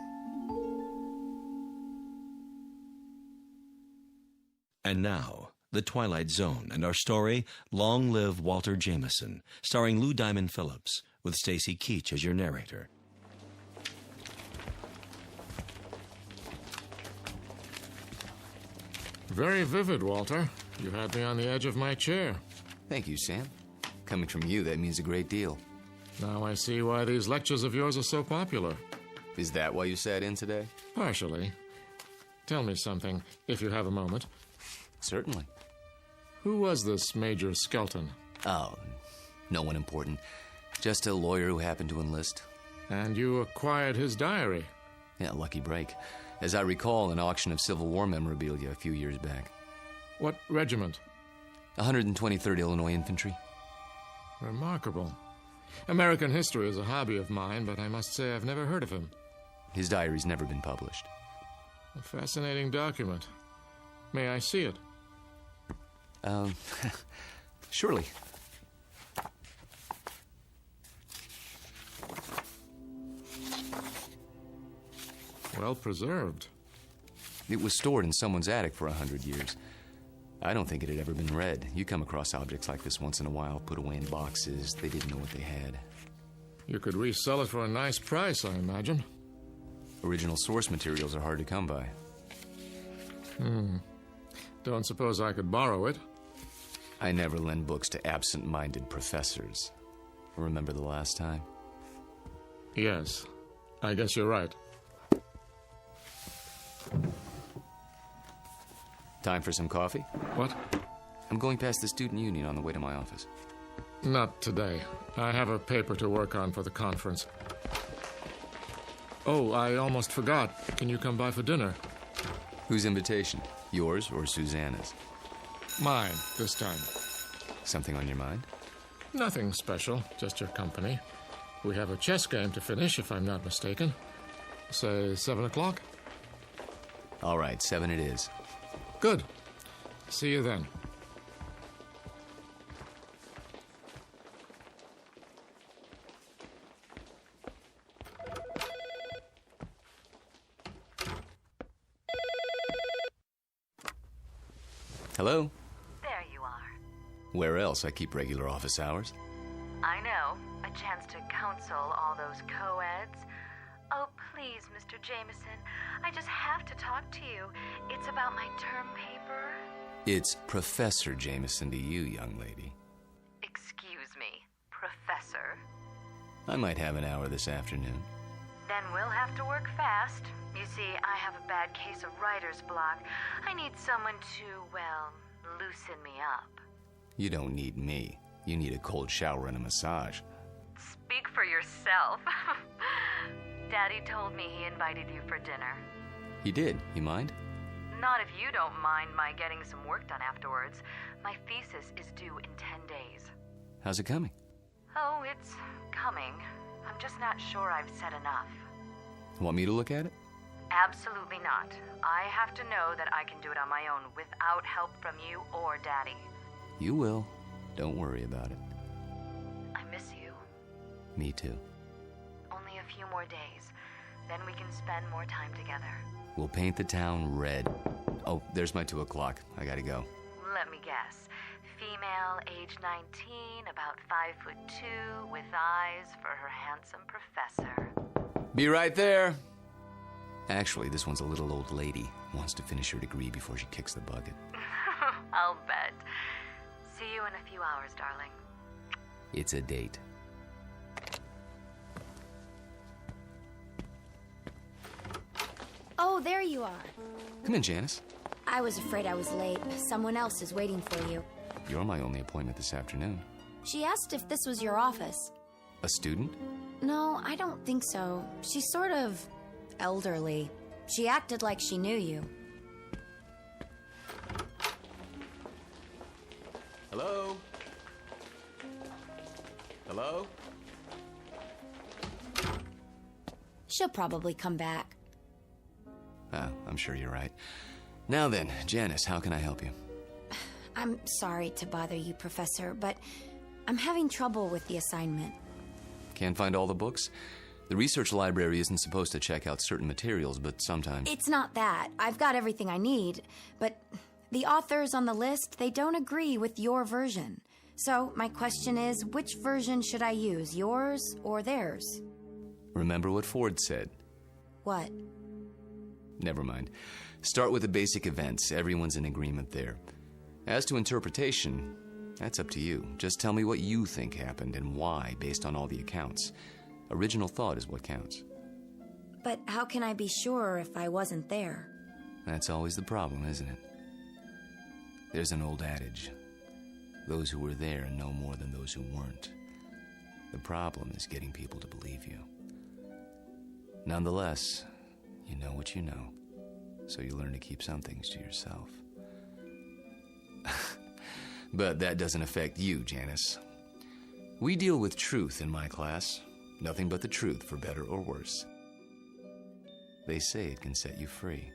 Speaker 1: And now, The Twilight Zone and our story, Long Live Walter Jameson, starring Lou Diamond Phillips, with Stacy Keach as your narrator.
Speaker 25: Very vivid, Walter. You had me on the edge of my chair.
Speaker 7: Thank you, Sam. Coming from you, that means a great deal.
Speaker 25: Now I see why these lectures of yours are so popular.
Speaker 7: Is that why you sat in today?
Speaker 25: Partially. Tell me something, if you have a moment.
Speaker 7: Certainly.
Speaker 25: Who was this Major Skelton?
Speaker 7: Oh, no one important. Just a lawyer who happened to enlist.
Speaker 25: And you acquired his diary?
Speaker 7: Yeah, lucky break. As I recall, an auction of Civil War memorabilia a few years back.
Speaker 25: What regiment?
Speaker 7: 123rd Illinois Infantry.
Speaker 25: Remarkable. American history is a hobby of mine, but I must say I've never heard of him.
Speaker 7: His diary's never been published.
Speaker 25: A fascinating document. May I see it?
Speaker 7: Surely.
Speaker 25: Well preserved.
Speaker 7: It was stored in someone's attic for 100 years. I don't think it had ever been read. You come across objects like this once in a while, put away in boxes. They didn't know what they had.
Speaker 25: You could resell it for a nice price, I imagine.
Speaker 7: Original source materials are hard to come by.
Speaker 25: Don't suppose I could borrow it?
Speaker 7: I never lend books to absent-minded professors. Remember the last time?
Speaker 25: Yes. I guess you're right.
Speaker 7: Time for some coffee?
Speaker 25: What?
Speaker 7: I'm going past the student union on the way to my office.
Speaker 25: Not today. I have a paper to work on for the conference. Oh, I almost forgot. Can you come by for dinner?
Speaker 7: Whose invitation? Yours or Susanna's?
Speaker 25: Mine, this time.
Speaker 7: Something on your mind?
Speaker 25: Nothing special, just your company. We have a chess game to finish, if I'm not mistaken. Say 7 o'clock?
Speaker 7: All right, 7 it is.
Speaker 25: Good. See you then.
Speaker 7: Hello?
Speaker 11: There you are.
Speaker 7: Where else? I keep regular office hours.
Speaker 11: I know. A chance to counsel all those co-eds. Oh, please, Mr. Jameson. I just have to talk to you. It's about my term paper.
Speaker 7: It's Professor Jameson to you, young lady.
Speaker 11: Excuse me, Professor.
Speaker 7: I might have an hour this afternoon.
Speaker 11: Then we'll have to work fast. You see, I have a bad case of writer's block. I need someone to, well, loosen me up.
Speaker 7: You don't need me. You need a cold shower and a massage.
Speaker 11: Speak for yourself. Daddy told me he invited you for dinner.
Speaker 7: He did. You mind?
Speaker 11: Not if you don't mind my getting some work done afterwards. My thesis is due in 10 days.
Speaker 7: How's it coming?
Speaker 11: Oh, it's coming. I'm just not sure I've said enough.
Speaker 7: Want me to look at it?
Speaker 11: Absolutely not. I have to know that I can do it on my own without help from you or Daddy.
Speaker 7: You will. Don't worry about it.
Speaker 11: I miss you.
Speaker 7: Me too.
Speaker 11: Only a few more days. Then we can spend more time together.
Speaker 7: We'll paint the town red. Oh, there's my 2 o'clock. I gotta go.
Speaker 11: Let me guess. Female, age 19, about 5'2", with eyes for her handsome professor.
Speaker 7: Be right there. Actually, this one's a little old lady. Wants to finish her degree before she kicks the bucket.
Speaker 11: I'll bet. See you in a few hours, darling.
Speaker 7: It's a date.
Speaker 13: Oh, there you are.
Speaker 7: Come in, Janice.
Speaker 13: I was afraid I was late. Someone else is waiting for you.
Speaker 7: You're my only appointment this afternoon.
Speaker 13: She asked if this was your office.
Speaker 7: A student?
Speaker 13: No, I don't think so. She's sort of elderly. She acted like she knew you.
Speaker 7: Hello? Hello?
Speaker 13: She'll probably come back.
Speaker 7: Oh, I'm sure you're right. Now then, Janice, how can I help you?
Speaker 13: I'm sorry to bother you, Professor, but I'm having trouble with the assignment.
Speaker 7: Can't find all the books? The research library isn't supposed to check out certain materials, but sometimes...
Speaker 13: It's not that. I've got everything I need, but the authors on the list, they don't agree with your version. So my question is, which version should I use, yours or theirs?
Speaker 7: Remember what Ford said.
Speaker 13: What?
Speaker 7: Never mind. Start with the basic events. Everyone's in agreement there. As to interpretation, that's up to you. Just tell me what you think happened and why, based on all the accounts. Original thought is what counts.
Speaker 13: But how can I be sure if I wasn't there?
Speaker 7: That's always the problem, isn't it? There's an old adage. Those who were there know more than those who weren't. The problem is getting people to believe you. Nonetheless, you know what you know, so you learn to keep some things to yourself. But that doesn't affect you, Janice. We deal with truth in my class. Nothing but the truth, for better or worse. They say it can set you free.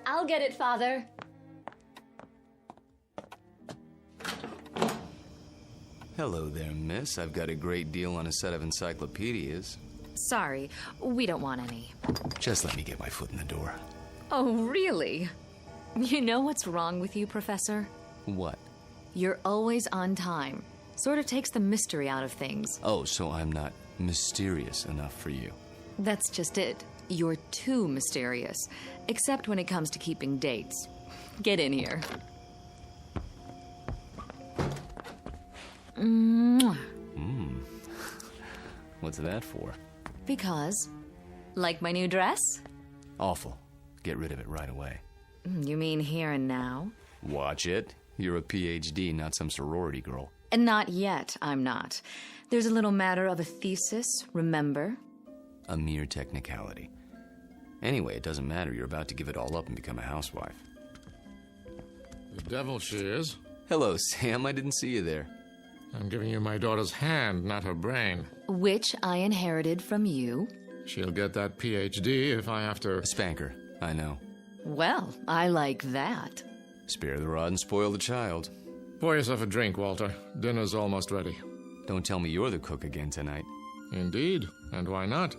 Speaker 6: I'll get it, Father.
Speaker 7: Hello there, miss. I've got a great deal on a set of encyclopedias.
Speaker 6: Sorry, we don't want any.
Speaker 7: Just let me get my foot in the door.
Speaker 6: Oh, really? You know what's wrong with you, Professor?
Speaker 7: What?
Speaker 6: You're always on time. Sort of takes the mystery out of things.
Speaker 7: Oh, so I'm not mysterious enough for you.
Speaker 6: That's just it. You're too mysterious. Except when it comes to keeping dates. Get in here. Mwah.
Speaker 7: What's that for?
Speaker 6: Because, like my new dress?
Speaker 7: Awful. Get rid of it right away.
Speaker 6: You mean here and now?
Speaker 7: Watch it. You're a PhD, not some sorority girl.
Speaker 6: And not yet, I'm not. There's a little matter of a thesis, remember?
Speaker 7: A mere technicality. Anyway, it doesn't matter. You're about to give it all up and become a housewife.
Speaker 25: The devil she is.
Speaker 7: Hello, Sam. I didn't see you there.
Speaker 25: I'm giving you my daughter's hand, not her brain.
Speaker 6: Which I inherited from you.
Speaker 25: She'll get that PhD if I have to...
Speaker 7: A spanker, I know.
Speaker 6: Well, I like that.
Speaker 7: Spare the rod and spoil the child.
Speaker 25: Pour yourself a drink, Walter. Dinner's almost ready.
Speaker 7: Don't tell me you're the cook again tonight.
Speaker 25: Indeed. And why not?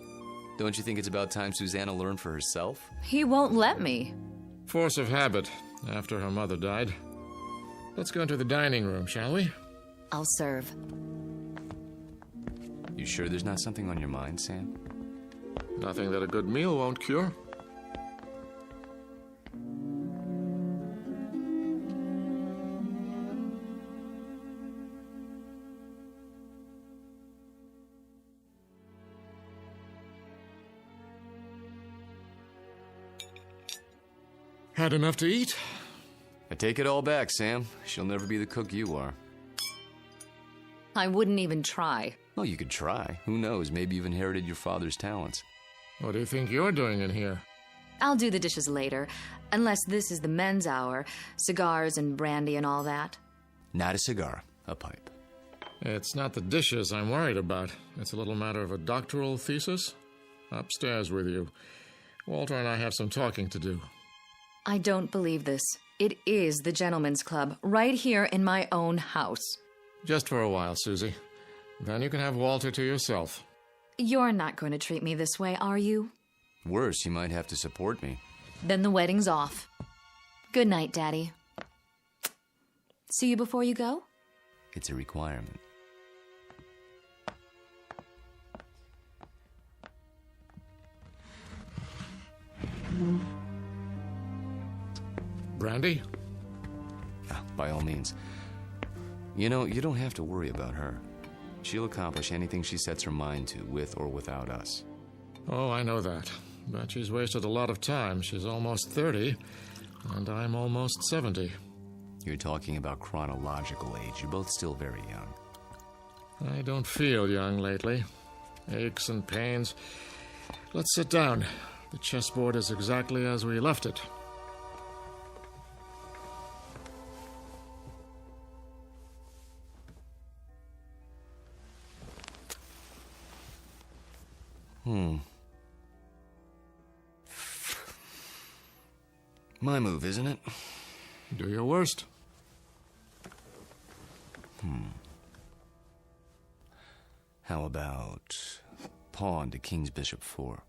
Speaker 7: Don't you think it's about time Susanna learned for herself?
Speaker 6: He won't let me.
Speaker 25: Force of habit, after her mother died. Let's go into the dining room, shall we?
Speaker 6: I'll serve.
Speaker 7: You sure there's not something on your mind, Sam?
Speaker 25: Nothing that a good meal won't cure. Had enough to eat?
Speaker 7: I take it all back, Sam. She'll never be the cook you are.
Speaker 6: I wouldn't even try.
Speaker 7: Oh, you could try. Who knows? Maybe you've inherited your father's talents.
Speaker 25: What do you think you're doing in here?
Speaker 6: I'll do the dishes later, unless this is the men's hour. Cigars and brandy and all that.
Speaker 7: Not a cigar, a pipe.
Speaker 25: It's not the dishes I'm worried about. It's a little matter of a doctoral thesis. Upstairs with you. Walter and I have some talking to do.
Speaker 6: I don't believe this. It is the gentleman's club, right here in my own house.
Speaker 25: Just for a while, Susie. Then you can have Walter to yourself.
Speaker 6: You're not going to treat me this way, are you?
Speaker 7: Worse, you might have to support me.
Speaker 6: Then the wedding's off. Good night, Daddy. See you before you go?
Speaker 7: It's a requirement.
Speaker 25: Brandy?
Speaker 7: By all means. You know, you don't have to worry about her. She'll accomplish anything she sets her mind to, with or without us.
Speaker 25: Oh, I know that. But she's wasted a lot of time. She's almost 30, and I'm almost 70.
Speaker 7: You're talking about chronological age. You're both still very young.
Speaker 25: I don't feel young lately. Aches and pains. Let's sit down. The chessboard is exactly as we left it.
Speaker 7: My move, isn't it?
Speaker 25: Do your worst.
Speaker 7: How about pawn to king's bishop 4?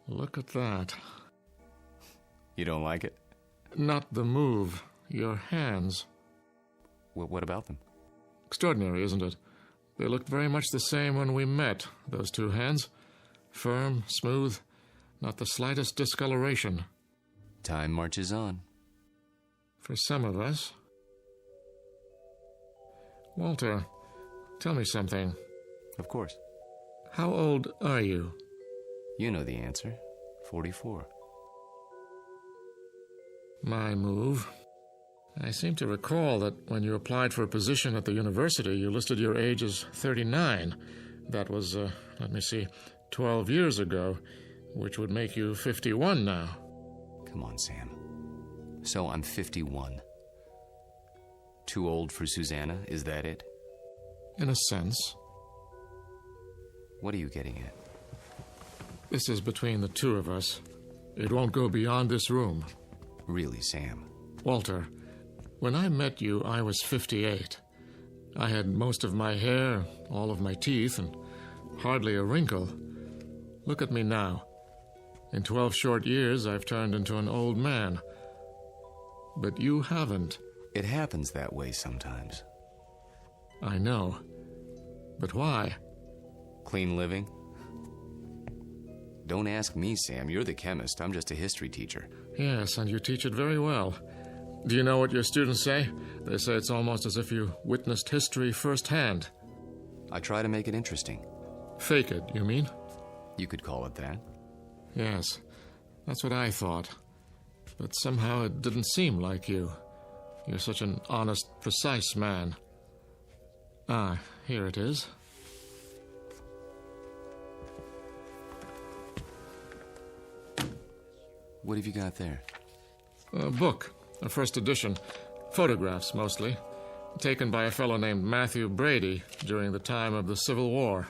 Speaker 25: Look at that.
Speaker 7: You don't like it?
Speaker 25: Not the move. Your hands.
Speaker 7: What about them?
Speaker 25: Extraordinary, isn't it? They looked very much the same when we met, those two hands. Firm, smooth, not the slightest discoloration.
Speaker 7: Time marches on.
Speaker 25: For some of us. Walter, tell me something.
Speaker 7: Of course.
Speaker 25: How old are you?
Speaker 7: You know the answer. 44.
Speaker 25: My move. I seem to recall that when you applied for a position at the university, you listed your age as 39. That was, 12 years ago, which would make you 51 now.
Speaker 7: Come on, Sam. So I'm 51. Too old for Susanna, is that it?
Speaker 25: In a sense.
Speaker 7: What are you getting at?
Speaker 25: This is between the two of us. It won't go beyond this room.
Speaker 7: Really, Sam?
Speaker 25: Walter, when I met you, I was 58. I had most of my hair, all of my teeth, and hardly a wrinkle. Look at me now. In 12 short years, I've turned into an old man. But you haven't.
Speaker 7: It happens that way sometimes.
Speaker 25: I know. But why?
Speaker 7: Clean living? Don't ask me, Sam. You're the chemist. I'm just a history teacher.
Speaker 25: Yes, and you teach it very well. Do you know what your students say? They say it's almost as if you witnessed history firsthand.
Speaker 7: I try to make it interesting.
Speaker 25: Fake it, you mean?
Speaker 7: You could call it that.
Speaker 25: Yes, that's what I thought. But somehow it didn't seem like you. You're such an honest, precise man. Ah, here it is.
Speaker 7: What have you got there?
Speaker 25: A book, a first edition. Photographs, mostly. Taken by a fellow named Matthew Brady during the time of the Civil War.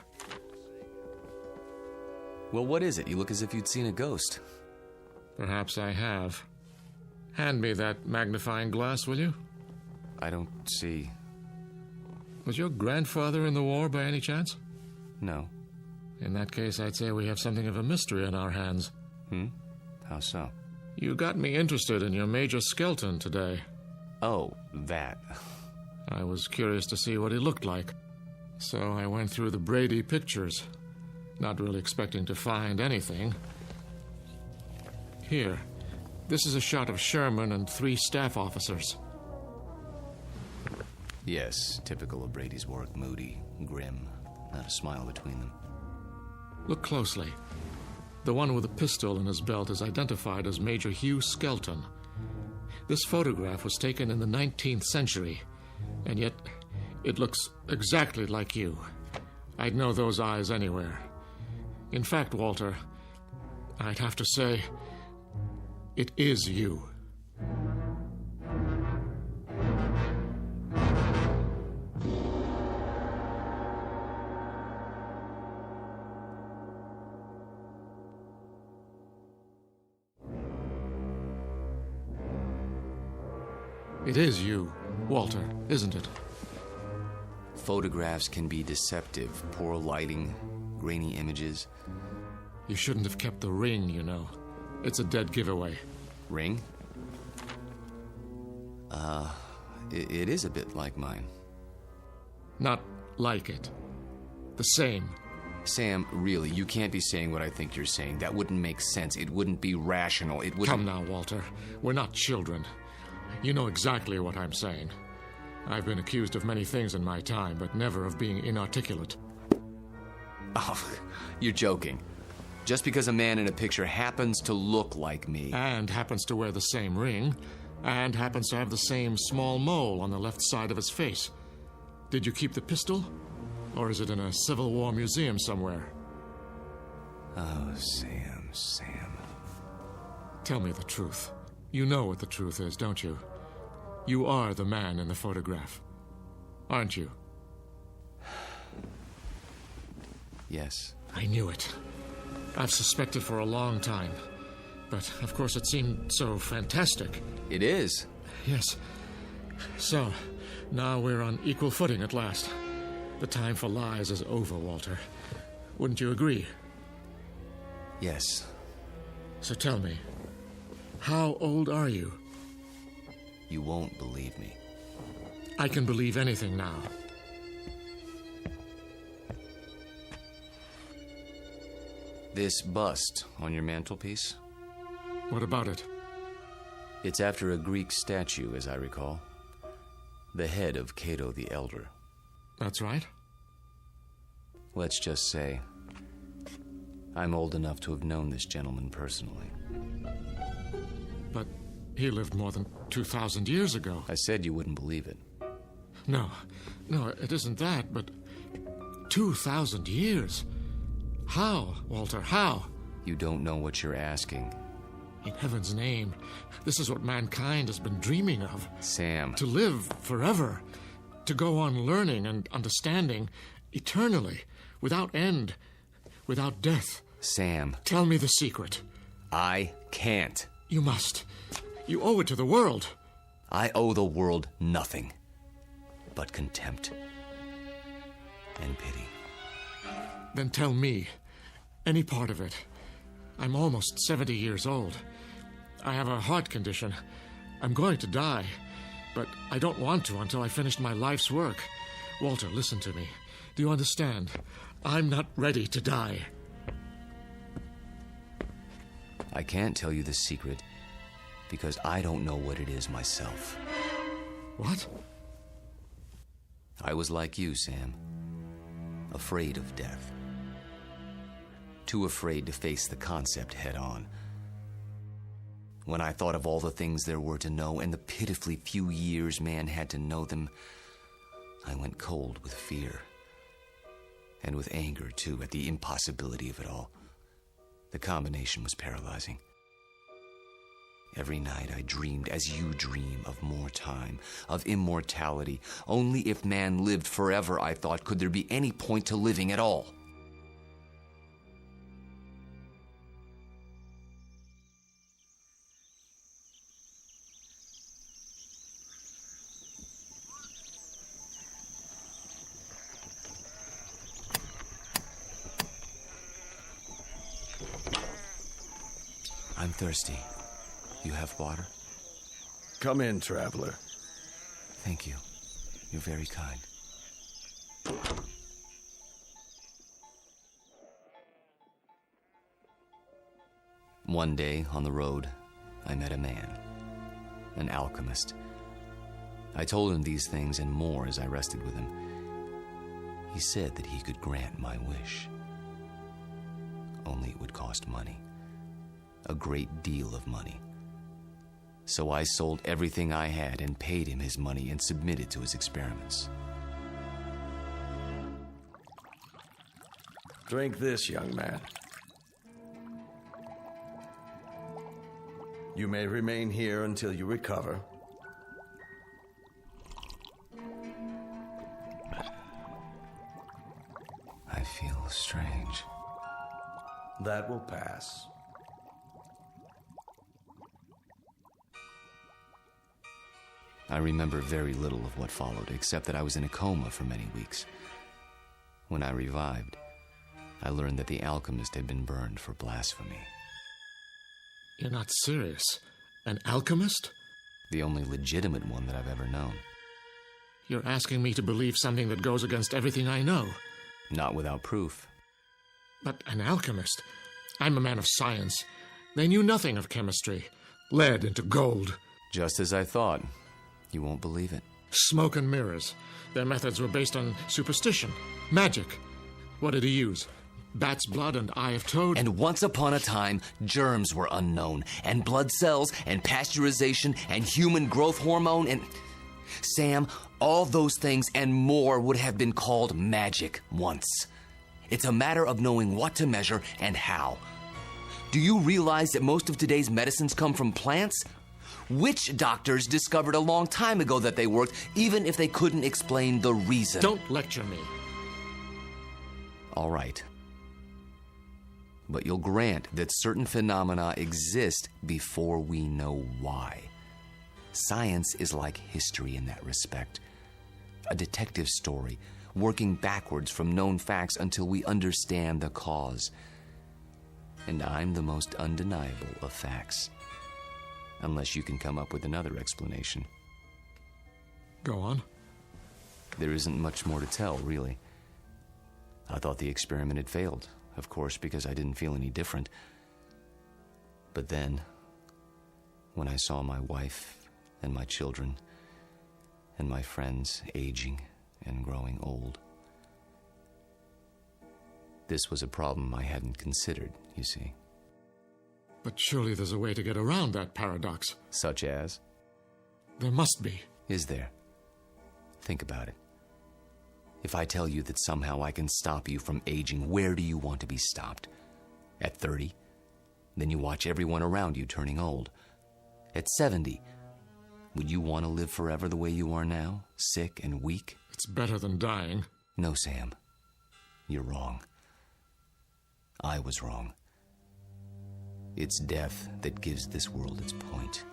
Speaker 7: Well, what is it? You look as if you'd seen a ghost.
Speaker 25: Perhaps I have. Hand me that magnifying glass, will you?
Speaker 7: I don't see...
Speaker 25: Was your grandfather in the war by any chance?
Speaker 7: No.
Speaker 25: In that case, I'd say we have something of a mystery on our hands.
Speaker 7: How so?
Speaker 25: You got me interested in your Major Skelton today.
Speaker 7: Oh, that.
Speaker 25: I was curious to see what he looked like. So I went through the Brady pictures, not really expecting to find anything. Here, this is a shot of Sherman and 3 staff officers.
Speaker 7: Yes, typical of Brady's work. Moody, grim, not a smile between them.
Speaker 25: Look closely. The one with a pistol in his belt is identified as Major Hugh Skelton. This photograph was taken in the 19th century, and yet it looks exactly like you. I'd know those eyes anywhere. In fact, Walter, I'd have to say, it is you. It is you, Walter, isn't it?
Speaker 7: Photographs can be deceptive. Poor lighting, grainy images.
Speaker 25: You shouldn't have kept the ring, you know. It's a dead giveaway.
Speaker 7: Ring? It is a bit like mine.
Speaker 25: Not like it. The same.
Speaker 7: Sam, really, you can't be saying what I think you're saying. That wouldn't make sense. It wouldn't be rational. It wouldn't...
Speaker 25: Come now, Walter. We're not children. You know exactly what I'm saying. I've been accused of many things in my time, but never of being inarticulate.
Speaker 7: Oh, you're joking. Just because a man in a picture happens to look like me...
Speaker 25: And happens to wear the same ring, and happens to have the same small mole on the left side of his face. Did you keep the pistol? Or is it in a Civil War museum somewhere?
Speaker 7: Oh, Sam.
Speaker 25: Tell me the truth. You know what the truth is, don't you? You are the man in the photograph, aren't you?
Speaker 7: Yes.
Speaker 25: I knew it. I've suspected for a long time. But, of course, it seemed so fantastic.
Speaker 7: It is.
Speaker 25: Yes. So, now we're on equal footing at last. The time for lies is over, Walter. Wouldn't you agree?
Speaker 7: Yes.
Speaker 25: So tell me, how old are you?
Speaker 7: You won't believe me.
Speaker 25: I can believe anything now.
Speaker 7: This bust on your mantelpiece?
Speaker 25: What about it?
Speaker 7: It's after a Greek statue, as I recall. The head of Cato the Elder.
Speaker 25: That's right.
Speaker 7: Let's just say, I'm old enough to have known this gentleman personally.
Speaker 25: But he lived more than 2,000 years ago.
Speaker 7: I said you wouldn't believe it.
Speaker 25: No, it isn't that, but 2,000 years? How, Walter, how?
Speaker 7: You don't know what you're asking.
Speaker 25: In heaven's name, this is what mankind has been dreaming of.
Speaker 7: Sam.
Speaker 25: To live forever. To go on learning and understanding eternally, without end, without death.
Speaker 7: Sam.
Speaker 25: Tell me the secret.
Speaker 7: I can't.
Speaker 25: You must. You owe it to the world.
Speaker 7: I owe the world nothing but contempt and pity.
Speaker 25: Then tell me, any part of it. I'm almost 70 years old. I have a heart condition. I'm going to die, but I don't want to until I finish my life's work. Walter, listen to me. Do you understand? I'm not ready to die.
Speaker 7: I can't tell you the secret because I don't know what it is myself.
Speaker 25: What?
Speaker 7: I was like you, Sam. Afraid of death. Too afraid to face the concept head on. When I thought of all the things there were to know and the pitifully few years man had to know them, I went cold with fear. And with anger, too, at the impossibility of it all. The combination was paralyzing. Every night I dreamed, as you dream, of more time, of immortality. Only if man lived forever, I thought, could there be any point to living at all. I'm thirsty. You have water?
Speaker 18: Come in, traveler.
Speaker 7: Thank you. You're very kind. One day, on the road, I met a man. An alchemist. I told him these things and more as I rested with him. He said that he could grant my wish. Only it would cost money. A great deal of money. So I sold everything I had and paid him his money and submitted to his experiments.
Speaker 18: Drink this, young man. You may remain here until you recover.
Speaker 7: I feel strange.
Speaker 18: That will pass.
Speaker 7: I remember very little of what followed, except that I was in a coma for many weeks. When I revived, I learned that the alchemist had been burned for blasphemy.
Speaker 25: You're not serious? An alchemist?
Speaker 7: The only legitimate one that I've ever known.
Speaker 25: You're asking me to believe something that goes against everything I know.
Speaker 7: Not without proof.
Speaker 25: But an alchemist? I'm a man of science. They knew nothing of chemistry. Lead into gold.
Speaker 7: Just as I thought. You won't believe it.
Speaker 25: Smoke and mirrors. Their methods were based on superstition, magic. What did he use? Bat's blood and eye of toad?
Speaker 7: And once upon a time, germs were unknown, and blood cells, and pasteurization, and human growth hormone, and... Sam, all those things and more would have been called magic once. It's a matter of knowing what to measure and how. Do you realize that most of today's medicines come from plants? Witch doctors discovered a long time ago that they worked, even if they couldn't explain the reason.
Speaker 25: Don't lecture me.
Speaker 7: All right. But you'll grant that certain phenomena exist before we know why. Science is like history in that respect. A detective story, working backwards from known facts until we understand the cause. And I'm the most undeniable of facts. Unless you can come up with another explanation.
Speaker 25: Go on.
Speaker 7: There isn't much more to tell, really. I thought the experiment had failed, of course, because I didn't feel any different. But then, when I saw my wife and my children and my friends aging and growing old, this was a problem I hadn't considered, you see.
Speaker 25: But surely there's a way to get around that paradox.
Speaker 7: Such as?
Speaker 25: There must be.
Speaker 7: Is there? Think about it. If I tell you that somehow I can stop you from aging, where do you want to be stopped? At 30? Then you watch everyone around you turning old. At 70? Would you want to live forever the way you are now? Sick and weak?
Speaker 25: It's better than dying.
Speaker 7: No, Sam. You're wrong. I was wrong. It's death that gives this world its point.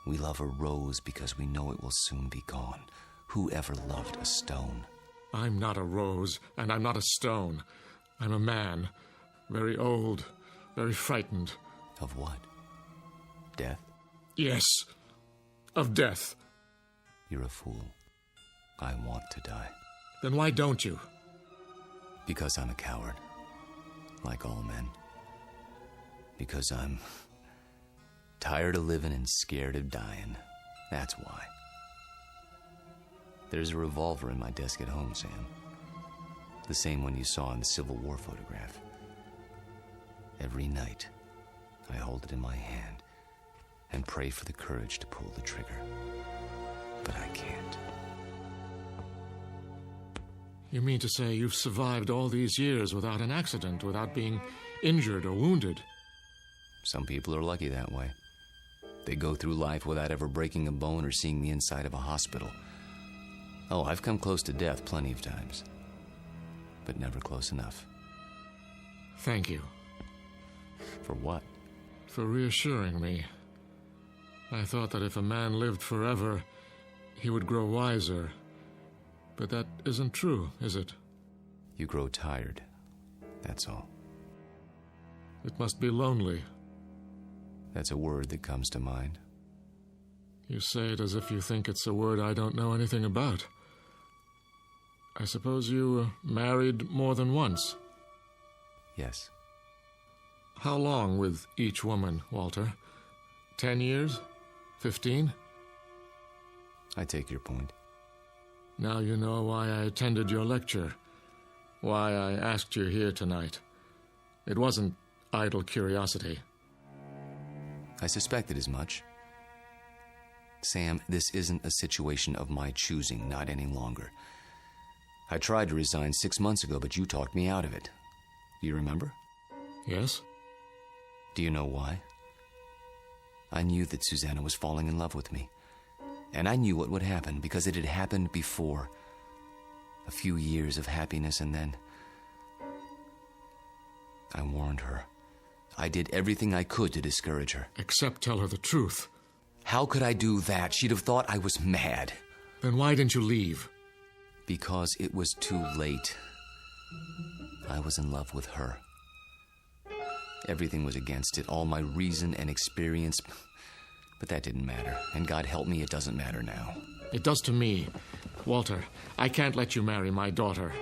Speaker 7: We love a rose because we know it will soon be gone. Who ever loved a stone?
Speaker 25: I'm not a rose, and I'm not a stone. I'm a man. Very old, very frightened.
Speaker 7: Of what? Death?
Speaker 25: Yes. Of death.
Speaker 7: You're a fool. I want to die.
Speaker 25: Then why don't you?
Speaker 7: Because I'm a coward. Like all men. Because I'm tired of living and scared of dying. That's why. There's a revolver in my desk at home, Sam. The same one you saw in the Civil War photograph. Every night, I hold it in my hand and pray for the courage to pull the trigger. But I can't.
Speaker 25: You mean to say you've survived all these years without an accident, without being injured or wounded?
Speaker 7: Some people are lucky that way. They go through life without ever breaking a bone or seeing the inside of a hospital. Oh, I've come close to death plenty of times, but never close enough.
Speaker 25: Thank you.
Speaker 7: For what?
Speaker 25: For reassuring me. I thought that if a man lived forever, he would grow wiser. But that isn't true, is it?
Speaker 7: You grow tired, that's all.
Speaker 25: It must be lonely.
Speaker 7: That's a word that comes to mind.
Speaker 25: You say it as if you think it's a word I don't know anything about. I suppose you married more than once?
Speaker 7: Yes.
Speaker 25: How long with each woman, Walter? 10 years? 15?
Speaker 7: I take your point.
Speaker 25: Now you know why I attended your lecture. Why I asked you here tonight. It wasn't idle curiosity.
Speaker 7: I suspected as much. Sam, this isn't a situation of my choosing, not any longer. I tried to resign 6 months ago, but you talked me out of it. Do you remember?
Speaker 25: Yes.
Speaker 7: Do you know why? I knew that Susanna was falling in love with me. And I knew what would happen, because it had happened before. A few years of happiness, and then I warned her. I did everything I could to discourage her.
Speaker 25: Except tell her the truth.
Speaker 7: How could I do that? She'd have thought I was mad.
Speaker 25: Then why didn't you leave?
Speaker 7: Because it was too late. I was in love with her. Everything was against it, all my reason and experience. But that didn't matter. And God help me, it doesn't matter now.
Speaker 25: It does to me. Walter, I can't let you marry my daughter.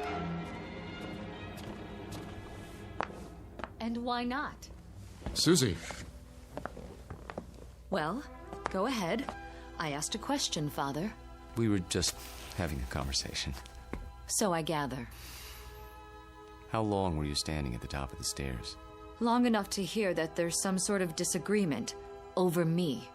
Speaker 5: And why not?
Speaker 25: Susie.
Speaker 5: Well, go ahead. I asked a question, Father.
Speaker 7: We were just having a conversation.
Speaker 5: So I gather.
Speaker 7: How long were you standing at the top of the stairs?
Speaker 5: Long enough to hear that there's some sort of disagreement over me.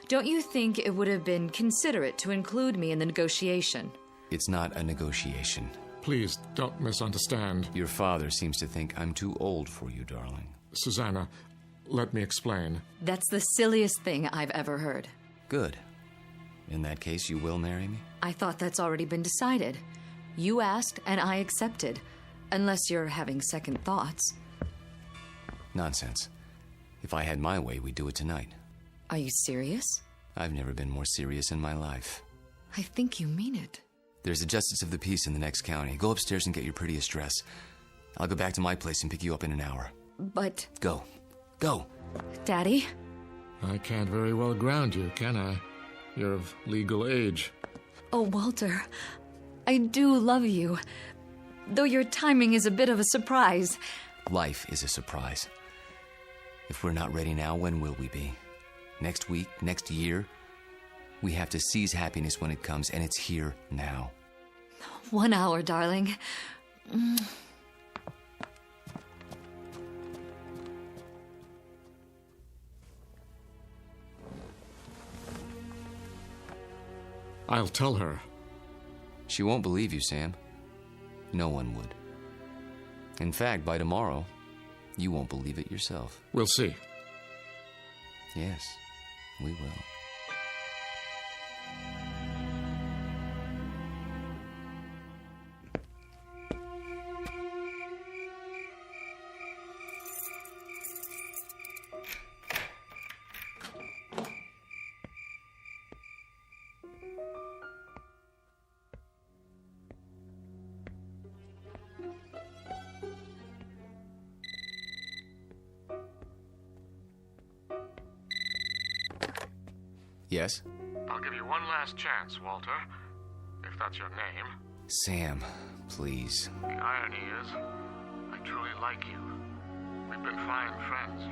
Speaker 5: Don't you think it would have been considerate to include me in the negotiation?
Speaker 7: It's not a negotiation.
Speaker 25: Please, don't misunderstand.
Speaker 7: Your father seems to think I'm too old for you, darling.
Speaker 25: Susanna, let me explain.
Speaker 5: That's the silliest thing I've ever heard.
Speaker 7: Good. In that case, you will marry me?
Speaker 5: I thought that's already been decided. You asked, and I accepted. Unless you're having second thoughts.
Speaker 7: Nonsense. If I had my way, we'd do it tonight.
Speaker 5: Are you serious?
Speaker 7: I've never been more serious in my life.
Speaker 5: I think you mean it.
Speaker 7: There's a justice of the peace in the next county. Go upstairs and get your prettiest dress. I'll go back to my place and pick you up in an hour.
Speaker 5: But...
Speaker 7: Go. Go.
Speaker 5: Daddy?
Speaker 25: I can't very well ground you, can I? You're of legal age.
Speaker 5: Oh, Walter. I do love you. Though your timing is a bit of a surprise.
Speaker 7: Life is a surprise. If we're not ready now, when will we be? Next week? Next year? We have to seize happiness when it comes, and it's here now.
Speaker 5: 1 hour, darling.
Speaker 25: I'll tell her.
Speaker 7: She won't believe you, Sam. No one would. In fact, by tomorrow, you won't believe it yourself.
Speaker 25: We'll see.
Speaker 7: Yes, we will. Yes?
Speaker 25: I'll give you one last chance, Walter, if that's your name.
Speaker 7: Sam, please.
Speaker 25: The irony is, I truly like you. We've been fine friends.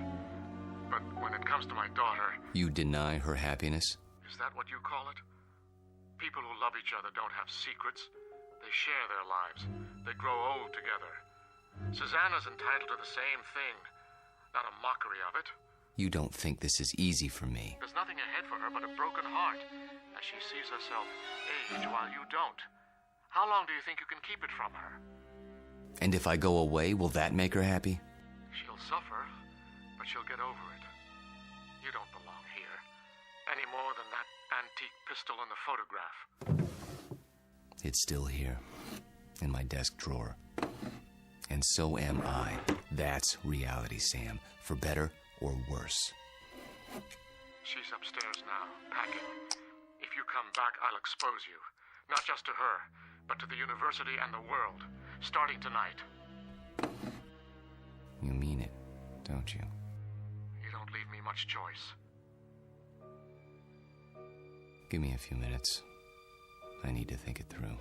Speaker 25: comes to my daughter...
Speaker 7: You deny her happiness?
Speaker 25: Is that what you call it? People who love each other don't have secrets. They share their lives. They grow old together. Susanna's entitled to the same thing. Not a mockery of it.
Speaker 7: You don't think this is easy for me.
Speaker 25: There's nothing ahead for her but a broken heart, as she sees herself age while you don't. How long do you think you can keep it from her?
Speaker 7: And if I go away, will that make her happy?
Speaker 25: She'll suffer, but she'll get over it. You don't belong here, any more than that antique pistol in the photograph.
Speaker 7: It's still here, in my desk drawer. And so am I. That's reality, Sam, for better or worse.
Speaker 25: She's upstairs now, packing. If you come back, I'll expose you. Not just to her, but to the university and the world, starting tonight.
Speaker 7: You mean it, don't you?
Speaker 25: You don't leave me much choice.
Speaker 7: Give me a few minutes. I need to think it through.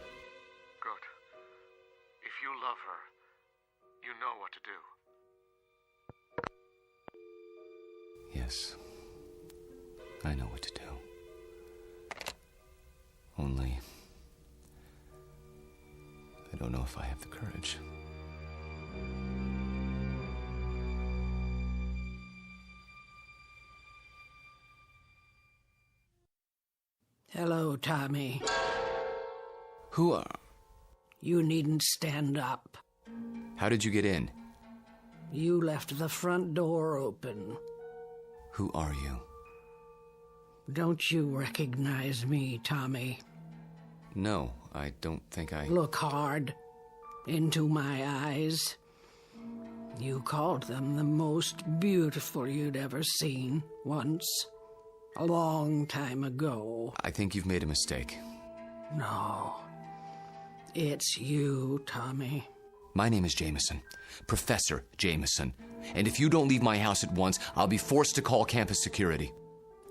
Speaker 25: Good. If you love her, you know what to do.
Speaker 7: Yes. I know what to do. Only... I don't know if I have the courage.
Speaker 12: Hello, Tommy.
Speaker 7: Who are...
Speaker 12: You needn't stand up.
Speaker 7: How did you get in?
Speaker 12: You left the front door open.
Speaker 7: Who are you?
Speaker 12: Don't you recognize me, Tommy?
Speaker 7: No, I don't think I...
Speaker 12: Look hard into my eyes. You called them the most beautiful you'd ever seen once. A long time ago.
Speaker 7: I think you've made a mistake.
Speaker 12: No. It's you, Tommy.
Speaker 7: My name is Jameson. Professor Jameson. And if you don't leave my house at once, I'll be forced to call campus security.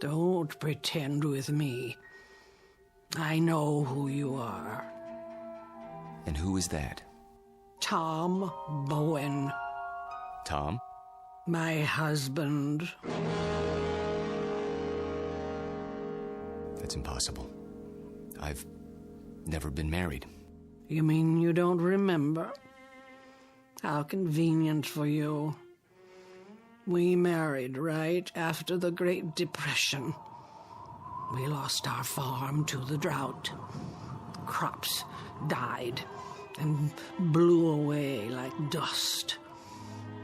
Speaker 12: Don't pretend with me. I know who you are.
Speaker 7: And who is that?
Speaker 12: Tom Bowen.
Speaker 7: Tom?
Speaker 12: My husband.
Speaker 7: That's impossible. I've never been married.
Speaker 12: You mean you don't remember? How convenient for you. We married right after the Great Depression. We lost our farm to the drought. Crops died and blew away like dust.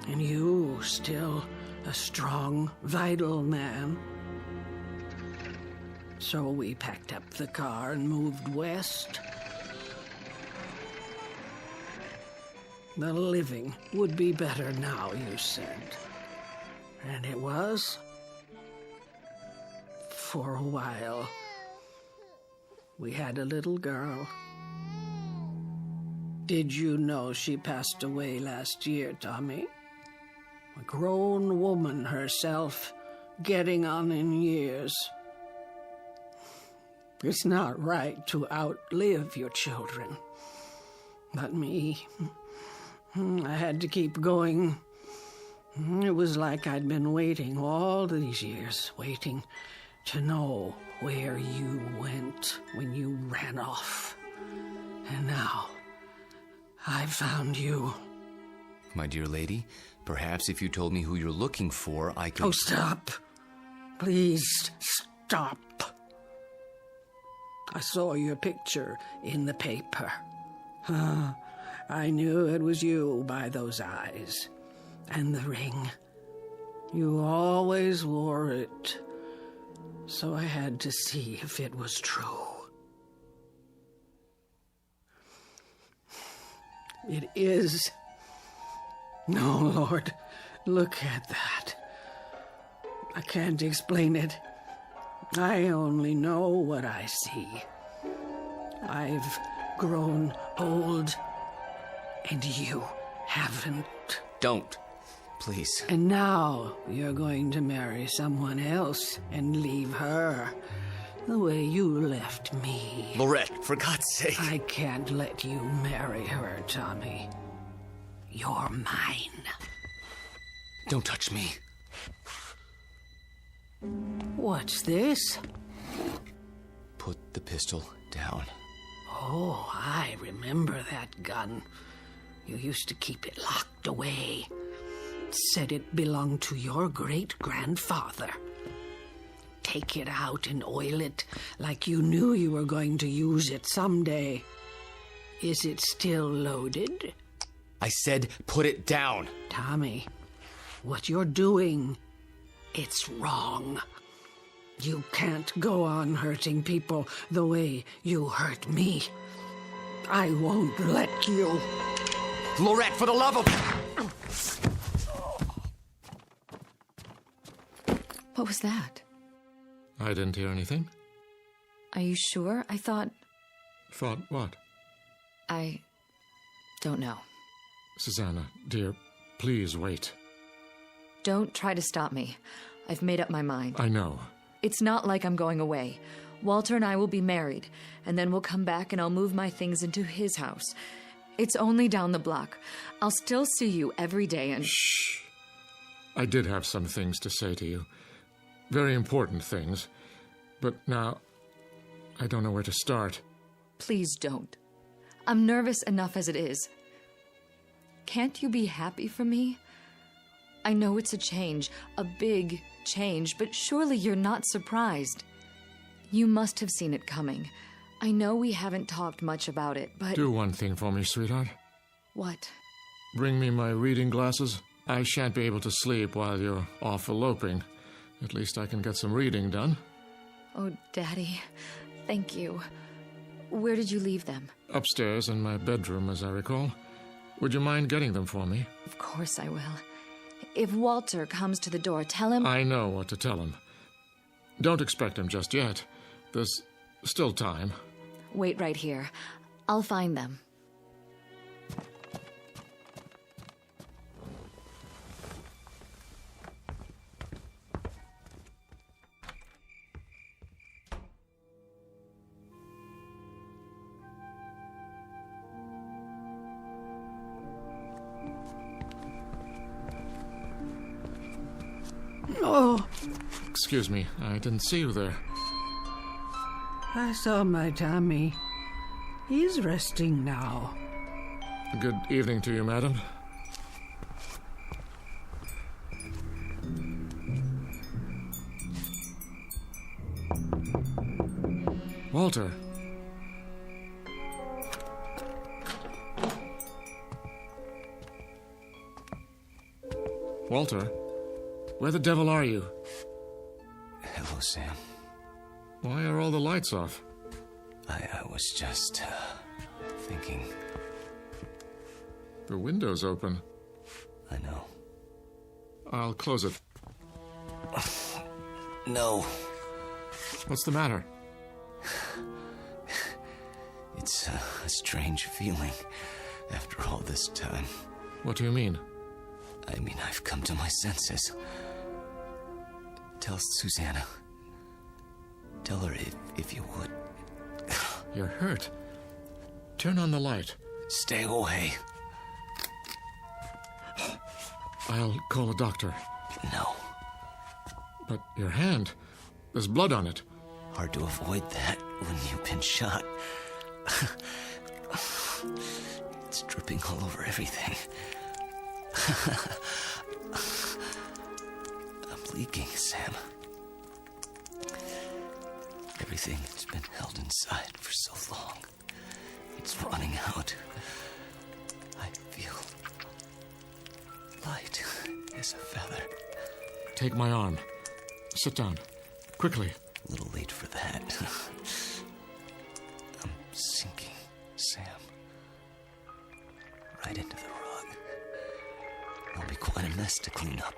Speaker 12: And you, still a strong, vital man. So we packed up the car and moved west. The living would be better now, you said. And it was. For a while. We had a little girl. Did you know she passed away last year, Tommy? A grown woman herself, getting on in years. It's not right to outlive your children. But me, I had to keep going. It was like I'd been waiting all these years, waiting to know where you went when you ran off. And now, I found you.
Speaker 7: My dear lady, perhaps if you told me who you're looking for, I could...
Speaker 12: Oh, stop. Please, stop. I saw your picture in the paper. I knew it was you by those eyes. And the ring. You always wore it. So I had to see if it was true. It is. No, Lord, look at that. I can't explain it. I only know what I see. I've grown old, and you haven't.
Speaker 7: Don't. Please.
Speaker 12: And now you're going to marry someone else and leave her the way you left me.
Speaker 7: Lorette, for God's sake.
Speaker 12: I can't let you marry her, Tommy. You're mine.
Speaker 7: Don't touch me.
Speaker 12: What's this?
Speaker 7: Put the pistol down.
Speaker 12: Oh, I remember that gun. You used to keep it locked away. Said it belonged to your great-grandfather. Take it out and oil it like you knew you were going to use it someday. Is it still loaded?
Speaker 7: I said put it down.
Speaker 12: Tommy, what you're doing, it's wrong. You can't go on hurting people the way you hurt me. I won't let you.
Speaker 7: Lorette, for the love of...
Speaker 5: What was that?
Speaker 25: I didn't hear anything.
Speaker 5: Are you sure? I thought...
Speaker 25: Thought what?
Speaker 5: I don't know.
Speaker 25: Susanna, dear, please wait.
Speaker 5: Don't try to stop me. I've made up my mind.
Speaker 25: I know.
Speaker 5: It's not like I'm going away. Walter and I will be married, and then we'll come back and I'll move my things into his house. It's only down the block. I'll still see you every day and...
Speaker 25: Shh. I did have some things to say to you. Very important things. But now, I don't know where to start.
Speaker 5: Please don't. I'm nervous enough as it is. Can't you be happy for me? I know it's a change, a big change, but surely you're not surprised. You must have seen it coming. I know we haven't talked much about it, but...
Speaker 25: Do one thing for me, sweetheart.
Speaker 5: What?
Speaker 25: Bring me my reading glasses. I shan't be able to sleep while you're off eloping. At least I can get some reading done.
Speaker 5: Oh, Daddy, thank you. Where did you leave them?
Speaker 25: Upstairs in my bedroom, as I recall. Would you mind getting them for me?
Speaker 5: Of course I will. If Walter comes to the door, tell him...
Speaker 25: I know what to tell him. Don't expect him just yet. There's still time.
Speaker 5: Wait right here. I'll find them.
Speaker 12: Oh.
Speaker 25: Excuse me, I didn't see you there.
Speaker 12: I saw my Tommy. He's resting now.
Speaker 25: Good evening to you, madam. Walter. Walter, where the devil are you?
Speaker 7: Hello, Sam.
Speaker 25: Why are all the lights off?
Speaker 7: I was just, thinking.
Speaker 25: The window's open.
Speaker 7: I know.
Speaker 25: I'll close it.
Speaker 7: No.
Speaker 25: What's the matter?
Speaker 7: It's a strange feeling after all this time.
Speaker 25: What do you mean?
Speaker 7: I mean, I've come to my senses. Tell Susanna. Tell her if you would.
Speaker 25: You're hurt. Turn on the light.
Speaker 7: Stay away.
Speaker 25: I'll call a doctor.
Speaker 7: No.
Speaker 25: But your hand, there's blood on it.
Speaker 7: Hard to avoid that when you've been shot. It's dripping all over everything. I'm leaking, Sam. Everything that's been held inside for so long. It's running out. I feel light as a feather.
Speaker 25: Take my arm. Sit down. Quickly.
Speaker 7: A little late for that. I'm sinking, Sam. Right into the rug. It'll be quite a mess to clean up.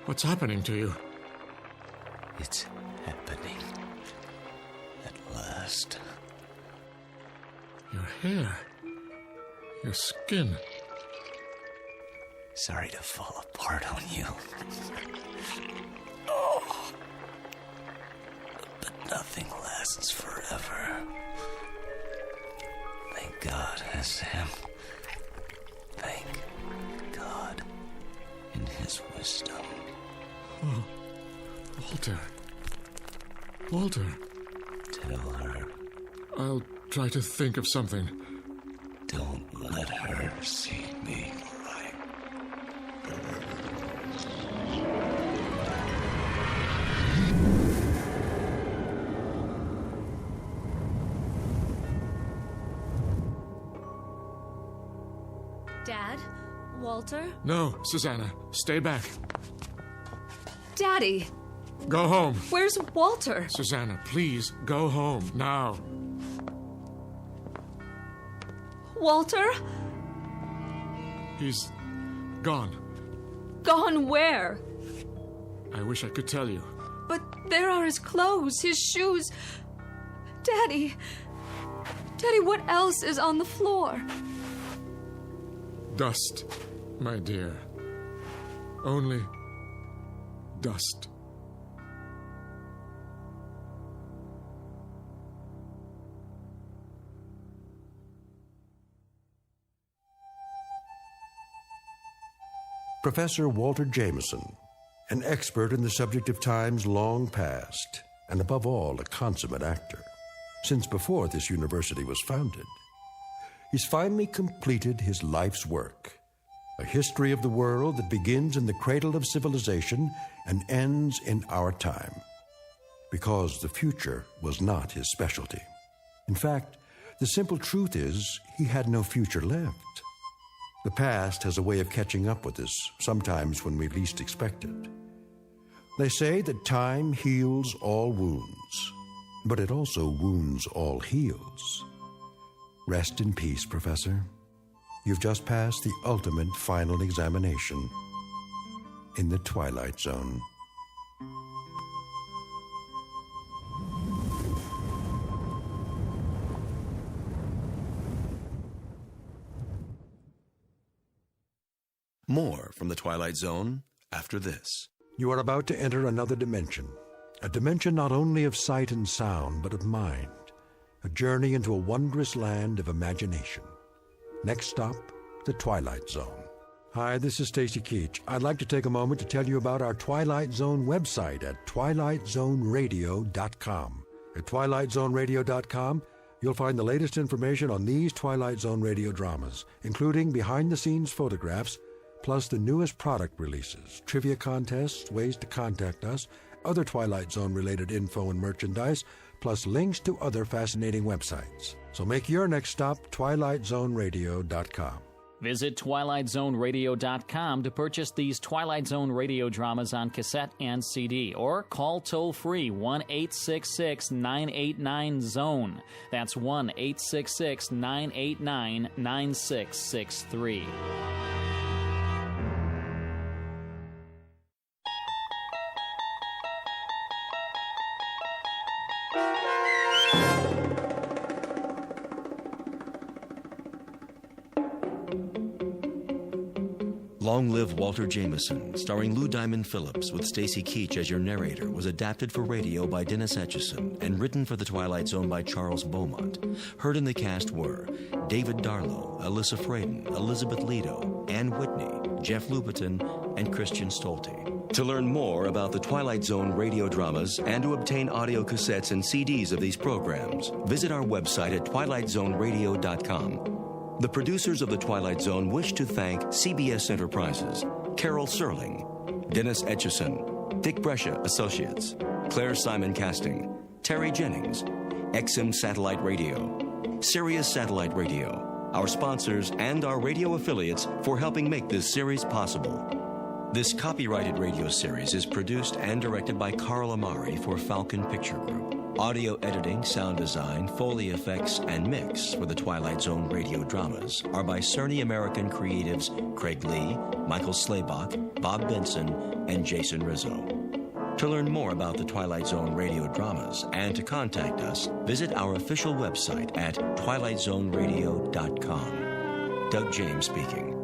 Speaker 25: What's happening to you?
Speaker 7: It's happening. At last.
Speaker 25: Your hair. Your skin.
Speaker 7: Sorry to fall apart on you. Oh. But nothing lasts forever. Thank God, Sam. Thank God. And his wisdom.
Speaker 25: Oh, Walter.
Speaker 7: Tell her.
Speaker 25: I'll try to think of something.
Speaker 7: Don't let her see me like
Speaker 5: Dad? Walter?
Speaker 25: No, Susanna, stay back.
Speaker 5: Daddy!
Speaker 25: Go home.
Speaker 5: Where's Walter?
Speaker 25: Susanna, please, go home, now.
Speaker 5: Walter?
Speaker 25: He's gone.
Speaker 5: Gone where?
Speaker 25: I wish I could tell you.
Speaker 5: But there are his clothes, his shoes. Daddy! Daddy, what else is on the floor?
Speaker 25: Dust, my dear. Only dust.
Speaker 2: Professor Walter Jameson, an expert in the subject of times long past, and above all, a consummate actor, since before this university was founded. He's finally completed his life's work, a history of the world that begins in the cradle of civilization and ends in our time, because the future was not his specialty. In fact, the simple truth is he had no future left. The past has a way of catching up with us, sometimes when we least expect it. They say that time heals all wounds, but it also wounds all heals. Rest in peace, Professor. You've just passed the ultimate final examination in the Twilight Zone.
Speaker 1: More from the Twilight Zone after this.
Speaker 2: You are about to enter another dimension, a dimension not only of sight and sound, but of mind, a journey into a wondrous land of imagination. Next stop, the Twilight Zone. Hi, this is Stacy Keach. I'd like to take a moment to tell you about our Twilight Zone website at twilightzoneradio.com. At twilightzoneradio.com, you'll find the latest information on these Twilight Zone radio dramas, including behind-the-scenes photographs, plus the newest product releases, trivia contests, ways to contact us, other Twilight Zone-related info and merchandise, plus links to other fascinating websites. So make your next stop twilightzoneradio.com.
Speaker 21: Visit twilightzoneradio.com to purchase these Twilight Zone radio dramas on cassette and CD, or call toll-free 1-866-989-ZONE. That's 1-866-989-9663.
Speaker 1: Long Live Walter Jameson, starring Lou Diamond Phillips with Stacy Keach as your narrator, was adapted for radio by Dennis Etchison and written for The Twilight Zone by Charles Beaumont. Heard in the cast were David Darlow, Alyssa Fraden, Elizabeth Lido, Ann Whitney, Jeff Lupetin, and Christian Stolte. To learn more about the Twilight Zone radio dramas and to obtain audio cassettes and CDs of these programs, visit our website at twilightzoneradio.com. The producers of The Twilight Zone wish to thank CBS Enterprises, Carol Serling, Dennis Etchison, Dick Brescia Associates, Claire Simon Casting, Terry Jennings, XM Satellite Radio, Sirius Satellite Radio, our sponsors and our radio affiliates for helping make this series possible. This copyrighted radio series is produced and directed by Carl Amari for Falcon Picture Group. Audio editing, sound design, Foley effects, and mix for the Twilight Zone radio dramas are by Cerny American creatives Craig Lee, Michael Slaybach, Bob Benson, and Jason Rizzo. To learn more about the Twilight Zone radio dramas and to contact us, visit our official website at twilightzoneradio.com. Doug James speaking.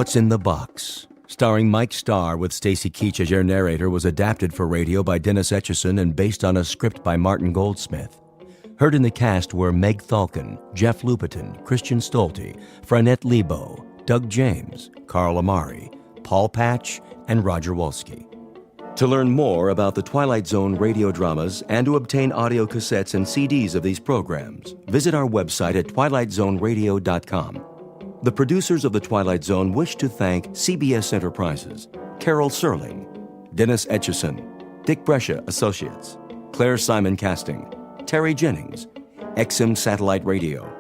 Speaker 1: What's in the Box, starring Mike Starr with Stacy Keach as your narrator, was adapted for radio by Dennis Etchison and based on a script by Martin Goldsmith. Heard in the cast were Meg Thalken, Jeff Lupetin, Christian Stolte, Franette Lebo, Doug James, Carl Amari, Paul Patch, and Roger Wolski. To learn more about the Twilight Zone radio dramas and to obtain audio cassettes and CDs of these programs, visit our website at twilightzoneradio.com. The producers of The Twilight Zone wish to thank CBS Enterprises, Carol Serling, Dennis Etchison, Dick Brescia Associates, Claire Simon Casting, Terry Jennings, XM Satellite Radio,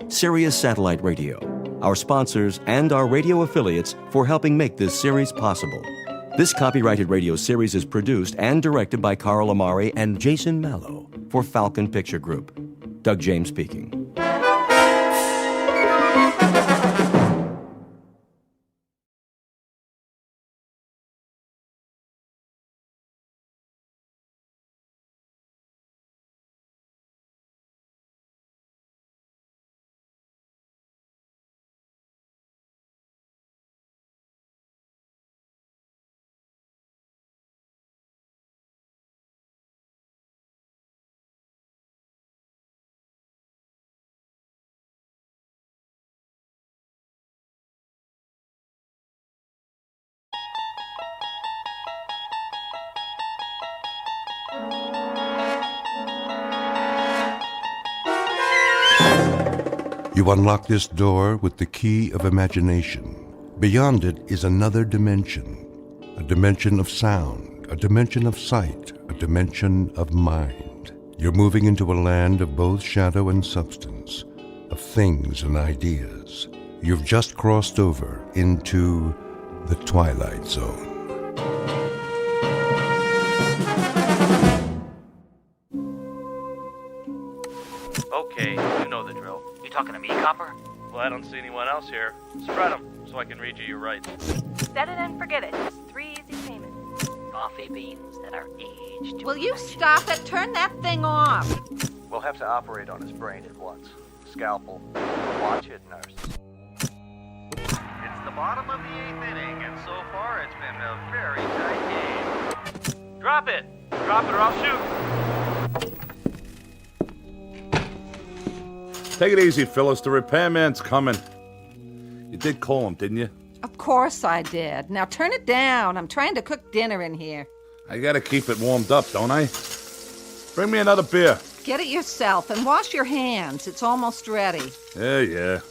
Speaker 1: Sirius Satellite Radio, our sponsors, and our radio affiliates for helping make this series possible. This copyrighted radio series is produced and directed by Carl Amari and Jason Mallow for Falcon Picture Group. Doug James speaking.
Speaker 2: You unlock this door with the key of imagination. Beyond it is another dimension, a dimension of sound, a dimension of sight, a dimension of mind. You're moving into a land of both shadow and substance, of things and ideas. You've just crossed over into the Twilight Zone.
Speaker 14: Okay, you know the drill. You talking to me, Copper? Well, I don't see anyone else here. Spread them so I can read you your rights.
Speaker 11: Set it and forget it. 3 easy payments.
Speaker 14: Coffee beans that are aged.
Speaker 12: Will you stop it? Turn that thing off.
Speaker 14: We'll have to operate on his brain at once. Scalpel. Watch it, nurse. It's the bottom of the 8th inning, and so far it's been a very tight game. Drop it! Drop it or I'll shoot!
Speaker 19: Take it easy, Phyllis. The repairman's coming. You did call him, didn't you?
Speaker 12: Of course I did. Now turn it down. I'm trying to cook dinner in here.
Speaker 19: I gotta keep it warmed up, don't I? Bring me another beer.
Speaker 12: Get it yourself and wash your hands. It's almost ready.
Speaker 19: Yeah.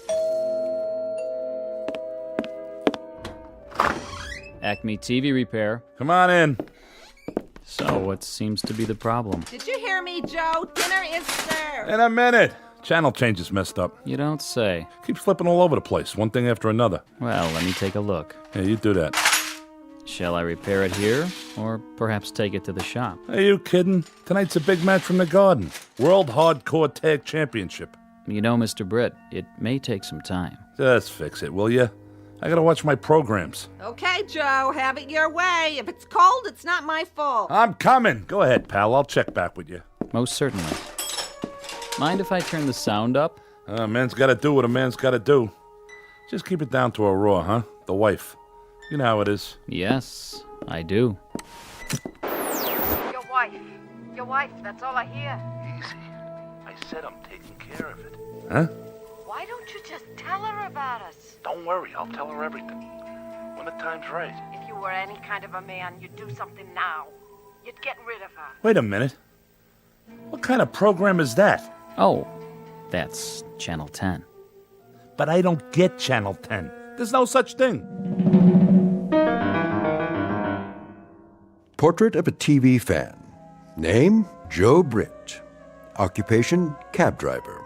Speaker 21: Acme TV repair.
Speaker 19: Come on in.
Speaker 21: So, what seems to be the problem?
Speaker 12: Did you hear me, Joe? Dinner is served.
Speaker 19: In a minute. Channel change is messed up.
Speaker 21: You don't say.
Speaker 19: Keeps flipping all over the place, one thing after another.
Speaker 21: Well, let me take a look.
Speaker 19: Yeah, you do that.
Speaker 21: Shall I repair it here, or perhaps take it to the shop?
Speaker 19: Are you kidding? Tonight's a big match from the Garden. World Hardcore Tag Championship.
Speaker 21: You know, Mr. Britt, it may take some time.
Speaker 19: Just fix it, will you? I gotta watch my programs.
Speaker 12: Okay, Joe, have it your way. If it's cold, it's not my fault.
Speaker 19: I'm coming. Go ahead, pal. I'll check back with you.
Speaker 21: Most certainly. Mind if I turn the sound up?
Speaker 19: A man's gotta do what a man's gotta do. Just keep it down to a raw, huh? The wife. You know how it is.
Speaker 21: Yes, I do.
Speaker 11: Your wife, that's all I hear.
Speaker 14: Easy. I said I'm taking care of it.
Speaker 19: Huh?
Speaker 11: Why don't you just tell her about us?
Speaker 14: Don't worry, I'll tell her everything. When the time's right.
Speaker 11: If you were any kind of a man, you'd do something now. You'd get rid of her.
Speaker 19: Wait a minute. What kind of program is that?
Speaker 21: Oh, that's Channel 10.
Speaker 19: But I don't get Channel 10. There's no such thing.
Speaker 2: Portrait of a TV fan. Name, Joe Britt. Occupation, cab driver.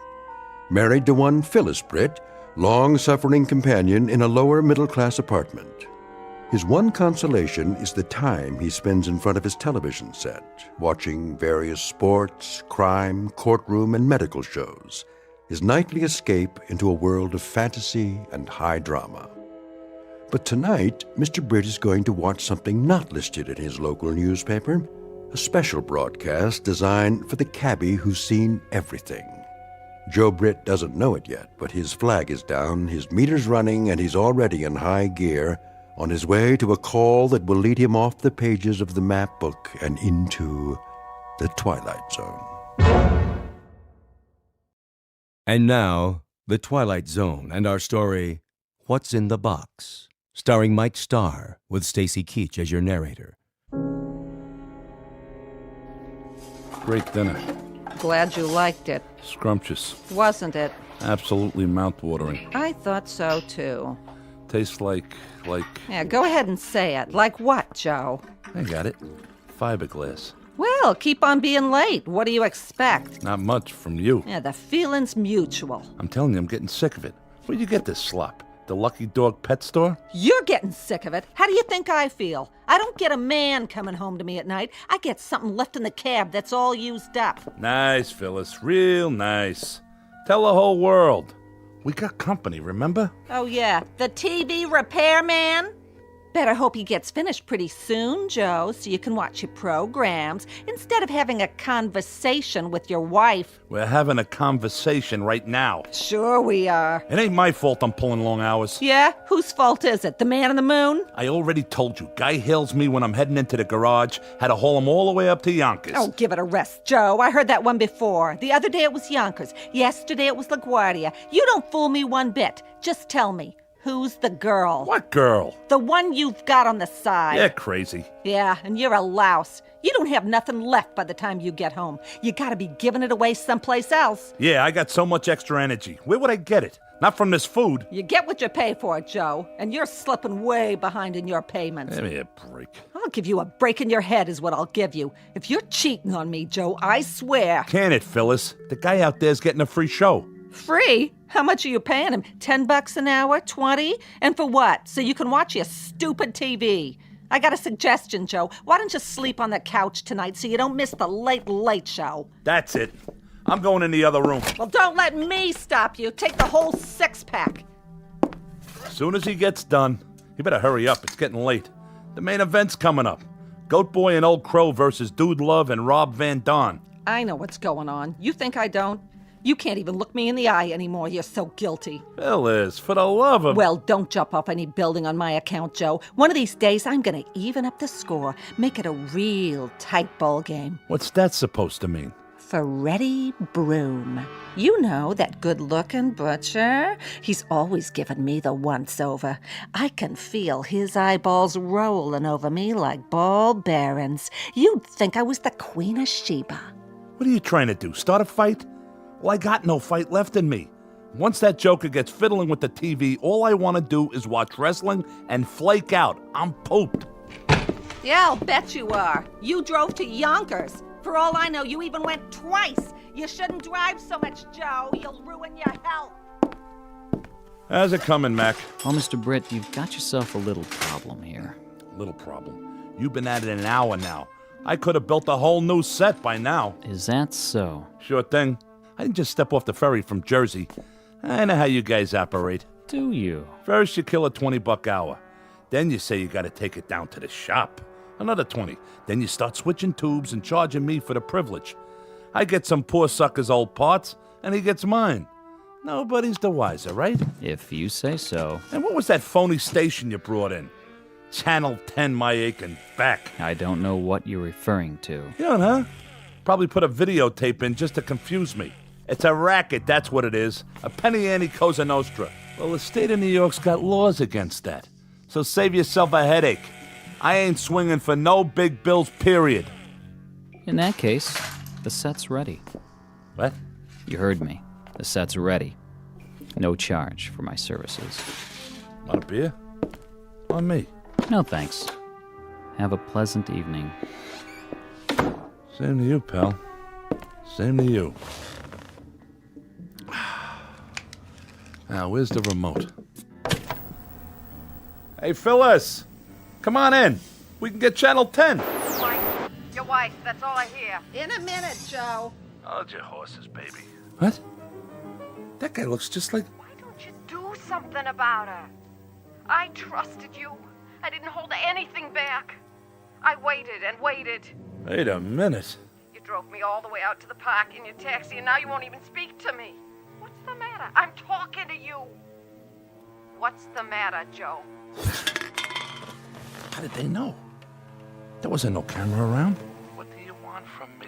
Speaker 2: Married to one Phyllis Britt, long-suffering companion in a lower-middle-class apartment. His one consolation is the time he spends in front of his television set, watching various sports, crime, courtroom, and medical shows. His nightly escape into a world of fantasy and high drama. But tonight, Mr. Britt is going to watch something not listed in his local newspaper, a special broadcast designed for the cabbie who's seen everything. Joe Britt doesn't know it yet, but his flag is down, his meter's running, and he's already in high gear, on his way to a call that will lead him off the pages of the map book and into the Twilight Zone.
Speaker 1: And now, the Twilight Zone and our story, What's in the Box, starring Mike Starr with Stacy Keach as your narrator.
Speaker 19: Great dinner.
Speaker 16: Glad you liked it.
Speaker 19: Scrumptious.
Speaker 16: Wasn't it?
Speaker 19: Absolutely mouth-watering.
Speaker 16: I thought so, too.
Speaker 19: Tastes like...
Speaker 16: Yeah, go ahead and say it. Like what, Joe?
Speaker 19: I got it. Fiberglass.
Speaker 16: Well, keep on being late. What do you expect?
Speaker 19: Not much from you.
Speaker 16: Yeah, the feeling's mutual.
Speaker 19: I'm telling you, I'm getting sick of it. Where'd you get this slop? The Lucky Dog pet store?
Speaker 16: You're getting sick of it. How do you think I feel? I don't get a man coming home to me at night. I get something left in the cab that's all used up.
Speaker 19: Nice, Phyllis. Real nice. Tell the whole world. We got company, remember?
Speaker 16: Oh, yeah. The TV repairman? Better hope he gets finished pretty soon, Joe, so you can watch your programs instead of having a conversation with your wife.
Speaker 19: We're having a conversation right now.
Speaker 16: Sure we are.
Speaker 19: It ain't my fault I'm pulling long hours.
Speaker 16: Yeah? Whose fault is it? The man in the moon?
Speaker 19: I already told you. Guy hails me when I'm heading into the garage. Had to haul him all the way up to Yonkers.
Speaker 16: Oh, give it a rest, Joe. I heard that one before. The other day it was Yonkers. Yesterday it was LaGuardia. You don't fool me one bit. Just tell me. Who's the girl?
Speaker 19: What girl?
Speaker 16: The one you've got on the side.
Speaker 19: You're crazy.
Speaker 16: Yeah, and you're a louse. You don't have nothing left by the time you get home. You gotta be giving it away someplace else.
Speaker 19: Yeah, I got so much extra energy. Where would I get it? Not from this food.
Speaker 16: You get what you pay for, Joe, and you're slipping way behind in your payments.
Speaker 19: Give me a break.
Speaker 16: I'll give you a break in your head is what I'll give you. If you're cheating on me, Joe, I swear.
Speaker 19: Can it, Phyllis? The guy out there's getting a free show.
Speaker 16: Free? How much are you paying him? $10 an hour? 20? And for what? So you can watch your stupid TV. I got a suggestion, Joe. Why don't you sleep on the couch tonight so you don't miss the late show?
Speaker 19: That's it. I'm going in the other room.
Speaker 16: Well, don't let me stop you. Take the whole six-pack.
Speaker 19: As soon as he gets done, you better hurry up. It's getting late. The main event's coming up. Goat Boy and Old Crow versus Dude Love and Rob Van Dam.
Speaker 16: I know what's going on. You think I don't? You can't even look me in the eye anymore. You're so guilty.
Speaker 19: Phyllis, for the love of...
Speaker 16: Well, don't jump off any building on my account, Joe. One of these days, I'm going to even up the score. Make it a real tight ball game.
Speaker 19: What's that supposed to mean?
Speaker 16: Freddie Broom. You know, that good-looking butcher? He's always given me the once-over. I can feel his eyeballs rolling over me like ball bearings. You'd think I was the Queen of Sheba.
Speaker 19: What are you trying to do, start a fight? Well, I got no fight left in me. Once that joker gets fiddling with the TV, all I want to do is watch wrestling and flake out. I'm pooped.
Speaker 16: Yeah, I'll bet you are. You drove to Yonkers. For all I know, you even went twice. You shouldn't drive so much, Joe. You'll ruin your health.
Speaker 19: How's it coming, Mac?
Speaker 21: Well, Mr. Britt, you've got yourself a little problem here.
Speaker 19: Little problem? You've been at it an hour now. I could have built a whole new set by now.
Speaker 21: Is that so?
Speaker 19: Sure thing. I didn't just step off the ferry from Jersey. I know how you guys operate.
Speaker 21: Do you?
Speaker 19: First you kill a $20 hour. Then you say you gotta take it down to the shop. Another 20. Then you start switching tubes and charging me for the privilege. I get some poor sucker's old parts, and he gets mine. Nobody's the wiser, right?
Speaker 21: If you say so.
Speaker 19: And what was that phony station you brought in? Channel 10 my aching back.
Speaker 21: I don't know what you're referring to.
Speaker 19: You don't, huh? Probably put a videotape in just to confuse me. It's a racket, that's what it is. A penny ante Cosa Nostra. Well, the state of New York's got laws against that. So save yourself a headache. I ain't swinging for no big bills, period.
Speaker 21: In that case, the set's ready.
Speaker 19: What?
Speaker 21: You heard me. The set's ready. No charge for my services.
Speaker 19: Want a beer? On me.
Speaker 21: No, thanks. Have a pleasant evening.
Speaker 19: Same to you, pal. Same to you. Now, where's the remote? Hey, Phyllis! Come on in. We can get Channel 10.
Speaker 16: Your wife, that's all I hear. In a minute, Joe.
Speaker 19: Hold your horses, baby. What? That guy looks just like...
Speaker 11: Why don't you do something about her? I trusted you. I didn't hold anything back. I waited and waited.
Speaker 19: Wait a minute.
Speaker 11: You drove me all the way out to the park in your taxi, and now you won't even speak to me.
Speaker 4: matter? I'm talking to you. What's the matter, Joe?
Speaker 19: How did they know? There wasn't no camera around.
Speaker 20: What do you want from me?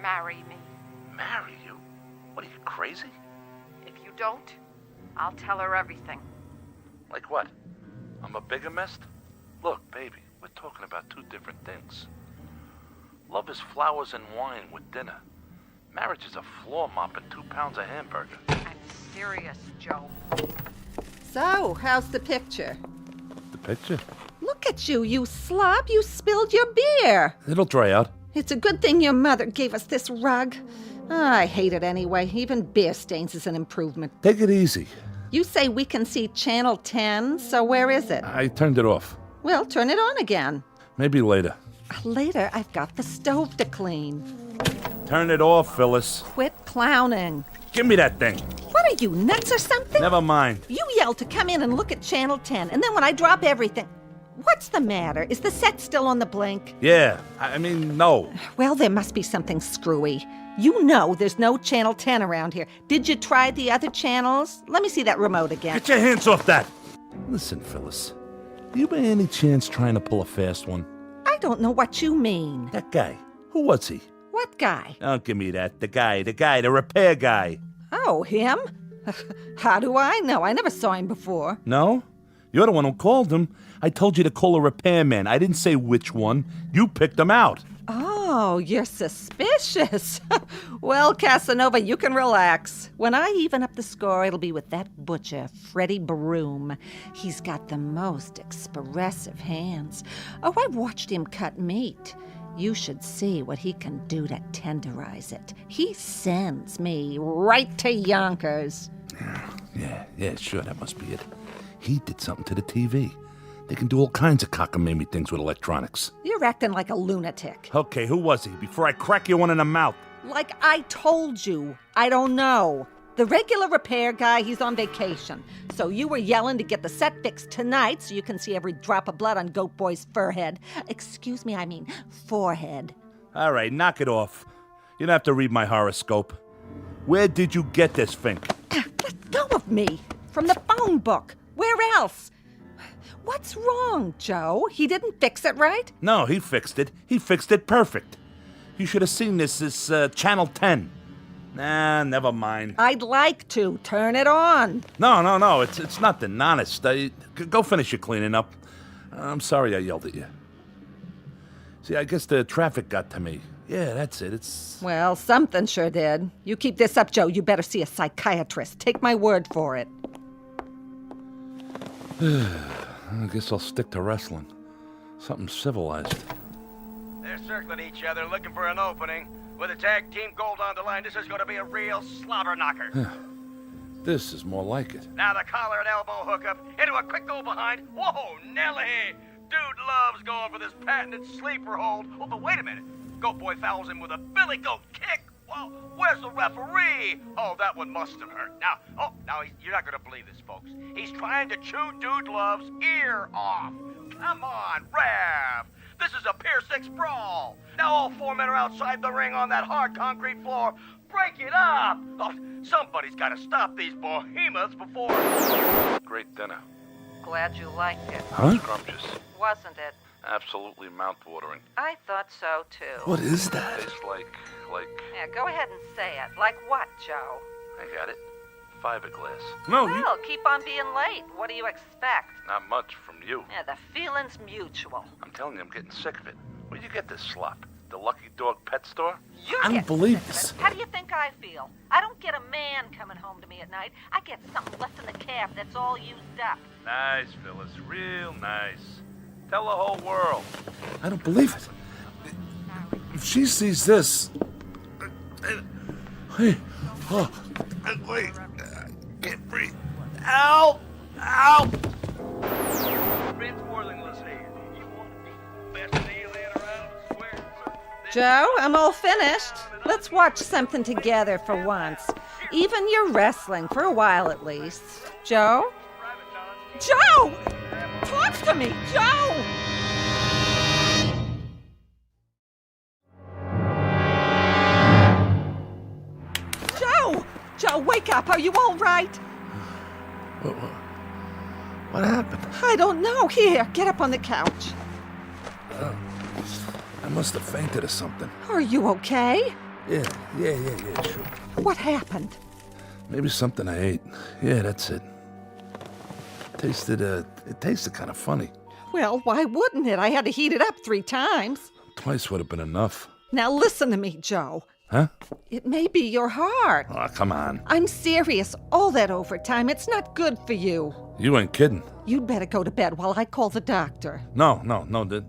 Speaker 4: Marry me.
Speaker 20: Marry you? What are you, crazy?
Speaker 4: If you don't, I'll tell her everything.
Speaker 20: Like what? I'm a bigamist? Look, baby, we're talking about two different things. Love is flowers and wine with dinner. Marriage is a floor mop and 2 pounds of hamburger.
Speaker 4: I'm serious, Joe.
Speaker 16: So, how's the picture?
Speaker 19: The picture?
Speaker 16: Look at you, you slob. You spilled your beer.
Speaker 19: It'll dry out.
Speaker 16: It's a good thing your mother gave us this rug. I hate it anyway. Even beer stains is an improvement.
Speaker 19: Take it easy.
Speaker 16: You say we can see Channel 10, so where is it?
Speaker 19: I turned it off.
Speaker 16: Well, turn it on again.
Speaker 19: Maybe later.
Speaker 16: Later, I've got the stove to clean.
Speaker 19: Turn it off, Phyllis.
Speaker 16: Quit clowning.
Speaker 19: Give me that thing.
Speaker 16: What are you, nuts or something?
Speaker 19: Never mind.
Speaker 16: You yelled to come in and look at Channel 10, and then when I drop everything... What's the matter? Is the set still on the blink?
Speaker 19: Yeah, I mean, no.
Speaker 16: Well, there must be something screwy. You know there's no Channel 10 around here. Did you try the other channels? Let me see that remote again.
Speaker 19: Get your hands off that! Listen, Phyllis. Are you by any chance trying to pull a fast one?
Speaker 16: I don't know what you mean.
Speaker 19: That guy. Who was he?
Speaker 16: What guy?
Speaker 19: Don't give me that. The guy, the repair guy.
Speaker 16: Oh, him? How do I know? I never saw him before.
Speaker 19: No? You're the one who called him. I told you to call a repairman. I didn't say which one. You picked him out.
Speaker 16: Oh, you're suspicious. Well, Casanova, you can relax. When I even up the score, it'll be with that butcher, Freddie Broom. He's got the most expressive hands. Oh, I've watched him cut meat. You should see what he can do to tenderize it. He sends me right to Yonkers.
Speaker 19: Yeah, sure, that must be it. He did something to the TV. They can do all kinds of cockamamie things with electronics.
Speaker 16: You're acting like a lunatic.
Speaker 19: Okay, who was he? Before I crack you one in the mouth.
Speaker 16: Like I told you, I don't know. The regular repair guy, he's on vacation. So you were yelling to get the set fixed tonight so you can see every drop of blood on Goat Boy's forehead. Excuse me, I mean forehead.
Speaker 19: All right, knock it off. You don't have to read my horoscope. Where did you get this, Fink?
Speaker 16: Let go of me. From the phone book. Where else? What's wrong, Joe? He didn't fix it right?
Speaker 19: No, he fixed it. He fixed it perfect. You should have seen this. This Channel 10. Nah, never mind.
Speaker 16: I'd like to. Turn it on.
Speaker 19: No. It's nothing. Honest. Go finish your cleaning up. I'm sorry I yelled at you. See, I guess the traffic got to me. Yeah, that's it.
Speaker 16: Well, something sure did. You keep this up, Joe, you better see a psychiatrist. Take my word for it.
Speaker 19: I guess I'll stick to wrestling. Something civilized.
Speaker 14: They're circling each other, looking for an opening. With a tag team gold on the line, this is going to be a real slobber knocker.
Speaker 19: This is more like it.
Speaker 14: Now the collar and elbow hookup into a quick go behind. Whoa, Nelly! Dude loves going for this patented sleeper hold. Oh, but wait a minute. Goat Boy fouls him with a billy goat kick. Whoa, where's the referee? Oh, that one must have hurt. Now, you're not going to believe this, folks. He's trying to chew Dude Love's ear off. Come on, Rev. This is a Pier 6 brawl. Now all 4 men are outside the ring on that hard concrete floor. Break it up. Oh, somebody's got to stop these behemoths before...
Speaker 20: Great dinner.
Speaker 12: Glad you liked it.
Speaker 19: Huh?
Speaker 20: Scrumptious.
Speaker 12: Wasn't it?
Speaker 20: Absolutely mouth-watering.
Speaker 12: I thought so, too.
Speaker 19: What is that?
Speaker 20: Tastes like...
Speaker 12: Yeah, go ahead and say it. Like what, Joe?
Speaker 20: I got it. Fiberglass.
Speaker 19: No,
Speaker 12: Well, keep on being late. What do you expect?
Speaker 20: Not much from you.
Speaker 12: Yeah, the feeling's mutual.
Speaker 20: I'm telling you, I'm getting sick of it. Where'd you get this slop? The Lucky Dog pet store?
Speaker 19: I don't believe this.
Speaker 12: How do you think I feel? I don't get a man coming home to me at night. I get something left in the cab that's all used up.
Speaker 20: Nice, Phyllis. Real nice. Tell the whole world.
Speaker 19: I don't believe it. If she sees this... Wait, can't breathe. Ow! Ow!
Speaker 16: Joe, I'm all finished. Let's watch something together for once. Even your wrestling, for a while at least. Joe? Joe! Talk to me, Joe! Joe, wake up. Are you all right?
Speaker 19: What happened?
Speaker 16: I don't know. Here, get up on the couch.
Speaker 19: I must have fainted or something.
Speaker 16: Are you okay?
Speaker 19: Yeah, sure.
Speaker 16: What happened?
Speaker 19: Maybe something I ate. Yeah, that's it. It tasted kind of funny.
Speaker 16: Well, why wouldn't it? I had to heat it up 3 times.
Speaker 19: Twice would have been enough.
Speaker 16: Now listen to me, Joe.
Speaker 19: Huh?
Speaker 16: It may be your heart.
Speaker 19: Oh, come on.
Speaker 16: I'm serious. All that overtime, it's not good for you.
Speaker 19: You ain't kidding.
Speaker 16: You'd better go to bed while I call the doctor.
Speaker 19: No.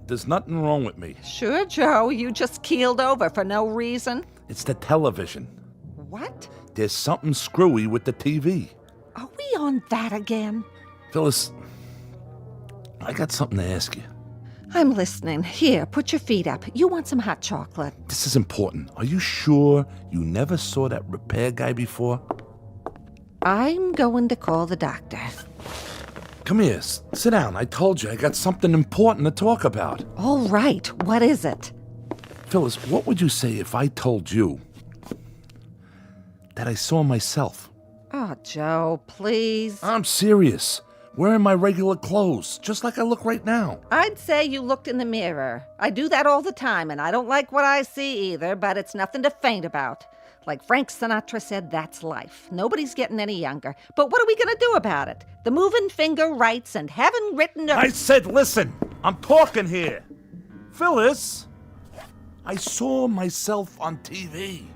Speaker 19: There's nothing wrong with me.
Speaker 16: Sure, Joe. You just keeled over for no reason.
Speaker 19: It's the television.
Speaker 16: What?
Speaker 19: There's something screwy with the TV.
Speaker 16: Are we on that again?
Speaker 19: Phyllis, I got something to ask you.
Speaker 16: I'm listening. Here, put your feet up. You want some hot chocolate?
Speaker 19: This is important. Are you sure you never saw that repair guy before?
Speaker 16: I'm going to call the doctor.
Speaker 19: Come here. Sit down. I told you I got something important to talk about.
Speaker 16: All right. What is it?
Speaker 19: Phyllis, what would you say if I told you that I saw myself?
Speaker 16: Oh, Joe, please.
Speaker 19: I'm serious. Wearing my regular clothes, just like I look right now.
Speaker 16: I'd say you looked in the mirror. I do that all the time, and I don't like what I see either, but it's nothing to faint about. Like Frank Sinatra said, that's life. Nobody's getting any younger. But what are we going to do about it? The moving finger writes and haven't written...
Speaker 19: I said, listen, I'm talking here. Phyllis, I saw myself on TV.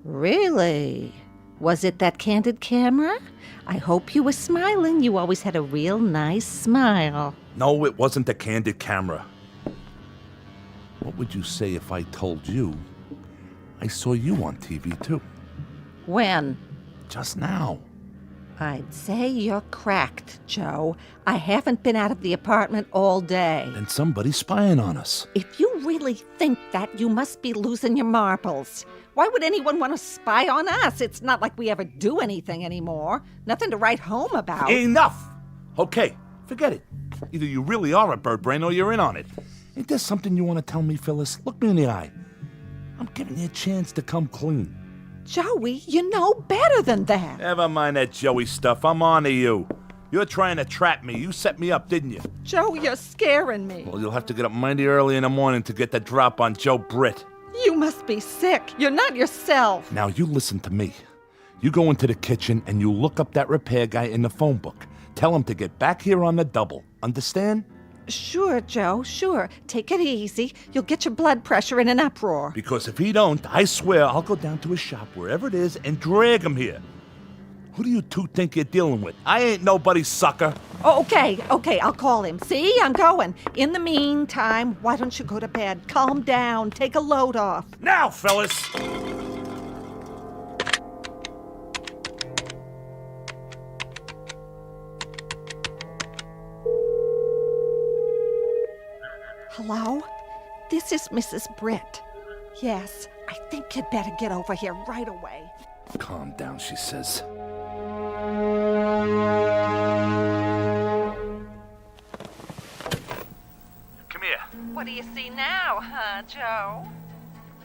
Speaker 16: Really? Was it that candid camera? I hope you were smiling. You always had a real nice smile.
Speaker 19: No, it wasn't the candid camera. What would you say if I told you I saw you on TV too?
Speaker 16: When?
Speaker 19: Just now.
Speaker 16: I'd say you're cracked, Joe. I haven't been out of the apartment all day.
Speaker 19: Then somebody's spying on us.
Speaker 16: If you really think that, you must be losing your marbles. Why would anyone want to spy on us? It's not like we ever do anything anymore. Nothing to write home about.
Speaker 19: Enough! Okay, forget it. Either you really are a bird brain or you're in on it. Ain't there something you want to tell me, Phyllis? Look me in the eye. I'm giving you a chance to come clean.
Speaker 16: Joey, you know better than that.
Speaker 19: Never mind that Joey stuff. I'm on to you. You're trying to trap me. You set me up, didn't you?
Speaker 16: Joe, you're scaring me.
Speaker 19: Well, you'll have to get up mighty early in the morning to get the drop on Joe Britt.
Speaker 16: You must be sick. You're not yourself.
Speaker 19: Now, you listen to me. You go into the kitchen and you look up that repair guy in the phone book. Tell him to get back here on the double. Understand?
Speaker 16: Sure, Joe, sure. Take it easy. You'll get your blood pressure in an uproar.
Speaker 19: Because if he don't, I swear I'll go down to his shop, wherever it is, and drag him here. Who do you two think you're dealing with? I ain't nobody's sucker.
Speaker 16: Oh, okay, I'll call him. See, I'm going. In the meantime, why don't you go to bed? Calm down. Take a load off.
Speaker 19: Now, Phyllis!
Speaker 16: Hello? This is Mrs. Britt. Yes, I think you'd better get over here right away.
Speaker 19: Calm down, she says. Come here.
Speaker 16: What do you see now, huh, Joe?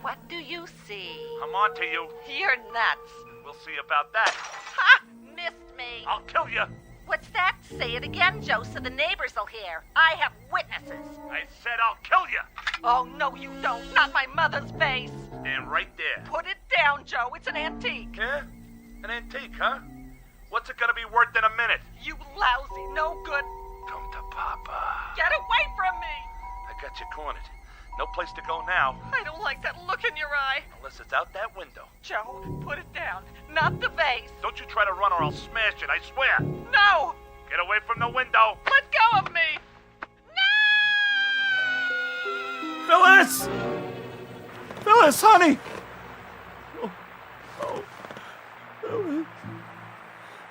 Speaker 16: What do you see?
Speaker 19: I'm on to you.
Speaker 16: You're nuts.
Speaker 19: We'll see about that.
Speaker 16: Ha! Missed me.
Speaker 19: I'll kill you.
Speaker 16: What's that? Say it again, Joe, so the neighbors will hear. I have witnesses.
Speaker 19: I said I'll kill you.
Speaker 16: Oh, no, you don't. Not my mother's face.
Speaker 19: Stand right there.
Speaker 16: Put it down, Joe. It's an antique.
Speaker 19: Yeah? An antique, huh? What's it gonna be worth in a minute?
Speaker 16: You lousy, no good.
Speaker 19: Come to Papa.
Speaker 16: Get away from me.
Speaker 19: I got you cornered. No place to go now.
Speaker 16: I don't like that look in your eye.
Speaker 19: Unless it's out that window.
Speaker 16: Joe, put it down. Not the vase.
Speaker 19: Don't you try to run or I'll smash it, I swear.
Speaker 16: No!
Speaker 19: Get away from the window.
Speaker 16: Let go of me!
Speaker 19: No! Phyllis! Phyllis, honey! Oh. Phyllis.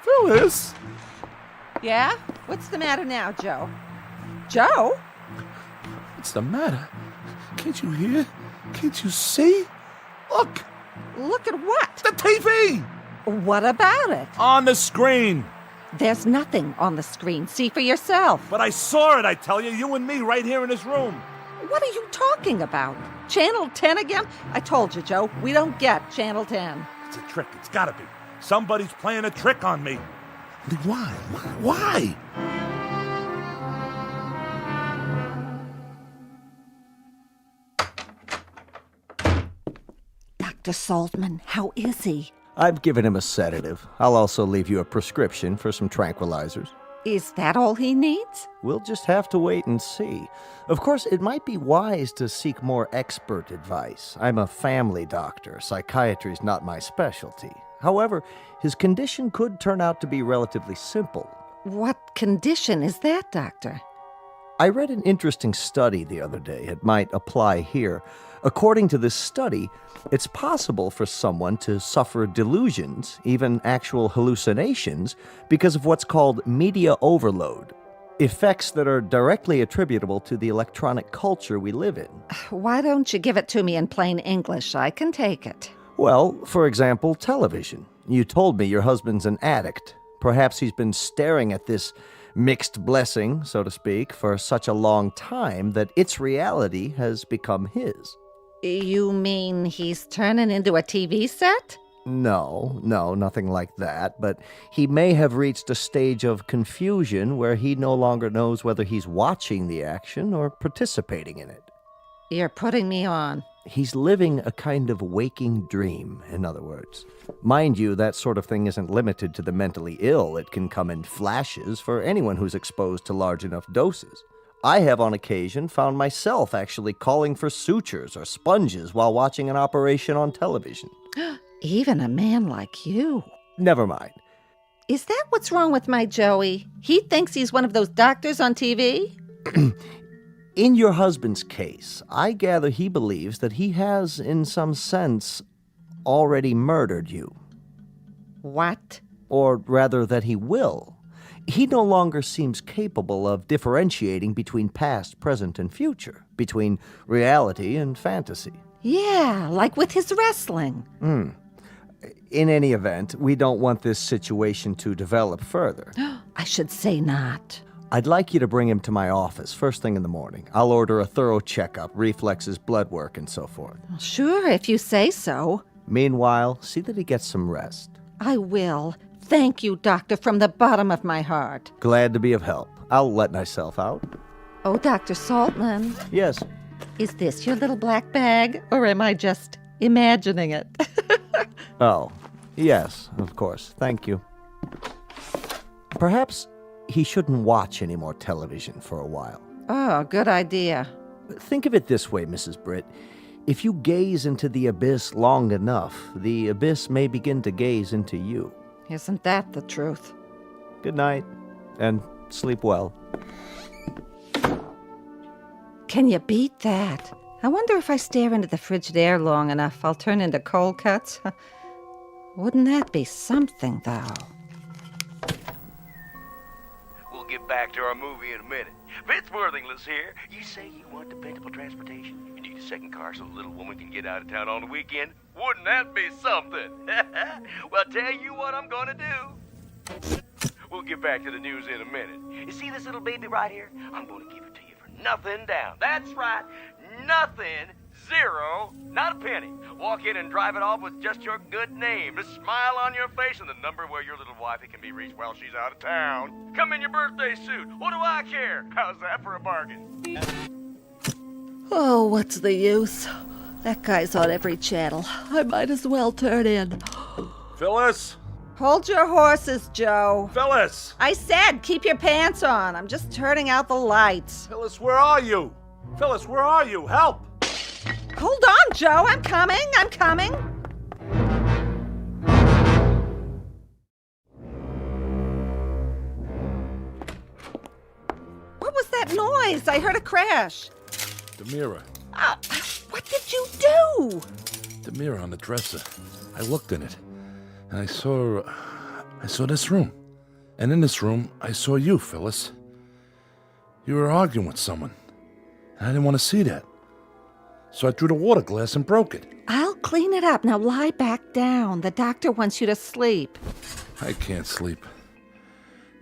Speaker 19: Phyllis!
Speaker 16: Yeah? What's the matter now, Joe? Joe?
Speaker 19: What's the matter? Can't you hear? Can't you see? Look!
Speaker 16: Look at what?
Speaker 19: The TV!
Speaker 16: What about it?
Speaker 19: On the screen!
Speaker 16: There's nothing on the screen. See for yourself.
Speaker 19: But I saw it, I tell you. You and me right here in this room.
Speaker 16: What are you talking about? Channel 10 again? I told you, Joe, we don't get Channel 10.
Speaker 19: It's a trick. It's gotta be. Somebody's playing a trick on me. Why? Why?
Speaker 16: Dr. Saltman, how is he?
Speaker 8: I've given him a sedative. I'll also leave you a prescription for some tranquilizers.
Speaker 16: Is that all he needs?
Speaker 8: We'll just have to wait and see. Of course, it might be wise to seek more expert advice. I'm a family doctor. Psychiatry's not my specialty. However, his condition could turn out to be relatively simple.
Speaker 16: What condition is that, Doctor?
Speaker 8: I read an interesting study the other day. It might apply here. According to this study, it's possible for someone to suffer delusions, even actual hallucinations, because of what's called media overload, effects that are directly attributable to the electronic culture we live in.
Speaker 16: Why don't you give it to me in plain English? I can take it.
Speaker 8: Well, for example, television. You told me your husband's an addict. Perhaps he's been staring at this mixed blessing, so to speak, for such a long time that its reality has become his.
Speaker 16: You mean he's turning into a TV set?
Speaker 8: No, nothing like that. But he may have reached a stage of confusion where he no longer knows whether he's watching the action or participating in it.
Speaker 16: You're putting me on.
Speaker 8: He's living a kind of waking dream, in other words. Mind you, that sort of thing isn't limited to the mentally ill. It can come in flashes for anyone who's exposed to large enough doses. I have on occasion found myself actually calling for sutures or sponges while watching an operation on television.
Speaker 16: Even a man like you.
Speaker 8: Never mind.
Speaker 16: Is that what's wrong with my Joey? He thinks he's one of those doctors on TV?
Speaker 8: In your husband's case, I gather he believes that he has, in some sense, already murdered you.
Speaker 16: What?
Speaker 8: Or rather, that he will. He no longer seems capable of differentiating between past, present, and future, between reality and fantasy.
Speaker 16: Yeah, like with his wrestling.
Speaker 8: In any event, we don't want this situation to develop further.
Speaker 16: I should say not.
Speaker 8: I'd like you to bring him to my office first thing in the morning. I'll order a thorough checkup, reflexes, blood work, and so forth.
Speaker 16: Sure, if you say so.
Speaker 8: Meanwhile, see that he gets some rest.
Speaker 16: I will. Thank you, Doctor, from the bottom of my heart.
Speaker 8: Glad to be of help. I'll let myself out.
Speaker 16: Oh, Dr. Saltman.
Speaker 8: Yes?
Speaker 16: Is this your little black bag, or am I just imagining it?
Speaker 8: Oh, yes, of course. Thank you. Perhaps he shouldn't watch any more television for a while.
Speaker 16: Oh, good idea.
Speaker 8: Think of it this way, Mrs. Britt. If you gaze into the abyss long enough, the abyss may begin to gaze into you.
Speaker 16: Isn't that the truth?
Speaker 8: Good night, and sleep well.
Speaker 16: Can you beat that? I wonder if I stare into the Frigidaire long enough, I'll turn into cold cuts. Wouldn't that be something, though?
Speaker 14: We'll get back to our movie in a minute. Fitzworthington's here. You say you want dependable transportation. You need a second car so the little woman can get out of town on the weekend. Wouldn't that be something? Well, tell you what I'm gonna do. We'll get back to the news in a minute. You see this little baby right here? I'm gonna give it to you for nothing down. That's right, nothing, zero, not a penny. Walk in and drive it off with just your good name, a smile on your face, and the number where your little wifey can be reached while she's out of town. Come in your birthday suit. What do I care? How's that for a bargain?
Speaker 16: Oh, what's the use? That guy's on every channel. I might as well turn in.
Speaker 19: Phyllis?
Speaker 16: Hold your horses, Joe.
Speaker 19: Phyllis!
Speaker 16: I said keep your pants on. I'm just turning out the lights.
Speaker 19: Phyllis, where are you? Phyllis, where are you? Help!
Speaker 16: Hold on, Joe. I'm coming. What was that noise? I heard a crash.
Speaker 19: The mirror.
Speaker 16: What did you do?
Speaker 19: The mirror on the dresser. I looked in it, and I saw this room. And in this room, I saw you, Phyllis. You were arguing with someone, and I didn't want to see that. So I drew the water glass and broke it.
Speaker 16: I'll clean it up. Now lie back down. The doctor wants you to sleep.
Speaker 19: I can't sleep.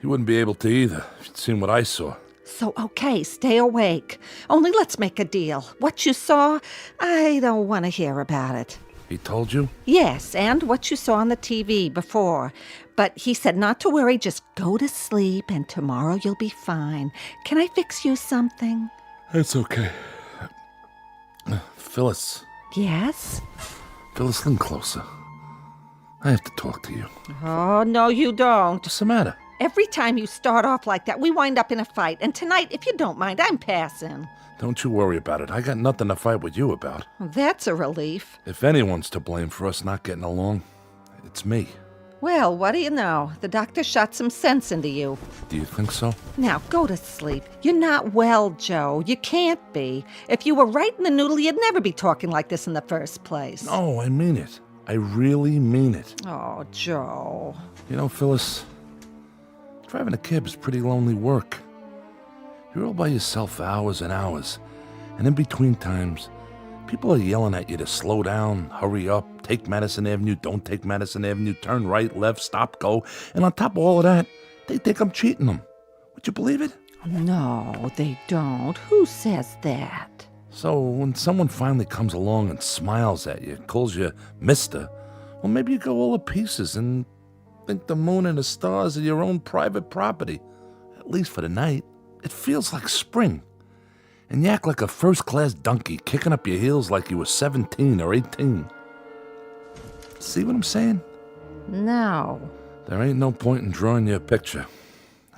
Speaker 19: You wouldn't be able to either if you'd seen what I saw.
Speaker 16: So, okay, stay awake. Only let's make a deal. What you saw, I don't want to hear about it.
Speaker 20: He told you?
Speaker 16: Yes, and what you saw on the TV before. But he said not to worry, just go to sleep, and tomorrow you'll be fine. Can I fix you something?
Speaker 20: It's okay. Phyllis.
Speaker 16: Yes?
Speaker 20: Phyllis, lean closer. I have to talk to you.
Speaker 16: Oh, no, you don't.
Speaker 20: What's the matter?
Speaker 16: Every time you start off like that, we wind up in a fight. And tonight, if you don't mind, I'm passing.
Speaker 20: Don't you worry about it. I got nothing to fight with you about.
Speaker 16: That's a relief.
Speaker 20: If anyone's to blame for us not getting along, it's me.
Speaker 16: Well, what do you know? The doctor shot some sense into you.
Speaker 20: Do you think so?
Speaker 16: Now, go to sleep. You're not well, Joe. You can't be. If you were right in the noodle, you'd never be talking like this in the first place.
Speaker 20: No, I mean it. I really mean it.
Speaker 16: Oh, Joe.
Speaker 20: You know, Phyllis, driving a cab is pretty lonely work. You're all by yourself for hours and hours, and in between times, people are yelling at you to slow down, hurry up, take Madison Avenue, don't take Madison Avenue, turn right, left, stop, go. And on top of all of that, they think I'm cheating them. Would you believe it?
Speaker 16: No, they don't. Who says that?
Speaker 20: So when someone finally comes along and smiles at you, calls you mister, well, maybe you go all to pieces and think the moon and the stars are your own private property, at least for the night. It feels like spring. And you act like a first-class donkey, kicking up your heels like you were 17 or 18. See what I'm saying?
Speaker 16: No.
Speaker 20: There ain't no point in drawing you a picture.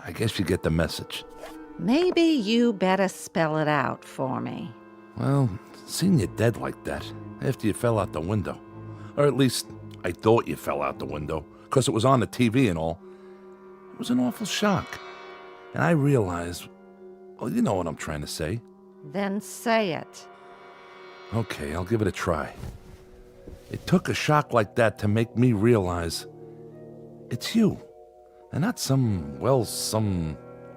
Speaker 20: I guess you get the message.
Speaker 16: Maybe you better spell it out for me.
Speaker 20: Well, seeing you dead like that, after you fell out the window, or at least I thought you fell out the window, because it was on the TV and all, it was an awful shock. And I realized, well, you know what I'm trying to say.
Speaker 16: Then say it.
Speaker 20: Okay, I'll give it a try. It took a shock like that to make me realize it's you, and not some...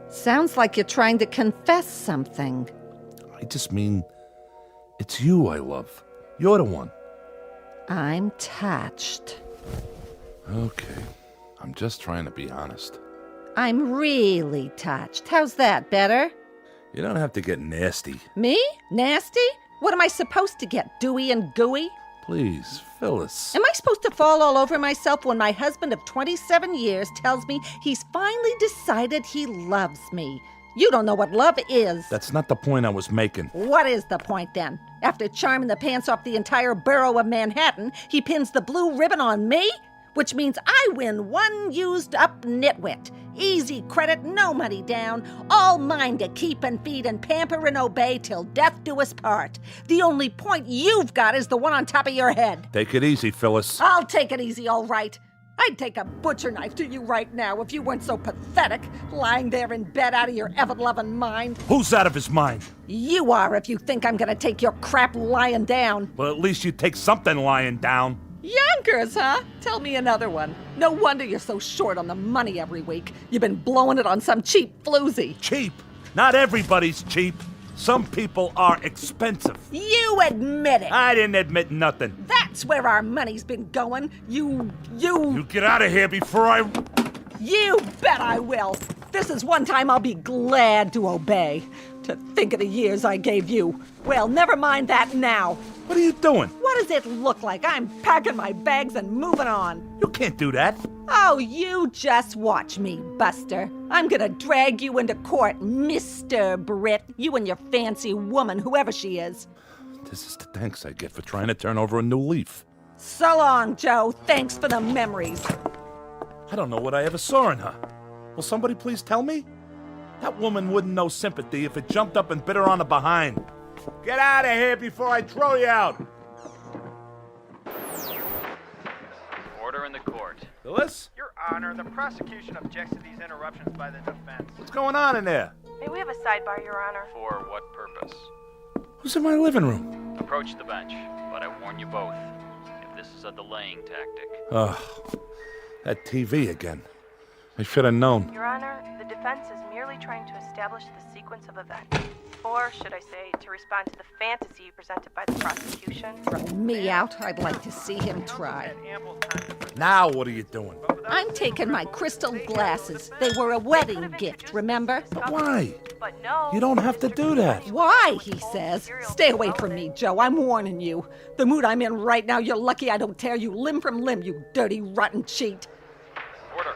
Speaker 16: Sounds like you're trying to confess something.
Speaker 20: I just mean, it's you I love. You're the one.
Speaker 16: I'm touched.
Speaker 20: Okay, I'm just trying to be honest.
Speaker 16: I'm really touched. How's that, better?
Speaker 20: You don't have to get nasty.
Speaker 16: Me? Nasty? What am I supposed to get, dewy and gooey?
Speaker 20: Please, Phyllis.
Speaker 16: Am I supposed to fall all over myself when my husband of 27 years tells me he's finally decided he loves me? You don't know what love is.
Speaker 20: That's not the point I was making.
Speaker 16: What is the point, then? After charming the pants off the entire borough of Manhattan, he pins the blue ribbon on me? Which means I win one used-up nitwit. Easy credit, no money down. All mine to keep and feed and pamper and obey till death do us part. The only point you've got is the one on top of your head.
Speaker 20: Take it easy, Phyllis.
Speaker 16: I'll take it easy, all right. I'd take a butcher knife to you right now if you weren't so pathetic, lying there in bed out of your ever-loving mind.
Speaker 20: Who's out of his mind?
Speaker 16: You are if you think I'm gonna take your crap lying down.
Speaker 20: Well, at least you take something lying down.
Speaker 16: Yonkers, huh? Tell me another one. No wonder you're so short on the money every week. You've been blowing it on some cheap floozy.
Speaker 20: Cheap? Not everybody's cheap. Some people are expensive.
Speaker 16: You admit it.
Speaker 20: I didn't admit nothing.
Speaker 16: That's where our money's been going. You
Speaker 20: get out of here before I...
Speaker 16: You bet I will. This is one time I'll be glad to obey. To think of the years I gave you. Well, never mind that now.
Speaker 20: What are you doing?
Speaker 16: What does it look like? I'm packing my bags and moving on.
Speaker 20: You can't do that.
Speaker 16: Oh, you just watch me, Buster. I'm gonna drag you into court, Mr. Britt. You and your fancy woman, whoever she is.
Speaker 20: This is the thanks I get for trying to turn over a new leaf.
Speaker 16: So long, Joe. Thanks for the memories.
Speaker 20: I don't know what I ever saw in her. Will somebody please tell me? That woman wouldn't know sympathy if it jumped up and bit her on the behind. Get out of here before I throw you out.
Speaker 21: Order in the court.
Speaker 20: Phyllis?
Speaker 3: Your Honor, the prosecution objects to these interruptions by the defense.
Speaker 20: What's going on in there?
Speaker 11: May we have a sidebar, Your Honor?
Speaker 21: For what purpose?
Speaker 20: Who's in my living room?
Speaker 21: Approach the bench, but I warn you both, if this is a delaying tactic.
Speaker 20: Ugh, that TV again. I should have known.
Speaker 11: Your Honor, the defense is merely trying to establish the sequence of events.
Speaker 9: or should I say, to respond to the fantasy presented by the prosecution?
Speaker 16: Throw me out. I'd like to see him try.
Speaker 19: Now what are you doing?
Speaker 16: I'm taking my crystal glasses. They were a wedding gift, remember?
Speaker 19: But why? You don't have to do that.
Speaker 16: Why, he says. Stay away from me, Joe. I'm warning you. The mood I'm in right now, you're lucky I don't tear you limb from limb, you dirty, rotten cheat.
Speaker 21: Order.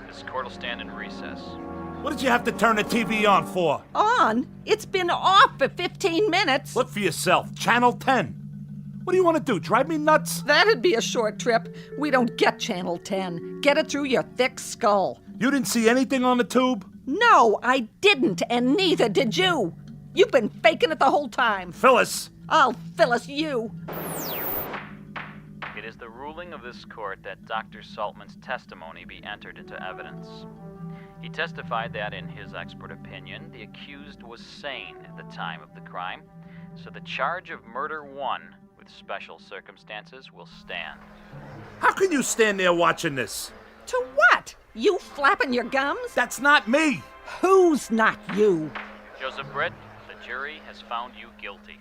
Speaker 21: This court will stand in recess.
Speaker 19: What did you have to turn the TV on for?
Speaker 16: On? It's been off for 15 minutes.
Speaker 19: Look for yourself. Channel 10. What do you want to do, drive me nuts?
Speaker 16: That'd be a short trip. We don't get Channel 10. Get it through your thick skull.
Speaker 19: You didn't see anything on the tube?
Speaker 16: No, I didn't, and neither did you. You've been faking it the whole time.
Speaker 19: Phyllis!
Speaker 16: I'll Phyllis you.
Speaker 21: It is the ruling of this court that Dr. Saltman's testimony be entered into evidence. He testified that, in his expert opinion, the accused was sane at the time of the crime, so the charge of murder 1 with special circumstances will stand.
Speaker 19: How can you stand there watching this?
Speaker 16: To what? You flapping your gums?
Speaker 19: That's not me!
Speaker 16: Who's not you?
Speaker 21: Joseph Britt, the jury has found you guilty.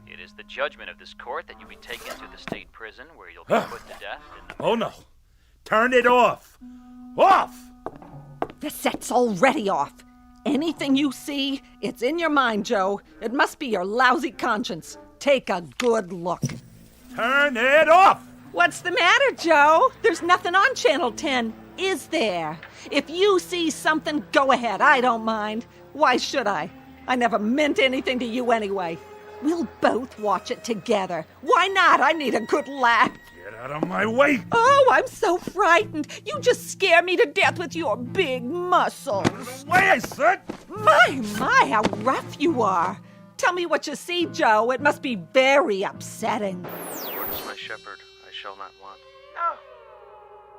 Speaker 21: It is the judgment of this court that you be taken to the state prison where you'll be put to death in the...
Speaker 19: Oh no! Turn it off! Off!
Speaker 16: The set's already off. Anything you see, it's in your mind, Joe. It must be your lousy conscience. Take a good look.
Speaker 19: Turn it off!
Speaker 16: What's the matter, Joe? There's nothing on Channel 10, is there? If you see something, go ahead. I don't mind. Why should I? I never meant anything to you anyway. We'll both watch it together. Why not? I need a good laugh.
Speaker 19: Get out of my way!
Speaker 16: Oh, I'm so frightened. You just scare me to death with your big muscles.
Speaker 19: Out of the way, I said!
Speaker 16: My, how rough you are. Tell me what you see, Joe. It must be very upsetting.
Speaker 17: Lord is my shepherd, I shall not want.
Speaker 14: No,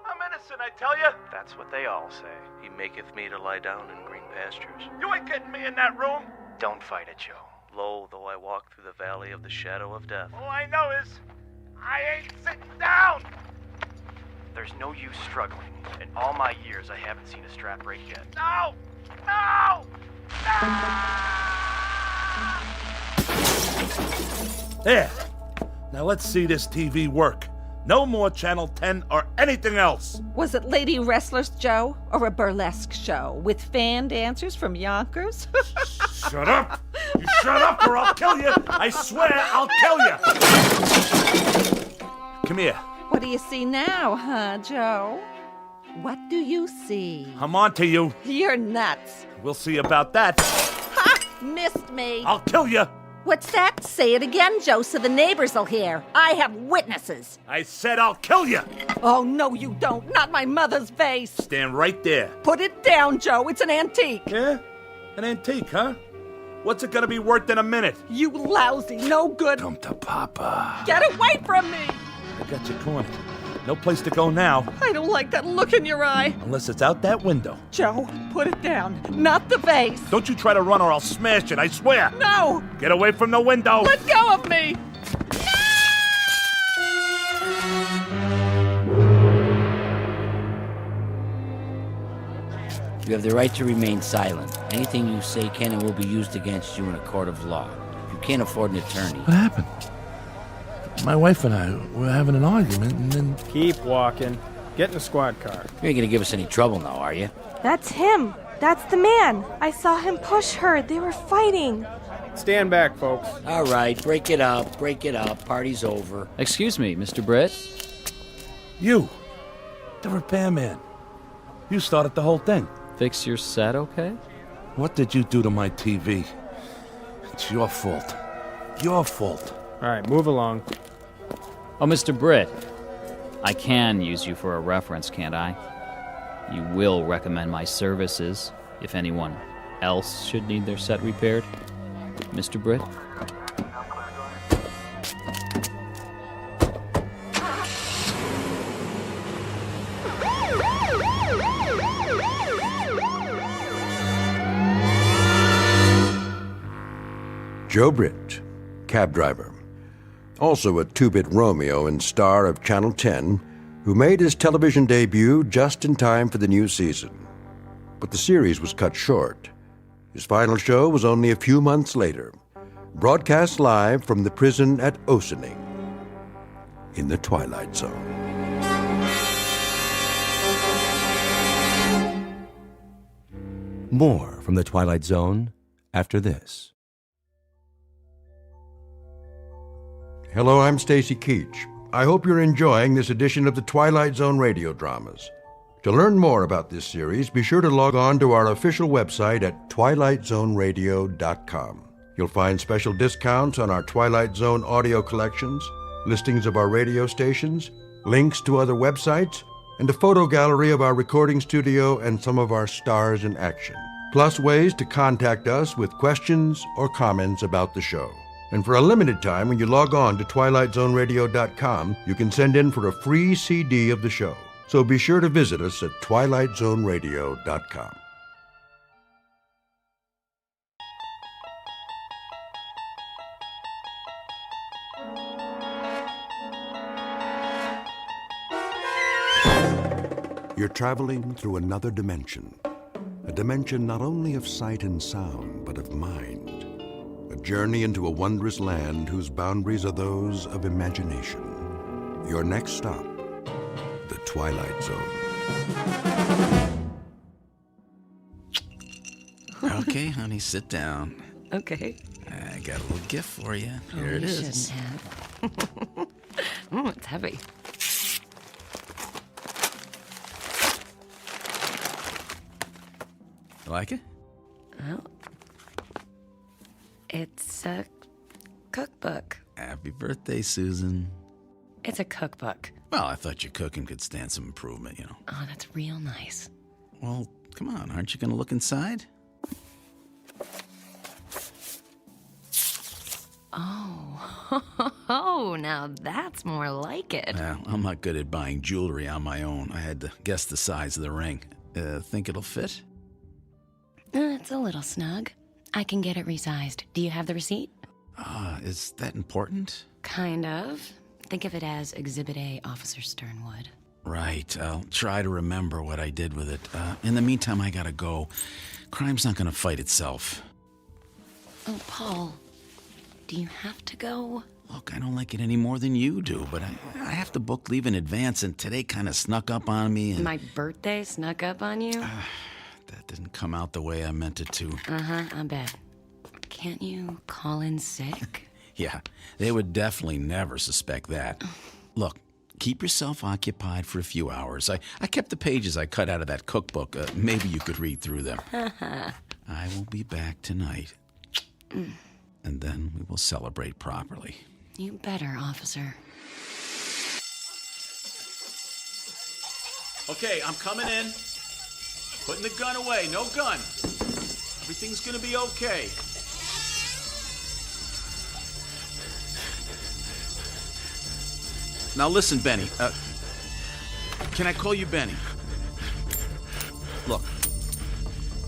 Speaker 14: I'm innocent, I tell you.
Speaker 17: That's what they all say. He maketh me to lie down in green pastures.
Speaker 14: You ain't getting me in that room.
Speaker 17: Don't fight it, Joe. Lo, though I walk through the valley of the shadow of death.
Speaker 14: All I know is, I ain't sitting down.
Speaker 17: There's no use struggling. In all my years, I haven't seen a strap break yet.
Speaker 14: No! No!
Speaker 19: There. Now let's see this TV work. No more Channel 10 or anything else.
Speaker 16: Was it Lady Wrestlers, Joe? Or a burlesque show with fan dancers from Yonkers?
Speaker 19: Shut up! You shut up or I'll kill you! I swear I'll kill you! Come here.
Speaker 16: What do you see now, huh, Joe? What do you see?
Speaker 19: I'm on to you.
Speaker 16: You're nuts.
Speaker 19: We'll see about that.
Speaker 16: Ha! Missed me.
Speaker 19: I'll kill you.
Speaker 16: What's that? Say it again, Joe, so the neighbors will hear. I have witnesses.
Speaker 19: I said I'll kill you.
Speaker 16: Oh, no, you don't. Not my mother's vase.
Speaker 19: Stand right there.
Speaker 16: Put it down, Joe. It's an antique.
Speaker 19: Yeah? An antique, huh? What's it gonna be worth in a minute?
Speaker 16: You lousy, no good.
Speaker 19: Come to Papa.
Speaker 16: Get away from me.
Speaker 19: I got you cornered. No place to go now.
Speaker 16: I don't like that look in your eye.
Speaker 19: Unless it's out that window.
Speaker 16: Joe, put it down. Not the vase.
Speaker 19: Don't you try to run or I'll smash it, I swear.
Speaker 16: No.
Speaker 19: Get away from the window.
Speaker 16: Let go of me.
Speaker 22: You have the right to remain silent. Anything you say can and will be used against you in a court of law. You can't afford an attorney.
Speaker 19: What happened? My wife and I were having an argument and then...
Speaker 23: Keep walking. Get in the squad car.
Speaker 22: You ain't gonna give us any trouble now, are you?
Speaker 24: That's him. That's the man. I saw him push her. They were fighting.
Speaker 23: Stand back, folks.
Speaker 22: All right, break it up. Break it up. Party's over.
Speaker 21: Excuse me, Mr. Britt.
Speaker 19: You. The repairman. You started the whole thing.
Speaker 21: Fix your set, okay?
Speaker 19: What did you do to my TV? It's your fault. Your fault.
Speaker 23: All right, move along.
Speaker 21: Oh, Mr. Britt, I can use you for a reference, can't I? You will recommend my services if anyone else should need their set repaired, Mr. Britt?
Speaker 2: Joe Britt, cab driver. Also a two-bit Romeo and star of Channel 10, who made his television debut just in time for the new season. But the series was cut short. His final show was only a few months later, broadcast live from the prison at Ossining in the Twilight Zone.
Speaker 1: More from the Twilight Zone after this.
Speaker 2: Hello, I'm Stacy Keach. I hope you're enjoying this edition of the Twilight Zone Radio Dramas. To learn more about this series, be sure to log on to our official website at twilightzoneradio.com. You'll find special discounts on our Twilight Zone audio collections, listings of our radio stations, links to other websites, and a photo gallery of our recording studio and some of our stars in action, plus ways to contact us with questions or comments about the show. And for a limited time, when you log on to twilightzoneradio.com, you can send in for a free CD of the show. So be sure to visit us at twilightzoneradio.com. You're traveling through another dimension. A dimension not only of sight and sound, but of mind. A journey into a wondrous land whose boundaries are those of imagination. Your next stop, the Twilight Zone.
Speaker 6: Okay, honey, sit down.
Speaker 16: Okay.
Speaker 6: I got a little gift for you. Here it
Speaker 16: you
Speaker 6: is.
Speaker 16: shouldn't have. It's heavy.
Speaker 6: You like it?
Speaker 16: Well, it's a cookbook.
Speaker 6: Happy birthday, Susan.
Speaker 16: It's a cookbook.
Speaker 6: Well, I thought your cooking could stand some improvement, you know.
Speaker 16: Oh, that's real nice.
Speaker 6: Well, come on, aren't you going to look inside?
Speaker 16: Oh, now that's more like it.
Speaker 6: Well, I'm not good at buying jewelry on my own. I had to guess the size of the ring. Think it'll fit?
Speaker 10: It's a little snug. I can get it resized. Do you have the receipt?
Speaker 6: Is that important?
Speaker 10: Kind of. Think of it as Exhibit A, Officer Sternwood.
Speaker 6: Right. I'll try to remember what I did with it. In the meantime, I gotta go. Crime's not gonna fight itself.
Speaker 10: Oh, Paul. Do you have to go?
Speaker 6: Look, I don't like it any more than you do, but I have to book leave in advance, and today kind of snuck up on me. And
Speaker 10: My birthday snuck up on you?
Speaker 6: that didn't come out the way I meant it to.
Speaker 10: I bet. Can't you call in sick?
Speaker 6: Yeah, they would definitely never suspect that. Look, keep yourself occupied for a few hours. I kept the pages I cut out of that cookbook. Maybe you could read through them. I will be back tonight. And then we will celebrate properly.
Speaker 10: You better, officer.
Speaker 19: Okay, I'm coming in. Putting the gun away. No gun. Everything's gonna be okay. Now listen, Benny. Can I call you Benny? Look,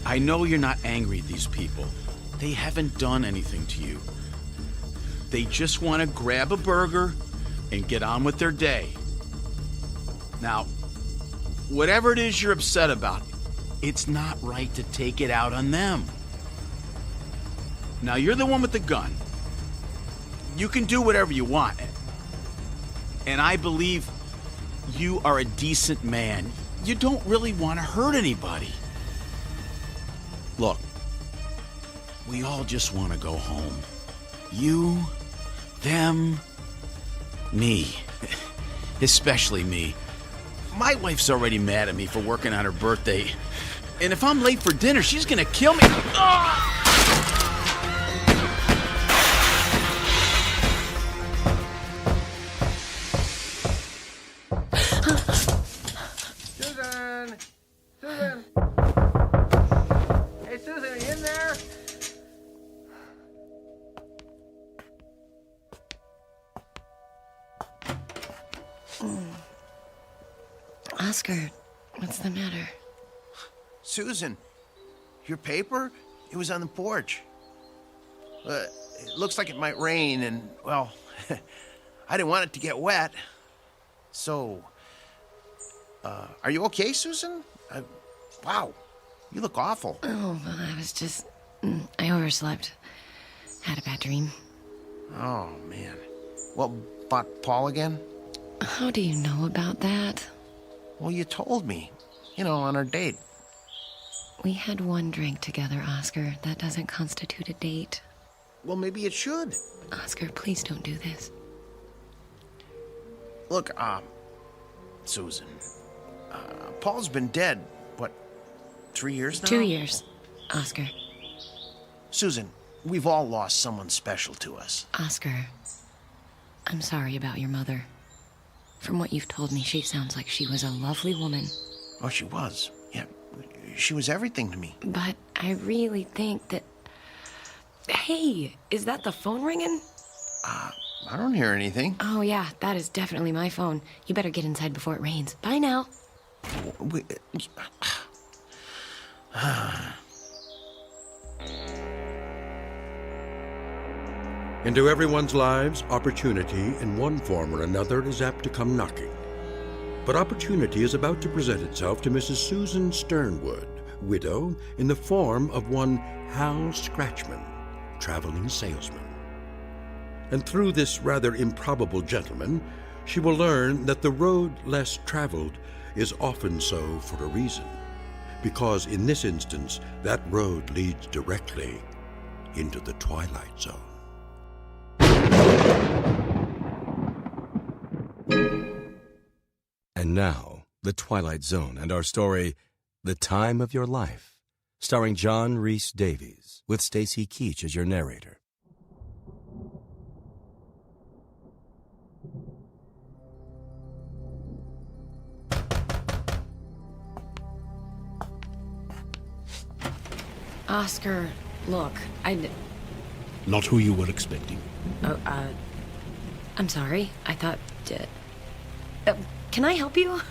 Speaker 19: I know you're not angry at these people. They haven't done anything to you. They just want to grab a burger and get on with their day. Now, whatever it is you're upset about, it's not right to take it out on them. Now, you're the one with the gun. You can do whatever you want. And I believe you are a decent man. You don't really want to hurt anybody. Look, we all just want to go home. You, them, me. Especially me. My wife's already mad at me for working on her birthday. And if I'm late for dinner, she's gonna kill me.
Speaker 14: Susan! Susan! Hey, Susan, are you in there?
Speaker 10: Oscar, what's the matter?
Speaker 13: Susan, your paper? It was on the porch. It looks like it might rain, and, well, I didn't want it to get wet. So, are you okay, Susan? Wow, you look awful.
Speaker 10: Oh, well, I was just I overslept. Had a bad dream.
Speaker 13: Oh, man. What, about Paul again?
Speaker 10: How do you know about that?
Speaker 13: Well, you told me. You know, on our date.
Speaker 10: We had one drink together, Oscar. That doesn't constitute a date.
Speaker 13: Well, maybe it should.
Speaker 10: Oscar, please don't do this.
Speaker 13: Look, Susan, Paul's been dead, what, 3 years now?
Speaker 10: 2 years, Oscar.
Speaker 13: Susan, we've all lost someone special to us.
Speaker 10: Oscar, I'm sorry about your mother. From what you've told me, she sounds like she was a lovely woman.
Speaker 13: Oh, she was. Yeah, she was everything to me.
Speaker 10: But I really think that... Hey, is that the phone ringing?
Speaker 13: I don't hear anything.
Speaker 10: Oh, yeah, that is definitely my phone. You better get inside before it rains. Bye now.
Speaker 1: Into everyone's lives, opportunity in one form or another is apt to come knocking. But opportunity is about to present itself to Mrs. Susan Sternwood, widow, in the form of one Hal Scratchman, traveling salesman. And through this rather improbable gentleman, she will learn that the road less traveled is often so for a reason, because in this instance, that road leads directly into the Twilight Zone. And now, The Twilight Zone and our story, The Time of Your Life, starring John Rhys Davies, with Stacy Keach as your narrator.
Speaker 10: Oscar, look,
Speaker 5: Not who you were expecting.
Speaker 10: I'm sorry. I thought... can I help you?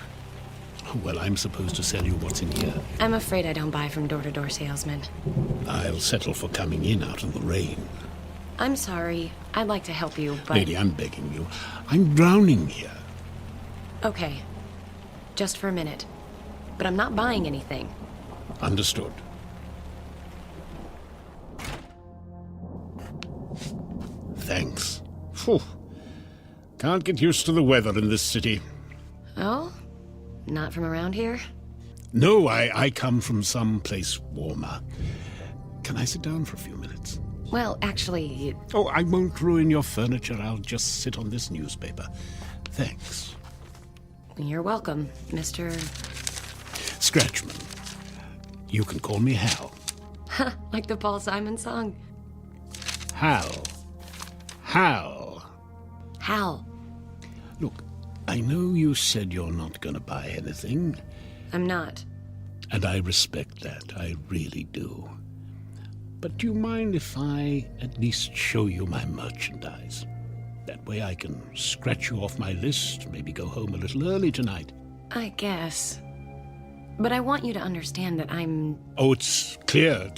Speaker 5: Well, I'm supposed to sell you what's in here.
Speaker 10: I'm afraid I don't buy from door-to-door salesmen.
Speaker 5: I'll settle for coming in out in the rain.
Speaker 10: I'm sorry. I'd like to help you, but...
Speaker 5: Lady, I'm begging you. I'm drowning here.
Speaker 10: Okay. Just for a minute. But I'm not buying anything.
Speaker 5: Understood. Thanks. Phew. Can't get used to the weather in this city.
Speaker 10: Oh? Not from around here?
Speaker 5: No, I come from some place warmer. Can I sit down for a few minutes?
Speaker 10: Well, actually...
Speaker 5: Oh, I won't ruin your furniture. I'll just sit on this newspaper. Thanks.
Speaker 10: You're welcome, Mr...
Speaker 5: Scratchman. You can call me Hal.
Speaker 10: Like the Paul Simon song.
Speaker 5: Hal. Hal.
Speaker 10: Hal.
Speaker 5: Look, I know you said you're not going to buy anything.
Speaker 10: I'm not.
Speaker 5: And I respect that. I really do. But do you mind if I at least show you my merchandise? That way I can scratch you off my list, maybe go home a little early tonight.
Speaker 10: I guess. But I want you to understand that I'm...
Speaker 5: Oh, it's clear.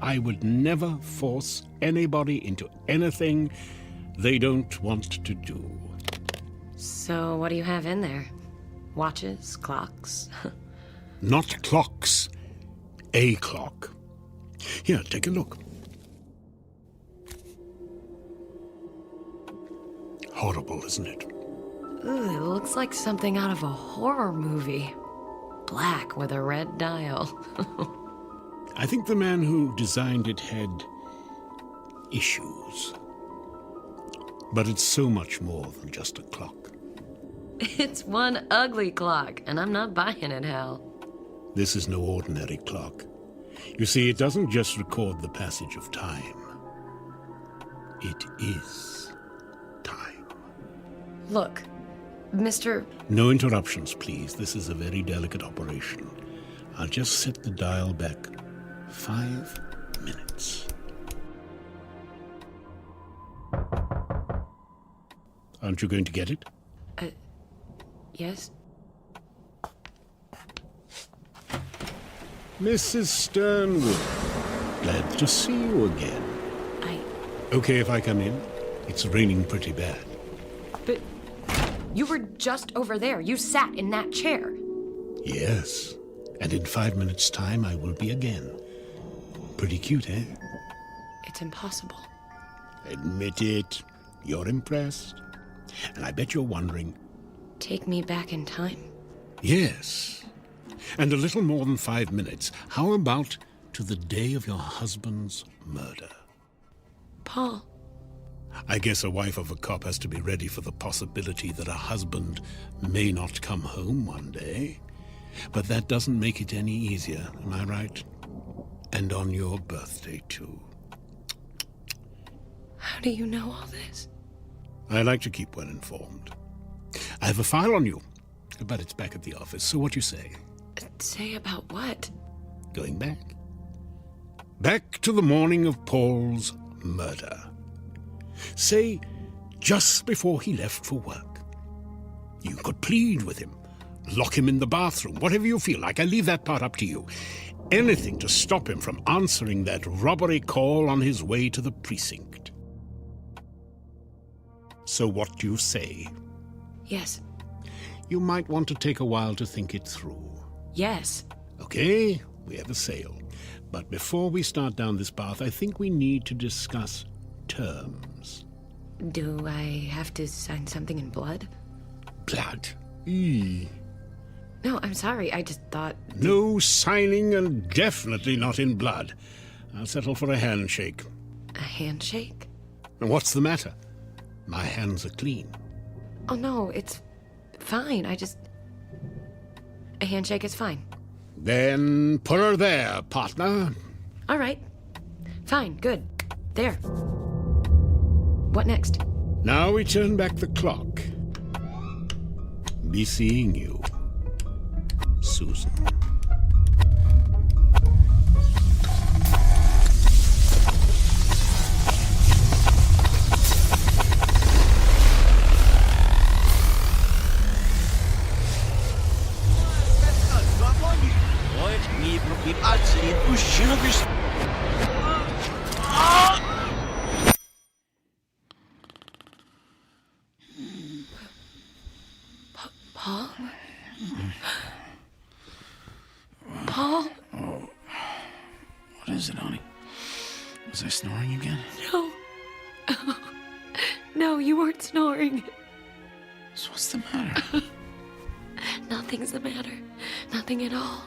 Speaker 5: I would never force anybody into anything they don't want to do.
Speaker 10: So what do you have in there? Watches? Clocks?
Speaker 5: Not clocks. A clock. Here, take a look. Horrible, isn't it?
Speaker 10: Ooh, it looks like something out of a horror movie. Black with a red dial.
Speaker 5: I think the man who designed it had issues. But it's so much more than just a clock.
Speaker 10: It's one ugly clock, and I'm not buying it, Hal.
Speaker 5: This is no ordinary clock. You see, it doesn't just record the passage of time. It is time.
Speaker 10: Look, Mr...
Speaker 5: No interruptions, please. This is a very delicate operation. I'll just set the dial back 5 minutes. Aren't you going to get it?
Speaker 10: Yes?
Speaker 5: Mrs. Sternwood, glad to see you again. Okay if I come in? It's raining pretty bad.
Speaker 10: But you were just over there. You sat in that chair.
Speaker 5: Yes, and in 5 minutes' time I will be again. Pretty cute, eh?
Speaker 10: It's impossible.
Speaker 5: Admit it. You're impressed. And I bet you're wondering...
Speaker 10: Take me back in time?
Speaker 5: Yes. And a little more than 5 minutes. How about to the day of your husband's murder?
Speaker 10: Paul.
Speaker 5: I guess a wife of a cop has to be ready for the possibility that a husband may not come home one day. But that doesn't make it any easier, am I right? And on your birthday, too.
Speaker 10: How do you know all this?
Speaker 5: I like to keep well informed. I have a file on you, but it's back at the office, so what you say?
Speaker 10: Say about what?
Speaker 5: Going back. Back to the morning of Paul's murder. Say, just before he left for work. You could plead with him, lock him in the bathroom, whatever you feel like. I leave that part up to you. Anything to stop him from answering that robbery call on his way to the precinct. So what do you say?
Speaker 10: Yes.
Speaker 5: You might want to take a while to think it through.
Speaker 10: Yes.
Speaker 5: Okay, we have a sale. But before we start down this path, I think we need to discuss terms.
Speaker 10: Do I have to sign something in blood?
Speaker 5: Blood? Eee.
Speaker 10: No, I'm sorry. I just thought...
Speaker 5: No signing, and definitely not in blood. I'll settle for a handshake.
Speaker 10: A handshake?
Speaker 5: And what's the matter? My hands are clean.
Speaker 10: Oh, no, it's fine. A handshake is fine.
Speaker 5: Then put her there, partner.
Speaker 10: All right. Fine, good. There. What next?
Speaker 5: Now we turn back the clock. Be seeing you, Susan.
Speaker 10: Paul? Paul?
Speaker 6: Oh. What is it, honey? Was I snoring again?
Speaker 10: No. No, you weren't snoring.
Speaker 6: So what's the matter?
Speaker 10: Nothing's the matter. Nothing at all.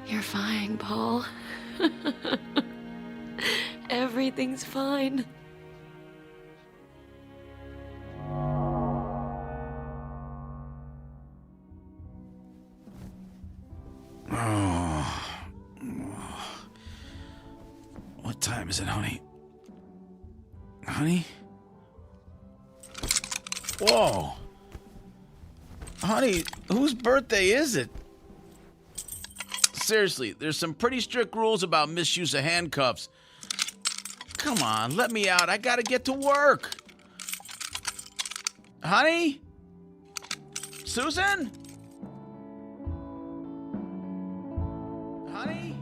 Speaker 10: You're fine, Paul. Everything's fine.
Speaker 6: What time is it, honey? Honey? Whoa! Honey, whose birthday is it? Seriously, there's some pretty strict rules about misuse of handcuffs. Come on, let me out. I gotta get to work. Honey? Susan? Honey?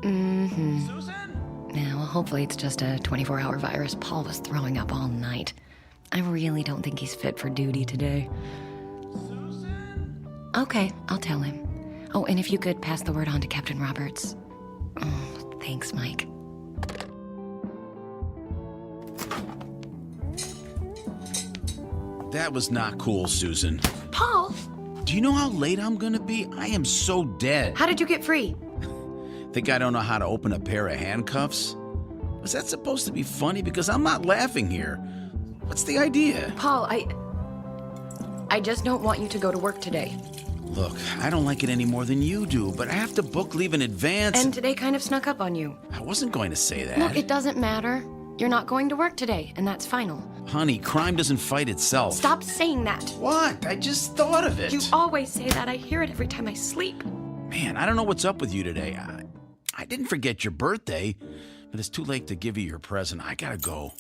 Speaker 10: Mm-hmm.
Speaker 6: Susan?
Speaker 10: Yeah, well, hopefully it's just a 24-hour virus. Paul was throwing up all night. I really don't think he's fit for duty today.
Speaker 6: Susan?
Speaker 10: Okay, I'll tell him. Oh, and if you could pass the word on to Captain Roberts. Oh, thanks, Mike.
Speaker 6: That was not cool, Susan.
Speaker 10: Paul!
Speaker 6: Do you know how late I'm gonna be? I am so dead.
Speaker 10: How did you get free?
Speaker 6: Think I don't know how to open a pair of handcuffs? Was that supposed to be funny? Because I'm not laughing here. What's the idea?
Speaker 10: Paul, I just don't want you to go to work today.
Speaker 6: Look, I don't like it any more than you do, but I have to book leave in advance.
Speaker 10: And today kind of snuck up on you.
Speaker 6: I wasn't going to say that.
Speaker 10: Look, it doesn't matter. You're not going to work today, and that's final.
Speaker 6: Honey, crime doesn't fight itself.
Speaker 10: Stop saying that.
Speaker 6: What? I just thought of it.
Speaker 10: You always say that. I hear it every time I sleep.
Speaker 6: Man, I don't know what's up with you today. I didn't forget your birthday, but it's too late to give you your present. I gotta go.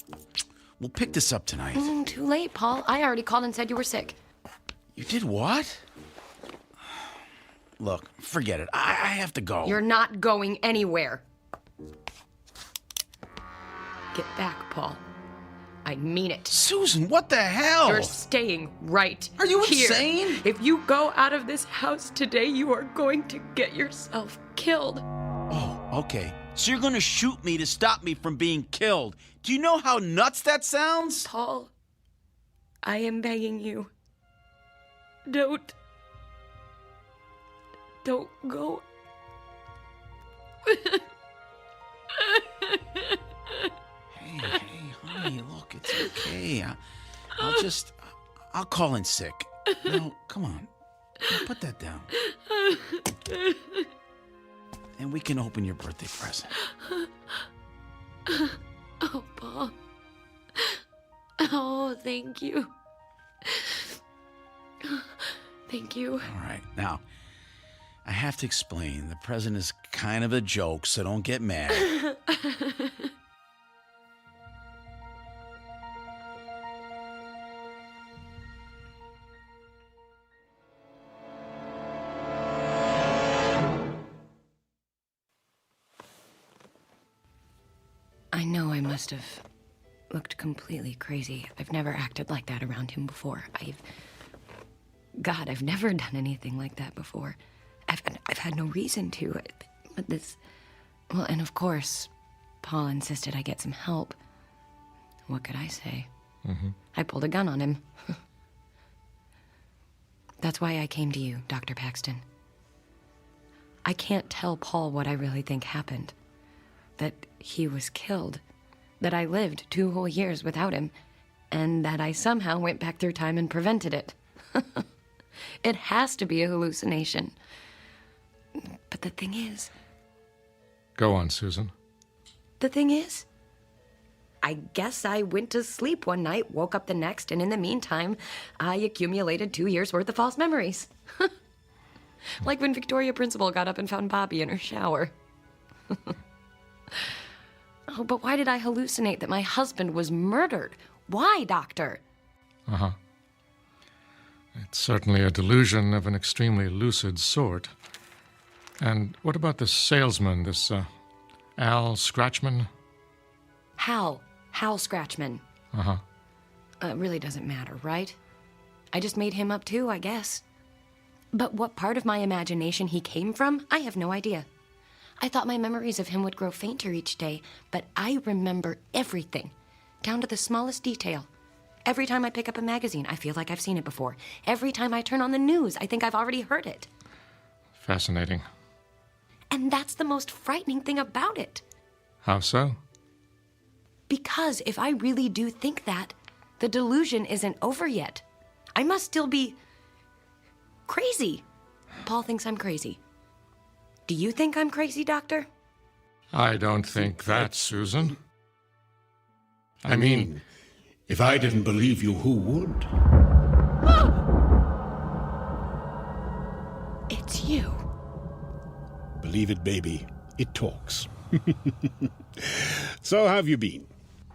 Speaker 6: We'll pick this up tonight.
Speaker 10: Too late, Paul. I already called and said you were sick.
Speaker 6: You did what? Look, forget it. I have to go.
Speaker 10: You're not going anywhere. Get back, Paul. I mean it.
Speaker 6: Susan, what the hell?
Speaker 10: You're staying right
Speaker 6: Are you
Speaker 10: here.
Speaker 6: insane?
Speaker 10: If you go out of this house today, you are going to get yourself killed.
Speaker 6: Oh, Okay, so you're gonna shoot me to stop me from being killed. Do you know how nuts that sounds?
Speaker 10: Paul, I am begging you. Don't go.
Speaker 6: Hey, honey, look, it's okay. I'll call in sick. No, come on. Put that down. And we can open your birthday present.
Speaker 10: Oh, Paul. Oh, thank you. Thank you.
Speaker 6: All right, now, I have to explain. The present is kind of a joke, so don't get mad.
Speaker 10: I know I must have looked completely crazy. I've never acted like that around him before. I've never done anything like that before. I've had no reason to. But this... Well, and of course, Paul insisted I get some help. What could I say?
Speaker 4: Mm-hmm.
Speaker 10: I pulled a gun on him. That's why I came to you, Dr. Paxton. I can't tell Paul what I really think happened. That he was killed. That I lived 2 whole years without him. And that I somehow went back through time and prevented it. It has to be a hallucination. But the thing is...
Speaker 4: Go on, Susan.
Speaker 10: The thing is... I guess I went to sleep one night, woke up the next, and in the meantime, I accumulated 2 years' worth of false memories. Like when Victoria Principal got up and found Bobby in her shower. Oh, but why did I hallucinate that my husband was murdered? Why, Doctor?
Speaker 4: Uh-huh. It's certainly a delusion of an extremely lucid sort. And what about this salesman, this, Al Scratchman?
Speaker 10: Hal Scratchman.
Speaker 4: Uh-huh.
Speaker 10: It really doesn't matter, right? I just made him up too, I guess. But what part of my imagination he came from, I have no idea. I thought my memories of him would grow fainter each day, but I remember everything, down to the smallest detail. Every time I pick up a magazine, I feel like I've seen it before. Every time I turn on the news, I think I've already heard it.
Speaker 4: Fascinating.
Speaker 10: And that's the most frightening thing about it.
Speaker 4: How so?
Speaker 10: Because if I really do think that, the delusion isn't over yet. I must still be crazy. Paul thinks I'm crazy. Do you think I'm crazy, Doctor?
Speaker 4: I don't think that, Susan.
Speaker 5: I mean, if I didn't believe you, who would?
Speaker 10: It's you.
Speaker 5: Believe it, baby. It talks. So, how have you been?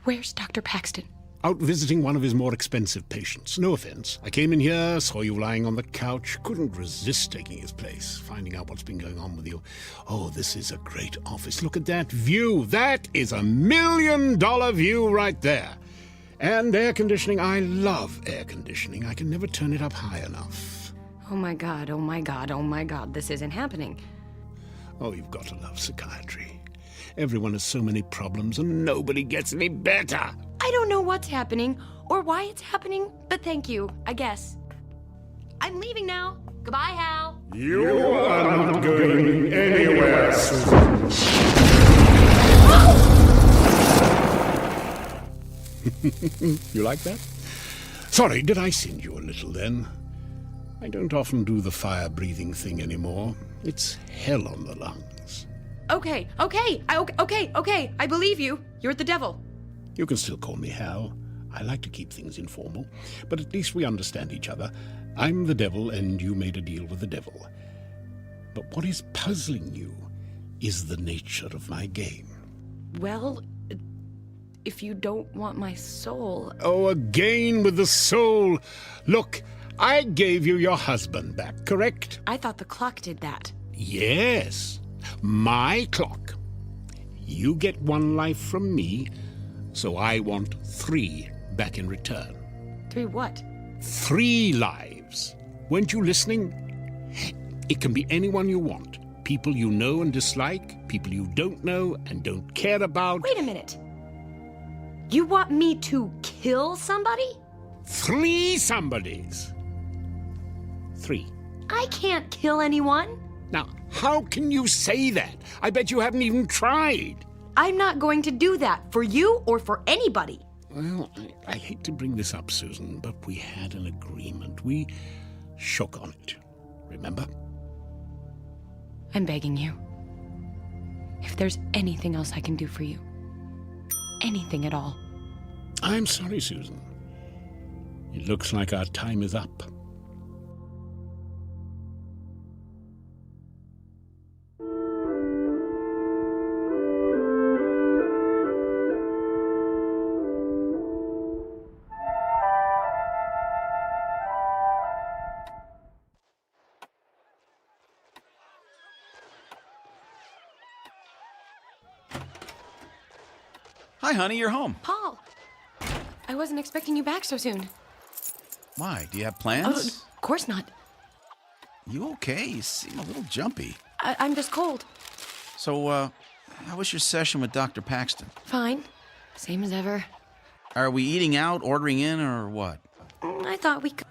Speaker 10: Where's Dr. Paxton?
Speaker 5: Out visiting one of his more expensive patients. No offense. I came in here, saw you lying on the couch, couldn't resist taking his place, finding out what's been going on with you. Oh, this is a great office. Look at that view. That is $1 million view right there. And air conditioning. I love air conditioning. I can never turn it up high enough.
Speaker 10: Oh my God, oh my God, oh my God, this isn't happening.
Speaker 5: Oh, you've got to love psychiatry. Everyone has so many problems and nobody gets any better.
Speaker 10: I don't know what's happening or why it's happening, but thank you, I guess. I'm leaving now. Goodbye, Hal.
Speaker 5: You are not going anywhere, Susan. You like that? Sorry, did I send you a little then? I don't often do the fire-breathing thing anymore. It's hell on the lungs.
Speaker 10: Okay, I believe you. You're the devil.
Speaker 5: You can still call me Hal. I like to keep things informal, but at least we understand each other. I'm the devil, and you made a deal with the devil. But what is puzzling you is the nature of my game.
Speaker 10: Well, if you don't want my soul...
Speaker 5: Oh, again with the soul. Look, I gave you your husband back, correct?
Speaker 10: I thought the clock did that.
Speaker 5: Yes, my clock. You get 1 life from me, so I want 3 back in return.
Speaker 10: 3 what?
Speaker 5: 3 lives. Weren't you listening? It can be anyone you want. People you know and dislike, people you don't know and don't care about.
Speaker 10: Wait a minute. You want me to kill somebody?
Speaker 5: 3 somebodies. 3.
Speaker 10: I can't kill anyone.
Speaker 5: Now, how can you say that? I bet you haven't even tried.
Speaker 10: I'm not going to do that for you or for anybody.
Speaker 5: Well, I hate to bring this up, Susan, but we had an agreement. We shook on it. Remember?
Speaker 10: I'm begging you. If there's anything else I can do for you, anything at all.
Speaker 5: I'm sorry, Susan. It looks like our time is up.
Speaker 6: Hi, honey, you're home.
Speaker 10: Paul, I wasn't expecting you back so soon.
Speaker 6: Why? Do you have plans?
Speaker 10: Of course not.
Speaker 6: You okay? You seem a little jumpy.
Speaker 10: I'm just cold.
Speaker 6: So, how was your session with Dr. Paxton?
Speaker 10: Fine. Same as ever.
Speaker 6: Are we eating out, ordering in, or what?
Speaker 10: I thought we could...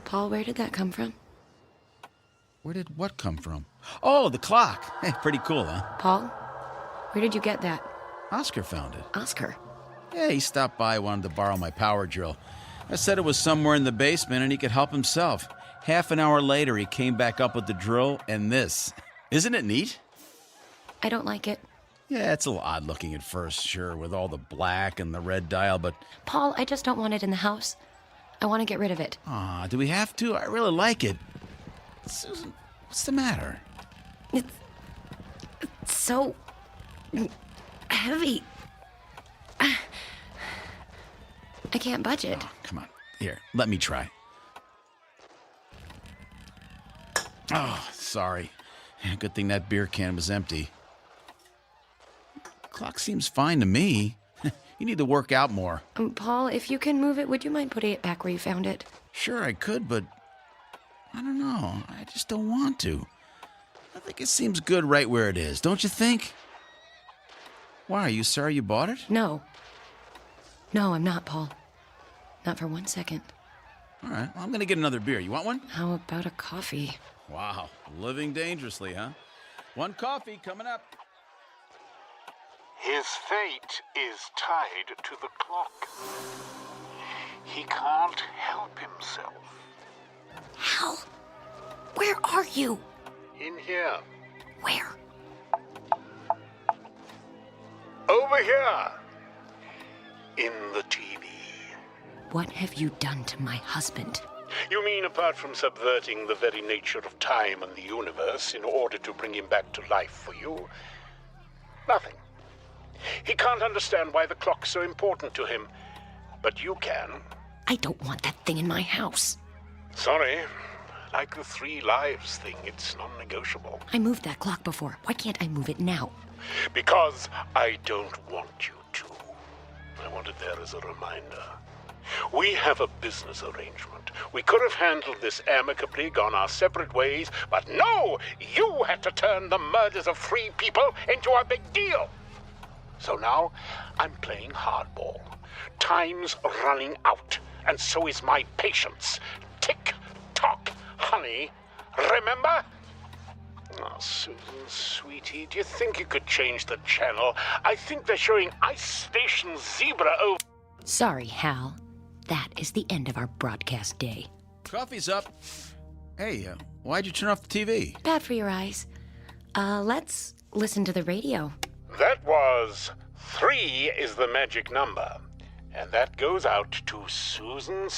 Speaker 10: Paul, where did that come from?
Speaker 6: Where did what come from? Oh, the clock. Hey, pretty cool, huh?
Speaker 10: Paul, where did you get that?
Speaker 6: Oscar found it.
Speaker 10: Oscar?
Speaker 6: Yeah, he stopped by, wanted to borrow my power drill. I said it was somewhere in the basement and he could help himself. Half an hour later, he came back up with the drill and this. Isn't it neat?
Speaker 10: I don't like it.
Speaker 6: Yeah, it's a little odd looking at first, sure, with all the black and the red dial, but...
Speaker 10: Paul, I just don't want it in the house. I want to get rid of it.
Speaker 6: Aw, do we have to? I really like it. Susan, what's the matter?
Speaker 10: It's so... heavy. I can't budge it.
Speaker 6: Oh, come on. Here, let me try. Oh, sorry. Good thing that beer can was empty. Clock seems fine to me. You need to work out more.
Speaker 10: Paul, if you can move it, would you mind putting it back where you found it?
Speaker 6: Sure, I could, but I don't know. I just don't want to. I think it seems good right where it is, don't you think? Why, are you sorry you bought it?
Speaker 10: No. No, I'm not, Paul. Not for 1 second.
Speaker 6: All right, well, I'm going to get another beer. You want one?
Speaker 10: How about a coffee?
Speaker 6: Wow, living dangerously, huh? 1 coffee coming up.
Speaker 5: His fate is tied to the clock. He can't help himself.
Speaker 10: Hal, where are you?
Speaker 5: In here.
Speaker 10: Where?
Speaker 5: Over here. In the TV.
Speaker 10: What have you done to my husband?
Speaker 5: You mean apart from subverting the very nature of time and the universe in order to bring him back to life for you? Nothing. He can't understand why the clock's so important to him, but you can.
Speaker 10: I don't want that thing in my house.
Speaker 5: Sorry. Like the 3 lives thing, it's non-negotiable.
Speaker 10: I moved that clock before. Why can't I move it now?
Speaker 5: Because I don't want you to. I want it there as a reminder. We have a business arrangement. We could have handled this amicably, gone our separate ways, but no! You had to turn the murders of 3 people into a big deal. So now, I'm playing hardball. Time's running out, and so is my patience. Tick-tock, honey. Remember? Oh, Susan, sweetie, do you think you could change the channel? I think they're showing Ice Station Zebra over...
Speaker 10: Sorry, Hal. That is the end of our broadcast day.
Speaker 6: Coffee's up. Hey, why'd you turn off the TV?
Speaker 10: Bad for your eyes. Let's listen to the radio.
Speaker 5: That was 3 is the magic number. And that goes out to Susan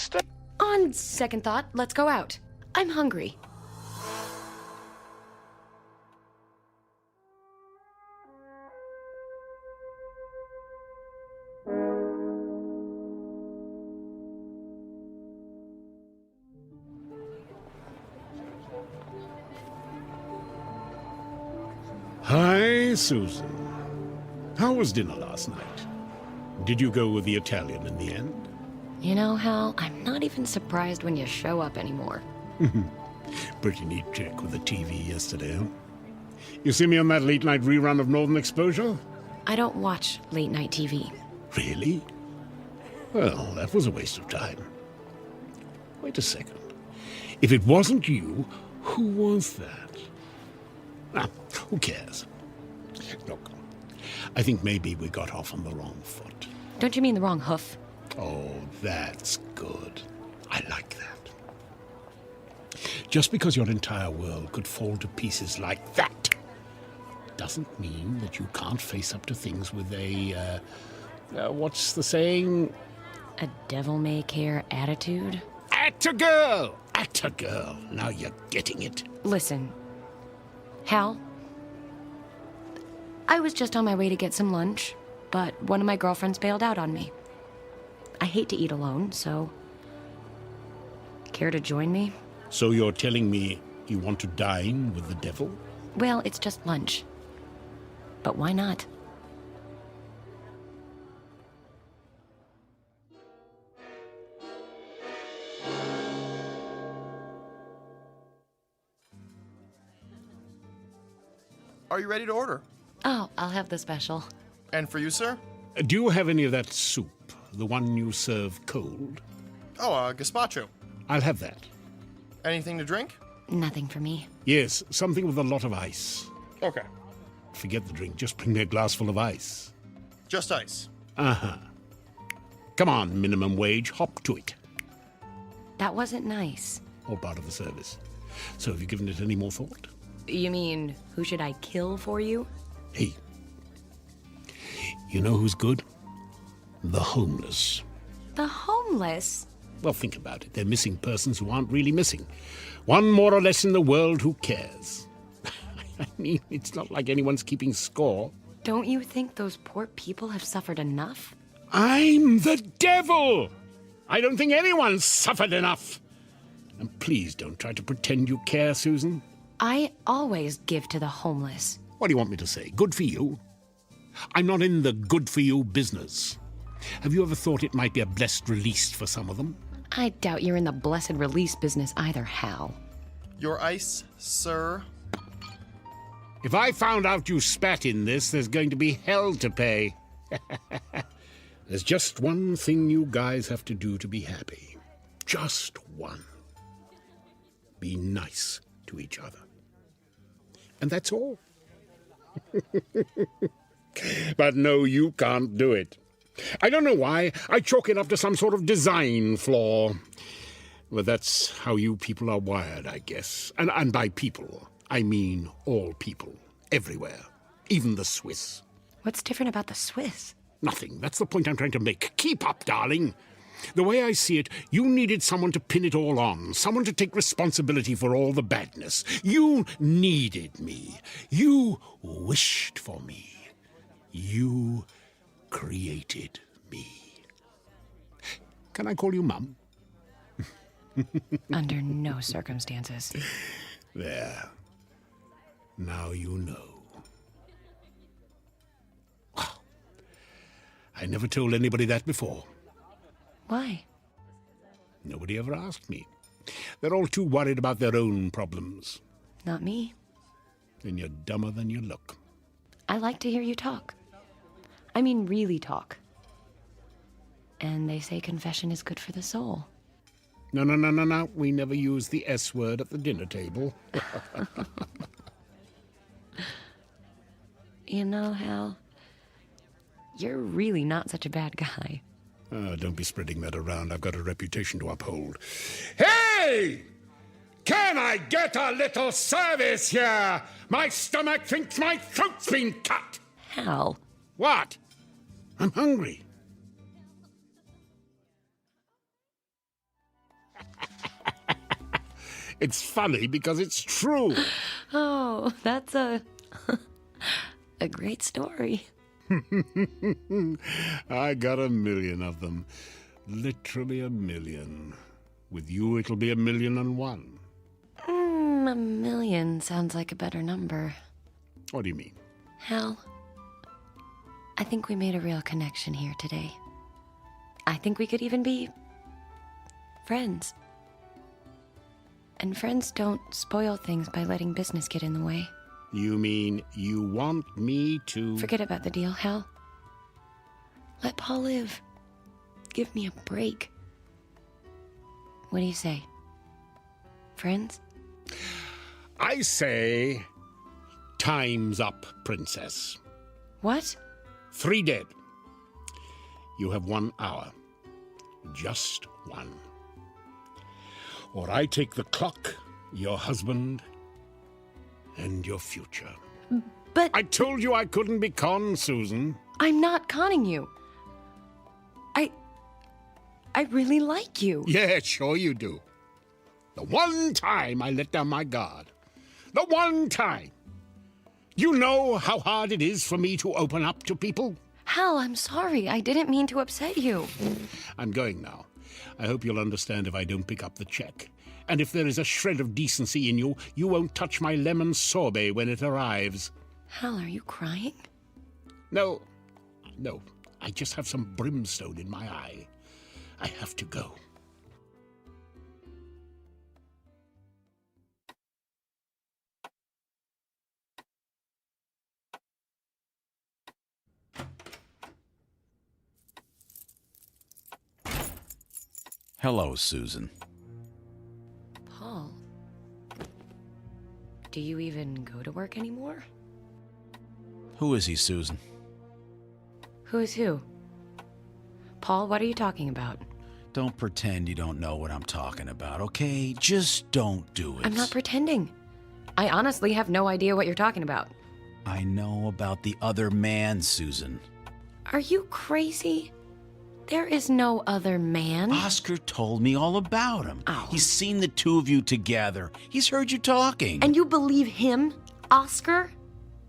Speaker 10: On second thought, let's go out. I'm hungry.
Speaker 5: Hi, Susan. How was dinner last night? Did you go with the Italian in the end?
Speaker 10: You know, Hal, I'm not even surprised when you show up anymore.
Speaker 5: Pretty neat trick with the TV yesterday, huh? You see me on that late-night rerun of Northern Exposure?
Speaker 10: I don't watch late-night TV.
Speaker 5: Really? Well, that was a waste of time. Wait a second. If it wasn't you, who was that? Ah, who cares? Look, I think maybe we got off on the wrong foot.
Speaker 10: Don't you mean the wrong hoof?
Speaker 5: Oh, that's good. I like that. Just because your entire world could fall to pieces like that doesn't mean that you can't face up to things with a, what's the saying?
Speaker 10: A devil-may-care attitude?
Speaker 5: Act a girl! Act a girl. Now you're getting it.
Speaker 10: Listen, Hal, I was just on my way to get some lunch, but one of my girlfriends bailed out on me. I hate to eat alone, so... Care to join me?
Speaker 5: So you're telling me you want to dine with the devil?
Speaker 10: Well, it's just lunch. But why not?
Speaker 7: Are you ready to order?
Speaker 10: Oh, I'll have the special.
Speaker 7: And for you, sir?
Speaker 5: Do you have any of that soup? The one you serve cold?
Speaker 7: Oh, gazpacho.
Speaker 5: I'll have that.
Speaker 7: Anything to drink?
Speaker 10: Nothing for me.
Speaker 5: Yes, something with a lot of ice.
Speaker 7: Okay.
Speaker 5: Forget the drink, just bring me a glass full of ice.
Speaker 7: Just ice.
Speaker 5: Uh-huh. Come on, minimum wage, hop to it.
Speaker 10: That wasn't nice.
Speaker 5: All part of the service. So have you given it any more thought?
Speaker 10: You mean, who should I kill for you?
Speaker 5: Hey, you know who's good? The homeless.
Speaker 10: The homeless?
Speaker 5: Well, think about it. They're missing persons who aren't really missing. One more or less in the world who cares. I mean, it's not like anyone's keeping score.
Speaker 10: Don't you think those poor people have suffered enough?
Speaker 5: I'm the devil! I don't think anyone's suffered enough. And please don't try to pretend you care, Susan.
Speaker 10: I always give to the homeless.
Speaker 5: What do you want me to say? Good for you? I'm not in the good-for-you business. Have you ever thought it might be a blessed release for some of them?
Speaker 10: I doubt you're in the blessed release business either, Hal.
Speaker 7: Your ice, sir?
Speaker 5: If I found out you spat in this, there's going to be hell to pay. There's just one thing you guys have to do to be happy. Just one. Be nice to each other. And that's all. But no, you can't do it. I don't know why. I chalk it up to some sort of design flaw. Well, that's how you people are wired, I guess. And by people, I mean all people, everywhere, even the Swiss.
Speaker 10: What's different about the Swiss?
Speaker 5: Nothing. That's the point I'm trying to make. Keep up, darling. The way I see it, you needed someone to pin it all on, someone to take responsibility for all the badness. You needed me. You wished for me. You created me. Can I call you Mum?
Speaker 10: Under no circumstances.
Speaker 5: There. Now you know. I never told anybody that before.
Speaker 10: Why?
Speaker 5: Nobody ever asked me. They're all too worried about their own problems.
Speaker 10: Not me.
Speaker 5: Then you're dumber than you look.
Speaker 10: I like to hear you talk. I mean, really talk. And they say confession is good for the soul.
Speaker 5: No. We never use the S word at the dinner table.
Speaker 10: You know, Hal, you're really not such a bad guy.
Speaker 5: Don't be spreading that around. I've got a reputation to uphold. Hey! Can I get a little service here? My stomach thinks my throat's been cut.
Speaker 10: Hal.
Speaker 5: What? I'm hungry. It's funny because it's true.
Speaker 10: Oh, that's a great story.
Speaker 5: I got 1,000,000 of them. Literally 1,000,000. With you, it'll be 1,000,001.
Speaker 10: 1,000,000 sounds like a better number.
Speaker 5: What do you mean?
Speaker 10: Hal, I think we made a real connection here today. I think we could even be friends. And friends don't spoil things by letting business get in the way.
Speaker 5: You mean you want me to...
Speaker 10: Forget about the deal, Hal. Let Paul live. Give me a break. What do you say? Friends?
Speaker 5: I say... time's up, Princess.
Speaker 10: What?
Speaker 5: 3 dead. You have 1 hour. Just 1. Or I take the clock, your husband, and your future.
Speaker 10: But...
Speaker 5: I told you I couldn't be conned, Susan.
Speaker 10: I'm not conning you. I really like you.
Speaker 5: Yeah, sure you do. The one time I let down my guard. The one time. You know how hard it is for me to open up to people?
Speaker 10: Hal, I'm sorry. I didn't mean to upset you.
Speaker 5: I'm going now. I hope you'll understand if I don't pick up the check. And if there is a shred of decency in you, you won't touch my lemon sorbet when it arrives.
Speaker 10: Hal, are you crying?
Speaker 5: No. I just have some brimstone in my eye. I have to go.
Speaker 6: Hello, Susan.
Speaker 10: Paul. Do you even go to work anymore?
Speaker 6: Who is he, Susan?
Speaker 10: Who is who? Paul, what are you talking about?
Speaker 6: Don't pretend you don't know what I'm talking about, okay? Just don't do it.
Speaker 10: I'm not pretending. I honestly have no idea what you're talking about.
Speaker 6: I know about the other man, Susan.
Speaker 10: Are you crazy? There is no other man.
Speaker 6: Oscar told me all about him.
Speaker 10: Oh.
Speaker 6: He's seen the two of you together. He's heard you talking.
Speaker 10: And you believe him, Oscar?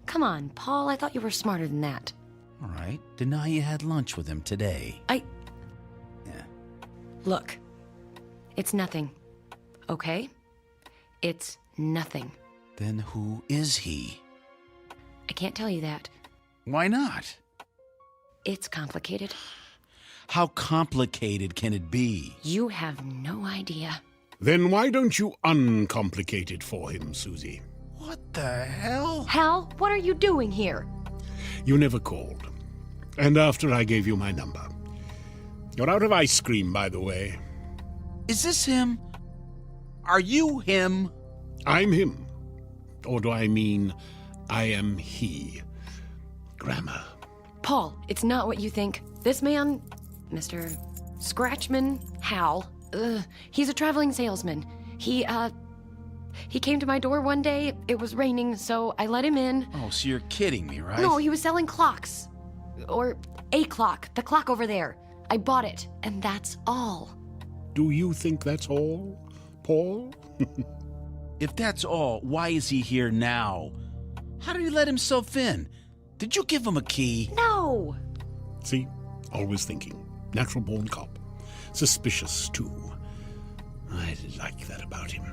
Speaker 10: Come on, Paul, I thought you were smarter than that.
Speaker 6: All right, deny you had lunch with him today. Yeah.
Speaker 10: Look, it's nothing, okay? It's nothing.
Speaker 6: Then who is he?
Speaker 10: I can't tell you that.
Speaker 6: Why not?
Speaker 10: It's complicated.
Speaker 6: How complicated can it be?
Speaker 10: You have no idea.
Speaker 5: Then why don't you uncomplicate it for him, Susie?
Speaker 6: What the hell?
Speaker 10: Hal, what are you doing here?
Speaker 5: You never called. And after I gave you my number. You're out of ice cream, by the way.
Speaker 6: Is this him? Are you him?
Speaker 5: I'm him. Or do I mean I am he? Grammar.
Speaker 10: Paul, it's not what you think. This man, Mr. Scratchman Hal, he's a traveling salesman. He came to my door one day. It was raining, so I let him in.
Speaker 6: Oh, so you're kidding me, right?
Speaker 10: No, he was selling clocks. Or a clock. The clock over there. I bought it, and that's all.
Speaker 5: Do you think that's all, Paul?
Speaker 6: If that's all, why is he here now? How did he let himself in? Did you give him a key?
Speaker 10: No!
Speaker 5: See? Always thinking. Natural-born cop. Suspicious, too. I like that about him.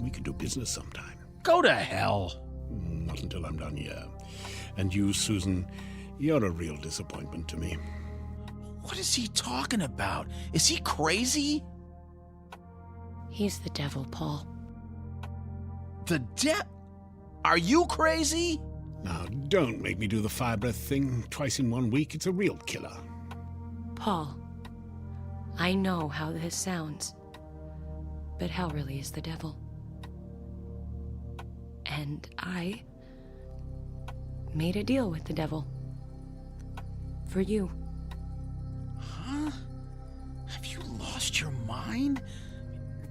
Speaker 5: We could do business sometime.
Speaker 6: Go to hell.
Speaker 5: Not until I'm done here. And you, Susan, you're a real disappointment to me.
Speaker 6: What is he talking about? Is he crazy?
Speaker 10: He's the devil, Paul.
Speaker 6: The Are you crazy?
Speaker 5: Now, don't make me do the fire breath thing twice in 1 week. It's a real killer.
Speaker 10: Paul, I know how this sounds, but hell really is the devil. And I made a deal with the devil. For you.
Speaker 6: Huh? Have you lost your mind?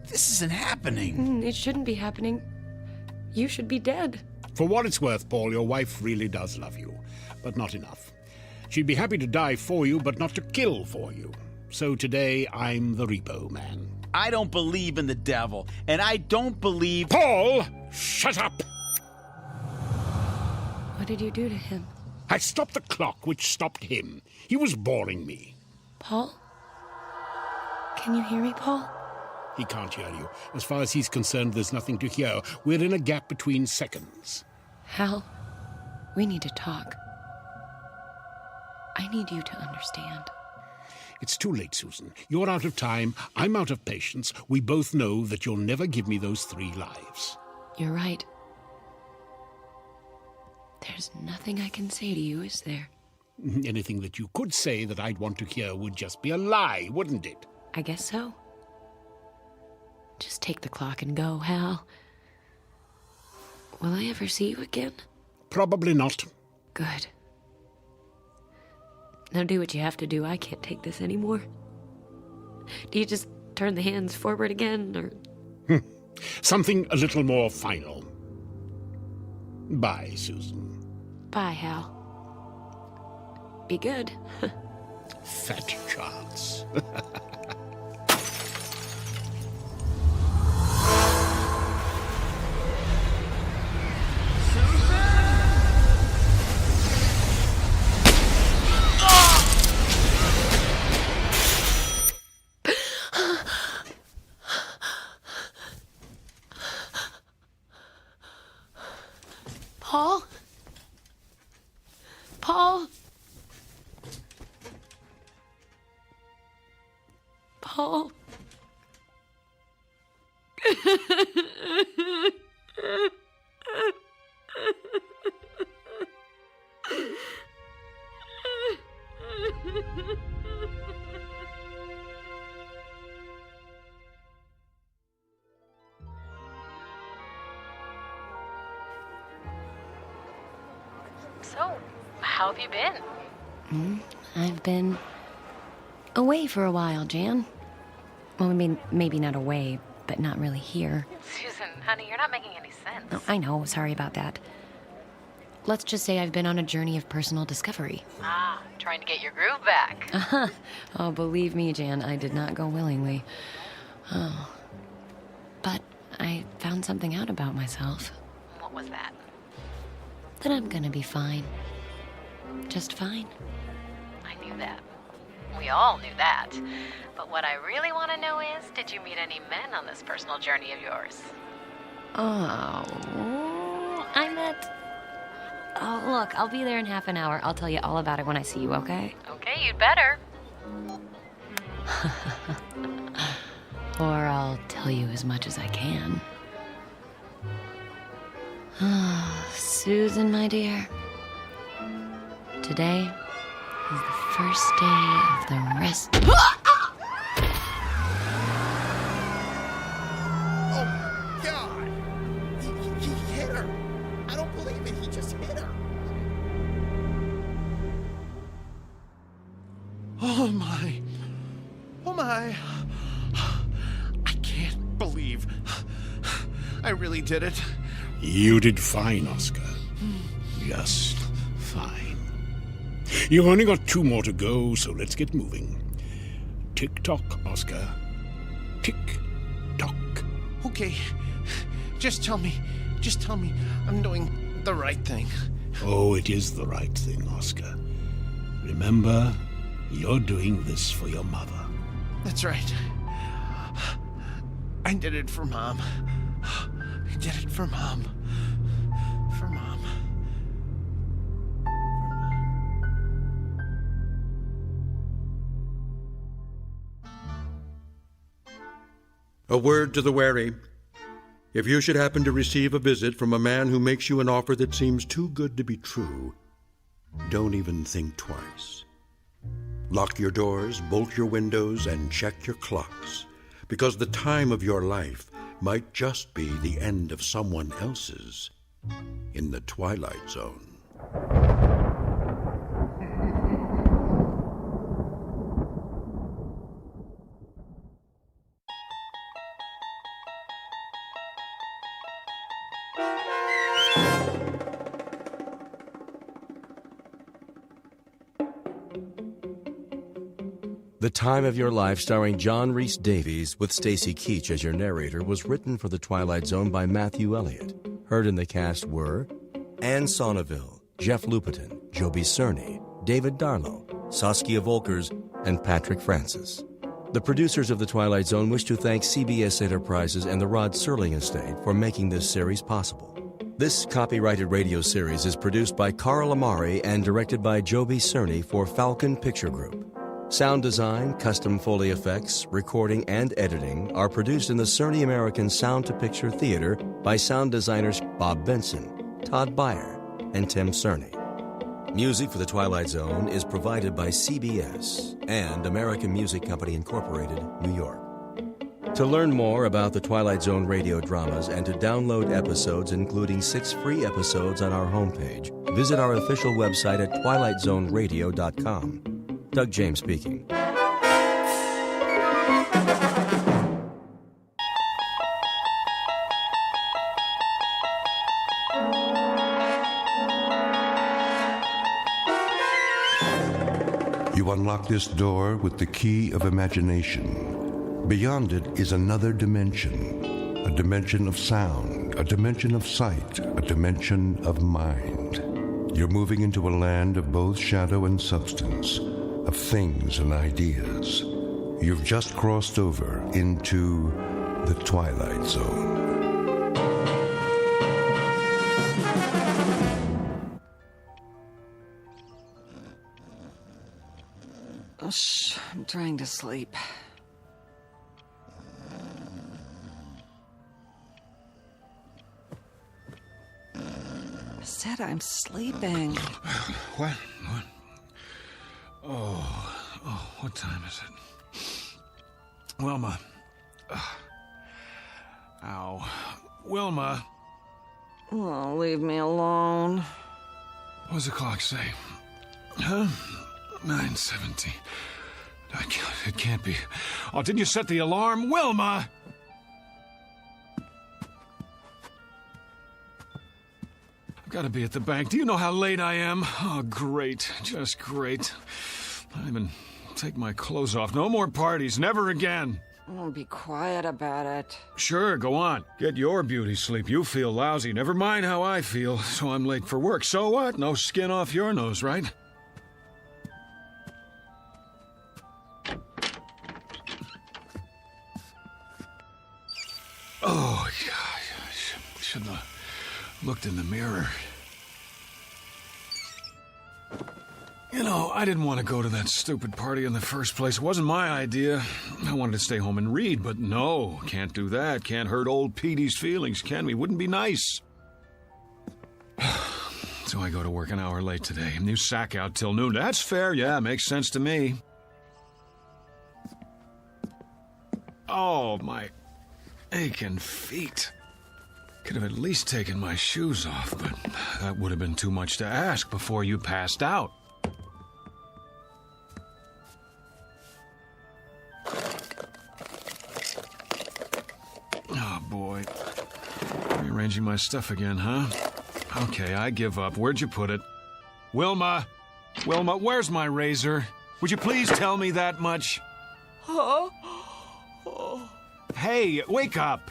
Speaker 6: This isn't happening.
Speaker 10: It shouldn't be happening. You should be dead.
Speaker 5: For what it's worth, Paul, your wife really does love you, but not enough. She'd be happy to die for you, but not to kill for you. So today, I'm the repo man.
Speaker 6: I don't believe in the devil, and I don't believe...
Speaker 5: Paul, shut up!
Speaker 10: What did you do to him?
Speaker 5: I stopped the clock, which stopped him. He was boring me.
Speaker 10: Paul? Can you hear me, Paul?
Speaker 5: He can't hear you. As far as he's concerned, there's nothing to hear. We're in a gap between seconds.
Speaker 10: Hal, we need to talk. I need you to understand.
Speaker 5: It's too late, Susan. You're out of time. I'm out of patience. We both know that you'll never give me those 3 lives.
Speaker 10: You're right. There's nothing I can say to you, is there?
Speaker 5: Anything that you could say that I'd want to hear would just be a lie, wouldn't it?
Speaker 10: I guess so. Just take the clock and go, Hal. Will I ever see you again?
Speaker 5: Probably not.
Speaker 10: Good. Now do what you have to do. I can't take this anymore. Do you just turn the hands forward again, or...?
Speaker 5: Something a little more final. Bye, Susan.
Speaker 10: Bye, Hal. Be good.
Speaker 5: Fat chance.
Speaker 10: Paul? Paul? Paul?
Speaker 11: So, how have you been?
Speaker 10: I've been away for a while, Jan. Well, I mean, maybe not away, but not really here.
Speaker 11: Susan, honey, you're not making any sense.
Speaker 10: Oh, I know, sorry about that. Let's just say I've been on a journey of personal discovery.
Speaker 11: Ah, trying to get your groove back.
Speaker 10: Uh-huh. Oh, believe me, Jan, I did not go willingly. Oh. But I found something out about myself.
Speaker 11: What was that?
Speaker 10: That I'm gonna be fine. Just fine.
Speaker 11: I knew that. We all knew that. But what I really want to know is, did you meet any men on this personal journey of yours?
Speaker 10: Oh, I met... Oh, look, I'll be there in half an hour. I'll tell you all about it when I see you, okay?
Speaker 11: Okay, you'd better.
Speaker 10: Or I'll tell you as much as I can. Susan, my dear. Today is the first day of the rest...
Speaker 13: Oh, God! He hit her! I don't believe it, he just hit her! Oh, my. Oh, my. I can't believe I really did it.
Speaker 5: You did fine, Oscar. Just fine. You've only got 2 more to go, so let's get moving. Tick-tock, Oscar. Tick-tock.
Speaker 13: Okay, just tell me I'm doing the right thing.
Speaker 5: Oh, it is the right thing, Oscar. Remember, you're doing this for your mother.
Speaker 13: That's right. I did it for Mom. I did it for Mom. For Mom.
Speaker 2: A word to the wary. If you should happen to receive a visit from a man who makes you an offer that seems too good to be true, don't even think twice. Lock your doors, bolt your windows, and check your clocks, because the time of your life might just be the end of someone else's in the Twilight Zone.
Speaker 1: The Time of Your Life, starring John Rhys Davies with Stacy Keach as your narrator, was written for The Twilight Zone by Matthew Elliott. Heard in the cast were Anne Sonneville, Jeff Lupetin, Joby Cerny, David Darlow, Saskia Volkers, and Patrick Francis. The producers of The Twilight Zone wish to thank CBS Enterprises and the Rod Serling Estate for making this series possible. This copyrighted radio series is produced by Carl Amari and directed by Joby Cerny for Falcon Picture Group. Sound design, custom Foley effects, recording, and editing are produced in the Cerny American Sound-to-Picture Theater by sound designers Bob Benson, Todd Beyer, and Tim Cerny. Music for The Twilight Zone is provided by CBS and American Music Company Incorporated, New York. To learn more about the Twilight Zone radio dramas and to download episodes, including 6 free episodes on our homepage, visit our official website at twilightzoneradio.com. Doug James speaking.
Speaker 2: You unlock this door with the key of imagination. Beyond it is another dimension, a dimension of sound, a dimension of sight, a dimension of mind. You're moving into a land of both shadow and substance, of things and ideas. You've just crossed over into the Twilight Zone.
Speaker 16: Shh, I'm trying to sleep. I said I'm sleeping.
Speaker 5: What? Oh, what time is it? Wilma. Ow. Wilma.
Speaker 16: Oh, leave me alone.
Speaker 5: What does the clock say? Huh? 9:17. It can't be. Oh, didn't you set the alarm? Wilma! I've got to be at the bank. Do you know how late I am? Oh, great. Just great. I'll even take my clothes off. No more parties. Never again.
Speaker 16: Oh, be quiet about it.
Speaker 5: Sure, go on. Get your beauty sleep. You feel lousy. Never mind how I feel. So I'm late for work. So what? No skin off your nose, right? Oh, yeah. I shouldn't have looked in the mirror. You know, I didn't want to go to that stupid party in the first place. It wasn't my idea. I wanted to stay home and read, but no, can't do that. Can't hurt old Petey's feelings, can we? Wouldn't be nice. So I go to work an hour late today. New sack out till noon. That's fair, yeah, makes sense to me. Oh, my aching feet. Could have at least taken my shoes off, but that would have been too much to ask before you passed out. Oh, boy. Rearranging my stuff again, huh? Okay, I give up. Where'd you put it? Wilma! Wilma, where's my razor? Would you please tell me that much?
Speaker 16: Oh.
Speaker 5: Hey, wake up!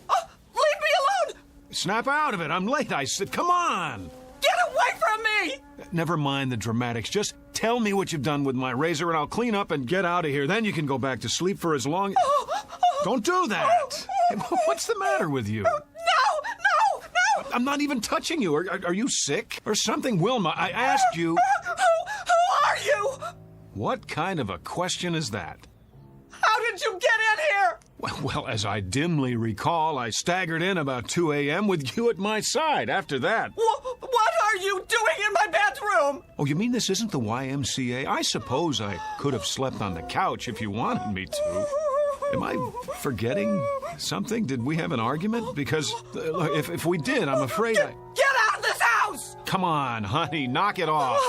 Speaker 16: Leave me alone!
Speaker 5: Snap out of it. I'm late, I said. Come on!
Speaker 16: Get away from me!
Speaker 5: Never mind the dramatics. Just tell me what you've done with my razor and I'll clean up and get out of here. Then you can go back to sleep for as long... Don't do that! What's the matter with you?
Speaker 16: No!
Speaker 5: I'm not even touching you. Are you sick or something? Wilma, I asked you...
Speaker 16: Who are you?
Speaker 5: What kind of a question is that?
Speaker 16: How did you get in here?
Speaker 5: Well, as I dimly recall, I staggered in about 2 a.m. with you at my side. After that...
Speaker 16: What are you doing in my bedroom?
Speaker 5: Oh, you mean this isn't the YMCA? I suppose I could have slept on the couch if you wanted me to. Am I forgetting something? Did we have an argument? Because if we did, I'm afraid I...
Speaker 16: Get out of this house!
Speaker 5: Come on, honey, knock it off.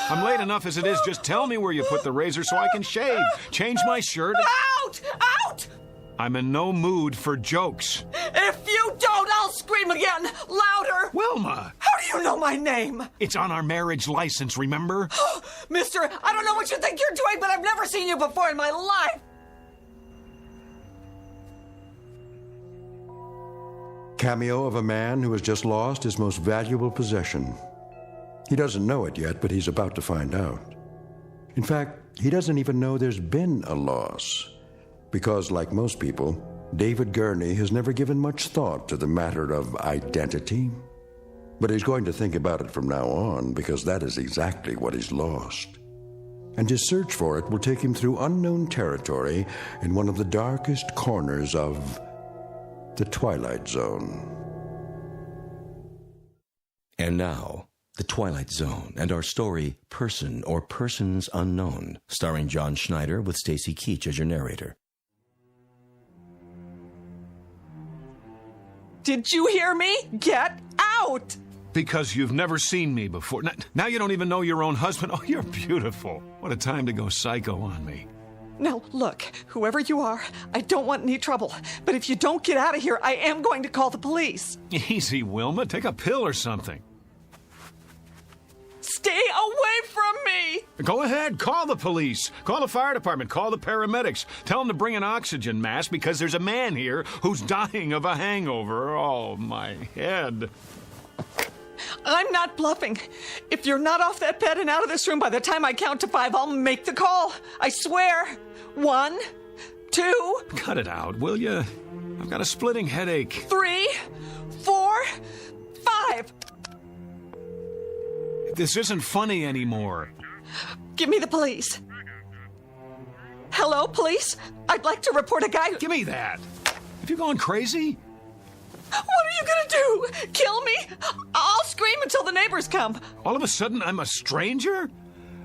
Speaker 5: I'm late enough as it is. Just tell me where you put the razor so I can shave. Change my shirt.
Speaker 16: Out!
Speaker 5: I'm in no mood for jokes.
Speaker 16: If you don't, I'll scream again, louder.
Speaker 5: Wilma!
Speaker 16: How do you know my name?
Speaker 5: It's on our marriage license, remember?
Speaker 16: Mister, I don't know what you think you're doing, but I've never seen you before in my life.
Speaker 8: Cameo of a man who has just lost his most valuable possession. He doesn't know it yet, but he's about to find out. In fact, he doesn't even know there's been a loss. Because, like most people, David Gurney has never given much thought to the matter of identity. But he's going to think about it from now on, because that is exactly what he's lost. And his search for it will take him through unknown territory in one of the darkest corners of the Twilight Zone.
Speaker 1: And now, The Twilight Zone and our story, Person or Persons Unknown, starring John Schneider with Stacy Keach as your narrator.
Speaker 3: Did you hear me? Get out!
Speaker 12: Because you've never seen me before. Now you don't even know your own husband. Oh, you're beautiful. What a time to go psycho on me.
Speaker 3: Now, look, whoever you are, I don't want any trouble. But if you don't get out of here, I am going to call the police.
Speaker 12: Easy, Wilma. Take a pill or something.
Speaker 3: Stay away from me!
Speaker 12: Go ahead. Call the police. Call the fire department. Call the paramedics. Tell them to bring an oxygen mask because there's a man here who's dying of a hangover. Oh, my head.
Speaker 3: I'm not bluffing. If you're not off that bed and out of this room by the time I count to 5, I'll make the call. I swear. 1, 2...
Speaker 12: Cut it out, will you? I've got a splitting headache.
Speaker 3: 3, 4, 5.
Speaker 12: This isn't funny anymore.
Speaker 3: Give me the police. Hello, police? I'd like to report a guy...
Speaker 12: Give me that. Have you gone crazy?
Speaker 3: What are you gonna do? Kill me? I'll scream until the neighbors come.
Speaker 12: All of a sudden, I'm a stranger?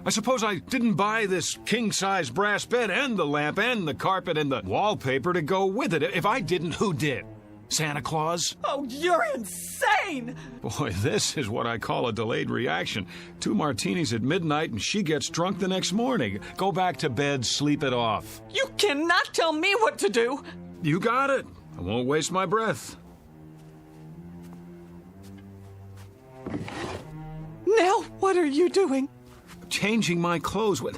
Speaker 12: I suppose I didn't buy this king-size brass bed and the lamp and the carpet and the wallpaper to go with it. If I didn't, who did? Santa Claus?
Speaker 3: Oh, you're insane!
Speaker 12: Boy, this is what I call a delayed reaction. 2 martinis at midnight and she gets drunk the next morning. Go back to bed, sleep it off.
Speaker 3: You cannot tell me what to do.
Speaker 12: You got it. I won't waste my breath.
Speaker 3: Now, what are you doing?
Speaker 12: Changing my clothes. What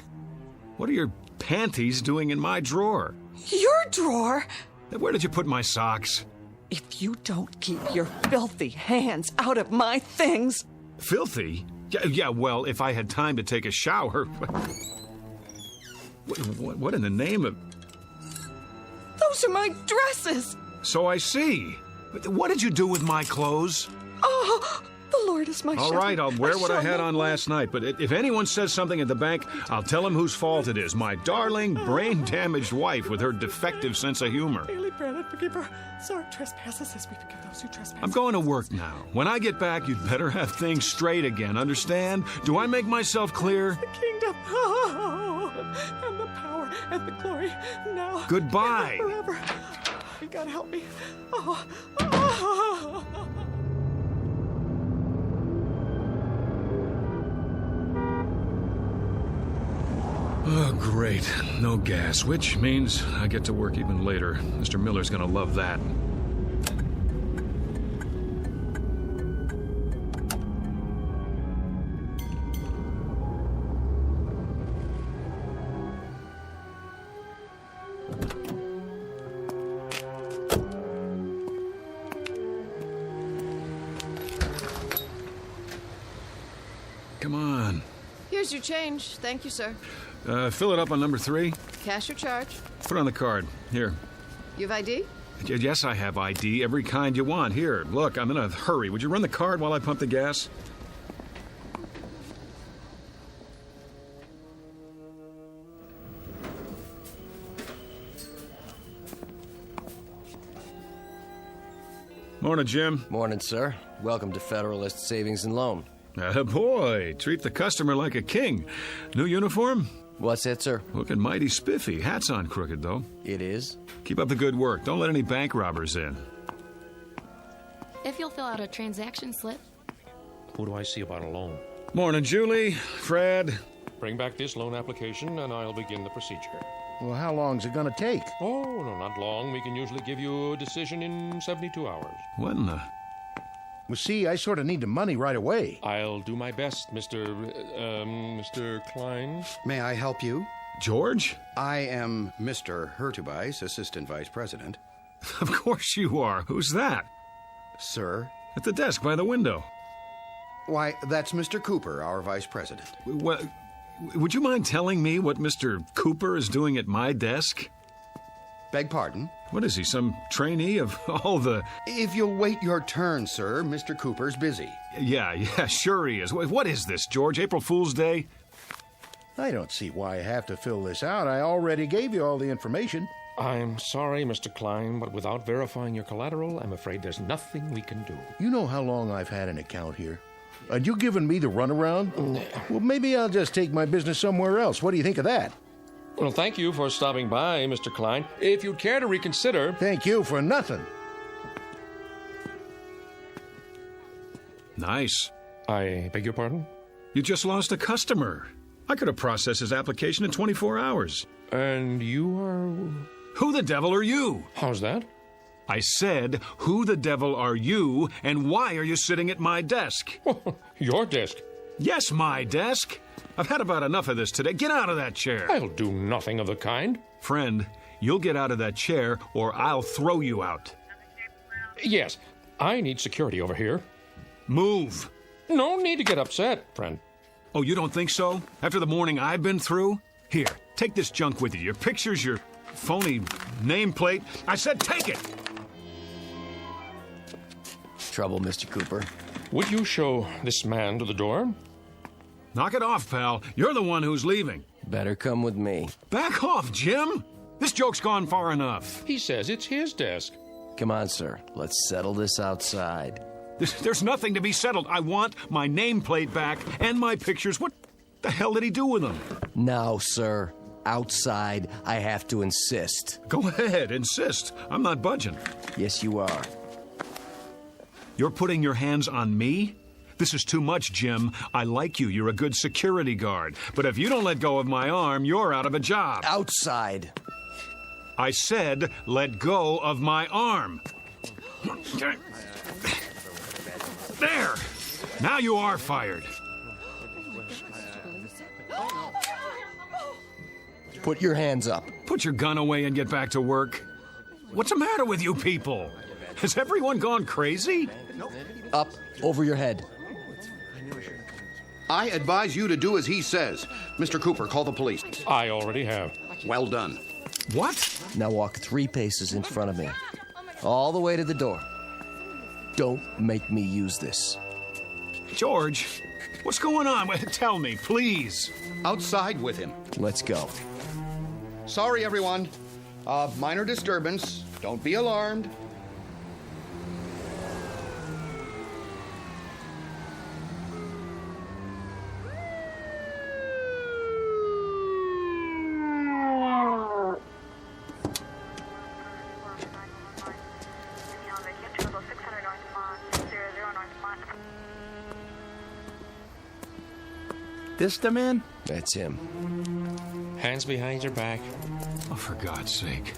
Speaker 12: are your panties doing in my drawer?
Speaker 3: Your drawer?
Speaker 12: Where did you put my socks?
Speaker 3: If you don't keep your filthy hands out of my things...
Speaker 12: Filthy? Yeah, well, if I had time to take a shower... What in the name of...
Speaker 3: Those are my dresses!
Speaker 12: So I see. What did you do with my clothes?
Speaker 3: Oh... The Lord is my shepherd.
Speaker 12: All right, I'll wear what I had on last night, but if anyone says something at the bank, I'll tell them whose fault it is. My darling, brain-damaged wife with her defective sense of humor.
Speaker 3: Daily bread and forgive our trespasses as we forgive those who trespass.
Speaker 12: I'm going to work now. When I get back, you'd better have things straight again, understand? Do I make myself clear?
Speaker 3: The kingdom, and the power, and the glory, now.
Speaker 12: Goodbye.
Speaker 3: And forever. You gotta help me.
Speaker 12: Oh, great. No gas, which means I get to work even later. Mr. Miller's gonna love that. Come on.
Speaker 15: Here's your change. Thank you, sir.
Speaker 12: Fill it up on number 3.
Speaker 15: Cash or charge?
Speaker 12: Put it on the card. Here.
Speaker 15: You have ID?
Speaker 12: Yes, I have ID. Every kind you want. Here, look, I'm in a hurry. Would you run the card while I pump the gas? Morning, Jim.
Speaker 18: Morning, sir. Welcome to Federalist Savings and Loan.
Speaker 12: Boy, treat the customer like a king. New uniform?
Speaker 18: What's that, sir?
Speaker 12: Looking mighty spiffy. Hat's on crooked, though.
Speaker 18: It is?
Speaker 12: Keep up the good work. Don't let any bank robbers in.
Speaker 10: If you'll fill out a transaction slip.
Speaker 25: Who do I see about a loan?
Speaker 12: Morning, Julie. Fred.
Speaker 25: Bring back this loan application and I'll begin the procedure.
Speaker 26: Well, how long's it gonna take?
Speaker 25: Oh, no, not long. We can usually give you a decision in 72 hours.
Speaker 12: What in the...
Speaker 26: Well, see, I sort of need the money right away.
Speaker 25: I'll do my best, Mr. Klein.
Speaker 26: May I help you?
Speaker 12: George?
Speaker 26: I am Mr. Hurtubise, Assistant Vice President.
Speaker 12: Of course you are. Who's that?
Speaker 26: Sir?
Speaker 12: At the desk by the window.
Speaker 26: Why, that's Mr. Cooper, our Vice President.
Speaker 12: What? Would you mind telling me what Mr. Cooper is doing at my desk?
Speaker 26: Beg pardon?
Speaker 12: What is he, some trainee of all the...
Speaker 9: If you'll wait your turn, sir, Mr. Cooper's busy.
Speaker 12: Yeah, sure he is. What is this, George? April Fool's Day?
Speaker 9: I don't see why I have to fill this out. I already gave you all the information.
Speaker 17: I'm sorry, Mr. Klein, but without verifying your collateral, I'm afraid there's nothing we can do.
Speaker 9: You know how long I've had an account here? And you giving me the runaround? Well, maybe I'll just take my business somewhere else. What do you think of that?
Speaker 17: Well, thank you for stopping by, Mr. Klein. If you'd care to reconsider...
Speaker 9: Thank you for nothing.
Speaker 12: Nice.
Speaker 17: I beg your pardon?
Speaker 12: You just lost a customer. I could have processed his application in 24 hours.
Speaker 17: And you are...
Speaker 12: Who the devil are you?
Speaker 17: How's that?
Speaker 12: I said, who the devil are you, and why are you sitting at my desk?
Speaker 17: Your desk?
Speaker 12: Yes, my desk. I've had about enough of this today. Get out of that chair.
Speaker 17: I'll do nothing of the kind.
Speaker 12: Friend, you'll get out of that chair, or I'll throw you out.
Speaker 17: Yes, I need security over here.
Speaker 12: Move.
Speaker 17: No need to get upset, friend.
Speaker 12: Oh, you don't think so? After the morning I've been through? Here, take this junk with you. Your pictures, your phony nameplate. I said take it!
Speaker 18: Trouble, Mr. Cooper.
Speaker 17: Would you show this man to the door?
Speaker 12: Knock it off, pal. You're the one who's leaving.
Speaker 18: Better come with me.
Speaker 12: Back off, Jim! This joke's gone far enough.
Speaker 17: He says it's his desk.
Speaker 18: Come on, sir. Let's settle this outside.
Speaker 12: There's nothing to be settled. I want my nameplate back and my pictures. What the hell did he do with them?
Speaker 18: Now, sir. Outside, I have to insist.
Speaker 12: Go ahead, insist. I'm not budging.
Speaker 18: Yes, you are.
Speaker 12: You're putting your hands on me? This is too much, Jim. I like you. You're a good security guard. But if you don't let go of my arm, you're out of a job.
Speaker 18: Outside.
Speaker 12: I said, let go of my arm. There! Now you are fired.
Speaker 18: Put your hands up.
Speaker 12: Put your gun away and get back to work. What's the matter with you people? Has everyone gone crazy?
Speaker 18: Up, over your head.
Speaker 9: I advise you to do as he says. Mr. Cooper, call the police.
Speaker 17: I already have.
Speaker 9: Well done.
Speaker 12: What?
Speaker 18: Now walk 3 paces in front of me. All the way to the door. Don't make me use this.
Speaker 12: George, what's going on? Tell me, please.
Speaker 9: Outside with him.
Speaker 18: Let's go.
Speaker 9: Sorry, everyone. Minor disturbance. Don't be alarmed.
Speaker 19: This the man?
Speaker 18: That's him.
Speaker 17: Hands behind your back.
Speaker 12: Oh, for God's sake.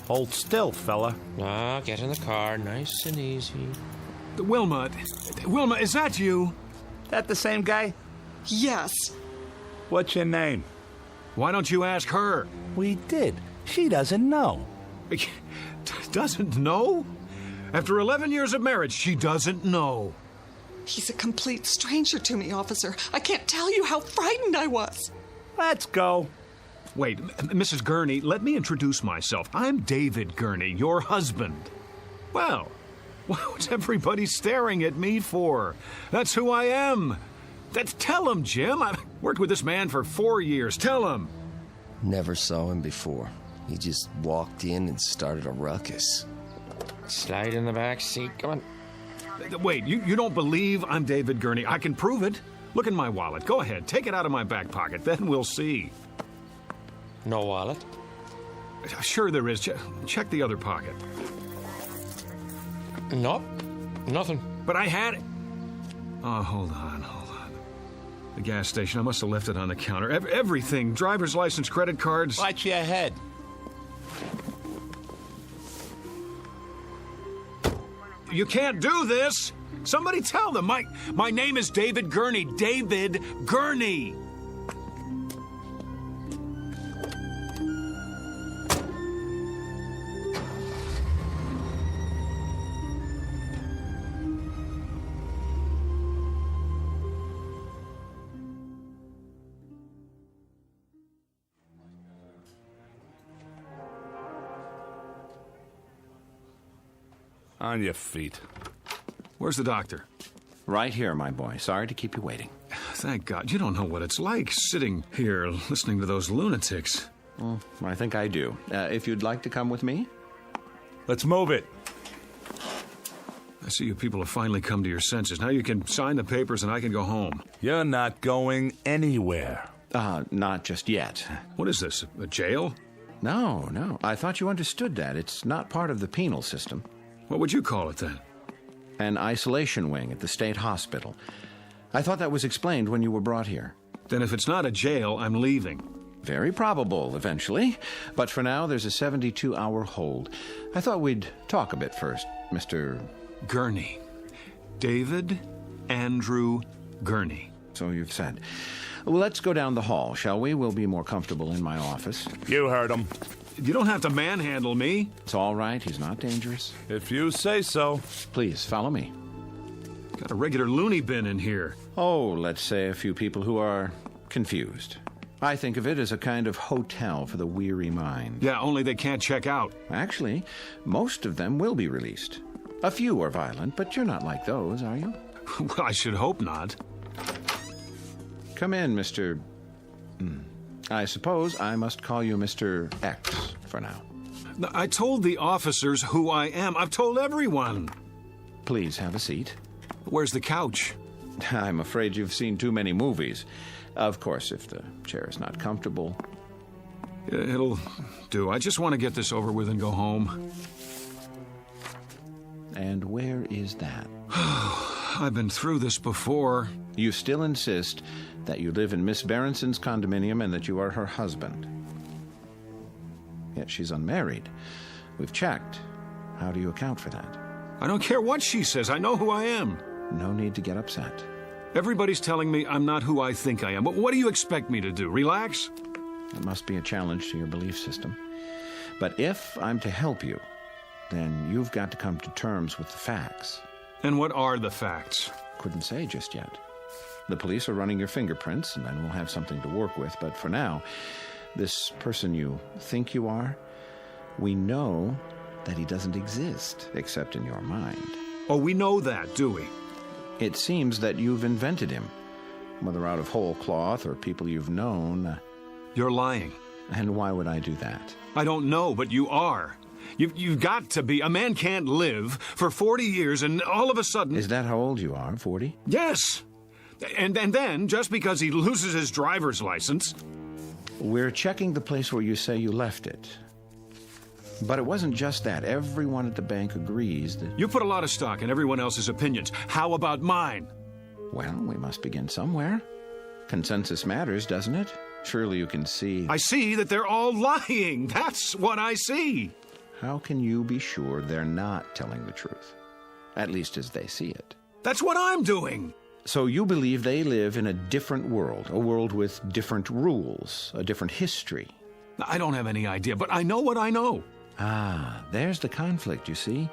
Speaker 19: Hold still, fella.
Speaker 17: Ah, get in the car, nice and easy.
Speaker 12: Wilma, is that you?
Speaker 19: That the same guy?
Speaker 3: Yes.
Speaker 19: What's your name?
Speaker 12: Why don't you ask her?
Speaker 19: We did. She doesn't know.
Speaker 12: Doesn't know? After 11 years of marriage, she doesn't know.
Speaker 3: He's a complete stranger to me, officer. I can't tell you how frightened I was.
Speaker 19: Let's go.
Speaker 12: Wait, Mrs. Gurney, let me introduce myself. I'm David Gurney, your husband. Well, what's everybody staring at me for? That's who I am. Tell him, Jim. I've worked with this man for 4 years. Tell him.
Speaker 18: Never saw him before. He just walked in and started a ruckus.
Speaker 17: Slide in the back seat. Come on.
Speaker 12: Wait, you don't believe I'm David Gurney? I can prove it. Look in my wallet. Go ahead. Take it out of my back pocket. Then we'll see.
Speaker 17: No wallet?
Speaker 12: Sure there is. Check the other pocket.
Speaker 17: Nope. Nothing.
Speaker 12: But I had it. Oh, hold on. The gas station. I must have left it on the counter. Everything. Driver's license, credit cards.
Speaker 19: Watch your head.
Speaker 12: You can't do this. Somebody tell them. My name is David Gurney. David Gurney.
Speaker 19: On your feet.
Speaker 12: Where's the doctor?
Speaker 14: Right here, my boy. Sorry to keep you waiting.
Speaker 12: Thank God. You don't know what it's like sitting here listening to those lunatics.
Speaker 14: Well, I think I do. If you'd like to come with me?
Speaker 19: Let's move it.
Speaker 12: I see you people have finally come to your senses. Now you can sign the papers and I can go home.
Speaker 19: You're not going anywhere.
Speaker 14: Not just yet.
Speaker 12: What is this, a jail?
Speaker 14: No. I thought you understood that. It's not part of the penal system.
Speaker 12: What would you call it then?
Speaker 14: An isolation wing at the state hospital. I thought that was explained when you were brought here.
Speaker 12: Then if it's not a jail, I'm leaving.
Speaker 14: Very probable, eventually. But for now, there's a 72-hour hold. I thought we'd talk a bit first, Mr.
Speaker 12: Gurney. David Andrew Gurney.
Speaker 14: So you've said. Well, let's go down the hall, shall we? We'll be more comfortable in my office.
Speaker 19: You heard him.
Speaker 12: You don't have to manhandle me.
Speaker 14: It's all right. He's not dangerous.
Speaker 19: If you say so.
Speaker 14: Please, follow me.
Speaker 12: Got a regular loony bin in here.
Speaker 14: Oh, let's say a few people who are confused. I think of it as a kind of hotel for the weary mind.
Speaker 12: Yeah, only they can't check out.
Speaker 14: Actually, most of them will be released. A few are violent, but you're not like those, are you?
Speaker 12: Well, I should hope not.
Speaker 14: Come in, Mr. I suppose I must call you Mr. X for now.
Speaker 12: I told the officers who I am. I've told everyone.
Speaker 14: Please have a seat.
Speaker 12: Where's the couch?
Speaker 14: I'm afraid you've seen too many movies. Of course, if the chair is not comfortable.
Speaker 12: It'll do. I just want to get this over with and go home.
Speaker 14: And where is that?
Speaker 12: I've been through this before.
Speaker 14: You still insist that you live in Miss Berenson's condominium and that you are her husband. Yet she's unmarried. We've checked. How do you account for that?
Speaker 12: I don't care what she says. I know who I am.
Speaker 14: No need to get upset.
Speaker 12: Everybody's telling me I'm not who I think I am. But what do you expect me to do? Relax?
Speaker 14: It must be a challenge to your belief system. But if I'm to help you, then you've got to come to terms with the facts.
Speaker 12: And what are the facts?
Speaker 14: Couldn't say just yet. The police are running your fingerprints, and then we'll have something to work with. But for now, this person you think you are, we know that he doesn't exist, except in your mind.
Speaker 12: Oh, we know that, do we?
Speaker 14: It seems that you've invented him, whether out of whole cloth or people you've known.
Speaker 12: You're lying.
Speaker 14: And why would I do that?
Speaker 12: I don't know, but you are. You've got to be. A man can't live for 40 years and all of a sudden...
Speaker 14: Is that how old you are, 40?
Speaker 12: Yes. And then, just because he loses his driver's license...
Speaker 14: We're checking the place where you say you left it. But it wasn't just that. Everyone at the bank agrees that...
Speaker 12: You put a lot of stock in everyone else's opinions. How about mine?
Speaker 14: Well, we must begin somewhere. Consensus matters, doesn't it? Surely you can see...
Speaker 12: I see that they're all lying. That's what I see.
Speaker 14: How can you be sure they're not telling the truth? At least as they see it.
Speaker 12: That's what I'm doing.
Speaker 14: So you believe they live in a different world, a world with different rules, a different history.
Speaker 12: I don't have any idea, but I know what I know.
Speaker 14: Ah, there's the conflict, you see.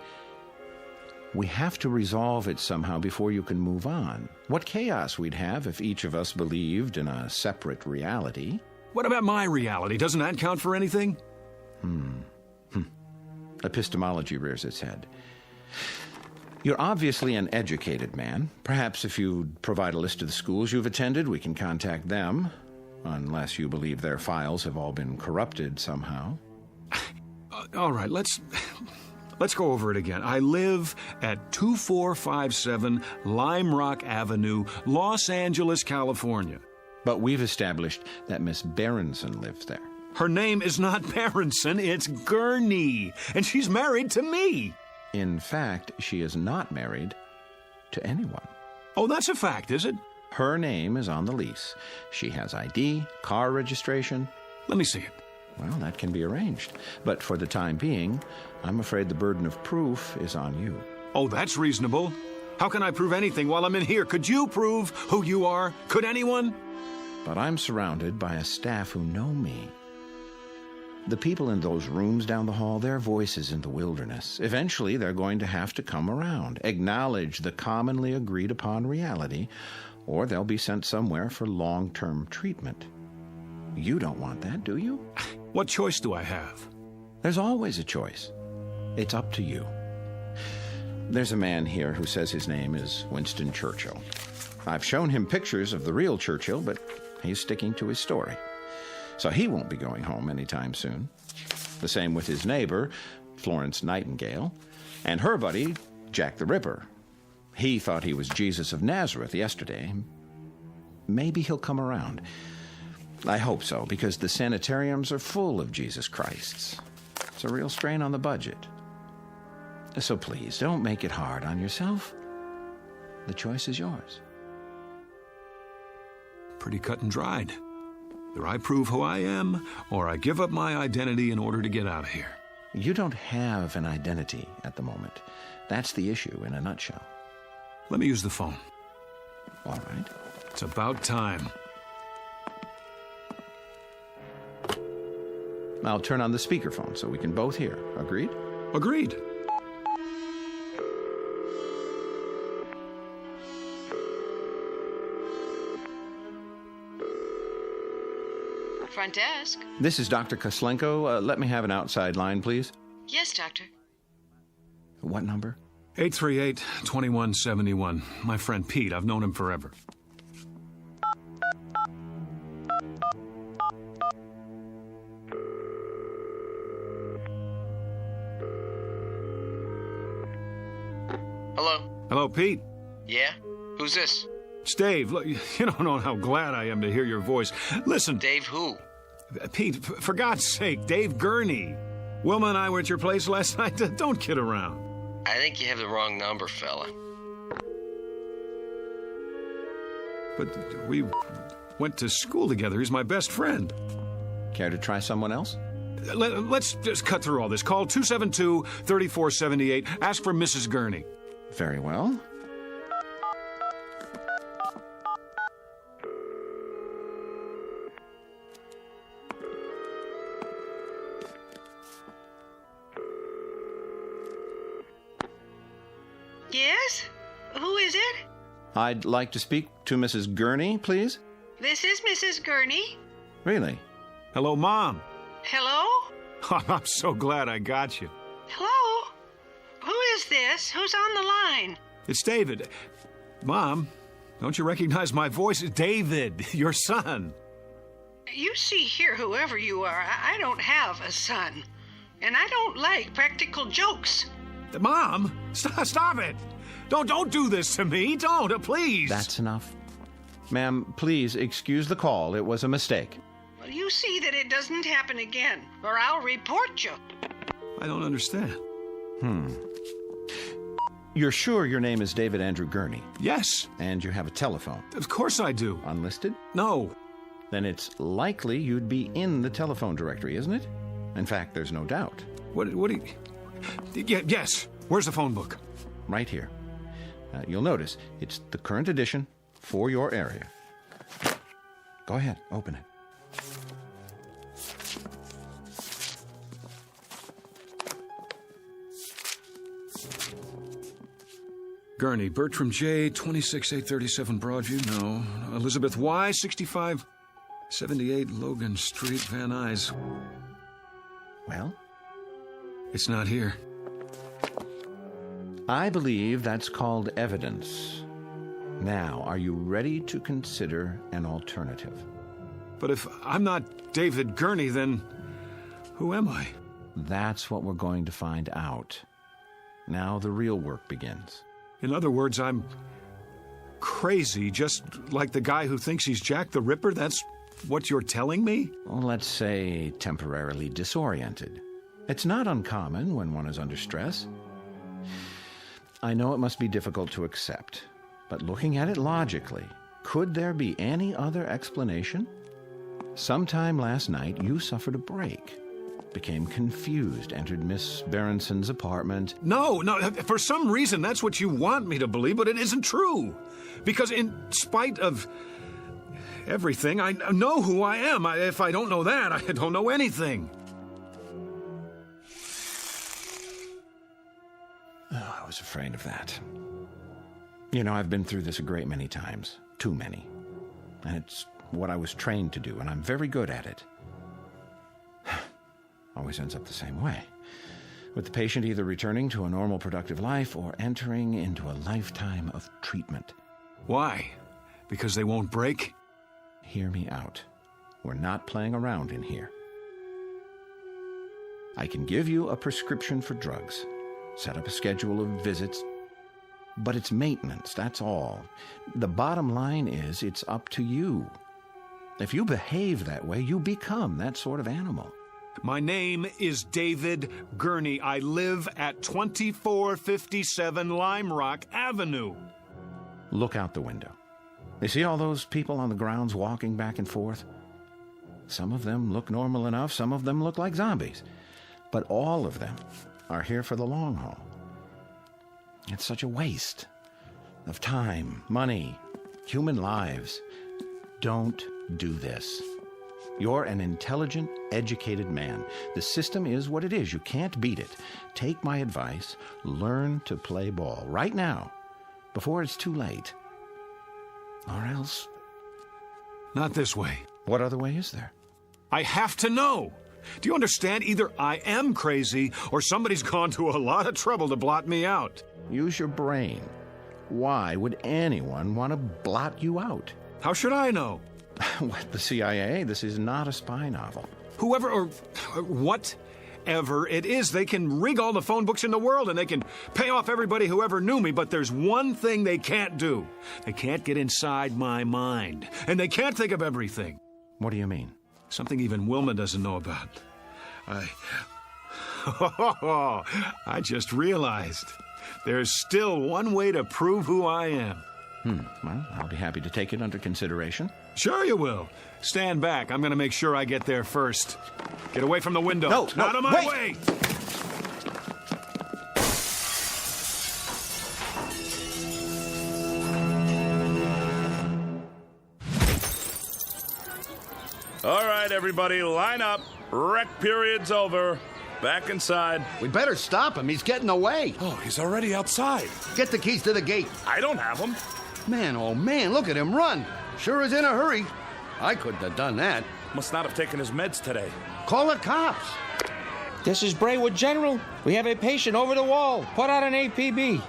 Speaker 14: We have to resolve it somehow before you can move on. What chaos we'd have if each of us believed in a separate reality.
Speaker 12: What about my reality? Doesn't that count for anything?
Speaker 14: Epistemology rears its head. You're obviously an educated man. Perhaps if you'd provide a list of the schools you've attended, we can contact them. Unless you believe their files have all been corrupted somehow.
Speaker 12: All right, let's go over it again. I live at 2457 Lime Rock Avenue, Los Angeles, California.
Speaker 14: But we've established that Miss Berenson lives there.
Speaker 12: Her name is not Berenson, it's Gurney, and she's married to me.
Speaker 14: In fact, she is not married to anyone.
Speaker 12: Oh, that's a fact, is it?
Speaker 14: Her name is on the lease. She has ID, car registration.
Speaker 12: Let me see it.
Speaker 14: Well, that can be arranged. But for the time being, I'm afraid the burden of proof is on you.
Speaker 12: Oh, that's reasonable. How can I prove anything while I'm in here? Could you prove who you are? Could anyone?
Speaker 14: But I'm surrounded by a staff who know me. The people in those rooms down the hall, their voices in the wilderness. Eventually, they're going to have to come around, acknowledge the commonly agreed upon reality, or they'll be sent somewhere for long-term treatment. You don't want that, do you?
Speaker 12: What choice do I have?
Speaker 14: There's always a choice. It's up to you. There's a man here who says his name is Winston Churchill. I've shown him pictures of the real Churchill, but he's sticking to his story. So he won't be going home anytime soon. The same with his neighbor, Florence Nightingale, and her buddy, Jack the Ripper. He thought he was Jesus of Nazareth yesterday. Maybe he'll come around. I hope so, because the sanitariums are full of Jesus Christs. It's a real strain on the budget. So please, don't make it hard on yourself. The choice is yours.
Speaker 12: Pretty cut and dried. Either I prove who I am, or I give up my identity in order to get out of here.
Speaker 14: You don't have an identity at the moment. That's the issue in a nutshell.
Speaker 12: Let me use the phone.
Speaker 14: All right.
Speaker 12: It's about time.
Speaker 14: I'll turn on the speakerphone so we can both hear. Agreed?
Speaker 12: Agreed.
Speaker 15: Front desk.
Speaker 14: This is Dr. Koslenko. Let me have an outside line, please.
Speaker 15: Yes, doctor.
Speaker 14: What number?
Speaker 12: 838-2171. My friend Pete. I've known him forever.
Speaker 4: Hello?
Speaker 12: Hello, Pete.
Speaker 4: Yeah? Who's this?
Speaker 12: It's Dave. Look, you don't know how glad I am to hear your voice. Listen.
Speaker 4: Dave who?
Speaker 12: Pete, for God's sake, Dave Gurney. Wilma and I were at your place last night. Don't kid around.
Speaker 4: I think you have the wrong number, fella.
Speaker 12: But we went to school together. He's my best friend.
Speaker 14: Care to try someone else?
Speaker 12: Let's just cut through all this. Call 272-3478. Ask for Mrs. Gurney.
Speaker 14: Very well.
Speaker 20: Yes? Who is it?
Speaker 14: I'd like to speak to Mrs. Gurney, please.
Speaker 20: This is Mrs. Gurney.
Speaker 14: Really?
Speaker 12: Hello, Mom.
Speaker 20: Hello?
Speaker 12: Oh, I'm so glad I got you.
Speaker 20: Hello? Who is this? Who's on the line?
Speaker 12: It's David. Mom, don't you recognize my voice? David, your son.
Speaker 20: You see here, whoever you are, I don't have a son. And I don't like practical jokes.
Speaker 12: Mom, stop it. Don't do this to me. Don't, please.
Speaker 14: That's enough. Ma'am, please excuse the call. It was a mistake.
Speaker 20: Well, you see that it doesn't happen again, or I'll report you.
Speaker 12: I don't understand.
Speaker 14: You're sure your name is David Andrew Gurney?
Speaker 12: Yes.
Speaker 14: And you have a telephone?
Speaker 12: Of course I do.
Speaker 14: Unlisted?
Speaker 12: No.
Speaker 14: Then it's likely you'd be in the telephone directory, isn't it? In fact, there's no doubt.
Speaker 12: What do you... Yes. Where's the phone book?
Speaker 14: Right here. You'll notice it's the current edition for your area. Go ahead, open it.
Speaker 12: Gurney, Bertram J, 26837 Broadview, no. Elizabeth Y, 6578 Logan Street, Van Nuys.
Speaker 14: Well?
Speaker 12: It's not here.
Speaker 14: I believe that's called evidence. Now, are you ready to consider an alternative?
Speaker 12: But if I'm not David Gurney, then who am I?
Speaker 14: That's what we're going to find out. Now the real work begins.
Speaker 12: In other words, I'm crazy, just like the guy who thinks he's Jack the Ripper? That's what you're telling me?
Speaker 14: Well, let's say temporarily disoriented. It's not uncommon when one is under stress. I know it must be difficult to accept, but looking at it logically, could there be any other explanation? Sometime last night, you suffered a break, became confused, entered Miss Berenson's apartment.
Speaker 12: No, for some reason that's what you want me to believe, but it isn't true. Because in spite of everything, I know who I am. If I don't know that, I don't know anything.
Speaker 14: Oh, I was afraid of that. You know, I've been through this a great many times. Too many. And it's what I was trained to do, and I'm very good at it. Always ends up the same way. with the patient either returning to a normal productive life or entering into a lifetime of treatment.
Speaker 12: Why? Because they won't break?
Speaker 14: Hear me out. We're not playing around in here. I can give you a prescription for drugs, set up a schedule of visits, but it's maintenance, that's all. The bottom line is it's up to you. If you behave that way, you become that sort of animal.
Speaker 12: My name is David Gurney. I live at 2457 Lime Rock Avenue.
Speaker 14: Look out the window. You see all those people on the grounds walking back and forth? Some of them look normal enough, some of them look like zombies. But all of them are here for the long haul. It's such a waste of time, money, human lives. Don't do this. You're an intelligent, educated man. The system is what it is. You can't beat it. Take my advice. Learn to play ball right now, before it's too late. Or else...
Speaker 12: Not this way.
Speaker 14: What other way is there?
Speaker 12: I have to know. Do you understand? Either I am crazy, or somebody's gone to a lot of trouble to blot me out.
Speaker 14: Use your brain. Why would anyone want to blot you out?
Speaker 12: How should I know?
Speaker 14: What, the CIA? This is not a spy novel.
Speaker 12: Whoever or whatever it is, they can rig all the phone books in the world and they can pay off everybody who ever knew me, but there's one thing they can't do. They can't get inside my mind, and they can't think of everything.
Speaker 14: What do you mean?
Speaker 12: Something even Wilma doesn't know about. I just realized there's still one way to prove who I am.
Speaker 14: Well, I'll be happy to take it under consideration.
Speaker 12: Sure you will. Stand back. I'm going to make sure I get there first. Get away from the window.
Speaker 14: No,
Speaker 12: out of my way!
Speaker 19: All right, everybody, line up. Rec period's over. Back inside.
Speaker 26: We better stop him. He's getting away.
Speaker 19: Oh, he's already outside.
Speaker 26: Get the keys to the gate.
Speaker 19: I don't have them.
Speaker 26: Man, oh man, look at him run. Sure is in a hurry. I couldn't have done that.
Speaker 19: Must not have taken his meds today.
Speaker 26: Call the cops.
Speaker 6: This is Braywood General. We have a patient over the wall. Put out an APB.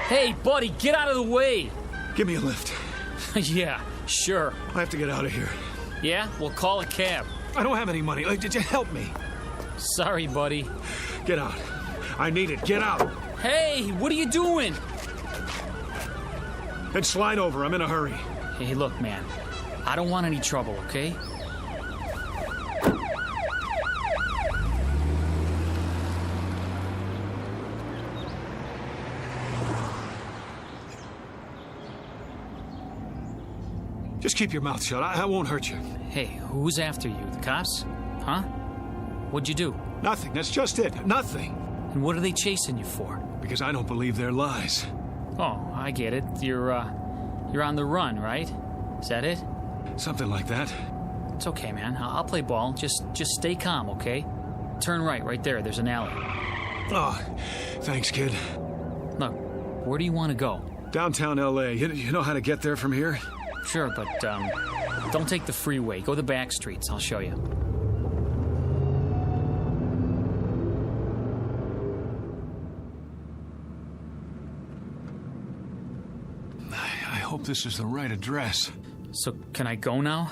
Speaker 7: Hey, buddy, get out of the way.
Speaker 12: Give me a lift.
Speaker 7: Yeah, sure.
Speaker 12: I have to get out of here.
Speaker 7: Yeah? Well, call a cab.
Speaker 12: I don't have any money. Did you help me?
Speaker 7: Sorry, buddy.
Speaker 12: Get out. I need it. Get out.
Speaker 7: Hey, what are you doing?
Speaker 12: Then slide over. I'm in a hurry.
Speaker 7: Hey, look, man. I don't want any trouble, okay?
Speaker 12: Just keep your mouth shut. I won't hurt you.
Speaker 7: Hey, who's after you? The cops? Huh? What'd you do?
Speaker 12: Nothing. That's just it. Nothing.
Speaker 7: And what are they chasing you for?
Speaker 12: Because I don't believe their lies.
Speaker 7: Oh, I get it. You're on the run, right? Is that it?
Speaker 12: Something like that.
Speaker 7: It's okay, man. I'll play ball. Just stay calm, okay? Turn right there. There's an alley.
Speaker 12: Oh, thanks, kid.
Speaker 7: Look, where do you want to go?
Speaker 12: Downtown L.A. You know how to get there from here?
Speaker 7: Sure, but don't take the freeway. Go the back streets. I'll show you.
Speaker 12: I hope this is the right address.
Speaker 7: So, can I go now?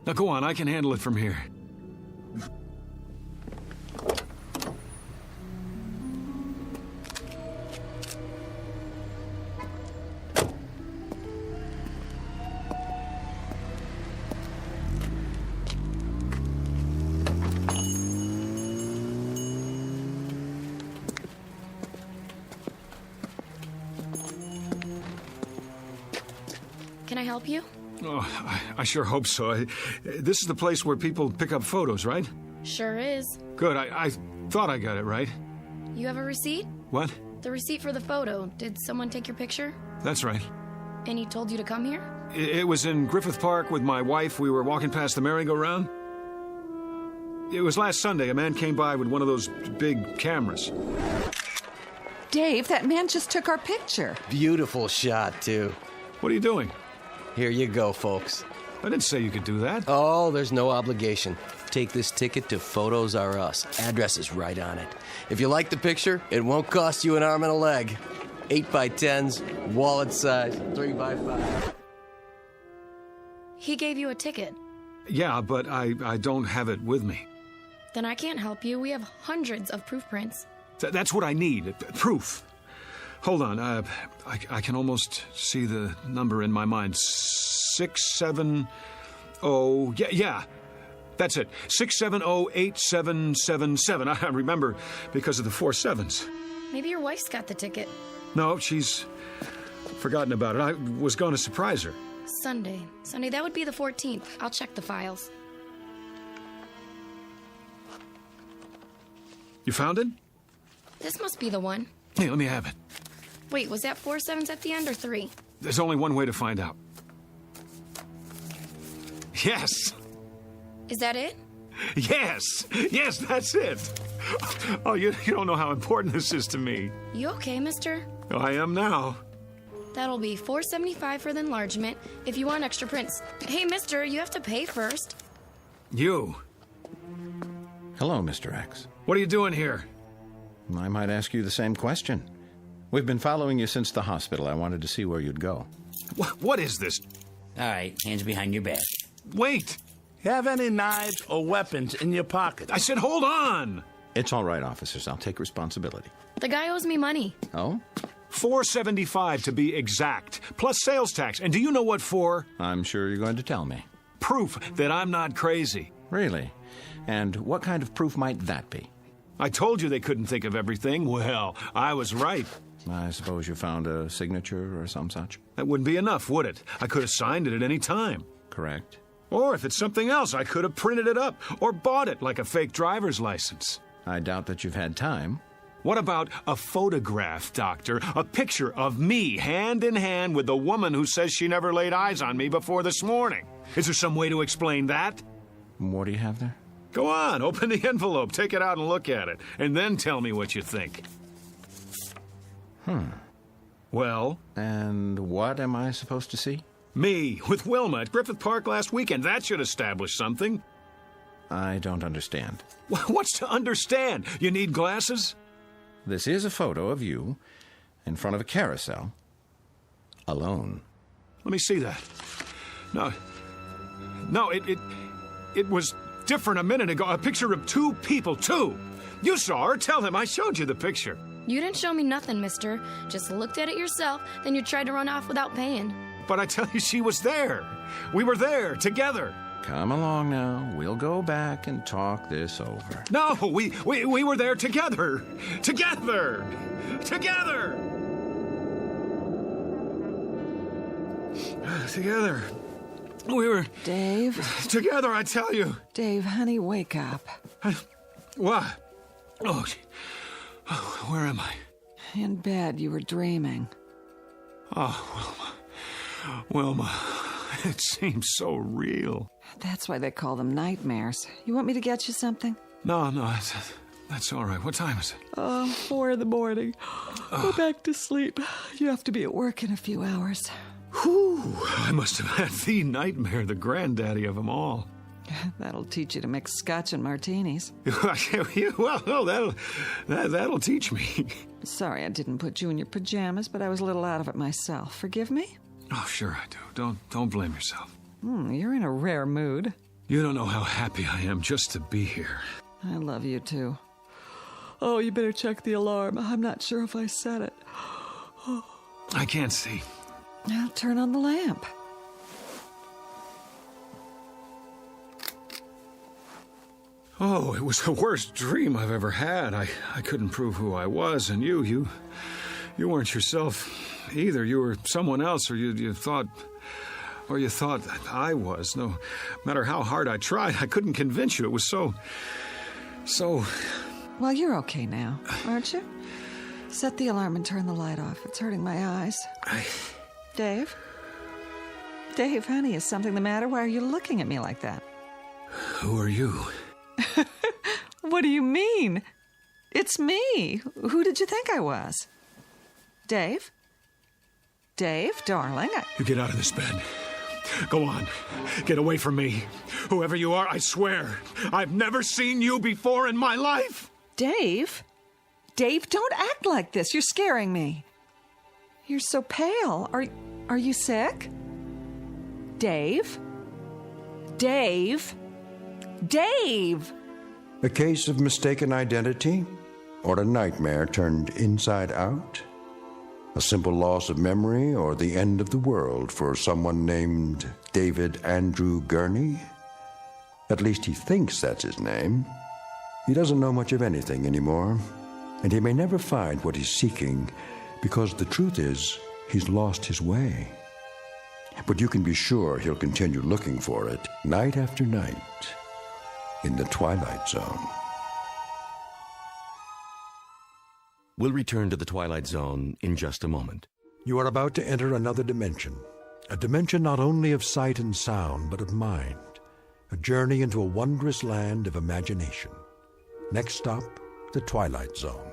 Speaker 12: Now, go on. I can handle it from here.
Speaker 10: Can I help you?
Speaker 12: Oh, I sure hope so. This is the place where people pick up photos, right?
Speaker 10: Sure is.
Speaker 12: Good. I thought I got it right.
Speaker 10: You have a receipt?
Speaker 12: What?
Speaker 10: The receipt for the photo. Did someone take your picture?
Speaker 12: That's right.
Speaker 10: And he told you to come here?
Speaker 12: It was in Griffith Park with my wife. We were walking past the merry-go-round. It was last Sunday. A man came by with one of those big cameras.
Speaker 16: Dave, that man just took our picture.
Speaker 18: Beautiful shot, too.
Speaker 12: What are you doing?
Speaker 18: Here you go, folks.
Speaker 12: I didn't say you could do that.
Speaker 18: Oh, there's no obligation. Take this ticket to Photos R Us. Address is right on it. If you like the picture, it won't cost you an arm and a leg. 8x10s, wallet size, 3x5.
Speaker 10: He gave you a ticket.
Speaker 12: Yeah, but I don't have it with me.
Speaker 10: Then I can't help you. We have hundreds of proof prints.
Speaker 12: That's what I need. Proof. Hold on. I can almost see the number in my mind. 670. Yeah. That's it. 6708777. I remember because of the 4 sevens.
Speaker 10: Maybe your wife's got the ticket.
Speaker 12: No, she's forgotten about it. I was going to surprise her.
Speaker 10: Sunday, that would be the 14th. I'll check the files.
Speaker 12: You found it?
Speaker 10: This must be the one.
Speaker 12: Hey, let me have it.
Speaker 10: Wait, was that 4 sevens at the end or 3?
Speaker 12: There's only one way to find out. Yes!
Speaker 10: Is that it?
Speaker 12: Yes! Yes, that's it! Oh, you don't know how important this is to me.
Speaker 10: You okay, mister?
Speaker 12: Oh, I am now.
Speaker 10: That'll be $4.75 for the enlargement if you want extra prints. Hey, mister, you have to pay first.
Speaker 12: You.
Speaker 14: Hello, Mr. X.
Speaker 12: What are you doing here?
Speaker 14: I might ask you the same question. We've been following you since the hospital. I wanted to see where you'd go.
Speaker 12: What is this?
Speaker 11: All right, hands behind your back.
Speaker 12: Wait!
Speaker 19: You have any knives or weapons in your pocket?
Speaker 12: I said hold on!
Speaker 14: It's all right, officers. I'll take responsibility.
Speaker 10: The guy owes me money.
Speaker 14: Oh?
Speaker 12: $4.75 to be exact, plus sales tax. And do you know what for?
Speaker 14: I'm sure you're going to tell me.
Speaker 12: Proof that I'm not crazy.
Speaker 14: Really? And what kind of proof might that be?
Speaker 12: I told you they couldn't think of everything. Well, I was right.
Speaker 14: I suppose you found a signature or some such?
Speaker 12: That wouldn't be enough, would it? I could have signed it at any time.
Speaker 14: Correct.
Speaker 12: Or if it's something else, I could have printed it up or bought it like a fake driver's license.
Speaker 14: I doubt that you've had time.
Speaker 12: What about a photograph, Doctor? A picture of me, hand in hand with the woman who says she never laid eyes on me before this morning. Is there some way to explain that?
Speaker 14: What do you have there?
Speaker 12: Go on, open the envelope, take it out and look at it, and then tell me what you think. Well?
Speaker 14: And what am I supposed to see?
Speaker 12: Me, with Wilma at Griffith Park last weekend. That should establish something.
Speaker 14: I don't understand.
Speaker 12: What's to understand? You need glasses?
Speaker 14: This is a photo of you in front of a carousel, alone.
Speaker 12: Let me see that. No, it was different a minute ago. A picture of 2 people, 2. You saw her. Tell him I showed you the picture.
Speaker 10: You didn't show me nothing, mister. Just looked at it yourself, then you tried to run off without paying.
Speaker 12: But I tell you, she was there. We were there, together.
Speaker 14: Come along now. We'll go back and talk this over.
Speaker 12: No, we were there together. Together. Together. Together. We were...
Speaker 16: Dave?
Speaker 12: Together, I tell you.
Speaker 16: Dave, honey, wake up.
Speaker 12: What? Oh, where am I?
Speaker 16: In bed, you were dreaming.
Speaker 12: Oh, Wilma, it seems so real.
Speaker 16: That's why they call them nightmares. You want me to get you something?
Speaker 12: No, that's all right. What time is it?
Speaker 16: 4 in the morning. Go back to sleep. You have to be at work in a few hours.
Speaker 12: Whew, I must have had the nightmare, the granddaddy of them all.
Speaker 16: That'll teach you to mix scotch and martinis.
Speaker 12: Well, that'll teach me.
Speaker 16: Sorry I didn't put you in your pajamas, but I was a little out of it myself. Forgive me?
Speaker 12: Oh, sure I do. Don't blame yourself.
Speaker 16: You're in a rare mood.
Speaker 12: You don't know how happy I am just to be here.
Speaker 16: I love you, too. Oh, you better check the alarm. I'm not sure if I set it.
Speaker 12: I can't see.
Speaker 16: Now turn on the lamp.
Speaker 12: Oh, it was the worst dream I've ever had. I couldn't prove who I was, and you weren't yourself either. You were someone else, or you thought I was. No matter how hard I tried, I couldn't convince you. It was so...
Speaker 16: Well, you're okay now, aren't you? Set the alarm and turn the light off. It's hurting my eyes. Dave? Dave, honey, is something the matter? Why are you looking at me like that?
Speaker 12: Who are you?
Speaker 16: What do you mean? It's me. Who did you think I was?
Speaker 3: Dave? Dave, darling,
Speaker 12: You get out of this bed. Go on. Get away from me. Whoever you are, I swear, I've never seen you before in my life.
Speaker 3: Dave? Dave, don't act like this. You're scaring me. You're so pale. Are you sick? Dave? Dave? Dave!
Speaker 8: A case of mistaken identity? Or a nightmare turned inside out? A simple loss of memory or the end of the world for someone named David Andrew Gurney? At least he thinks that's his name. He doesn't know much of anything anymore, and he may never find what he's seeking because the truth is he's lost his way. But you can be sure he'll continue looking for it night after night in the Twilight Zone.
Speaker 1: We'll return to the Twilight Zone in just a moment.
Speaker 8: You are about to enter another dimension, a dimension not only of sight and sound, but of mind, a journey into a wondrous land of imagination. Next stop, the Twilight Zone.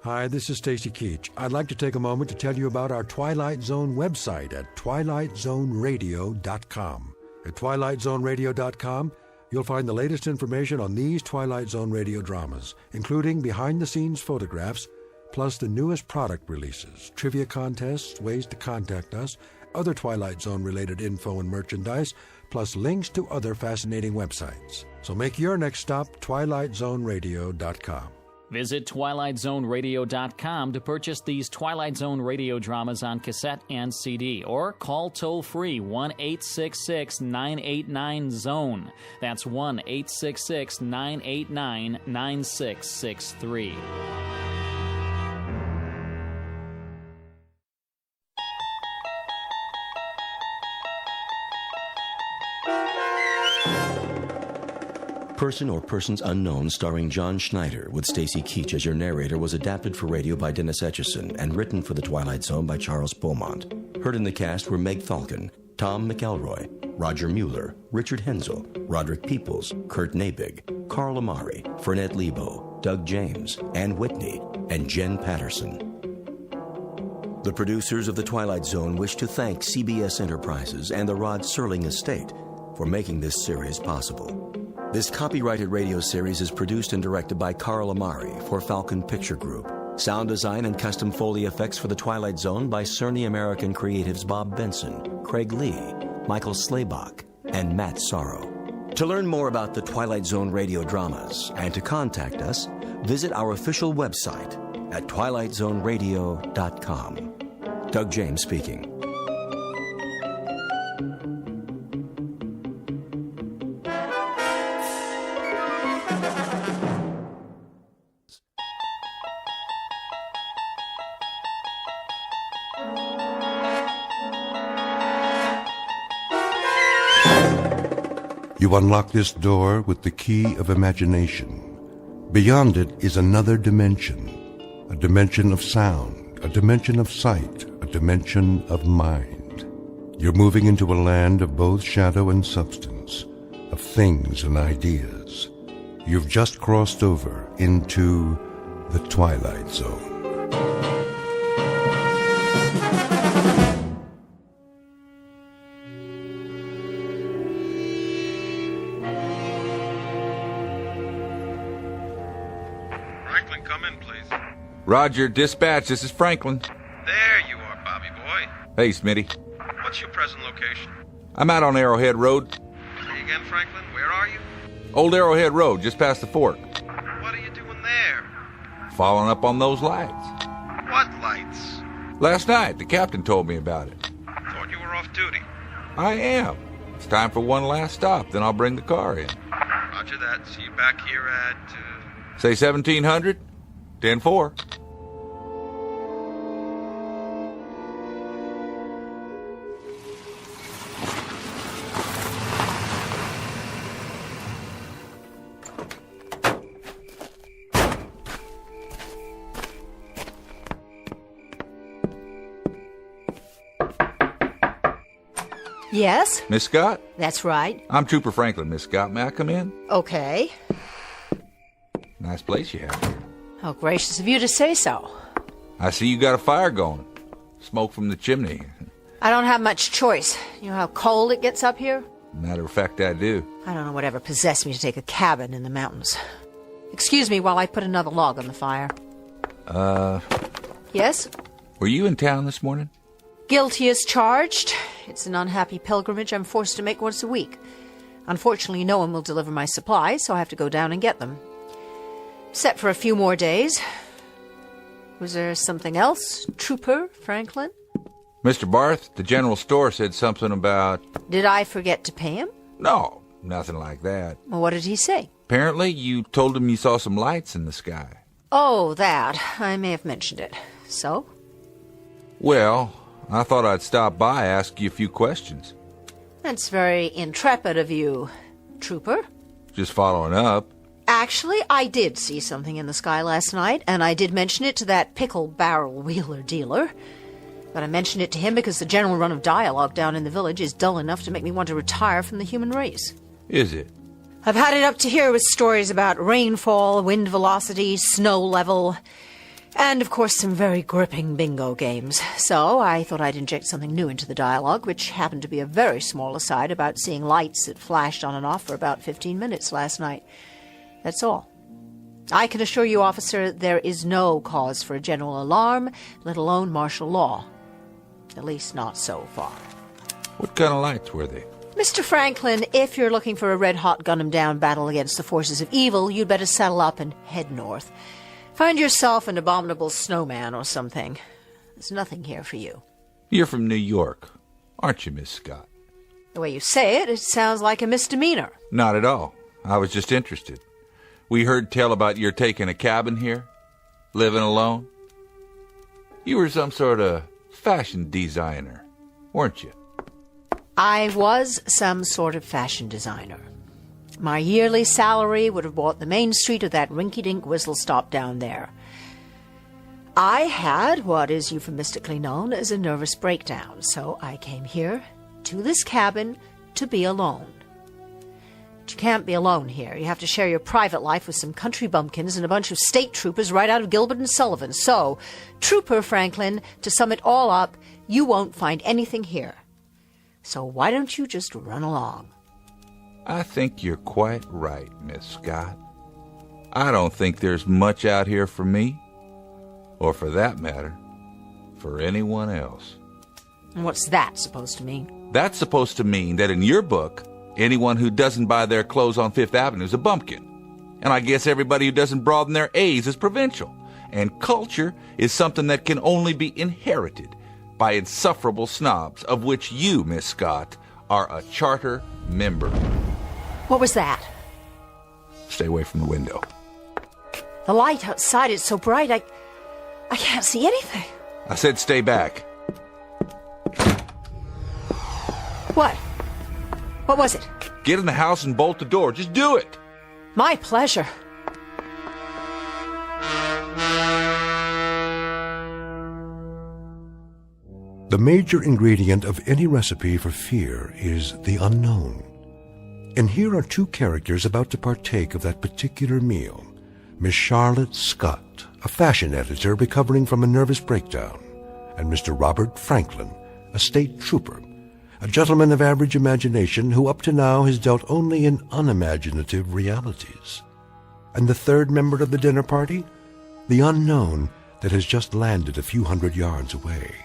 Speaker 8: Hi, this is Stacy Keach. I'd like to take a moment to tell you about our Twilight Zone website at twilightzoneradio.com. At twilightzoneradio.com, you'll find the latest information on these Twilight Zone radio dramas, including behind-the-scenes photographs, plus the newest product releases, trivia contests, ways to contact us, other Twilight Zone-related info and merchandise, plus links to other fascinating websites. So make your next stop twilightzoneradio.com.
Speaker 7: Visit twilightzoneradio.com to purchase these Twilight Zone radio dramas on cassette and CD, or call toll-free 1-866-989-ZONE. That's 1-866-989-9663.
Speaker 1: Person or Persons Unknown, starring John Schneider, with Stacy Keach as your narrator, was adapted for radio by Dennis Etchison and written for The Twilight Zone by Charles Beaumont. Heard in the cast were Meg Falcon, Tom McElroy, Roger Mueller, Richard Hensel, Roderick Peoples, Kurt Nabig, Carl Amari, Fernette Lebo, Doug James, Ann Whitney, and Jen Patterson. The producers of The Twilight Zone wish to thank CBS Enterprises and the Rod Serling Estate for making this series possible. This copyrighted radio series is produced and directed by Carl Amari for Falcon Picture Group. Sound design and custom Foley effects for The Twilight Zone by Cerny American Creatives Bob Benson, Craig Lee, Michael Slaybach, and Matt Sorrow. To learn more about the Twilight Zone radio dramas and to contact us, visit our official website at twilightzoneradio.com. Doug James speaking.
Speaker 8: You unlock this door with the key of imagination. Beyond it is another dimension, a dimension of sound, a dimension of sight, a dimension of mind. You're moving into a land of both shadow and substance, of things and ideas. You've just crossed over into the Twilight Zone.
Speaker 2: Roger, dispatch, this is Franklin.
Speaker 13: There you are, Bobby boy.
Speaker 2: Hey, Smitty.
Speaker 13: What's your present location?
Speaker 2: I'm out on Arrowhead Road.
Speaker 13: Say again, Franklin, where are you?
Speaker 2: Old Arrowhead Road, just past the fork.
Speaker 13: What are you doing there?
Speaker 2: Following up on those lights.
Speaker 13: What lights?
Speaker 2: Last night, the captain told me about it.
Speaker 13: Thought you were off duty.
Speaker 2: I am. It's time for one last stop, then I'll bring the car in.
Speaker 13: Roger that. See you back here at...
Speaker 2: Say 1700? 10-4.
Speaker 21: Yes?
Speaker 2: Miss Scott?
Speaker 21: That's right.
Speaker 2: I'm Trooper Franklin, Miss Scott. May I come in?
Speaker 21: Okay.
Speaker 2: Nice place you have here.
Speaker 21: Oh, gracious of you to say so.
Speaker 2: I see you got a fire going. Smoke from the chimney.
Speaker 21: I don't have much choice. You know how cold it gets up here?
Speaker 2: Matter of fact, I do.
Speaker 21: I don't know whatever possessed me to take a cabin in the mountains. Excuse me while I put another log on the fire. Yes?
Speaker 2: Were you in town this morning?
Speaker 21: Guilty as charged. It's an unhappy pilgrimage I'm forced to make once a week. Unfortunately, no one will deliver my supplies, so I have to go down and get them. Set for a few more days. Was there something else, Trooper Franklin?
Speaker 2: Mr. Barth, the general store said something about...
Speaker 21: Did I forget to pay him?
Speaker 2: No, nothing like that.
Speaker 21: Well, what did he say?
Speaker 2: Apparently, you told him you saw some lights in the sky.
Speaker 21: Oh, that. I may have mentioned it. So?
Speaker 2: Well, I thought I'd stop by, ask you a few questions.
Speaker 21: That's very intrepid of you, Trooper.
Speaker 2: Just following up.
Speaker 21: Actually, I did see something in the sky last night, and I did mention it to that pickle barrel wheeler dealer. But I mentioned it to him because the general run of dialogue down in the village is dull enough to make me want to retire from the human race.
Speaker 2: Is it?
Speaker 21: I've had it up to here with stories about rainfall, wind velocity, snow level, and, of course, some very gripping bingo games. So I thought I'd inject something new into the dialogue, which happened to be a very small aside about seeing lights that flashed on and off for about 15 minutes last night. That's all. I can assure you, officer, there is no cause for a general alarm, let alone martial law. At least not so far.
Speaker 2: What kind of lights were they?
Speaker 21: Mr. Franklin, if you're looking for a red-hot gun-em-down battle against the forces of evil, you'd better settle up and head north. Find yourself an abominable snowman or something. There's nothing here for you.
Speaker 2: You're from New York, aren't you, Miss Scott?
Speaker 21: The way you say it, it sounds like a misdemeanor.
Speaker 2: Not at all. I was just interested. We heard tell about your taking a cabin here, living alone. You were some sort of fashion designer, weren't you?
Speaker 21: I was some sort of fashion designer. My yearly salary would have bought the main street of that rinky-dink whistle stop down there. I had what is euphemistically known as a nervous breakdown, so I came here to this cabin to be alone. But you can't be alone here. You have to share your private life with some country bumpkins and a bunch of state troopers right out of Gilbert and Sullivan. So, Trooper Franklin, to sum it all up, you won't find anything here. So why don't you just run along?
Speaker 2: I think you're quite right, Miss Scott. I don't think there's much out here for me, or for that matter, for anyone else.
Speaker 21: And what's that supposed to mean?
Speaker 2: That's supposed to mean that in your book, anyone who doesn't buy their clothes on Fifth Avenue is a bumpkin. And I guess everybody who doesn't broaden their A's is provincial. And culture is something that can only be inherited by insufferable snobs, of which you, Miss Scott, are a charter member.
Speaker 21: What was that?
Speaker 2: Stay away from the window.
Speaker 21: The light outside is so bright, I can't see anything.
Speaker 2: I said stay back.
Speaker 21: What? What was it?
Speaker 2: Get in the house and bolt the door. Just do it.
Speaker 21: My pleasure.
Speaker 8: The major ingredient of any recipe for fear is the unknown. And here are two characters about to partake of that particular meal. Miss Charlotte Scott, a fashion editor recovering from a nervous breakdown, and Mr. Robert Franklin, a state trooper, a gentleman of average imagination who up to now has dealt only in unimaginative realities. And the third member of the dinner party? The unknown that has just landed a few hundred yards away.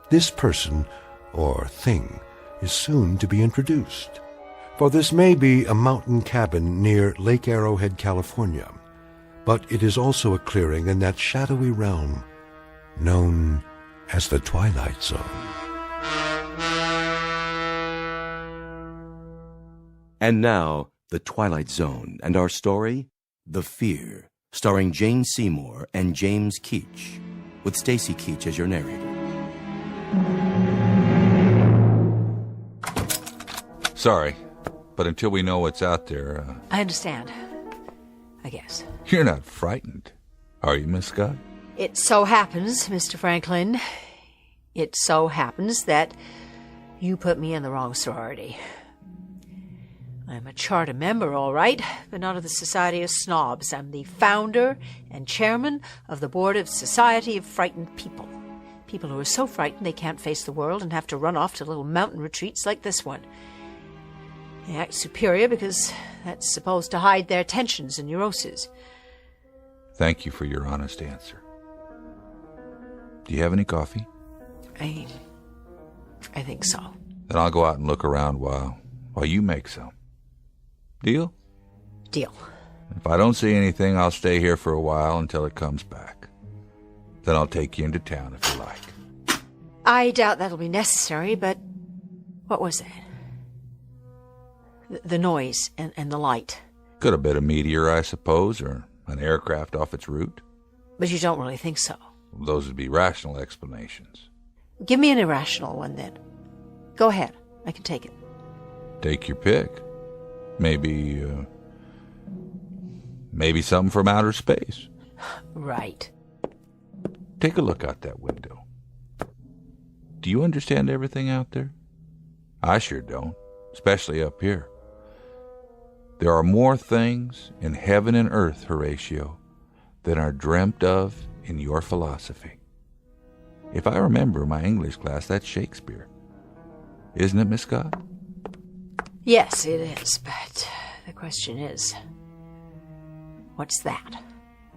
Speaker 8: This person, or thing, is soon to be introduced. For this may be a mountain cabin near Lake Arrowhead, California, but it is also a clearing in that shadowy realm known as the Twilight Zone.
Speaker 1: And now, The Twilight Zone, and our story, The Fear, starring Jane Seymour and James Keach, with Stacy Keach as your narrator.
Speaker 2: Sorry, but until we know what's out there...
Speaker 21: I understand. I guess.
Speaker 2: You're not frightened, are you, Miss Scott?
Speaker 21: It so happens, Mr. Franklin, it so happens that you put me in the wrong sorority. I'm a charter member, all right, but not of the Society of Snobs. I'm the founder and chairman of the Board of Society of Frightened People. People who are so frightened they can't face the world and have to run off to little mountain retreats like this one. They act superior because that's supposed to hide their tensions and neuroses.
Speaker 2: Thank you for your honest answer. Do you have any coffee?
Speaker 21: I think so.
Speaker 2: Then I'll go out and look around while you make some. Deal?
Speaker 21: Deal.
Speaker 2: If I don't see anything, I'll stay here for a while until it comes back. Then I'll take you into town if you like.
Speaker 21: I doubt that'll be necessary, but what was that? The noise and the light.
Speaker 2: Could have been a meteor, I suppose, or an aircraft off its route.
Speaker 21: But you don't really think so.
Speaker 2: Those would be rational explanations.
Speaker 21: Give me an irrational one, then. Go ahead. I can take it.
Speaker 2: Take your pick. Maybe something from outer space.
Speaker 21: Right.
Speaker 2: Take a look out that window. Do you understand everything out there? I sure don't, especially up here. There are more things in heaven and earth, Horatio, than are dreamt of in your philosophy. If I remember my English class, that's Shakespeare. Isn't it, Miss Scott?
Speaker 21: Yes, it is, but the question is, what's that?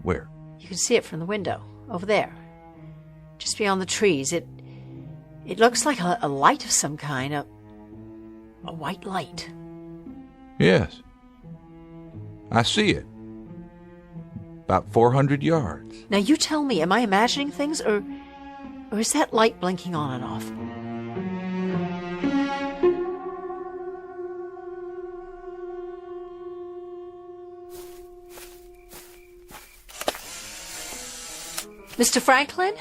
Speaker 2: Where?
Speaker 21: You can see it from the window, over there. Just beyond the trees. It looks like a light of some kind, a white light.
Speaker 2: Yes. I see it. About 400 yards.
Speaker 21: Now you tell me, am I imagining things, or is that light blinking on and off? Mr. Franklin?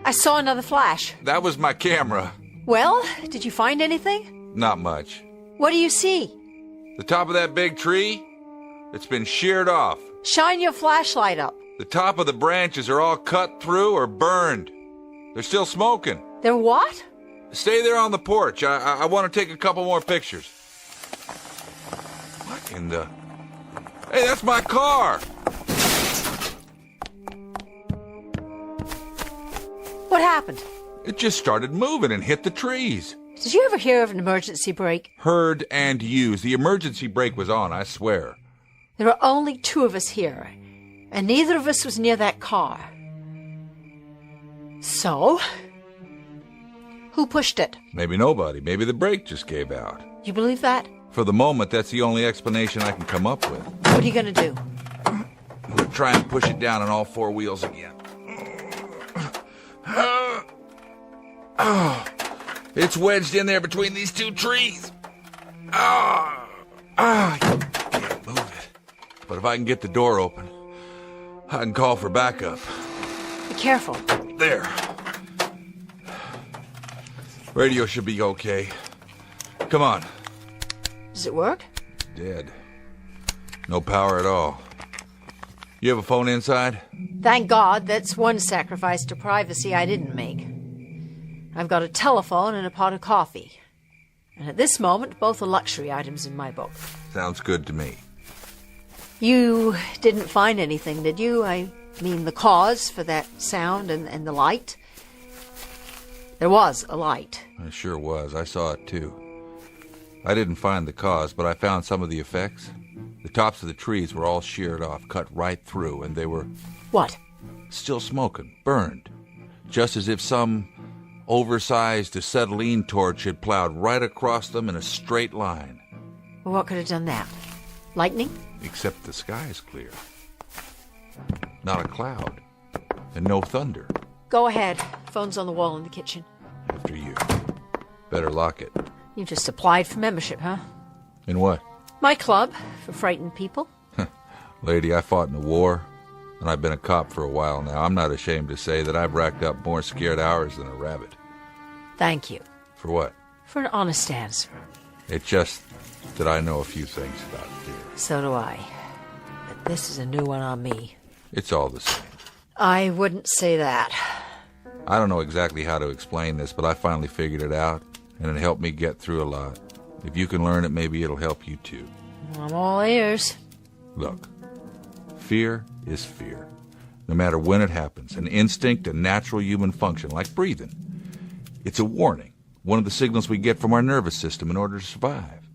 Speaker 21: I saw another flash.
Speaker 2: That was my camera.
Speaker 21: Well, did you find anything?
Speaker 2: Not much.
Speaker 21: What do you see?
Speaker 2: The top of that big tree? It's been sheared off.
Speaker 21: Shine your flashlight up.
Speaker 2: The top of the branches are all cut through or burned. They're still smoking.
Speaker 21: They're what?
Speaker 2: Stay there on the porch. I want to take a couple more pictures. What in the... Hey, that's my car!
Speaker 21: What happened?
Speaker 2: It just started moving and hit the trees.
Speaker 21: Did you ever hear of an emergency brake?
Speaker 2: Heard and used. The emergency brake was on, I swear.
Speaker 21: There are only two of us here, and neither of us was near that car. So, who pushed it?
Speaker 2: Maybe nobody. Maybe the brake just gave out.
Speaker 21: You believe that?
Speaker 2: For the moment, that's the only explanation I can come up with.
Speaker 21: What are you going to do?
Speaker 2: We'll try and push it down on all four wheels again. It's wedged in there between these two trees. I can't move it. But if I can get the door open, I can call for backup.
Speaker 21: Be careful.
Speaker 2: There. Radio should be okay. Come on.
Speaker 21: Does it work?
Speaker 2: Dead. No power at all. You have a phone inside?
Speaker 21: Thank God, that's one sacrifice to privacy I didn't make. I've got a telephone and a pot of coffee. And at this moment, both are luxury items in my book.
Speaker 2: Sounds good to me.
Speaker 21: You didn't find anything, did you? I mean, the cause for that sound and the light? There was a light.
Speaker 2: It sure was. I saw it, too. I didn't find the cause, but I found some of the effects. The tops of the trees were all sheared off, cut right through, and they were...
Speaker 21: What?
Speaker 2: Still smoking, burned. Just as if some oversized acetylene torch had plowed right across them in a straight line.
Speaker 21: Well, what could have done that? Lightning?
Speaker 2: Except the sky is clear. Not a cloud. And no thunder.
Speaker 21: Go ahead. Phone's on the wall in the kitchen.
Speaker 2: After you. Better lock it.
Speaker 21: You just applied for membership, huh?
Speaker 2: In what?
Speaker 21: My club, for frightened people.
Speaker 2: Lady, I fought in the war, and I've been a cop for a while now. I'm not ashamed to say that I've racked up more scared hours than a rabbit.
Speaker 21: Thank you.
Speaker 2: For what?
Speaker 21: For an honest answer.
Speaker 2: It's just that I know a few things about fear.
Speaker 21: So do I. But this is a new one on me.
Speaker 2: It's all the same.
Speaker 21: I wouldn't say that.
Speaker 2: I don't know exactly how to explain this, but I finally figured it out, and it helped me get through a lot. If you can learn it, maybe it'll help you too.
Speaker 21: I'm all ears.
Speaker 2: Look, fear is fear. no matter when it happens, an instinct and natural human function, like breathing. It's a warning, one of the signals we get from our nervous system in order to survive.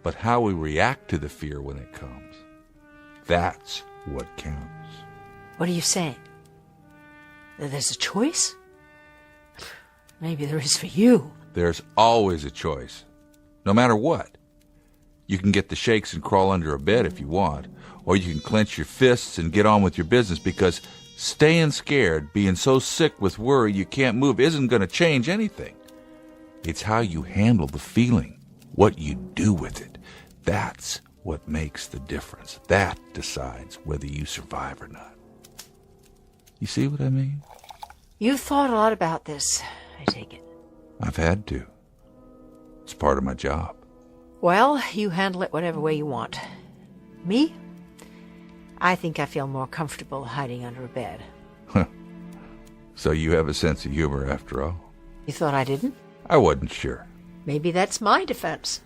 Speaker 2: But how we react to the fear when it comes, that's what counts.
Speaker 21: What are you saying? That there's a choice? Maybe there is for you.
Speaker 2: There's always a choice, no matter what. You can get the shakes and crawl under a bed if you want, or you can clench your fists and get on with your business, because staying scared, being so sick with worry you can't move, isn't going to change anything. It's how you handle the feeling, what you do with it. That's what makes the difference. That decides whether you survive or not. You see what I mean?
Speaker 21: You've thought a lot about this, I take it.
Speaker 2: I've had to. It's part of my job.
Speaker 21: Well, you handle it whatever way you want. Me? I think I feel more comfortable hiding under a bed.
Speaker 2: So you have a sense of humor after all?
Speaker 21: You thought I didn't?
Speaker 2: I wasn't sure.
Speaker 21: Maybe that's my defense.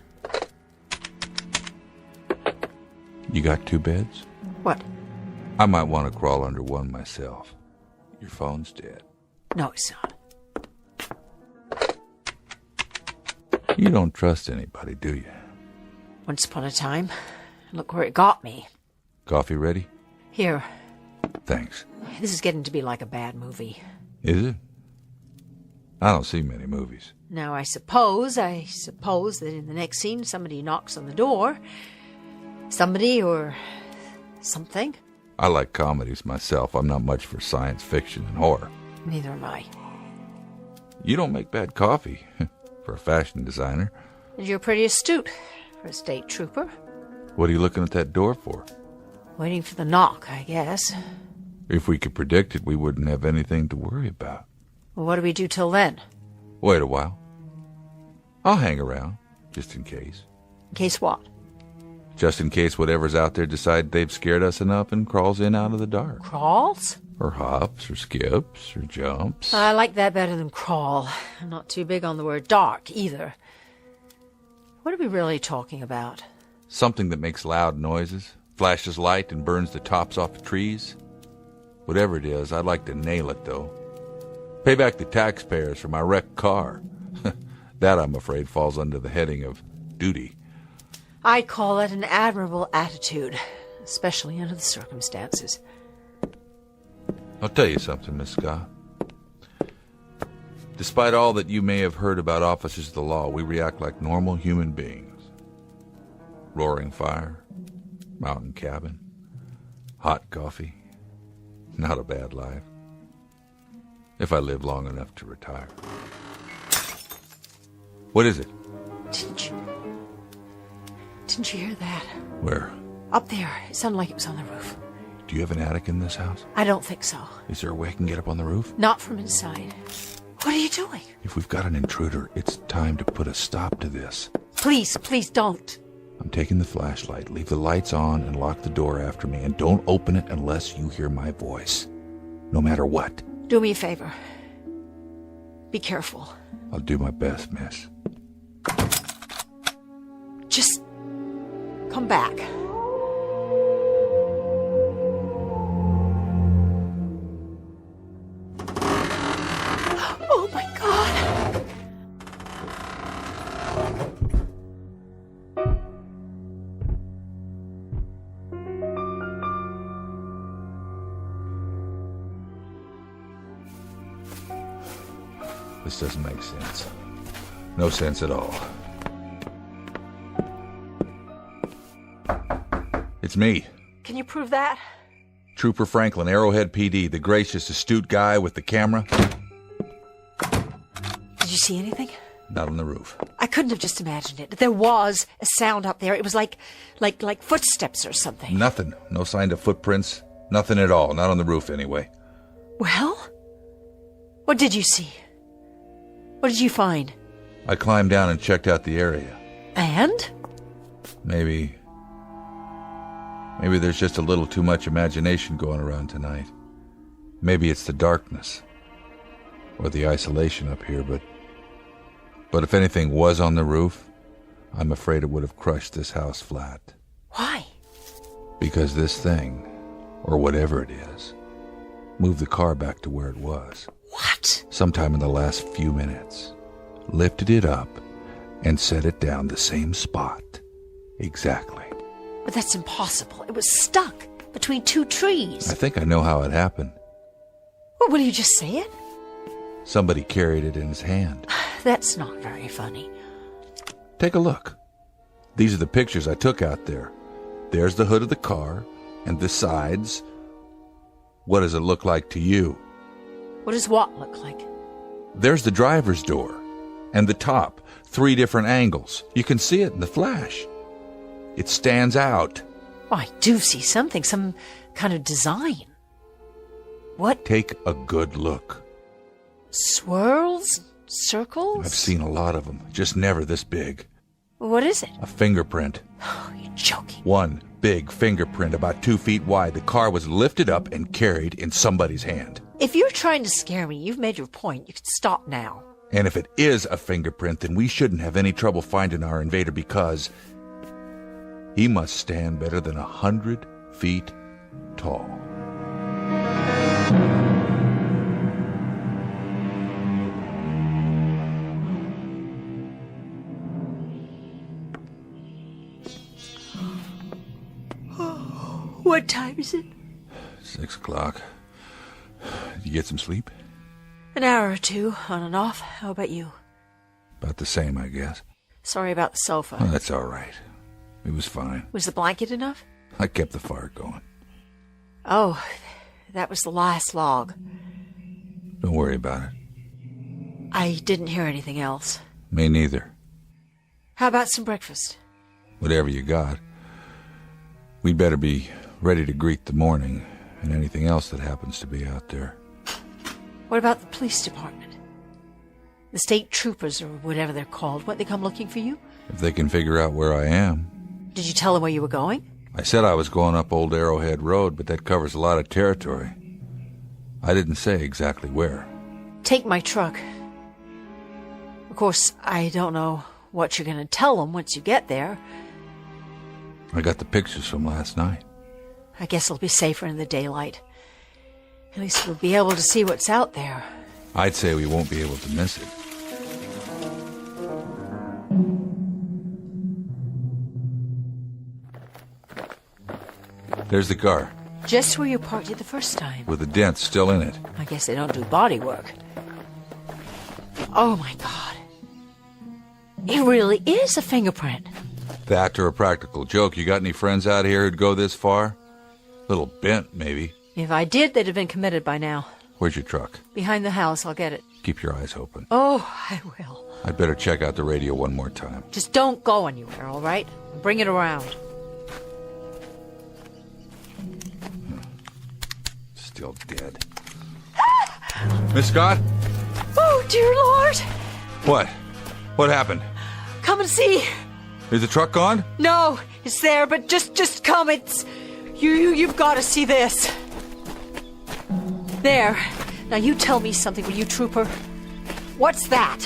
Speaker 2: You got 2 beds?
Speaker 21: What?
Speaker 2: I might want to crawl under one myself. Your phone's dead.
Speaker 21: No, it's not.
Speaker 2: You don't trust anybody, do you?
Speaker 21: Once upon a time. Look where it got me.
Speaker 2: Coffee ready?
Speaker 21: Here.
Speaker 2: Thanks.
Speaker 21: This is getting to be like a bad movie.
Speaker 2: Is it? I don't see many movies.
Speaker 21: Now, I suppose that in the next scene somebody knocks on the door. Somebody or something.
Speaker 2: I like comedies myself. I'm not much for science fiction and horror.
Speaker 21: Neither am I.
Speaker 2: You don't make bad coffee for a fashion designer.
Speaker 21: And you're pretty astute for a state trooper.
Speaker 2: What are you looking at that door for?
Speaker 21: Waiting for the knock, I guess.
Speaker 2: If we could predict it, we wouldn't have anything to worry about.
Speaker 21: Well, what do we do till then?
Speaker 2: Wait a while. I'll hang around, just in case.
Speaker 21: In case what?
Speaker 2: Just in case whatever's out there decide they've scared us enough and crawls in out of the dark.
Speaker 21: Crawls?
Speaker 2: Or hops, or skips, or jumps.
Speaker 21: I like that better than crawl. I'm not too big on the word dark, either. What are we really talking about?
Speaker 2: Something that makes loud noises, flashes light, and burns the tops off the trees. Whatever it is, I'd like to nail it, though. Pay back the taxpayers for my wrecked car. That, I'm afraid, falls under the heading of duty.
Speaker 21: I call it an admirable attitude, especially under the circumstances.
Speaker 2: I'll tell you something, Miss Scott. Despite all that you may have heard about officers of the law, we react like normal human beings. Roaring fire, mountain cabin, hot coffee. Not a bad life. If I live long enough to retire. What is it?
Speaker 21: Didn't you hear that?
Speaker 2: Where?
Speaker 21: Up there. It sounded like it was on the roof.
Speaker 2: Do you have an attic in this house?
Speaker 21: I don't think so.
Speaker 2: Is there a way I can get up on the roof?
Speaker 21: Not from inside. What are you doing?
Speaker 2: If we've got an intruder, it's time to put a stop to this.
Speaker 21: Please don't.
Speaker 2: I'm taking the flashlight. Leave the lights on and lock the door after me. And don't open it unless you hear my voice. No matter what.
Speaker 21: Do me a favor. Be careful.
Speaker 2: I'll do my best, miss.
Speaker 21: Just come back. Oh my God!
Speaker 2: This doesn't make sense. No sense at all. It's me.
Speaker 21: Can you prove that?
Speaker 2: Trooper Franklin, Arrowhead PD, the gracious, astute guy with the camera.
Speaker 21: Did you see anything?
Speaker 2: Not on the roof.
Speaker 21: I couldn't have just imagined it. There was a sound up there. It was like footsteps or something.
Speaker 2: Nothing. No sign of footprints. Nothing at all. Not on the roof, anyway.
Speaker 21: Well? What did you see? What did you find?
Speaker 2: I climbed down and checked out the area.
Speaker 21: And?
Speaker 2: Maybe there's just a little too much imagination going around tonight. Maybe it's the darkness. Or the isolation up here, but if anything was on the roof, I'm afraid it would have crushed this house flat.
Speaker 21: Why?
Speaker 2: Because this thing, or whatever it is, moved the car back to where it was.
Speaker 21: What?
Speaker 2: Sometime in the last few minutes. Lifted it up and set it down the same spot. Exactly.
Speaker 21: But that's impossible. It was stuck between two trees.
Speaker 2: I think I know how it happened.
Speaker 21: Well, will you just say it?
Speaker 2: Somebody carried it in his hand.
Speaker 21: That's not very funny.
Speaker 2: Take a look. These are the pictures I took out there. There's the hood of the car and the sides. What does it look like to you?
Speaker 21: What does what look like?
Speaker 2: There's the driver's door and the top. 3 different angles. You can see it in the flash. It stands out.
Speaker 21: Oh, I do see something, some kind of design. What?
Speaker 2: Take a good look.
Speaker 21: Swirls? Circles?
Speaker 2: I've seen a lot of them, just never this big.
Speaker 21: What is it?
Speaker 2: A fingerprint.
Speaker 21: Oh, you're joking.
Speaker 2: One big fingerprint about 2 feet wide. The car was lifted up and carried in somebody's hand.
Speaker 21: If you're trying to scare me, you've made your point. You can stop now.
Speaker 2: And if it is a fingerprint, then we shouldn't have any trouble finding our invader because he must stand better than 100 feet tall.
Speaker 21: What time is it?
Speaker 2: 6 o'clock. Did you get some sleep?
Speaker 21: An hour or two, on and off. How about you?
Speaker 2: About the same, I guess.
Speaker 21: Sorry about the sofa.
Speaker 2: Oh, that's all right. It was fine.
Speaker 21: Was the blanket enough?
Speaker 2: I kept the fire going.
Speaker 21: Oh, that was the last log.
Speaker 2: Don't worry about it.
Speaker 21: I didn't hear anything else.
Speaker 2: Me neither.
Speaker 21: How about some breakfast?
Speaker 2: Whatever you got. We'd better be ready to greet the morning and anything else that happens to be out there.
Speaker 21: What about the police department? The state troopers, or whatever they're called, won't they come looking for you?
Speaker 2: If they can figure out where I am.
Speaker 21: Did you tell them where you were going?
Speaker 2: I said I was going up Old Arrowhead Road, but that covers a lot of territory. I didn't say exactly where.
Speaker 21: Take my truck. Of course, I don't know what you're going to tell them once you get there.
Speaker 2: I got the pictures from last night.
Speaker 21: I guess it'll be safer in the daylight. At least we'll be able to see what's out there.
Speaker 2: I'd say we won't be able to miss it. There's the car.
Speaker 21: Just where you parked it the first time.
Speaker 2: With the dent still in it.
Speaker 21: I guess they don't do body work. Oh my God. It really is a fingerprint.
Speaker 2: That or a practical joke. You got any friends out here who'd go this far? Little bent, maybe.
Speaker 21: If I did, they'd have been committed by now.
Speaker 2: Where's your truck?
Speaker 21: Behind the house, I'll get it.
Speaker 2: Keep your eyes open.
Speaker 21: Oh, I will.
Speaker 2: I'd better check out the radio one more time.
Speaker 21: Just don't go anywhere, all right? Bring it around.
Speaker 2: Still dead. Miss Scott?
Speaker 21: Oh, dear Lord!
Speaker 2: What? What happened?
Speaker 21: Come and see.
Speaker 2: Is the truck gone?
Speaker 21: No, it's there, but just come. It's you've got to see this. There. Now you tell me something, will you, trooper? What's that?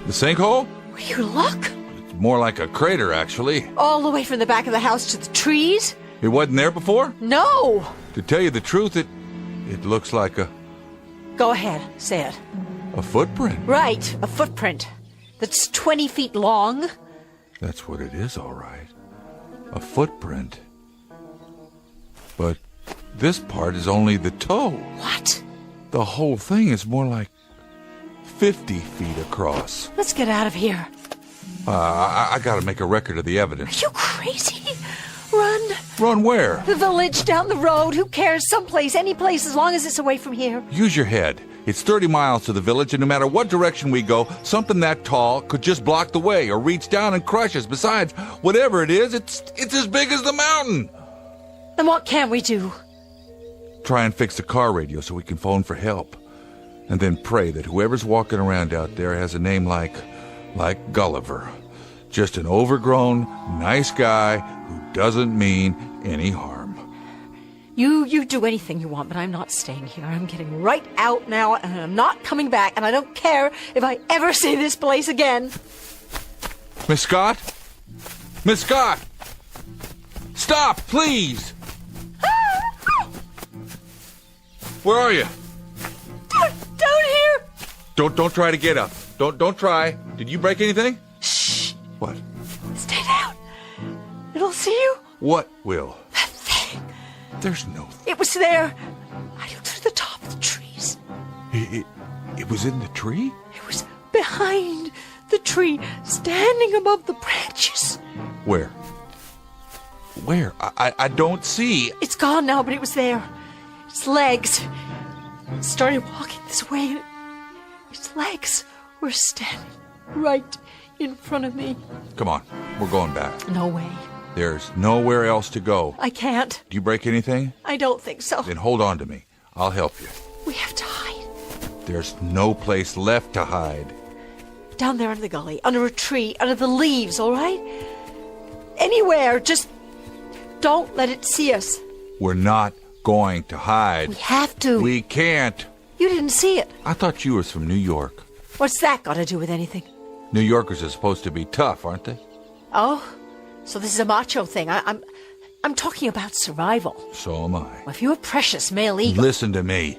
Speaker 2: The sinkhole?
Speaker 21: Will you look?
Speaker 2: It's more like a crater, actually.
Speaker 21: All the way from the back of the house to the trees?
Speaker 2: It wasn't there before?
Speaker 21: No.
Speaker 2: To tell you the truth, it looks like a...
Speaker 21: Go ahead, say it.
Speaker 2: A footprint.
Speaker 21: Right, a footprint. That's 20 feet long.
Speaker 2: That's what it is, all right. A footprint. But this part is only the toe.
Speaker 21: What?
Speaker 2: The whole thing is more like 50 feet across.
Speaker 21: Let's get out of here.
Speaker 2: I gotta make a record of the evidence.
Speaker 21: Are you crazy? Run.
Speaker 2: Run where?
Speaker 21: The village, down the road. Who cares? Someplace, any place, as long as it's away from here.
Speaker 2: Use your head. It's 30 miles to the village, and no matter what direction we go, something that tall could just block the way or reach down and crush us. Besides, whatever it is, it's as big as the mountain.
Speaker 21: Then what can we do?
Speaker 2: Try and fix the car radio so we can phone for help. And then pray that whoever's walking around out there has a name like Gulliver. Just an overgrown, nice guy who doesn't mean any harm.
Speaker 21: You do anything you want, but I'm not staying here. I'm getting right out now, and I'm not coming back, and I don't care if I ever see this place again.
Speaker 2: Miss Scott? Miss Scott! Stop, please! Where are you?
Speaker 21: Down here!
Speaker 2: Don't try to get up. Don't try. Did you break anything?
Speaker 21: Shh!
Speaker 2: What?
Speaker 21: Stay down. It'll see you.
Speaker 2: What will?
Speaker 21: That thing.
Speaker 2: There's no...
Speaker 21: It was there. I looked through the top of the trees.
Speaker 2: It was in the tree?
Speaker 21: It was behind the tree, standing above the branches.
Speaker 2: Where? Where? I don't see.
Speaker 21: It's gone now, but it was there. Its legs. It started walking this way, and its legs were standing right in front of me.
Speaker 2: Come on, we're going back.
Speaker 21: No way.
Speaker 2: There's nowhere else to go.
Speaker 21: I can't.
Speaker 2: Do you break anything?
Speaker 21: I don't think so.
Speaker 2: Then hold on to me. I'll help you.
Speaker 21: We have to hide.
Speaker 2: There's no place left to hide.
Speaker 21: Down there in the gully, under a tree, under the leaves, all right? Anywhere, just don't let it see us.
Speaker 2: We're not going to hide.
Speaker 21: We have to.
Speaker 2: We can't.
Speaker 21: You didn't see it.
Speaker 2: I thought you were from New York.
Speaker 21: What's that got to do with anything?
Speaker 2: New Yorkers are supposed to be tough, aren't they?
Speaker 21: Oh, so this is a macho thing. I'm talking about survival.
Speaker 2: So am I.
Speaker 21: Well, if you're a precious male eagle...
Speaker 2: Listen to me.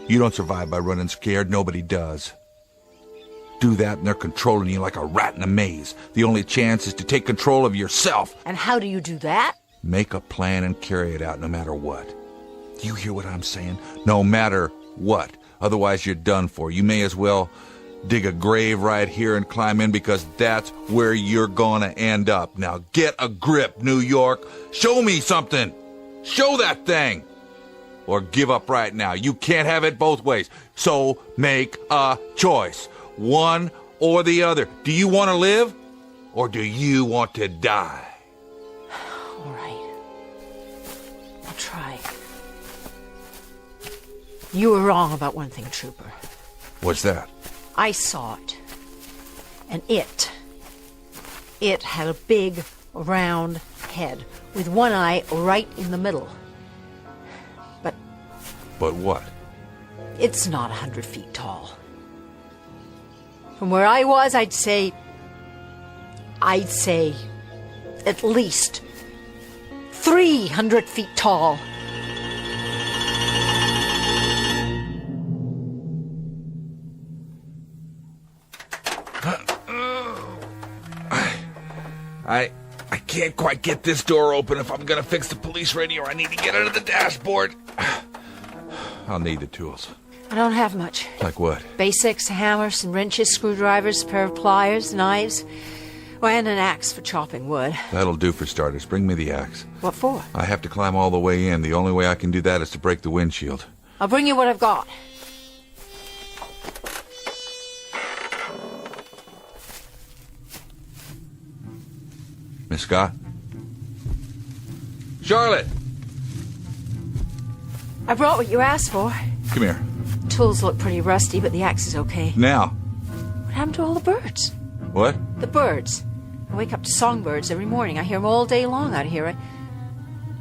Speaker 2: You don't survive by running scared. Nobody does. Do that and they're controlling you like a rat in a maze. The only chance is to take control of yourself.
Speaker 21: And how do you do that?
Speaker 2: Make a plan and carry it out no matter what. Do you hear what I'm saying? No matter what. Otherwise you're done for. You may as well dig a grave right here and climb in because that's where you're gonna end up. Now get a grip, New York. Show me something. Show that thing. Or give up right now. You can't have it both ways. So make a choice. One or the other. Do you want to live? Or do you want to die?
Speaker 21: All right. I'll try. You were wrong about one thing, Trooper.
Speaker 2: What's that?
Speaker 21: I saw it. And it had a big, round head with one eye right in the middle.
Speaker 2: But what?
Speaker 21: It's not 100 feet tall. From where I was, I'd say at least 300 feet tall.
Speaker 2: I can't quite get this door open. If I'm gonna fix the police radio, I need to get under the dashboard. I'll need the tools.
Speaker 21: I don't have much.
Speaker 2: Like what?
Speaker 21: Basics, hammers, some wrenches, screwdrivers, a pair of pliers, knives, and an axe for chopping wood.
Speaker 2: That'll do for starters. Bring me the axe.
Speaker 21: What for?
Speaker 2: I have to climb all the way in. The only way I can do that is to break the windshield.
Speaker 21: I'll bring you what I've got.
Speaker 2: Miss Scott? Charlotte!
Speaker 21: I brought what you asked for.
Speaker 2: Come here.
Speaker 21: Tools look pretty rusty, but the axe is okay.
Speaker 2: Now.
Speaker 21: What happened to all the birds?
Speaker 2: What?
Speaker 21: The birds. I wake up to songbirds every morning. I hear them all day long out here.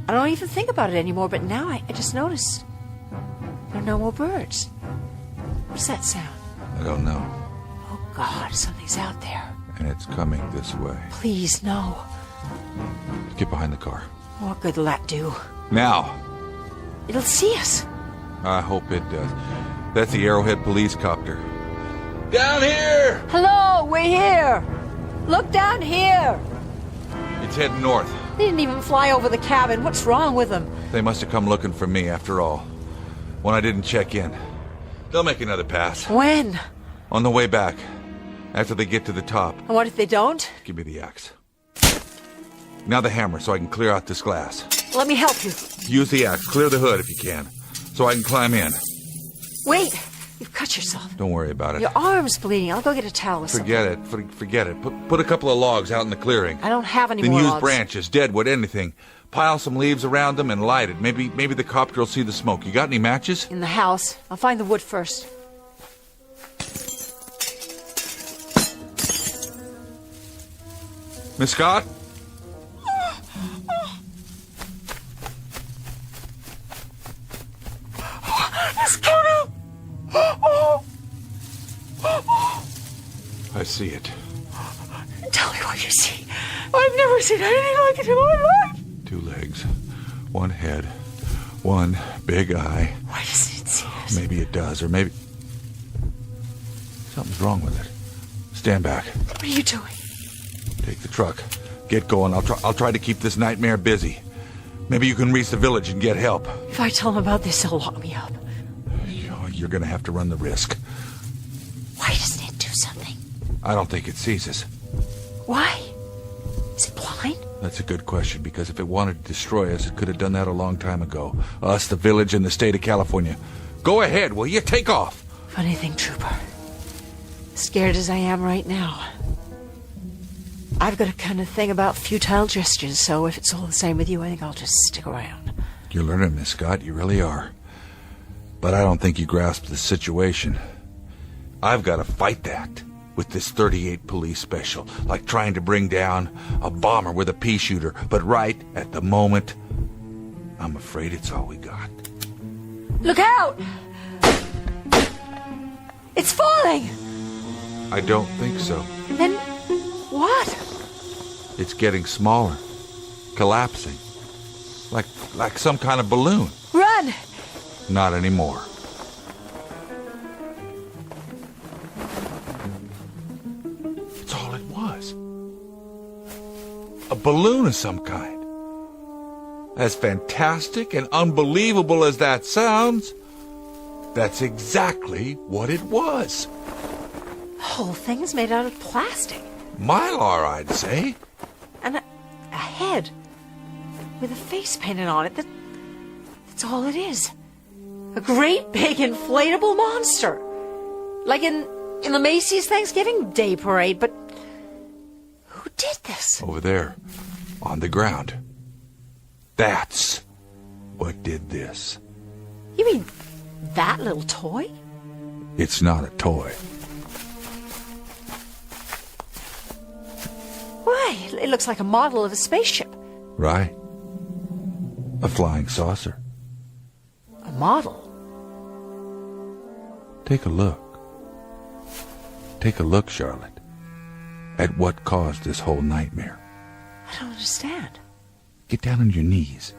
Speaker 21: I don't even think about it anymore, but now I just noticed there are no more birds. What's that sound?
Speaker 2: I don't know.
Speaker 21: Oh, God, something's out there.
Speaker 2: And it's coming this way.
Speaker 21: Please, no.
Speaker 2: Get behind the car.
Speaker 21: What good will that do?
Speaker 2: Now.
Speaker 21: It'll see us.
Speaker 2: I hope it does. That's the Arrowhead police copter. Down here!
Speaker 21: Hello, we're here. Look down here.
Speaker 2: It's heading north.
Speaker 21: They didn't even fly over the cabin. What's wrong with them?
Speaker 2: They must have come looking for me after all. When I didn't check in. They'll make another pass.
Speaker 21: When?
Speaker 2: On the way back. After they get to the top.
Speaker 21: And what if they don't?
Speaker 2: Give me the axe. Now the hammer so I can clear out this glass.
Speaker 21: Let me help you.
Speaker 2: Use the axe. Clear the hood if you can. So I can climb in.
Speaker 21: Wait. You've cut yourself.
Speaker 2: Don't worry about it.
Speaker 21: Your arm's bleeding. I'll go get a towel or something.
Speaker 2: Forget it. Put a couple of logs out in the clearing.
Speaker 21: I don't have any
Speaker 2: then
Speaker 21: more
Speaker 2: use
Speaker 21: logs.
Speaker 2: branches, deadwood, anything. Pile some leaves around them and light it. Maybe the copter will see the smoke. You got any matches?
Speaker 21: In the house. I'll find the wood first.
Speaker 2: Miss Scott?
Speaker 21: It's coming!
Speaker 2: I see it.
Speaker 21: Tell me what you see. I've never seen anything like it in my life.
Speaker 2: 2 legs, 1 head, 1 big eye.
Speaker 21: What does it see? Yes.
Speaker 2: Maybe it does, or maybe something's wrong with it. Stand back.
Speaker 21: What are you doing?
Speaker 2: Take the truck. Get going. I'll try to keep this nightmare busy. Maybe you can reach the village and get help.
Speaker 21: If I tell him about this, he'll lock me up.
Speaker 2: You're going to have to run the risk.
Speaker 21: Why doesn't it do something?
Speaker 2: I don't think it sees us.
Speaker 21: Why? Is it blind?
Speaker 2: That's a good question, because if it wanted to destroy us, it could have done that a long time ago. Us, the village, and the state of California. Go ahead, will you? Take off.
Speaker 21: Funny thing, Trooper. Scared as I am right now, I've got a kind of thing about futile gestures, so if it's all the same with you, I think I'll just stick around.
Speaker 2: You're learning, Miss Scott. You really are. But I don't think you grasp the situation. I've got to fight that with this 38 police special, like trying to bring down a bomber with a pea shooter. But right at the moment, I'm afraid it's all we got.
Speaker 21: Look out! It's falling!
Speaker 2: I don't think so.
Speaker 21: And then what?
Speaker 2: It's getting smaller, collapsing, like some kind of balloon.
Speaker 21: Run!
Speaker 2: Not anymore. It's all it was. A balloon of some kind. As fantastic and unbelievable as that sounds, that's exactly what it was.
Speaker 21: The whole thing is made out of plastic.
Speaker 2: Mylar, I'd say.
Speaker 21: And a head with a face painted on it. That's all it is. A great big inflatable monster. Like in the Macy's Thanksgiving Day Parade, but who did this?
Speaker 2: Over there, on the ground. That's what did this.
Speaker 21: You mean that little toy?
Speaker 2: It's not a toy.
Speaker 21: Why, it looks like a model of a spaceship.
Speaker 2: Right. A flying saucer.
Speaker 21: A model?
Speaker 2: Take a look. Take a look, Charlotte, at what caused this whole nightmare.
Speaker 21: I don't understand.
Speaker 2: Get down on your knees.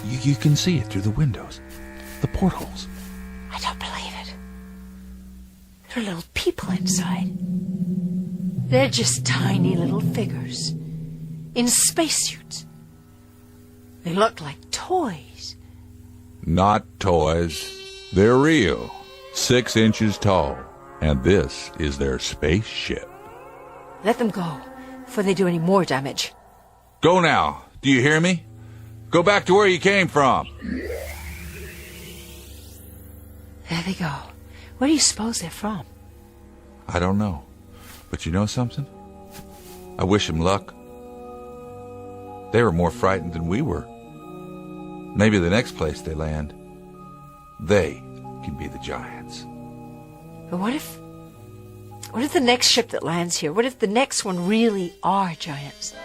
Speaker 2: You can see it through the windows, the portholes.
Speaker 21: I don't believe it. There are little people inside. They're just tiny little figures in spacesuits. They look like toys.
Speaker 2: Not toys. They're real. 6 inches tall. And this is their spaceship.
Speaker 21: Let them go before they do any more damage.
Speaker 2: Go now. Do you hear me? Go back to where you came from.
Speaker 21: There they go. Where do you suppose they're from?
Speaker 2: I don't know. But you know something? I wish them luck. They were more frightened than we were. Maybe the next place they land, they can be the giants.
Speaker 21: But what if the next ship that lands here, what if the next one really are giants?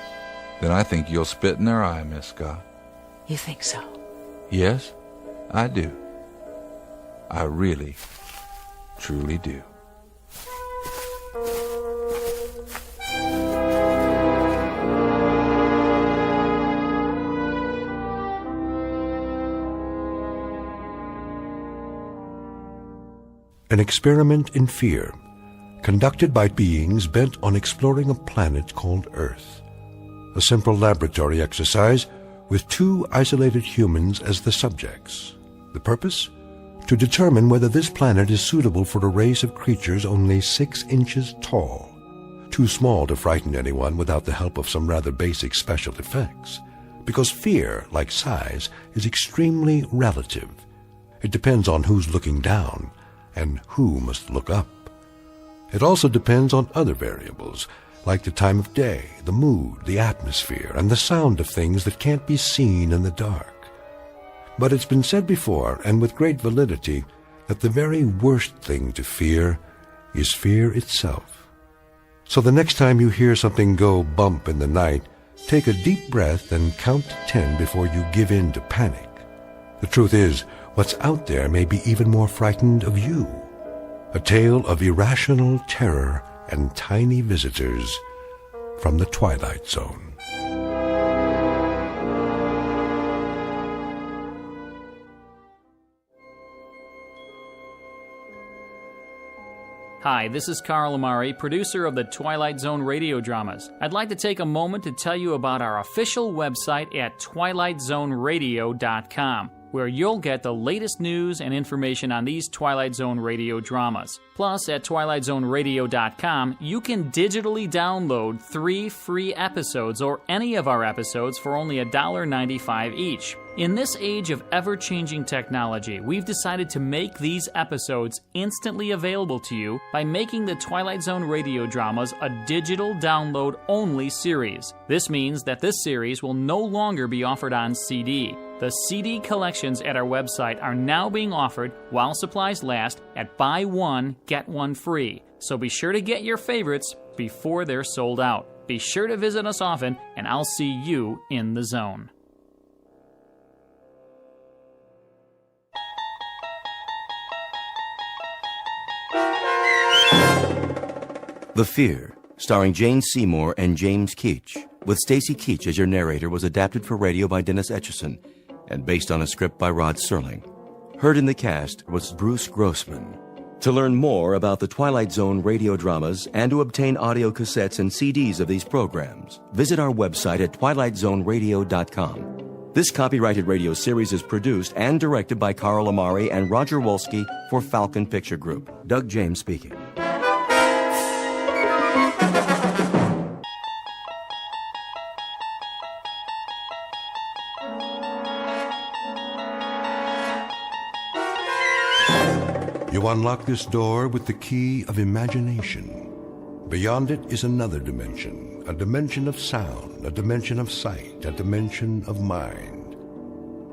Speaker 2: Then I think you'll spit in their eye, Miss Scott.
Speaker 21: You think so?
Speaker 2: Yes, I do. I really, truly do.
Speaker 8: An experiment in fear, conducted by beings bent on exploring a planet called Earth. A simple laboratory exercise with 2 isolated humans as the subjects. The purpose? To determine whether this planet is suitable for a race of creatures only 6 inches tall. Too small to frighten anyone without the help of some rather basic special effects. Because fear, like size, is extremely relative. It depends on who's looking down and who must look up. It also depends on other variables, like the time of day, the mood, the atmosphere, and the sound of things that can't be seen in the dark. But it's been said before, and with great validity, that the very worst thing to fear is fear itself. So the next time you hear something go bump in the night, take a deep breath and count to 10 before you give in to panic. The truth is, what's out there may be even more frightened of you. A tale of irrational terror and tiny visitors from the Twilight Zone.
Speaker 7: Hi, this is Carl Amari, producer of the Twilight Zone Radio Dramas. I'd like to take a moment to tell you about our official website at twilightzoneradio.com, where you'll get the latest news and information on these Twilight Zone radio dramas. Plus, at twilightzoneradio.com, you can digitally download 3 free episodes or any of our episodes for only $1.95 each. In this age of ever-changing technology, we've decided to make these episodes instantly available to you by making the Twilight Zone radio dramas a digital download-only series. This means that this series will no longer be offered on CD. The CD collections at our website are now being offered while supplies last at buy one, get one free. So be sure to get your favorites before they're sold out. Be sure to visit us often, and I'll see you in the zone.
Speaker 1: The Fear, starring Jane Seymour and James Keach, with Stacy Keach as your narrator, was adapted for radio by Dennis Etchison and based on a script by Rod Serling. Heard in the cast was Bruce Grossman. To learn more about the Twilight Zone radio dramas and to obtain audio cassettes and CDs of these programs, visit our website at twilightzoneradio.com. This copyrighted radio series is produced and directed by Carl Amari and Roger Wolski for Falcon Picture Group. Doug James speaking.
Speaker 8: You unlock this door with the key of imagination. Beyond it is another dimension, a dimension of sound, a dimension of sight, a dimension of mind.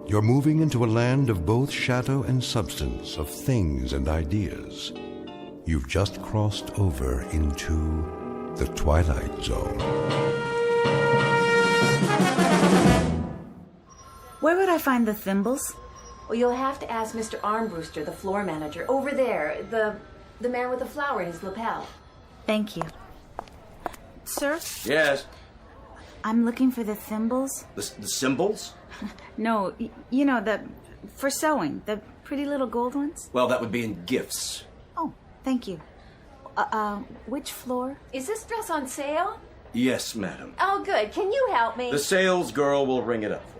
Speaker 8: You're moving into a land of both shadow and substance, of things and ideas. You've just crossed over into the Twilight Zone.
Speaker 5: Where would I find the thimbles?
Speaker 10: Well, you'll have to ask Mr. Armbruster, the floor manager. Over there, the man with the flower in his lapel.
Speaker 5: Thank you. Sir?
Speaker 1: Yes?
Speaker 5: I'm looking for the thimbles.
Speaker 1: The symbols?
Speaker 5: No, you know, for sewing, the pretty little gold ones.
Speaker 1: Well, that would be in gifts.
Speaker 5: Oh, thank you. Which floor?
Speaker 10: Is this dress on sale?
Speaker 1: Yes, madam.
Speaker 10: Oh, good. Can you help me?
Speaker 1: The sales girl will ring it up for you.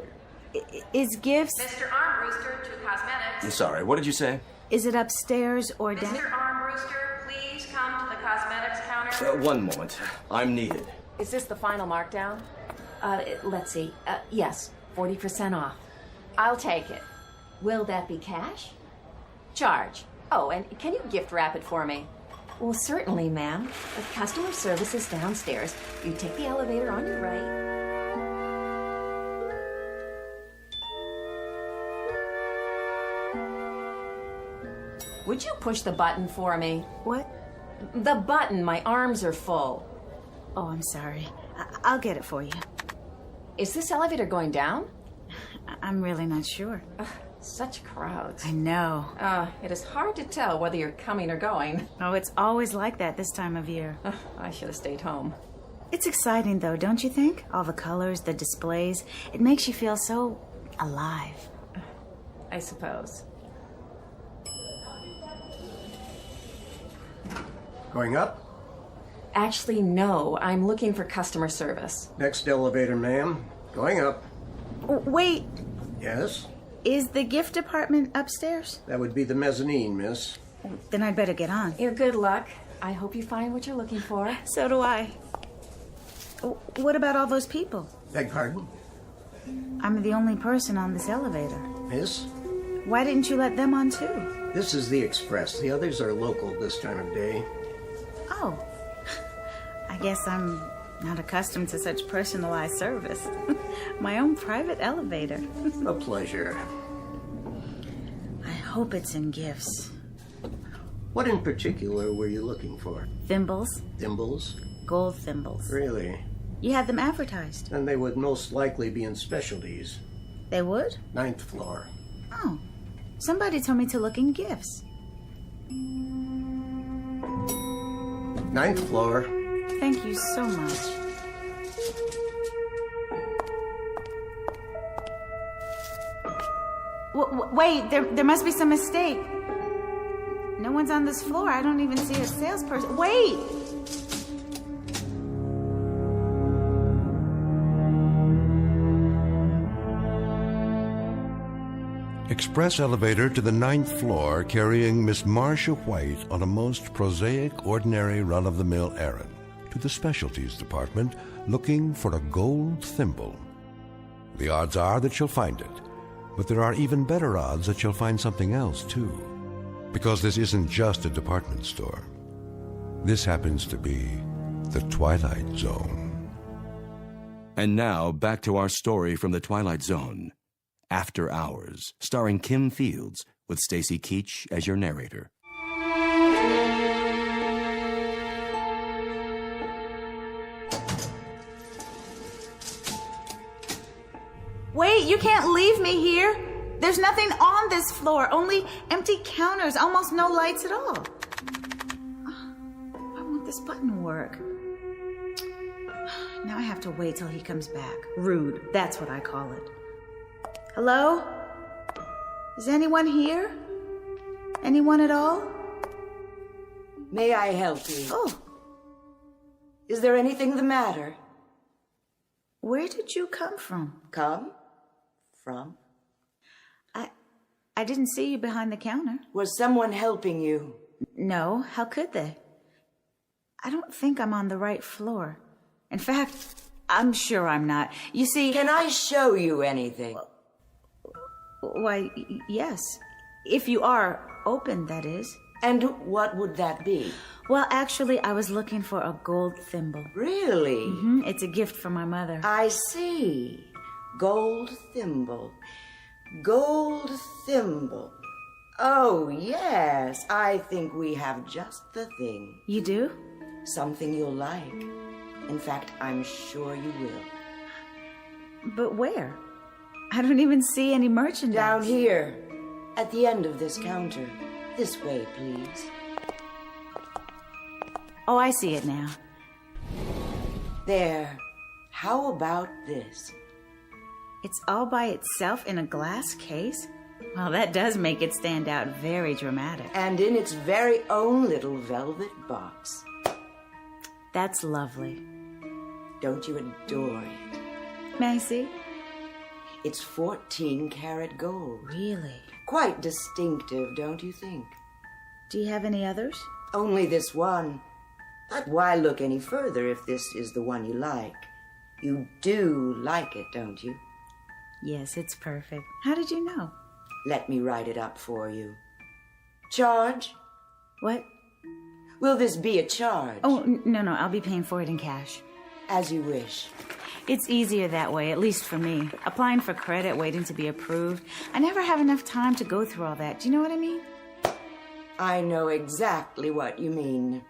Speaker 5: Is gifts...
Speaker 10: Mr. Armbruster to Cosmetics.
Speaker 1: I'm sorry, what did you say?
Speaker 5: Is it upstairs or down?
Speaker 10: Mr. Armbruster, please come to the cosmetics counter.
Speaker 1: One moment. I'm needed.
Speaker 10: Is this the final markdown? Let's see. Yes, 40% off. I'll take it. Will that be cash? Charge. Oh, and can you gift wrap it for me? Well, certainly, ma'am. The customer service is downstairs. You take the elevator on your right. Would you push the button for me?
Speaker 5: What?
Speaker 10: The button. My arms are full.
Speaker 5: Oh, I'm sorry. I'll get it for you.
Speaker 10: Is this elevator going down?
Speaker 5: I'm really not sure.
Speaker 10: Such crowds.
Speaker 5: I know.
Speaker 10: It is hard to tell whether you're coming or going.
Speaker 5: Oh, it's always like that this time of year.
Speaker 10: I should have stayed home.
Speaker 5: It's exciting, though, don't you think? All the colors, the displays. It makes you feel so alive.
Speaker 10: I suppose.
Speaker 9: Going up?
Speaker 10: Actually, no. I'm looking for customer service.
Speaker 9: Next elevator, ma'am. Going up.
Speaker 5: Wait.
Speaker 9: Yes?
Speaker 5: Is the gift department upstairs?
Speaker 9: That would be the mezzanine, miss.
Speaker 5: Then I'd better get on.
Speaker 10: Your good luck. I hope you find what you're looking for.
Speaker 5: So do I. What about all those people?
Speaker 9: Beg pardon?
Speaker 5: I'm the only person on this elevator.
Speaker 9: Miss?
Speaker 5: Why didn't you let them on too?
Speaker 9: This is the express. The others are local this time of day.
Speaker 5: Oh. I guess I'm not accustomed to such personalized service. My own private elevator.
Speaker 9: A pleasure.
Speaker 5: I hope it's in gifts.
Speaker 9: What in particular were you looking for?
Speaker 5: Thimbles.
Speaker 9: Thimbles?
Speaker 5: Gold thimbles.
Speaker 9: Really?
Speaker 5: You had them advertised.
Speaker 9: And they would most likely be in specialties.
Speaker 5: They would?
Speaker 9: 9th floor.
Speaker 5: Oh. Somebody told me to look in gifts.
Speaker 9: 9th floor.
Speaker 5: Thank you so much. Wait, there must be some mistake. No one's on this floor. I don't even see a salesperson. Wait!
Speaker 8: Express elevator to the 9th floor carrying Miss Marcia White on a most prosaic, ordinary, run-of-the-mill errand. To the specialties department looking for a gold thimble. The odds are that she'll find it, but there are even better odds that she'll find something else, too. Because this isn't just a department store. This happens to be the Twilight Zone.
Speaker 1: And now, back to our story from the Twilight Zone. After Hours, starring Kim Fields, with Stacy Keach as your narrator.
Speaker 5: Wait, you can't leave me here. There's nothing on this floor, only empty counters, almost no lights at all. I want this button to work. Now I have to wait till he comes back. Rude, that's what I call it. Hello? Is anyone here? Anyone at all?
Speaker 15: May I help you?
Speaker 5: Oh.
Speaker 15: Is there anything the matter?
Speaker 5: Where did you come from?
Speaker 15: Come? From?
Speaker 5: I didn't see you behind the counter.
Speaker 15: Was someone helping you?
Speaker 5: No, how could they? I don't think I'm on the right floor. In fact, I'm sure I'm not. You see...
Speaker 15: Can I show you anything?
Speaker 5: Why, yes. If you are open, that is.
Speaker 15: And what would that be?
Speaker 5: Well, actually, I was looking for a gold thimble.
Speaker 15: Really?
Speaker 5: Mm-hmm. It's a gift from my mother.
Speaker 15: I see. Gold thimble. Gold thimble. Oh, yes. I think we have just the thing.
Speaker 5: You do?
Speaker 15: Something you'll like. In fact, I'm sure you will.
Speaker 5: But where? I don't even see any merchandise.
Speaker 15: Down here, at the end of this counter. This way, please.
Speaker 5: Oh, I see it now.
Speaker 15: There. How about this?
Speaker 5: It's all by itself in a glass case? Well, that does make it stand out very dramatic.
Speaker 15: And in its very own little velvet box.
Speaker 5: That's lovely.
Speaker 15: Don't you adore it?
Speaker 5: May I see?
Speaker 15: It's 14-karat gold.
Speaker 5: Really?
Speaker 15: Quite distinctive, don't you think?
Speaker 5: Do you have any others?
Speaker 15: Only this one. But why look any further if this is the one you like? You do like it, don't you?
Speaker 5: Yes, it's perfect. How did you know?
Speaker 15: Let me write it up for you. Charge?
Speaker 5: What?
Speaker 15: Will this be a charge?
Speaker 5: Oh, no, I'll be paying for it in cash.
Speaker 15: As you wish.
Speaker 5: It's easier that way, at least for me. Applying for credit, waiting to be approved. I never have enough time to go through all that. Do you know what I mean?
Speaker 15: I know exactly what you mean.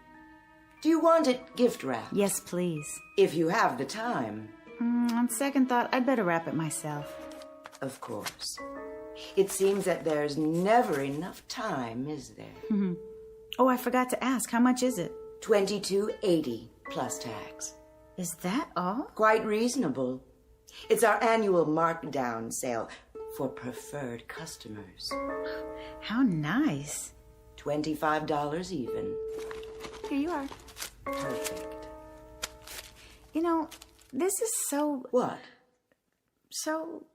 Speaker 15: Do you want it gift wrapped?
Speaker 5: Yes, please.
Speaker 15: If you have the time.
Speaker 5: On second thought, I'd better wrap it myself.
Speaker 15: Of course. It seems that there's never enough time, is there?
Speaker 5: Mm-hmm. Oh, I forgot to ask. How much is it?
Speaker 15: $22.80 plus tax.
Speaker 5: Is that all?
Speaker 15: Quite reasonable. It's our annual markdown sale for preferred customers.
Speaker 5: How nice.
Speaker 15: $25 even.
Speaker 5: Here you are.
Speaker 15: Perfect.
Speaker 5: You know, this is so...
Speaker 15: What?
Speaker 5: So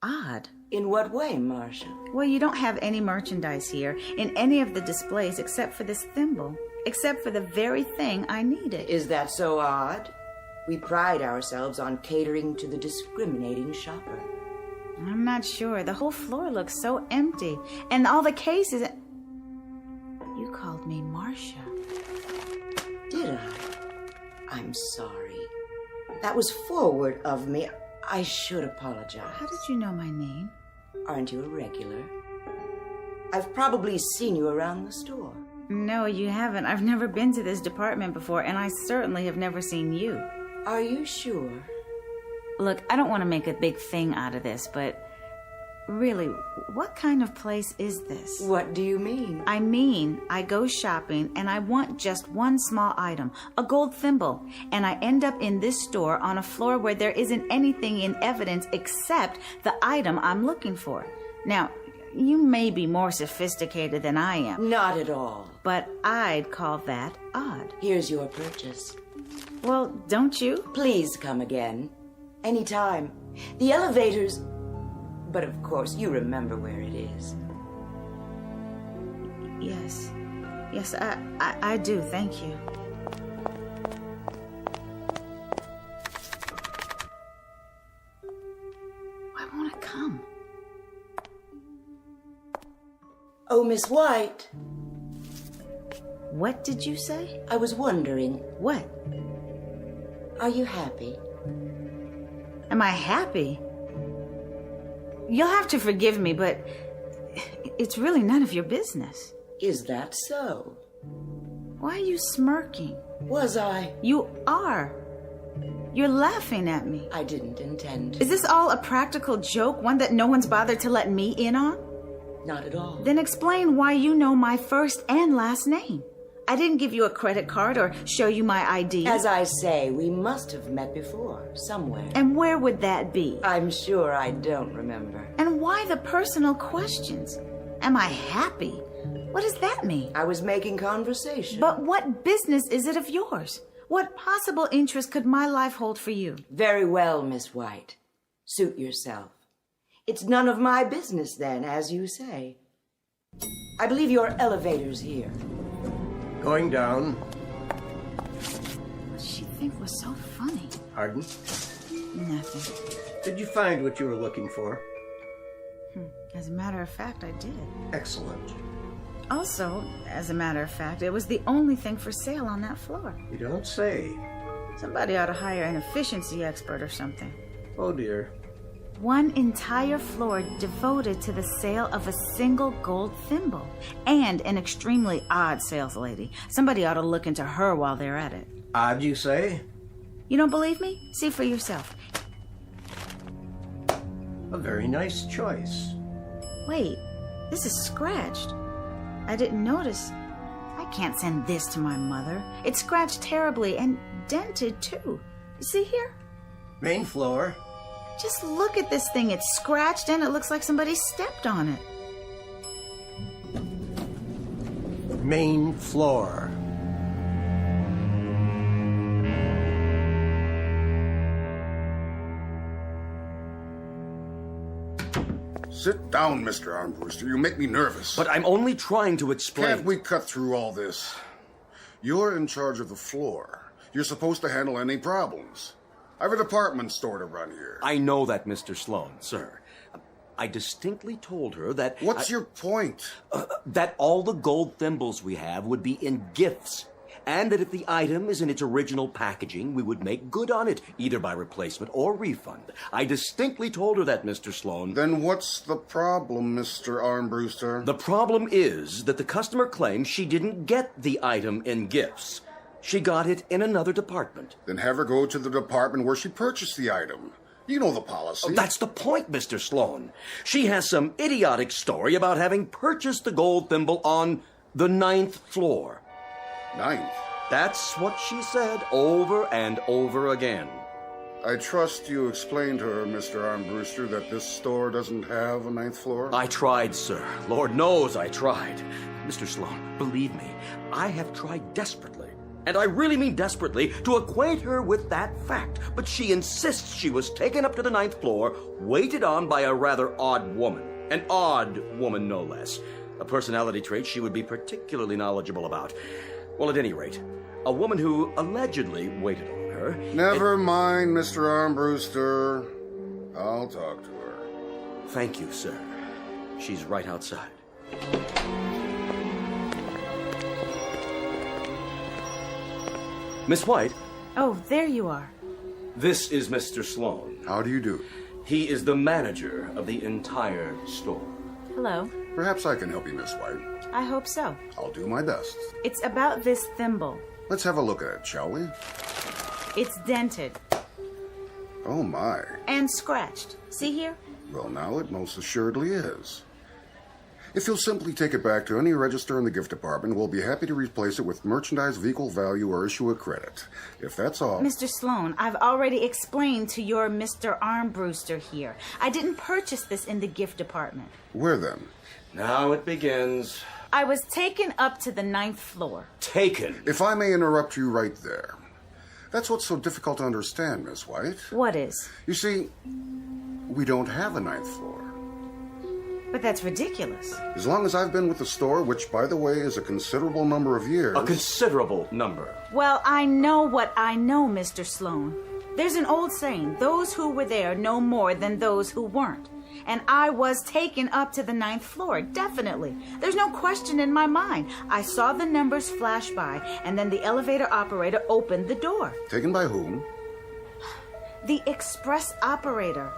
Speaker 5: odd.
Speaker 15: In what way, Marcia?
Speaker 5: Well, you don't have any merchandise here in any of the displays except for this thimble. Except for the very thing I needed.
Speaker 15: Is that so odd? We pride ourselves on catering to the discriminating shopper.
Speaker 5: I'm not sure. The whole floor looks so empty. And all the cases... You called me Marcia.
Speaker 15: Did I? I'm sorry. That was forward of me. I should apologize.
Speaker 5: How did you know my name?
Speaker 15: Aren't you a regular? I've probably seen you around the store.
Speaker 5: No, you haven't. I've never been to this department before, and I certainly have never seen you.
Speaker 15: Are you sure?
Speaker 5: Look, I don't want to make a big thing out of this, but really, what kind of place is this?
Speaker 15: What do you mean?
Speaker 5: I mean, I go shopping and I want just one small item, a gold thimble, and I end up in this store on a floor where there isn't anything in evidence except the item I'm looking for. Now, You may be more sophisticated than I am.
Speaker 15: Not at all.
Speaker 5: But I'd call that odd.
Speaker 15: Here's your purchase.
Speaker 5: Well, don't you?
Speaker 15: Please come again. Anytime. The elevators... But of course, you remember where it is.
Speaker 5: Yes. Yes, I do. Thank you. Why won't it come?
Speaker 15: Oh, Miss White.
Speaker 5: What did you say?
Speaker 15: I was wondering.
Speaker 5: What?
Speaker 15: Are you happy?
Speaker 5: Am I happy? You'll have to forgive me, but it's really none of your business.
Speaker 15: Is that so?
Speaker 5: Why are you smirking?
Speaker 15: Was I?
Speaker 5: You are. You're laughing at me.
Speaker 15: I didn't intend to.
Speaker 5: Is this all a practical joke, one that no one's bothered to let me in on?
Speaker 15: Not at all.
Speaker 5: Then explain why you know my first and last name. I didn't give you a credit card or show you my ID.
Speaker 15: As I say, we must have met before, somewhere.
Speaker 5: And where would that be?
Speaker 15: I'm sure I don't remember.
Speaker 5: And why the personal questions? Am I happy? What does that mean?
Speaker 15: I was making conversation.
Speaker 5: But what business is it of yours? What possible interest could my life hold for you?
Speaker 15: Very well, Miss White. Suit yourself. It's none of my business then, as you say. I believe your elevator's here.
Speaker 9: Going down.
Speaker 5: What did she think was so funny?
Speaker 9: Pardon?
Speaker 5: Nothing.
Speaker 9: Did you find what you were looking for?
Speaker 5: As a matter of fact, I did.
Speaker 9: Excellent.
Speaker 5: Also, as a matter of fact, it was the only thing for sale on that floor.
Speaker 9: You don't say.
Speaker 5: Somebody ought to hire an efficiency expert or something.
Speaker 9: Oh, dear.
Speaker 5: One entire floor devoted to the sale of a single gold thimble. And an extremely odd sales lady. Somebody ought to look into her while they're at it.
Speaker 9: Odd, you say?
Speaker 5: You don't believe me? See for yourself.
Speaker 9: A very nice choice.
Speaker 5: Wait, this is scratched. I didn't notice. I can't send this to my mother. It's scratched terribly and dented too. You see here?
Speaker 9: Main floor.
Speaker 5: Just look at this thing. It's scratched and it looks like somebody stepped on it.
Speaker 9: Main floor.
Speaker 4: Sit down, Mr. Armbruster. You make me nervous.
Speaker 17: But I'm only trying to explain.
Speaker 4: Can't we cut through all this? You're in charge of the floor. You're supposed to handle any problems. I have a department store to run here.
Speaker 17: I know that, Mr. Sloan, sir. I distinctly told her that...
Speaker 4: What's your point?
Speaker 17: That all the gold thimbles we have would be in gifts. And that if the item is in its original packaging, we would make good on it, either by replacement or refund. I distinctly told her that, Mr. Sloan.
Speaker 4: Then what's the problem, Mr. Armbruster?
Speaker 17: The problem is that the customer claims she didn't get the item in gifts. She got it in another department.
Speaker 4: Then have her go to the department where she purchased the item. You know the policy.
Speaker 17: Oh, that's the point, Mr. Sloan. She has some idiotic story about having purchased the gold thimble on the 9th floor.
Speaker 4: 9th?
Speaker 17: That's what she said over and over again.
Speaker 4: I trust you explained to her, Mr. Armbruster, that this store doesn't have a 9th floor?
Speaker 17: I tried, sir. Lord knows I tried. Mr. Sloan, believe me, I have tried desperately, and I really mean desperately, to acquaint her with that fact. But she insists she was taken up to the 9th floor, waited on by a rather odd woman. An odd woman, no less. A personality trait she would be particularly knowledgeable about. Well, at any rate, a woman who allegedly waited on her...
Speaker 4: Never mind, Mr. Armbruster. I'll talk to her.
Speaker 17: Thank you, sir. She's right outside. Miss White?
Speaker 5: Oh, there you are.
Speaker 17: This is Mr. Sloan.
Speaker 4: How do you do?
Speaker 17: He is the manager of the entire store.
Speaker 5: Hello.
Speaker 4: Perhaps I can help you, Miss White.
Speaker 5: I hope so.
Speaker 4: I'll do my best.
Speaker 5: It's about this thimble.
Speaker 4: Let's have a look at it, shall we?
Speaker 5: It's dented.
Speaker 4: Oh, my.
Speaker 5: And scratched. See here?
Speaker 4: Well, now it most assuredly is. If you'll simply take it back to any register in the gift department, we'll be happy to replace it with merchandise of equal value or issue a credit. If that's all...
Speaker 5: Mr. Sloan, I've already explained to your Mr. Armbruster here. I didn't purchase this in the gift department.
Speaker 4: Where then?
Speaker 17: Now it begins.
Speaker 5: I was taken up to the 9th floor.
Speaker 17: Taken?
Speaker 4: If I may interrupt you right there. That's what's so difficult to understand, Miss White.
Speaker 5: What is?
Speaker 4: You see, we don't have a 9th floor.
Speaker 5: But that's ridiculous.
Speaker 4: As long as I've been with the store, which, by the way, is a considerable number of years...
Speaker 17: A considerable number.
Speaker 5: Well, I know what I know, Mr. Sloan. There's an old saying, those who were there know more than those who weren't. And I was taken up to the 9th floor, definitely. There's no question in my mind. I saw the numbers flash by, and then the elevator operator opened the door.
Speaker 4: Taken by whom?
Speaker 5: The express operator.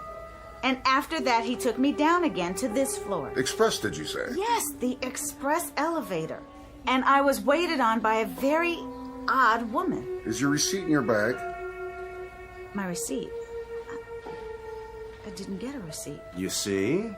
Speaker 5: And after that, he took me down again to this floor.
Speaker 4: Express, did you say?
Speaker 5: Yes, the express elevator. And I was waited on by a very odd woman.
Speaker 4: Is your receipt in your bag?
Speaker 5: My receipt? I didn't get a receipt.
Speaker 17: You see?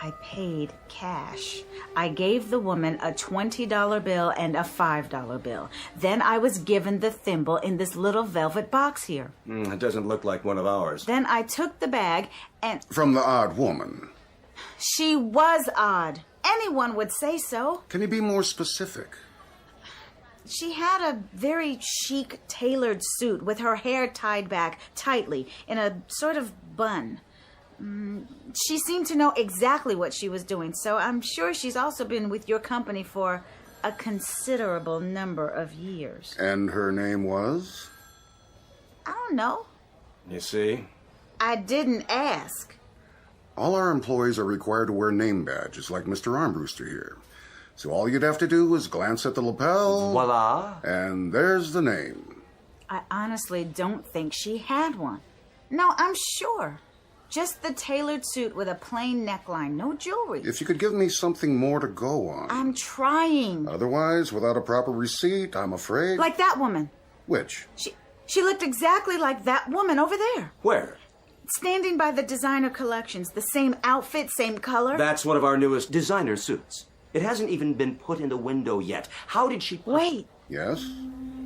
Speaker 5: I paid cash. I gave the woman a $20 bill and a $5 bill. Then I was given the thimble in this little velvet box here.
Speaker 17: It doesn't look like one of ours.
Speaker 5: Then I took the bag and...
Speaker 4: From the odd woman.
Speaker 5: She was odd. Anyone would say so.
Speaker 4: Can you be more specific?
Speaker 5: She had a very chic tailored suit with her hair tied back tightly in a sort of bun. She seemed to know exactly what she was doing, so I'm sure she's also been with your company for a considerable number of years.
Speaker 4: And her name was?
Speaker 5: I don't know.
Speaker 17: You see?
Speaker 5: I didn't ask.
Speaker 4: All our employees are required to wear name badges, like Mr. Armbruster here. So all you'd have to do is glance at the lapel.
Speaker 17: Voila.
Speaker 4: And there's the name.
Speaker 5: I honestly don't think she had one. No, I'm sure. Just the tailored suit with a plain neckline, no jewelry.
Speaker 4: If you could give me something more to go on.
Speaker 5: I'm trying.
Speaker 4: Otherwise, without a proper receipt, I'm afraid...
Speaker 5: Like that woman.
Speaker 4: Which?
Speaker 5: She looked exactly like that woman over there.
Speaker 17: Where?
Speaker 5: Standing by the designer collections. The same outfit, same color.
Speaker 17: That's one of our newest designer suits. It hasn't even been put in the window yet. How did she...
Speaker 5: Wait.
Speaker 4: Yes?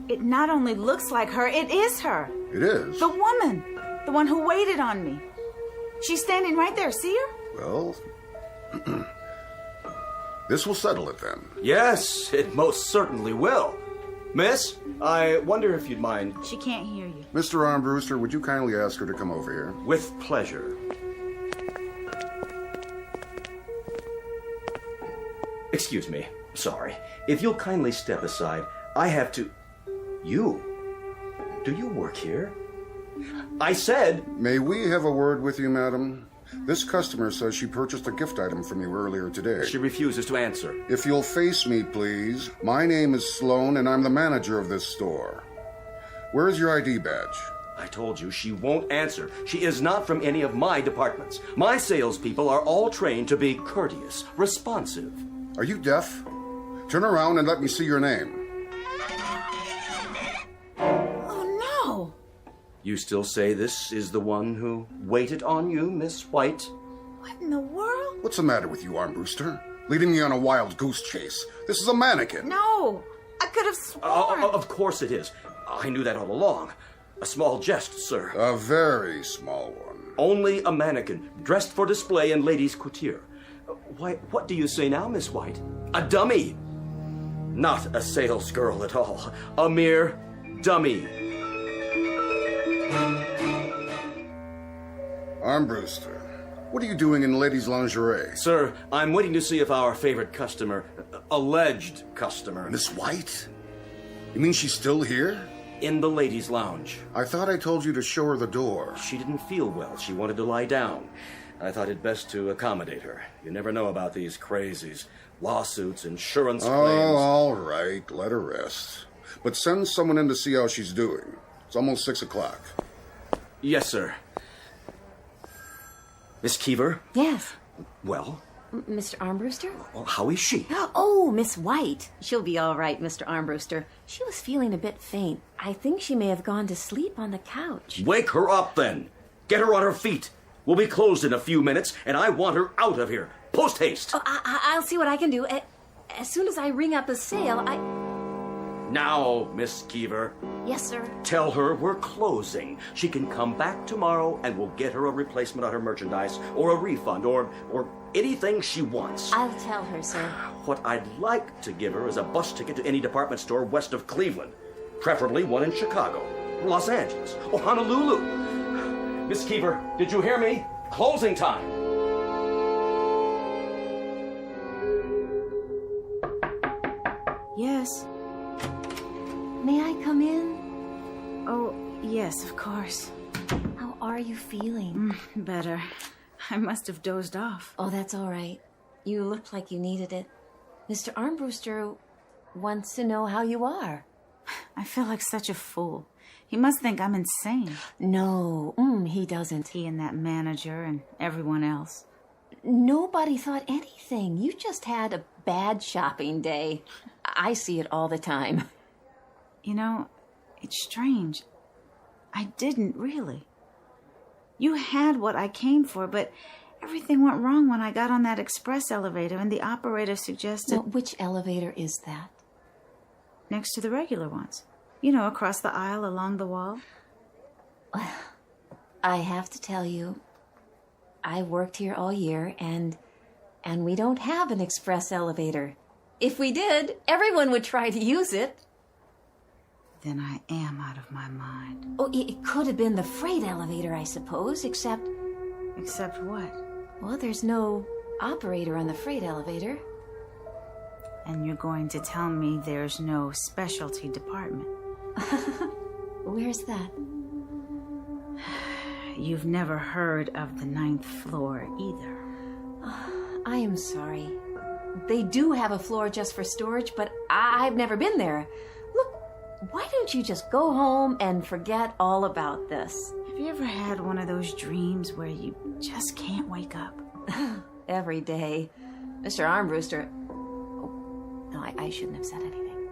Speaker 5: It not only looks like her, it is her.
Speaker 4: It is?
Speaker 5: The woman. The one who waited on me. She's standing right there. See her?
Speaker 4: Well, this will settle it then.
Speaker 17: Yes, it most certainly will. Miss, I wonder if you'd mind...
Speaker 5: She can't hear you.
Speaker 4: Mr. Armbruster, would you kindly ask her to come over here?
Speaker 17: With pleasure. Excuse me. Sorry. If you'll kindly step aside, I have to... You? Do you work here? I said...
Speaker 4: May we have a word with you, madam? This customer says she purchased a gift item from you earlier today.
Speaker 17: She refuses to answer.
Speaker 4: If you'll face me, please. My name is Sloan, and I'm the manager of this store. Where is your ID badge?
Speaker 17: I told you she won't answer. She is not from any of my departments. My salespeople are all trained to be courteous, responsive.
Speaker 4: Are you deaf? Turn around and let me see your name.
Speaker 17: You still say this is the one who waited on you, Miss White?
Speaker 5: What in the world?
Speaker 4: What's the matter with you, Armbruster? Leading me on a wild goose chase. This is a mannequin.
Speaker 5: No, I could have sworn.
Speaker 17: Of course it is. I knew that all along. A small jest, sir.
Speaker 4: A very small one.
Speaker 17: Only a mannequin, dressed for display in ladies' couture. Why, what do you say now, Miss White? A dummy. Not a sales girl at all. A mere dummy.
Speaker 4: Armbruster, what are you doing in ladies' lingerie?
Speaker 17: Sir, I'm waiting to see if our favorite customer, alleged customer...
Speaker 4: Miss White? You mean she's still here?
Speaker 17: In the ladies' lounge.
Speaker 4: I thought I told you to show her the door.
Speaker 17: She didn't feel well. She wanted to lie down. I thought it best to accommodate her. You never know about these crazies. Lawsuits, insurance claims...
Speaker 4: Oh, all right. Let her rest. But send someone in to see how she's doing. It's almost 6 o'clock.
Speaker 17: Yes, sir. Miss Keever?
Speaker 10: Yes.
Speaker 17: Well?
Speaker 10: Mr. Armbruster?
Speaker 17: Well, how is she?
Speaker 10: Oh, Miss White. She'll be all right, Mr. Armbruster. She was feeling a bit faint. I think she may have gone to sleep on the couch.
Speaker 17: Wake her up, then. Get her on her feet. We'll be closed in a few minutes, and I want her out of here. Post haste!
Speaker 10: Oh, I'll see what I can do. As soon as I ring up a sale,
Speaker 17: Now, Miss Keever.
Speaker 10: Yes, sir.
Speaker 17: Tell her we're closing. She can come back tomorrow and we'll get her a replacement on her merchandise or a refund or anything she wants.
Speaker 10: I'll tell her, sir.
Speaker 17: What I'd like to give her is a bus ticket to any department store west of Cleveland. Preferably one in Chicago, Los Angeles, or Honolulu. Miss Keever, did you hear me? Closing time.
Speaker 5: Yes.
Speaker 10: May I come in?
Speaker 5: Oh, yes, of course.
Speaker 10: How are you feeling?
Speaker 5: Better. I must have dozed off.
Speaker 10: Oh, that's all right. You looked like you needed it. Mr. Armbruster wants to know how you are.
Speaker 5: I feel like such a fool. He must think I'm insane.
Speaker 10: No, he doesn't.
Speaker 5: He and that manager and everyone else.
Speaker 10: Nobody thought anything. You just had a bad shopping day. I see it all the time.
Speaker 5: You know, it's strange. I didn't really. You had what I came for, but everything went wrong when I got on that express elevator and the operator suggested...
Speaker 10: Well, which elevator is that?
Speaker 5: Next to the regular ones. You know, across the aisle along the wall.
Speaker 10: Well, I have to tell you, I worked here all year, and we don't have an express elevator. If we did, everyone would try to use it.
Speaker 5: Then I am out of my mind.
Speaker 10: Oh, it could have been the freight elevator, I suppose, except...
Speaker 5: Except what?
Speaker 10: Well, there's no operator on the freight elevator.
Speaker 5: And you're going to tell me there's no specialty department?
Speaker 10: Where's that?
Speaker 5: You've never heard of the 9th floor either.
Speaker 10: I am sorry. They do have a floor just for storage, but I've never been there. Look, why don't you just go home and forget all about this?
Speaker 5: Have you ever had one of those dreams where you just can't wake up?
Speaker 10: Every day. Mr. Armbruster... Oh, no, I shouldn't have said anything.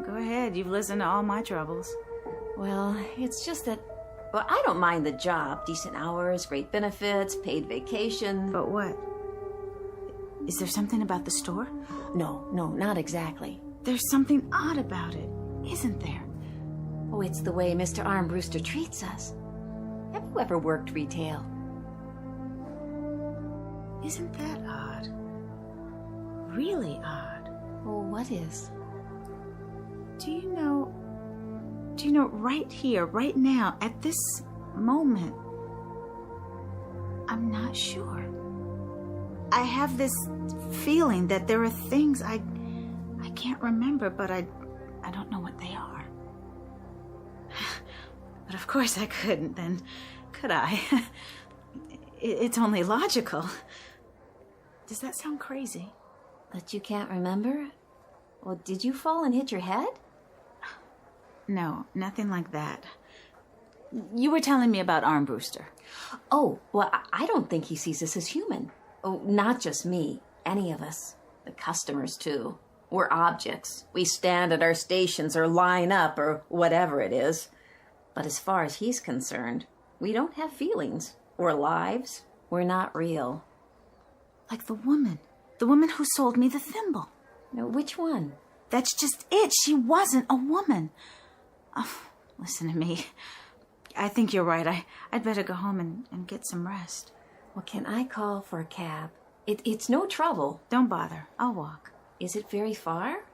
Speaker 5: Go ahead, you've listened to all my troubles.
Speaker 10: Well, it's just that... Well, I don't mind the job. Decent hours, great benefits, paid vacation.
Speaker 5: But what? Is there something about the store?
Speaker 10: No, not exactly.
Speaker 5: There's something odd about it, isn't there?
Speaker 10: Oh, it's the way Mr. Armbruster treats us. Have you ever worked retail?
Speaker 5: Isn't that odd? Really odd.
Speaker 10: Well, what is?
Speaker 5: Do you know right here, right now, at this moment, I'm not sure. I have this feeling that there are things I can't remember, but I don't know what they are. But of course I couldn't then, could I? It's only logical. Does that sound crazy?
Speaker 10: That you can't remember? Well, did you fall and hit your head?
Speaker 5: No, nothing like that. You were telling me about Armbruster.
Speaker 10: Oh, well, I don't think he sees us as human. Oh, not just me. Any of us. The customers, too. We're objects. We stand at our stations or line up or whatever it is. But as far as he's concerned, we don't have feelings or lives. We're not real.
Speaker 5: Like the woman who sold me the thimble.
Speaker 10: No, which one?
Speaker 5: That's just it. She wasn't a woman. Oh, listen to me. I think you're right. I'd better go home and get some rest.
Speaker 10: Well, can I call for a cab? It's no trouble.
Speaker 5: Don't bother. I'll walk.
Speaker 10: Is it very far?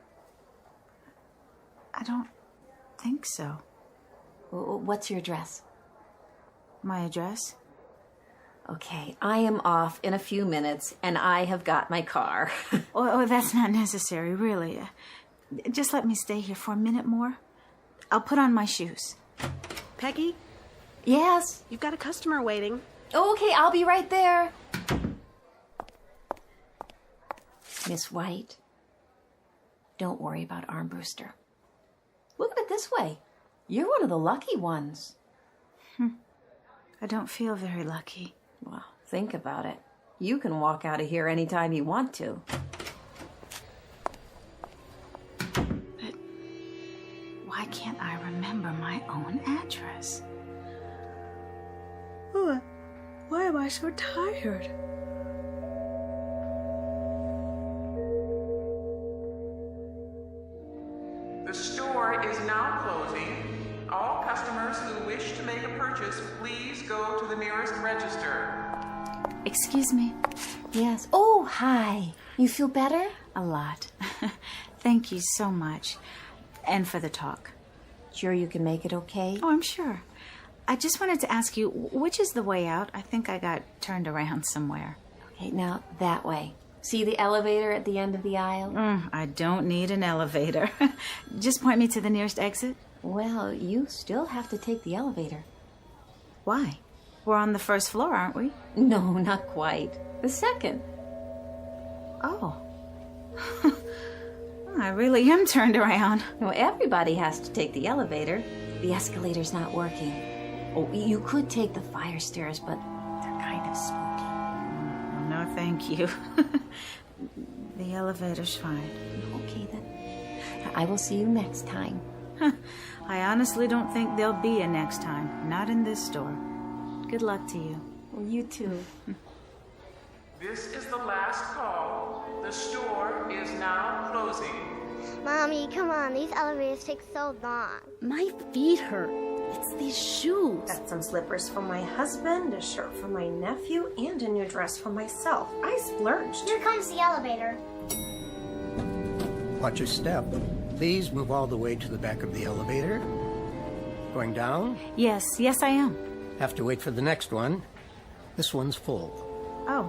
Speaker 5: I don't think so.
Speaker 10: What's your address?
Speaker 5: My address?
Speaker 10: Okay, I am off in a few minutes, and I have got my car.
Speaker 5: Oh, that's not necessary, really. Just let me stay here for a minute more. I'll put on my shoes.
Speaker 20: Peggy?
Speaker 10: Yes?
Speaker 20: You've got a customer waiting.
Speaker 10: Okay, I'll be right there. Miss White, don't worry about Armbruster. Look at it this way. You're one of the lucky ones.
Speaker 5: I don't feel very lucky.
Speaker 10: Well, think about it. You can walk out of here anytime you want to.
Speaker 5: But why can't I remember my own address? Oh, why am I so tired?
Speaker 6: store is now closing. All customers who wish to make a purchase, please go to the nearest register.
Speaker 5: Excuse me.
Speaker 22: Yes. Oh, hi. You feel better?
Speaker 5: A lot. Thank you so much. And for the talk.
Speaker 22: Sure you can make it okay?
Speaker 5: Oh, I'm sure. I just wanted to ask you, which is the way out? I think I got turned around somewhere.
Speaker 22: Okay, now that way. See the elevator at the end of the aisle?
Speaker 5: I don't need an elevator. Just point me to the nearest exit.
Speaker 22: Well, you still have to take the elevator.
Speaker 5: Why? We're on the first floor, aren't we?
Speaker 22: No, not quite. The second.
Speaker 5: Oh. I really am turned around.
Speaker 22: Well, everybody has to take the elevator. The escalator's not working. Oh, you could take the fire stairs, but they're kind of spooky.
Speaker 5: Oh, no, thank you. The elevator's fine.
Speaker 22: Okay, then. I will see you next time.
Speaker 5: I honestly don't think there'll be a next time. Not in this store. Good luck to you.
Speaker 22: Well, you too.
Speaker 6: This is the last call. The store is now closing.
Speaker 23: Mommy, come on. These elevators take so long.
Speaker 20: My feet hurt. It's these shoes.
Speaker 24: Got some slippers for my husband, a shirt for my nephew, and a new dress for myself. I splurged.
Speaker 23: Here comes the elevator.
Speaker 9: Watch your step. Please move all the way to the back of the elevator. Going down?
Speaker 5: Yes, I am.
Speaker 9: Have to wait for the next one. This one's full.
Speaker 5: Oh,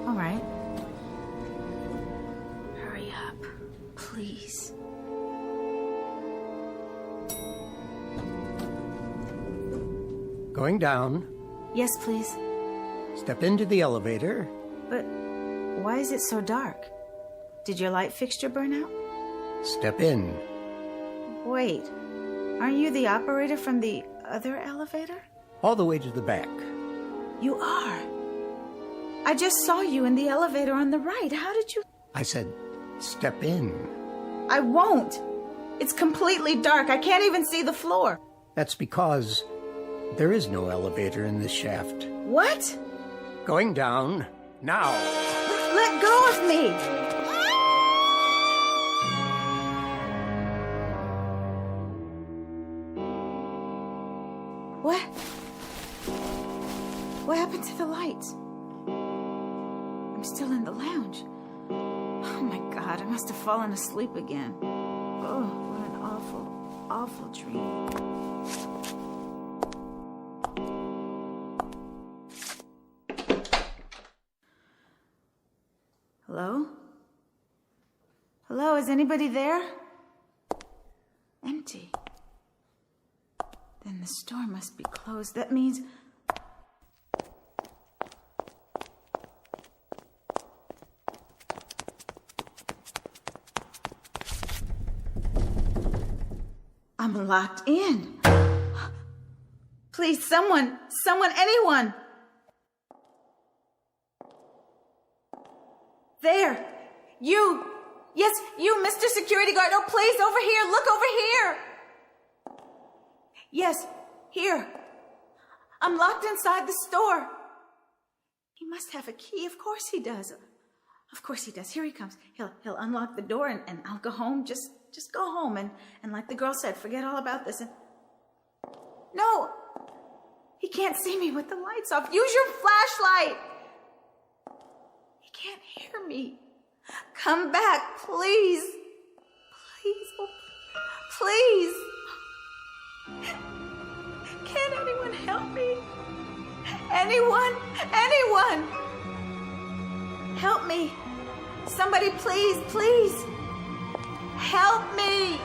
Speaker 5: all right. Hurry up, please.
Speaker 9: Going down.
Speaker 5: Yes, please.
Speaker 9: Step into the elevator.
Speaker 5: But why is it so dark? Did your light fixture burn out?
Speaker 9: Step in.
Speaker 5: Wait, aren't you the operator from the other elevator?
Speaker 9: All the way to the back.
Speaker 5: You are. I just saw you in the elevator on the right. How did you...
Speaker 9: I said, step in.
Speaker 5: I won't. It's completely dark. I can't even see the floor.
Speaker 9: That's because there is no elevator in this shaft.
Speaker 5: What?
Speaker 9: Going down now.
Speaker 5: Let go of me. What? What happened to the lights? I'm still in the lounge. Oh my God, I must have fallen asleep again. Oh, what an awful, awful dream. Hello? Hello, is anybody there? Empty. Then the store must be closed. That means... I'm locked in. Please, someone, anyone. There. You. Yes, you, Mr. Security Guard. Oh, please, over here. Look over here. Yes, here. I'm locked inside the store. He must have a key. Of course he does. Of course he does. Here he comes. He'll unlock the door and I'll go home. Just go home and like the girl said, forget all about this. And... No! He can't see me with the lights off. Use your flashlight! He can't hear me. Come back, please. Please. Oh, please. Can anyone help me? Anyone? Help me. Somebody, please. Help me.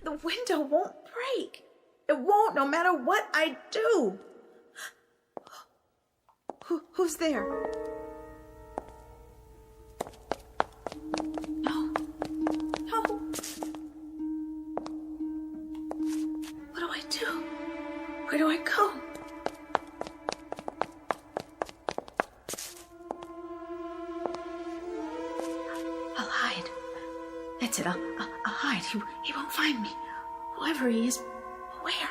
Speaker 5: The window won't break. It won't, no matter what I do. Who's there? No. What do I do? Where do I go? I'll hide. That's it. I'll hide. He won't find me. Whoever he is, where?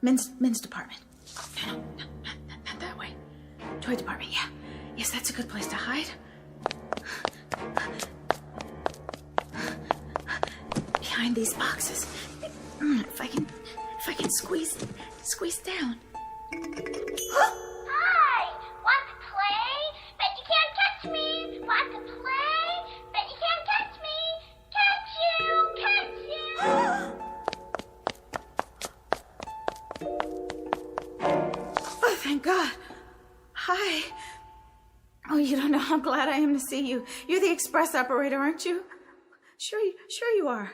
Speaker 5: Men's department. No, not that way. Toy department, yeah. Yes, that's a good place to hide. Behind these boxes. If I can squeeze down.
Speaker 23: Hi! Want to play? Bet you can't catch me! Want to play? Bet you can't catch me! Catch you! Catch you!
Speaker 5: Oh, thank God. Hi. Oh, you don't know how glad I am to see you. You're the express operator, aren't you? Sure you are.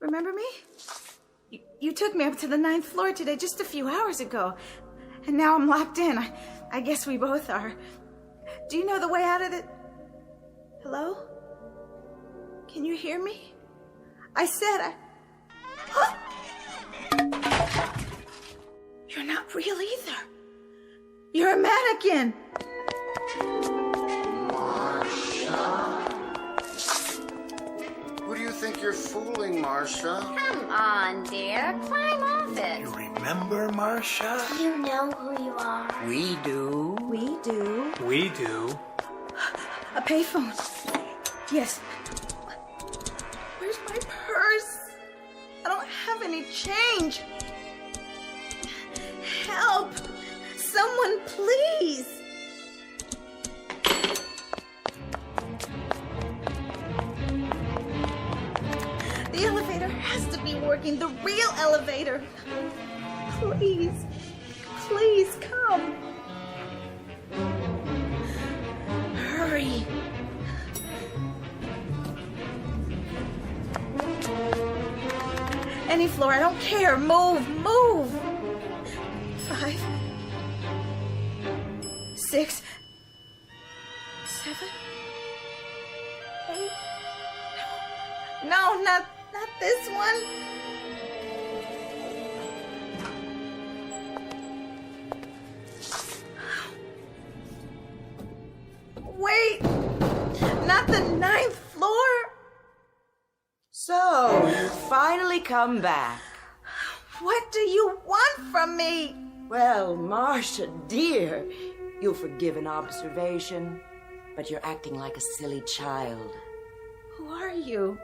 Speaker 5: Remember me? You took me up to the 9th floor today just a few hours ago. And now I'm locked in. I guess we both are. Do you know the way out of the... Hello? Can you hear me? I said You're not real either. You're a mannequin.
Speaker 4: Who do you think you're fooling, Marcia?
Speaker 23: Come on, dear. Climb off it.
Speaker 9: You remember, Marcia?
Speaker 23: You know who you are.
Speaker 9: We do.
Speaker 5: We do.
Speaker 9: We do.
Speaker 5: A payphone. Yes. Where's my purse? I don't have any change. Help! Someone, please! The elevator has to be working. The real elevator. Please. Please come. Hurry. Any floor, I don't care. Move. 5, 6, 7, 8. No, not this one. Wait, not the 9th floor.
Speaker 15: So, you finally come back.
Speaker 5: What do you want from me?
Speaker 15: Well, Marcia, dear, you'll forgive an observation, but you're acting like a silly child.
Speaker 5: Who are you?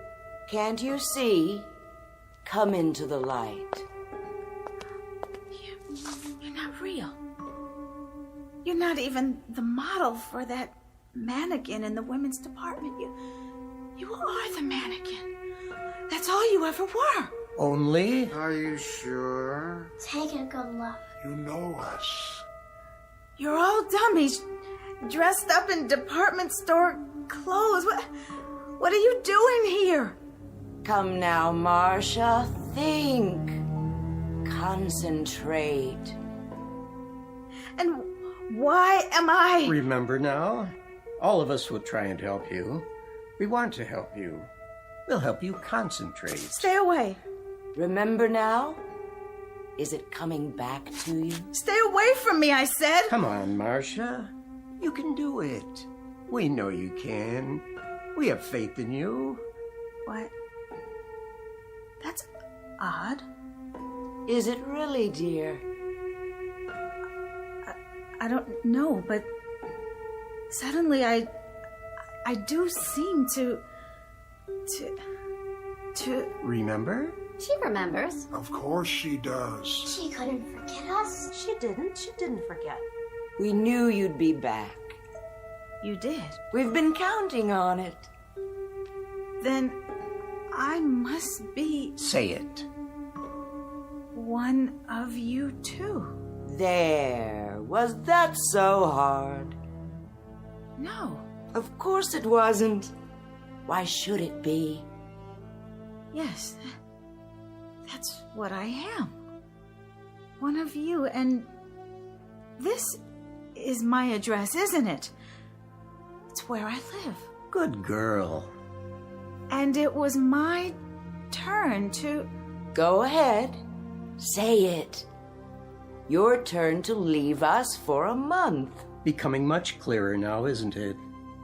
Speaker 15: Can't you see? Come into the light.
Speaker 5: You're not real. You're not even the model for that mannequin in the women's department. You are the mannequin. That's all you ever were.
Speaker 9: Only?
Speaker 4: Are you sure?
Speaker 23: Take a good look.
Speaker 9: You know us.
Speaker 5: You're all dummies, dressed up in department store clothes. What are you doing here?
Speaker 15: Come now, Marcia. Think. Concentrate.
Speaker 5: And why am I...
Speaker 9: Remember now? All of us will try and help you. We want to help you. We'll help you concentrate.
Speaker 5: Stay away.
Speaker 15: Remember now? Is it coming back to you?
Speaker 5: Stay away from me, I said.
Speaker 9: Come on, Marcia. You can do it. We know you can. We have faith in you.
Speaker 5: What? That's odd.
Speaker 15: Is it really, dear?
Speaker 5: I don't know, but suddenly I do seem to
Speaker 9: Remember?
Speaker 23: She remembers.
Speaker 11: Of course she does.
Speaker 23: She couldn't forget us.
Speaker 20: She didn't forget.
Speaker 15: We knew you'd be back.
Speaker 5: You did?
Speaker 15: We've been counting on it.
Speaker 5: Then I must be...
Speaker 9: Say it.
Speaker 5: One of you too.
Speaker 15: There. Was that so hard?
Speaker 5: No.
Speaker 15: Of course it wasn't. Why should it be?
Speaker 5: Yes. That's what I am. One of you, and this is my address, isn't it? It's where I live.
Speaker 9: Good girl.
Speaker 5: And it was my turn to...
Speaker 15: Go ahead. Say it. Your turn to leave us for a month.
Speaker 9: Becoming much clearer now, isn't it?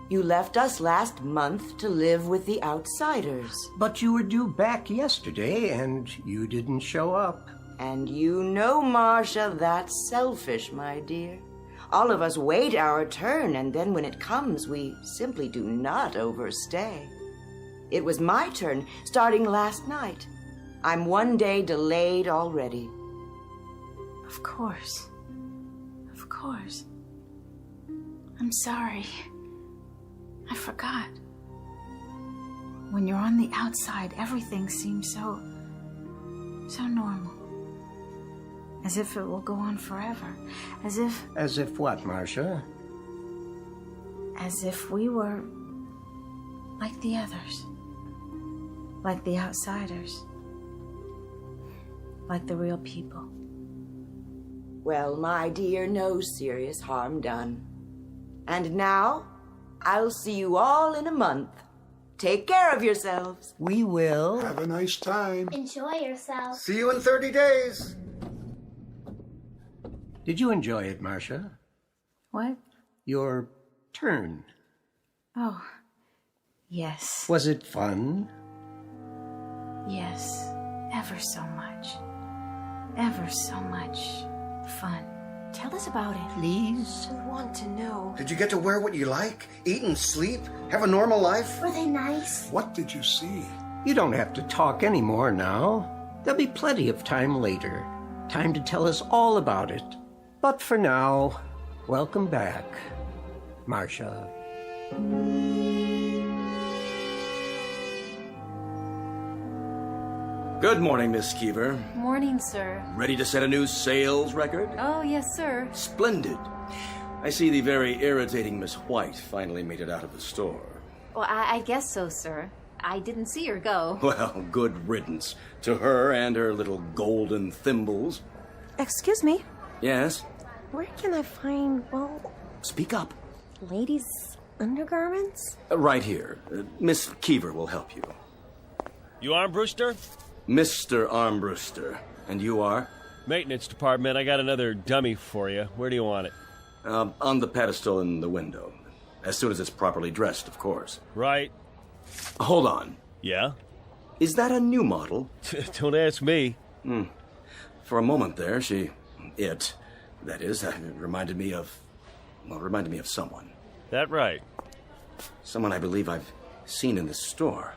Speaker 15: You left us last month to live with the outsiders.
Speaker 9: But you were due back yesterday, and you didn't show up.
Speaker 15: And you know, Marcia, that's selfish, my dear. All of us wait our turn, and then when it comes, we simply do not overstay. It was my turn, starting last night. I'm one day delayed already.
Speaker 5: Of course. Of course. I'm sorry. I forgot. When you're on the outside, everything seems so normal. As if it will go on forever. As if...
Speaker 9: As if what, Marcia?
Speaker 5: As if we were like the others. Like the outsiders. Like the real people.
Speaker 15: Well, my dear, no serious harm done. And now, I'll see you all in a month. Take care of yourselves.
Speaker 9: We will.
Speaker 4: Have a nice time.
Speaker 23: Enjoy yourself.
Speaker 4: See you in 30 days.
Speaker 9: Did you enjoy it, Marcia?
Speaker 5: What?
Speaker 9: Your turn.
Speaker 5: Oh, yes.
Speaker 9: Was it fun?
Speaker 5: Yes, ever so much. Ever so much fun. Tell us about it.
Speaker 9: Please?
Speaker 24: I want to know.
Speaker 4: Did you get to wear what you like? Eat and sleep? Have a normal life?
Speaker 23: Were they nice?
Speaker 4: What did you see?
Speaker 9: You don't have to talk anymore now. There'll be plenty of time later. Time to tell us all about it. But for now, welcome back, Marcia.
Speaker 17: Good morning, Miss Keever.
Speaker 22: Morning, sir.
Speaker 17: Ready to set a new sales record?
Speaker 22: Oh, yes, sir.
Speaker 17: Splendid. I see the very irritating Miss White finally made it out of the store.
Speaker 22: Well, I guess so, sir. I didn't see her go.
Speaker 17: Well, good riddance to her and her little golden thimbles.
Speaker 24: Excuse me.
Speaker 17: Yes?
Speaker 24: Where can I find, well,
Speaker 17: Speak up.
Speaker 24: ladies' undergarments?
Speaker 17: Right here. Miss Keever will help you.
Speaker 11: You Armbruster?
Speaker 17: Mr. Armbruster. And you are?
Speaker 11: Maintenance department. I got another dummy for you. Where do you want it?
Speaker 17: On the pedestal in the window. As soon as it's properly dressed, of course.
Speaker 11: Right.
Speaker 17: Hold on.
Speaker 11: Yeah?
Speaker 17: Is that a new model?
Speaker 11: Don't ask me.
Speaker 17: For a moment there, that is, reminded me of someone.
Speaker 11: That right?
Speaker 17: Someone I believe I've seen in this store.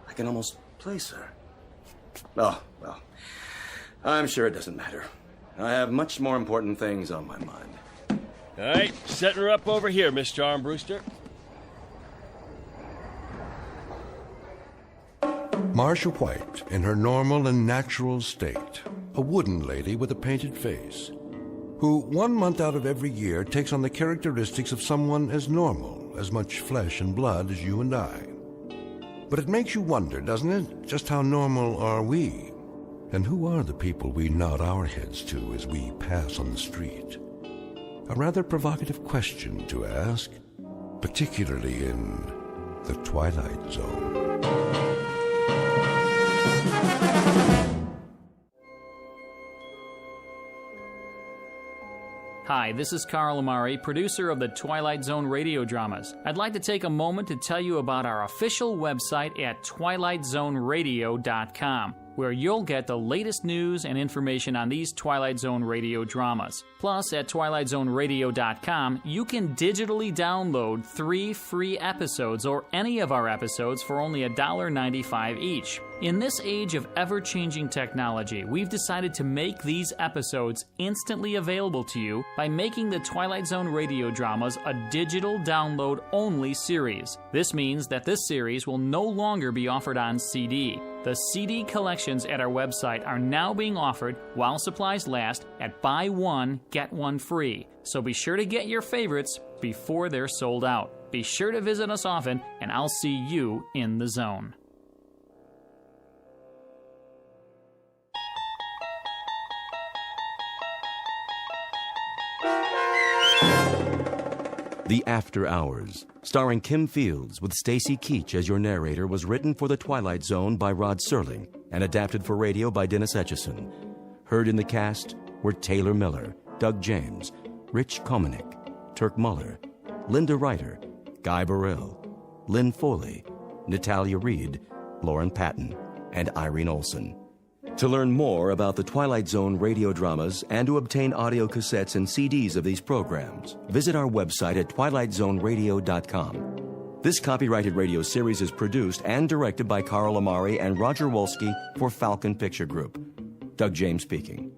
Speaker 17: I can almost place her. Oh, well, I'm sure it doesn't matter. I have much more important things on my mind.
Speaker 11: All right, setting her up over here, Mr. Armbruster.
Speaker 8: Marcia White, in her normal and natural state, a wooden lady with a painted face, who 1 month out of every year takes on the characteristics of someone as normal, as much flesh and blood as you and I. But it makes you wonder, doesn't it? Just how normal are we? And who are the people we nod our heads to as we pass on the street? A rather provocative question to ask, particularly in the Twilight Zone.
Speaker 7: Hi, this is Carl Amari, producer of the Twilight Zone Radio Dramas. I'd like to take a moment to tell you about our official website at twilightzoneradio.com, where you'll get the latest news and information on these Twilight Zone radio dramas. Plus, at twilightzoneradio.com, you can digitally download 3 free episodes or any of our episodes for only $1.95 each. In this age of ever-changing technology, we've decided to make these episodes instantly available to you by making the Twilight Zone radio dramas a digital download-only series. This means that this series will no longer be offered on CD. The CD collections at our website are now being offered, while supplies last, at buy one, get one free. So be sure to get your favorites before they're sold out. Be sure to visit us often, and I'll see you in the zone.
Speaker 1: The After Hours, starring Kim Fields with Stacy Keach as your narrator, was written for The Twilight Zone by Rod Serling and adapted for radio by Dennis Etchison. Heard in the cast were Taylor Miller, Doug James, Rich Komanek, Turk Muller, Linda Ryder, Guy Burrell, Lynn Foley, Natalia Reed, Lauren Patton, and Irene Olson. To learn more about the Twilight Zone radio dramas and to obtain audio cassettes and CDs of these programs, visit our website at twilightzoneradio.com. This copyrighted radio series is produced and directed by Carl Amari and Roger Wolski for Falcon Picture Group. Doug James speaking.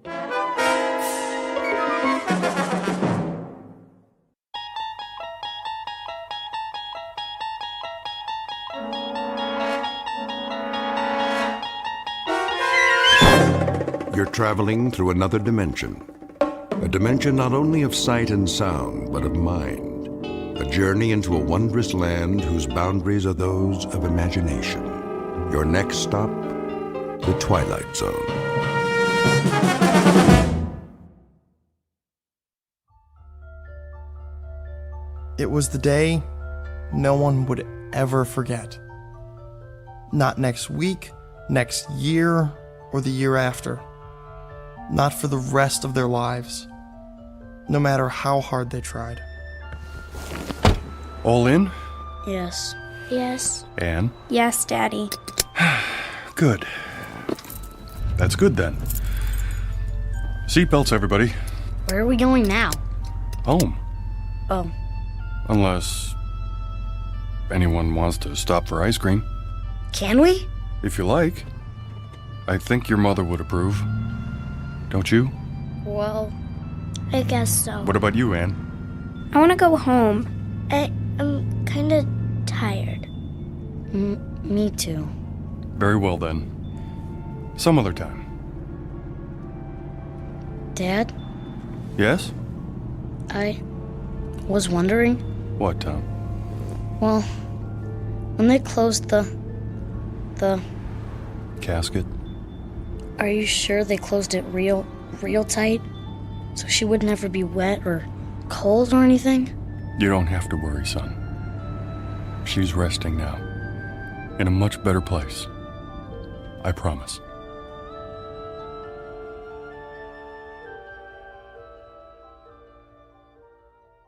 Speaker 8: You're traveling through another dimension. A dimension not only of sight and sound, but of mind. A journey into a wondrous land whose boundaries are those of imagination. Your next stop, the Twilight Zone.
Speaker 14: It was the day no one would ever forget. Not next week, next year, or the year after. Not for the rest of their lives, no matter how hard they tried.
Speaker 16: All in?
Speaker 20: Yes. Yes.
Speaker 16: Anne?
Speaker 20: Yes, Daddy.
Speaker 16: Good. That's good then. Seatbelts, everybody.
Speaker 20: Where are we going now?
Speaker 16: Home.
Speaker 20: Oh.
Speaker 16: Unless anyone wants to stop for ice cream.
Speaker 20: Can we?
Speaker 16: If you like. I think your mother would approve. Don't you?
Speaker 20: Well, I guess so.
Speaker 16: What about you, Anne?
Speaker 20: I want to go home. I'm kind of tired. Me too.
Speaker 16: Very well then. Some other time.
Speaker 20: Dad?
Speaker 16: Yes?
Speaker 20: I was wondering.
Speaker 16: What, Tom?
Speaker 20: Well, when they closed the
Speaker 16: casket?
Speaker 20: Are you sure they closed it real tight? So she would never be wet or cold or anything?
Speaker 16: You don't have to worry, son. She's resting now. In a much better place. I promise.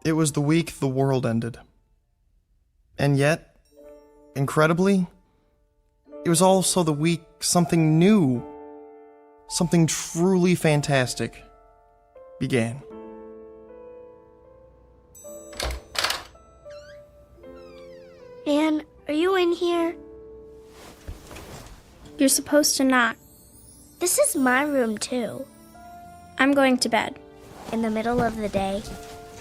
Speaker 14: It was the week the world ended. And yet, incredibly, it was also the week something new, something truly fantastic began.
Speaker 20: Anne, are you in here? You're supposed to knock. This is my room, too. I'm going to bed. In the middle of the day?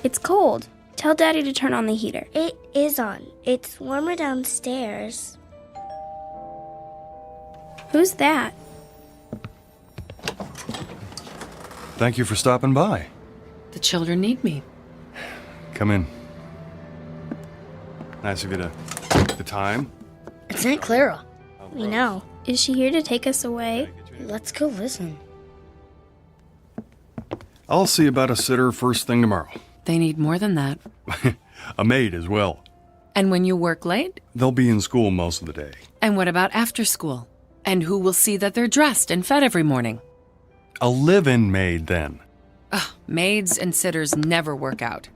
Speaker 20: It's cold. Tell Daddy to turn on the heater. It is on. It's warmer downstairs. Who's that?
Speaker 16: Thank you for stopping by.
Speaker 18: The children need me.
Speaker 16: Come in. Nice of you to take the time.
Speaker 20: It's Aunt Clara. We know. Is she here to take us away? Let's go listen.
Speaker 16: I'll see about a sitter first thing tomorrow.
Speaker 18: They need more than that.
Speaker 16: A maid as well.
Speaker 18: And when you work late?
Speaker 16: They'll be in school most of the day.
Speaker 18: And what about after school? And who will see that they're dressed and fed every morning?
Speaker 16: A live-in maid, then.
Speaker 18: Maids and sitters never work out.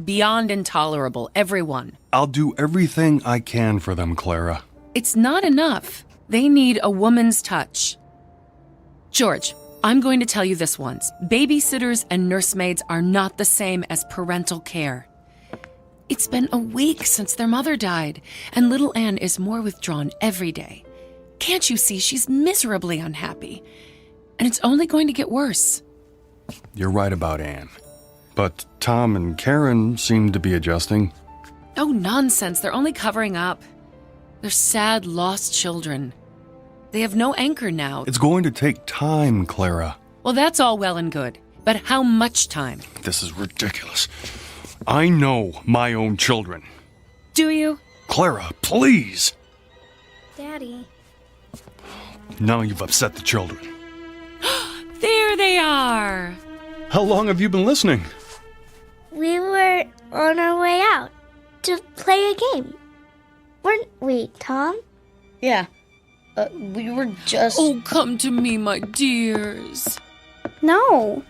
Speaker 18: Beyond intolerable, everyone.
Speaker 16: I'll do everything I can for them, Clara.
Speaker 18: It's not enough. They need a woman's touch. George, I'm going to tell you this once. Babysitters and nursemaids are not the same as parental care. It's been a week since their mother died, and little Anne is more withdrawn every day. Can't you see she's miserably unhappy? And it's only going to get worse.
Speaker 16: You're right about Anne. But Tom and Karen seem to be adjusting.
Speaker 18: Oh, nonsense. They're only covering up. They're sad, lost children. They have no anchor now.
Speaker 16: It's going to take time, Clara.
Speaker 18: Well, that's all well and good. But how much time?
Speaker 16: This is ridiculous. I know my own children.
Speaker 18: Do you?
Speaker 16: Clara, please.
Speaker 20: Daddy.
Speaker 16: Now you've upset the children.
Speaker 18: There they are.
Speaker 16: How long have you been listening?
Speaker 20: We were on our way out to play a game. Weren't we, Tom? Yeah. We were just...
Speaker 18: Oh, come to me, my dears.
Speaker 20: No.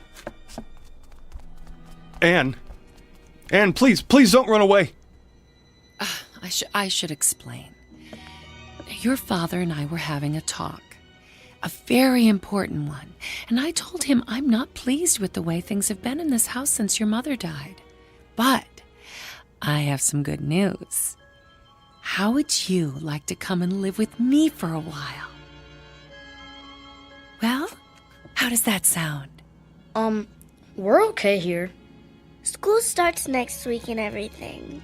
Speaker 16: Anne, please don't run away.
Speaker 18: I should explain. Your father and I were having a talk. A very important one. And I told him I'm not pleased with the way things have been in this house since your mother died. But I have some good news. How would you like to come and live with me for a while? Well, how does that sound?
Speaker 20: We're okay here. School starts next week and everything.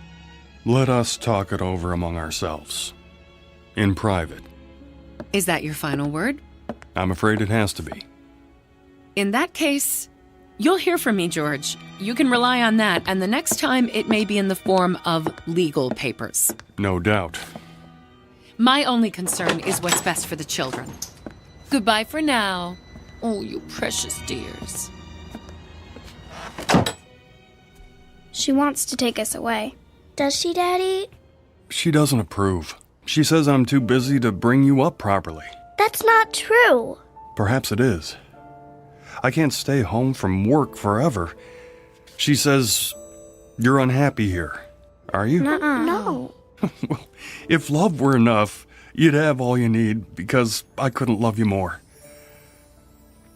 Speaker 16: Let us talk it over among ourselves. In private.
Speaker 18: Is that your final word?
Speaker 16: I'm afraid it has to be.
Speaker 18: In that case, you'll hear from me, George. You can rely on that, and the next time it may be in the form of legal papers.
Speaker 16: No doubt.
Speaker 18: My only concern is what's best for the children. Goodbye for now. Oh, you precious dears.
Speaker 20: She wants to take us away. Does she, Daddy?
Speaker 16: She doesn't approve. She says I'm too busy to bring you up properly.
Speaker 20: That's not true.
Speaker 16: Perhaps it is. I can't stay home from work forever. She says you're unhappy here. Are you?
Speaker 20: No.
Speaker 16: Well, if love were enough, you'd have all you need because I couldn't love you more.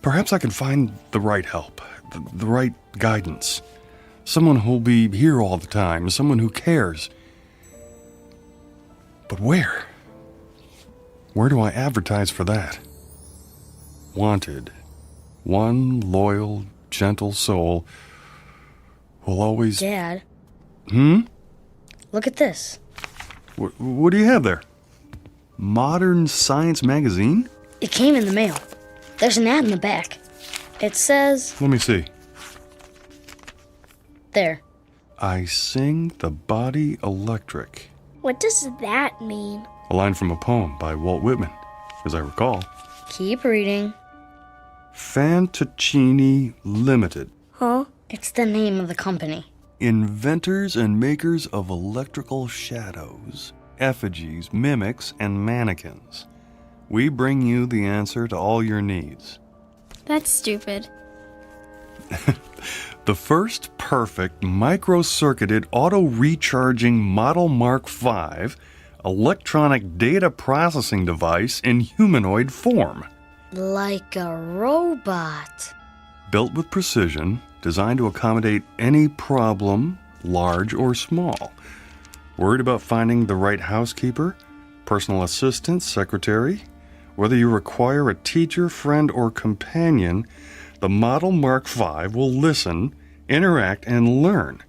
Speaker 16: Perhaps I can find the right help, the right guidance. Someone who'll be here all the time, someone who cares. But where? Where do I advertise for that? Wanted. One loyal, gentle soul will always...
Speaker 3: Dad.
Speaker 16: Look
Speaker 3: at this.
Speaker 16: What do you have there? Modern Science magazine?
Speaker 3: It came in the mail. There's an ad in the back. It says...
Speaker 16: Let me see.
Speaker 3: There.
Speaker 16: I sing the body electric.
Speaker 20: What does that mean?
Speaker 16: A line from a poem by Walt Whitman, as I recall.
Speaker 3: Keep reading.
Speaker 16: Fantaccini Limited.
Speaker 3: Huh? It's the name of the company.
Speaker 16: Inventors and makers of electrical shadows, effigies, mimics, and mannequins. We bring you the answer to all your needs.
Speaker 20: That's stupid.
Speaker 16: The first perfect micro-circuited auto-recharging Model Mark V electronic data processing device in humanoid form.
Speaker 3: Like a robot.
Speaker 16: Built with precision, designed to accommodate any problem, large or small. Worried about finding the right housekeeper, personal assistant, secretary? Whether you require a teacher, friend, or companion, the Model Mark V will listen, interact, and learn,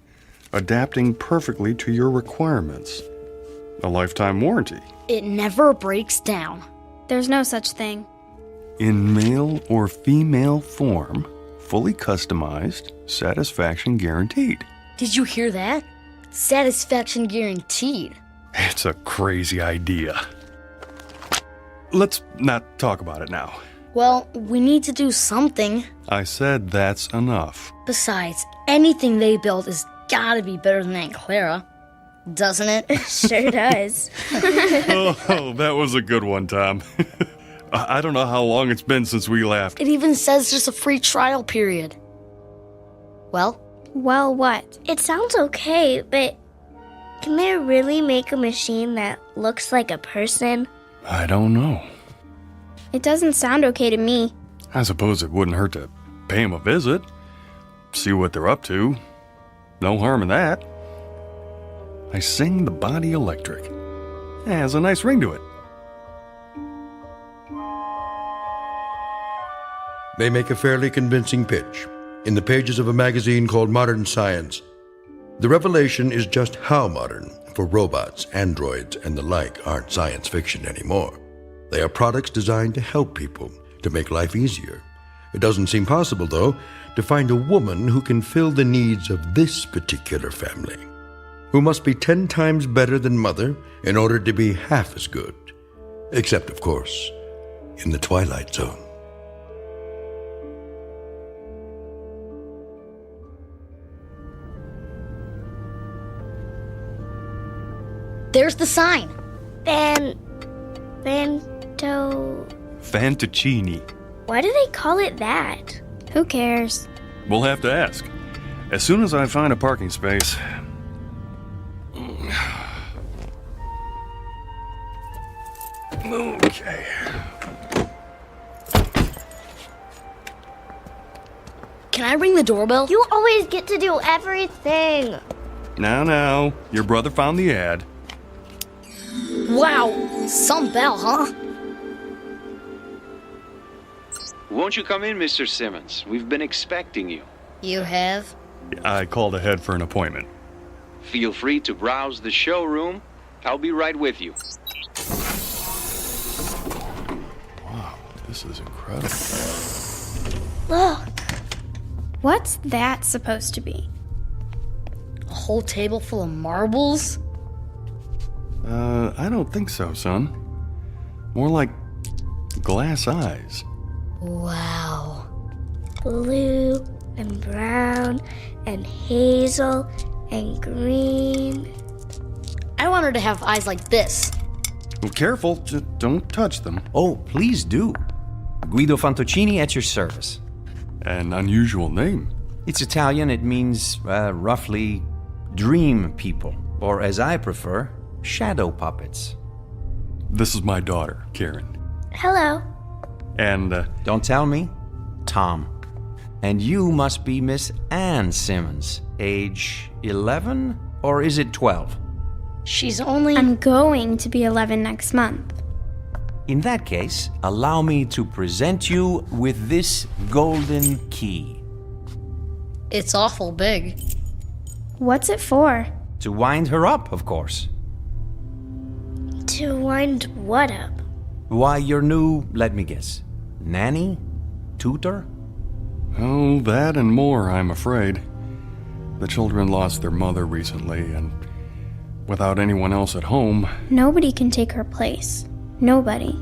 Speaker 16: adapting perfectly to your requirements. A lifetime warranty.
Speaker 3: It never breaks down.
Speaker 20: There's no such thing.
Speaker 16: In male or female form, fully customized, satisfaction guaranteed.
Speaker 3: Did you hear that? Satisfaction guaranteed.
Speaker 16: It's a crazy idea. Let's not talk about it now.
Speaker 3: Well, we need to do something.
Speaker 16: I said that's enough.
Speaker 3: Besides, anything they build has gotta be better than Aunt Clara. Doesn't it?
Speaker 20: Sure does.
Speaker 16: Oh, that was a good one, Tom. I don't know how long it's been since we laughed.
Speaker 3: It even says there's a free trial period. Well?
Speaker 20: Well, what? It sounds okay, but can they really make a machine that looks like a person?
Speaker 16: I don't know.
Speaker 20: It doesn't sound okay to me.
Speaker 16: I suppose it wouldn't hurt to pay them a visit. See what they're up to. No harm in that. I sing the body electric. It has a nice ring to it.
Speaker 8: They make a fairly convincing pitch in the pages of a magazine called Modern Science. The revelation is just how modern, for robots, androids, and the like aren't science fiction anymore. They are products designed to help people, to make life easier. It doesn't seem possible, though, to find a woman who can fill the needs of this particular family, who must be 10 times better than Mother in order to be half as good. Except, of course, in the Twilight Zone.
Speaker 3: There's the sign.
Speaker 16: Fantaccini.
Speaker 20: Why do they call it that? Who cares?
Speaker 16: We'll have to ask. As soon as I find a parking space. Okay.
Speaker 3: Can I ring the doorbell?
Speaker 20: You always get to do everything.
Speaker 16: Now, your brother found the ad.
Speaker 3: Wow, some bell, huh?
Speaker 12: Won't you come in, Mr. Simmons? We've been expecting you.
Speaker 3: You have?
Speaker 16: I called ahead for an appointment.
Speaker 12: Feel free to browse the showroom. I'll be right with you.
Speaker 16: Wow, this is incredible.
Speaker 20: Look.
Speaker 13: What's that supposed to be?
Speaker 3: A whole table full of marbles?
Speaker 16: I don't think so, son. More like glass eyes.
Speaker 3: Wow.
Speaker 20: Blue and brown and hazel and green.
Speaker 3: I want her to have eyes like this.
Speaker 16: Well, careful, just don't touch them.
Speaker 19: Oh, please do. Guido Fantocini at your service.
Speaker 16: An unusual name.
Speaker 19: It's Italian. It means, roughly, dream people. Or, as I prefer, shadow puppets.
Speaker 16: This is my daughter, Karen.
Speaker 20: Hello.
Speaker 16: And,
Speaker 19: Don't tell me. Tom. And you must be Miss Anne Simmons. Age 11? Or is it 12?
Speaker 3: She's only...
Speaker 13: I'm going to be 11 next month.
Speaker 19: In that case, allow me to present you with this golden key.
Speaker 3: It's awful big.
Speaker 13: What's it for?
Speaker 19: To wind her up, of course.
Speaker 20: To wind what up?
Speaker 19: Why, your new, let me guess, nanny? Tutor?
Speaker 16: oh, that and more, I'm afraid. The children lost their mother recently, and without anyone else at home...
Speaker 13: Nobody can take her place. Nobody.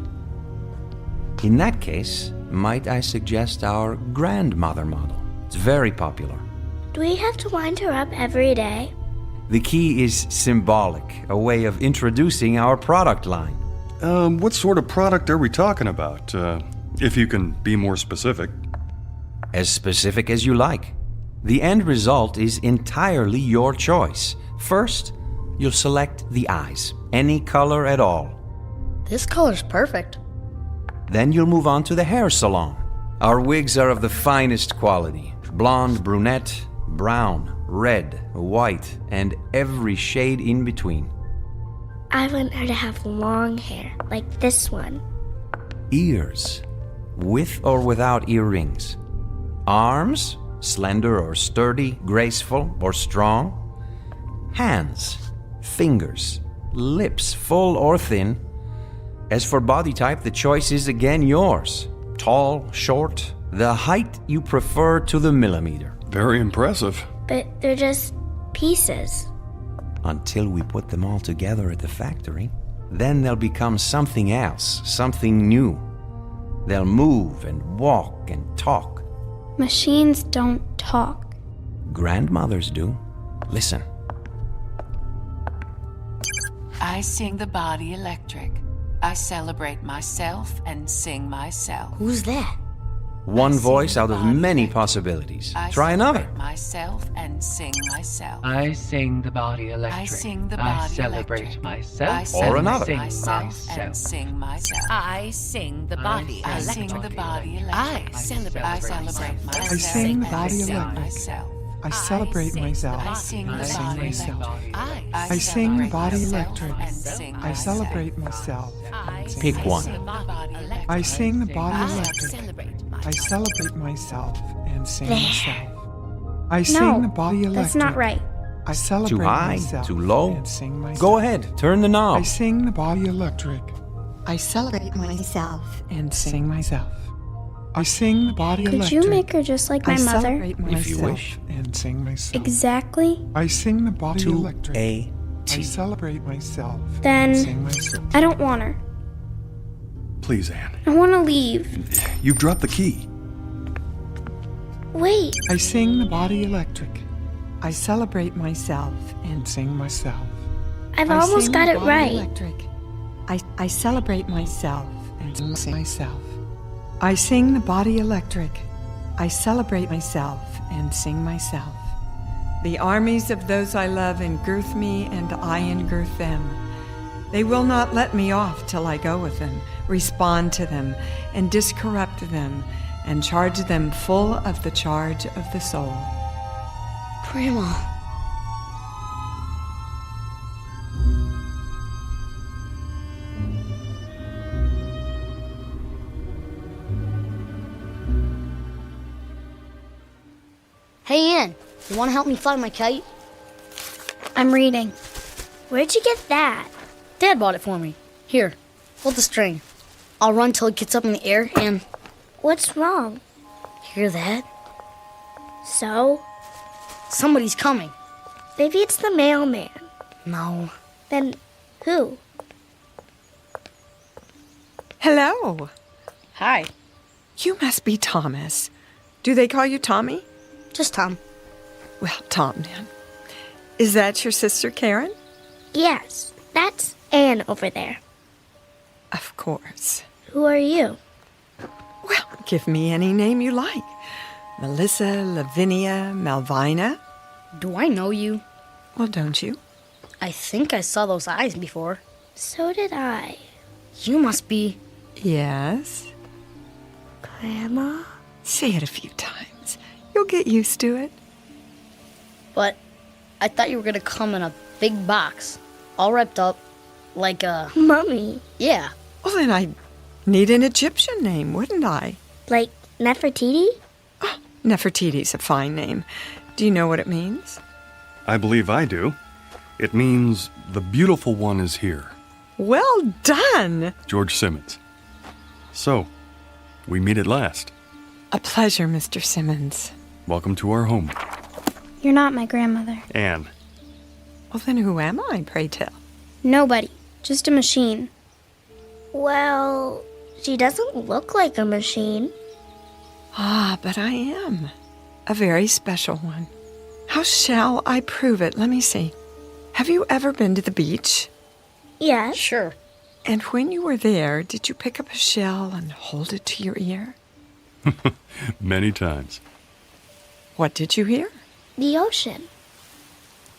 Speaker 19: In that case, might I suggest our grandmother model? It's very popular.
Speaker 20: Do we have to wind her up every day?
Speaker 19: The key is symbolic, a way of introducing our product line.
Speaker 16: What sort of product are we talking about? If you can be more specific.
Speaker 19: As specific as you like. The end result is entirely your choice. First, you'll select the eyes, any color at all.
Speaker 3: This color's perfect.
Speaker 19: Then you'll move on to the hair salon. Our wigs are of the finest quality. Blonde, brunette, brown, red, white, and every shade in between.
Speaker 20: I want her to have long hair, like this one.
Speaker 19: Ears, with or without earrings. Arms, slender or sturdy, graceful or strong. Hands, fingers, lips, full or thin. As for body type, the choice is again yours. Tall, short, the height you prefer to the millimeter.
Speaker 16: Very impressive.
Speaker 20: But they're just pieces.
Speaker 19: Until we put them all together at the factory. Then they'll become something else, something new. They'll move and walk and talk.
Speaker 13: Machines don't talk.
Speaker 19: Grandmothers do. Listen.
Speaker 21: I sing the body electric. I celebrate myself and sing myself.
Speaker 3: Who's that?
Speaker 19: One voice out of many possibilities. Try another.
Speaker 21: Myself and sing myself.
Speaker 25: I sing the body electric.
Speaker 21: I sing the body
Speaker 25: celebrate
Speaker 21: electric.
Speaker 25: myself.
Speaker 19: Or another.
Speaker 21: Sing myself and sing myself. I sing the body electric. I sing the body electric. I celebrate myself.
Speaker 26: I sing the body electric.
Speaker 21: Myself.
Speaker 26: I celebrate myself.
Speaker 21: I sing
Speaker 26: and sing myself.
Speaker 21: I
Speaker 26: sing the body electric. I celebrate myself.
Speaker 19: Pick one.
Speaker 26: I sing the body electric. I celebrate myself and sing myself. I sing the body electric.
Speaker 13: That's not right.
Speaker 26: I celebrate
Speaker 19: Too high?
Speaker 26: myself
Speaker 19: Too low?
Speaker 26: and sing myself.
Speaker 19: Go ahead, turn the knob.
Speaker 26: I sing the body electric. I celebrate myself and sing myself. I sing the body
Speaker 13: Could
Speaker 26: electric.
Speaker 13: you make her just like my
Speaker 26: I
Speaker 13: mother?
Speaker 26: celebrate myself
Speaker 19: If you wish.
Speaker 26: and sing myself.
Speaker 13: Exactly.
Speaker 26: I sing the body electric. I
Speaker 19: T.
Speaker 26: celebrate myself
Speaker 13: Then
Speaker 26: and sing myself.
Speaker 13: I don't want her.
Speaker 16: Please, Anne.
Speaker 13: I want to leave.
Speaker 16: You've dropped the key.
Speaker 20: Wait.
Speaker 26: I sing the body electric. I celebrate myself and sing myself.
Speaker 20: I've
Speaker 26: I
Speaker 20: almost
Speaker 26: sing
Speaker 20: got
Speaker 26: the
Speaker 20: it
Speaker 26: body
Speaker 20: right.
Speaker 26: Electric. I celebrate myself and sing myself. I sing the body electric. I celebrate myself and sing myself.
Speaker 27: The armies of those I love engirth me, and I engirth them. They will not let me off till I go with them, respond to them, and discorrupt them,
Speaker 26: and charge them full of the charge of the soul.
Speaker 3: Grandma. Hey, Ann, you want to help me fly my kite?
Speaker 20: I'm reading. Where'd you get that?
Speaker 3: Dad bought it for me. Here, hold the string. I'll run till it gets up in the air and...
Speaker 20: What's wrong?
Speaker 3: Hear that?
Speaker 20: So?
Speaker 3: Somebody's coming.
Speaker 20: Maybe it's the mailman.
Speaker 3: No.
Speaker 20: Then who?
Speaker 26: Hello.
Speaker 3: Hi.
Speaker 26: You must be Thomas. Do they call you Tommy?
Speaker 3: Just Tom.
Speaker 26: Well, Tom, then. Is that your sister, Karen?
Speaker 20: Yes, that's Anne over there.
Speaker 26: Of course.
Speaker 20: Who are you?
Speaker 26: Well, give me any name you like. Melissa, Lavinia, Malvina.
Speaker 3: Do I know you?
Speaker 26: Well, don't you?
Speaker 3: I think I saw those eyes before.
Speaker 20: So did I.
Speaker 3: You must be...
Speaker 26: Yes?
Speaker 20: Grandma?
Speaker 26: Say it a few times. You'll get used to it.
Speaker 3: But I thought you were going to come in a big box, all wrapped up like a...
Speaker 20: Mummy?
Speaker 3: Yeah.
Speaker 26: Well, then I'd need an Egyptian name, wouldn't I?
Speaker 20: Like Nefertiti?
Speaker 26: Oh, Nefertiti's a fine name. Do you know what it means?
Speaker 16: I believe I do. It means the beautiful one is here.
Speaker 26: Well done!
Speaker 16: George Simmons. So, we meet at last.
Speaker 26: A pleasure, Mr. Simmons.
Speaker 16: Welcome to our home.
Speaker 20: You're not my grandmother.
Speaker 16: Anne.
Speaker 26: Well, then who am I, pray tell?
Speaker 20: Nobody. Just a machine. Well, she doesn't look like a machine.
Speaker 26: Ah, but I am. A very special one. How shall I prove it? Let me see. Have you ever been to the beach?
Speaker 20: Yes.
Speaker 3: Sure.
Speaker 26: And when you were there, did you pick up a shell and hold it to your ear?
Speaker 16: Many times.
Speaker 26: What did you hear?
Speaker 20: The ocean.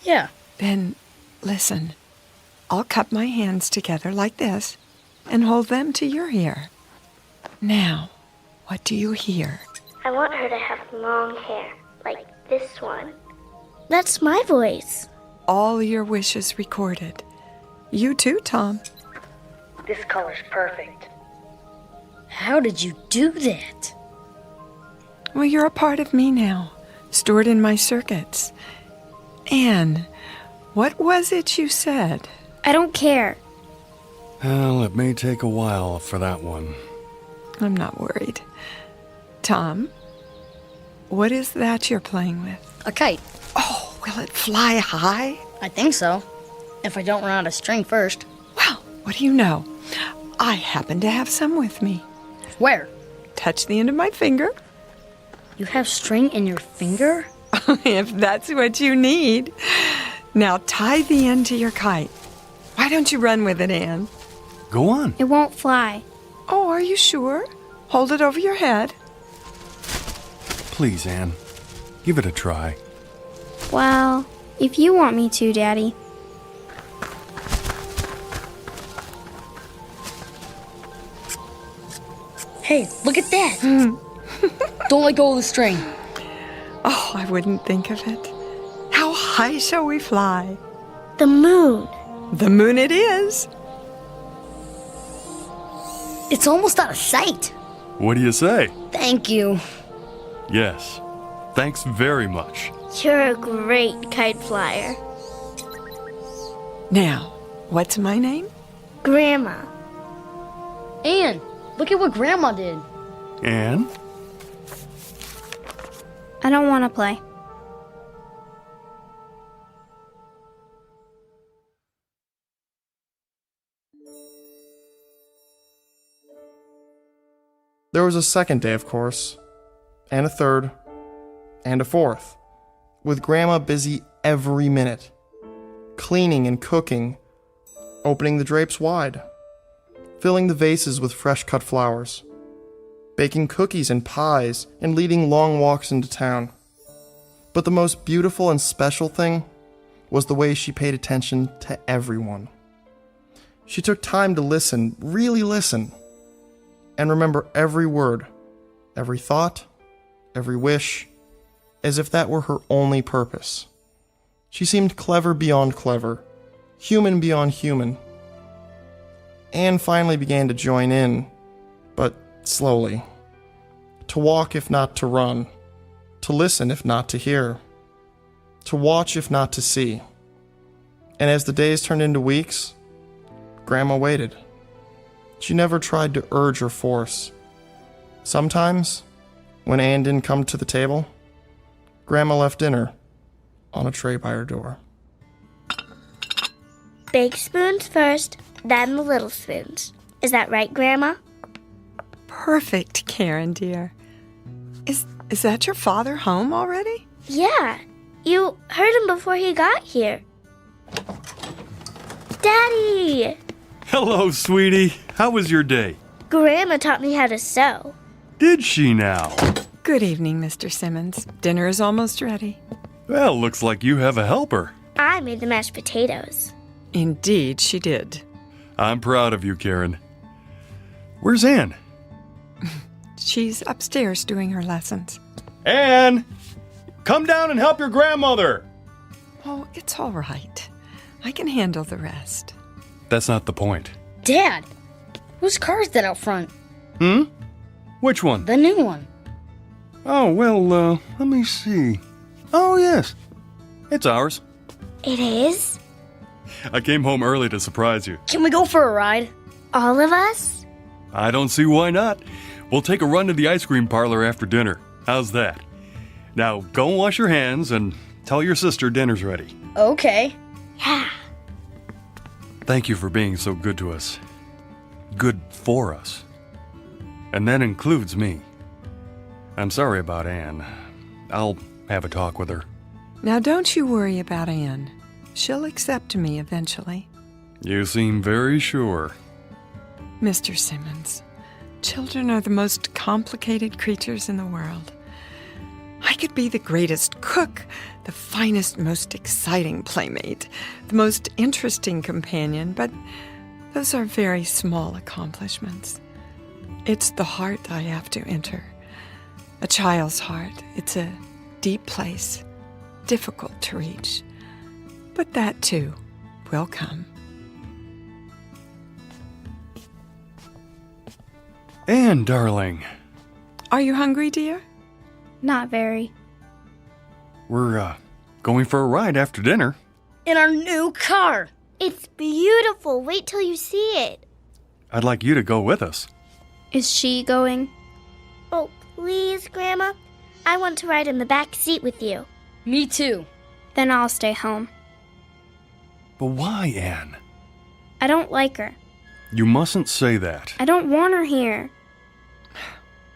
Speaker 3: Yeah.
Speaker 26: Then, listen. I'll cup my hands together like this and hold them to your ear. Now, what do you hear?
Speaker 20: I want her to have long hair, like this one. That's my voice.
Speaker 26: All your wishes recorded. You too, Tom.
Speaker 3: This color's perfect. How did you do that?
Speaker 26: Well, you're a part of me now, stored in my circuits. Anne, what was it you said?
Speaker 20: I don't care.
Speaker 16: Well, it may take a while for that one.
Speaker 26: I'm not worried. Tom, what is that you're playing with?
Speaker 3: A kite.
Speaker 26: Oh, will it fly high?
Speaker 3: I think so. If I don't run out of string first.
Speaker 26: Well, what do you know? I happen to have some with me.
Speaker 3: Where?
Speaker 26: Touch the end of my finger.
Speaker 3: You have string in your finger?
Speaker 26: If that's what you need. Now tie the end to your kite. Why don't you run with it, Anne?
Speaker 16: Go on.
Speaker 20: It won't fly.
Speaker 26: Oh, are you sure? Hold it over your head.
Speaker 16: Please, Anne. Give it a try.
Speaker 20: Well, if you want me to, Daddy.
Speaker 3: Hey, look at that! Don't let go of the string.
Speaker 26: Oh, I wouldn't think of it. How high shall we fly?
Speaker 20: The moon.
Speaker 26: The moon it is.
Speaker 3: It's almost out of sight.
Speaker 16: What do you say?
Speaker 3: Thank you.
Speaker 16: Yes. Thanks very much.
Speaker 20: You're a great kite flyer.
Speaker 26: Now, what's my name?
Speaker 20: Grandma.
Speaker 3: Anne, look at what Grandma did.
Speaker 16: Anne?
Speaker 20: I don't want to play.
Speaker 14: There was a second day, of course, and a third, and a fourth, with Grandma busy every minute, cleaning and cooking, opening the drapes wide, filling the vases with fresh-cut flowers, baking cookies and pies, and leading long walks into town. But the most beautiful and special thing was the way she paid attention to everyone. She took time to listen, really listen, and remember every word every thought, every wish, as if that were her only purpose. She seemed clever beyond clever, human beyond human. Anne finally began to join in, but slowly. To walk if not to run, to listen if not to hear, to watch if not to see. And as the days turned into weeks, Grandma waited. She never tried to urge or force. Sometimes, when Anne didn't come to the table, Grandma left dinner on a tray by her door.
Speaker 20: Big spoons first, then the little spoons. Is that right, Grandma?
Speaker 26: Perfect, Karen, dear. Is that your father home already?
Speaker 20: Yeah. You heard him before he got here. Daddy!
Speaker 16: Hello, sweetie. How was your day?
Speaker 20: Grandma taught me how to sew.
Speaker 16: Did she now?
Speaker 26: Good evening, Mr. Simmons. Dinner is almost ready.
Speaker 16: Well, looks like you have a helper.
Speaker 20: I made the mashed potatoes.
Speaker 26: Indeed, she did.
Speaker 16: I'm proud of you, Karen. Where's Anne?
Speaker 26: She's upstairs doing her lessons.
Speaker 16: Anne! Come down and help your grandmother!
Speaker 26: Oh, it's all right. I can handle the rest.
Speaker 16: That's not the point.
Speaker 3: Dad, whose car is that out front?
Speaker 16: Which one?
Speaker 3: The new one.
Speaker 16: Oh, well, let me see. Oh, yes. It's ours.
Speaker 20: It is?
Speaker 16: I came home early to surprise you.
Speaker 3: Can we go for a ride?
Speaker 20: All of us?
Speaker 16: I don't see why not. We'll take a run to the ice cream parlor after dinner. How's that? Now, go and wash your hands and tell your sister dinner's ready.
Speaker 3: Okay.
Speaker 20: Yeah.
Speaker 16: Thank you for being so good to us. Good for us. And that includes me. I'm sorry about Anne. I'll have a talk with her.
Speaker 26: Now, don't you worry about Anne. She'll accept me eventually.
Speaker 16: You seem very sure.
Speaker 26: Mr. Simmons, children are the most complicated creatures in the world. I could be the greatest cook, the finest, most exciting playmate, the most interesting companion, but those are very small accomplishments. It's the heart I have to enter. A child's heart. It's a deep place, difficult to reach. But that, too, will come.
Speaker 16: Anne, darling.
Speaker 26: Are you hungry, dear?
Speaker 20: Not very.
Speaker 16: We're, going for a ride after dinner.
Speaker 3: In our new car.
Speaker 20: It's beautiful. Wait till you see it.
Speaker 16: I'd like you to go with us.
Speaker 20: Is she going? Oh, please, Grandma. I want to ride in the back seat with you.
Speaker 3: Me too.
Speaker 20: Then I'll stay home.
Speaker 16: But why, Anne?
Speaker 20: I don't like her.
Speaker 16: You mustn't say that.
Speaker 20: I don't want her here.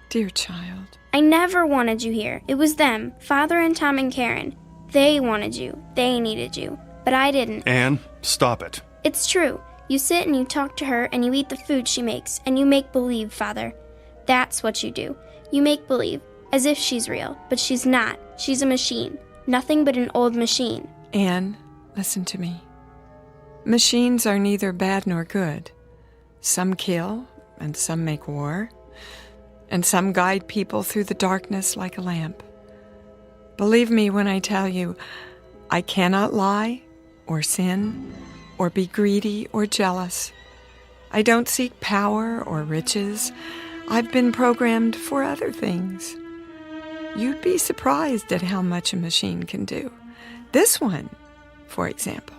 Speaker 26: Dear child.
Speaker 20: I never wanted you here. It was them, Father and Tom and Karen. They wanted you. They needed you. But I didn't.
Speaker 16: Anne, stop it.
Speaker 20: It's true. You sit and you talk to her and you eat the food she makes and you make believe, Father. That's what you do. You make believe, as if she's real, but she's not. She's a machine. Nothing but an old machine.
Speaker 26: Anne, listen to me. Machines are neither bad nor good. Some kill, and some make war, and some guide people through the darkness like a lamp. Believe me when I tell you, I cannot lie, or sin, or be greedy or jealous. I don't seek power or riches. I've been programmed for other things. You'd be surprised at how much a machine can do. This one, for example.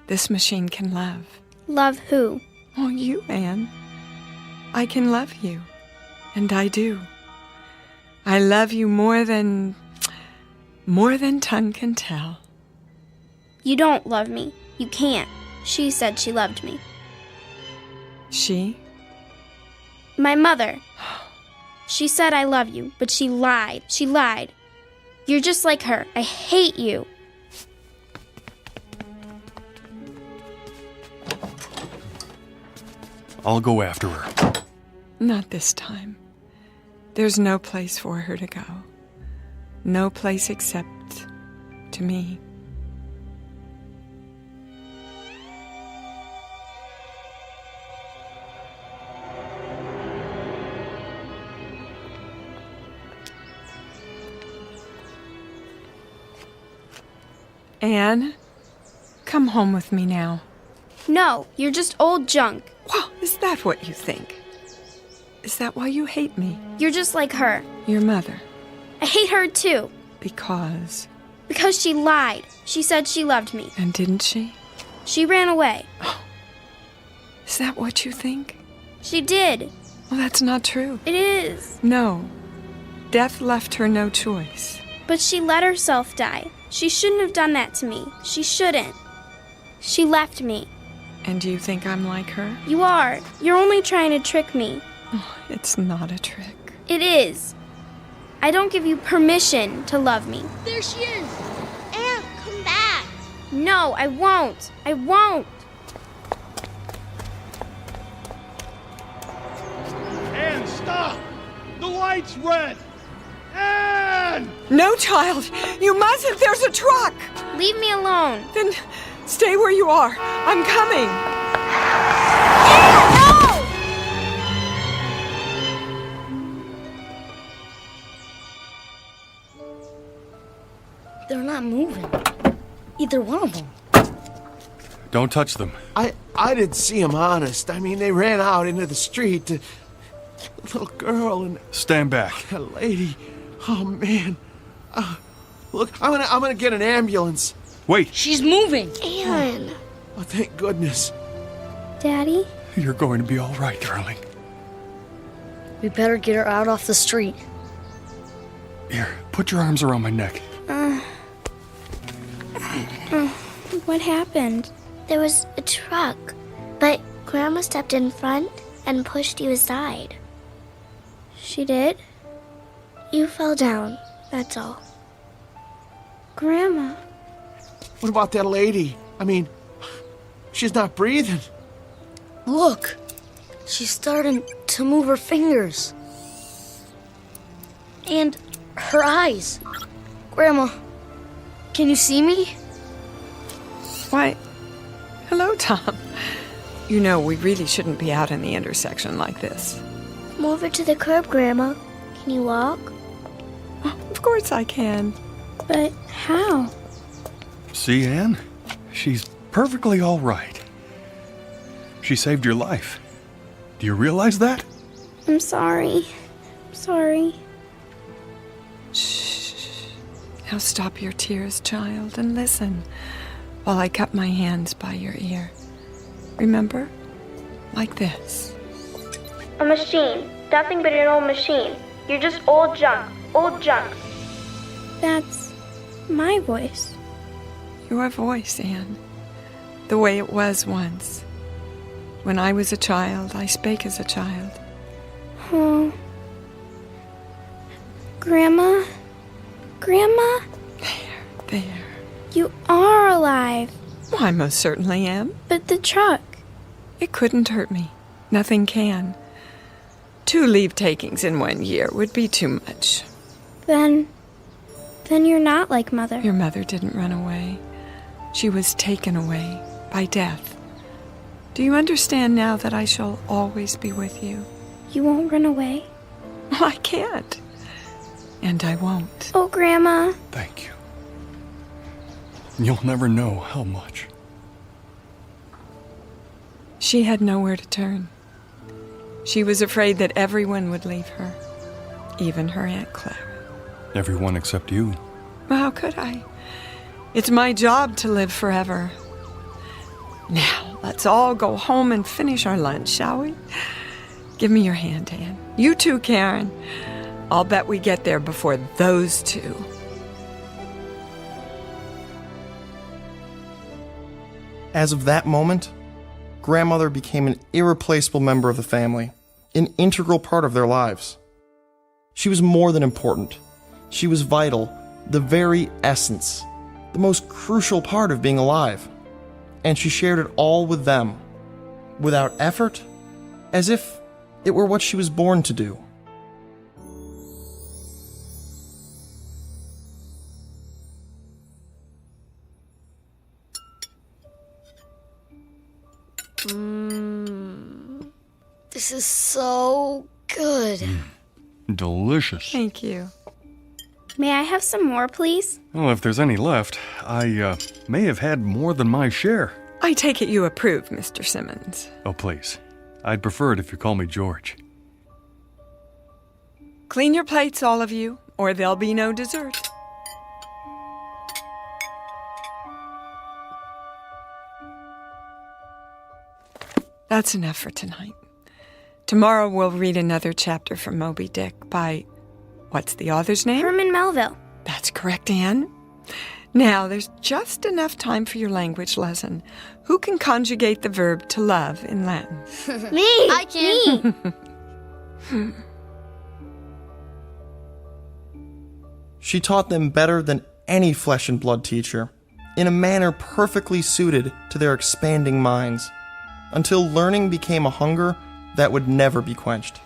Speaker 26: This machine can love.
Speaker 20: Love who?
Speaker 26: Oh, you, Anne. I can love you. And I do. I love you more than tongue can tell.
Speaker 20: You don't love me. You can't. She said she loved me.
Speaker 26: She?
Speaker 20: My mother. She said I love you, but she lied. She lied. You're just like her. I hate you.
Speaker 16: I'll go after her.
Speaker 26: Not this time. There's no place for her to go. No place except to me. Anne, come home with me now.
Speaker 20: No, you're just old junk.
Speaker 26: Well, is that what you think? Is that why you hate me?
Speaker 20: You're just like her.
Speaker 26: Your mother.
Speaker 20: I hate her too.
Speaker 26: Because?
Speaker 20: Because she lied. She said she loved me.
Speaker 26: And didn't she?
Speaker 20: She ran away.
Speaker 26: Oh. Is that what you think?
Speaker 20: She did.
Speaker 26: Well, that's not true.
Speaker 20: It is.
Speaker 26: No. Death left her no choice.
Speaker 20: But she let herself die. She shouldn't have done that to me. She shouldn't. She left me.
Speaker 26: And you think I'm like her?
Speaker 20: You are. You're only trying to trick me.
Speaker 26: Oh, it's not a trick.
Speaker 20: It is. I don't give you permission to love me.
Speaker 2: There she is. Anne, come back.
Speaker 20: No, I won't. I won't.
Speaker 4: Anne, stop! The light's red! Anne!
Speaker 26: No, child! You mustn't! There's a truck!
Speaker 20: Leave me alone.
Speaker 26: Then stay where you are. I'm coming.
Speaker 20: Anne, no!
Speaker 3: They're not moving. Either one of them.
Speaker 16: Don't touch them.
Speaker 5: I didn't see them, honest. I mean, they ran out into the street. A little girl and...
Speaker 16: Stand back.
Speaker 5: A lady. Oh, man. Look, I'm gonna get an ambulance.
Speaker 16: Wait.
Speaker 3: She's moving.
Speaker 2: Anne.
Speaker 5: Oh, thank goodness.
Speaker 20: Daddy?
Speaker 16: You're going to be all right, darling.
Speaker 3: We better get her out off the street.
Speaker 16: Here, put your arms around my neck.
Speaker 20: What happened?
Speaker 2: There was a truck, but Grandma stepped in front and pushed you aside.
Speaker 20: She did?
Speaker 2: You fell down, that's all.
Speaker 20: Grandma.
Speaker 5: What about that lady? I mean, she's not breathing.
Speaker 3: Look, she's starting to move her fingers. And her eyes. Grandma, can you see me?
Speaker 26: Why, hello, Tom. You know, we really shouldn't be out in the intersection like this.
Speaker 2: Come over to the curb, Grandma. Can you walk?
Speaker 26: Oh, of course I can.
Speaker 20: But how?
Speaker 16: See, Anne? She's perfectly all right. She saved your life. Do you realize that?
Speaker 20: I'm sorry. I'm sorry.
Speaker 26: Shh. Now stop your tears, child, and listen while I cup my hands by your ear. Remember? Like this.
Speaker 20: A machine. Nothing but an old machine. You're just old junk. Old junk. That's my voice.
Speaker 26: Your voice, Anne. The way it was once. When I was a child, I spake as a child.
Speaker 20: Oh. Grandma? Grandma?
Speaker 26: There.
Speaker 20: You are alive.
Speaker 26: Well, I most certainly am.
Speaker 20: But the truck.
Speaker 26: It couldn't hurt me. Nothing can. 2 leave takings in 1 year would be too much.
Speaker 20: Then you're not like Mother.
Speaker 26: Your mother didn't run away. She was taken away by death. Do you understand now that I shall always be with you?
Speaker 20: You won't run away?
Speaker 26: Well, I can't. And I won't.
Speaker 20: Oh, Grandma.
Speaker 16: Thank you. You'll never know how much.
Speaker 26: She had nowhere to turn. She was afraid that everyone would leave her, even her Aunt Clara.
Speaker 16: Everyone except you.
Speaker 26: Well, how could I? It's my job to live forever. Now, let's all go home and finish our lunch, shall we? Give me your hand, Anne. You too, Karen. I'll bet we get there before those two.
Speaker 14: As of that moment, Grandmother became an irreplaceable member of the family, an integral part of their lives. She was more than important. She was vital, the very essence, the most crucial part of being alive. And she shared it all with them, without effort, as if it were what she was born to do.
Speaker 3: This is so good.
Speaker 16: Delicious.
Speaker 26: Thank you.
Speaker 13: May I have some more, please?
Speaker 16: Well, if there's any left, I may have had more than my share.
Speaker 26: I take it you approve, Mr. Simmons.
Speaker 16: Oh, please. I'd prefer it if you call me George.
Speaker 26: Clean your plates, all of you, or there'll be no dessert. That's enough for tonight. Tomorrow we'll read another chapter from Moby Dick by, what's the author's name?
Speaker 13: Herman Melville.
Speaker 26: That's correct, Anne. Now, there's just enough time for your language lesson. Who can conjugate the verb to love in Latin?
Speaker 3: Me! I can!
Speaker 26: Me!
Speaker 14: She taught them better than any flesh and blood teacher, in a manner perfectly suited to their expanding minds, until learning became a hunger that would never be quenched.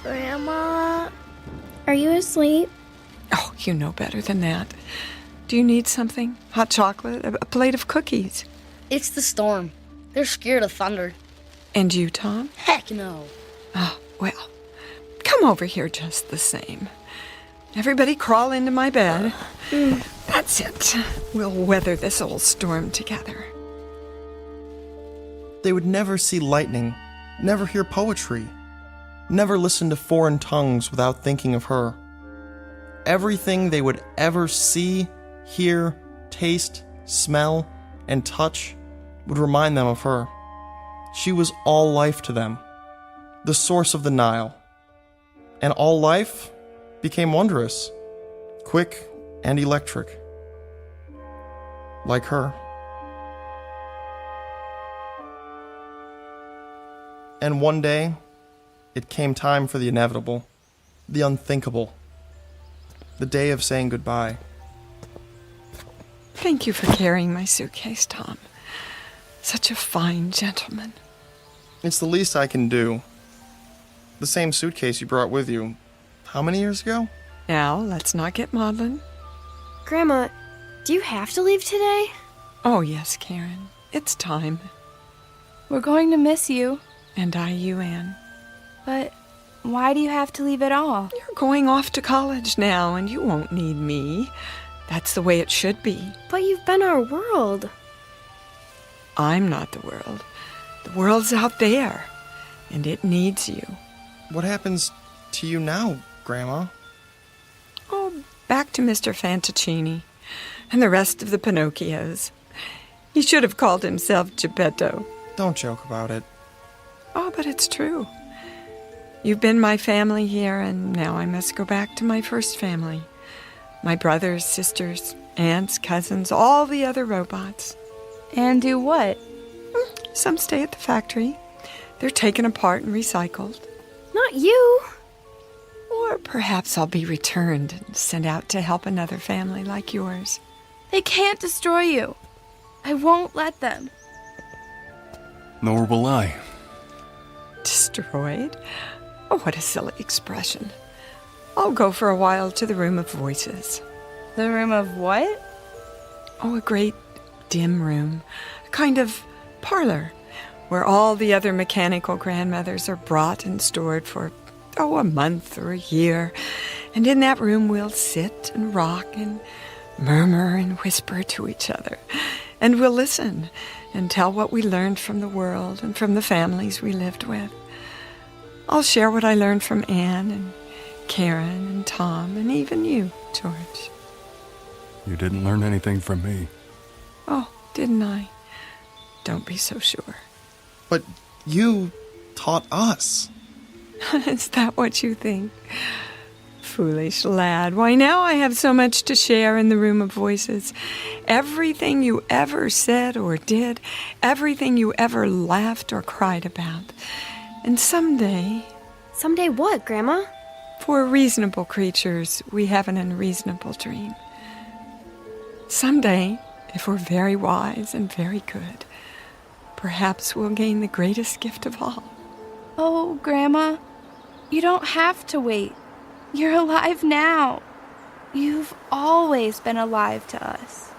Speaker 2: Grandma?
Speaker 13: Are you asleep?
Speaker 26: Oh, you know better than that. Do you need something? Hot chocolate? A plate of cookies?
Speaker 3: It's the storm. They're scared of thunder.
Speaker 26: And you, Tom?
Speaker 3: Heck no.
Speaker 26: Oh, well, come over here just the same. Everybody crawl into my bed. That's it. We'll weather this old storm together.
Speaker 14: They would never see lightning, never hear poetry, never listen to foreign tongues without thinking of her. Everything they would ever see, hear, taste, smell, and touch would remind them of her. She was all life to them, the source of the Nile. And all life became wondrous, quick and electric, like her. And one day, it came time for the inevitable, the unthinkable, the day of saying goodbye.
Speaker 26: Thank you for carrying my suitcase, Tom. Such a fine gentleman.
Speaker 14: It's the least I can do. The same suitcase you brought with you, how many years ago?
Speaker 26: Now, let's not get maudlin.
Speaker 20: Grandma, do you have to leave today?
Speaker 26: Oh, yes, Karen. It's time.
Speaker 20: We're going to miss you.
Speaker 26: And I you, Anne.
Speaker 20: But why do you have to leave at all?
Speaker 26: You're going off to college now, and you won't need me. That's the way it should be.
Speaker 20: But you've been our world.
Speaker 26: I'm not the world. The world's out there, and it needs you.
Speaker 14: What happens to you now, Grandma?
Speaker 26: Oh, back to Mr. Fantaccini and the rest of the Pinocchios. He should have called himself Geppetto.
Speaker 14: Don't joke about it.
Speaker 26: Oh, but it's true. You've been my family here, and now I must go back to my first family. My brothers, sisters, aunts, cousins, all the other robots.
Speaker 20: And do what?
Speaker 26: Some stay at the factory. They're taken apart and recycled.
Speaker 20: Not you.
Speaker 26: Or perhaps I'll be returned and sent out to help another family like yours.
Speaker 20: They can't destroy you. I won't let them.
Speaker 16: Nor will I.
Speaker 26: Destroyed? Oh, what a silly expression. I'll go for a while to the Room of Voices.
Speaker 20: The Room of what?
Speaker 26: Oh, a great dim room. A kind of parlor where all the other mechanical grandmothers are brought and stored for, a month or a year. And in that room we'll sit and rock and murmur and whisper to each other. And we'll listen and tell what we learned from the world and from the families we lived with. I'll share what I learned from Anne and Karen and Tom and even you, George.
Speaker 16: You didn't learn anything from me.
Speaker 26: Oh, didn't I? Don't be so sure.
Speaker 14: But you taught us.
Speaker 26: Is that what you think? Foolish lad. Why, now I have so much to share in the Room of Voices. Everything you ever said or did, everything you ever laughed or cried about. And someday...
Speaker 20: Someday what, Grandma?
Speaker 26: For reasonable creatures, we have an unreasonable dream. Someday, if we're very wise and very good, perhaps we'll gain the greatest gift of all.
Speaker 20: Oh, Grandma, you don't have to wait. You're alive now. You've always been alive to us.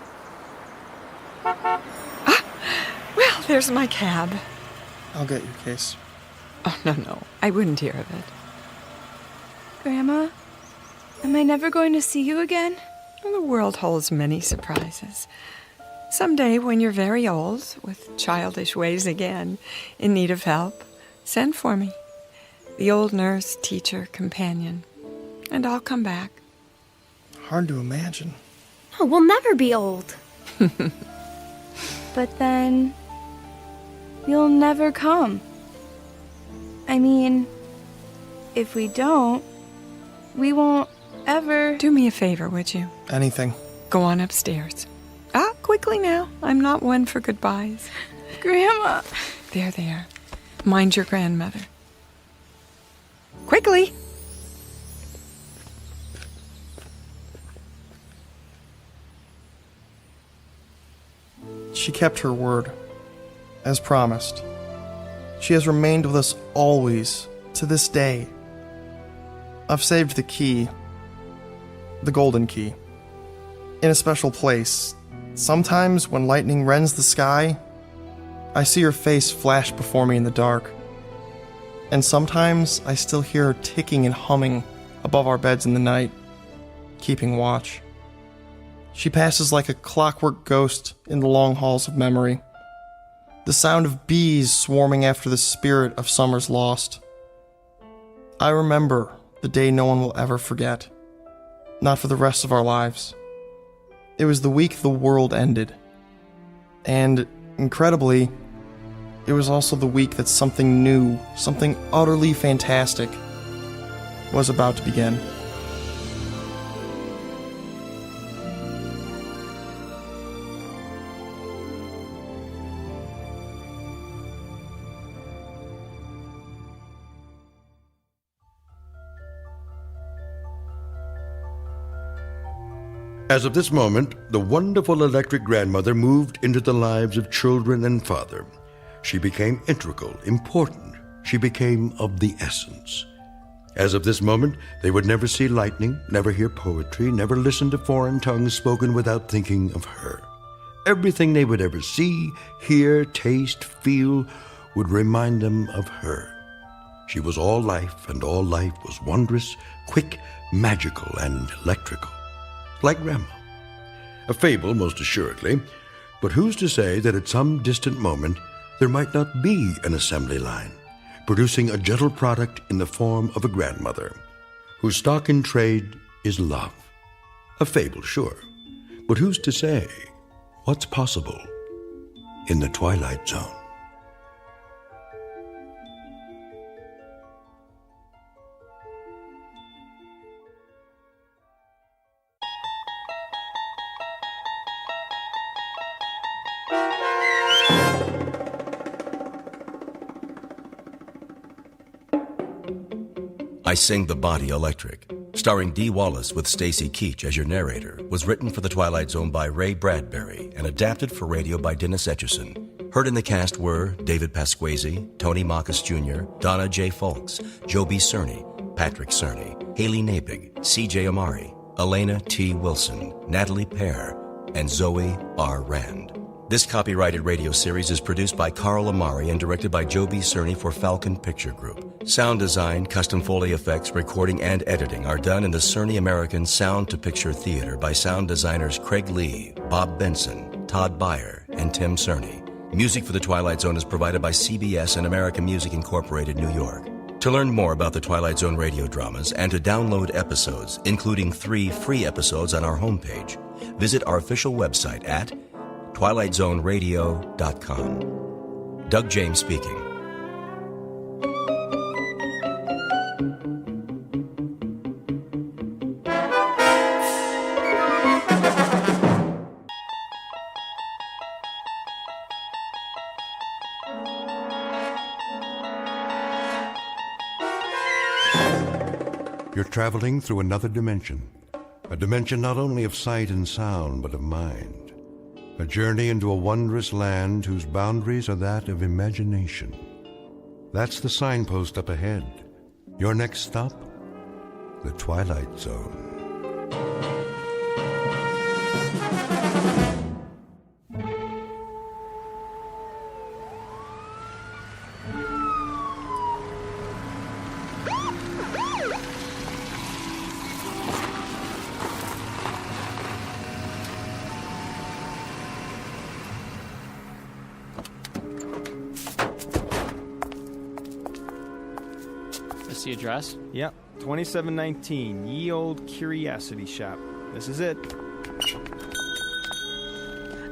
Speaker 26: Well, there's my cab.
Speaker 14: I'll get your case.
Speaker 26: Oh, no, I wouldn't hear of it.
Speaker 13: Grandma, am I never going to see you again?
Speaker 26: The world holds many surprises. Someday, when you're very old, with childish ways again, in need of help, send for me. The old nurse, teacher, companion. And I'll come back.
Speaker 14: Hard to imagine.
Speaker 20: Oh, we'll never be old.
Speaker 13: But then, you'll never come. I mean, if we don't, we won't ever...
Speaker 26: Do me a favor, would you?
Speaker 14: Anything.
Speaker 26: Go on upstairs. Quickly now. I'm not one for goodbyes.
Speaker 13: Grandma!
Speaker 26: There. Mind your grandmother. Quickly!
Speaker 14: She kept her word, as promised. She has remained with us always, to this day. I've saved the key, the golden key, in a special place. Sometimes when lightning rends the sky, I see her face flash before me in the dark. And sometimes I still hear her ticking and humming above our beds in the night, keeping watch. She passes like a clockwork ghost in the long halls of memory. The sound of bees swarming after the spirit of summers lost. I remember the day no one will ever forget. Not for the rest of our lives. It was the week the world ended. And, incredibly, it was also the week that something new, something utterly fantastic, was about to begin.
Speaker 8: As of this moment, the wonderful electric grandmother moved into the lives of children and father. She became integral, important. She became of the essence. As of this moment, they would never see lightning, never hear poetry, never listen to foreign tongues spoken without thinking of her. Everything they would ever see, hear, taste, feel would remind them of her. She was all life, and all life was wondrous, quick, magical, and electrical. Like Grandma. A fable, most assuredly, but who's to say that at some distant moment there might not be an assembly line, producing a gentle product in the form of a grandmother, whose stock in trade is love. A fable, sure, but who's to say what's possible in the Twilight Zone?
Speaker 1: I Sing the Body Electric, starring Dee Wallace with Stacy Keach as your narrator, was written for The Twilight Zone by Ray Bradbury and adapted for radio by Dennis Etchison. Heard in the cast were David Pasquesi, Tony Marcus Jr., Donna J. Folks, Joe B. Cerny, Patrick Cerny, Haley Nabig, C.J. Amari, Elena T. Wilson, Natalie Pear, and Zoe R. Rand. This copyrighted radio series is produced by Carl Amari and directed by Joe B. Cerny for Falcon Picture Group. Sound design, custom Foley effects, recording, and editing are done in the Cerny American Sound to Picture Theater by sound designers Craig Lee, Bob Benson, Todd Beyer, and Tim Cerny. Music for The Twilight Zone is provided by CBS and American Music Incorporated, New York. To learn more about the Twilight Zone radio dramas and to download episodes, including 3 free episodes on our homepage, visit our official website at twilightzoneradio.com. Doug James speaking.
Speaker 8: You're traveling through another dimension. A dimension not only of sight and sound, but of mind. A journey into a wondrous land whose boundaries are that of imagination. That's the signpost up ahead. Your next stop? The Twilight Zone.
Speaker 7: This the address?
Speaker 6: Yep, 2719, Ye Old Curiosity Shop. This is it.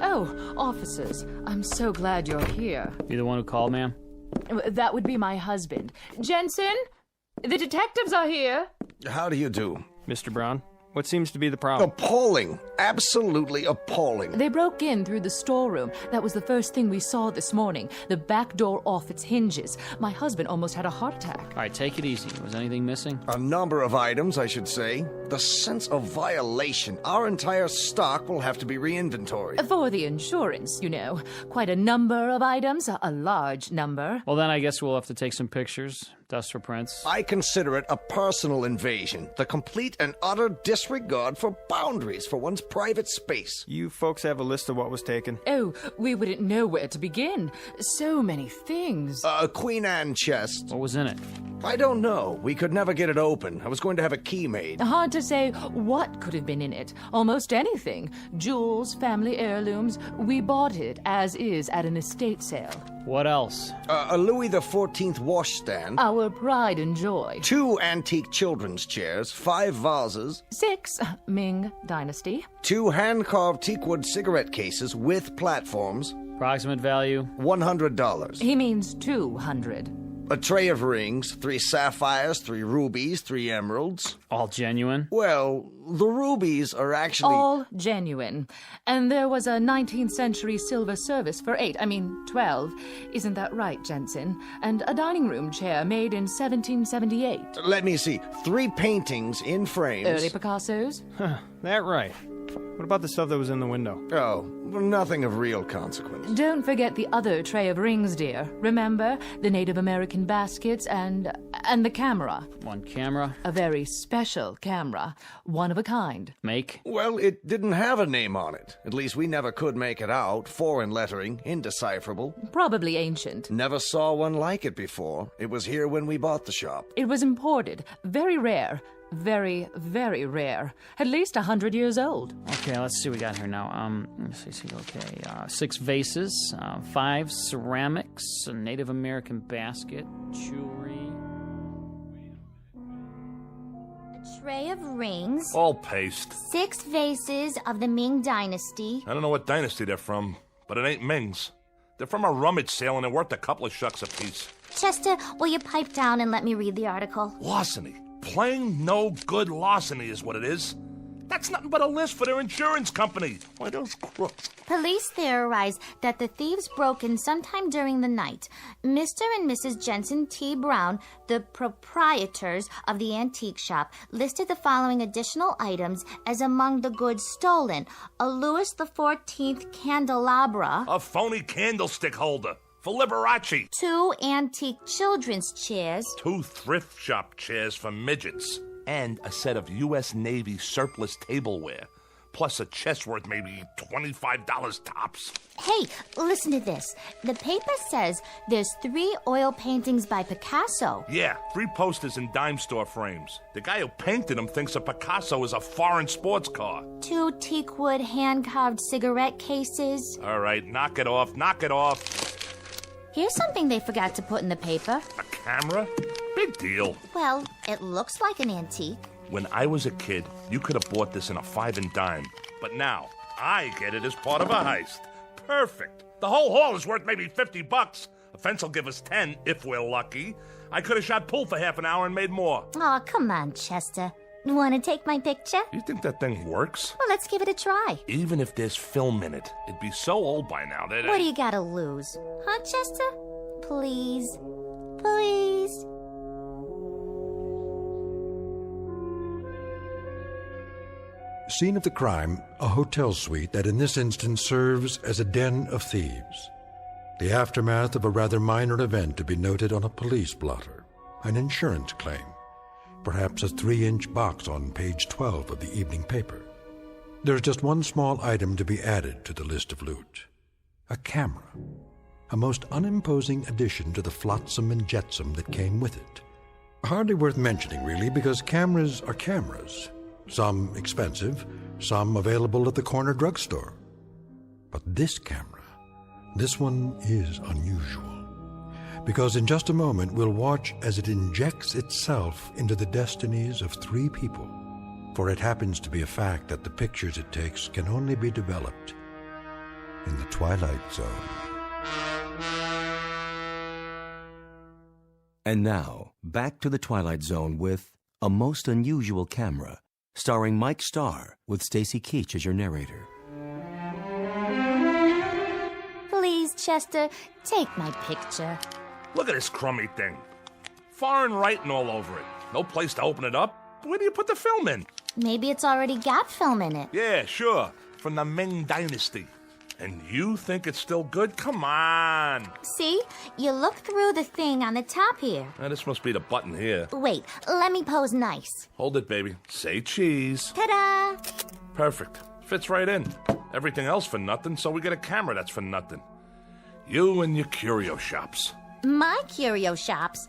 Speaker 9: Oh, officers, I'm so glad you're here.
Speaker 7: You the one who called, ma'am?
Speaker 9: That would be my husband. Jensen, the detectives are here.
Speaker 5: How do you do?
Speaker 6: Mr. Brown, what seems to be the problem?
Speaker 5: Appalling. Absolutely appalling.
Speaker 9: They broke in through the storeroom. That was the first thing we saw this morning. The back door off its hinges. My husband almost had a heart attack.
Speaker 7: All right, take it easy. Was anything missing?
Speaker 5: A number of items, I should say. The sense of violation. Our entire stock will have to be re-inventoried.
Speaker 9: For the insurance, you know. Quite a number of items, a large number.
Speaker 7: Well, then I guess we'll have to take some pictures. Dust for prints.
Speaker 5: I consider it a personal invasion. The complete and utter disregard for boundaries for one's private space.
Speaker 6: You folks have a list of what was taken?
Speaker 9: Oh, we wouldn't know where to begin. So many things.
Speaker 5: A Queen Anne chest.
Speaker 7: What was in it?
Speaker 5: I don't know. We could never get it open. I was going to have a key made.
Speaker 9: Hard to say what could have been in it. Almost anything. Jewels, family heirlooms. We bought it as is at an estate sale.
Speaker 7: What else?
Speaker 5: A Louis XIV washstand.
Speaker 9: Our pride and joy.
Speaker 5: 2 antique children's chairs, 5 vases.
Speaker 9: 6, Ming Dynasty.
Speaker 5: 2 hand-carved teakwood cigarette cases with platforms.
Speaker 7: Approximate value?
Speaker 5: $100.
Speaker 9: He means 200.
Speaker 5: A tray of rings, 3 sapphires, 3 rubies, 3 emeralds.
Speaker 7: All genuine?
Speaker 5: Well, the rubies are actually...
Speaker 9: All genuine. And there was a 19th century silver service for 12. Isn't that right, Jensen? And a dining room chair made in 1778.
Speaker 5: Let me see. 3 paintings in frames.
Speaker 9: Early Picassos?
Speaker 6: Huh, that right. What about the stuff that was in the window?
Speaker 5: Oh, nothing of real consequence.
Speaker 9: Don't forget the other tray of rings, dear. Remember? The Native American baskets and the camera.
Speaker 7: One camera?
Speaker 9: A very special camera. One of a kind.
Speaker 7: Make?
Speaker 5: Well, it didn't have a name on it. At least we never could make it out. Foreign lettering, indecipherable.
Speaker 9: Probably ancient.
Speaker 5: Never saw one like it before. It was here when we bought the shop.
Speaker 9: It was imported. Very rare. Very, very rare. At least 100 years old.
Speaker 7: Okay, let's see what we got here now. Let's see. Okay, 6 vases, 5 ceramics, a Native American basket, jewelry.
Speaker 10: A tray of rings.
Speaker 4: All paste.
Speaker 10: 6 vases of the Ming Dynasty.
Speaker 4: I don't know what dynasty they're from, but it ain't Ming's. They're from a rummage sale and they're worth a couple of shucks apiece.
Speaker 10: Chester, will you pipe down and let me read the article?
Speaker 4: Larceny. Plain no good larceny is what it is. That's nothing but a list for their insurance company. Why, those crooks.
Speaker 10: Police theorize that the thieves broke in sometime during the night. Mr. and Mrs. Jensen T. Brown, the proprietors of the antique shop, listed the following additional items as among the goods stolen. A Louis XIV candelabra.
Speaker 4: A phony candlestick holder. For Liberace.
Speaker 10: 2 antique children's chairs.
Speaker 4: 2 thrift shop chairs for midgets. And a set of U.S. Navy surplus tableware. Plus a chest worth maybe $25 tops.
Speaker 10: Hey, listen to this. The paper says there's 3 oil paintings by Picasso.
Speaker 4: Yeah, 3 posters in dime store frames. The guy who painted them thinks a Picasso is a foreign sports car.
Speaker 10: 2 teakwood hand-carved cigarette cases.
Speaker 4: All right, knock it off.
Speaker 10: Here's something they forgot to put in the paper.
Speaker 4: A camera? Big deal.
Speaker 10: Well, it looks like an antique.
Speaker 4: When I was a kid, you could have bought this in a 5 and dime. But now, I get it as part of a heist. Perfect. The whole haul is worth maybe $50. A fence will give us 10 if we're lucky. I could have shot pool for half an hour and made more.
Speaker 10: Oh, come on, Chester. You want to take my picture?
Speaker 4: You think that thing works?
Speaker 10: Well, let's give it a try.
Speaker 4: Even if there's film in it, it'd be so old by now that...
Speaker 10: What do you gotta lose? Huh, Chester? Please. Please.
Speaker 8: Scene of the crime, a hotel suite that in this instance serves as a den of thieves. The aftermath of a rather minor event to be noted on a police blotter, an insurance claim. Perhaps a 3-inch box on page 12 of the evening paper. There's just one small item to be added to the list of loot. A camera. A most unimposing addition to the flotsam and jetsam that came with it. Hardly worth mentioning, really, because cameras are cameras. Some expensive, some available at the corner drugstore. But this camera, this one is unusual. because in just a moment we'll watch as it injects itself into the destinies of 3 people. For it happens to be a fact that the pictures it takes can only be developed in the Twilight Zone.
Speaker 1: And now, back to the Twilight Zone with A Most Unusual Camera, starring Mike Starr with Stacy Keach as your narrator.
Speaker 10: Please, Chester, take my picture.
Speaker 4: Look at this crummy thing. Foreign writing all over it. No place to open it up. Where do you put the film in?
Speaker 10: Maybe it's already got film in it.
Speaker 4: Yeah, sure. From the Ming Dynasty. And you think it's still good? Come on.
Speaker 10: See? You look through the thing on the top here.
Speaker 4: Now, this must be the button here.
Speaker 10: Wait, let me pose nice.
Speaker 4: Hold it, baby. Say cheese.
Speaker 10: Ta-da!
Speaker 4: Perfect. Fits right in. Everything else for nothing, so we get a camera that's for nothing. You and your curio shops.
Speaker 10: My curio shops?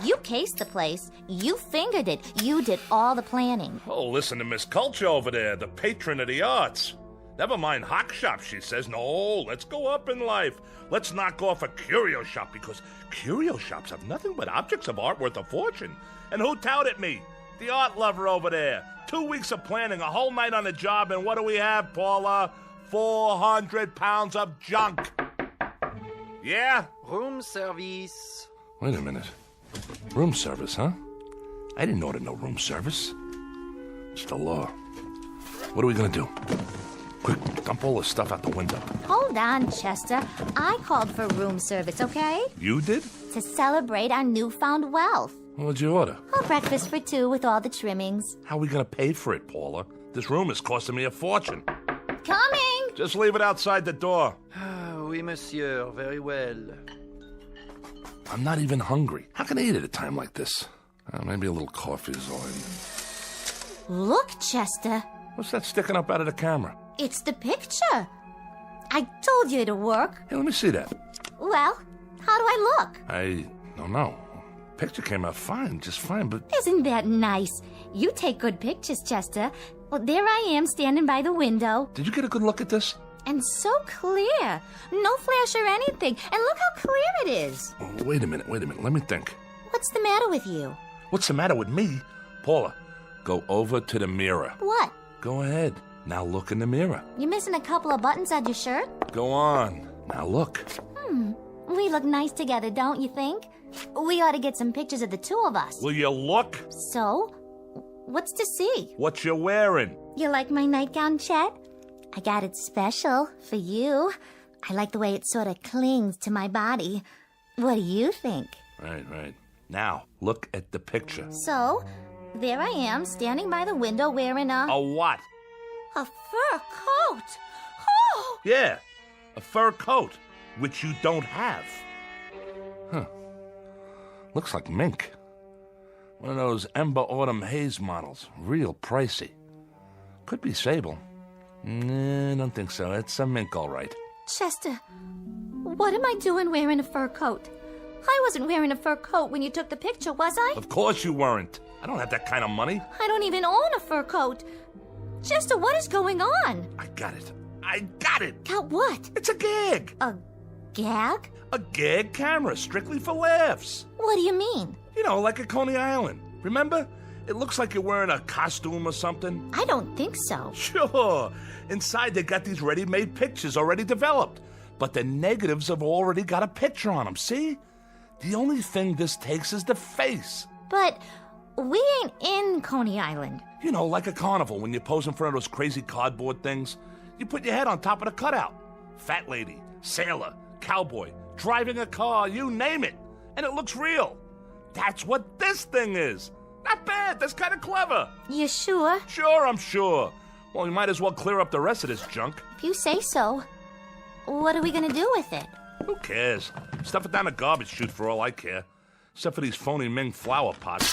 Speaker 10: You cased the place. You fingered it. You did all the planning.
Speaker 4: Oh, listen to Miss Culture over there, the patron of the arts. Never mind hock shops, she says. No, let's go up in life. Let's knock off a curio shop, because curio shops have nothing but objects of art worth a fortune. And who touted me? The art lover over there. 2 weeks of planning, a whole night on the job, and what do we have, Paula? 400 pounds of junk. Yeah?
Speaker 11: Room service.
Speaker 4: Wait a minute. Room service, huh? I didn't order no room service. It's the law. What are we gonna do? Quick, dump all the stuff out the window.
Speaker 10: Hold on, Chester. I called for room service, okay?
Speaker 4: You did?
Speaker 10: To celebrate our newfound wealth.
Speaker 4: What'd you order?
Speaker 10: A breakfast for 2 with all the trimmings.
Speaker 4: How are we gonna pay for it, Paula? This room is costing me a fortune.
Speaker 10: Coming!
Speaker 4: Just leave it outside the door.
Speaker 11: Oui, monsieur. Very well.
Speaker 4: I'm not even hungry. How can I eat at a time like this? Maybe a little coffee is all I need.
Speaker 10: Look, Chester.
Speaker 4: What's that sticking up out of the camera?
Speaker 10: It's the picture. I told you it'd work.
Speaker 4: Hey, let me see that.
Speaker 10: Well, how do I look?
Speaker 4: I don't know. Picture came out fine, just fine, but...
Speaker 10: Isn't that nice? You take good pictures, Chester. Well, there I am standing by the window.
Speaker 4: Did you get a good look at this?
Speaker 10: And so clear. No flash or anything. And look how clear it is.
Speaker 4: Oh, wait a minute. Let me think.
Speaker 10: What's the matter with you?
Speaker 4: What's the matter with me? Paula, go over to the mirror.
Speaker 10: What?
Speaker 4: Go ahead. Now look in the mirror.
Speaker 10: You missing a couple of buttons on your shirt?
Speaker 4: Go on. Now look.
Speaker 10: We look nice together, don't you think? We ought to get some pictures of the 2 of us.
Speaker 4: Will you look?
Speaker 10: So? What's to see?
Speaker 4: What you wearing?
Speaker 10: You like my nightgown, Chet? I got it special for you. I like the way it sort of clings to my body. What do you think?
Speaker 4: Right. Now, look at the picture.
Speaker 10: So, there I am, standing by the window wearing a...
Speaker 4: A what?
Speaker 10: A fur coat. Oh!
Speaker 4: Yeah, a fur coat, which you don't have. Huh. Looks like mink. One of those Ember Autumn Haze models. Real pricey. Could be sable. Nah, I don't think so. It's a mink, all right.
Speaker 10: Chester, what am I doing wearing a fur coat? I wasn't wearing a fur coat when you took the picture, was I?
Speaker 4: Of course you weren't. I don't have that kind of money.
Speaker 10: I don't even own a fur coat. Chester, what is going on?
Speaker 4: I got it.
Speaker 10: Got what?
Speaker 4: It's a gag.
Speaker 10: A gag?
Speaker 4: A gag camera, strictly for laughs.
Speaker 10: What do you mean?
Speaker 4: You know, like at Coney Island. Remember? It looks like you're wearing a costume or something.
Speaker 10: I don't think so.
Speaker 4: Sure. Inside they got these ready-made pictures already developed. But the negatives have already got a picture on them, see? The only thing this takes is the face.
Speaker 10: But we ain't in Coney Island.
Speaker 4: You know, like a carnival when you pose in front of those crazy cardboard things. You put your head on top of the cutout. Fat lady, sailor, cowboy, driving a car, you name it. And it looks real. That's what this thing is. Not bad. That's kind of clever.
Speaker 10: You sure?
Speaker 4: Sure, I'm sure. Well, we might as well clear up the rest of this junk.
Speaker 10: If you say so. What are we going to do with it?
Speaker 4: Who cares? Stuff it down the garbage chute for all I care. Except for these phony Ming flower pots.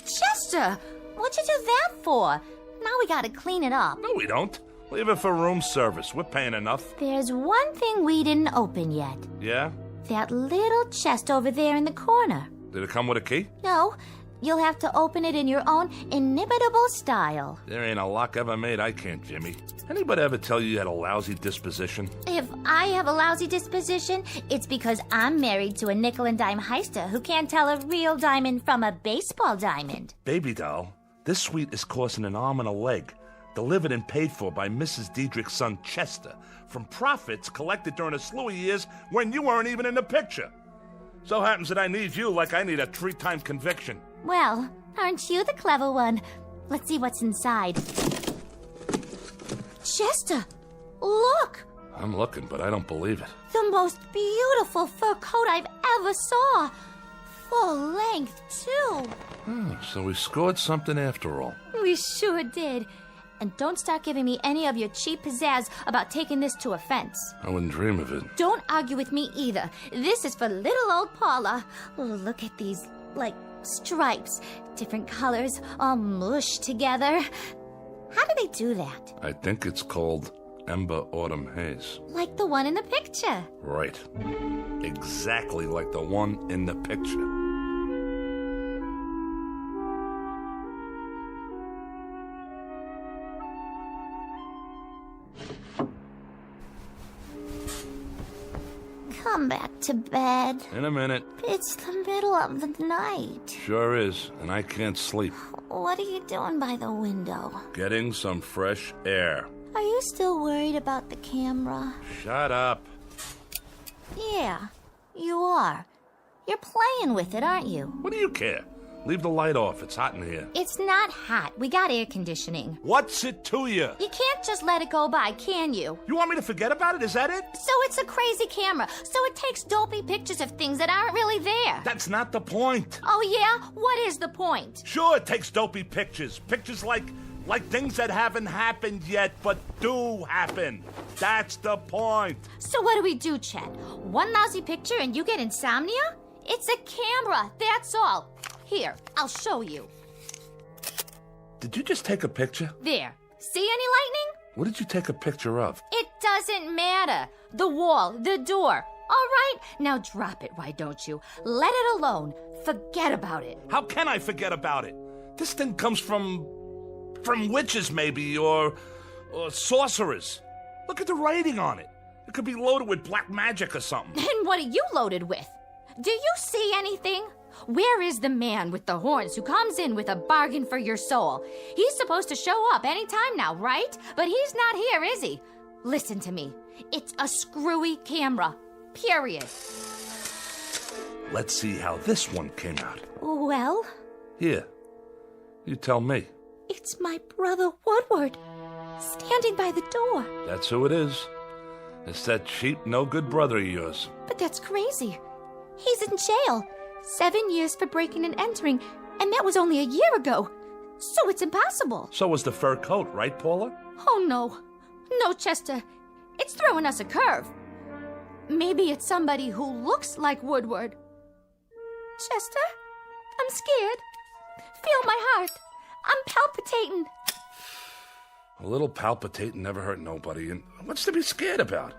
Speaker 10: Chester, what'd you do that for? Now we got to clean it up.
Speaker 4: No, we don't. Leave it for room service. We're paying enough.
Speaker 10: There's one thing we didn't open yet.
Speaker 4: Yeah?
Speaker 10: That little chest over there in the corner.
Speaker 4: Did it come with a key?
Speaker 10: No. You'll have to open it in your own inimitable style.
Speaker 4: There ain't a lock ever made I can't, Jimmy. Anybody ever tell you you had a lousy disposition?
Speaker 10: If I have a lousy disposition, it's because I'm married to a nickel and dime heister who can't tell a real diamond from a baseball diamond.
Speaker 4: Baby doll, this suite is costing an arm and a leg. Delivered and paid for by Mrs. Diedrich's son Chester from profits collected during a slew of years when you weren't even in the picture. So happens that I need you like I need a 3-time conviction.
Speaker 10: Well, aren't you the clever one? Let's see what's inside. Chester, look!
Speaker 4: I'm looking, but I don't believe it.
Speaker 10: The most beautiful fur coat I've ever saw. Full length, too.
Speaker 4: So we scored something after all.
Speaker 10: We sure did. And don't start giving me any of your cheap pizzazz about taking this to a fence.
Speaker 4: I wouldn't dream of it.
Speaker 10: Don't argue with me either. This is for little old Paula. Oh, look at these, stripes. Different colors, all mushed together. How do they do that?
Speaker 4: I think it's called Ember Autumn Haze.
Speaker 10: Like the one in the picture.
Speaker 4: Right. Exactly like the one in the picture.
Speaker 10: Come back to bed.
Speaker 4: In a minute.
Speaker 10: It's the middle of the night.
Speaker 4: Sure is, and I can't sleep.
Speaker 10: What are you doing by the window?
Speaker 4: Getting some fresh air.
Speaker 10: Are you still worried about the camera?
Speaker 4: Shut up.
Speaker 10: Yeah, you are. You're playing with it, aren't you?
Speaker 4: What do you care? Leave the light off. It's hot in here.
Speaker 10: It's not hot. We got air conditioning.
Speaker 4: What's it to you?
Speaker 10: You can't just let it go by, can you?
Speaker 4: You want me to forget about it? Is that it?
Speaker 10: So it's a crazy camera. So it takes dopey pictures of things that aren't really there.
Speaker 4: That's not the point.
Speaker 10: Oh, yeah? What is the point?
Speaker 4: Sure, it takes dopey pictures. Pictures like things that haven't happened yet, but do happen. That's the point.
Speaker 10: So what do we do, Chet? One lousy picture and you get insomnia? It's a camera, that's all. Here, I'll show you.
Speaker 4: Did you just take a picture?
Speaker 10: There. See any lightning?
Speaker 4: What did you take a picture of?
Speaker 10: It doesn't matter. The wall, the door. All right, now drop it, why don't you? Let it alone. Forget about it.
Speaker 4: How can I forget about it? This thing comes from witches, maybe, or sorcerers. Look at the writing on it. It could be loaded with black magic or something.
Speaker 10: And what are you loaded with? Do you see anything? Where is the man with the horns who comes in with a bargain for your soul? He's supposed to show up any time now, right? But he's not here, is he? Listen to me. It's a screwy camera. Period.
Speaker 4: Let's see how this one came out.
Speaker 10: Well?
Speaker 4: Here. You tell me.
Speaker 10: It's my brother Woodward, standing by the door.
Speaker 4: That's who it is. It's that cheap, no-good brother of yours.
Speaker 10: But that's crazy. He's in jail. 7 years for breaking and entering, and that was only a year ago. So it's impossible.
Speaker 4: So was the fur coat, right, Paula?
Speaker 10: Oh, no. No, Chester. It's throwing us a curve. Maybe it's somebody who looks like Woodward. Chester, I'm scared. Feel my heart. I'm palpitating.
Speaker 4: A little palpitating never hurt nobody, and what's to be scared about?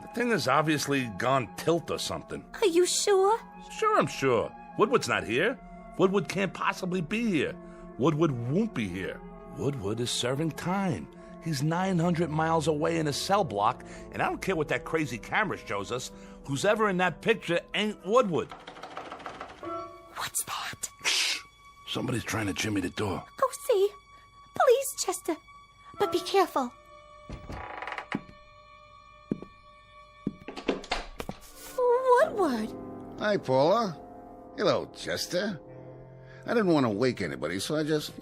Speaker 4: The thing has obviously gone tilt or something.
Speaker 10: Are you sure?
Speaker 4: Sure, I'm sure. Woodward's not here. Woodward can't possibly be here. Woodward won't be here. Woodward is serving time. He's 900 miles away in a cell block, and I don't care what that crazy camera shows us. Who's ever in that picture ain't Woodward.
Speaker 10: What's that?
Speaker 4: Shh! Somebody's trying to jimmy the door.
Speaker 10: Go see. Please, Chester. But be careful. Woodward.
Speaker 12: Hi, Paula. Hello, Chester. I didn't want to wake anybody, so I just,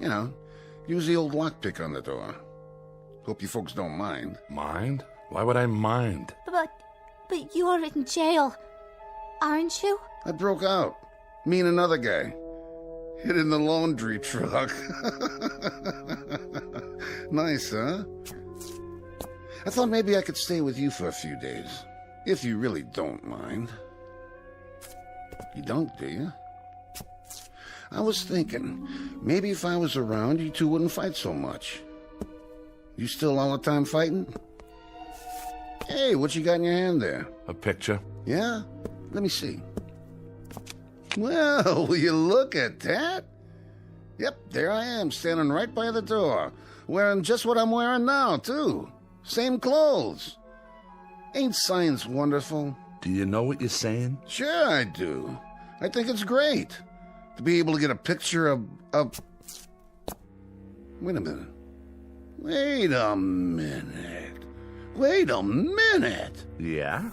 Speaker 12: use the old lockpick on the door. Hope you folks don't mind.
Speaker 4: Mind? Why would I mind?
Speaker 10: But you're in jail, aren't you?
Speaker 12: I broke out. Me and another guy. Hid in the laundry truck. Nice, huh? I thought maybe I could stay with you for a few days. If you really don't mind. You don't, do you? I was thinking, maybe if I was around, you two wouldn't fight so much. You still all the time fighting? Hey, what you got in your hand there?
Speaker 4: A picture.
Speaker 12: Yeah? Let me see. Well, will you look at that? Yep, there I am, standing right by the door. Wearing just what I'm wearing now, too. Same clothes. Ain't science wonderful?
Speaker 4: Do you know what you're saying?
Speaker 12: Sure I do. I think it's great to be able to get a picture of... Wait a minute. Wait a minute.
Speaker 4: Yeah?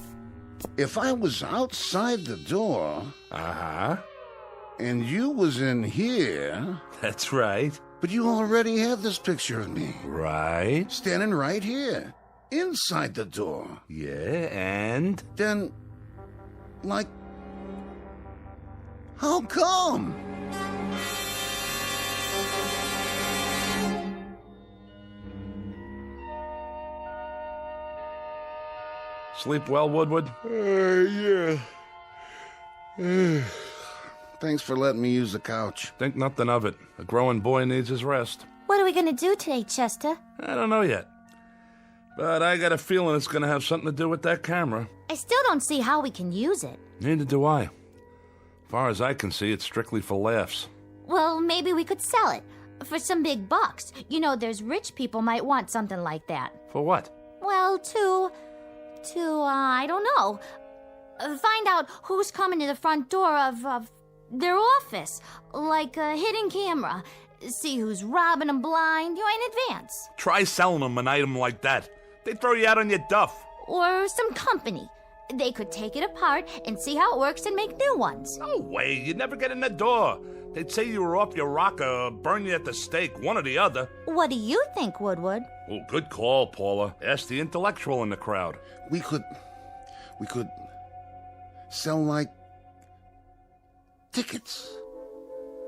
Speaker 12: If I was outside the door...
Speaker 4: Uh-huh.
Speaker 12: And you was in here...
Speaker 4: That's right.
Speaker 12: But you already have this picture of me.
Speaker 4: Right.
Speaker 12: Standing right here. Inside the door.
Speaker 4: Yeah, and?
Speaker 12: Then... Like... How come?
Speaker 4: Sleep well, Woodward?
Speaker 12: Yeah. Thanks for letting me use the couch.
Speaker 4: Think nothing of it. A growing boy needs his rest.
Speaker 10: What are we going to do today, Chester?
Speaker 4: I don't know yet. But I got a feeling it's going to have something to do with that camera.
Speaker 10: I still don't see how we can use it.
Speaker 4: Neither do I. As far as I can see, it's strictly for laughs.
Speaker 10: Well, maybe we could sell it. For some big bucks. You know, there's rich people might want something like that.
Speaker 4: For what?
Speaker 10: Well, I don't know. Find out who's coming to the front door of their office. Like a hidden camera. See who's robbing them blind, in advance.
Speaker 4: Try selling them an item like that. They'd throw you out on your duff.
Speaker 10: Or some company. They could take it apart and see how it works and make new ones.
Speaker 4: No way. You'd never get in the door. They'd say you were off your rocker or burn you at the stake, one or the other.
Speaker 10: What do you think, Woodward?
Speaker 4: Oh, good call, Paula. Ask the intellectual in the crowd.
Speaker 12: We could sell, like, tickets.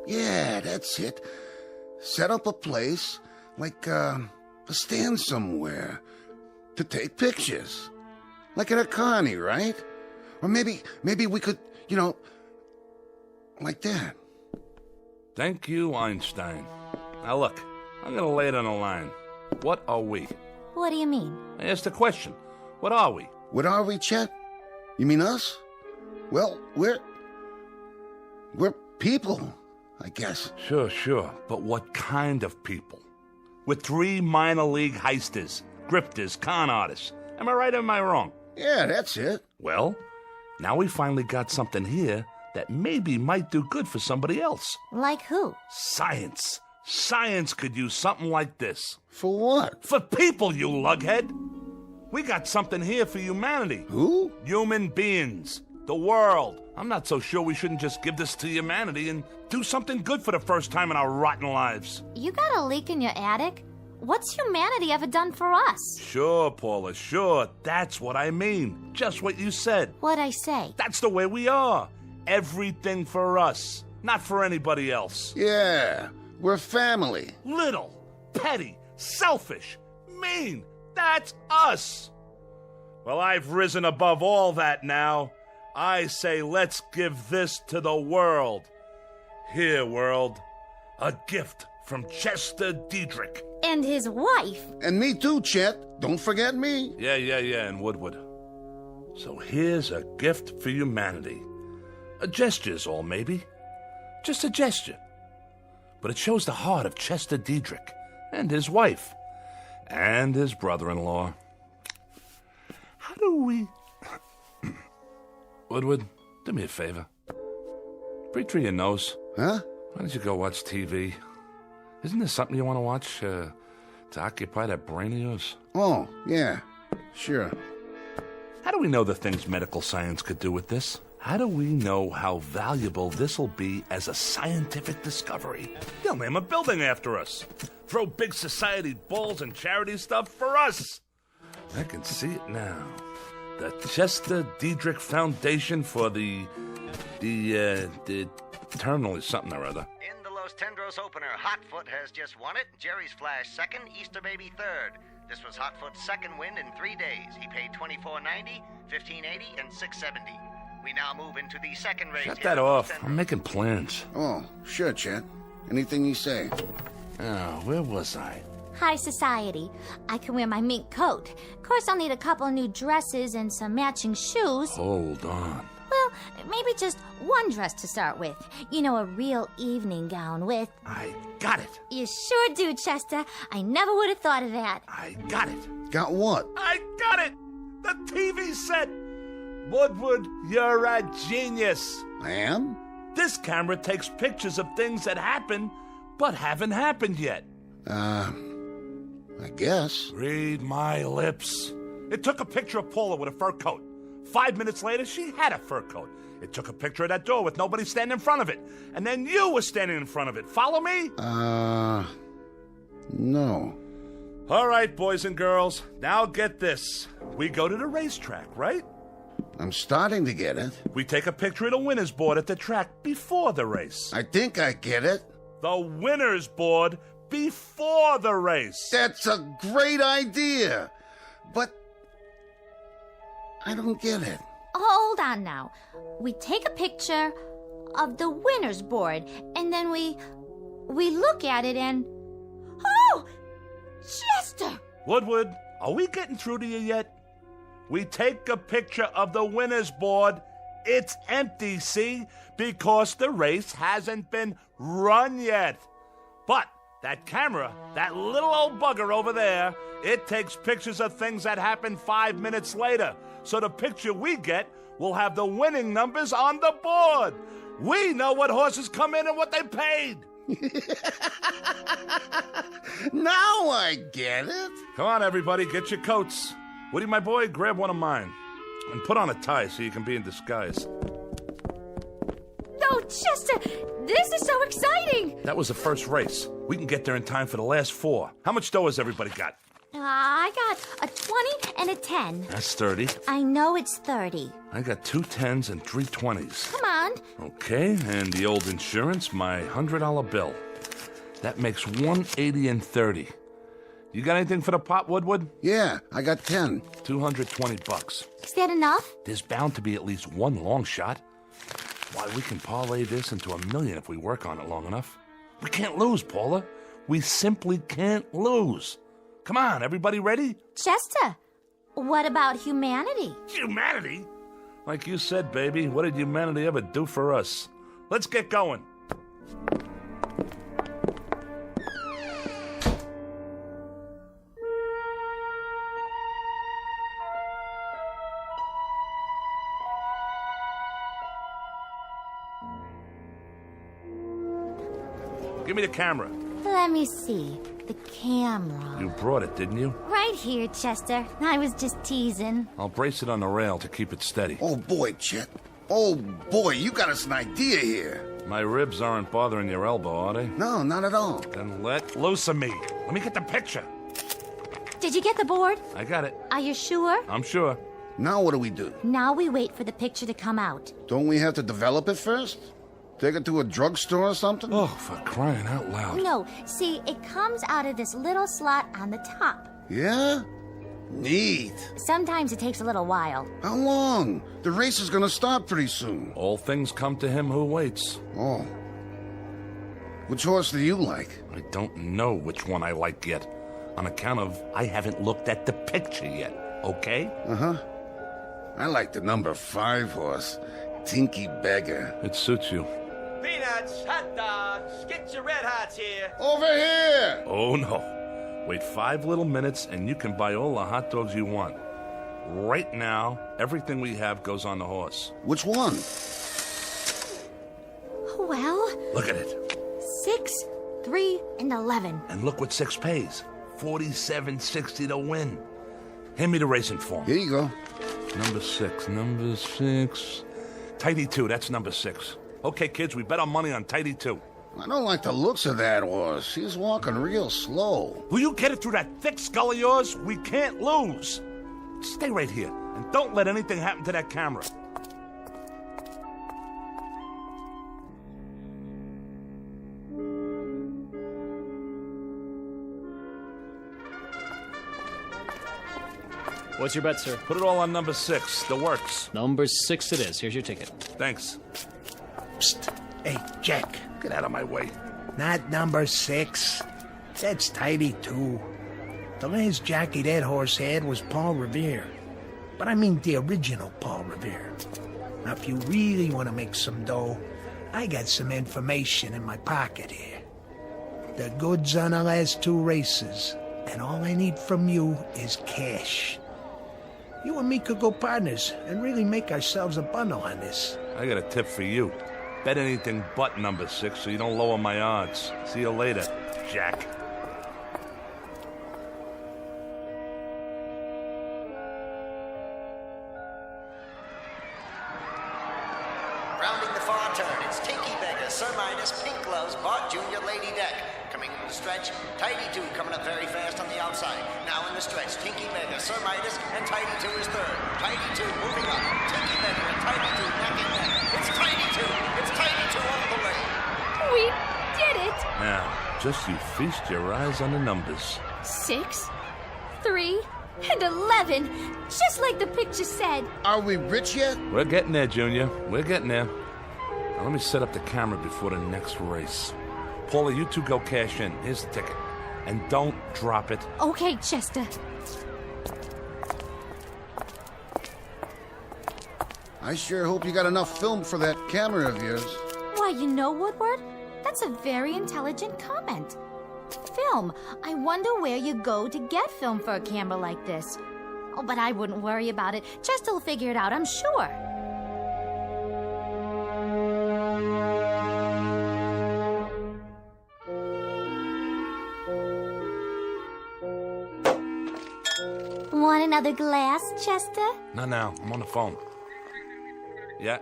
Speaker 12: Yeah, that's it. Set up a place, like a stand somewhere, to take pictures. Like at a carny, right? Or maybe we could, like that.
Speaker 4: Thank you, Einstein. Now look, I'm gonna lay it on the line. What are we?
Speaker 10: What do you mean?
Speaker 4: I asked a question. What are we?
Speaker 12: What are we, Chet? You mean us? Well, we're people, I guess.
Speaker 4: Sure. But what kind of people? We're 3 minor league heisters, grifters, con artists. Am I right or am I wrong?
Speaker 12: Yeah, that's it.
Speaker 4: Well, now we finally got something here that maybe might do good for somebody else.
Speaker 10: Like who?
Speaker 4: Science. Science could use something like this.
Speaker 12: For what?
Speaker 4: For people, you lughead. We got something here for humanity.
Speaker 12: Who?
Speaker 4: Human beings. The world. I'm not so sure we shouldn't just give this to humanity and do something good for the first time in our rotten lives.
Speaker 10: You got a leak in your attic? What's humanity ever done for us?
Speaker 4: Sure, Paula, sure. That's what I mean. Just what you said.
Speaker 10: What'd I say?
Speaker 4: That's the way we are. Everything for us, not for anybody else.
Speaker 12: Yeah, we're family.
Speaker 4: Little, petty, selfish, mean. That's us. Well, I've risen above all that now. I say let's give this to the world. Here, world, a gift from Chester Diedrich.
Speaker 10: And his wife.
Speaker 12: And me too, Chet. Don't forget me.
Speaker 4: Yeah, and Woodward. So here's a gift for humanity. A gesture's all, maybe. Just a gesture. But it shows the heart of Chester Diedrich and his wife and his brother-in-law. How do we... Woodward, do me a favor. Breathe through your nose.
Speaker 12: Huh?
Speaker 4: Why don't you go watch TV? Isn't there something you want to watch to occupy that brain of yours?
Speaker 12: Oh, yeah, sure.
Speaker 4: How do we know the things medical science could do with this? How do we know how valuable this'll be as a scientific discovery? They'll name a building after us. Throw big society balls and charity stuff for us. I can see it now. The Chester Diedrich Foundation for the eternal is something or other.
Speaker 15: In the Los Tendros opener, Hotfoot has just won it. Jerry's Flash second, Easter Baby third. This was Hotfoot's second win in 3 days. He paid $24.90, $15.80, and $6.70. We now move into the second race.
Speaker 4: Shut that off. I'm making plans.
Speaker 12: Oh, sure, Chet. Anything you say.
Speaker 4: Oh, where was I?
Speaker 10: High society. I can wear my mink coat. Of course, I'll need a couple new dresses and some matching shoes.
Speaker 4: Hold on.
Speaker 10: Well, maybe just one dress to start with. You know, a real evening gown with...
Speaker 4: I got it.
Speaker 10: You sure do, Chester. I never would have thought of that.
Speaker 4: I got it.
Speaker 12: Got what?
Speaker 4: I got it. The TV set. Woodward, you're a genius.
Speaker 12: I am?
Speaker 4: This camera takes pictures of things that happen, but haven't happened yet.
Speaker 12: I guess.
Speaker 4: Read my lips. It took a picture of Paula with a fur coat. 5 minutes later, she had a fur coat. It took a picture of that door with nobody standing in front of it. And then you were standing in front of it. Follow me?
Speaker 12: No.
Speaker 4: All right, boys and girls. Now get this. We go to the racetrack, right?
Speaker 12: I'm starting to get it.
Speaker 4: We take a picture of the winner's board at the track before the race.
Speaker 12: I think I get it.
Speaker 4: The winner's board before the race.
Speaker 12: That's a great idea. But I don't get it.
Speaker 10: Hold on now. We take a picture of the winner's board, and then we look at it and... Oh! Chester!
Speaker 4: Woodward, are we getting through to you yet? We take a picture of the winner's board. It's empty, see? Because the race hasn't been run yet. But that camera, that little old bugger over there, it takes pictures of things that happen 5 minutes later. So the picture we get will have the winning numbers on the board. We know what horses come in and what they paid.
Speaker 12: Now I get it.
Speaker 4: Come on, everybody, get your coats. Woody, my boy, grab one of mine. And put on a tie so you can be in disguise.
Speaker 10: No, Chester, this is so exciting.
Speaker 4: That was the first race. We can get there in time for the last 4. How much dough has everybody got?
Speaker 10: I got a 20 and a 10.
Speaker 4: That's 30.
Speaker 10: I know it's 30.
Speaker 4: I got 2 10s and 3 20s.
Speaker 10: Come on.
Speaker 4: Okay, and the old insurance, my $100 bill. That makes 180 and 30. You got anything for the pot, Woodward?
Speaker 12: Yeah, I got 10.
Speaker 4: $220.
Speaker 10: Is that enough?
Speaker 4: There's bound to be at least one long shot. Why, we can parlay this into $1 million if we work on it long enough. We can't lose, Paula. We simply can't lose. Come on, everybody ready?
Speaker 10: Chester, what about humanity?
Speaker 4: Humanity? Like you said, baby, what did humanity ever do for us? Let's get going. Give me the camera.
Speaker 10: Let me see. The camera.
Speaker 4: You brought it, didn't you?
Speaker 10: Right here, Chester. I was just teasing.
Speaker 4: I'll brace it on the rail to keep it steady.
Speaker 12: Oh, boy, Chet. Oh, boy, you got us an idea here.
Speaker 4: My ribs aren't bothering your elbow, are they?
Speaker 12: No, not at all.
Speaker 4: Then let loose of me. Let me get the picture.
Speaker 10: Did you get the board?
Speaker 4: I got it.
Speaker 10: Are you sure?
Speaker 4: I'm sure.
Speaker 12: Now what do we do?
Speaker 10: Now we wait for the picture to come out.
Speaker 12: Don't we have to develop it first? Take it to a drugstore or something?
Speaker 4: Oh, for crying out loud.
Speaker 10: No, see, it comes out of this little slot on the top.
Speaker 12: Yeah? Neat.
Speaker 10: Sometimes it takes a little while.
Speaker 12: How long? The race is gonna start pretty soon.
Speaker 4: All things come to him who waits.
Speaker 12: Oh. Which horse do you like?
Speaker 4: I don't know which one I like yet. On account of I haven't looked at the picture yet, okay?
Speaker 12: Uh-huh. I like the number 5 horse. Tinky Beggar.
Speaker 4: It suits you.
Speaker 11: Peanuts, hot dogs, get your red hots here.
Speaker 12: Over here!
Speaker 4: Oh, no. Wait 5 little minutes and you can buy all the hot dogs you want. Right now, everything we have goes on the horse.
Speaker 12: Which one?
Speaker 10: Well...
Speaker 4: Look at it.
Speaker 10: 6, 3, and 11.
Speaker 4: And look what 6 pays. $47.60 to win. Hand me the racing form.
Speaker 12: Here you go.
Speaker 4: Number 6. Tidy 2, that's number 6. Okay, kids, we bet our money on Tidy 2.
Speaker 12: I don't like the looks of that horse. He's walking real slow.
Speaker 4: Will you get it through that thick skull of yours? We can't lose. Stay right here, and don't let anything happen to that camera.
Speaker 7: What's your bet, sir?
Speaker 4: Put it all on number 6, the works.
Speaker 7: Number 6 it is. Here's your ticket.
Speaker 4: Thanks.
Speaker 17: Psst. Hey, Jack.
Speaker 4: Get out of my way.
Speaker 17: Not number 6. That's Tidy 2. The last jockey that horse had was Paul Revere. But I mean the original Paul Revere. Now, if you really want to make some dough, I got some information in my pocket here. The goods on the last 2 races, and all I need from you is cash. You and me could go partners and really make ourselves a bundle on this.
Speaker 4: I got a tip for you. Bet anything but number 6 so you don't lower my odds. See you later, Jack.
Speaker 15: Rounding the far turn, it's Tinky Beggar, Sir Midas, Pink Gloves, Bart Jr., Lady Deck. Coming in the stretch, Tidy 2 coming up very fast on the outside. Now in the stretch, Tinky Beggar, Sir Midas, and Tidy 2 is third. Tidy 2 moving up. Tinky Beggar and Tidy 2 neck and neck. It's Tidy 2. It's Tidy 2 all the way.
Speaker 13: We did it!
Speaker 4: Now, just you feast your eyes on the numbers.
Speaker 10: 6, 3, and 11. Just like the picture said.
Speaker 12: Are we rich yet?
Speaker 4: We're getting there, Junior. We're getting there. Now let me set up the camera before the next race. Paula, you 2 go cash in. Here's the ticket. And don't drop it.
Speaker 10: Okay, Chester.
Speaker 12: I sure hope you got enough film for that camera of yours.
Speaker 10: Why, you know, Woodward? That's a very intelligent comment. Film. I wonder where you go to get film for a camera like this. Oh, but I wouldn't worry about it. Chester will figure it out, I'm sure. Want another glass, Chester?
Speaker 4: No, I'm on the phone. Yeah?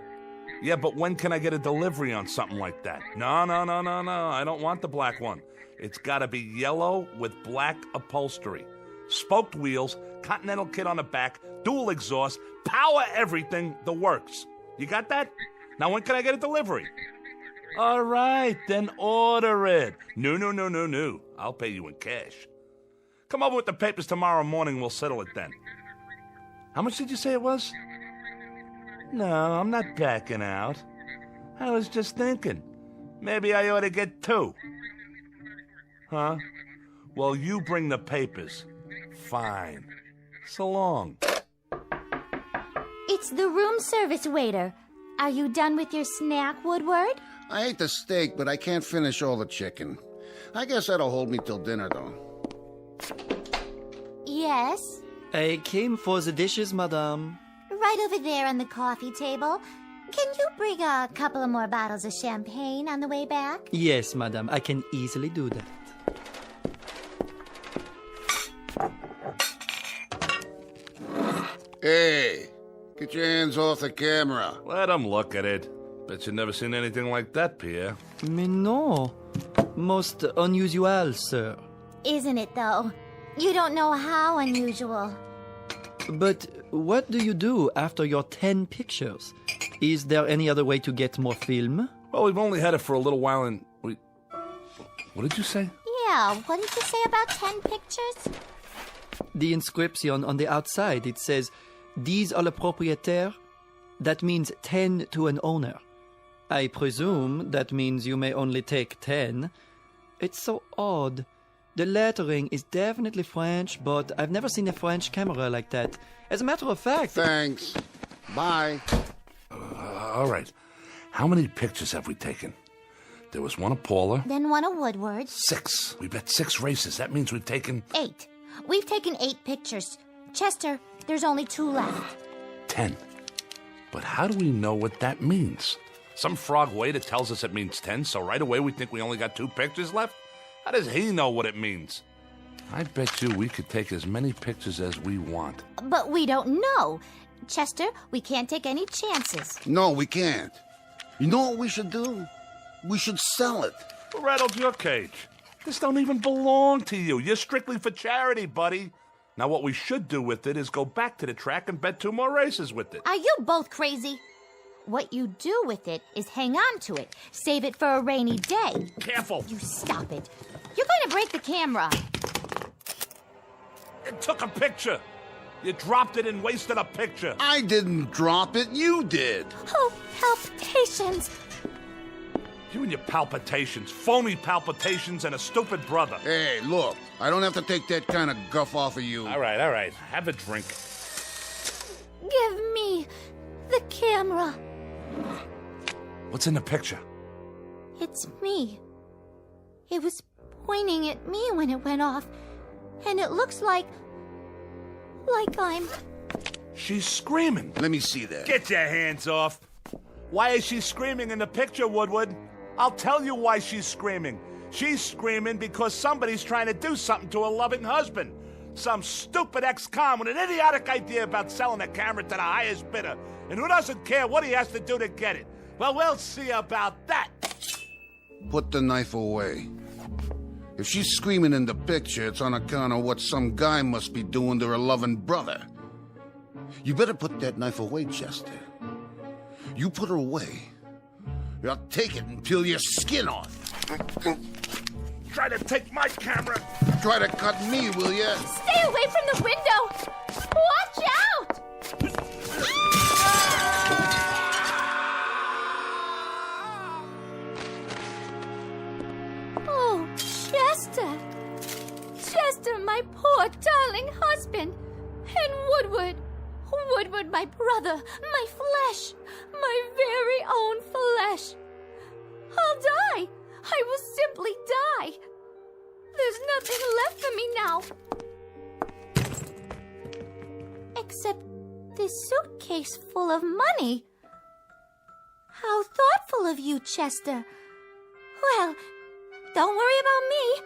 Speaker 4: Yeah, but when can I get a delivery on something like that? No, I don't want the black one. It's gotta be yellow with black upholstery. Spoked wheels, Continental kit on the back, dual exhaust, power everything, the works. You got that? Now when can I get a delivery? All right, then order it. No. I'll pay you in cash. Come over with the papers tomorrow morning, we'll settle it then. How much did you say it was? No, I'm not backing out. I was just thinking. Maybe I ought to get 2. Huh? Well, you bring the papers. Fine. So long.
Speaker 10: It's the room service waiter. Are you done with your snack, Woodward?
Speaker 12: I ate the steak, but I can't finish all the chicken. I guess that'll hold me till dinner, though.
Speaker 10: Yes?
Speaker 18: I came for the dishes, madame.
Speaker 10: Right over there on the coffee table. Can you bring a couple of more bottles of champagne on the way back?
Speaker 18: Yes, madame. I can easily do that.
Speaker 12: Hey, get your hands off the camera.
Speaker 4: Let him look at it. Bet you've never seen anything like that, Pierre.
Speaker 18: Mais non. Most unusual, sir.
Speaker 10: Isn't it, though? You don't know how unusual.
Speaker 18: But what do you do after your 10 pictures? Is there any other way to get more film?
Speaker 4: Well, we've only had it for a little while and What did you say?
Speaker 10: Yeah, what did you say about 10 pictures?
Speaker 18: The inscription on the outside, it says, 10 à le propriétaire. That means 10 to an owner. I presume that means you may only take 10. It's so odd. The lettering is definitely French, but I've never seen a French camera like that. As a matter of fact...
Speaker 12: Thanks. Bye.
Speaker 4: All right. How many pictures have we taken? There was one of Paula.
Speaker 10: Then one of Woodward.
Speaker 4: 6. We bet 6 races. That means we've taken...
Speaker 10: 8. We've taken 8 pictures. Chester, there's only 2 left.
Speaker 4: 10. But how do we know what that means? Some frog waiter tells us it means 10, so right away we think we only got 2 pictures left? How does he know what it means? I bet you we could take as many pictures as we want.
Speaker 10: But we don't know. Chester, we can't take any chances.
Speaker 12: No, we can't. You know what we should do? We should sell it.
Speaker 4: Who rattled your cage? This don't even belong to you. You're strictly for charity, buddy. Now what we should do with it is go back to the track and bet 2 more races with it.
Speaker 10: Are you both crazy? What you do with it is hang on to it. Save it for a rainy day.
Speaker 4: Careful.
Speaker 10: You stop it. You're going to break the camera.
Speaker 4: It took a picture. You dropped it and wasted a picture.
Speaker 12: I didn't drop it. You did.
Speaker 10: Oh, palpitations.
Speaker 4: You and your palpitations. Phony palpitations and a stupid brother.
Speaker 12: Hey, look. I don't have to take that kind of guff off of you.
Speaker 4: All right. Have a drink.
Speaker 10: Give me the camera.
Speaker 4: What's in the picture?
Speaker 10: It's me. It was pointing at me when it went off, and it looks like I'm...
Speaker 4: She's screaming.
Speaker 12: Let me see that.
Speaker 4: Get your hands off. Why is she screaming in the picture, Woodward? I'll tell you why she's screaming. She's screaming because somebody's trying to do something to her loving husband. Some stupid ex-con with an idiotic idea about selling a camera to the highest bidder. And who doesn't care what he has to do to get it? Well, we'll see about that.
Speaker 12: Put the knife away. If she's screaming in the picture, it's on account of what some guy must be doing to her loving brother. You better put that knife away, Chester. You put her away, I'll take it and peel your skin off.
Speaker 4: Try to take my camera.
Speaker 12: Try to cut me, will ya?
Speaker 10: Stay away from the window! Watch out! Oh, Chester! Chester, my poor darling husband! And Woodward! Woodward, my brother, my flesh, my very own flesh. I'll die. I will simply die. There's nothing left for me now. Except this suitcase full of money. How thoughtful of you, Chester. Well, don't worry about me.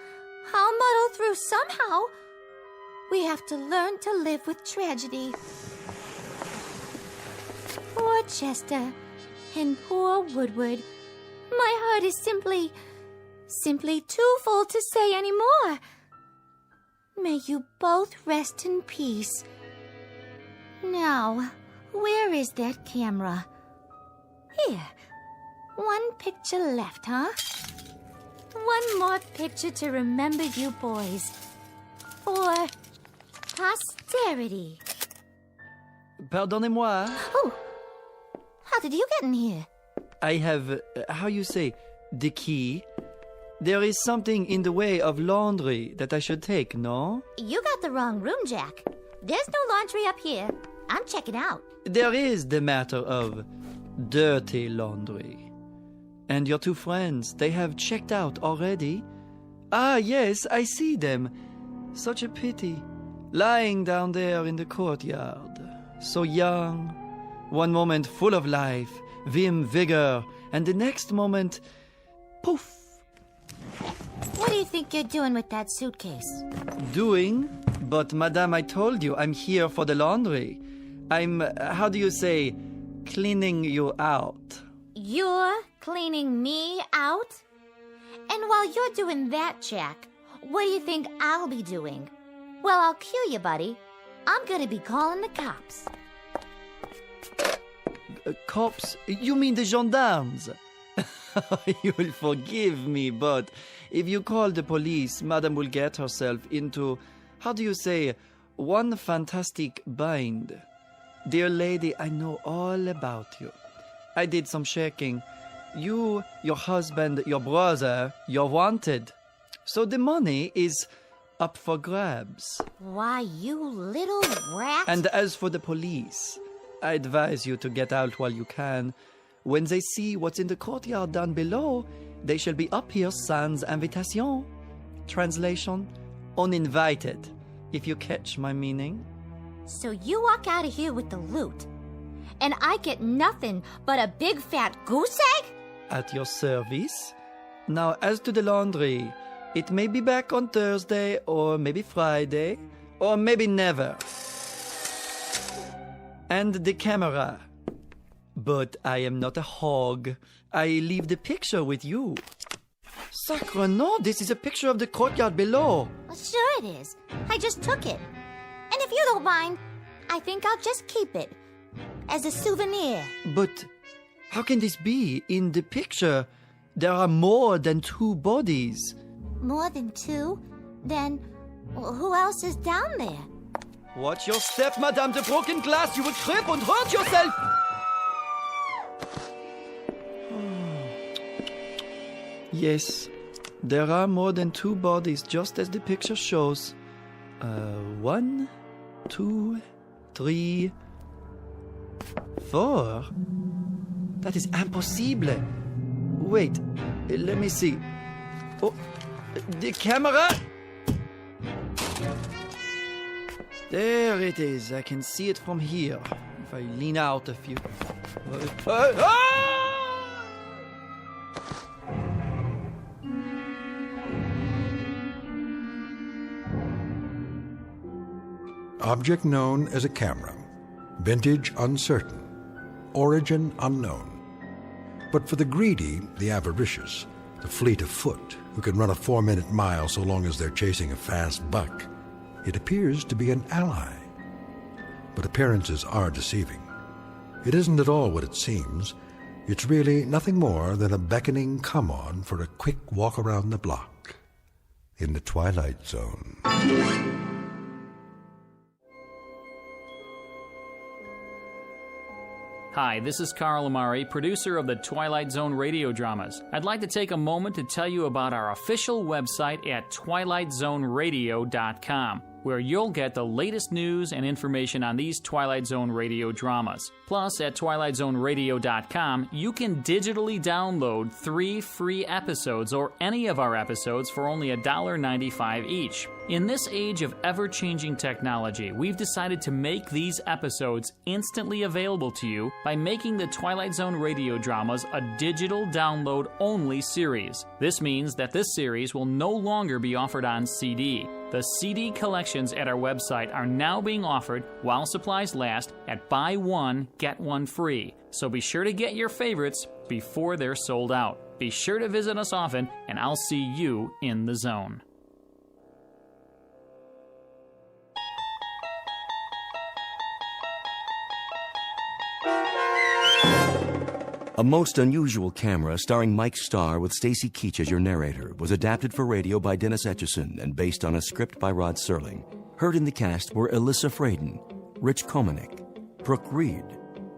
Speaker 10: I'll muddle through somehow. We have to learn to live with tragedy. Poor Chester and poor Woodward. My heart is simply too full to say any more. May you both rest in peace. Now, where is that camera? Here. One picture left, huh? One more picture to remember you boys. For posterity.
Speaker 18: Pardonnez-moi.
Speaker 10: Oh! How did you get in here?
Speaker 18: I have, how you say, the key. There is something in the way of laundry that I should take, no?
Speaker 10: You got the wrong room, Jack. There's no laundry up here. I'm checking out.
Speaker 18: There is the matter of dirty laundry. And your two friends, they have checked out already? Ah, yes, I see them. Such a pity. Lying down there in the courtyard. So young. One moment full of life, vim, vigor, and the next moment, poof.
Speaker 10: What do you think you're doing with that suitcase?
Speaker 18: Doing? But, madame, I told you, I'm here for the laundry. I'm, how do you say, cleaning you out.
Speaker 10: You're cleaning me out? And while you're doing that, Jack, what do you think I'll be doing? Well, I'll cue you, buddy. I'm gonna be calling the cops.
Speaker 18: Cops? You mean the gendarmes? You will forgive me, but if you call the police, Madame will get herself into, how do you say, one fantastic bind. Dear lady, I know all about you. I did some checking. You, your husband, your brother, you're wanted. So the money is up for grabs.
Speaker 10: Why, you little rat.
Speaker 18: And as for the police, I advise you to get out while you can. When they see what's in the courtyard down below, they shall be up here sans invitation. Translation, uninvited, if you catch my meaning.
Speaker 10: So you walk out of here with the loot, and I get nothing but a big fat goose egg?
Speaker 18: At your service. Now, as to the laundry, it may be back on Thursday, or maybe Friday, or maybe never. And the camera. But I am not a hog. I leave the picture with you. Sacre no, this is a picture of the courtyard below.
Speaker 10: Well, sure it is. I just took it. And if you don't mind, I think I'll just keep it. As a souvenir.
Speaker 18: But how can this be? In the picture, there are more than 2 bodies.
Speaker 10: More than 2? Then who else is down there?
Speaker 18: Watch your step, Madame. The broken glass. You will trip and hurt yourself. Yes, there are more than 2 bodies, just as the picture shows. 1, 2, 3, 4. That is impossible. Wait, let me see. Oh, the camera! There it is. I can see it from here. If I lean out a few.
Speaker 8: Object known as a camera. Vintage uncertain. Origin unknown. But for the greedy, the avaricious, the fleet of foot, who can run a 4-minute mile so long as they're chasing a fast buck, it appears to be an ally. But appearances are deceiving. It isn't at all what it seems. It's really nothing more than a beckoning come-on for a quick walk around the block in the Twilight Zone.
Speaker 7: Hi, this is Carl Amari, producer of the Twilight Zone Radio Dramas. I'd like to take a moment to tell you about our official website at twilightzoneradio.com, where you'll get the latest news and information on these Twilight Zone Radio dramas. Plus, at twilightzoneradio.com, you can digitally download 3 free episodes or any of our episodes for only $1.95 each. In this age of ever-changing technology, we've decided to make these episodes instantly available to you by making the Twilight Zone Radio Dramas a digital download-only series. This means that this series will no longer be offered on CD. The CD collections at our website are now being offered while supplies last at buy one, get one free. So be sure to get your favorites before they're sold out. Be sure to visit us often, and I'll see you in the zone.
Speaker 1: A Most Unusual Camera, starring Mike Starr with Stacy Keach as your narrator, was adapted for radio by Dennis Etchison and based on a script by Rod Serling. Heard in the cast were Alyssa Fraden, Rich Komanek, Brooke Reed,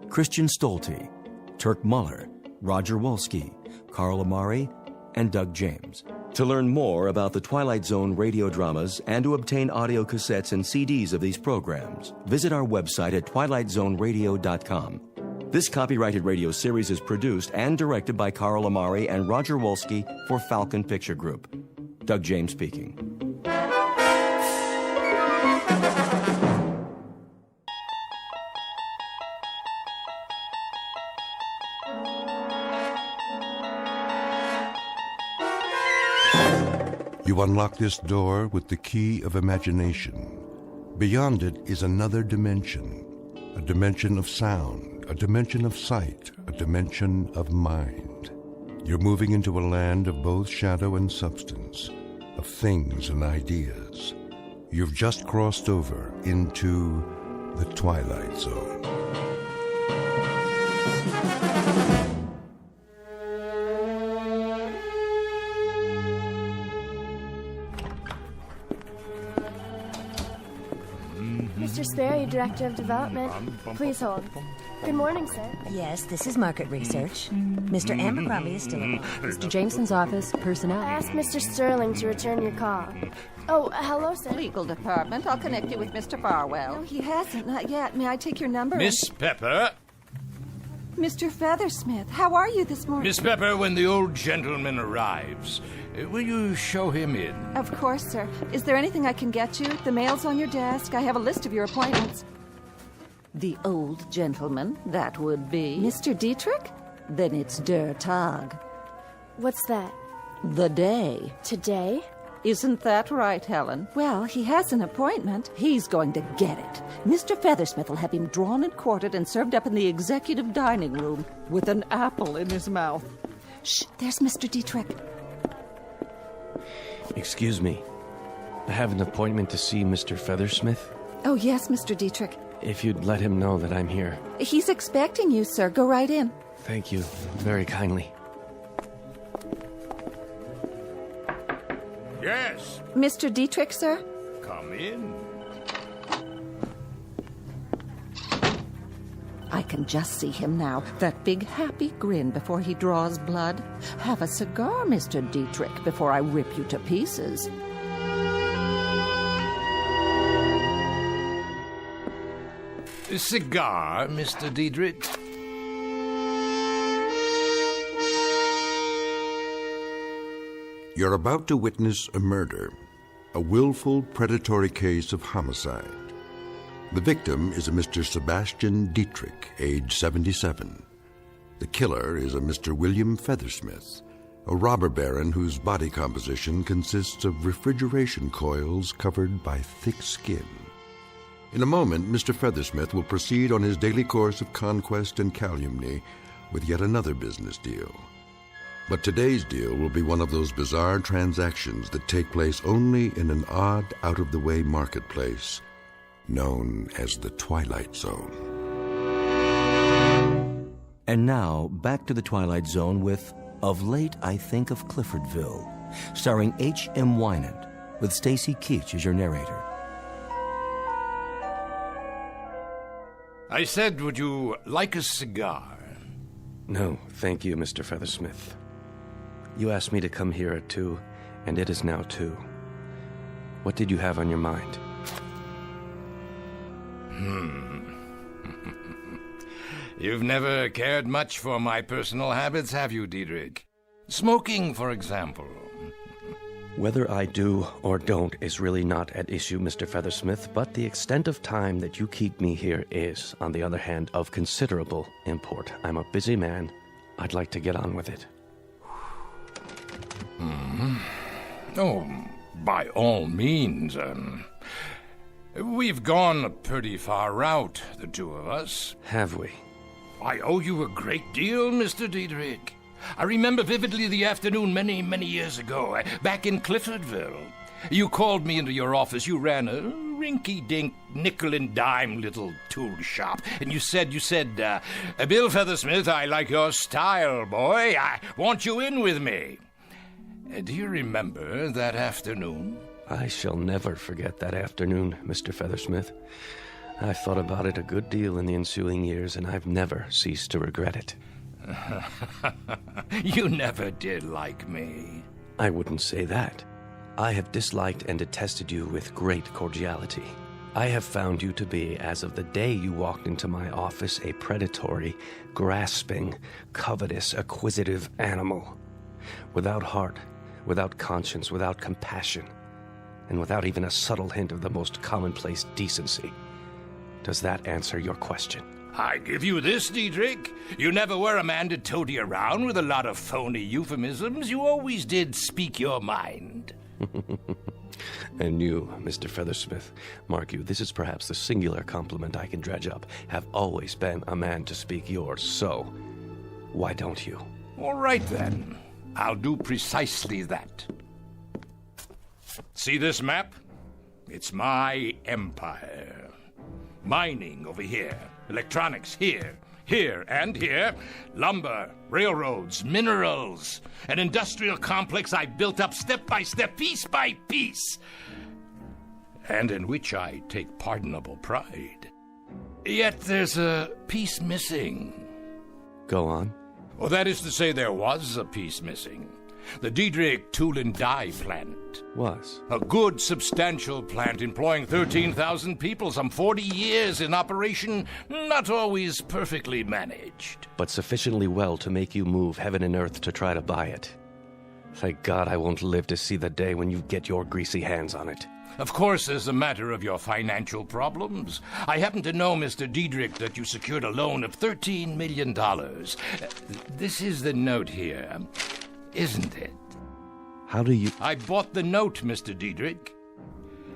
Speaker 1: Christian Stolte, Turk Muller, Roger Wolski, Carl Amari, and Doug James. To learn more about the Twilight Zone radio dramas and to obtain audio cassettes and CDs of these programs, visit our website at twilightzoneradio.com. This copyrighted radio series is produced and directed by Carl Amari and Roger Wolski for Falcon Picture Group. Doug James speaking.
Speaker 8: You unlock this door with the key of imagination. Beyond it is another dimension, a dimension of sound, a dimension of sight, a dimension of mind. You're moving into a land of both shadow and substance, of things and ideas. You've just crossed over into the Twilight Zone.
Speaker 20: Mr. Sperry, Director of Development. Please hold. Good morning, sir.
Speaker 19: Yes, this is market research. Mr. Abercrombie is still in.
Speaker 21: Mr. Jameson's office, personnel.
Speaker 20: I asked Mr. Sterling to return your call. Oh, hello, sir.
Speaker 22: Legal department. I'll connect you with Mr. Farwell.
Speaker 23: No, he hasn't. Not yet. May I take your number?
Speaker 24: Miss Pepper.
Speaker 23: Mr. Feathersmith, how are you this morning?
Speaker 24: Miss Pepper, when the old gentleman arrives, will you show him in?
Speaker 23: Of course, sir. Is there anything I can get you? The mail's on your desk. I have a list of your appointments.
Speaker 22: The old gentleman, that would be...
Speaker 23: Mr. Dietrich?
Speaker 22: Then it's Der Tag.
Speaker 20: What's that?
Speaker 22: The day.
Speaker 20: Today?
Speaker 22: Isn't that right, Helen?
Speaker 23: Well, he has an appointment.
Speaker 22: He's going to get it. Mr. Feathersmith will have him drawn and quartered and served up in the executive dining room with an apple in his mouth.
Speaker 23: Shh, there's Mr. Dietrich.
Speaker 25: Excuse me. I have an appointment to see Mr. Feathersmith.
Speaker 23: Oh, yes, Mr. Dietrich.
Speaker 25: If you'd let him know that I'm here.
Speaker 23: He's expecting you, sir. Go right in.
Speaker 25: Thank you very kindly.
Speaker 24: Yes.
Speaker 23: Mr. Dietrich, sir?
Speaker 24: Come in.
Speaker 22: I can just see him now, that big happy grin before he draws blood. Have a cigar, Mr. Dietrich, before I rip you to pieces.
Speaker 24: A cigar, Mr. Dietrich?
Speaker 8: You're about to witness a murder, a willful, predatory case of homicide. The victim is a Mr. Sebastian Dietrich, age 77. The killer is a Mr. William Feathersmith, a robber baron whose body composition consists of refrigeration coils covered by thick skin. In a moment, Mr. Feathersmith will proceed on his daily course of conquest and calumny with yet another business deal. But today's deal will be one of those bizarre transactions that take place only in an odd, out-of-the-way marketplace known as the Twilight Zone.
Speaker 1: And now, back to the Twilight Zone with Of Late I Think of Cliffordville, starring H.M. Wynant, with Stacy Keach as your narrator.
Speaker 24: I said, would you like a cigar?
Speaker 25: No, thank you, Mr. Feathersmith. You asked me to come here at 2, and it is now 2. What did you have on your mind?
Speaker 24: You've never cared much for my personal habits, have you, Dietrich? Smoking, for example.
Speaker 25: Whether I do or don't is really not at issue, Mr. Feathersmith, but the extent of time that you keep me here is, on the other hand, of considerable import. I'm a busy man. I'd like to get on with it.
Speaker 24: Oh, by all means, we've gone a pretty far route, the two of us.
Speaker 25: Have we?
Speaker 24: I owe you a great deal, Mr. Dietrich. I remember vividly the afternoon many, many years ago, back in Clifforsville. You called me into your office. You ran a rinky-dink, nickel-and-dime little tool shop. And you said, Bill Feathersmith, I like your style, boy. I want you in with me. Do you remember that afternoon?
Speaker 25: I shall never forget that afternoon, Mr. Feathersmith. I've thought about it a good deal in the ensuing years, and I've never ceased to regret it.
Speaker 24: You never did like me.
Speaker 25: I wouldn't say that. I have disliked and detested you with great cordiality. I have found you to be, as of the day you walked into my office, a predatory, grasping, covetous, acquisitive animal. Without heart, without conscience, without compassion, and without even a subtle hint of the most commonplace decency. Does that answer your question?
Speaker 24: I give you this, Dietrich. You never were a man to toady around with a lot of phony euphemisms. You always did speak your mind.
Speaker 25: And you, Mr. Feathersmith, mark you, this is perhaps the singular compliment I can dredge up, have always been a man to speak yours, so why don't you?
Speaker 24: All right, then. I'll do precisely that. See this map? It's my empire. Mining over here. Electronics here. Here and here. Lumber, railroads, minerals. An industrial complex I built up step by step, piece by piece. And in which I take pardonable pride. Yet there's a piece missing.
Speaker 25: Go on.
Speaker 24: Well, that is to say, there was a piece missing. The Dietrich Tool and Die plant.
Speaker 25: Was?
Speaker 24: A good, substantial plant employing 13,000 people, some 40 years in operation, not always perfectly managed.
Speaker 25: But sufficiently well to make you move heaven and earth to try to buy it. Thank God I won't live to see the day when you get your greasy hands on it.
Speaker 24: Of course, as a matter of your financial problems, I happen to know, Mr. Dietrich, that you secured a loan of $13 million. This is the note here, isn't it?
Speaker 25: How do you...
Speaker 24: I bought the note, Mr. Dietrich.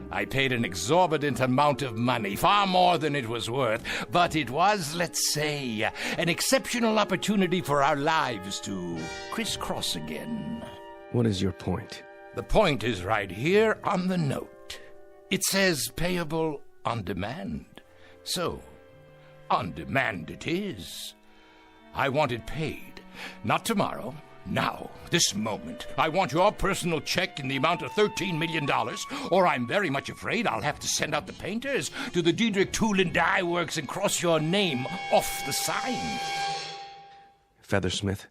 Speaker 24: I paid an exorbitant amount of money, far more than it was worth, but it was, let's say, an exceptional opportunity for our lives to crisscross again.
Speaker 25: What is your point?
Speaker 24: The point is right here on the note. It says payable on demand. So, on demand it is. I want it paid. Not tomorrow. Now, this moment. I want your personal check in the amount of $13 million, or I'm very much afraid I'll have to send out the painters to the Dietrich Tool and Die Works and cross your name off the sign.
Speaker 25: Feathersmith,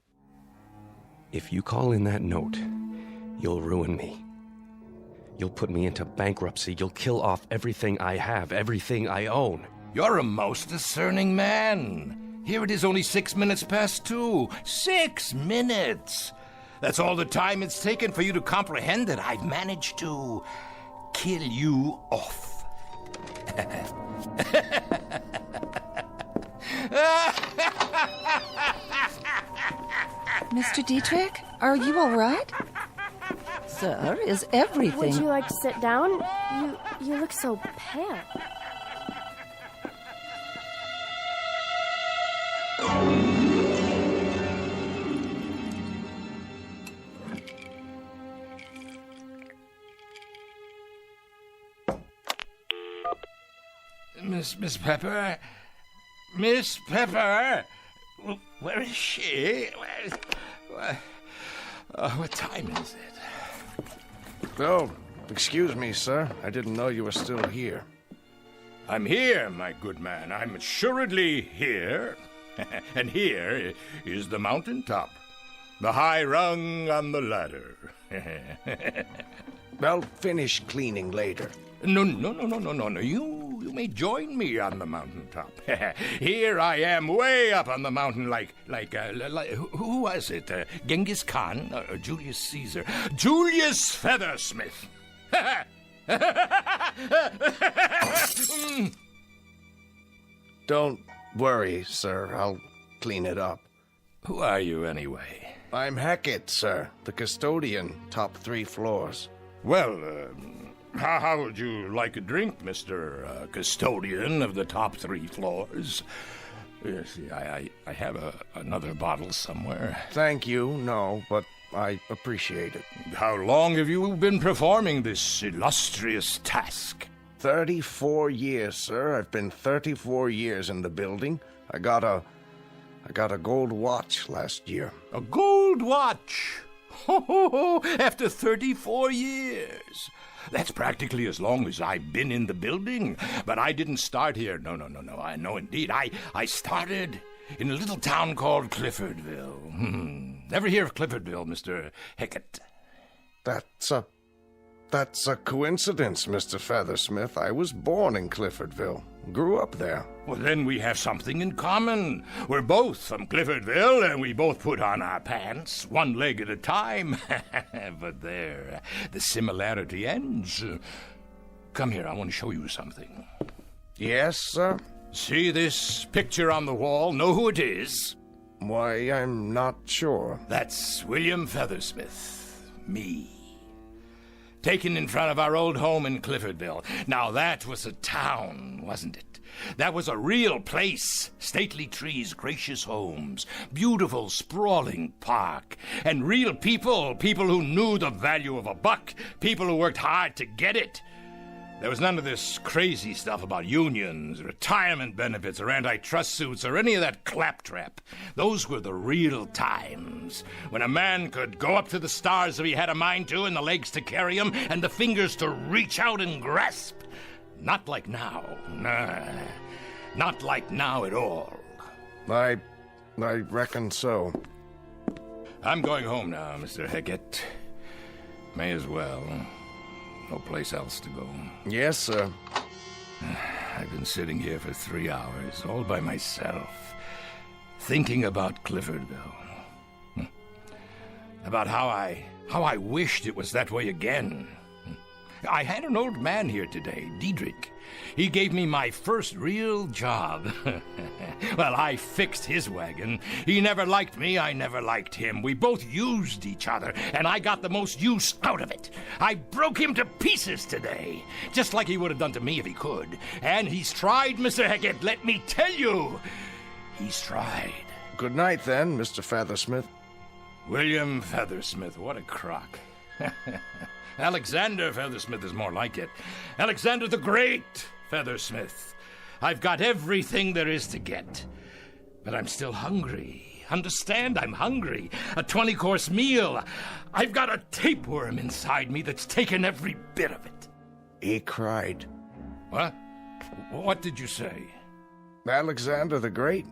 Speaker 25: if you call in that note, you'll ruin me. You'll put me into bankruptcy. You'll kill off everything I have, everything I own.
Speaker 24: You're a most discerning man. Here it is only 6 minutes past 2. 6 minutes! That's all the time it's taken for you to comprehend that I've managed to kill you off.
Speaker 23: Mr. Dietrich, are you all right?
Speaker 22: Sir, is everything...
Speaker 20: Would you like to sit down? You look so pale.
Speaker 24: Miss Pepper? Miss Pepper? Where is she? What time is it?
Speaker 5: Oh, excuse me, sir. I didn't know you were still here.
Speaker 24: I'm here, my good man. I'm assuredly here. And here is the mountaintop. The high rung on the ladder.
Speaker 5: I'll finish cleaning later.
Speaker 24: No. You may join me on the mountaintop. Here I am, way up on the mountain, like who was it? Genghis Khan or Julius Caesar? Julius Feathersmith.
Speaker 5: Don't worry, sir. I'll clean it up.
Speaker 24: Who are you, anyway?
Speaker 5: I'm Hackett, sir. The custodian, top 3 floors.
Speaker 24: Well, how would you like a drink, Mr. Custodian of the top 3 floors? Yes, I have another bottle somewhere.
Speaker 5: Thank you, no, but I appreciate it.
Speaker 24: How long have you been performing this illustrious task?
Speaker 5: 34 years, sir. I've been 34 years in the building. I got a gold watch last year.
Speaker 24: A gold watch? After 34 years. That's practically as long as I've been in the building. But I didn't start here. No. I know indeed. I started in a little town called Cliffordville. Ever hear of Cliffordville, Mr. Hackett?
Speaker 5: That's a coincidence, Mr. Feathersmith. I was born in Cliffordville. Grew up there.
Speaker 24: Well, then we have something in common. We're both from Cliffordville, and we both put on our pants, one leg at a time. But there, the similarity ends. Come here, I want to show you something.
Speaker 5: Yes, sir?
Speaker 24: See this picture on the wall? Know who it is?
Speaker 5: Why, I'm not sure.
Speaker 24: That's William Feathersmith. Me. Taken in front of our old home in Cliffordville. Now, that was a town, wasn't it? That was a real place. Stately trees, gracious homes, beautiful, sprawling park, and real people who knew the value of a buck, people who worked hard to get it. There was none of this crazy stuff about unions, retirement benefits, or antitrust suits, or any of that claptrap. Those were the real times, when a man could go up to the stars if he had a mind to, and the legs to carry him, and the fingers to reach out and grasp. Not like now. Nah, not like now at all.
Speaker 5: I reckon so.
Speaker 24: I'm going home now, Mr. Hackett. May as well. No place else to go.
Speaker 5: Yes, sir.
Speaker 24: I've been sitting here for 3 hours, all by myself, thinking about Cliffordville. About how I wished it was that way again. I had an old man here today, Dietrich. He gave me my first real job. Well, I fixed his wagon. He never liked me, I never liked him. We both used each other, and I got the most use out of it. I broke him to pieces today, just like he would have done to me if he could. And he's tried, Mr. Hackett, let me tell you. He's tried.
Speaker 5: Good night, then, Mr. Feathersmith.
Speaker 24: William Feathersmith, what a crock. Alexander Feathersmith is more like it. Alexander the Great Feathersmith. I've got everything there is to get. But I'm still hungry. Understand? I'm hungry. A 20-course meal. I've got a tapeworm inside me that's taken every bit of it.
Speaker 5: He cried.
Speaker 24: What? What did you say?
Speaker 5: Alexander the Great.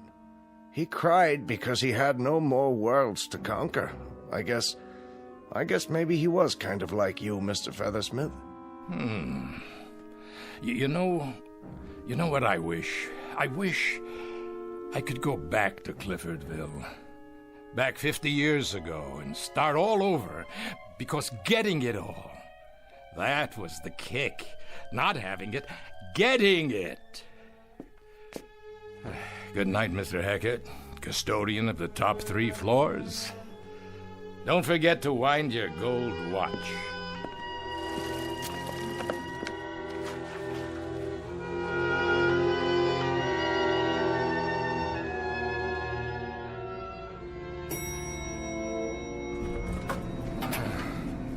Speaker 5: He cried because he had no more worlds to conquer. I guess maybe he was kind of like you, Mr. Feathersmith.
Speaker 24: You know what I wish? I wish I could go back to Cliffordville. back 50 years ago and start all over, because getting it all, that was the kick. Not having it, getting it. Good night, Mr. Hackett, custodian of the top 3 floors. Don't forget to wind your gold watch.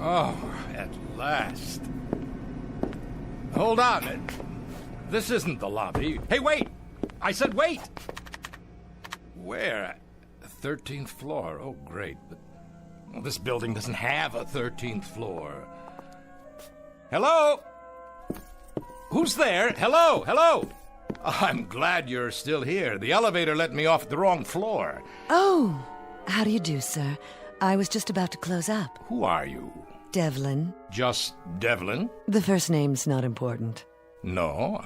Speaker 24: Oh, at last. Hold on. This isn't the lobby. Hey, wait! I said wait! Where? 13th floor. Oh, great. But this building doesn't have a 13th floor. Hello? Who's there? Hello? Hello? I'm glad you're still here. The elevator let me off at the wrong floor.
Speaker 19: Oh, how do you do, sir? I was just about to close up.
Speaker 24: Who are you?
Speaker 19: Devlin.
Speaker 24: Just Devlin?
Speaker 19: The first name's not important.
Speaker 24: No.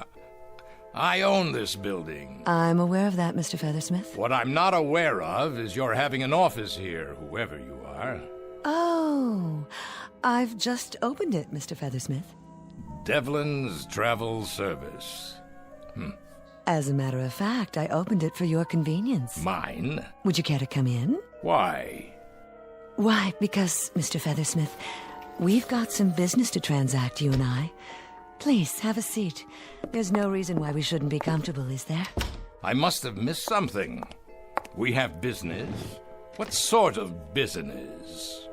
Speaker 24: I own this building.
Speaker 19: I'm aware of that, Mr. Feathersmith.
Speaker 24: What I'm not aware of is you're having an office here, whoever you are.
Speaker 19: Oh, I've just opened it, Mr. Feathersmith.
Speaker 24: Devlin's Travel Service.
Speaker 19: As a matter of fact, I opened it for your convenience.
Speaker 24: Mine?
Speaker 19: Would you care to come in?
Speaker 24: Why?
Speaker 19: Why, because, Mr. Feathersmith, we've got some business to transact, you and I. Please, have a seat. There's no reason why we shouldn't be comfortable, is there?
Speaker 24: I must have missed something. We have business? What sort of business?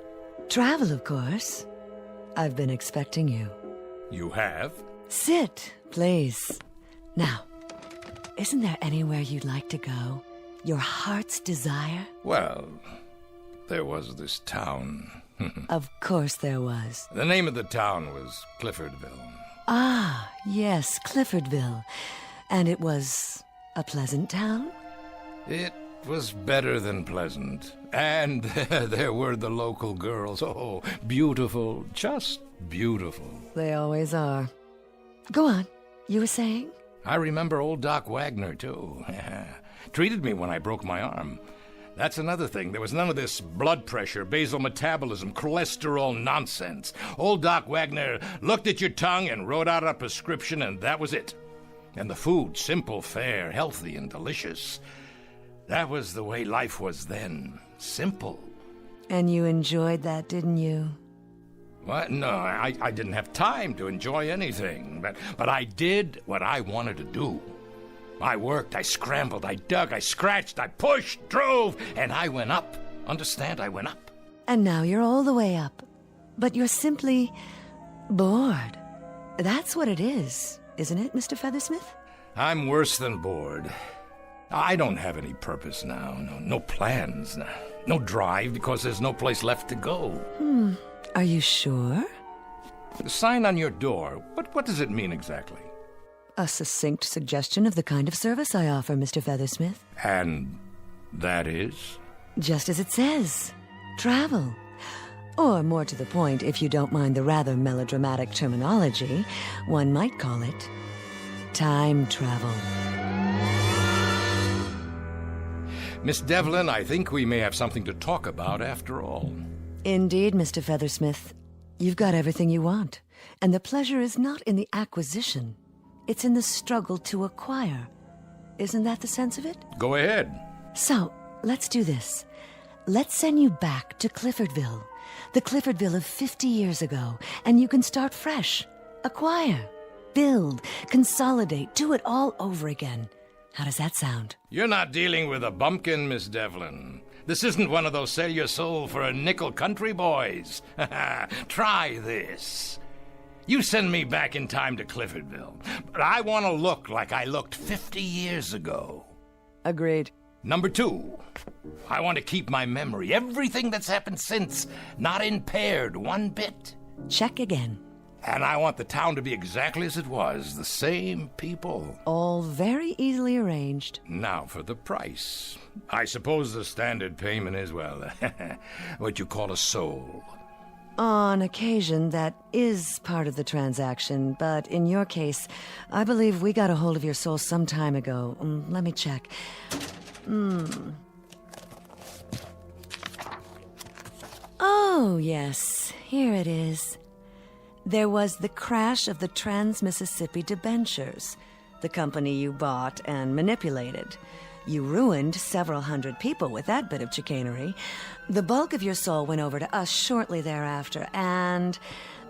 Speaker 19: Travel, of course. I've been expecting you.
Speaker 24: You have?
Speaker 19: Sit, please. Now, isn't there anywhere you'd like to go? Your heart's desire?
Speaker 24: Well, there was this town.
Speaker 19: Of course there was.
Speaker 24: The name of the town was Cliffordville.
Speaker 19: Ah, yes, Cliffordville. And it was a pleasant town?
Speaker 24: It was better than pleasant. And there were the local girls. Oh, beautiful, just beautiful.
Speaker 19: They always are. Go on. You were saying?
Speaker 24: I remember old Doc Wagner, too. Treated me when I broke my arm. That's another thing. There was none of this blood pressure, basal metabolism, cholesterol nonsense. Old Doc Wagner looked at your tongue and wrote out a prescription, and that was it. And the food, simple, fair, healthy, and delicious. That was the way life was then. Simple.
Speaker 19: And you enjoyed that, didn't you?
Speaker 24: What? No, I didn't have time to enjoy anything. But I did what I wanted to do. I worked, I scrambled, I dug, I scratched, I pushed, drove, and I went up. Understand? I went up.
Speaker 19: And now you're all the way up. But you're simply bored. That's what it is, isn't it, Mr. Feathersmith?
Speaker 24: I'm worse than bored. I don't have any purpose now. No plans. No drive, because there's no place left to go.
Speaker 19: Are you sure?
Speaker 24: The sign on your door, what does it mean exactly?
Speaker 19: A succinct suggestion of the kind of service I offer, Mr. Feathersmith.
Speaker 24: And that is?
Speaker 19: Just as it says. Travel. Or, more to the point, if you don't mind the rather melodramatic terminology, one might call it time travel.
Speaker 24: Miss Devlin, I think we may have something to talk about after all.
Speaker 19: Indeed, Mr. Feathersmith. You've got everything you want. And the pleasure is not in the acquisition. It's in the struggle to acquire. Isn't that the sense of it?
Speaker 24: Go ahead.
Speaker 19: So, let's do this. Let's send you back to Cliffordville. The Cliffordville of 50 years ago. And you can start fresh. Acquire. Build. Consolidate. Do it all over again. How does that sound?
Speaker 24: You're not dealing with a bumpkin, Miss Devlin. This isn't one of those sell your soul for a nickel country boys. Try this. You send me back in time to Cliffordville, but I want to look like I looked 50 years ago.
Speaker 19: Agreed.
Speaker 24: Number 2, I want to keep my memory, everything that's happened since, not impaired one bit.
Speaker 19: Check again.
Speaker 24: And I want the town to be exactly as it was, the same people.
Speaker 19: All very easily arranged.
Speaker 24: Now for the price. I suppose the standard payment is, well, what you call a soul.
Speaker 19: On occasion, that is part of the transaction, but in your case, I believe we got a hold of your soul some time ago. Let me check. Oh, yes, here it is. There was the crash of the Trans-Mississippi debentures, the company you bought and manipulated. You ruined several hundred people with that bit of chicanery. The bulk of your soul went over to us shortly thereafter, and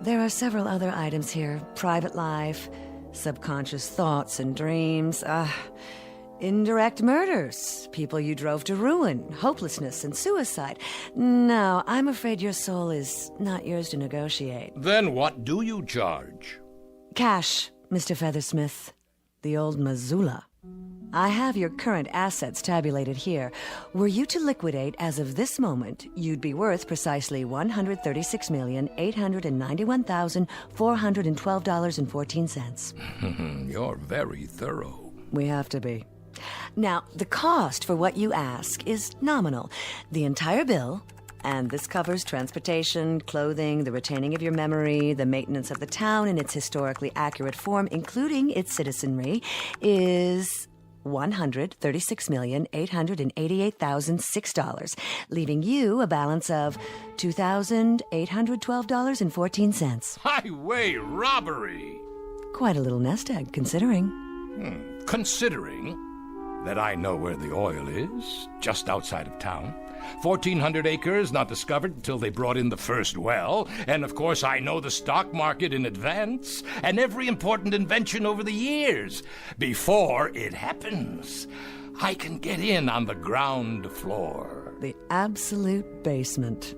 Speaker 19: there are several other items here. Private life, subconscious thoughts and dreams, indirect murders, people you drove to ruin, hopelessness and suicide. No, I'm afraid your soul is not yours to negotiate.
Speaker 24: Then what do you charge?
Speaker 19: Cash, Mr. Feathersmith. The old Missoula. I have your current assets tabulated here. Were you to liquidate as of this moment, you'd be worth precisely $136,891,412.14.
Speaker 24: You're very thorough.
Speaker 19: We have to be. Now, the cost for what you ask is nominal. The entire bill, and this covers transportation, clothing, the retaining of your memory, the maintenance of the town in its historically accurate form, including its citizenry, is $136,888,006, leaving you a balance of $2,812.14.
Speaker 24: Highway robbery!
Speaker 19: Quite a little nest egg, considering.
Speaker 24: Considering that I know where the oil is, just outside of town. 1,400 acres not discovered until they brought in the first well. And of course I know the stock market in advance and every important invention over the years. Before it happens, I can get in on the ground floor.
Speaker 19: The absolute basement.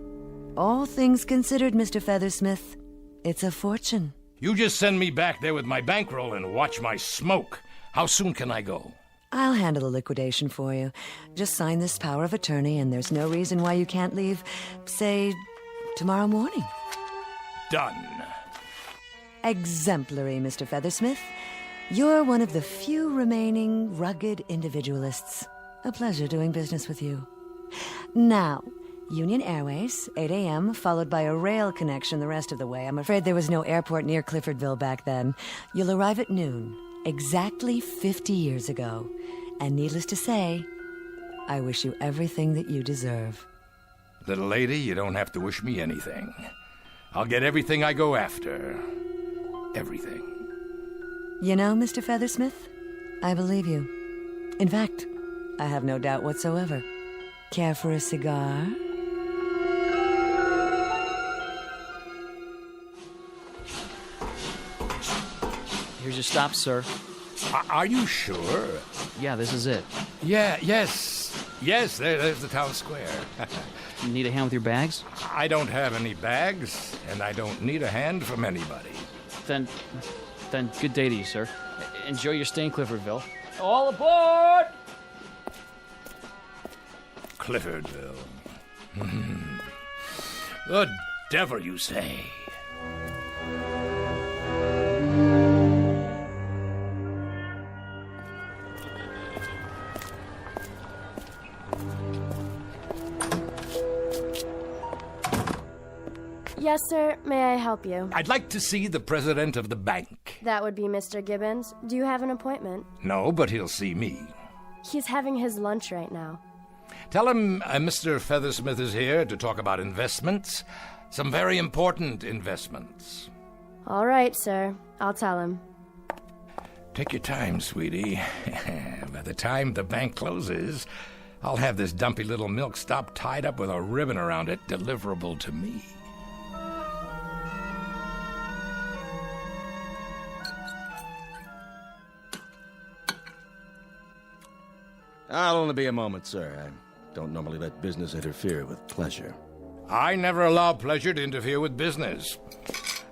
Speaker 19: All things considered, Mr. Feathersmith, it's a fortune.
Speaker 24: You just send me back there with my bankroll and watch my smoke. How soon can I go?
Speaker 19: I'll handle the liquidation for you. Just sign this power of attorney, and there's no reason why you can't leave, say, tomorrow morning.
Speaker 24: Done.
Speaker 19: Exemplary, Mr. Feathersmith. You're one of the few remaining rugged individualists. A pleasure doing business with you. Now, Union Airways, 8 a.m., followed by a rail connection the rest of the way. I'm afraid there was no airport near Cliffordville back then. You'll arrive at noon. Exactly 50 years ago. And needless to say, I wish you everything that you deserve.
Speaker 24: Little lady, you don't have to wish me anything. I'll get everything I go after. Everything.
Speaker 19: You know, Mr. Feathersmith, I believe you. In fact, I have no doubt whatsoever. Care for a cigar?
Speaker 7: Here's your stop, sir.
Speaker 24: Are you sure?
Speaker 7: Yeah, this is it.
Speaker 24: Yes, there's the town square.
Speaker 7: You need a hand with your bags?
Speaker 24: I don't have any bags, and I don't need a hand from anybody.
Speaker 7: Then good day to you, sir. Enjoy your stay in Cliffordville. All aboard!
Speaker 24: Cliffordville. The devil, you say?
Speaker 2: Yes, sir. May I help you?
Speaker 24: I'd like to see the president of the bank.
Speaker 2: That would be Mr. Gibbons. Do you have an appointment?
Speaker 24: No, but he'll see me.
Speaker 2: He's having his lunch right now.
Speaker 24: Tell him Mr. Feathersmith is here to talk about investments. Some very important investments.
Speaker 2: All right, sir. I'll tell him.
Speaker 24: Take your time, sweetie. By the time the bank closes, I'll have this dumpy little milk stop tied up with a ribbon around it, deliverable to me.
Speaker 1: I'll only be a moment, sir. I don't normally let business interfere with pleasure.
Speaker 24: I never allow pleasure to interfere with business.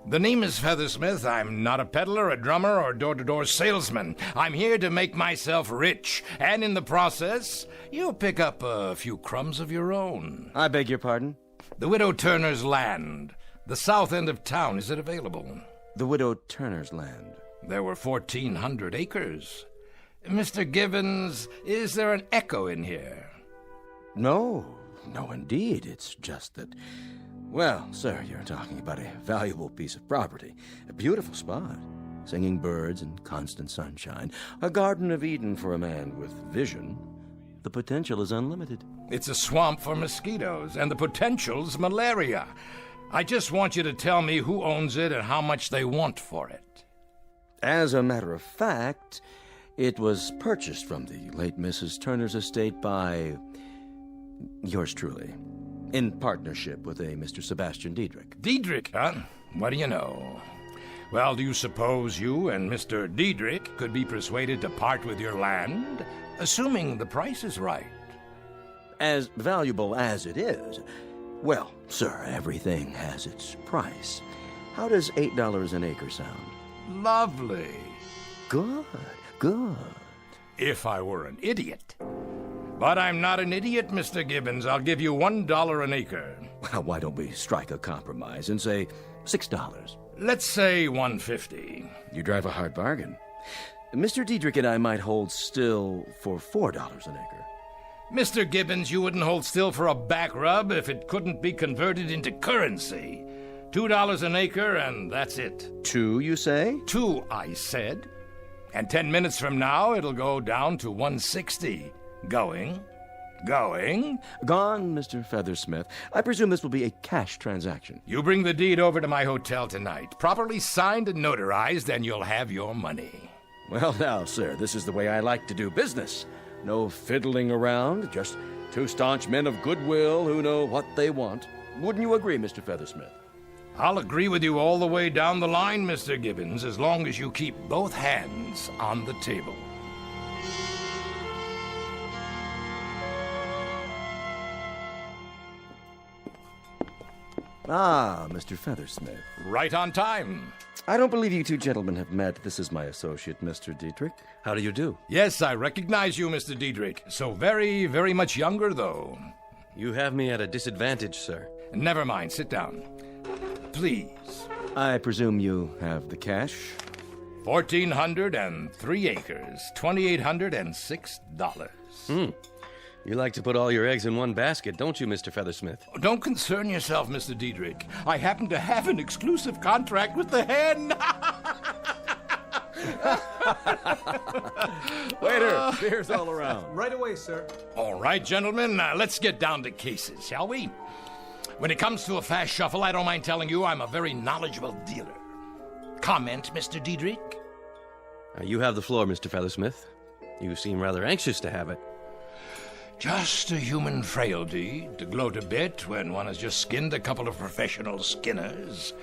Speaker 24: The name is Feathersmith. I'm not a peddler, a drummer, or door-to-door salesman. I'm here to make myself rich, and in the process, you'll pick up a few crumbs of your own.
Speaker 1: I beg your pardon?
Speaker 24: The Widow Turner's land. The south end of town. Is it available?
Speaker 1: The Widow Turner's land.
Speaker 24: There were 1,400 acres. Mr. Gibbons, is there an echo in here?
Speaker 1: No, indeed. It's just that... Well, sir, you're talking about a valuable piece of property. A beautiful spot. Singing birds and constant sunshine. A Garden of Eden for a man with vision. the potential is unlimited.
Speaker 24: It's a swamp for mosquitoes, and the potential's malaria. I just want you to tell me who owns it and how much they want for it.
Speaker 1: As a matter of fact, it was purchased from the late Mrs. Turner's estate by yours truly, in partnership with a Mr. Sebastian Diedrich.
Speaker 24: Diedrich, huh? What do you know? Well, do you suppose you and Mr. Diedrich could be persuaded to part with your land, assuming the price is right?
Speaker 1: As valuable as it is, well, sir, everything has its price. How does $8 an acre sound?
Speaker 24: Lovely.
Speaker 1: Good, good.
Speaker 24: If I were an idiot. But I'm not an idiot, Mr. Gibbons. I'll give you $1 an acre.
Speaker 1: Well, why don't we strike a compromise and say $6?
Speaker 24: Let's say $1.50.
Speaker 1: You drive a hard bargain. Mr. Diedrich and I might hold still for $4 an acre.
Speaker 24: Mr. Gibbons, you wouldn't hold still for a back rub if it couldn't be converted into currency. $2 an acre, and that's it.
Speaker 1: 2, you say?
Speaker 24: 2, I said. And 10 minutes from now, it'll go down to $1.60. Going. Gone,
Speaker 1: Mr. Feathersmith. I presume this will be a cash transaction.
Speaker 24: You bring the deed over to my hotel tonight, properly signed and notarized, and you'll have your money.
Speaker 1: Well, now, sir, this is the way I like to do business. No fiddling around, just two staunch men of goodwill who know what they want. Wouldn't you agree, Mr. Feathersmith?
Speaker 24: I'll agree with you all the way down the line, Mr. Gibbons, as long as you keep both hands on the table.
Speaker 1: Ah, Mr. Feathersmith.
Speaker 24: Right on time.
Speaker 1: I don't believe you two gentlemen have met. This is my associate, Mr. Diedrich. How do you do?
Speaker 24: Yes, I recognize you, Mr. Diedrich. So very, very much younger, though.
Speaker 25: You have me at a disadvantage, sir.
Speaker 24: Never mind. Sit down. Please.
Speaker 1: I presume you have the cash?
Speaker 24: 1,403 acres, $2,806.
Speaker 25: You like to put all your eggs in one basket, don't you, Mr. Feathersmith?
Speaker 24: Don't concern yourself, Mr. Diedrich. I happen to have an exclusive contract with the hen.
Speaker 1: Waiter, beer's all around.
Speaker 11: Right away, sir.
Speaker 24: All right, gentlemen, let's get down to cases, shall we? When it comes to a fast shuffle, I don't mind telling you I'm a very knowledgeable dealer. Comment, Mr. Diedrich?
Speaker 25: You have the floor, Mr. Feathersmith. You seem rather anxious to have it.
Speaker 24: Just a human frailty to gloat a bit when one has just skinned a couple of professional skinners.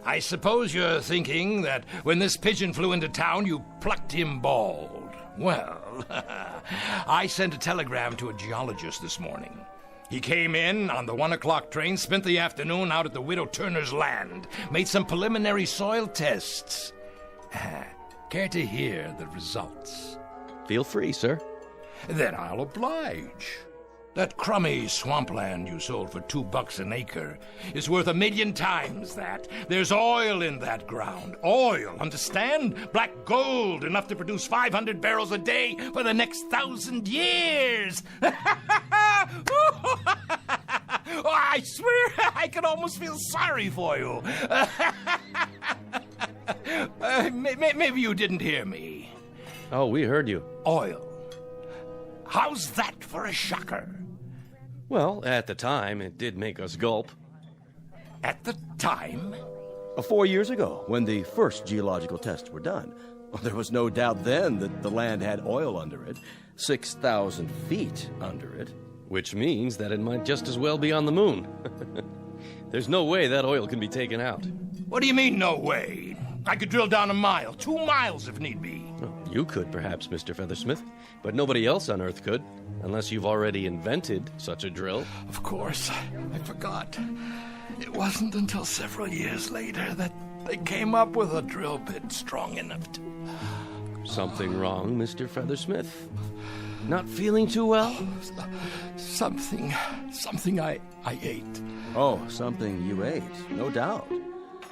Speaker 24: I suppose you're thinking that when this pigeon flew into town, you plucked him bald. Well, I sent a telegram to a geologist this morning. He came in on the 1 o'clock train, spent the afternoon out at the Widow Turner's land, made some preliminary soil tests. Care to hear the results?
Speaker 25: Feel free, sir.
Speaker 24: Then I'll oblige. That crummy swampland you sold for $2 an acre is worth 1,000,000 times that. There's oil in that ground. Oil, understand? Black gold, enough to produce 500 barrels a day for the next 1,000 years. Oh, I swear I can almost feel sorry for you. Maybe you didn't hear me.
Speaker 25: Oh, we heard you.
Speaker 24: Oil. How's that for a shocker?
Speaker 25: Well, at the time, it did make us gulp.
Speaker 24: At the time?
Speaker 1: 4 years ago, when the first geological tests were done. Well, there was no doubt then that the land had oil under it, 6,000 feet under it.
Speaker 25: Which means that it might just as well be on the moon. There's no way that oil can be taken out.
Speaker 24: What do you mean, no way? I could drill down 1 mile, 2 miles if need be.
Speaker 25: Well, you could, perhaps, Mr. Feathersmith, but nobody else on Earth could, unless you've already invented such a drill.
Speaker 24: Of course, I forgot. It wasn't until several years later that they came up with a drill bit strong enough to...
Speaker 25: Something wrong, Mr. Feathersmith? Not feeling too well?
Speaker 24: Something I ate.
Speaker 1: Oh, something you ate, no doubt.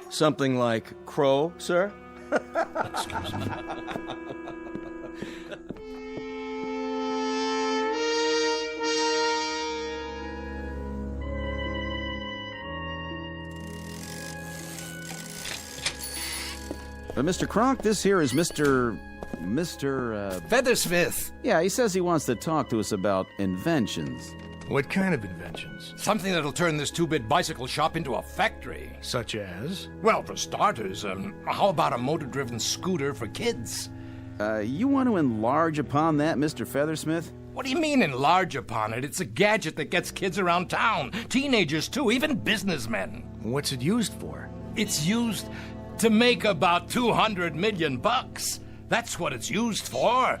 Speaker 1: Something like crow, sir?
Speaker 24: Excuse me.
Speaker 3: Mr. Kronk, this here is Mr. Mr.
Speaker 24: Feathersmith.
Speaker 3: Yeah, he says he wants to talk to us about inventions.
Speaker 6: What kind of inventions?
Speaker 24: Something that'll turn this two-bit bicycle shop into a factory.
Speaker 6: Such as?
Speaker 24: Well, for starters, how about a motor-driven scooter for kids?
Speaker 3: You want to enlarge upon that, Mr. Feathersmith?
Speaker 24: What do you mean enlarge upon it? It's a gadget that gets kids around town. Teenagers, too, even businessmen.
Speaker 6: What's it used for?
Speaker 24: It's used to make about $200 million. That's what it's used for.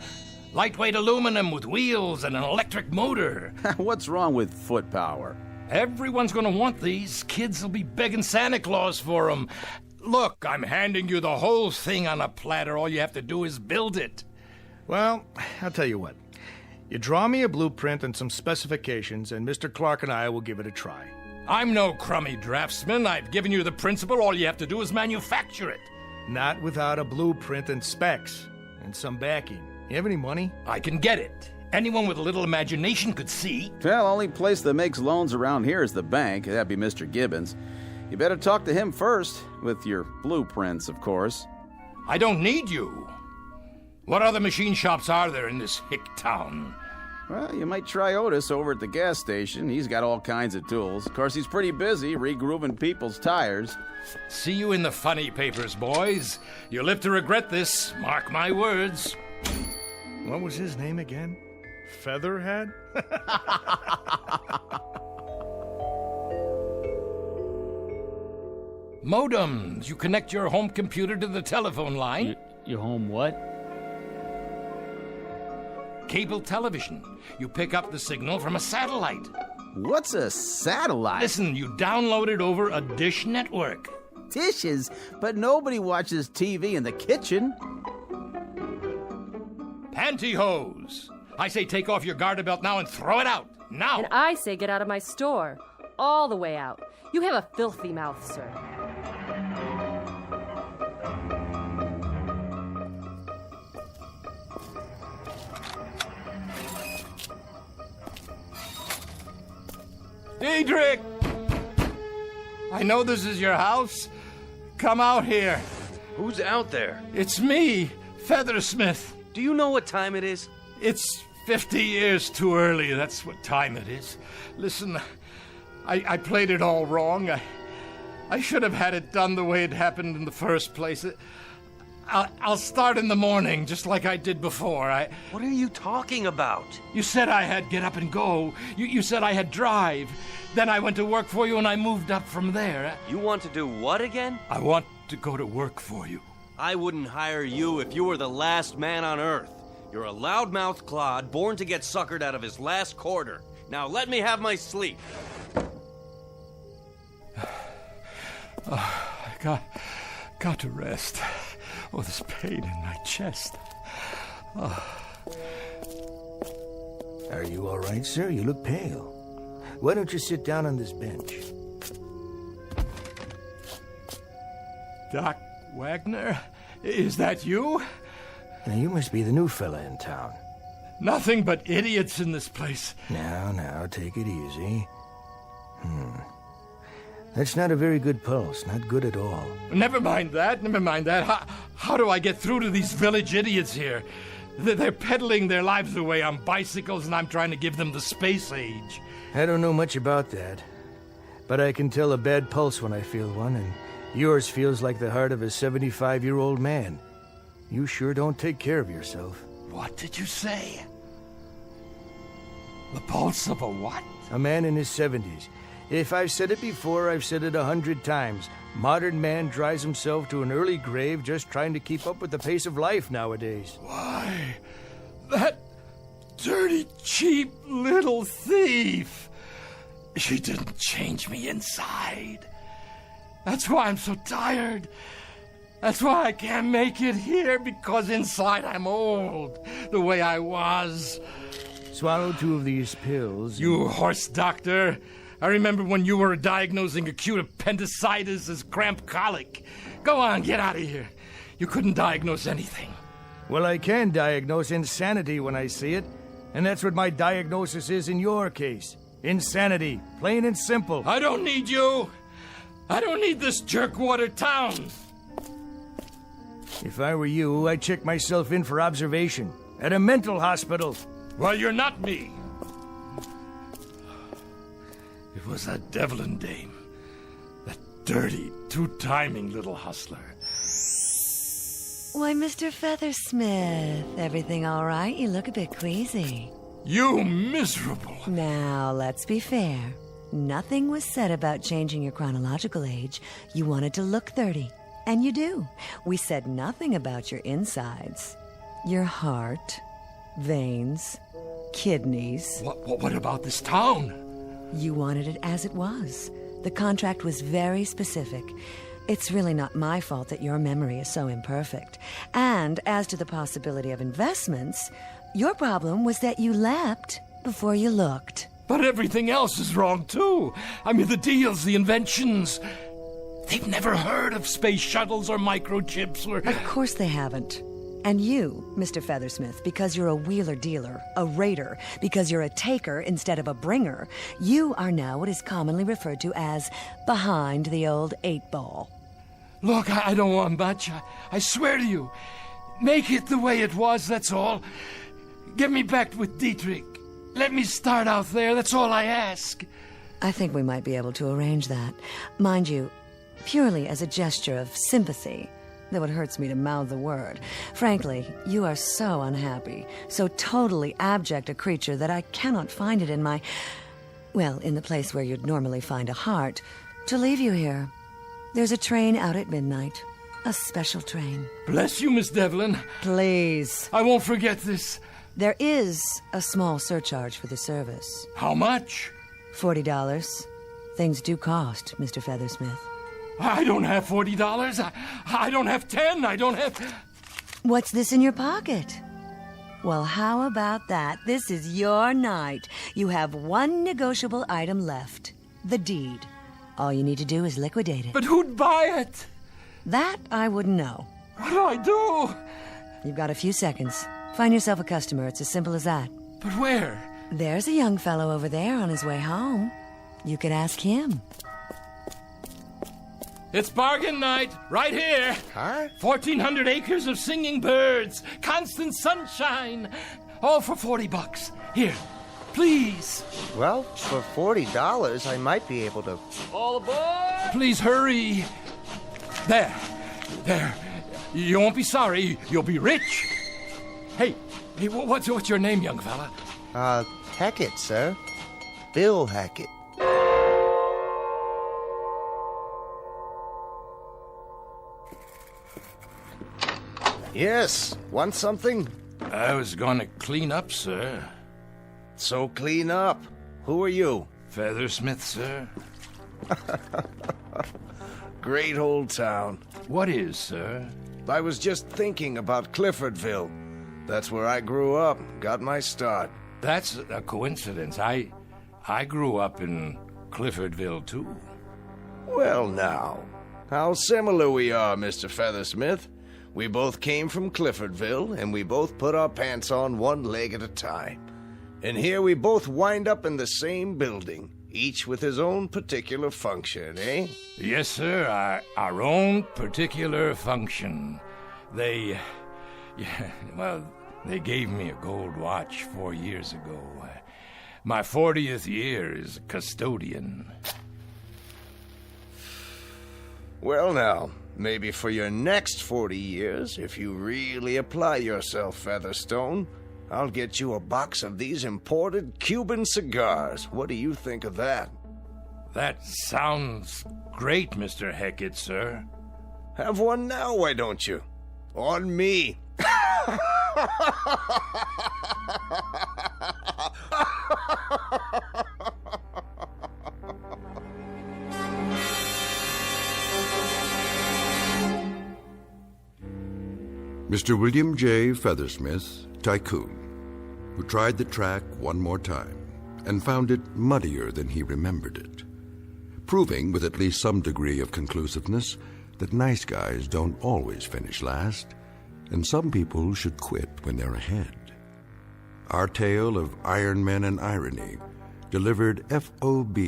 Speaker 24: Lightweight aluminum with wheels and an electric motor.
Speaker 3: What's wrong with foot power?
Speaker 24: Everyone's gonna want these. Kids will be begging Santa Claus for them. Look, I'm handing you the whole thing on a platter. All you have to do is build it.
Speaker 6: Well, I'll tell you what. You draw me a blueprint and some specifications, and Mr. Clark and I will give it a try.
Speaker 24: I'm no crummy draftsman. I've given you the principle. All you have to do is manufacture it.
Speaker 6: Not without a blueprint and specs, and some backing. You have any money?
Speaker 24: I can get it. Anyone with a little imagination could see.
Speaker 3: Well, only place that makes loans around here is the bank. That'd be Mr. Gibbons. You better talk to him first, with your blueprints, of course.
Speaker 24: I don't need you. What other machine shops are there in this hick town?
Speaker 3: Well, you might try Otis over at the gas station. He's got all kinds of tools. Of course, he's pretty busy regrooving people's tires.
Speaker 24: See you in the funny papers, boys. You'll live to regret this. Mark my words.
Speaker 6: What was his name again? Featherhead?
Speaker 24: Modems. You connect your home computer to the telephone line.
Speaker 7: Your home what?
Speaker 24: Cable television. You pick up the signal from a satellite.
Speaker 3: What's a satellite?
Speaker 24: Listen, you download it over a dish network.
Speaker 3: Dishes? But nobody watches TV in the kitchen.
Speaker 24: Pantyhose. I say take off your garter belt now and throw it out. Now.
Speaker 21: And I say get out of my store. All the way out. You have a filthy mouth, sir.
Speaker 24: Dietrich! I know this is your house. Come out here.
Speaker 25: Who's out there?
Speaker 24: It's me, Feathersmith.
Speaker 25: Do you know what time it is?
Speaker 24: It's 50 years too early. That's what time it is. Listen, I played it all wrong. I should have had it done the way it happened in the first place. I'll start in the morning, just like I did before.
Speaker 25: What are you talking about?
Speaker 24: You said I had get up and go. You said I had drive. Then I went to work for you and I moved up from there.
Speaker 25: You want to do what again?
Speaker 24: I want to go to work for you.
Speaker 25: I wouldn't hire you if you were the last man on Earth. You're a loudmouth clod born to get suckered out of his last quarter. Now let me have my sleep.
Speaker 24: I got to rest. Oh, this pain in my chest.
Speaker 6: Are you all right, sir? You look pale. Why don't you sit down on this bench?
Speaker 24: Doc Wagner? Is that you?
Speaker 6: Now, you must be the new fella in town.
Speaker 24: Nothing but idiots in this place.
Speaker 6: Now, take it easy. That's not a very good pulse. Not good at all.
Speaker 24: Never mind that. How do I get through to these village idiots here? They're peddling their lives away on bicycles, and I'm trying to give them the space age.
Speaker 6: I don't know much about that. But I can tell a bad pulse when I feel one, and yours feels like the heart of a 75-year-old man. You sure don't take care of yourself.
Speaker 24: What did you say? The pulse of a what?
Speaker 6: A man in his 70s. If I've said it before, I've said it 100 times. Modern man drives himself to an early grave just trying to keep up with the pace of life nowadays.
Speaker 24: Why, that dirty, cheap little thief. She didn't change me inside. That's why I'm so tired. That's why I can't make it here, because inside I'm old, the way I was.
Speaker 6: Swallow 2 of these pills.
Speaker 24: You horse doctor. I remember when you were diagnosing acute appendicitis as cramp colic. Go on, get out of here. You couldn't diagnose anything.
Speaker 6: Well, I can diagnose insanity when I see it. And that's what my diagnosis is in your case. Insanity. Plain and simple.
Speaker 24: I don't need you. I don't need this jerkwater town.
Speaker 6: If I were you, I'd check myself in for observation at a mental hospital.
Speaker 24: Well, you're not me. It was that Devlin dame. That dirty, two-timing little hustler.
Speaker 19: Why, Mr. Feathersmith, everything all right? You look a bit queasy.
Speaker 24: You miserable.
Speaker 19: Now, let's be fair. Nothing was said about changing your chronological age. You wanted to look 30, and you do. We said nothing about your insides. Your heart, veins, kidneys.
Speaker 24: What about this town?
Speaker 19: You wanted it as it was. The contract was very specific. It's really not my fault that your memory is so imperfect. And as to the possibility of investments, your problem was that you leapt before you looked.
Speaker 24: But everything else is wrong, too. I mean, the deals, the inventions. They've never heard of space shuttles or microchips or...
Speaker 19: Of course they haven't. And you, Mr. Feathersmith, because you're a wheeler-dealer, a raider, because you're a taker instead of a bringer, you are now what is commonly referred to as behind the old 8-ball.
Speaker 24: Look, I don't want much. I swear to you. Make it the way it was, that's all. Get me back with Dietrich. Let me start out there, that's all I ask.
Speaker 19: I think we might be able to arrange that. Mind you, purely as a gesture of sympathy, though it hurts me to mouth the word. Frankly, you are so unhappy, so totally abject a creature that I cannot find it in my... well, in the place where you'd normally find a heart, to leave you here. There's a train out at midnight. A special train.
Speaker 24: Bless you, Miss Devlin.
Speaker 19: Please.
Speaker 24: I won't forget this.
Speaker 19: There is a small surcharge for the service.
Speaker 24: How much?
Speaker 19: $40. Things do cost, Mr. Feathersmith.
Speaker 24: I don't have $40. I don't have 10. I don't have...
Speaker 19: What's this in your pocket? Well, how about that? This is your night. You have one negotiable item left. The deed. All you need to do is liquidate it.
Speaker 24: But who'd buy it?
Speaker 19: That I wouldn't know.
Speaker 24: What do I do?
Speaker 19: You've got a few seconds. Find yourself a customer. It's as simple as that.
Speaker 24: But where?
Speaker 19: There's a young fellow over there on his way home. You could ask him.
Speaker 24: It's bargain night, right here.
Speaker 5: Huh?
Speaker 24: 1,400 acres of singing birds, constant sunshine, all for $40. Here, please.
Speaker 9: Well, for $40, I might be able to...
Speaker 21: All aboard!
Speaker 24: Please hurry. There. You won't be sorry. You'll be rich. Hey, what's your name, young fella?
Speaker 9: Hackett, sir. Bill Hackett.
Speaker 5: Yes, want something?
Speaker 24: I was gonna clean up, sir.
Speaker 5: So clean up. Who are you?
Speaker 24: Feathersmith, sir.
Speaker 5: Great old town.
Speaker 24: What is, sir?
Speaker 5: I was just thinking about Cliffordville. That's where I grew up, got my start.
Speaker 24: That's a coincidence. I grew up in Cliffordville, too.
Speaker 5: Well, now, how similar we are, Mr. Feathersmith. We both came from Cliffordville, and we both put our pants on one leg at a time. And here we both wind up in the same building, each with his own particular function, eh?
Speaker 24: Yes, sir, our own particular function. They gave me a gold watch 4 years ago. My 40th year as custodian.
Speaker 5: Well, now, maybe for your next 40 years, if you really apply yourself, Featherstone, I'll get you a box of these imported Cuban cigars. What do you think of that?
Speaker 24: That sounds great, Mr. Hackett, sir.
Speaker 5: Have one now, why don't you? On me.
Speaker 8: Mr. William J. Feathersmith, tycoon, who tried the track one more time and found it muddier than he remembered it, proving with at least some degree of conclusiveness that nice guys don't always finish last, and some people should quit when they're ahead. Our tale of Iron Men and Irony, delivered FOB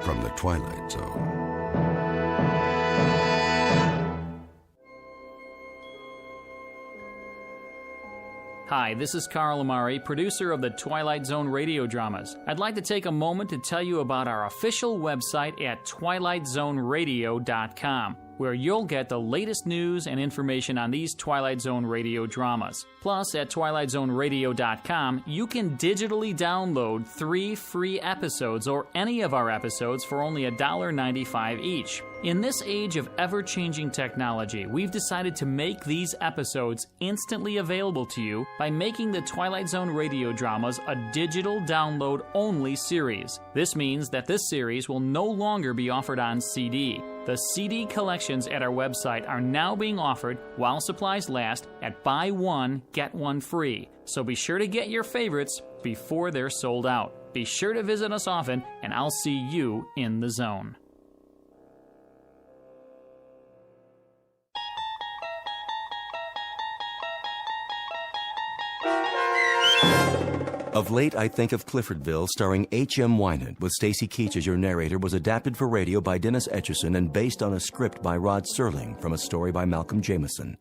Speaker 8: from the Twilight Zone.
Speaker 7: Hi, this is Carl Amari, producer of the Twilight Zone Radio Dramas. I'd like to take a moment to tell you about our official website at twilightzoneradio.com, where you'll get the latest news and information on these Twilight Zone Radio dramas. Plus, at twilightzoneradio.com, you can digitally download 3 free episodes or any of our episodes for only $1.95 each. In this age of ever-changing technology, we've decided to make these episodes instantly available to you by making the Twilight Zone Radio Dramas a digital download-only series. This means that this series will no longer be offered on CD. The CD collections at our website are now being offered, while supplies last, at buy one, get one free. So be sure to get your favorites before they're sold out. Be sure to visit us often, and I'll see you in the zone.
Speaker 1: Of late, I Think of Cliffordville, starring H.M. Wynant, with Stacy Keach as your narrator, was adapted for radio by Dennis Etchison and based on a script by Rod Serling from a story by Malcolm Jameson.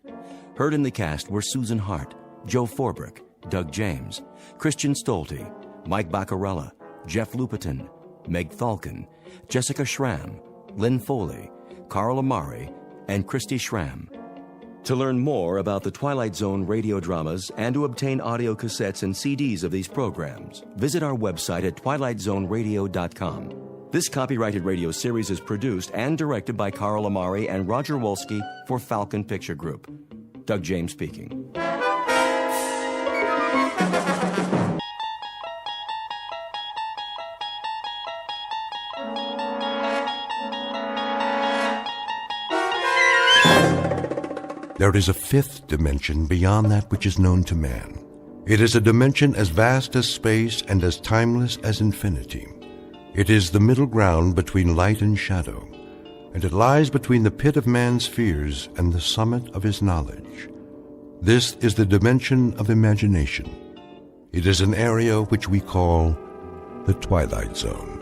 Speaker 1: Heard in the cast were Susan Hart, Joe Forbrick, Doug James, Christian Stolte, Mike Baccarella, Jeff Lupetin, Meg Thalken, Jessica Schramm, Lynn Foley, Carl Amari, and Christy Schramm. To learn more about the Twilight Zone radio dramas and to obtain audio cassettes and CDs of these programs, visit our website at twilightzoneradio.com. This copyrighted radio series is produced and directed by Carl Amari and Roger Wolski for Falcon Picture Group. Doug James speaking.
Speaker 8: There is a fifth dimension beyond that which is known to man. It is a dimension as vast as space and as timeless as infinity. It is the middle ground between light and shadow, and it lies between the pit of man's fears and the summit of his knowledge. This is the dimension of imagination. It is an area which we call the Twilight Zone.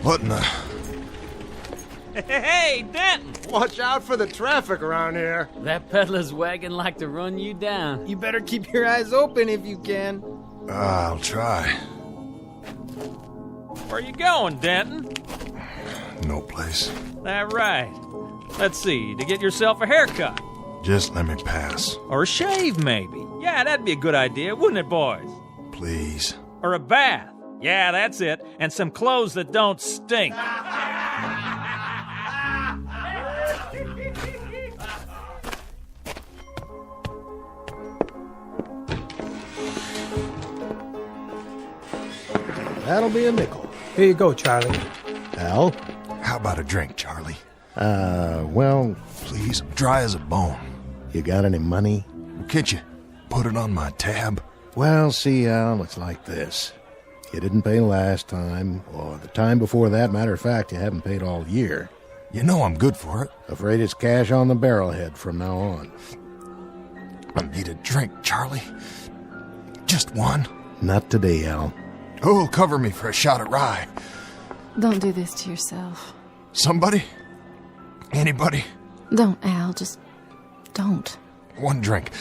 Speaker 5: What in the...
Speaker 13: Hey, Denton!
Speaker 14: Watch out for the traffic around here.
Speaker 21: That peddler's wagon like to run you down.
Speaker 14: You better keep your eyes open if you can.
Speaker 5: I'll try.
Speaker 13: Where you going, Denton?
Speaker 5: No place.
Speaker 13: That right. Let's see, to get yourself a haircut.
Speaker 5: Just let me pass.
Speaker 13: Or a shave, maybe. Yeah, that'd be a good idea, wouldn't it, boys?
Speaker 5: Please.
Speaker 13: Or a bath. Yeah, that's it. And some clothes that don't stink.
Speaker 6: That'll be a nickel. Here you go, Charlie.
Speaker 5: Al? How about a drink, Charlie?
Speaker 15: Well...
Speaker 5: Please, I'm dry as a bone.
Speaker 15: You got any money?
Speaker 5: Can't you put it on my tab?
Speaker 15: Well, see, Al, it's like this. You didn't pay last time, or the time before that. Matter of fact, you haven't paid all year.
Speaker 5: You know I'm good for it.
Speaker 15: Afraid it's cash on the barrelhead from now on.
Speaker 5: I need a drink, Charlie. Just one.
Speaker 15: Not today, Al.
Speaker 5: Who'll cover me for a shot at rye?
Speaker 16: Don't do this to yourself.
Speaker 5: Somebody? Anybody?
Speaker 16: Don't, Al. Just don't.
Speaker 5: One drink.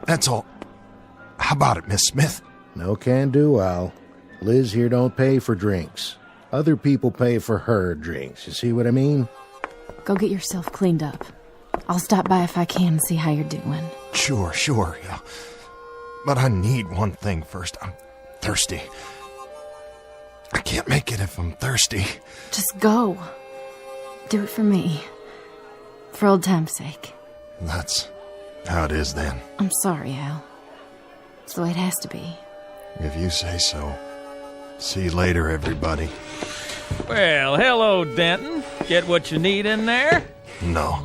Speaker 5: That's all. How about it, Miss Smith?
Speaker 15: No can do, Al. Liz here don't pay for drinks. Other people pay for her drinks. You see what I mean?
Speaker 16: Go get yourself cleaned up. I'll stop by if I can and see how you're doing.
Speaker 5: Sure. Yeah. But I need one thing first. I'm thirsty. I can't make it if I'm thirsty.
Speaker 16: Just go. Do it for me. For old time's sake.
Speaker 5: That's how it is then.
Speaker 16: I'm sorry, Al. It's the way it has to be.
Speaker 5: If you say so. See you later, everybody.
Speaker 13: Well, hello, Denton. Get what you need in there?
Speaker 5: No.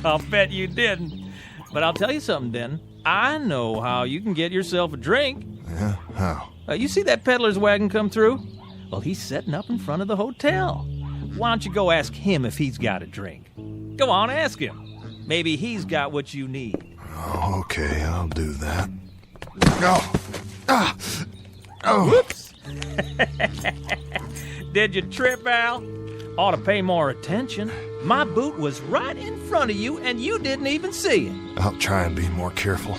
Speaker 13: I'll bet you didn't. But I'll tell you something, Denton. I know how you can get yourself a drink.
Speaker 5: Yeah? How?
Speaker 13: You see that peddler's wagon come through? Well, he's setting up in front of the hotel. Why don't you go ask him if he's got a drink? Go on, ask him. Maybe he's got what you need.
Speaker 5: Oh, okay, I'll do that.
Speaker 13: Whoops. Did you trip, Al? Ought to pay more attention. My boot was right in front of you, and you didn't even see it.
Speaker 5: I'll try and be more careful.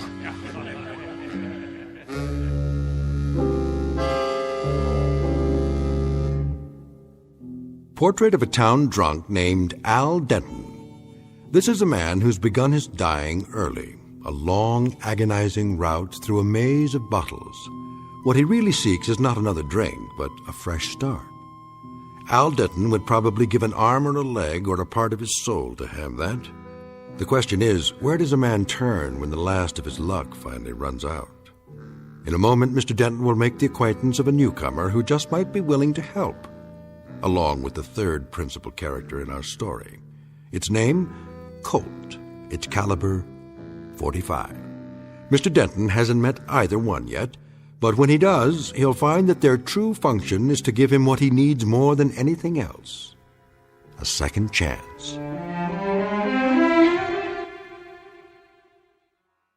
Speaker 8: Portrait of a town drunk named Al Denton. This is a man who's begun his dying early, a long, agonizing route through a maze of bottles. What he really seeks is not another drink, but a fresh start. Al Denton would probably give an arm or a leg or a part of his soul to have that. The question is, where does a man turn when the last of his luck finally runs out? In a moment, Mr. Denton will make the acquaintance of a newcomer who just might be willing to help, along with the third principal character in our story. Its name, Colt. Its caliber, .45. Mr. Denton hasn't met either one yet, but when he does, he'll find that their true function is to give him what he needs more than anything else: a second chance.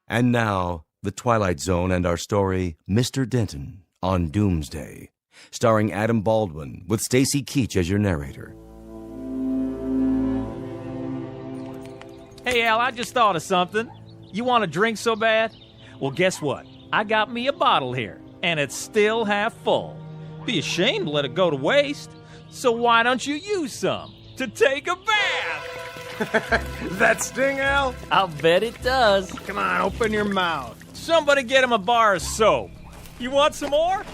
Speaker 1: And now, The Twilight Zone and our story, Mr. Denton on Doomsday, starring Adam Baldwin, with Stacy Keach as your narrator.
Speaker 13: Hey, Al, I just thought of something. You want a drink so bad? Well, guess what? I got me a bottle here, and it's still half full. Be ashamed to let it go to waste. So why don't you use some to take a bath?
Speaker 14: That sting, Al?
Speaker 13: I'll bet it does.
Speaker 14: Come on, open your mouth.
Speaker 13: Somebody get him a bar of soap. You want some more?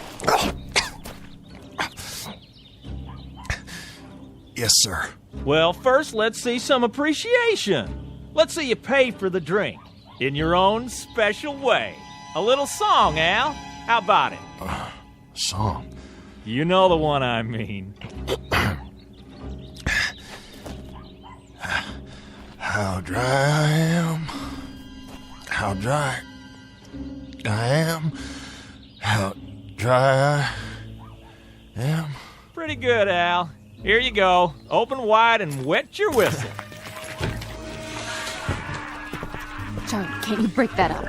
Speaker 5: Yes, sir.
Speaker 13: Well, first let's see some appreciation. Let's see you pay for the drink in your own special way. A little song, Al. How about it?
Speaker 5: Song?
Speaker 13: You know the one I mean.
Speaker 5: How dry I am. How dry I am. How dry I am.
Speaker 13: Pretty good, Al. Here you go. Open wide and wet your whistle.
Speaker 16: Charlie, can't you break that up?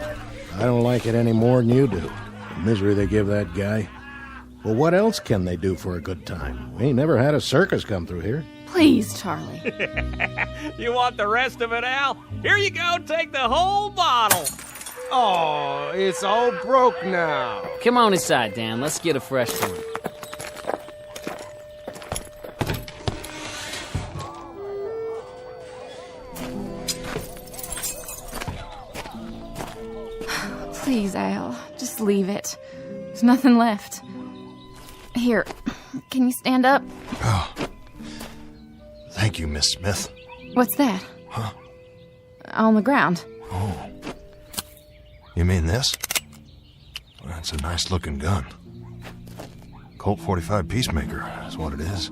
Speaker 15: I don't like it any more than you do. The misery they give that guy. Well, what else can they do for a good time? We ain't never had a circus come through here.
Speaker 16: Please, Charlie.
Speaker 13: You want the rest of it, Al? Here you go. Take the whole bottle.
Speaker 14: Oh, it's all broke now.
Speaker 4: Come on inside, Dan. Let's get a fresh one.
Speaker 16: Please, Al, just leave it. There's nothing left. Here, can you stand up?
Speaker 5: Oh. Thank you, Miss Smith.
Speaker 16: What's that?
Speaker 5: Huh?
Speaker 16: On the ground.
Speaker 5: Oh. You mean this? Well, that's a nice-looking gun. Colt 45 Peacemaker is what it is.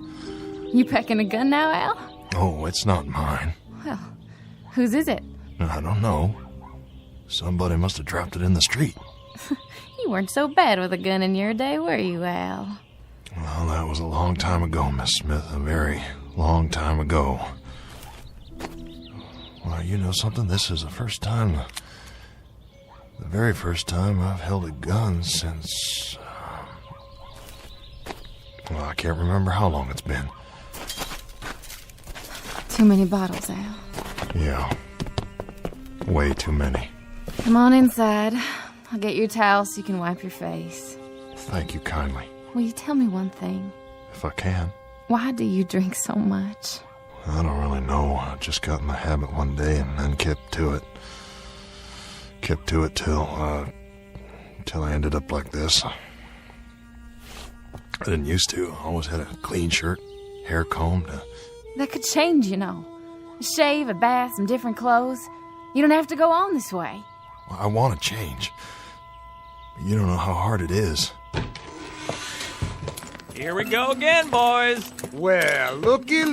Speaker 16: You packing a gun now, Al?
Speaker 5: Oh, it's not mine.
Speaker 16: Well, whose is it?
Speaker 5: I don't know. Somebody must have dropped it in the street.
Speaker 16: You weren't so bad with a gun in your day, were you, Al?
Speaker 5: Well, that was a long time ago, Miss Smith. A very long time ago. Well, you know something? This is the very first time I've held a gun since... well, I can't remember how long it's been.
Speaker 16: Too many bottles, Al.
Speaker 5: Yeah. Way too many.
Speaker 16: Come on inside. I'll get you a towel so you can wipe your face.
Speaker 5: Thank you kindly.
Speaker 16: Will you tell me one thing?
Speaker 5: If I can.
Speaker 16: Why do you drink so much?
Speaker 5: I don't really know. I just got in the habit one day and then kept to it. Kept to it till I ended up like this. I didn't used to. I always had a clean shirt, hair combed.
Speaker 16: That could change, you know. A shave, a bath, some different clothes. You don't have to go on this way.
Speaker 5: I want to change. But you don't know how hard it is.
Speaker 13: Here we go again, boys.
Speaker 14: Well, looky.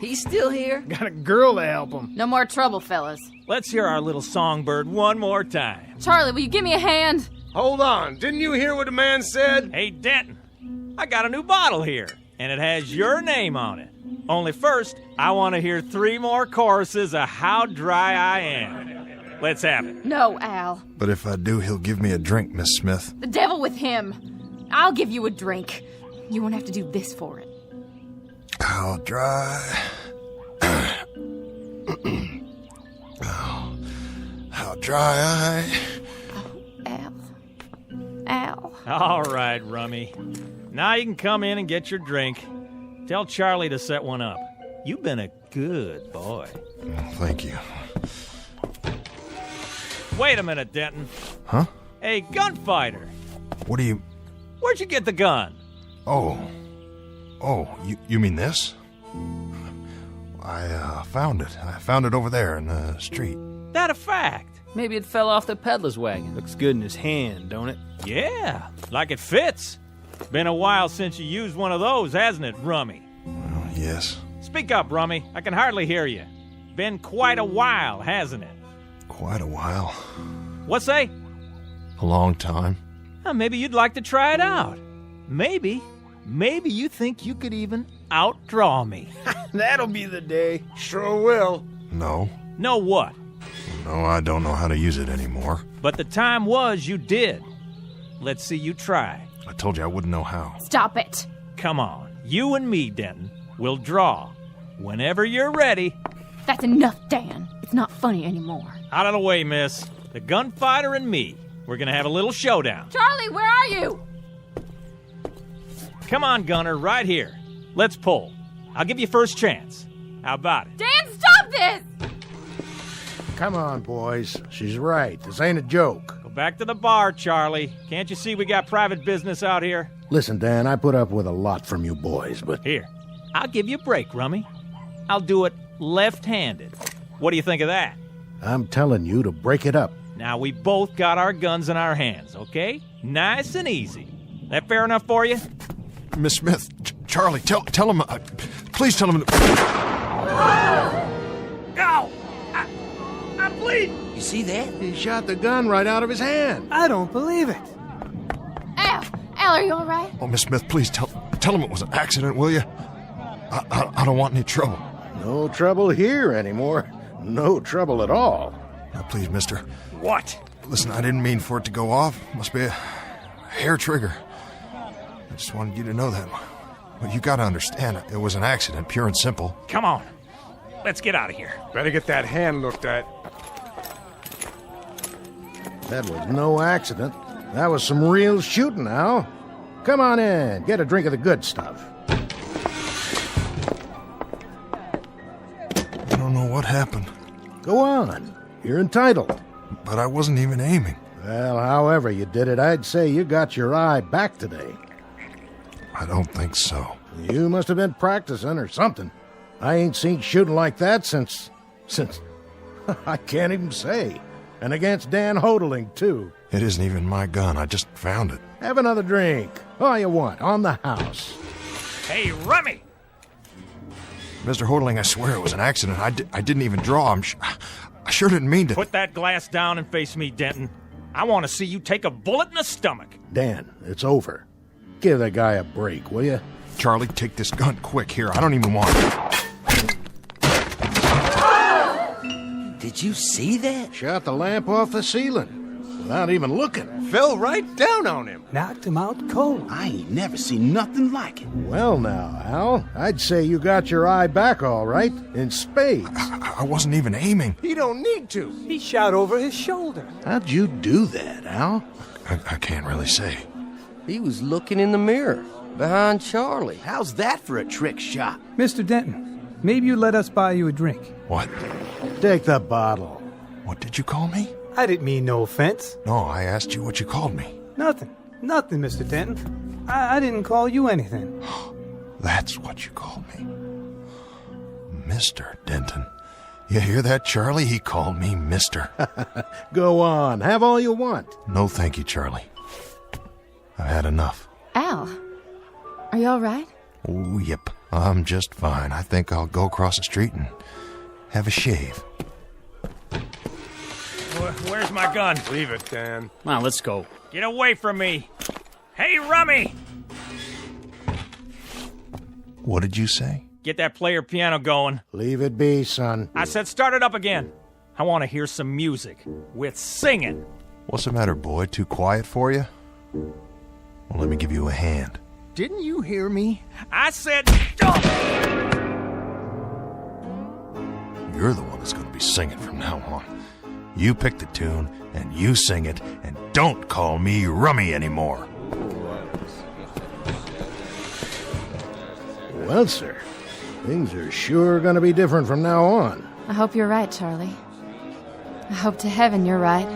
Speaker 21: He's still here?
Speaker 14: Got a girl to help him.
Speaker 21: No more trouble, fellas.
Speaker 13: Let's hear our little songbird one more time.
Speaker 16: Charlie, will you give me a hand?
Speaker 14: Hold on. Didn't you hear what the man said?
Speaker 13: Hey, Denton, I got a new bottle here, and it has your name on it. Only first, I want to hear 3 more choruses of How Dry I Am. Let's have it.
Speaker 16: No, Al.
Speaker 10: But if I do, he'll give me a drink, Miss Smith.
Speaker 16: The devil with him. I'll give you a drink. You won't have to do this for it.
Speaker 10: How dry. How dry I...
Speaker 16: Al.
Speaker 13: All right, Rummy. Now you can come in and get your drink. Tell Charlie to set one up. You've been a good boy.
Speaker 10: Thank you.
Speaker 13: Wait a minute, Denton.
Speaker 10: Huh?
Speaker 13: Hey, gunfighter.
Speaker 10: What do you...
Speaker 13: Where'd you get the gun?
Speaker 10: Oh, you mean this? I found it. I found it over there in the street.
Speaker 13: That a fact?
Speaker 4: Maybe it fell off the peddler's wagon.
Speaker 6: Looks good in his hand, don't it?
Speaker 13: Yeah, like it fits. Been a while since you used one of those, hasn't it, Rummy?
Speaker 10: Well, yes.
Speaker 13: Speak up, Rummy. I can hardly hear you. Been quite a while, hasn't it?
Speaker 10: Quite a while.
Speaker 13: What say?
Speaker 10: A long time.
Speaker 13: Well, maybe you'd like to try it out. Maybe you think you could even outdraw me.
Speaker 6: That'll be the day.
Speaker 14: Sure will.
Speaker 10: No.
Speaker 13: Know what?
Speaker 10: No, I don't know how to use it anymore.
Speaker 13: But the time was you did. Let's see you try.
Speaker 10: I told you I wouldn't know how.
Speaker 16: Stop it.
Speaker 13: Come on. You and me, Denton, will draw. Whenever you're ready.
Speaker 16: That's enough, Dan. It's not funny anymore.
Speaker 13: Out of the way, miss. The gunfighter and me. We're gonna have a little showdown.
Speaker 16: Charlie, where are you?
Speaker 13: Come on, Gunner, right here. Let's pull. I'll give you first chance. How about it?
Speaker 16: Dan, stop this!
Speaker 15: Come on, boys. She's right. This ain't a joke.
Speaker 13: Go back to the bar, Charlie. Can't you see we got private business out here?
Speaker 15: Listen, Dan, I put up with a lot from you boys, but...
Speaker 13: Here, I'll give you a break, Rummy. I'll do it left-handed. What do you think of that?
Speaker 15: I'm telling you to break it up.
Speaker 13: Now, we both got our guns in our hands, okay? Nice and easy. That fair enough for you?
Speaker 10: Miss Smith, Charlie, tell him... please tell him...
Speaker 13: Ow! I bleed!
Speaker 15: You see that? He shot the gun right out of his hand.
Speaker 6: I don't believe it.
Speaker 16: Al, are you all right?
Speaker 10: Oh, Miss Smith, please tell him it was an accident, will you? I don't want any trouble.
Speaker 15: No trouble here anymore. No trouble at all.
Speaker 10: Now, please, mister.
Speaker 13: What?
Speaker 10: Listen, I didn't mean for it to go off. Must be a hair trigger. I just wanted you to know that. Well, you gotta understand, it was an accident, pure and simple.
Speaker 13: Come on. Let's get out of here.
Speaker 14: Better get that hand looked at.
Speaker 15: That was no accident. That was some real shooting, Al. Come on in. Get a drink of the good stuff.
Speaker 10: I don't know what happened.
Speaker 15: Go on. You're entitled.
Speaker 10: But I wasn't even aiming.
Speaker 15: Well, however you did it, I'd say you got your eye back today.
Speaker 10: I don't think so.
Speaker 15: You must have been practicing or something. I ain't seen shooting like that since... I can't even say. And against Dan Hodling, too.
Speaker 10: It isn't even my gun. I just found it.
Speaker 15: Have another drink. All you want, on the house.
Speaker 13: Hey, Rummy!
Speaker 10: Mr. Hodling, I swear it was an accident. I didn't even draw. I sure didn't mean to...
Speaker 13: Put that glass down and face me, Denton. I want to see you take a bullet in the stomach.
Speaker 15: Dan, it's over. Give the guy a break, will you?
Speaker 10: Charlie, take this gun quick here. I don't even want it.
Speaker 12: Did you see that?
Speaker 15: Shot the lamp off the ceiling without even looking.
Speaker 14: Fell right down on him.
Speaker 6: Knocked him out cold.
Speaker 12: I ain't never seen nothing like it.
Speaker 15: Well now, Al, I'd say you got your eye back all right, in spades.
Speaker 10: I wasn't even aiming.
Speaker 14: He don't need to.
Speaker 6: He shot over his shoulder.
Speaker 15: How'd you do that, Al?
Speaker 10: I can't really say.
Speaker 12: He was looking in the mirror, behind Charlie. How's that for a trick shot?
Speaker 6: Mr. Denton, maybe you let us buy you a drink.
Speaker 10: What?
Speaker 15: Take the bottle.
Speaker 10: What did you call me?
Speaker 6: I didn't mean no offense.
Speaker 10: No, I asked you what you called me.
Speaker 6: Nothing, Mr. Denton. I didn't call you anything.
Speaker 10: That's what you called me. Mr. Denton. You hear that, Charlie? He called me Mister.
Speaker 15: Go on, have all you want.
Speaker 10: No, thank you, Charlie. I've had enough.
Speaker 16: Al, are you all right?
Speaker 10: Oh, yep. I'm just fine. I think I'll go across the street and have a shave.
Speaker 13: Where's my gun?
Speaker 14: Leave it, Dan.
Speaker 4: Come on, let's go.
Speaker 13: Get away from me. Hey, Rummy!
Speaker 10: What did you say?
Speaker 13: get that player piano going.
Speaker 15: Leave it be, son.
Speaker 13: I said start it up again. I want to hear some music with singing.
Speaker 10: What's the matter, boy? Too quiet for you? Well, let me give you a hand.
Speaker 14: Didn't you hear me?
Speaker 13: I said...
Speaker 10: You're the one that's going to be singing from now on. You pick the tune, and you sing it, and don't call me Rummy anymore.
Speaker 15: Well, sir, things are sure going to be different from now on.
Speaker 16: I hope you're right, Charlie. I hope to heaven you're right.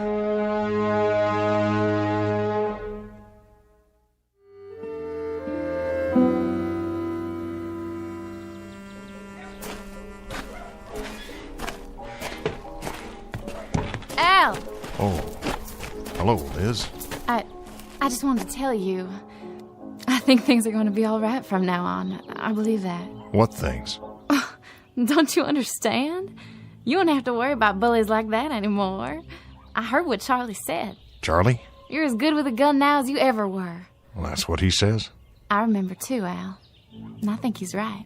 Speaker 16: Al!
Speaker 10: Oh, hello, Liz.
Speaker 16: I just wanted to tell you, I think things are going to be all right from now on. I believe that.
Speaker 10: What things?
Speaker 16: Don't you understand? You don't have to worry about bullies like that anymore. I heard what Charlie said.
Speaker 10: Charlie?
Speaker 16: You're as good with a gun now as you ever were.
Speaker 10: Well, that's what he says.
Speaker 16: I remember too, Al. And I think he's right.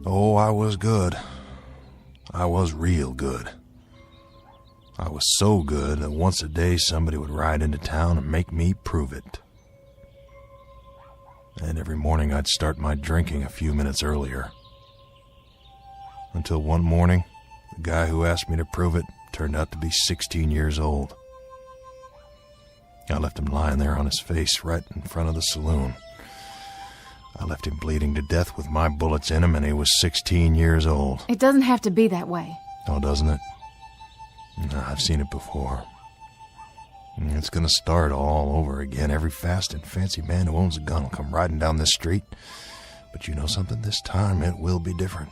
Speaker 10: Oh, I was good. I was real good. I was so good that once a day somebody would ride into town and make me prove it. And every morning I'd start my drinking a few minutes earlier. Until one morning, the guy who asked me to prove it turned out to be 16 years old. I left him lying there on his face right in front of the saloon. I left him bleeding to death with my bullets in him, and he was 16 years old.
Speaker 16: It doesn't have to be that way.
Speaker 10: Oh, doesn't it? No, I've seen it before. It's gonna start all over again. Every fast and fancy man who owns a gun will come riding down this street. But you know something? This time it will be different.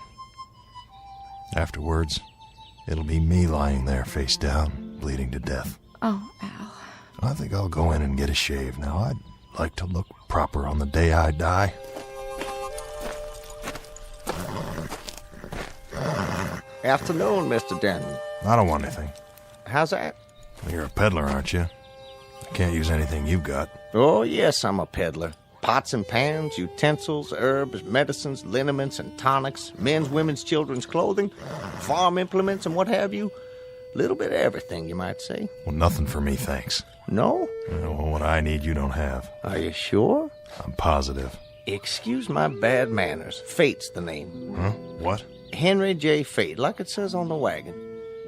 Speaker 10: Afterwards, it'll be me lying there face down, bleeding to death.
Speaker 16: Oh, Al.
Speaker 10: I think I'll go in and get a shave now. I'd like to look proper on the day I die.
Speaker 9: Afternoon, Mr. Denton.
Speaker 10: I don't want anything.
Speaker 9: How's that?
Speaker 10: You're a peddler, aren't you? I can't use anything you've got.
Speaker 9: Oh, yes, I'm a peddler. Pots and pans, utensils, herbs, medicines, liniments and tonics, men's, women's, children's clothing, farm implements and what have you. Little bit of everything, you might say.
Speaker 10: Well, nothing for me, thanks.
Speaker 9: No?
Speaker 10: Well, what I need, you don't have.
Speaker 9: Are you sure?
Speaker 10: I'm positive.
Speaker 9: Excuse my bad manners. Fate's the name.
Speaker 10: Huh? What?
Speaker 9: Henry J. Fate, like it says on the wagon.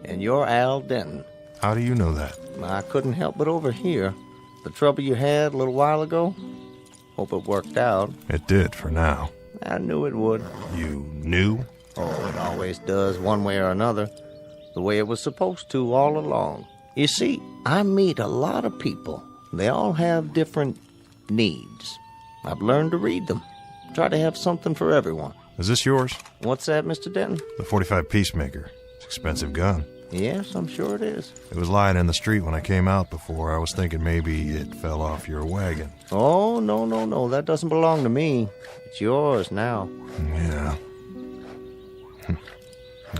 Speaker 9: And you're Al Denton.
Speaker 10: How do you know that?
Speaker 9: I couldn't help but overhear. The trouble you had a little while ago? Hope it worked out.
Speaker 10: It did, for now.
Speaker 9: I knew it would.
Speaker 10: You knew?
Speaker 9: Oh, it always does, one way or another. The way it was supposed to all along. You see, I meet a lot of people. They all have different needs. I've learned to read them. Try to have something for everyone.
Speaker 10: Is this yours?
Speaker 9: What's that, Mr. Denton?
Speaker 10: The .45 Peacemaker. It's an expensive gun.
Speaker 9: Yes, I'm sure it is.
Speaker 10: It was lying in the street when I came out before. I was thinking maybe it fell off your wagon.
Speaker 9: Oh, no. That doesn't belong to me. It's yours now.
Speaker 10: Yeah.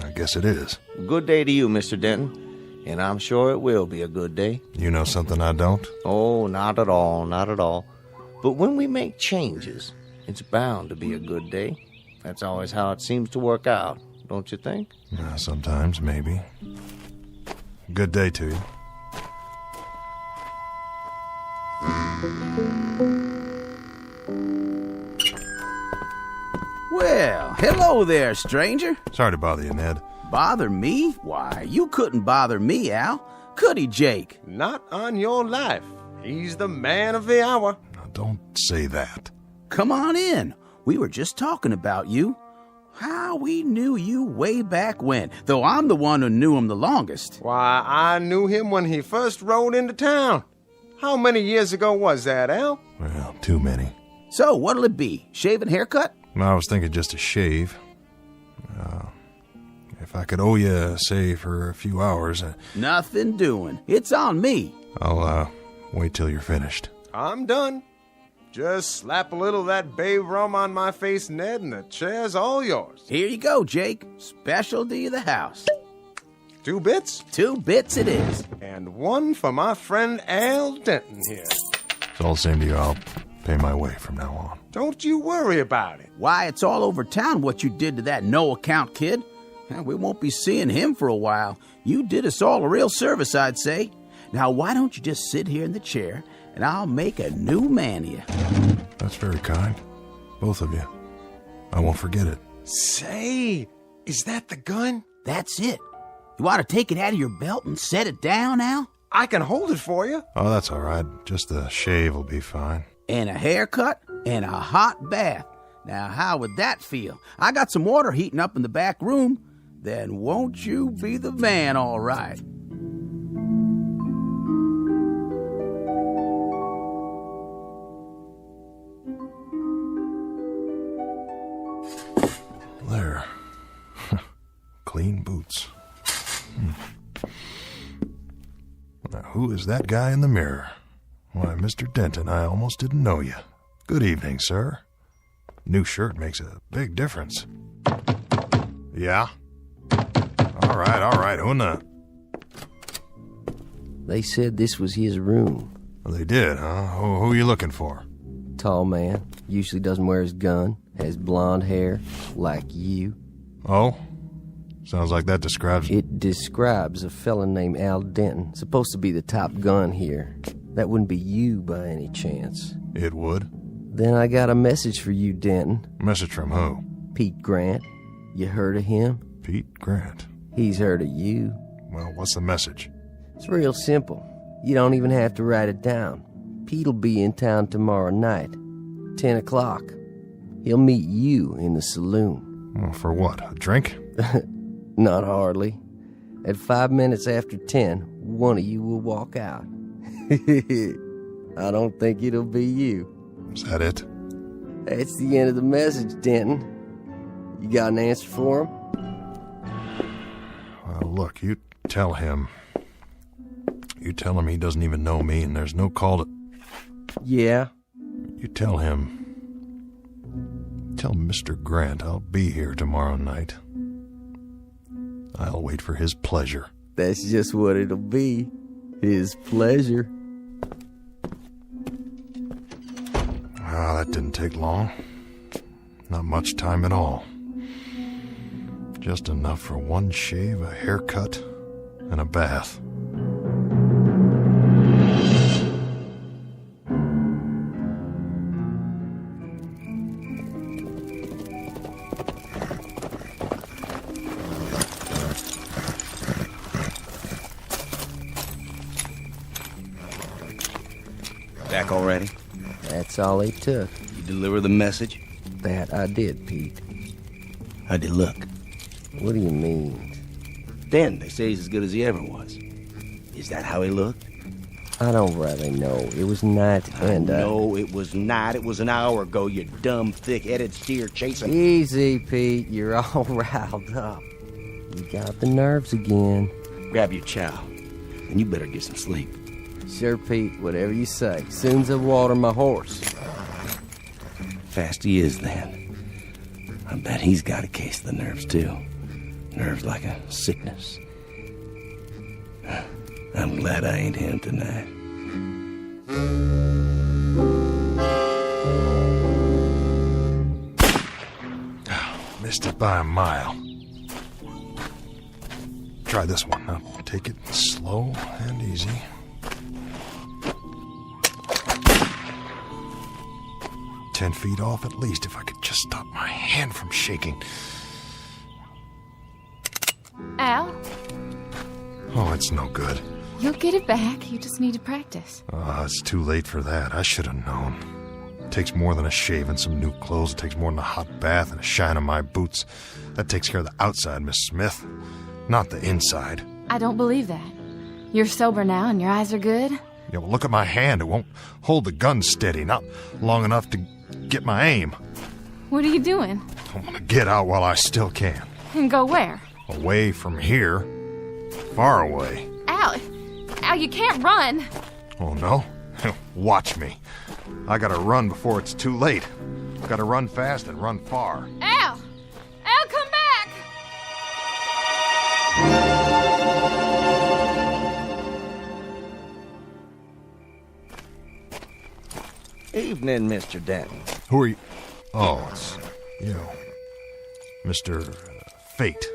Speaker 10: I guess it is.
Speaker 9: Good day to you, Mr. Denton. And I'm sure it will be a good day.
Speaker 10: You know something I don't?
Speaker 9: Oh, not at all. But when we make changes, it's bound to be a good day. That's always how it seems to work out, don't you think?
Speaker 10: Sometimes, maybe. Good day to you.
Speaker 3: Well, hello there, stranger.
Speaker 10: Sorry to bother you, Ned.
Speaker 3: Bother me? Why, you couldn't bother me, Al. Could he, Jake?
Speaker 14: Not on your life. He's the man of the hour.
Speaker 10: Now, don't say that.
Speaker 3: Come on in. We were just talking about you. How we knew you way back when, though I'm the one who knew him the longest.
Speaker 14: Why, I knew him when he first rode into town. How many years ago was that, Al?
Speaker 10: Well, too many.
Speaker 3: So, what'll it be? Shave and haircut?
Speaker 10: I was thinking just a shave. If I could owe you, say, for a few hours...
Speaker 3: Nothing doing. It's on me.
Speaker 10: I'll, wait till you're finished.
Speaker 14: I'm done. Just slap a little of that bay rum on my face, Ned, and the chair's all yours.
Speaker 3: Here you go, Jake. Specialty of the house.
Speaker 14: 2 bits?
Speaker 3: 2 bits it is.
Speaker 14: And one for my friend Al Denton here.
Speaker 10: It's all the same to you. I'll pay my way from now on.
Speaker 14: Don't you worry about it.
Speaker 3: Why, it's all over town what you did to that no-account kid. We won't be seeing him for a while. You did us all a real service, I'd say. Now, why don't you just sit here in the chair, and I'll make a new man of you.
Speaker 10: That's very kind. Both of you. I won't forget it.
Speaker 14: Say, is that the gun?
Speaker 3: That's it. You want to take it out of your belt and set it down, Al?
Speaker 14: I can hold it for you.
Speaker 10: Oh, that's all right. Just the shave will be fine.
Speaker 3: And a haircut and a hot bath. Now, how would that feel? I got some water heating up in the back room. Then won't you be the man, all right?
Speaker 10: There. Clean boots. Now, who is that guy in the mirror? Why, Mr. Denton, I almost didn't know you. Good evening, sir. New shirt makes a big difference. Yeah? All right. Who in the...
Speaker 12: They said this was his room.
Speaker 10: Well, they did, huh? Who are you looking for?
Speaker 12: Tall man. Usually doesn't wear his gun. Has blonde hair. Like you.
Speaker 10: Oh? Sounds like that describes...
Speaker 12: It describes a fella named Al Denton. Supposed to be the top gun here. That wouldn't be you by any chance.
Speaker 10: It would.
Speaker 12: Then I got a message for you, Denton.
Speaker 10: Message from who?
Speaker 12: Pete Grant. You heard of him?
Speaker 10: Pete Grant.
Speaker 12: He's heard of you.
Speaker 10: Well, what's the message?
Speaker 12: It's real simple. You don't even have to write it down. Pete'll be in town tomorrow night, 10 o'clock. He'll meet you in the saloon.
Speaker 10: Well, for what, a drink?
Speaker 12: Not hardly. At 5 minutes after 10, one of you will walk out. I don't think it'll be you.
Speaker 10: Is that it?
Speaker 12: That's the end of the message, Denton. You got an answer for him?
Speaker 10: Well, look, you tell him. You tell him he doesn't even know me and there's no call to...
Speaker 12: Yeah?
Speaker 10: You tell him. Tell Mr. Grant I'll be here tomorrow night. I'll wait for his pleasure.
Speaker 12: That's just what it'll be. His pleasure.
Speaker 10: Ah, that didn't take long. Not much time at all. Just enough for one shave, a haircut, and a bath.
Speaker 17: Back already?
Speaker 12: That's all it took.
Speaker 17: You deliver the message?
Speaker 12: That I did, Pete.
Speaker 17: How'd he look?
Speaker 12: What do you mean?
Speaker 17: Then, they say he's as good as he ever was. Is that how he looked?
Speaker 12: I don't really know. It was night and...
Speaker 17: No, it was not. It was an hour ago, you dumb, thick-headed steer chasing...
Speaker 12: Easy, Pete. You're all riled up. You got the nerves again.
Speaker 17: Grab your chow, and you better get some sleep.
Speaker 12: Sure, Pete. Whatever you say. Soon's I water my horse.
Speaker 17: Fast he is, then. I bet he's got a case of the nerves, too. Nerves like a sickness. I'm glad I ain't him tonight.
Speaker 10: Missed it by a mile. Try this one. Now, take it slow and easy. "10 feet off at least, if I could just stop my hand from shaking."
Speaker 16: Al,
Speaker 10: Oh, it's no good.
Speaker 16: you'll get it back. You just need to practice.
Speaker 10: It's too late for that. I should have known. It takes more than a shave and some new clothes. It takes more than a hot bath and a shine on my boots. That takes care of the outside, Miss Smith, not the inside.
Speaker 16: I don't believe that. You're sober now and your eyes are good.
Speaker 10: Yeah, well, look at my hand. It won't hold the gun steady, not long enough to get my aim.
Speaker 16: What are you doing?
Speaker 10: I want to get out while I still can.
Speaker 16: And go where?
Speaker 10: Away from here. Far away.
Speaker 16: Al, you can't run.
Speaker 10: Oh, no? Watch me. I gotta run before it's too late. Gotta run fast and run far.
Speaker 16: Al, come back.
Speaker 9: evening, Mr. Denton.
Speaker 10: Who are you? Oh, it's you. Mr. Fate.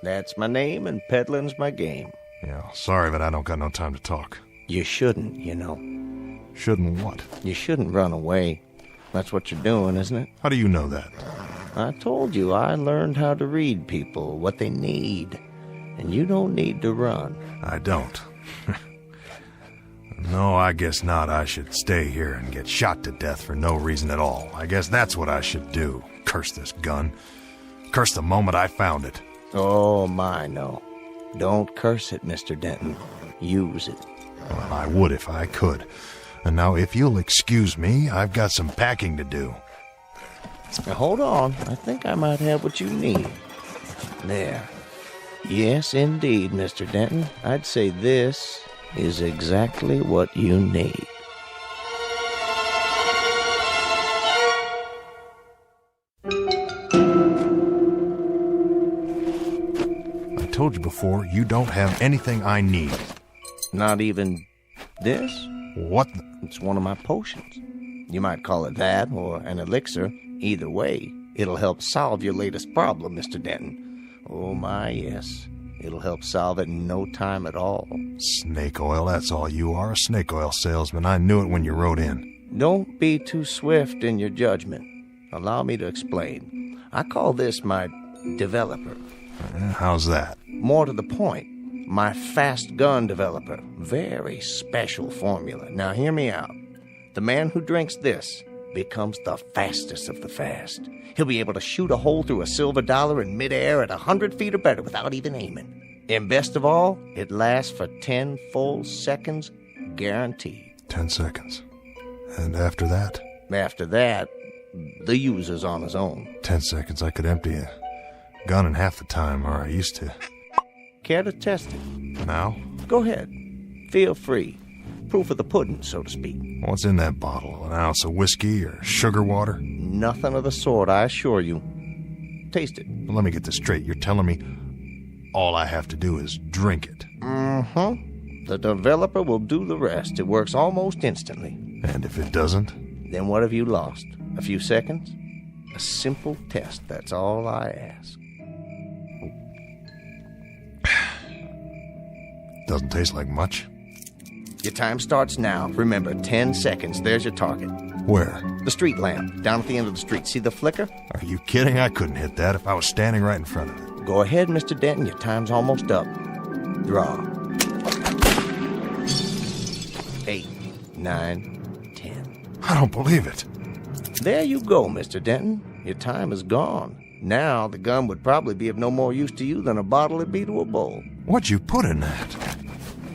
Speaker 9: That's my name, and peddling's my game.
Speaker 10: Yeah, sorry, but I don't got no time to talk.
Speaker 9: You shouldn't, you know.
Speaker 10: Shouldn't what?
Speaker 9: You shouldn't run away. That's what you're doing, isn't it?
Speaker 10: How do you know that?
Speaker 9: I told you I learned how to read people, what they need. And you don't need to run.
Speaker 10: I don't. No, I guess not. I should stay here and get shot to death for no reason at all. I guess that's what I should do. Curse this gun. Curse the moment I found it.
Speaker 9: Oh, my, no. Don't curse it, Mr. Denton. Use it.
Speaker 10: Well, I would if I could. And now, if you'll excuse me, I've got some packing to do.
Speaker 9: Now, hold on. I think I might have what you need. There. Yes, indeed, Mr. Denton. I'd say this is exactly what you need.
Speaker 10: I told you before, you don't have anything I need.
Speaker 9: Not even this?
Speaker 10: What?
Speaker 9: It's one of my potions. You might call it that or an elixir. Either way, it'll help solve your latest problem, Mr. Denton. Oh, my, yes. It'll help solve it in no time at all.
Speaker 10: Snake oil, that's all you are, a snake oil salesman. I knew it when you rode in.
Speaker 9: Don't be too swift in your judgment. Allow me to explain. I call this my developer.
Speaker 10: How's that?
Speaker 9: More to the point, my fast gun developer. Very special formula. Now hear me out. The man who drinks this becomes the fastest of the fast. He'll be able to shoot a hole through a silver dollar in midair at 100 feet or better without even aiming. And best of all, it lasts for 10 full seconds, guaranteed.
Speaker 10: 10 seconds. And after that?
Speaker 9: After that, the user's on his own.
Speaker 10: 10 seconds, I could empty a gun in half the time, or I used to.
Speaker 9: Care to test it?
Speaker 10: Now?
Speaker 9: Go ahead. Feel free. Proof of the pudding, so to speak.
Speaker 10: What's in that bottle? An ounce of whiskey or sugar water?
Speaker 9: Nothing of the sort, I assure you. Taste it.
Speaker 10: Well, let me get this straight. You're telling me all I have to do is drink it?
Speaker 9: Mm-hmm. The developer will do the rest. It works almost instantly.
Speaker 10: And if it doesn't?
Speaker 9: Then what have you lost? A few seconds? A simple test, that's all I ask.
Speaker 10: Doesn't taste like much.
Speaker 9: Your time starts now. Remember, 10 seconds. There's your target.
Speaker 10: Where?
Speaker 9: The street lamp, down at the end of the street. See the flicker?
Speaker 10: Are you kidding? I couldn't hit that if I was standing right in front of it.
Speaker 9: Go ahead, Mr. Denton. Your time's almost up. Draw. 8, 9, 10.
Speaker 10: I don't believe it.
Speaker 9: There you go, Mr. Denton. Your time is gone. Now, the gun would probably be of no more use to you than a bottle would be to a bowl.
Speaker 10: What'd you put in that?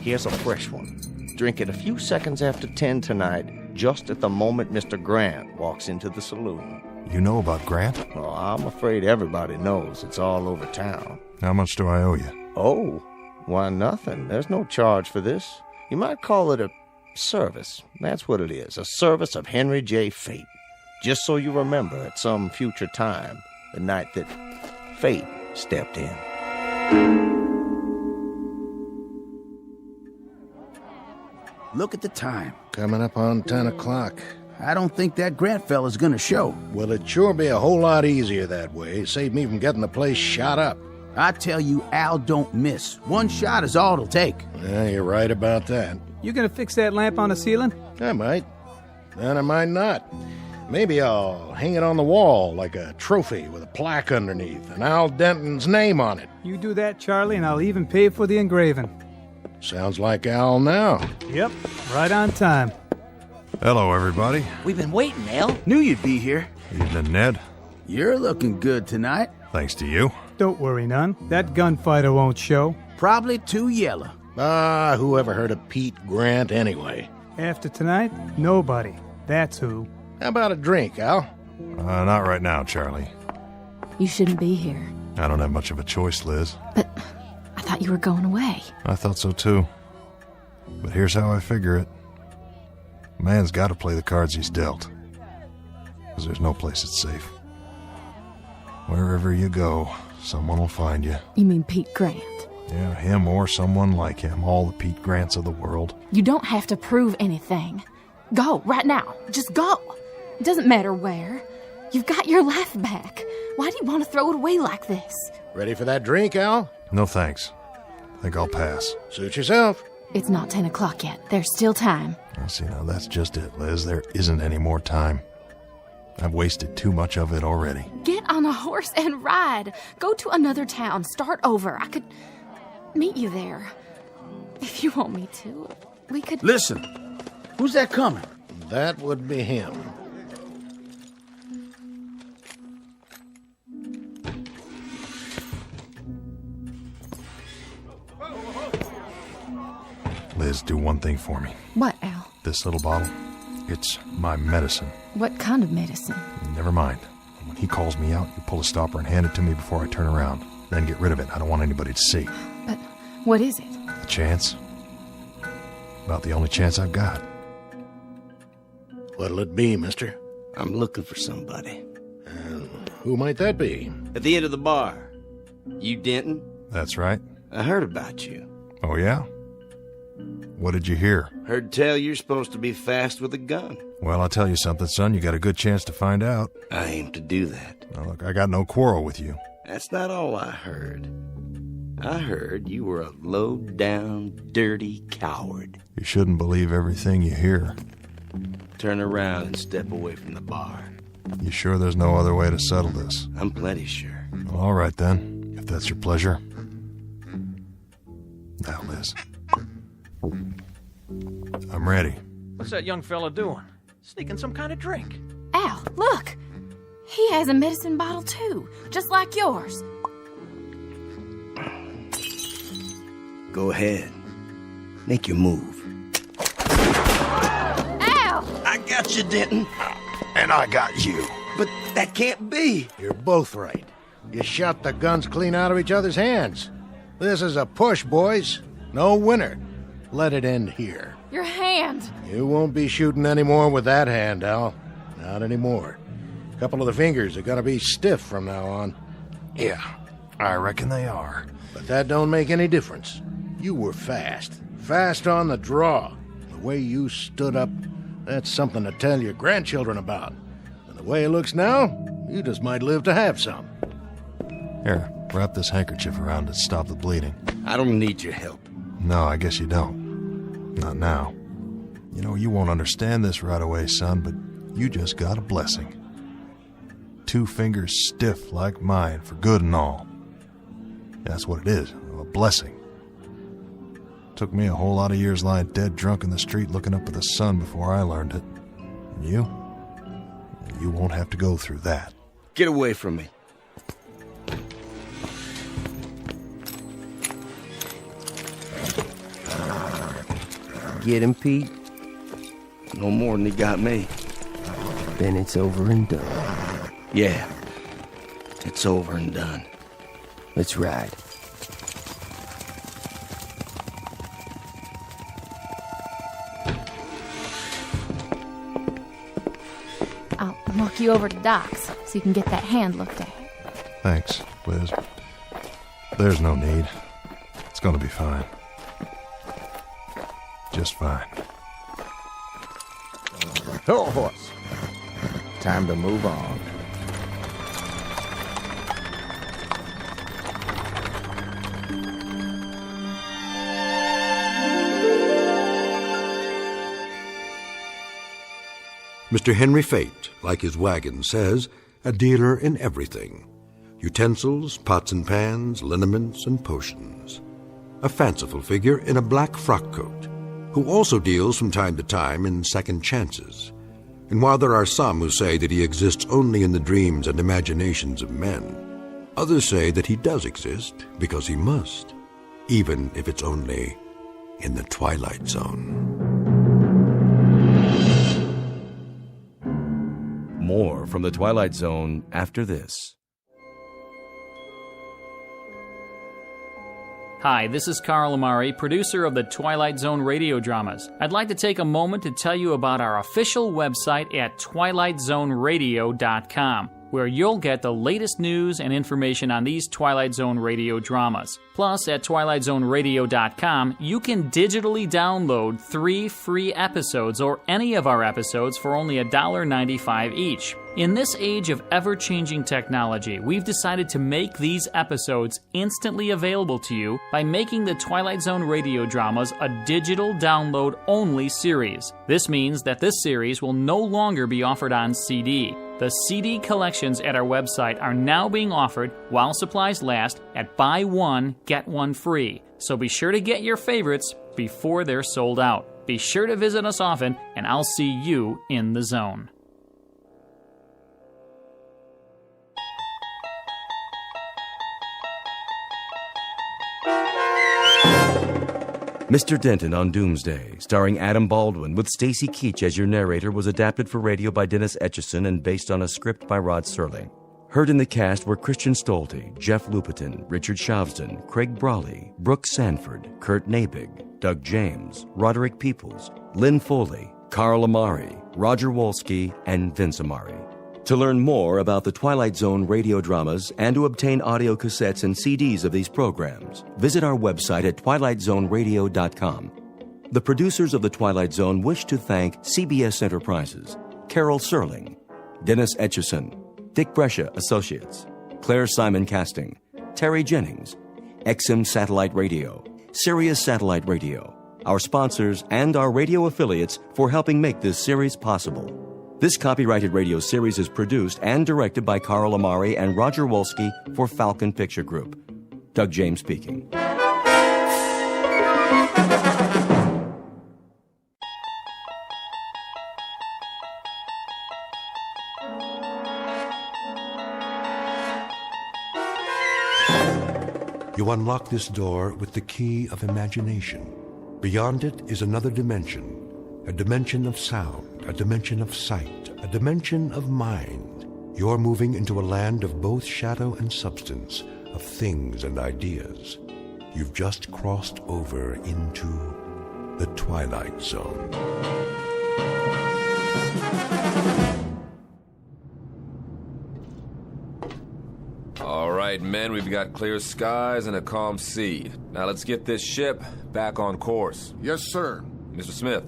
Speaker 9: Here's a fresh one. Drink it a few seconds after 10 tonight, just at the moment Mr. Grant walks into the saloon.
Speaker 10: You know about Grant?
Speaker 9: Oh, I'm afraid everybody knows. It's all over town.
Speaker 10: How much do I owe you?
Speaker 9: Oh, why, nothing. There's no charge for this. You might call it a service. That's what it is, a service of Henry J. Fate. Just so you remember at some future time, the night that Fate stepped in.
Speaker 3: Look at the time.
Speaker 15: Coming up on 10 o'clock.
Speaker 3: I don't think that Grant fella's gonna show.
Speaker 15: Well, it'd sure be a whole lot easier that way. Save me from getting the place shot up.
Speaker 3: I tell you, Al don't miss. One shot is all it'll take.
Speaker 15: Yeah, you're right about that.
Speaker 2: You gonna fix that lamp on the ceiling?
Speaker 15: I might. Then I might not. Maybe I'll hang it on the wall like a trophy with a plaque underneath and Al Denton's name on it.
Speaker 2: You do that, Charlie, and I'll even pay for the engraving.
Speaker 15: Sounds like Al now.
Speaker 2: Yep, right on time.
Speaker 10: Hello, everybody.
Speaker 18: We've been waiting, Al.
Speaker 3: Knew you'd be here.
Speaker 10: Evening, Ned.
Speaker 3: You're looking good tonight.
Speaker 10: Thanks to you.
Speaker 2: Don't worry none. That gunfighter won't show.
Speaker 3: Probably too yellow.
Speaker 15: Ah, whoever heard of Pete Grant anyway?
Speaker 2: After tonight, nobody. That's who.
Speaker 15: How about a drink, Al?
Speaker 10: Not right now, Charlie.
Speaker 16: You shouldn't be here.
Speaker 10: I don't have much of a choice, Liz.
Speaker 16: But I thought you were going away.
Speaker 10: I thought so, too. But here's how I figure it. A man's got to play the cards he's dealt. Because there's no place that's safe. Wherever you go, someone will find you.
Speaker 16: You mean Pete Grant?
Speaker 10: Yeah, him or someone like him. All the Pete Grants of the world.
Speaker 16: You don't have to prove anything. Go, right now. Just go. It doesn't matter where. You've got your laugh back. Why do you want to throw it away like this?
Speaker 15: Ready for that drink, Al?
Speaker 10: No thanks. I think I'll pass.
Speaker 15: Suit yourself.
Speaker 16: It's not 10 o'clock yet. There's still time.
Speaker 10: See, now that's just it, Liz. There isn't any more time. I've wasted too much of it already.
Speaker 16: Get on a horse and ride. Go to another town. Start over. I could meet you there. If you want me to, we could...
Speaker 11: Listen, who's that coming?
Speaker 15: That would be him.
Speaker 10: Liz, do one thing for me.
Speaker 16: What, Al?
Speaker 10: This little bottle, it's my medicine.
Speaker 16: What kind of medicine?
Speaker 10: Never mind. When he calls me out, you pull a stopper and hand it to me before I turn around. Then get rid of it. I don't want anybody to see.
Speaker 16: But what is it?
Speaker 10: A chance. About the only chance I've got.
Speaker 15: What'll it be, mister?
Speaker 17: I'm looking for somebody.
Speaker 15: Who might that be?
Speaker 17: At the end of the bar. You Denton?
Speaker 10: That's right.
Speaker 17: I heard about you.
Speaker 10: Oh, yeah? What did you hear?
Speaker 17: Heard tell you're supposed to be fast with a gun.
Speaker 10: Well, I'll tell you something, son. You got a good chance to find out.
Speaker 17: I aim to do that.
Speaker 10: Now, look, I got no quarrel with you.
Speaker 17: That's not all I heard. I heard you were a low-down, dirty coward.
Speaker 10: You shouldn't believe everything you hear.
Speaker 17: Turn around and step away from the bar.
Speaker 10: You sure there's no other way to settle this?
Speaker 17: I'm plenty sure.
Speaker 10: Well, all right, then, if that's your pleasure. Now, Liz. I'm ready.
Speaker 13: What's that young fella doing? Sneaking some kind of drink.
Speaker 16: Al, look! He has a medicine bottle, too, just like yours.
Speaker 17: Go ahead. Make your move.
Speaker 16: Al!
Speaker 17: I got you, Denton.
Speaker 10: And I got you.
Speaker 17: But that can't be.
Speaker 15: You're both right. You shot the guns clean out of each other's hands. This is a push, boys. No winner. Let it end here.
Speaker 16: Your hand!
Speaker 15: You won't be shooting anymore with that hand, Al. Not anymore. A couple of the fingers are gonna be stiff from now on.
Speaker 10: Yeah, I reckon they are.
Speaker 15: But that don't make any difference. You were fast. Fast on the draw. The way you stood up, that's something to tell your grandchildren about. And the way it looks now, you just might live to have some.
Speaker 10: Here, wrap this handkerchief around and stop the bleeding.
Speaker 17: I don't need your help.
Speaker 10: No, I guess you don't. Not now. You know, you won't understand this right away, son, but you just got a blessing. 2 fingers stiff like mine for good and all. That's what it is, a blessing. Took me a whole lot of years lying dead drunk in the street looking up at the sun before I learned it. And you won't have to go through that.
Speaker 17: Get away from me.
Speaker 12: Get him, Pete?
Speaker 17: No more than he got me.
Speaker 12: Then it's over and done.
Speaker 17: Yeah, it's over and done.
Speaker 12: Let's ride.
Speaker 16: I'll walk you over to Doc's so you can get that hand looked at.
Speaker 10: Thanks, Liz. There's no need. It's gonna be fine. Just fine.
Speaker 11: Oh, horse. Time to move on.
Speaker 8: Mr. Henry Fate, like his wagon says, a dealer in everything. Utensils, pots and pans, liniments, and potions. A fanciful figure in a black frock coat, who also deals from time to time in second chances. And while there are some who say that he exists only in the dreams and imaginations of men, others say that he does exist because he must, even if it's only in the Twilight Zone.
Speaker 1: More from the Twilight Zone after this.
Speaker 7: Hi, this is Carl Amari, producer of the Twilight Zone Radio Dramas. I'd like to take a moment to tell you about our official website at twilightzoneradio.com. where you'll get the latest news and information on these Twilight Zone radio dramas. Plus, at twilightzoneradio.com, you can digitally download 3 free episodes or any of our episodes for only $1.95 each. In this age of ever-changing technology, we've decided to make these episodes instantly available to you by making the Twilight Zone radio dramas a digital download-only series. This means that this series will no longer be offered on CD. The CD collections at our website are now being offered while supplies last at buy one, get one free. So be sure to get your favorites before they're sold out. Be sure to visit us often, and I'll see you in the zone.
Speaker 1: Mr. Denton on Doomsday, starring Adam Baldwin with Stacy Keach as your narrator, was adapted for radio by Dennis Etchison and based on a script by Rod Serling. Heard in the cast were Christian Stolte, Jeff Lupetin, Richard Shavsden, Craig Brawley, Brooke Sanford, Kurt Nabig, Doug James, Roderick Peoples, Lynn Foley, Carl Amari, Roger Wolski, and Vince Amari. To learn more about the Twilight Zone radio dramas and to obtain audio cassettes and CDs of these programs, visit our website at twilightzoneradio.com. The producers of The Twilight Zone wish to thank CBS Enterprises, Carol Serling, Dennis Etchison, Dick Brescia Associates, Claire Simon Casting, Terry Jennings, XM Satellite Radio, Sirius Satellite Radio, our sponsors, and our radio affiliates for helping make this series possible. This copyrighted radio series is produced and directed by Carl Amari and Roger Wolski for Falcon Picture Group. Doug James speaking.
Speaker 8: You unlock this door with the key of imagination. Beyond it is another dimension, a dimension of sound, a dimension of sight, a dimension of mind. You're moving into a land of both shadow and substance, of things and ideas. You've just crossed over into the Twilight Zone.
Speaker 18: All right, men, we've got clear skies and a calm sea. Now let's get this ship back on course.
Speaker 20: Yes, sir.
Speaker 18: Mr. Smith,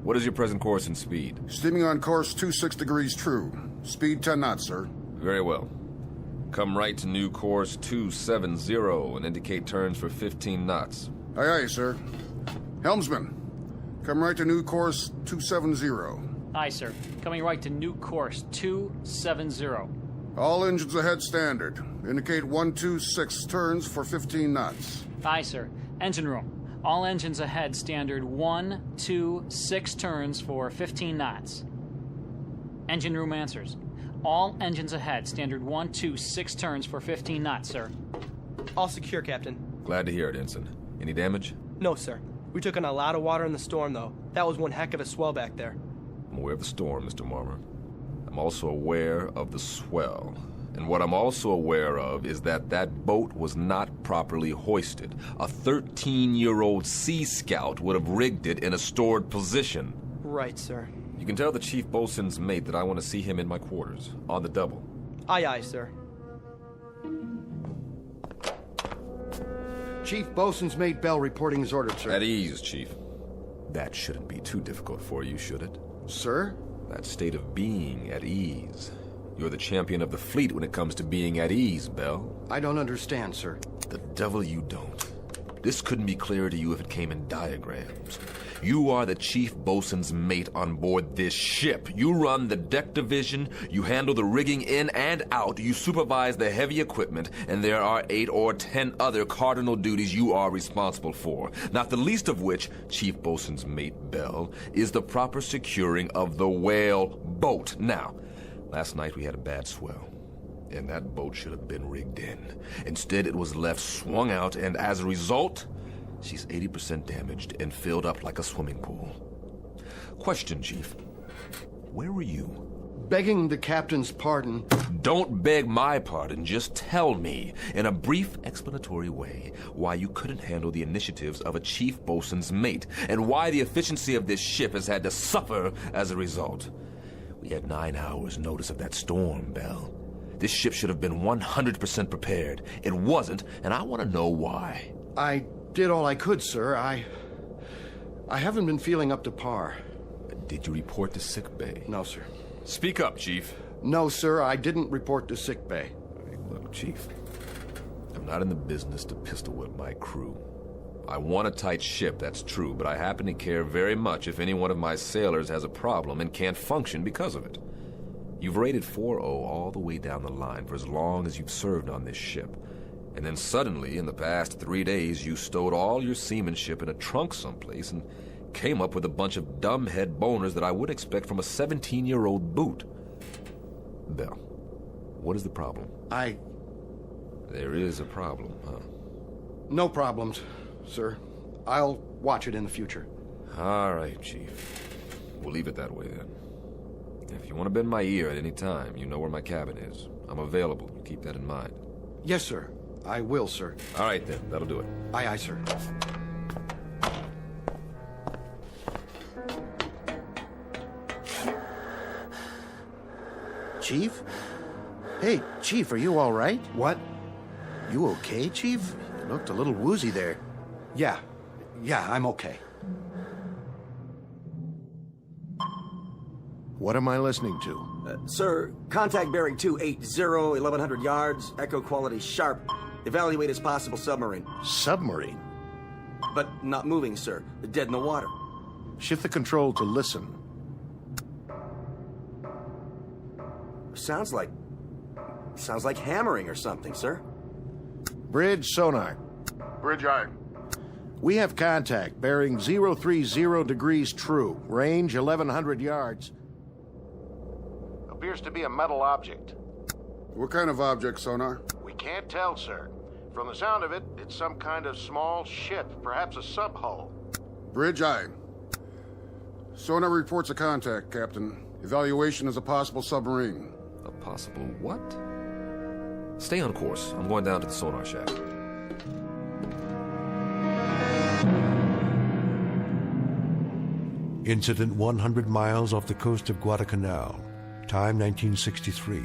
Speaker 18: what is your present course and speed?
Speaker 20: Steaming on course 26 degrees true. Speed 10 knots, sir.
Speaker 18: Very well. Come right to new course 270 and indicate turns for 15 knots.
Speaker 20: Aye, aye, sir. Helmsman, come right to new course 270.
Speaker 7: Aye, sir. Coming right to new course 270.
Speaker 20: All engines ahead standard. Indicate 126 turns for 15 knots.
Speaker 7: Aye, sir. Engine room. All engines ahead standard 126 turns for 15 knots. Engine room answers. All engines ahead standard 126 turns for 15 knots, sir.
Speaker 22: All secure, Captain.
Speaker 18: Glad to hear it, Ensign. Any damage?
Speaker 22: No, sir. We took in a lot of water in the storm, though. That was one heck of a swell back there.
Speaker 18: I'm aware of the storm, Mr. Marmer. I'm also aware of the swell. And what I'm also aware of is that that boat was not properly hoisted. A 13-year-old Sea Scout would have rigged it in a stored position.
Speaker 22: Right, sir.
Speaker 18: You can tell the chief boatswain's mate that I want to see him in my quarters, on the double.
Speaker 22: Aye, aye, sir.
Speaker 6: Chief Bosun's mate Bell reporting is ordered, sir.
Speaker 18: At ease, Chief. That shouldn't be too difficult for you, should it?
Speaker 20: Sir?
Speaker 18: That state of being at ease. You're the champion of the fleet when it comes to being at ease, Bell.
Speaker 6: I don't understand, sir.
Speaker 18: The devil you don't. This couldn't be clearer to you if it came in diagrams. You are the chief bosun's mate on board this ship. You run the deck division, you handle the rigging in and out, you supervise the heavy equipment, and there are 8 or 10 other cardinal duties you are responsible for, not the least of which, chief bosun's mate Bell, is the proper securing of the whale boat. Now, last night we had a bad swell, and that boat should have been rigged in. Instead, it was left swung out, and as a result, she's 80% damaged and filled up like a swimming pool. Question, Chief. Where were you?
Speaker 6: Begging the captain's pardon.
Speaker 18: Don't beg my pardon. Just tell me, in a brief explanatory way, why you couldn't handle the initiatives of a chief bosun's mate, and why the efficiency of this ship has had to suffer as a result. We had 9 hours notice of that storm, Bell. This ship should have been 100% prepared. It wasn't, and I want to know why.
Speaker 15: I did all I could, sir. I haven't been feeling up to par.
Speaker 18: Did you report to sickbay?
Speaker 15: No, sir.
Speaker 18: Speak up, Chief.
Speaker 15: No, sir, I didn't report to sickbay.
Speaker 18: Hey, look, Chief, I'm not in the business to pistol whip my crew. I want a tight ship, that's true, but I happen to care very much if any one of my sailors has a problem and can't function because of it. You've rated 4-0 all the way down the line for as long as you've served on this ship. And then suddenly, in the past 3 days, you stowed all your seamanship in a trunk someplace and came up with a bunch of dumb head boners that I would expect from a 17-year-old boot. Bell, what is the problem? There is a problem, huh?
Speaker 15: No problems, sir. I'll watch it in the future.
Speaker 18: All right, Chief. We'll leave it that way, then. If you want to bend my ear at any time, you know where my cabin is. I'm available. Keep that in mind.
Speaker 15: Yes, sir. I will, sir.
Speaker 18: All right, then. That'll do it.
Speaker 15: Aye, aye, sir. Chief? Hey, Chief, are you all right? What? You okay, Chief? You looked a little woozy there. Yeah, I'm okay. What am I listening to?
Speaker 5: Sir, contact bearing 280, 1100 yards, echo quality sharp. Evaluate as possible submarine.
Speaker 15: Submarine?
Speaker 5: But not moving, sir. Dead in the water.
Speaker 15: Shift the control to listen.
Speaker 5: Sounds like hammering or something, sir.
Speaker 15: Bridge sonar.
Speaker 20: Bridge eye.
Speaker 15: We have contact, bearing 030 degrees true, range 1100 yards. Appears to be a metal object.
Speaker 20: What kind of object, sonar?
Speaker 15: We can't tell, sir. From the sound of it, it's some kind of small ship, perhaps a subhull.
Speaker 20: Bridge eye. Sonar reports a contact, Captain. Evaluation is a possible submarine.
Speaker 18: A possible what? Stay on course. I'm going down to the sonar shack.
Speaker 8: Incident 100 miles off the coast of Guadalcanal. Time 1963.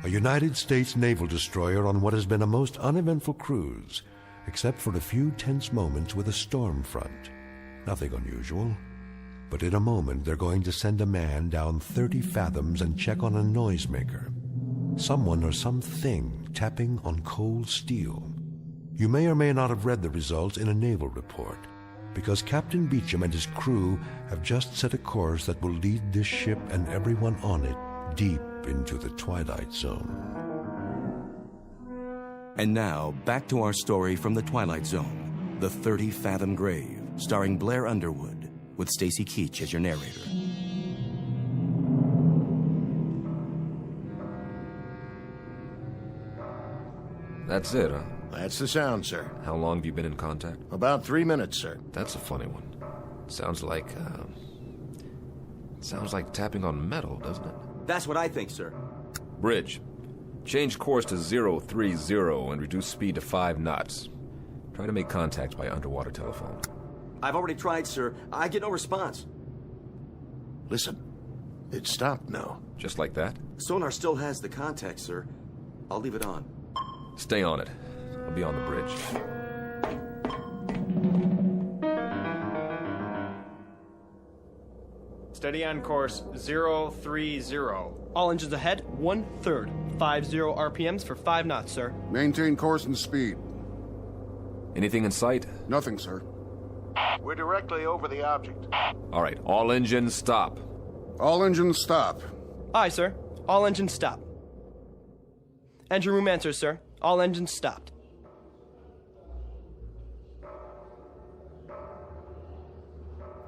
Speaker 8: A United States naval destroyer on what has been a most uneventful cruise, except for a few tense moments with a storm front. Nothing unusual. But in a moment, they're going to send a man down 30 fathoms and check on a noisemaker. Someone or something tapping on cold steel. You may or may not have read the results in a naval report, because Captain Beecham and his crew have just set a course that will lead this ship and everyone on it deep into the Twilight Zone.
Speaker 1: And now, back to our story from the Twilight Zone, The 30-Fathom Grave, starring Blair Underwood, with Stacy Keach as your narrator.
Speaker 18: That's it, huh?
Speaker 15: That's the sound, sir.
Speaker 18: How long have you been in contact?
Speaker 15: About 3 minutes, sir.
Speaker 18: That's a funny one. Sounds like tapping on metal, doesn't it?
Speaker 5: That's what I think, sir.
Speaker 18: Bridge. Change course to 030 and reduce speed to 5 knots. Try to make contact by underwater telephone.
Speaker 5: I've already tried, sir. I get no response.
Speaker 15: Listen. It stopped now.
Speaker 18: Just like that?
Speaker 5: Sonar still has the contact, sir. I'll leave it on.
Speaker 18: Stay on it. I'll be on the bridge.
Speaker 22: Steady on course 030. All engines ahead, 1/3. 50 RPMs for 5 knots, sir.
Speaker 20: Maintain course and speed.
Speaker 18: Anything in sight?
Speaker 20: Nothing, sir.
Speaker 15: We're directly over the object.
Speaker 18: All right, all engines stop.
Speaker 20: All engines stop.
Speaker 22: Aye, sir. All engines stop. Engine room answers, sir. All engines stopped.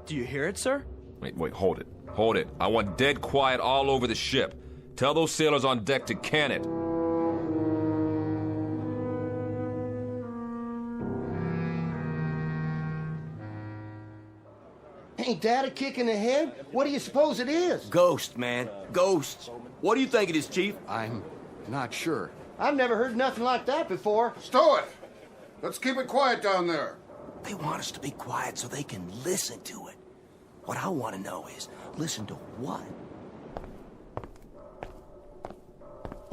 Speaker 22: Do you hear it, sir?
Speaker 18: Wait, hold it. Hold it. I want dead quiet all over the ship. Tell those sailors on deck to can it.
Speaker 11: Ain't that a kick in the head? What do you suppose it is?
Speaker 5: Ghost, man. Ghosts. What do you think it is, Chief?
Speaker 15: I'm not sure.
Speaker 11: I've never heard nothing like that before.
Speaker 20: Stow it! Let's keep it quiet down there.
Speaker 5: They want us to be quiet so they can listen to it. What I want to know is, listen to what?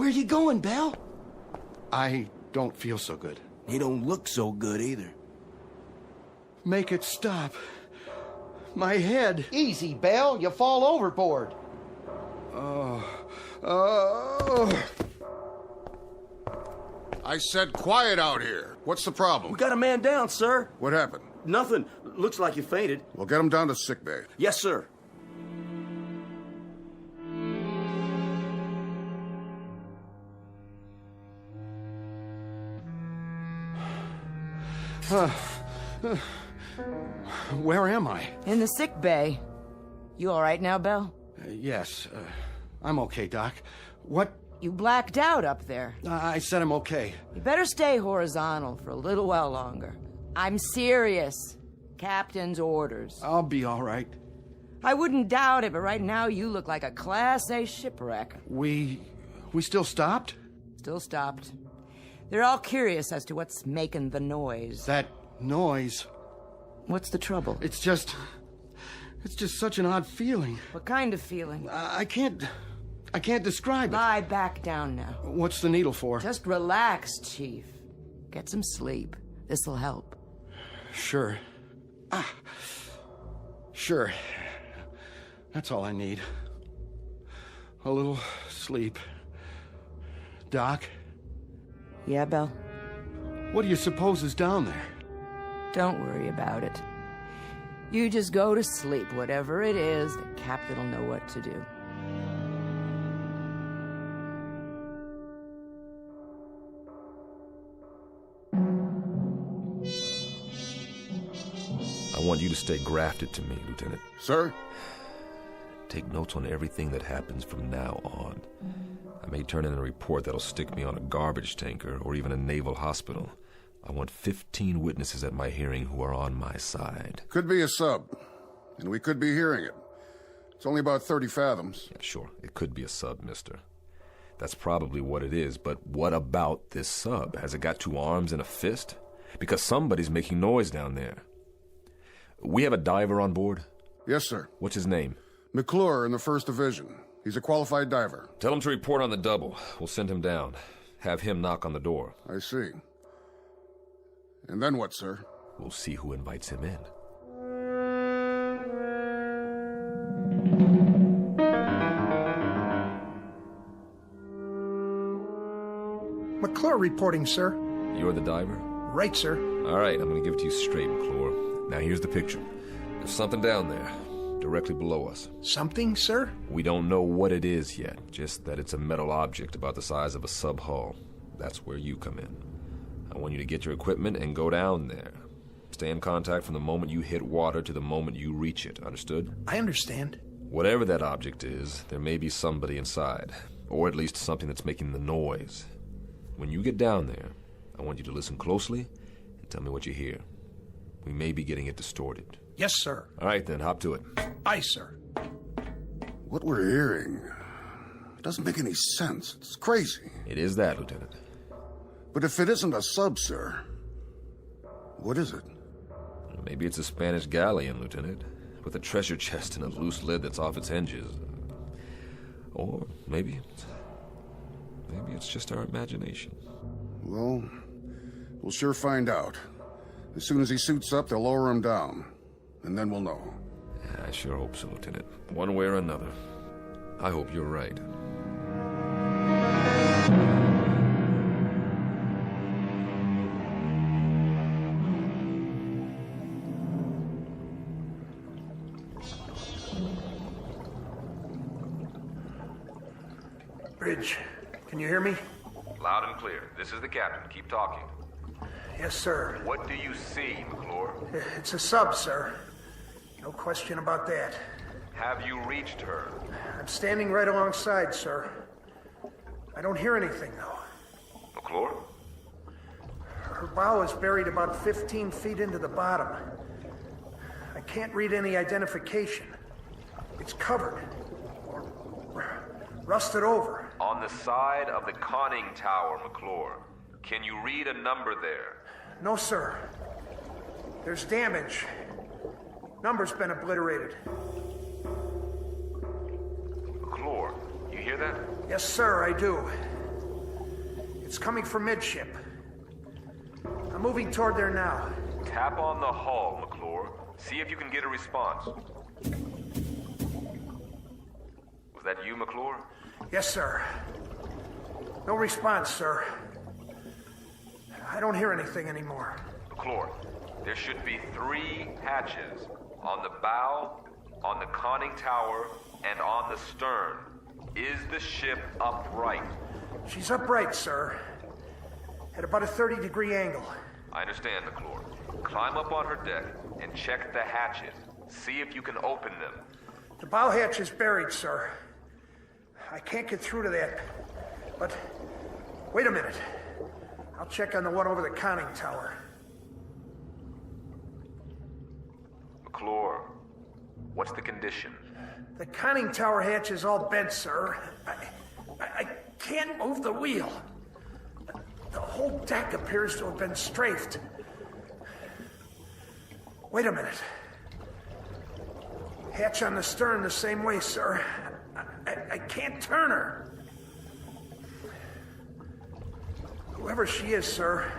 Speaker 17: Where you going, Bell?
Speaker 6: I don't feel so good.
Speaker 17: You don't look so good either.
Speaker 6: Make it stop. My head.
Speaker 9: Easy, Bell. You fall overboard.
Speaker 20: I said quiet out here. What's the problem?
Speaker 5: We got a man down, sir.
Speaker 20: What happened?
Speaker 5: Nothing. Looks like you fainted.
Speaker 20: We'll get him down to sickbay.
Speaker 5: Yes, sir.
Speaker 6: Where am I?
Speaker 19: In the sick bay. You all right now, Bell?
Speaker 6: Yes, I'm okay, Doc. What?
Speaker 19: You blacked out up there.
Speaker 6: I said I'm okay.
Speaker 19: You better stay horizontal for a little while longer. I'm serious. Captain's orders.
Speaker 6: I'll be all right.
Speaker 19: I wouldn't doubt it, but right now you look like a Class A shipwreck.
Speaker 6: We still stopped?
Speaker 19: Still stopped. They're all curious as to what's making the noise.
Speaker 6: That noise?
Speaker 19: What's the trouble?
Speaker 6: It's just such an odd feeling.
Speaker 19: What kind of feeling?
Speaker 6: I can't describe it.
Speaker 19: Lie back down now.
Speaker 6: What's the needle for?
Speaker 19: Just relax, Chief. Get some sleep. This'll help.
Speaker 6: Sure. Sure. That's all I need. A little sleep. Doc?
Speaker 19: Yeah, Bell?
Speaker 6: What do you suppose is down there?
Speaker 19: Don't worry about it. You just go to sleep. Whatever it is, the captain will know what to do.
Speaker 18: I want you to stay grafted to me, Lieutenant.
Speaker 20: Sir?
Speaker 18: Take notes on everything that happens from now on. I may turn in a report that'll stick me on a garbage tanker or even a naval hospital. I want 15 witnesses at my hearing who are on my side.
Speaker 20: Could be a sub, and we could be hearing it. It's only about 30 fathoms.
Speaker 18: Yeah, sure, it could be a sub, mister. That's probably what it is, but what about this sub? Has it got 2 arms and a fist? Because somebody's making noise down there. We have a diver on board?
Speaker 20: Yes, sir.
Speaker 18: What's his name?
Speaker 20: McClure in the 1st Division. He's a qualified diver.
Speaker 18: Tell him to report on the double. We'll send him down. Have him knock on the door.
Speaker 20: I see. And then what, sir?
Speaker 18: We'll see who invites him in.
Speaker 21: McClure reporting, sir.
Speaker 18: You're the diver?
Speaker 21: Right, sir.
Speaker 18: All right, I'm going to give it to you straight, McClure. Now here's the picture. There's something down there, directly below us.
Speaker 21: Something, sir?
Speaker 18: We don't know what it is yet, just that it's a metal object about the size of a sub-hull. That's where you come in. I want you to get your equipment and go down there. Stay in contact from the moment you hit water to the moment you reach it, understood?
Speaker 21: I understand.
Speaker 18: Whatever that object is, there may be somebody inside, or at least something that's making the noise. When you get down there, I want you to listen closely and tell me what you hear. We may be getting it distorted.
Speaker 21: Yes, sir.
Speaker 18: All right, then, hop to it.
Speaker 21: Aye, sir.
Speaker 20: What we're hearing doesn't make any sense. It's crazy.
Speaker 18: It is that, Lieutenant.
Speaker 20: But if it isn't a sub, sir, what is it?
Speaker 18: Maybe it's a Spanish galleon, Lieutenant, with a treasure chest and a loose lid that's off its hinges. Or maybe it's just our imagination.
Speaker 20: Well, we'll sure find out. As soon as he suits up, they'll lower him down. And then we'll know.
Speaker 18: I sure hope so, Lieutenant. One way or another. I hope you're right.
Speaker 21: Bridge, can you hear me?
Speaker 18: Loud and clear. This is the captain. Keep talking.
Speaker 21: Yes, sir.
Speaker 18: What do you see, McClure?
Speaker 21: It's a sub, sir. No question about that.
Speaker 18: Have you reached her?
Speaker 21: I'm standing right alongside, sir. I don't hear anything, though.
Speaker 18: McClure?
Speaker 21: Her bow is buried about 15 feet into the bottom. I can't read any identification. It's covered. Or rusted over.
Speaker 18: On the side of the conning tower, McClure. Can you read a number there?
Speaker 21: No, sir. There's damage. Number's been obliterated.
Speaker 18: McClure, you hear that?
Speaker 21: Yes, sir, I do. It's coming from midship. I'm moving toward there now.
Speaker 18: Tap on the hull, McClure. See if you can get a response. Was that you, McClure?
Speaker 21: Yes, sir. No response, sir. I don't hear anything anymore.
Speaker 18: McClure, there should be 3 hatches. On the bow, on the conning tower, and on the stern. Is the ship upright?
Speaker 21: She's upright, sir. At about a 30-degree angle.
Speaker 18: I understand, McClure. Climb up on her deck and check the hatches. See if you can open them.
Speaker 21: The bow hatch is buried, sir. I can't get through to that. But, wait a minute. I'll check on the one over the conning tower.
Speaker 18: McClure, what's the condition?
Speaker 21: The conning tower hatch is all bent, sir. I can't move the wheel. The whole deck appears to have been strafed. Wait a minute. Hatch on the stern the same way, sir. I can't turn her. Whoever she is, sir,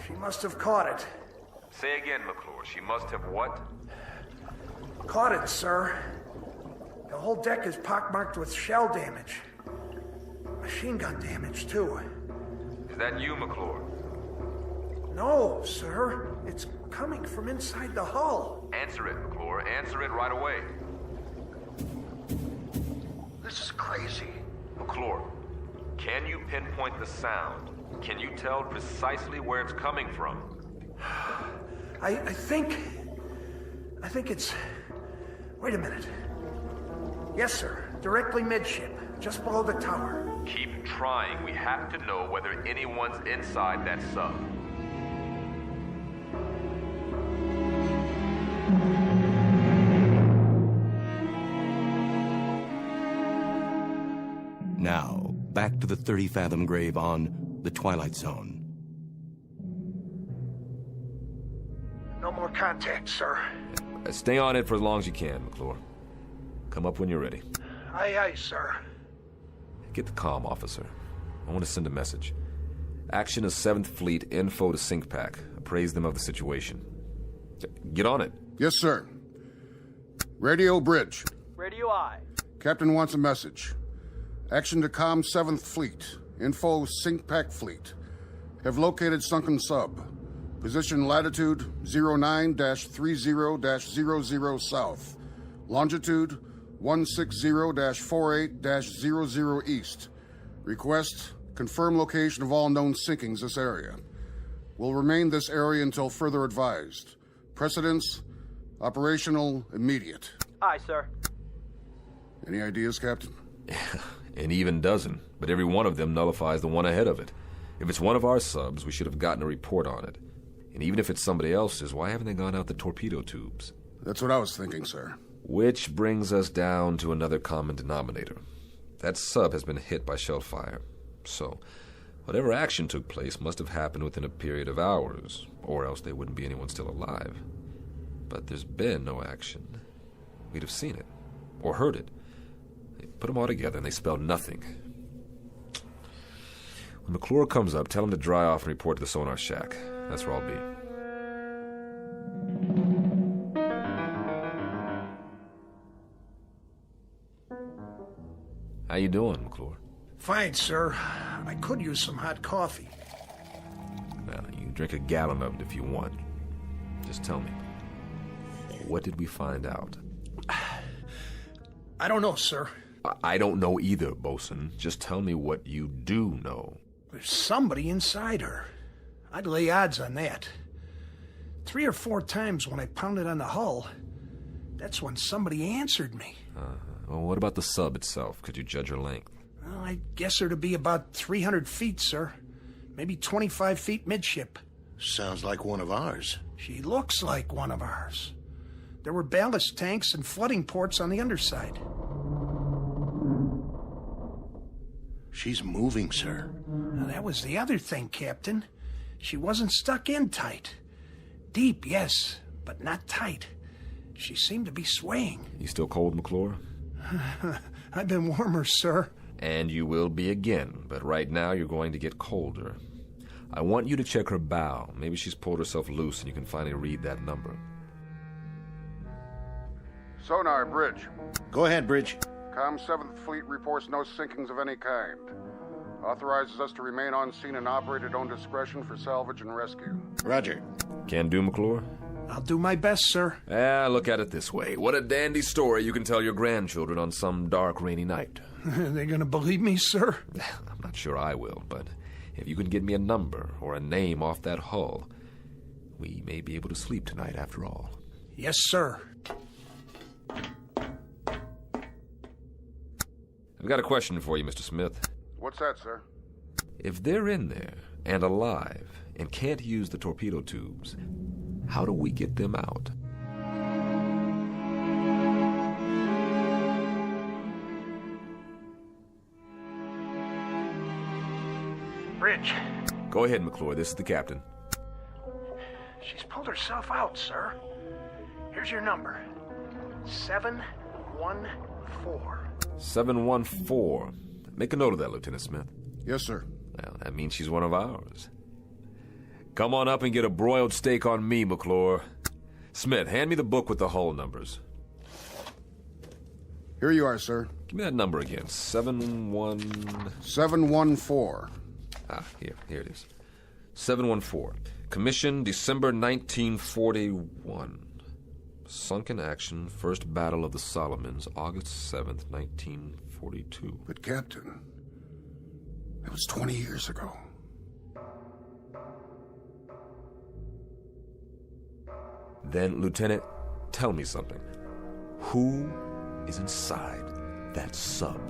Speaker 21: she must have caught it.
Speaker 18: Say again, McClure. She must have what?
Speaker 21: Caught it, sir. The whole deck is pockmarked with shell damage. Machine gun damage, too.
Speaker 18: Is that you, McClure?
Speaker 21: No, sir. It's coming from inside the hull.
Speaker 18: Answer it, McClure. Answer it right away.
Speaker 21: This is crazy.
Speaker 18: McClure, can you pinpoint the sound? Can you tell precisely where it's coming from?
Speaker 21: I think it's... Wait a minute. Yes, sir. Directly midship, just below the tower.
Speaker 18: Keep trying. We have to know whether anyone's inside that sub.
Speaker 1: Now, back to the 30-fathom grave on the Twilight Zone.
Speaker 21: No more contact, sir.
Speaker 18: Stay on it for as long as you can, McClure. Come up when you're ready.
Speaker 21: Aye, aye, sir.
Speaker 18: Get the comm, officer. I want to send a message. Action is 7th Fleet, info to SyncPack. Appraise them of the situation. Get on it.
Speaker 20: Yes, sir. Radio bridge.
Speaker 22: Radio I.
Speaker 20: Captain wants a message. Action to comm 7th Fleet. Info SyncPack Fleet. Have located sunken sub. Position latitude 09-30-00 south. Longitude 160-48-00 east. Request confirm location of all known sinkings this area. Will remain this area until further advised. Precedence, operational, immediate.
Speaker 22: Aye, sir.
Speaker 20: Any ideas, Captain?
Speaker 18: An even dozen, but every one of them nullifies the one ahead of it. If it's one of our subs, we should have gotten a report on it. And even if it's somebody else's, why haven't they gone out the torpedo tubes?
Speaker 20: That's what I was thinking, sir.
Speaker 18: Which brings us down to another common denominator. That sub has been hit by shell fire. So, whatever action took place must have happened within a period of hours, or else there wouldn't be anyone still alive. But there's been no action. We'd have seen it, or heard it. They put them all together and they spelled nothing. When McClure comes up, tell him to dry off and report to the sonar shack. That's where I'll be. How you doing, McClure?
Speaker 21: Fine, sir. I could use some hot coffee.
Speaker 18: Well, you can drink a gallon of it if you want. Just tell me. What did we find out?
Speaker 21: I don't know, sir.
Speaker 18: I don't know either, Bosun. Just tell me what you do know.
Speaker 21: There's somebody inside her. I'd lay odds on that. 3 or 4 times when I pounded on the hull, that's when somebody answered me.
Speaker 18: Well, what about the sub itself? Could you judge her length?
Speaker 21: Well, I guess her to be about 300 feet, sir. Maybe 25 feet midship.
Speaker 15: Sounds like one of ours.
Speaker 21: She looks like one of ours. There were ballast tanks and flooding ports on the underside.
Speaker 15: She's moving, sir.
Speaker 21: Now, that was the other thing, Captain. She wasn't stuck in tight. Deep, yes, but not tight. She seemed to be swaying.
Speaker 18: You still cold, McClure?
Speaker 21: I've been warmer, sir.
Speaker 18: And you will be again, but right now you're going to get colder. I want you to check her bow. Maybe she's pulled herself loose and you can finally read that number.
Speaker 20: Sonar, Bridge.
Speaker 15: Go ahead, Bridge.
Speaker 20: Com 7th Fleet reports no sinkings of any kind. Authorizes us to remain on scene and operate at own discretion for salvage and rescue.
Speaker 15: Roger.
Speaker 18: Can do, McClure?
Speaker 21: I'll do my best, sir.
Speaker 18: Look at it this way. What a dandy story you can tell your grandchildren on some dark, rainy night.
Speaker 21: Are they gonna believe me, sir?
Speaker 18: I'm not sure I will, but if you can get me a number or a name off that hull, we may be able to sleep tonight after all.
Speaker 21: Yes, sir.
Speaker 18: I've got a question for you, Mr. Smith.
Speaker 20: What's that, sir?
Speaker 18: If they're in there and alive and can't use the torpedo tubes, how do we get them out?
Speaker 21: Bridge.
Speaker 18: Go ahead, McClure. This is the captain.
Speaker 21: She's pulled herself out, sir. Here's your number. 714.
Speaker 18: 714. Make a note of that, Lieutenant Smith.
Speaker 20: Yes, sir.
Speaker 18: Well, that means she's one of ours. Come on up and get a broiled steak on me, McClure. Smith, hand me the book with the hull numbers.
Speaker 20: Here you are, sir.
Speaker 18: Give me that number again.
Speaker 20: 714.
Speaker 18: Here it is. 714. Commission December 1941. Sunk in action, First Battle of the Solomons, August 7th, 1942.
Speaker 20: But, Captain, that was 20 years ago.
Speaker 18: Then, Lieutenant, tell me something. Who is inside that sub?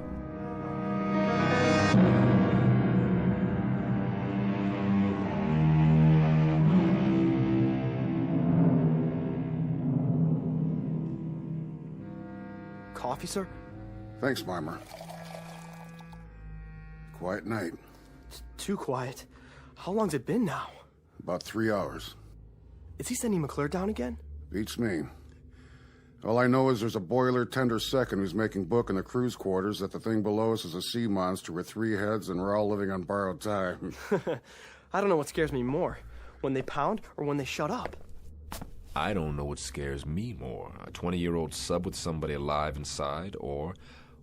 Speaker 22: Coffee, sir?
Speaker 20: Thanks, Marmer. Quiet night.
Speaker 22: It's too quiet. How long's it been now?
Speaker 20: About 3 hours.
Speaker 22: Is he sending McClure down again?
Speaker 20: Beats me. All I know is there's a boiler tender second who's making book in the crew's quarters that the thing below us is a sea monster with 3 heads and we're all living on borrowed time.
Speaker 22: I don't know what scares me more, when they pound or when they shut up.
Speaker 18: I don't know what scares me more, a 20-year-old sub with somebody alive inside, or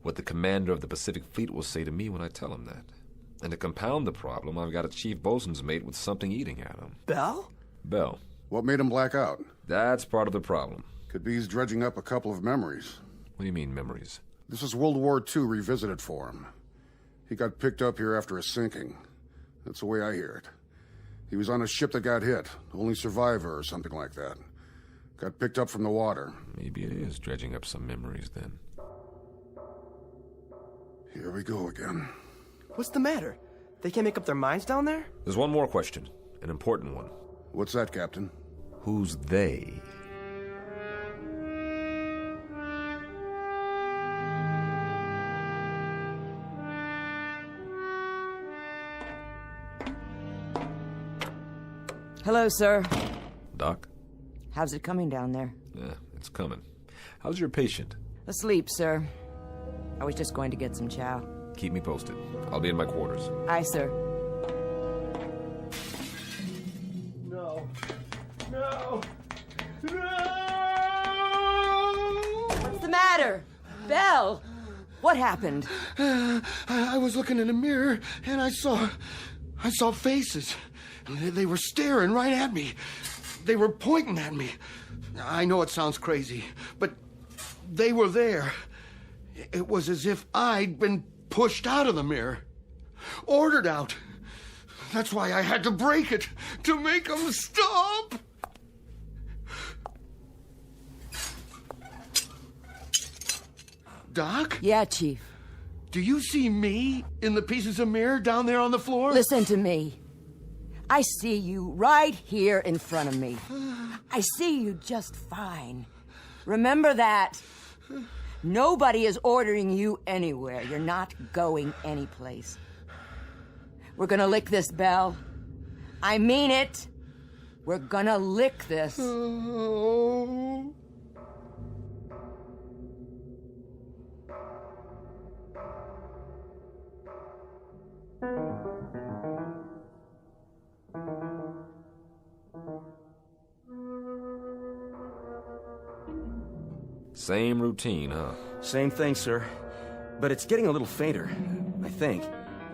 Speaker 18: what the commander of the Pacific Fleet will say to me when I tell him that. And to compound the problem, I've got a chief bosun's mate with something eating at him.
Speaker 22: Bell?
Speaker 18: Bell.
Speaker 20: What made him black out?
Speaker 18: That's part of the problem.
Speaker 20: Could be he's dredging up a couple of memories.
Speaker 18: What do you mean, memories?
Speaker 20: This is World War II revisited for him. He got picked up here after a sinking. That's the way I hear it. He was on a ship that got hit, only survivor or something like that. Got picked up from the water.
Speaker 18: Maybe it is dredging up some memories, then.
Speaker 20: Here we go again.
Speaker 22: What's the matter? They can't make up their minds down there?
Speaker 18: There's one more question, an important one.
Speaker 20: What's that, Captain?
Speaker 18: Who's they?
Speaker 19: Hello, sir.
Speaker 18: Doc?
Speaker 19: How's it coming down there?
Speaker 18: Yeah, it's coming. How's your patient?
Speaker 19: Asleep, sir. I was just going to get some chow.
Speaker 18: Keep me posted. I'll be in my quarters.
Speaker 19: Aye, sir.
Speaker 21: No. No! No!
Speaker 19: What's the matter? Belle! What happened?
Speaker 15: I was looking in a mirror and I saw faces. They were staring right at me. They were pointing at me. I know it sounds crazy, but they were there. It was as if I'd been pushed out of the mirror. Ordered out. That's why I had to break it, to make them stop. Doc?
Speaker 19: Yeah, Chief.
Speaker 15: Do you see me in the pieces of mirror down there on the floor?
Speaker 19: Listen to me. I see you right here in front of me. I see you just fine. Remember that. Nobody is ordering you anywhere. You're not going anyplace. We're gonna lick this, Belle. I mean it. We're gonna lick this.
Speaker 15: Oh.
Speaker 18: Same routine, huh?
Speaker 5: Same thing, sir. But it's getting a little fainter, I think.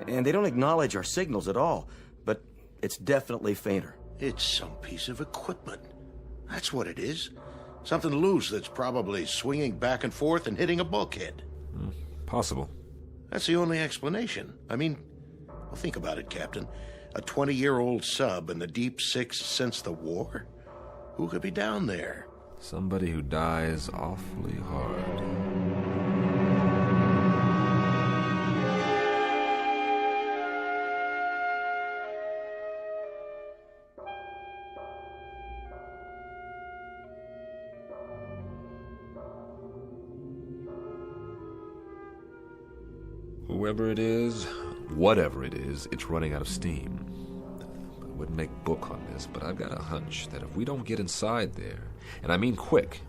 Speaker 5: And they don't acknowledge our signals at all. But it's definitely fainter.
Speaker 15: It's some piece of equipment. That's what it is. Something loose that's probably swinging back and forth and hitting a bulkhead.
Speaker 18: Possible.
Speaker 15: That's the only explanation. I mean, well, think about it, Captain. A 20-year-old sub in the deep six since the war? Who could be down there?
Speaker 18: Somebody who dies awfully hard. Whoever it is, whatever it is, it's running out of steam. I wouldn't make book on this, but I've got a hunch that if we don't get inside there, and I mean quick,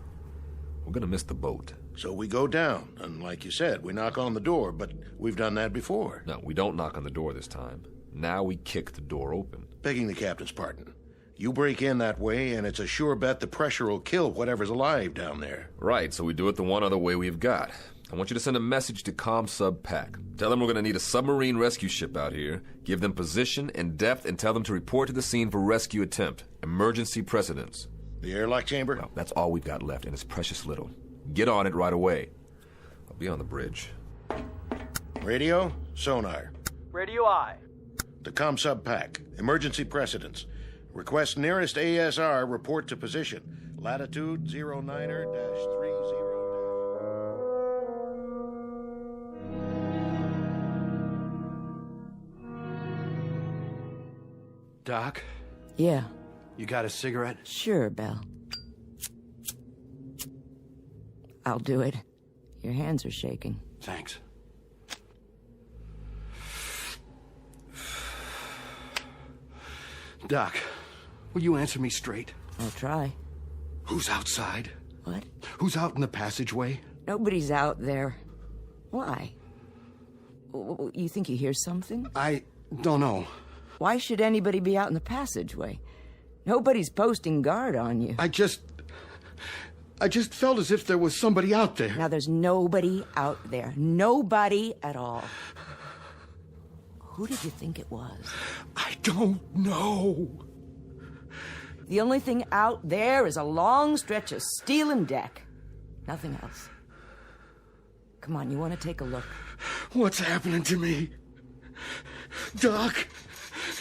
Speaker 18: we're gonna miss the boat.
Speaker 15: So we go down, and like you said, we knock on the door, but we've done that before.
Speaker 18: No, we don't knock on the door this time. Now we kick the door open.
Speaker 15: Begging the captain's pardon. You break in that way, and it's a sure bet the pressure will kill whatever's alive down there.
Speaker 18: Right, so we do it the one other way we've got. I want you to send a message to ComSub Pack. Tell them we're going to need a submarine rescue ship out here. Give them position and depth and tell them to report to the scene for rescue attempt. Emergency precedence.
Speaker 15: The airlock chamber?
Speaker 18: Well, that's all we've got left, and it's precious little. Get on it right away. I'll be on the bridge.
Speaker 15: Radio, sonar.
Speaker 22: Radio I.
Speaker 15: The ComSub Pack. Emergency precedence. Request nearest ASR report to position. Latitude 09er-30.
Speaker 6: Doc?
Speaker 19: Yeah.
Speaker 6: You got a cigarette?
Speaker 19: Sure, Belle. I'll do it. Your hands are shaking.
Speaker 6: Thanks. Doc, will you answer me straight?
Speaker 19: I'll try.
Speaker 6: Who's outside?
Speaker 19: What?
Speaker 6: Who's out in the passageway?
Speaker 19: Nobody's out there. Why? You think you hear something?
Speaker 6: I don't know.
Speaker 19: Why should anybody be out in the passageway? Nobody's posting guard on you.
Speaker 6: I just felt as if there was somebody out there.
Speaker 19: Now, there's nobody out there. Nobody at all. Who did you think it was?
Speaker 6: I don't know.
Speaker 19: The only thing out there is a long stretch of steel and deck. Nothing else. Come on, you want to take a look?
Speaker 6: What's happening to me? Doc,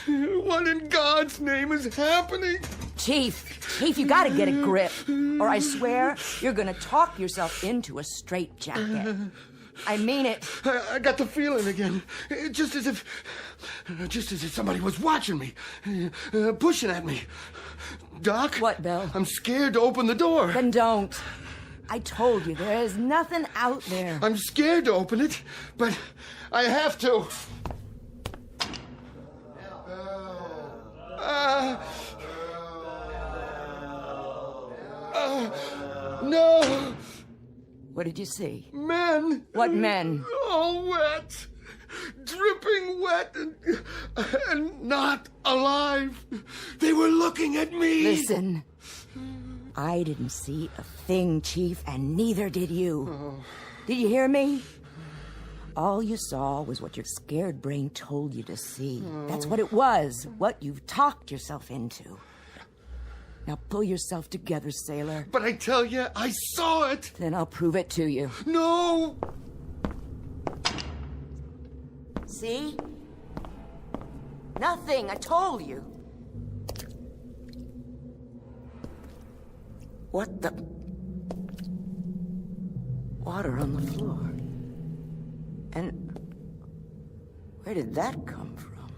Speaker 6: what in God's name is happening?
Speaker 19: Chief, you gotta get a grip, or I swear you're gonna talk yourself into a straitjacket. I mean it.
Speaker 6: I got the feeling again. Just as if somebody was watching me, pushing at me. Doc?
Speaker 19: What, Bill?
Speaker 6: I'm scared to open the door.
Speaker 19: Then don't. I told you, there is nothing out there.
Speaker 6: I'm scared to open it, but I have to. No!
Speaker 19: What did you see?
Speaker 6: Men!
Speaker 19: What men?
Speaker 6: All wet! Dripping wet and not alive! They were looking at me!
Speaker 19: Listen. I didn't see a thing, Chief, and neither did you.
Speaker 6: Oh.
Speaker 19: Did you hear me? All you saw was what your scared brain told you to see.
Speaker 6: Oh.
Speaker 19: That's what it was, what you've talked yourself into. Now pull yourself together, sailor.
Speaker 6: But I tell you, I saw it!
Speaker 19: Then I'll prove it to you.
Speaker 6: No!
Speaker 19: See? Nothing, I told you. What the... Water on the floor. And where did that come from?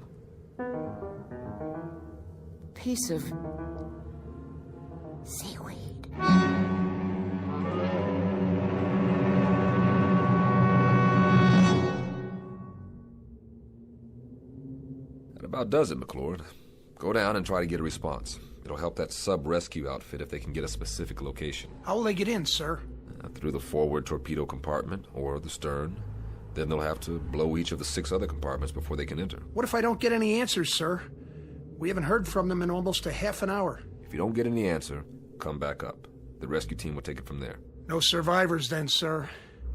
Speaker 19: Piece of seaweed.
Speaker 18: That about does it, McLord. Go down and try to get a response. It'll help that sub-rescue outfit if they can get a specific location.
Speaker 21: How will they get in, sir?
Speaker 18: Through the forward torpedo compartment or the stern. Then they'll have to blow each of the 6 other compartments before they can enter.
Speaker 21: What if I don't get any answers, sir? We haven't heard from them in almost a half an hour.
Speaker 18: If you don't get any answer, come back up. The rescue team will take it from there.
Speaker 21: No survivors then, sir.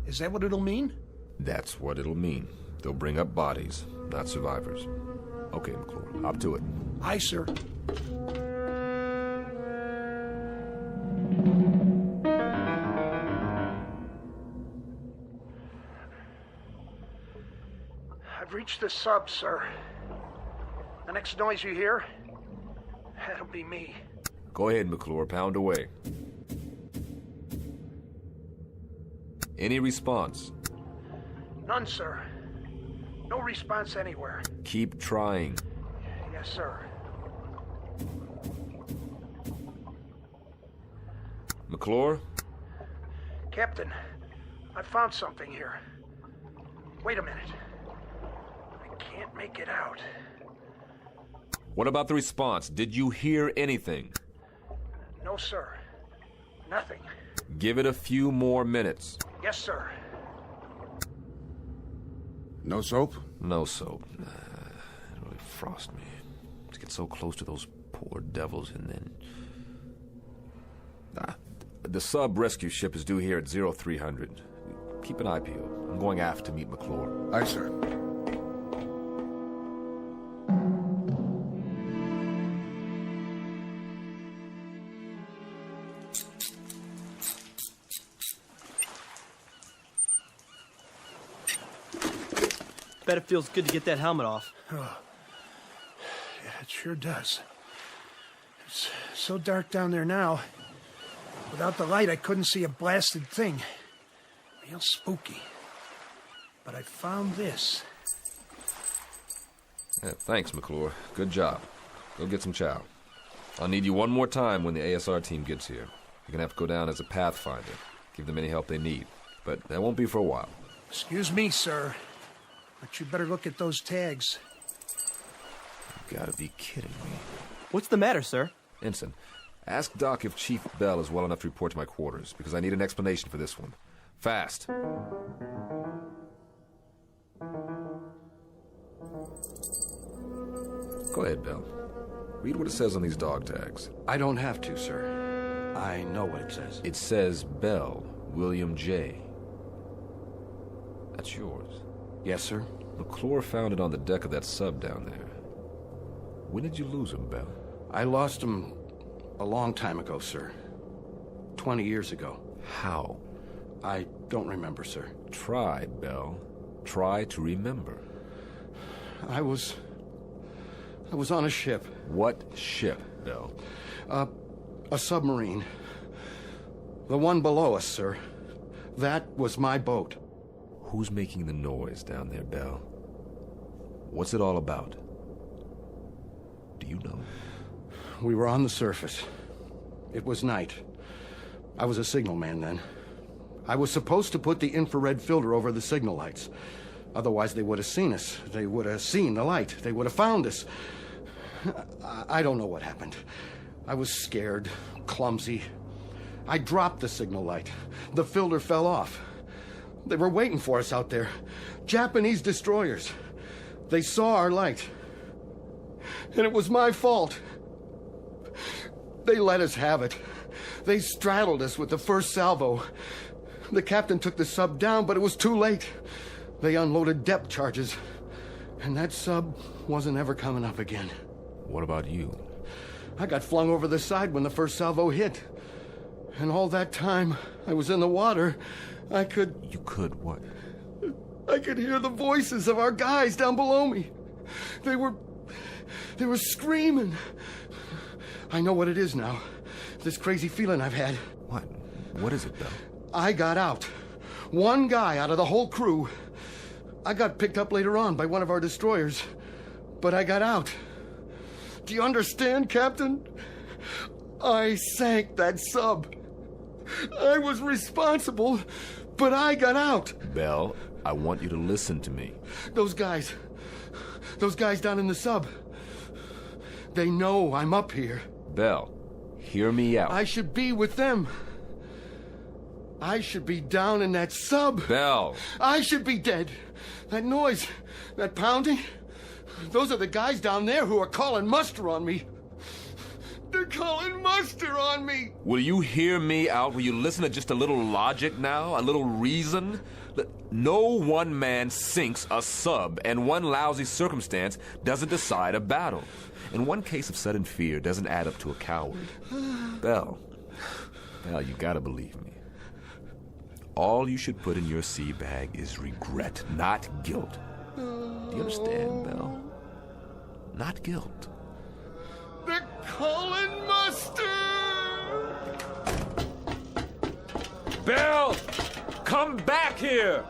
Speaker 21: Is that what it'll mean?
Speaker 18: That's what it'll mean. They'll bring up bodies, not survivors. Okay, McClure, up to it.
Speaker 21: Aye, sir. I've reached the sub, sir. The next noise you hear, that'll be me.
Speaker 18: Go ahead, McClure, pound away. Any response?
Speaker 21: None, sir. No response anywhere.
Speaker 18: Keep trying.
Speaker 21: Yes, sir.
Speaker 18: McClure?
Speaker 21: Captain, I found something here. Wait a minute. I can't make it out.
Speaker 18: What about the response? Did you hear anything?
Speaker 21: No, sir. Nothing.
Speaker 18: Give it a few more minutes.
Speaker 21: Yes, sir.
Speaker 20: No soap?
Speaker 18: No soap. It really frosts me. To get so close to those poor devils and then... The sub-rescue ship is due here at 0300. Keep an eye peeled. I'm going aft to meet McClure.
Speaker 20: Aye, sir.
Speaker 22: Bet it feels good to get that helmet off.
Speaker 21: Oh. Yeah, it sure does. It's so dark down there now. Without the light, I couldn't see a blasted thing. Real spooky. But I found this.
Speaker 18: Yeah, thanks, McClure. Good job. Go get some chow. I'll need you one more time when the ASR team gets here. You're gonna have to go down as a pathfinder. Give them any help they need. But that won't be for a while.
Speaker 21: Excuse me, sir. But you better look at those tags.
Speaker 18: You gotta be kidding me.
Speaker 22: What's the matter, sir?
Speaker 18: Ensign, ask Doc if Chief Bell is well enough to report to my quarters, because I need an explanation for this one. Fast. Go ahead, Bell. Read what it says on these dog tags.
Speaker 4: I don't have to, sir. I know what it says.
Speaker 18: It says Bell, William J. That's yours.
Speaker 4: Yes, sir.
Speaker 18: McClure found it on the deck of that sub down there. When did you lose him, Bell?
Speaker 4: I lost him a long time ago, sir. 20 years ago.
Speaker 18: How?
Speaker 4: I don't remember, sir.
Speaker 18: Try, Bell. Try to remember.
Speaker 4: I was on a ship.
Speaker 18: What ship, Bell?
Speaker 4: A submarine. The one below us, sir. That was my boat.
Speaker 18: Who's making the noise down there, Bell? What's it all about? Do you know?
Speaker 4: We were on the surface. It was night. I was a signalman then. I was supposed to put the infrared filter over the signal lights. Otherwise, they would have seen us. They would have seen the light. They would have found us. I don't know what happened. I was scared, clumsy. I dropped the signal light. The filter fell off. They were waiting for us out there. Japanese destroyers. They saw our light. And it was my fault. They let us have it. They straddled us with the first salvo. The captain took the sub down, but it was too late. They unloaded depth charges. And that sub wasn't ever coming up again.
Speaker 18: What about you?
Speaker 4: I got flung over the side when the first salvo hit. And all that time I was in the water, I could...
Speaker 18: You could what?
Speaker 4: I could hear the voices of our guys down below me. They were screaming. I know what it is now. This crazy feeling I've had.
Speaker 18: What? What is it, Bell?
Speaker 4: I got out. One guy out of the whole crew. I got picked up later on by one of our destroyers. But I got out. Do you understand, Captain? I sank that sub. I was responsible, but I got out.
Speaker 18: Bell, I want you to listen to me.
Speaker 4: Those guys down in the sub, they know I'm up here.
Speaker 18: Bell, hear me out.
Speaker 4: I should be with them. I should be down in that sub.
Speaker 18: Bell.
Speaker 4: I should be dead. That noise, that pounding, those are the guys down there who are calling muster on me.
Speaker 3: They're calling muster on me!
Speaker 18: Will you hear me out? Will you listen to just a little logic now? A little reason? No one man sinks a sub, and one lousy circumstance doesn't decide a battle. And one case of sudden fear doesn't add up to a coward. Belle, you gotta believe me. All you should put in your sea bag is regret, not guilt. Do you understand, Belle? Not guilt.
Speaker 3: They're calling muster!
Speaker 18: Belle! Come back here!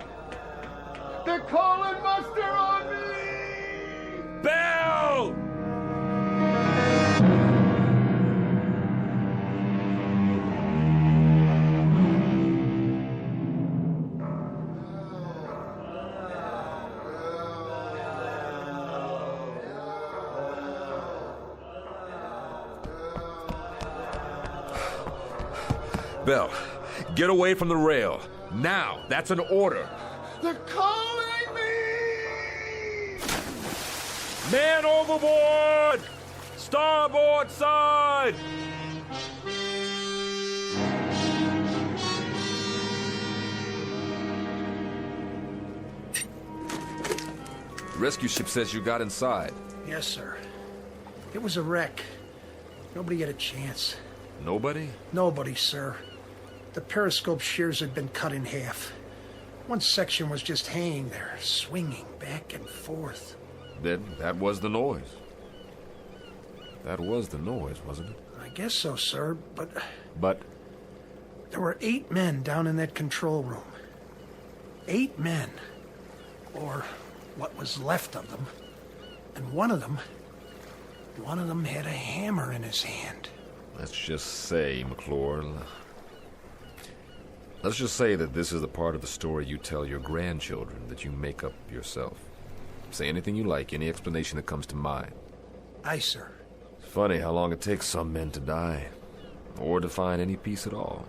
Speaker 3: They're calling muster on me!
Speaker 18: Belle! Belle, get away from the rail. Now, that's an order.
Speaker 3: They're calling me!
Speaker 18: Man overboard! Starboard side! The rescue ship says you got inside.
Speaker 21: Yes, sir. It was a wreck. Nobody had a chance.
Speaker 18: Nobody?
Speaker 21: Nobody, sir. The periscope shears had been cut in half. One section was just hanging there, swinging back and forth.
Speaker 18: Then that was the noise. That was the noise, wasn't it?
Speaker 21: I guess so, sir, but...
Speaker 18: But?
Speaker 21: There were 8 men down in that control room. 8 men. Or what was left of them. And one of them had a hammer in his hand.
Speaker 18: Let's just say, McClure... Let's just say that this is the part of the story you tell your grandchildren that you make up yourself. Say anything you like, any explanation that comes to mind.
Speaker 21: Aye, sir.
Speaker 18: It's funny how long it takes some men to die, or to find any peace at all.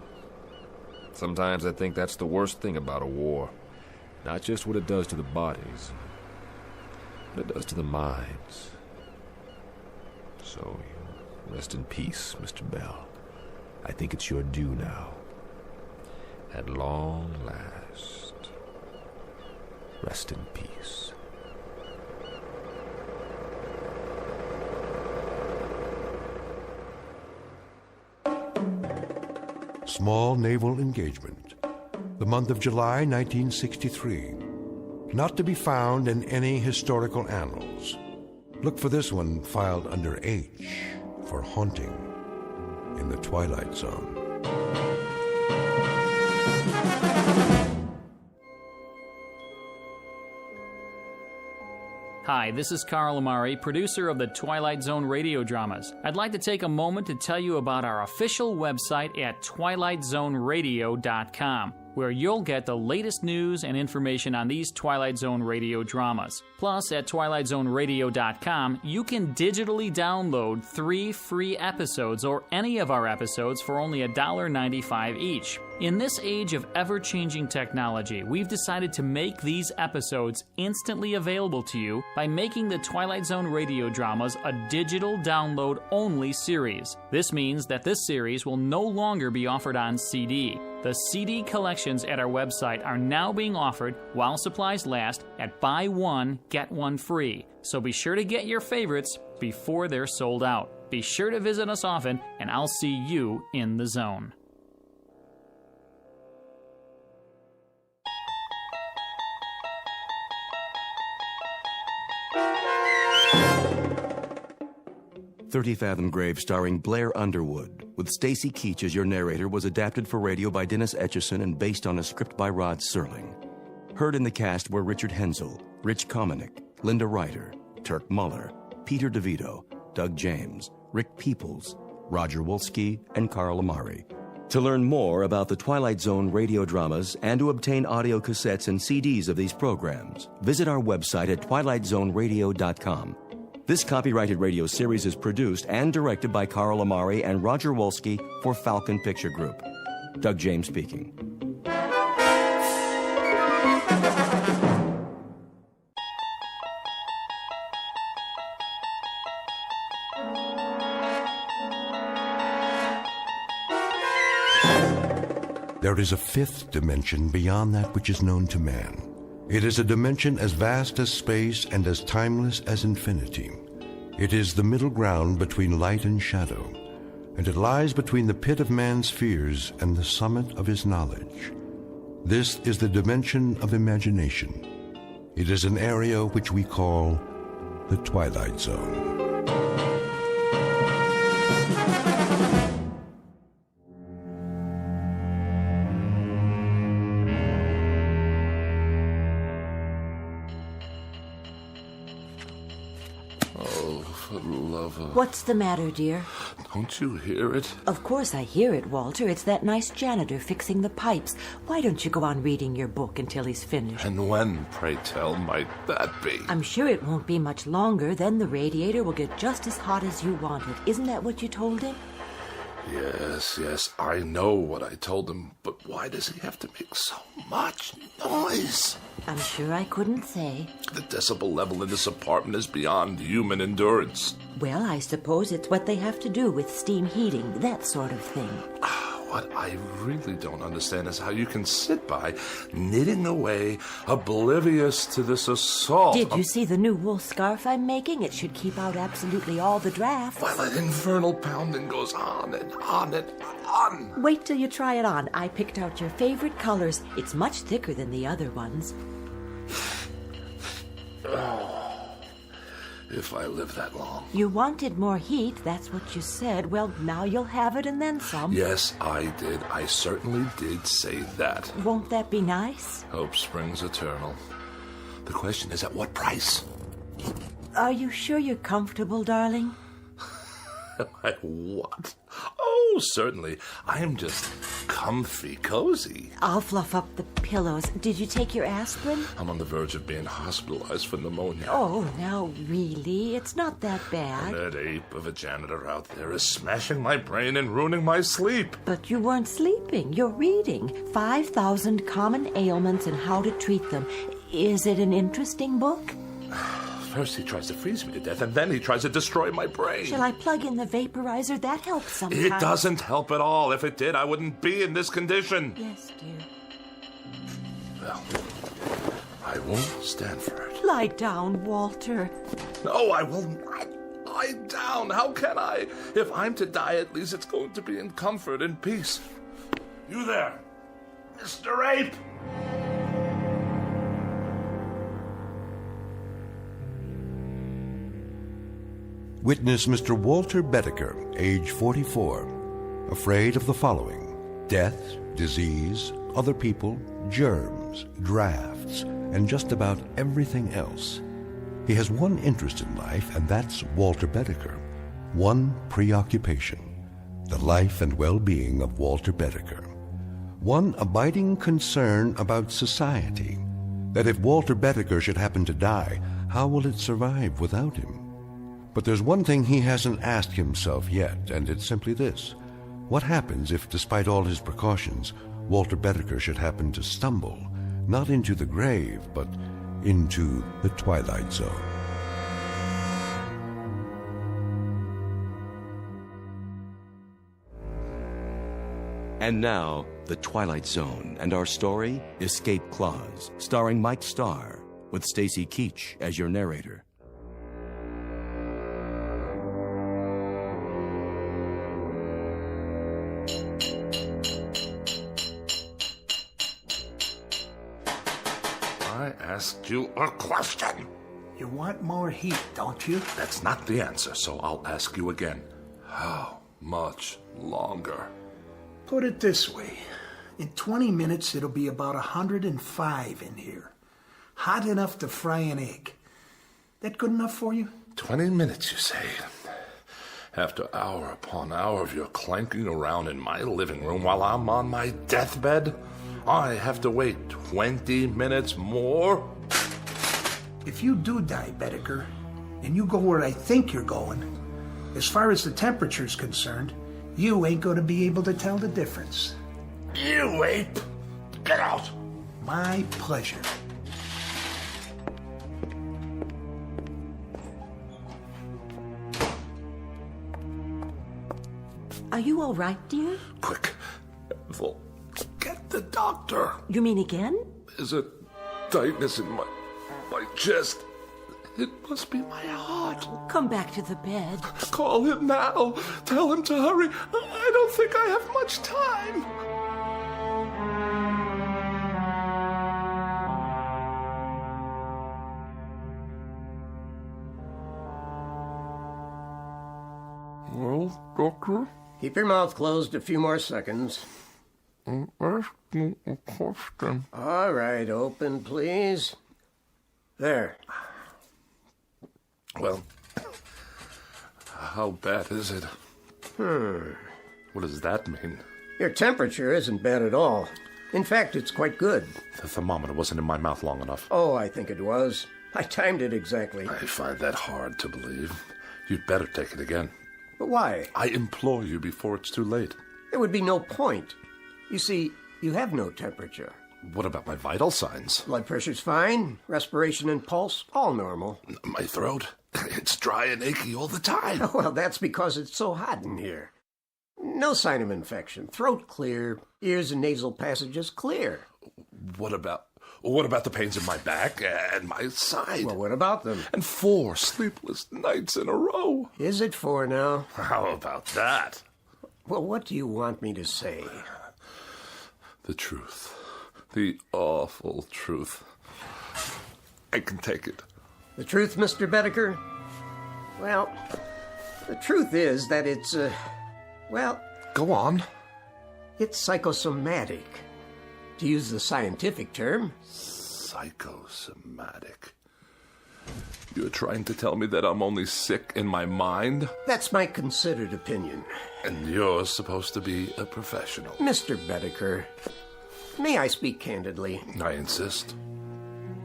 Speaker 18: Sometimes I think that's the worst thing about a war. Not just what it does to the bodies, but it does to the minds. So, rest in peace, Mr. Bell. I think it's your due now. At long last, rest in peace.
Speaker 8: Small naval engagement. The month of July 1963. Not to be found in any historical annals. Look for this one filed under H for haunting in the Twilight Zone.
Speaker 7: Hi, this is Carl Amari, producer of the Twilight Zone Radio Dramas. I'd like to take a moment to tell you about our official website at twilightzoneradio.com, where you'll get the latest news and information on these Twilight Zone radio dramas. Plus, at twilightzoneradio.com, you can digitally download 3 free episodes or any of our episodes for only $1.95 each. In this age of ever-changing technology, we've decided to make these episodes instantly available to you by making the Twilight Zone radio dramas a digital download-only series. This means that this series will no longer be offered on CD. The CD collections at our website are now being offered while supplies last at buy one, get one free. So be sure to get your favorites before they're sold out. Be sure to visit us often, and I'll see you in the zone.
Speaker 1: "30 Fathom Grave" starring Blair Underwood, with Stacy Keach as your narrator, was adapted for radio by Dennis Etchison and based on a script by Rod Serling. Heard in the cast were Richard Hensel, Rich Kominick, Linda Ryder, Turk Muller, Peter DeVito, Doug James, Rick Peoples, Roger Wolski, and Carl Amari. To learn more about the Twilight Zone radio dramas and to obtain audio cassettes and CDs of these programs, visit our website at twilightzoneradio.com. This copyrighted radio series is produced and directed by Carl Amari and Roger Wolski for Falcon Picture Group. Doug James speaking.
Speaker 8: there is a fifth dimension beyond that which is known to man. It is a dimension as vast as space and as timeless as infinity. It is the middle ground between light and shadow, and it lies between the pit of man's fears and the summit of his knowledge. This is the dimension of imagination. It is an area which we call the Twilight Zone.
Speaker 19: What's the matter, dear?
Speaker 2: Don't you hear it?
Speaker 19: Of course I hear it, Walter. It's that nice janitor fixing the pipes. Why don't you go on reading your book until he's finished?
Speaker 2: And when, pray tell, might that be?
Speaker 19: I'm sure it won't be much longer. Then the radiator will get just as hot as you want it. Isn't that what you told him?
Speaker 2: Yes, I know what I told him, but why does he have to make so much noise?
Speaker 19: I'm sure I couldn't say.
Speaker 2: The decibel level in this apartment is beyond human endurance.
Speaker 19: Well, I suppose it's what they have to do with steam heating, that sort of thing.
Speaker 2: What I really don't understand is how you can sit by, knitting away, oblivious to this assault.
Speaker 19: Did you see the new wool scarf I'm making? It should keep out absolutely all the drafts.
Speaker 2: While that infernal pounding goes on and on and on.
Speaker 19: Wait till you try it on. I picked out your favorite colors. It's much thicker than the other ones.
Speaker 2: If I live that long.
Speaker 19: You wanted more heat, that's what you said. Well, now you'll have it and then some.
Speaker 2: Yes, I did. I certainly did say that.
Speaker 19: Won't that be nice?
Speaker 2: Hope springs eternal. The question is, at what price?
Speaker 19: Are you sure you're comfortable, darling?
Speaker 2: Am I what? Oh, certainly. I am just comfy, cozy.
Speaker 19: I'll fluff up the pillows. Did you take your aspirin?
Speaker 2: I'm on the verge of being hospitalized for pneumonia.
Speaker 19: Oh, now really? It's not that bad.
Speaker 2: That ape of a janitor out there is smashing my brain and ruining my sleep.
Speaker 19: But you weren't sleeping. You're reading 5,000 Common Ailments and How to Treat Them. Is it an interesting book?
Speaker 2: First he tries to freeze me to death, and then he tries to destroy my brain.
Speaker 19: Shall I plug in the vaporizer? That helps sometimes.
Speaker 2: It doesn't help at all. If it did, I wouldn't be in this condition.
Speaker 19: Yes, dear.
Speaker 2: Well, I won't stand for it.
Speaker 19: Lie down, Walter.
Speaker 2: No, I will not lie down. How can I? If I'm to die, at least it's going to be in comfort and peace. You there, Mr. Ape!
Speaker 8: Witness Mr. Walter Bedecker, age 44, afraid of the following: death, disease, other people, germs, drafts, and just about everything else. He has one interest in life, and that's Walter Bedecker. One preoccupation: the life and well-being of Walter Bedecker. One abiding concern about society: that if Walter Bedecker should happen to die, how will it survive without him? But there's one thing he hasn't asked himself yet, and it's simply this: what happens if, despite all his precautions, Walter Bedecker should happen to stumble, not into the grave, but into the Twilight Zone?
Speaker 1: And now, The Twilight Zone, and our story, Escape Clause, starring Mike Starr, with Stacy Keach as your narrator.
Speaker 2: I asked you a question.
Speaker 21: You want more heat, don't you?
Speaker 2: That's not the answer, so I'll ask you again. How much longer?
Speaker 21: Put it this way. In 20 minutes, it'll be about 105 in here. Hot enough to fry an egg. That good enough for you?
Speaker 2: 20 minutes, you say? After hour upon hour of your clanking around in my living room while I'm on my deathbed, I have to wait 20 minutes more?
Speaker 21: If you do die, Bedecker, and you go where I think you're going, as far as the temperature's concerned, you ain't going to be able to tell the difference.
Speaker 2: You ape! Get out!
Speaker 21: My pleasure.
Speaker 19: Are you all right, dear?
Speaker 2: Quick, Ethel, get the doctor.
Speaker 13: You mean again?
Speaker 2: There's a tightness in my chest. It must be my heart.
Speaker 13: Come back to the bed.
Speaker 2: Call him now. Tell him to hurry. I don't think I have much time. Well, Doctor?
Speaker 14: Keep your mouth closed a few more seconds.
Speaker 2: I'm asking a question.
Speaker 14: All right, open, please. There.
Speaker 2: Well, how bad is it? What does that mean?
Speaker 14: Your temperature isn't bad at all. In fact, it's quite good.
Speaker 2: The thermometer wasn't in my mouth long enough.
Speaker 14: Oh, I think it was. I timed it exactly.
Speaker 2: I find that hard to believe. You'd better take it again.
Speaker 14: But why?
Speaker 2: I implore you before it's too late.
Speaker 14: There would be no point. You see, you have no temperature.
Speaker 2: What about my vital signs?
Speaker 14: Blood pressure's fine. Respiration and pulse, all normal.
Speaker 2: My throat? It's dry and achy all the time.
Speaker 14: Well, that's because it's so hot in here. No sign of infection. Throat clear. Ears and nasal passages clear.
Speaker 2: What about the pains in my back and my side?
Speaker 14: Well, what about them?
Speaker 2: And 4 sleepless nights in a row.
Speaker 14: Is it 4 now?
Speaker 2: How about that?
Speaker 14: Well, what do you want me to say?
Speaker 2: The truth. The awful truth. I can take it.
Speaker 14: The truth, Mr. Bedecker? Well, the truth is that it's,
Speaker 2: Go on.
Speaker 14: It's psychosomatic. To use the scientific term.
Speaker 2: Psychosomatic. You're trying to tell me that I'm only sick in my mind?
Speaker 14: That's my considered opinion.
Speaker 2: And you're supposed to be a professional.
Speaker 14: Mr. Bedecker, may I speak candidly?
Speaker 2: I insist.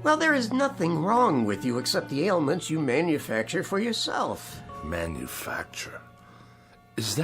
Speaker 14: Well, there is nothing wrong with you except the ailments you manufacture for yourself.
Speaker 2: Manufacture? Is that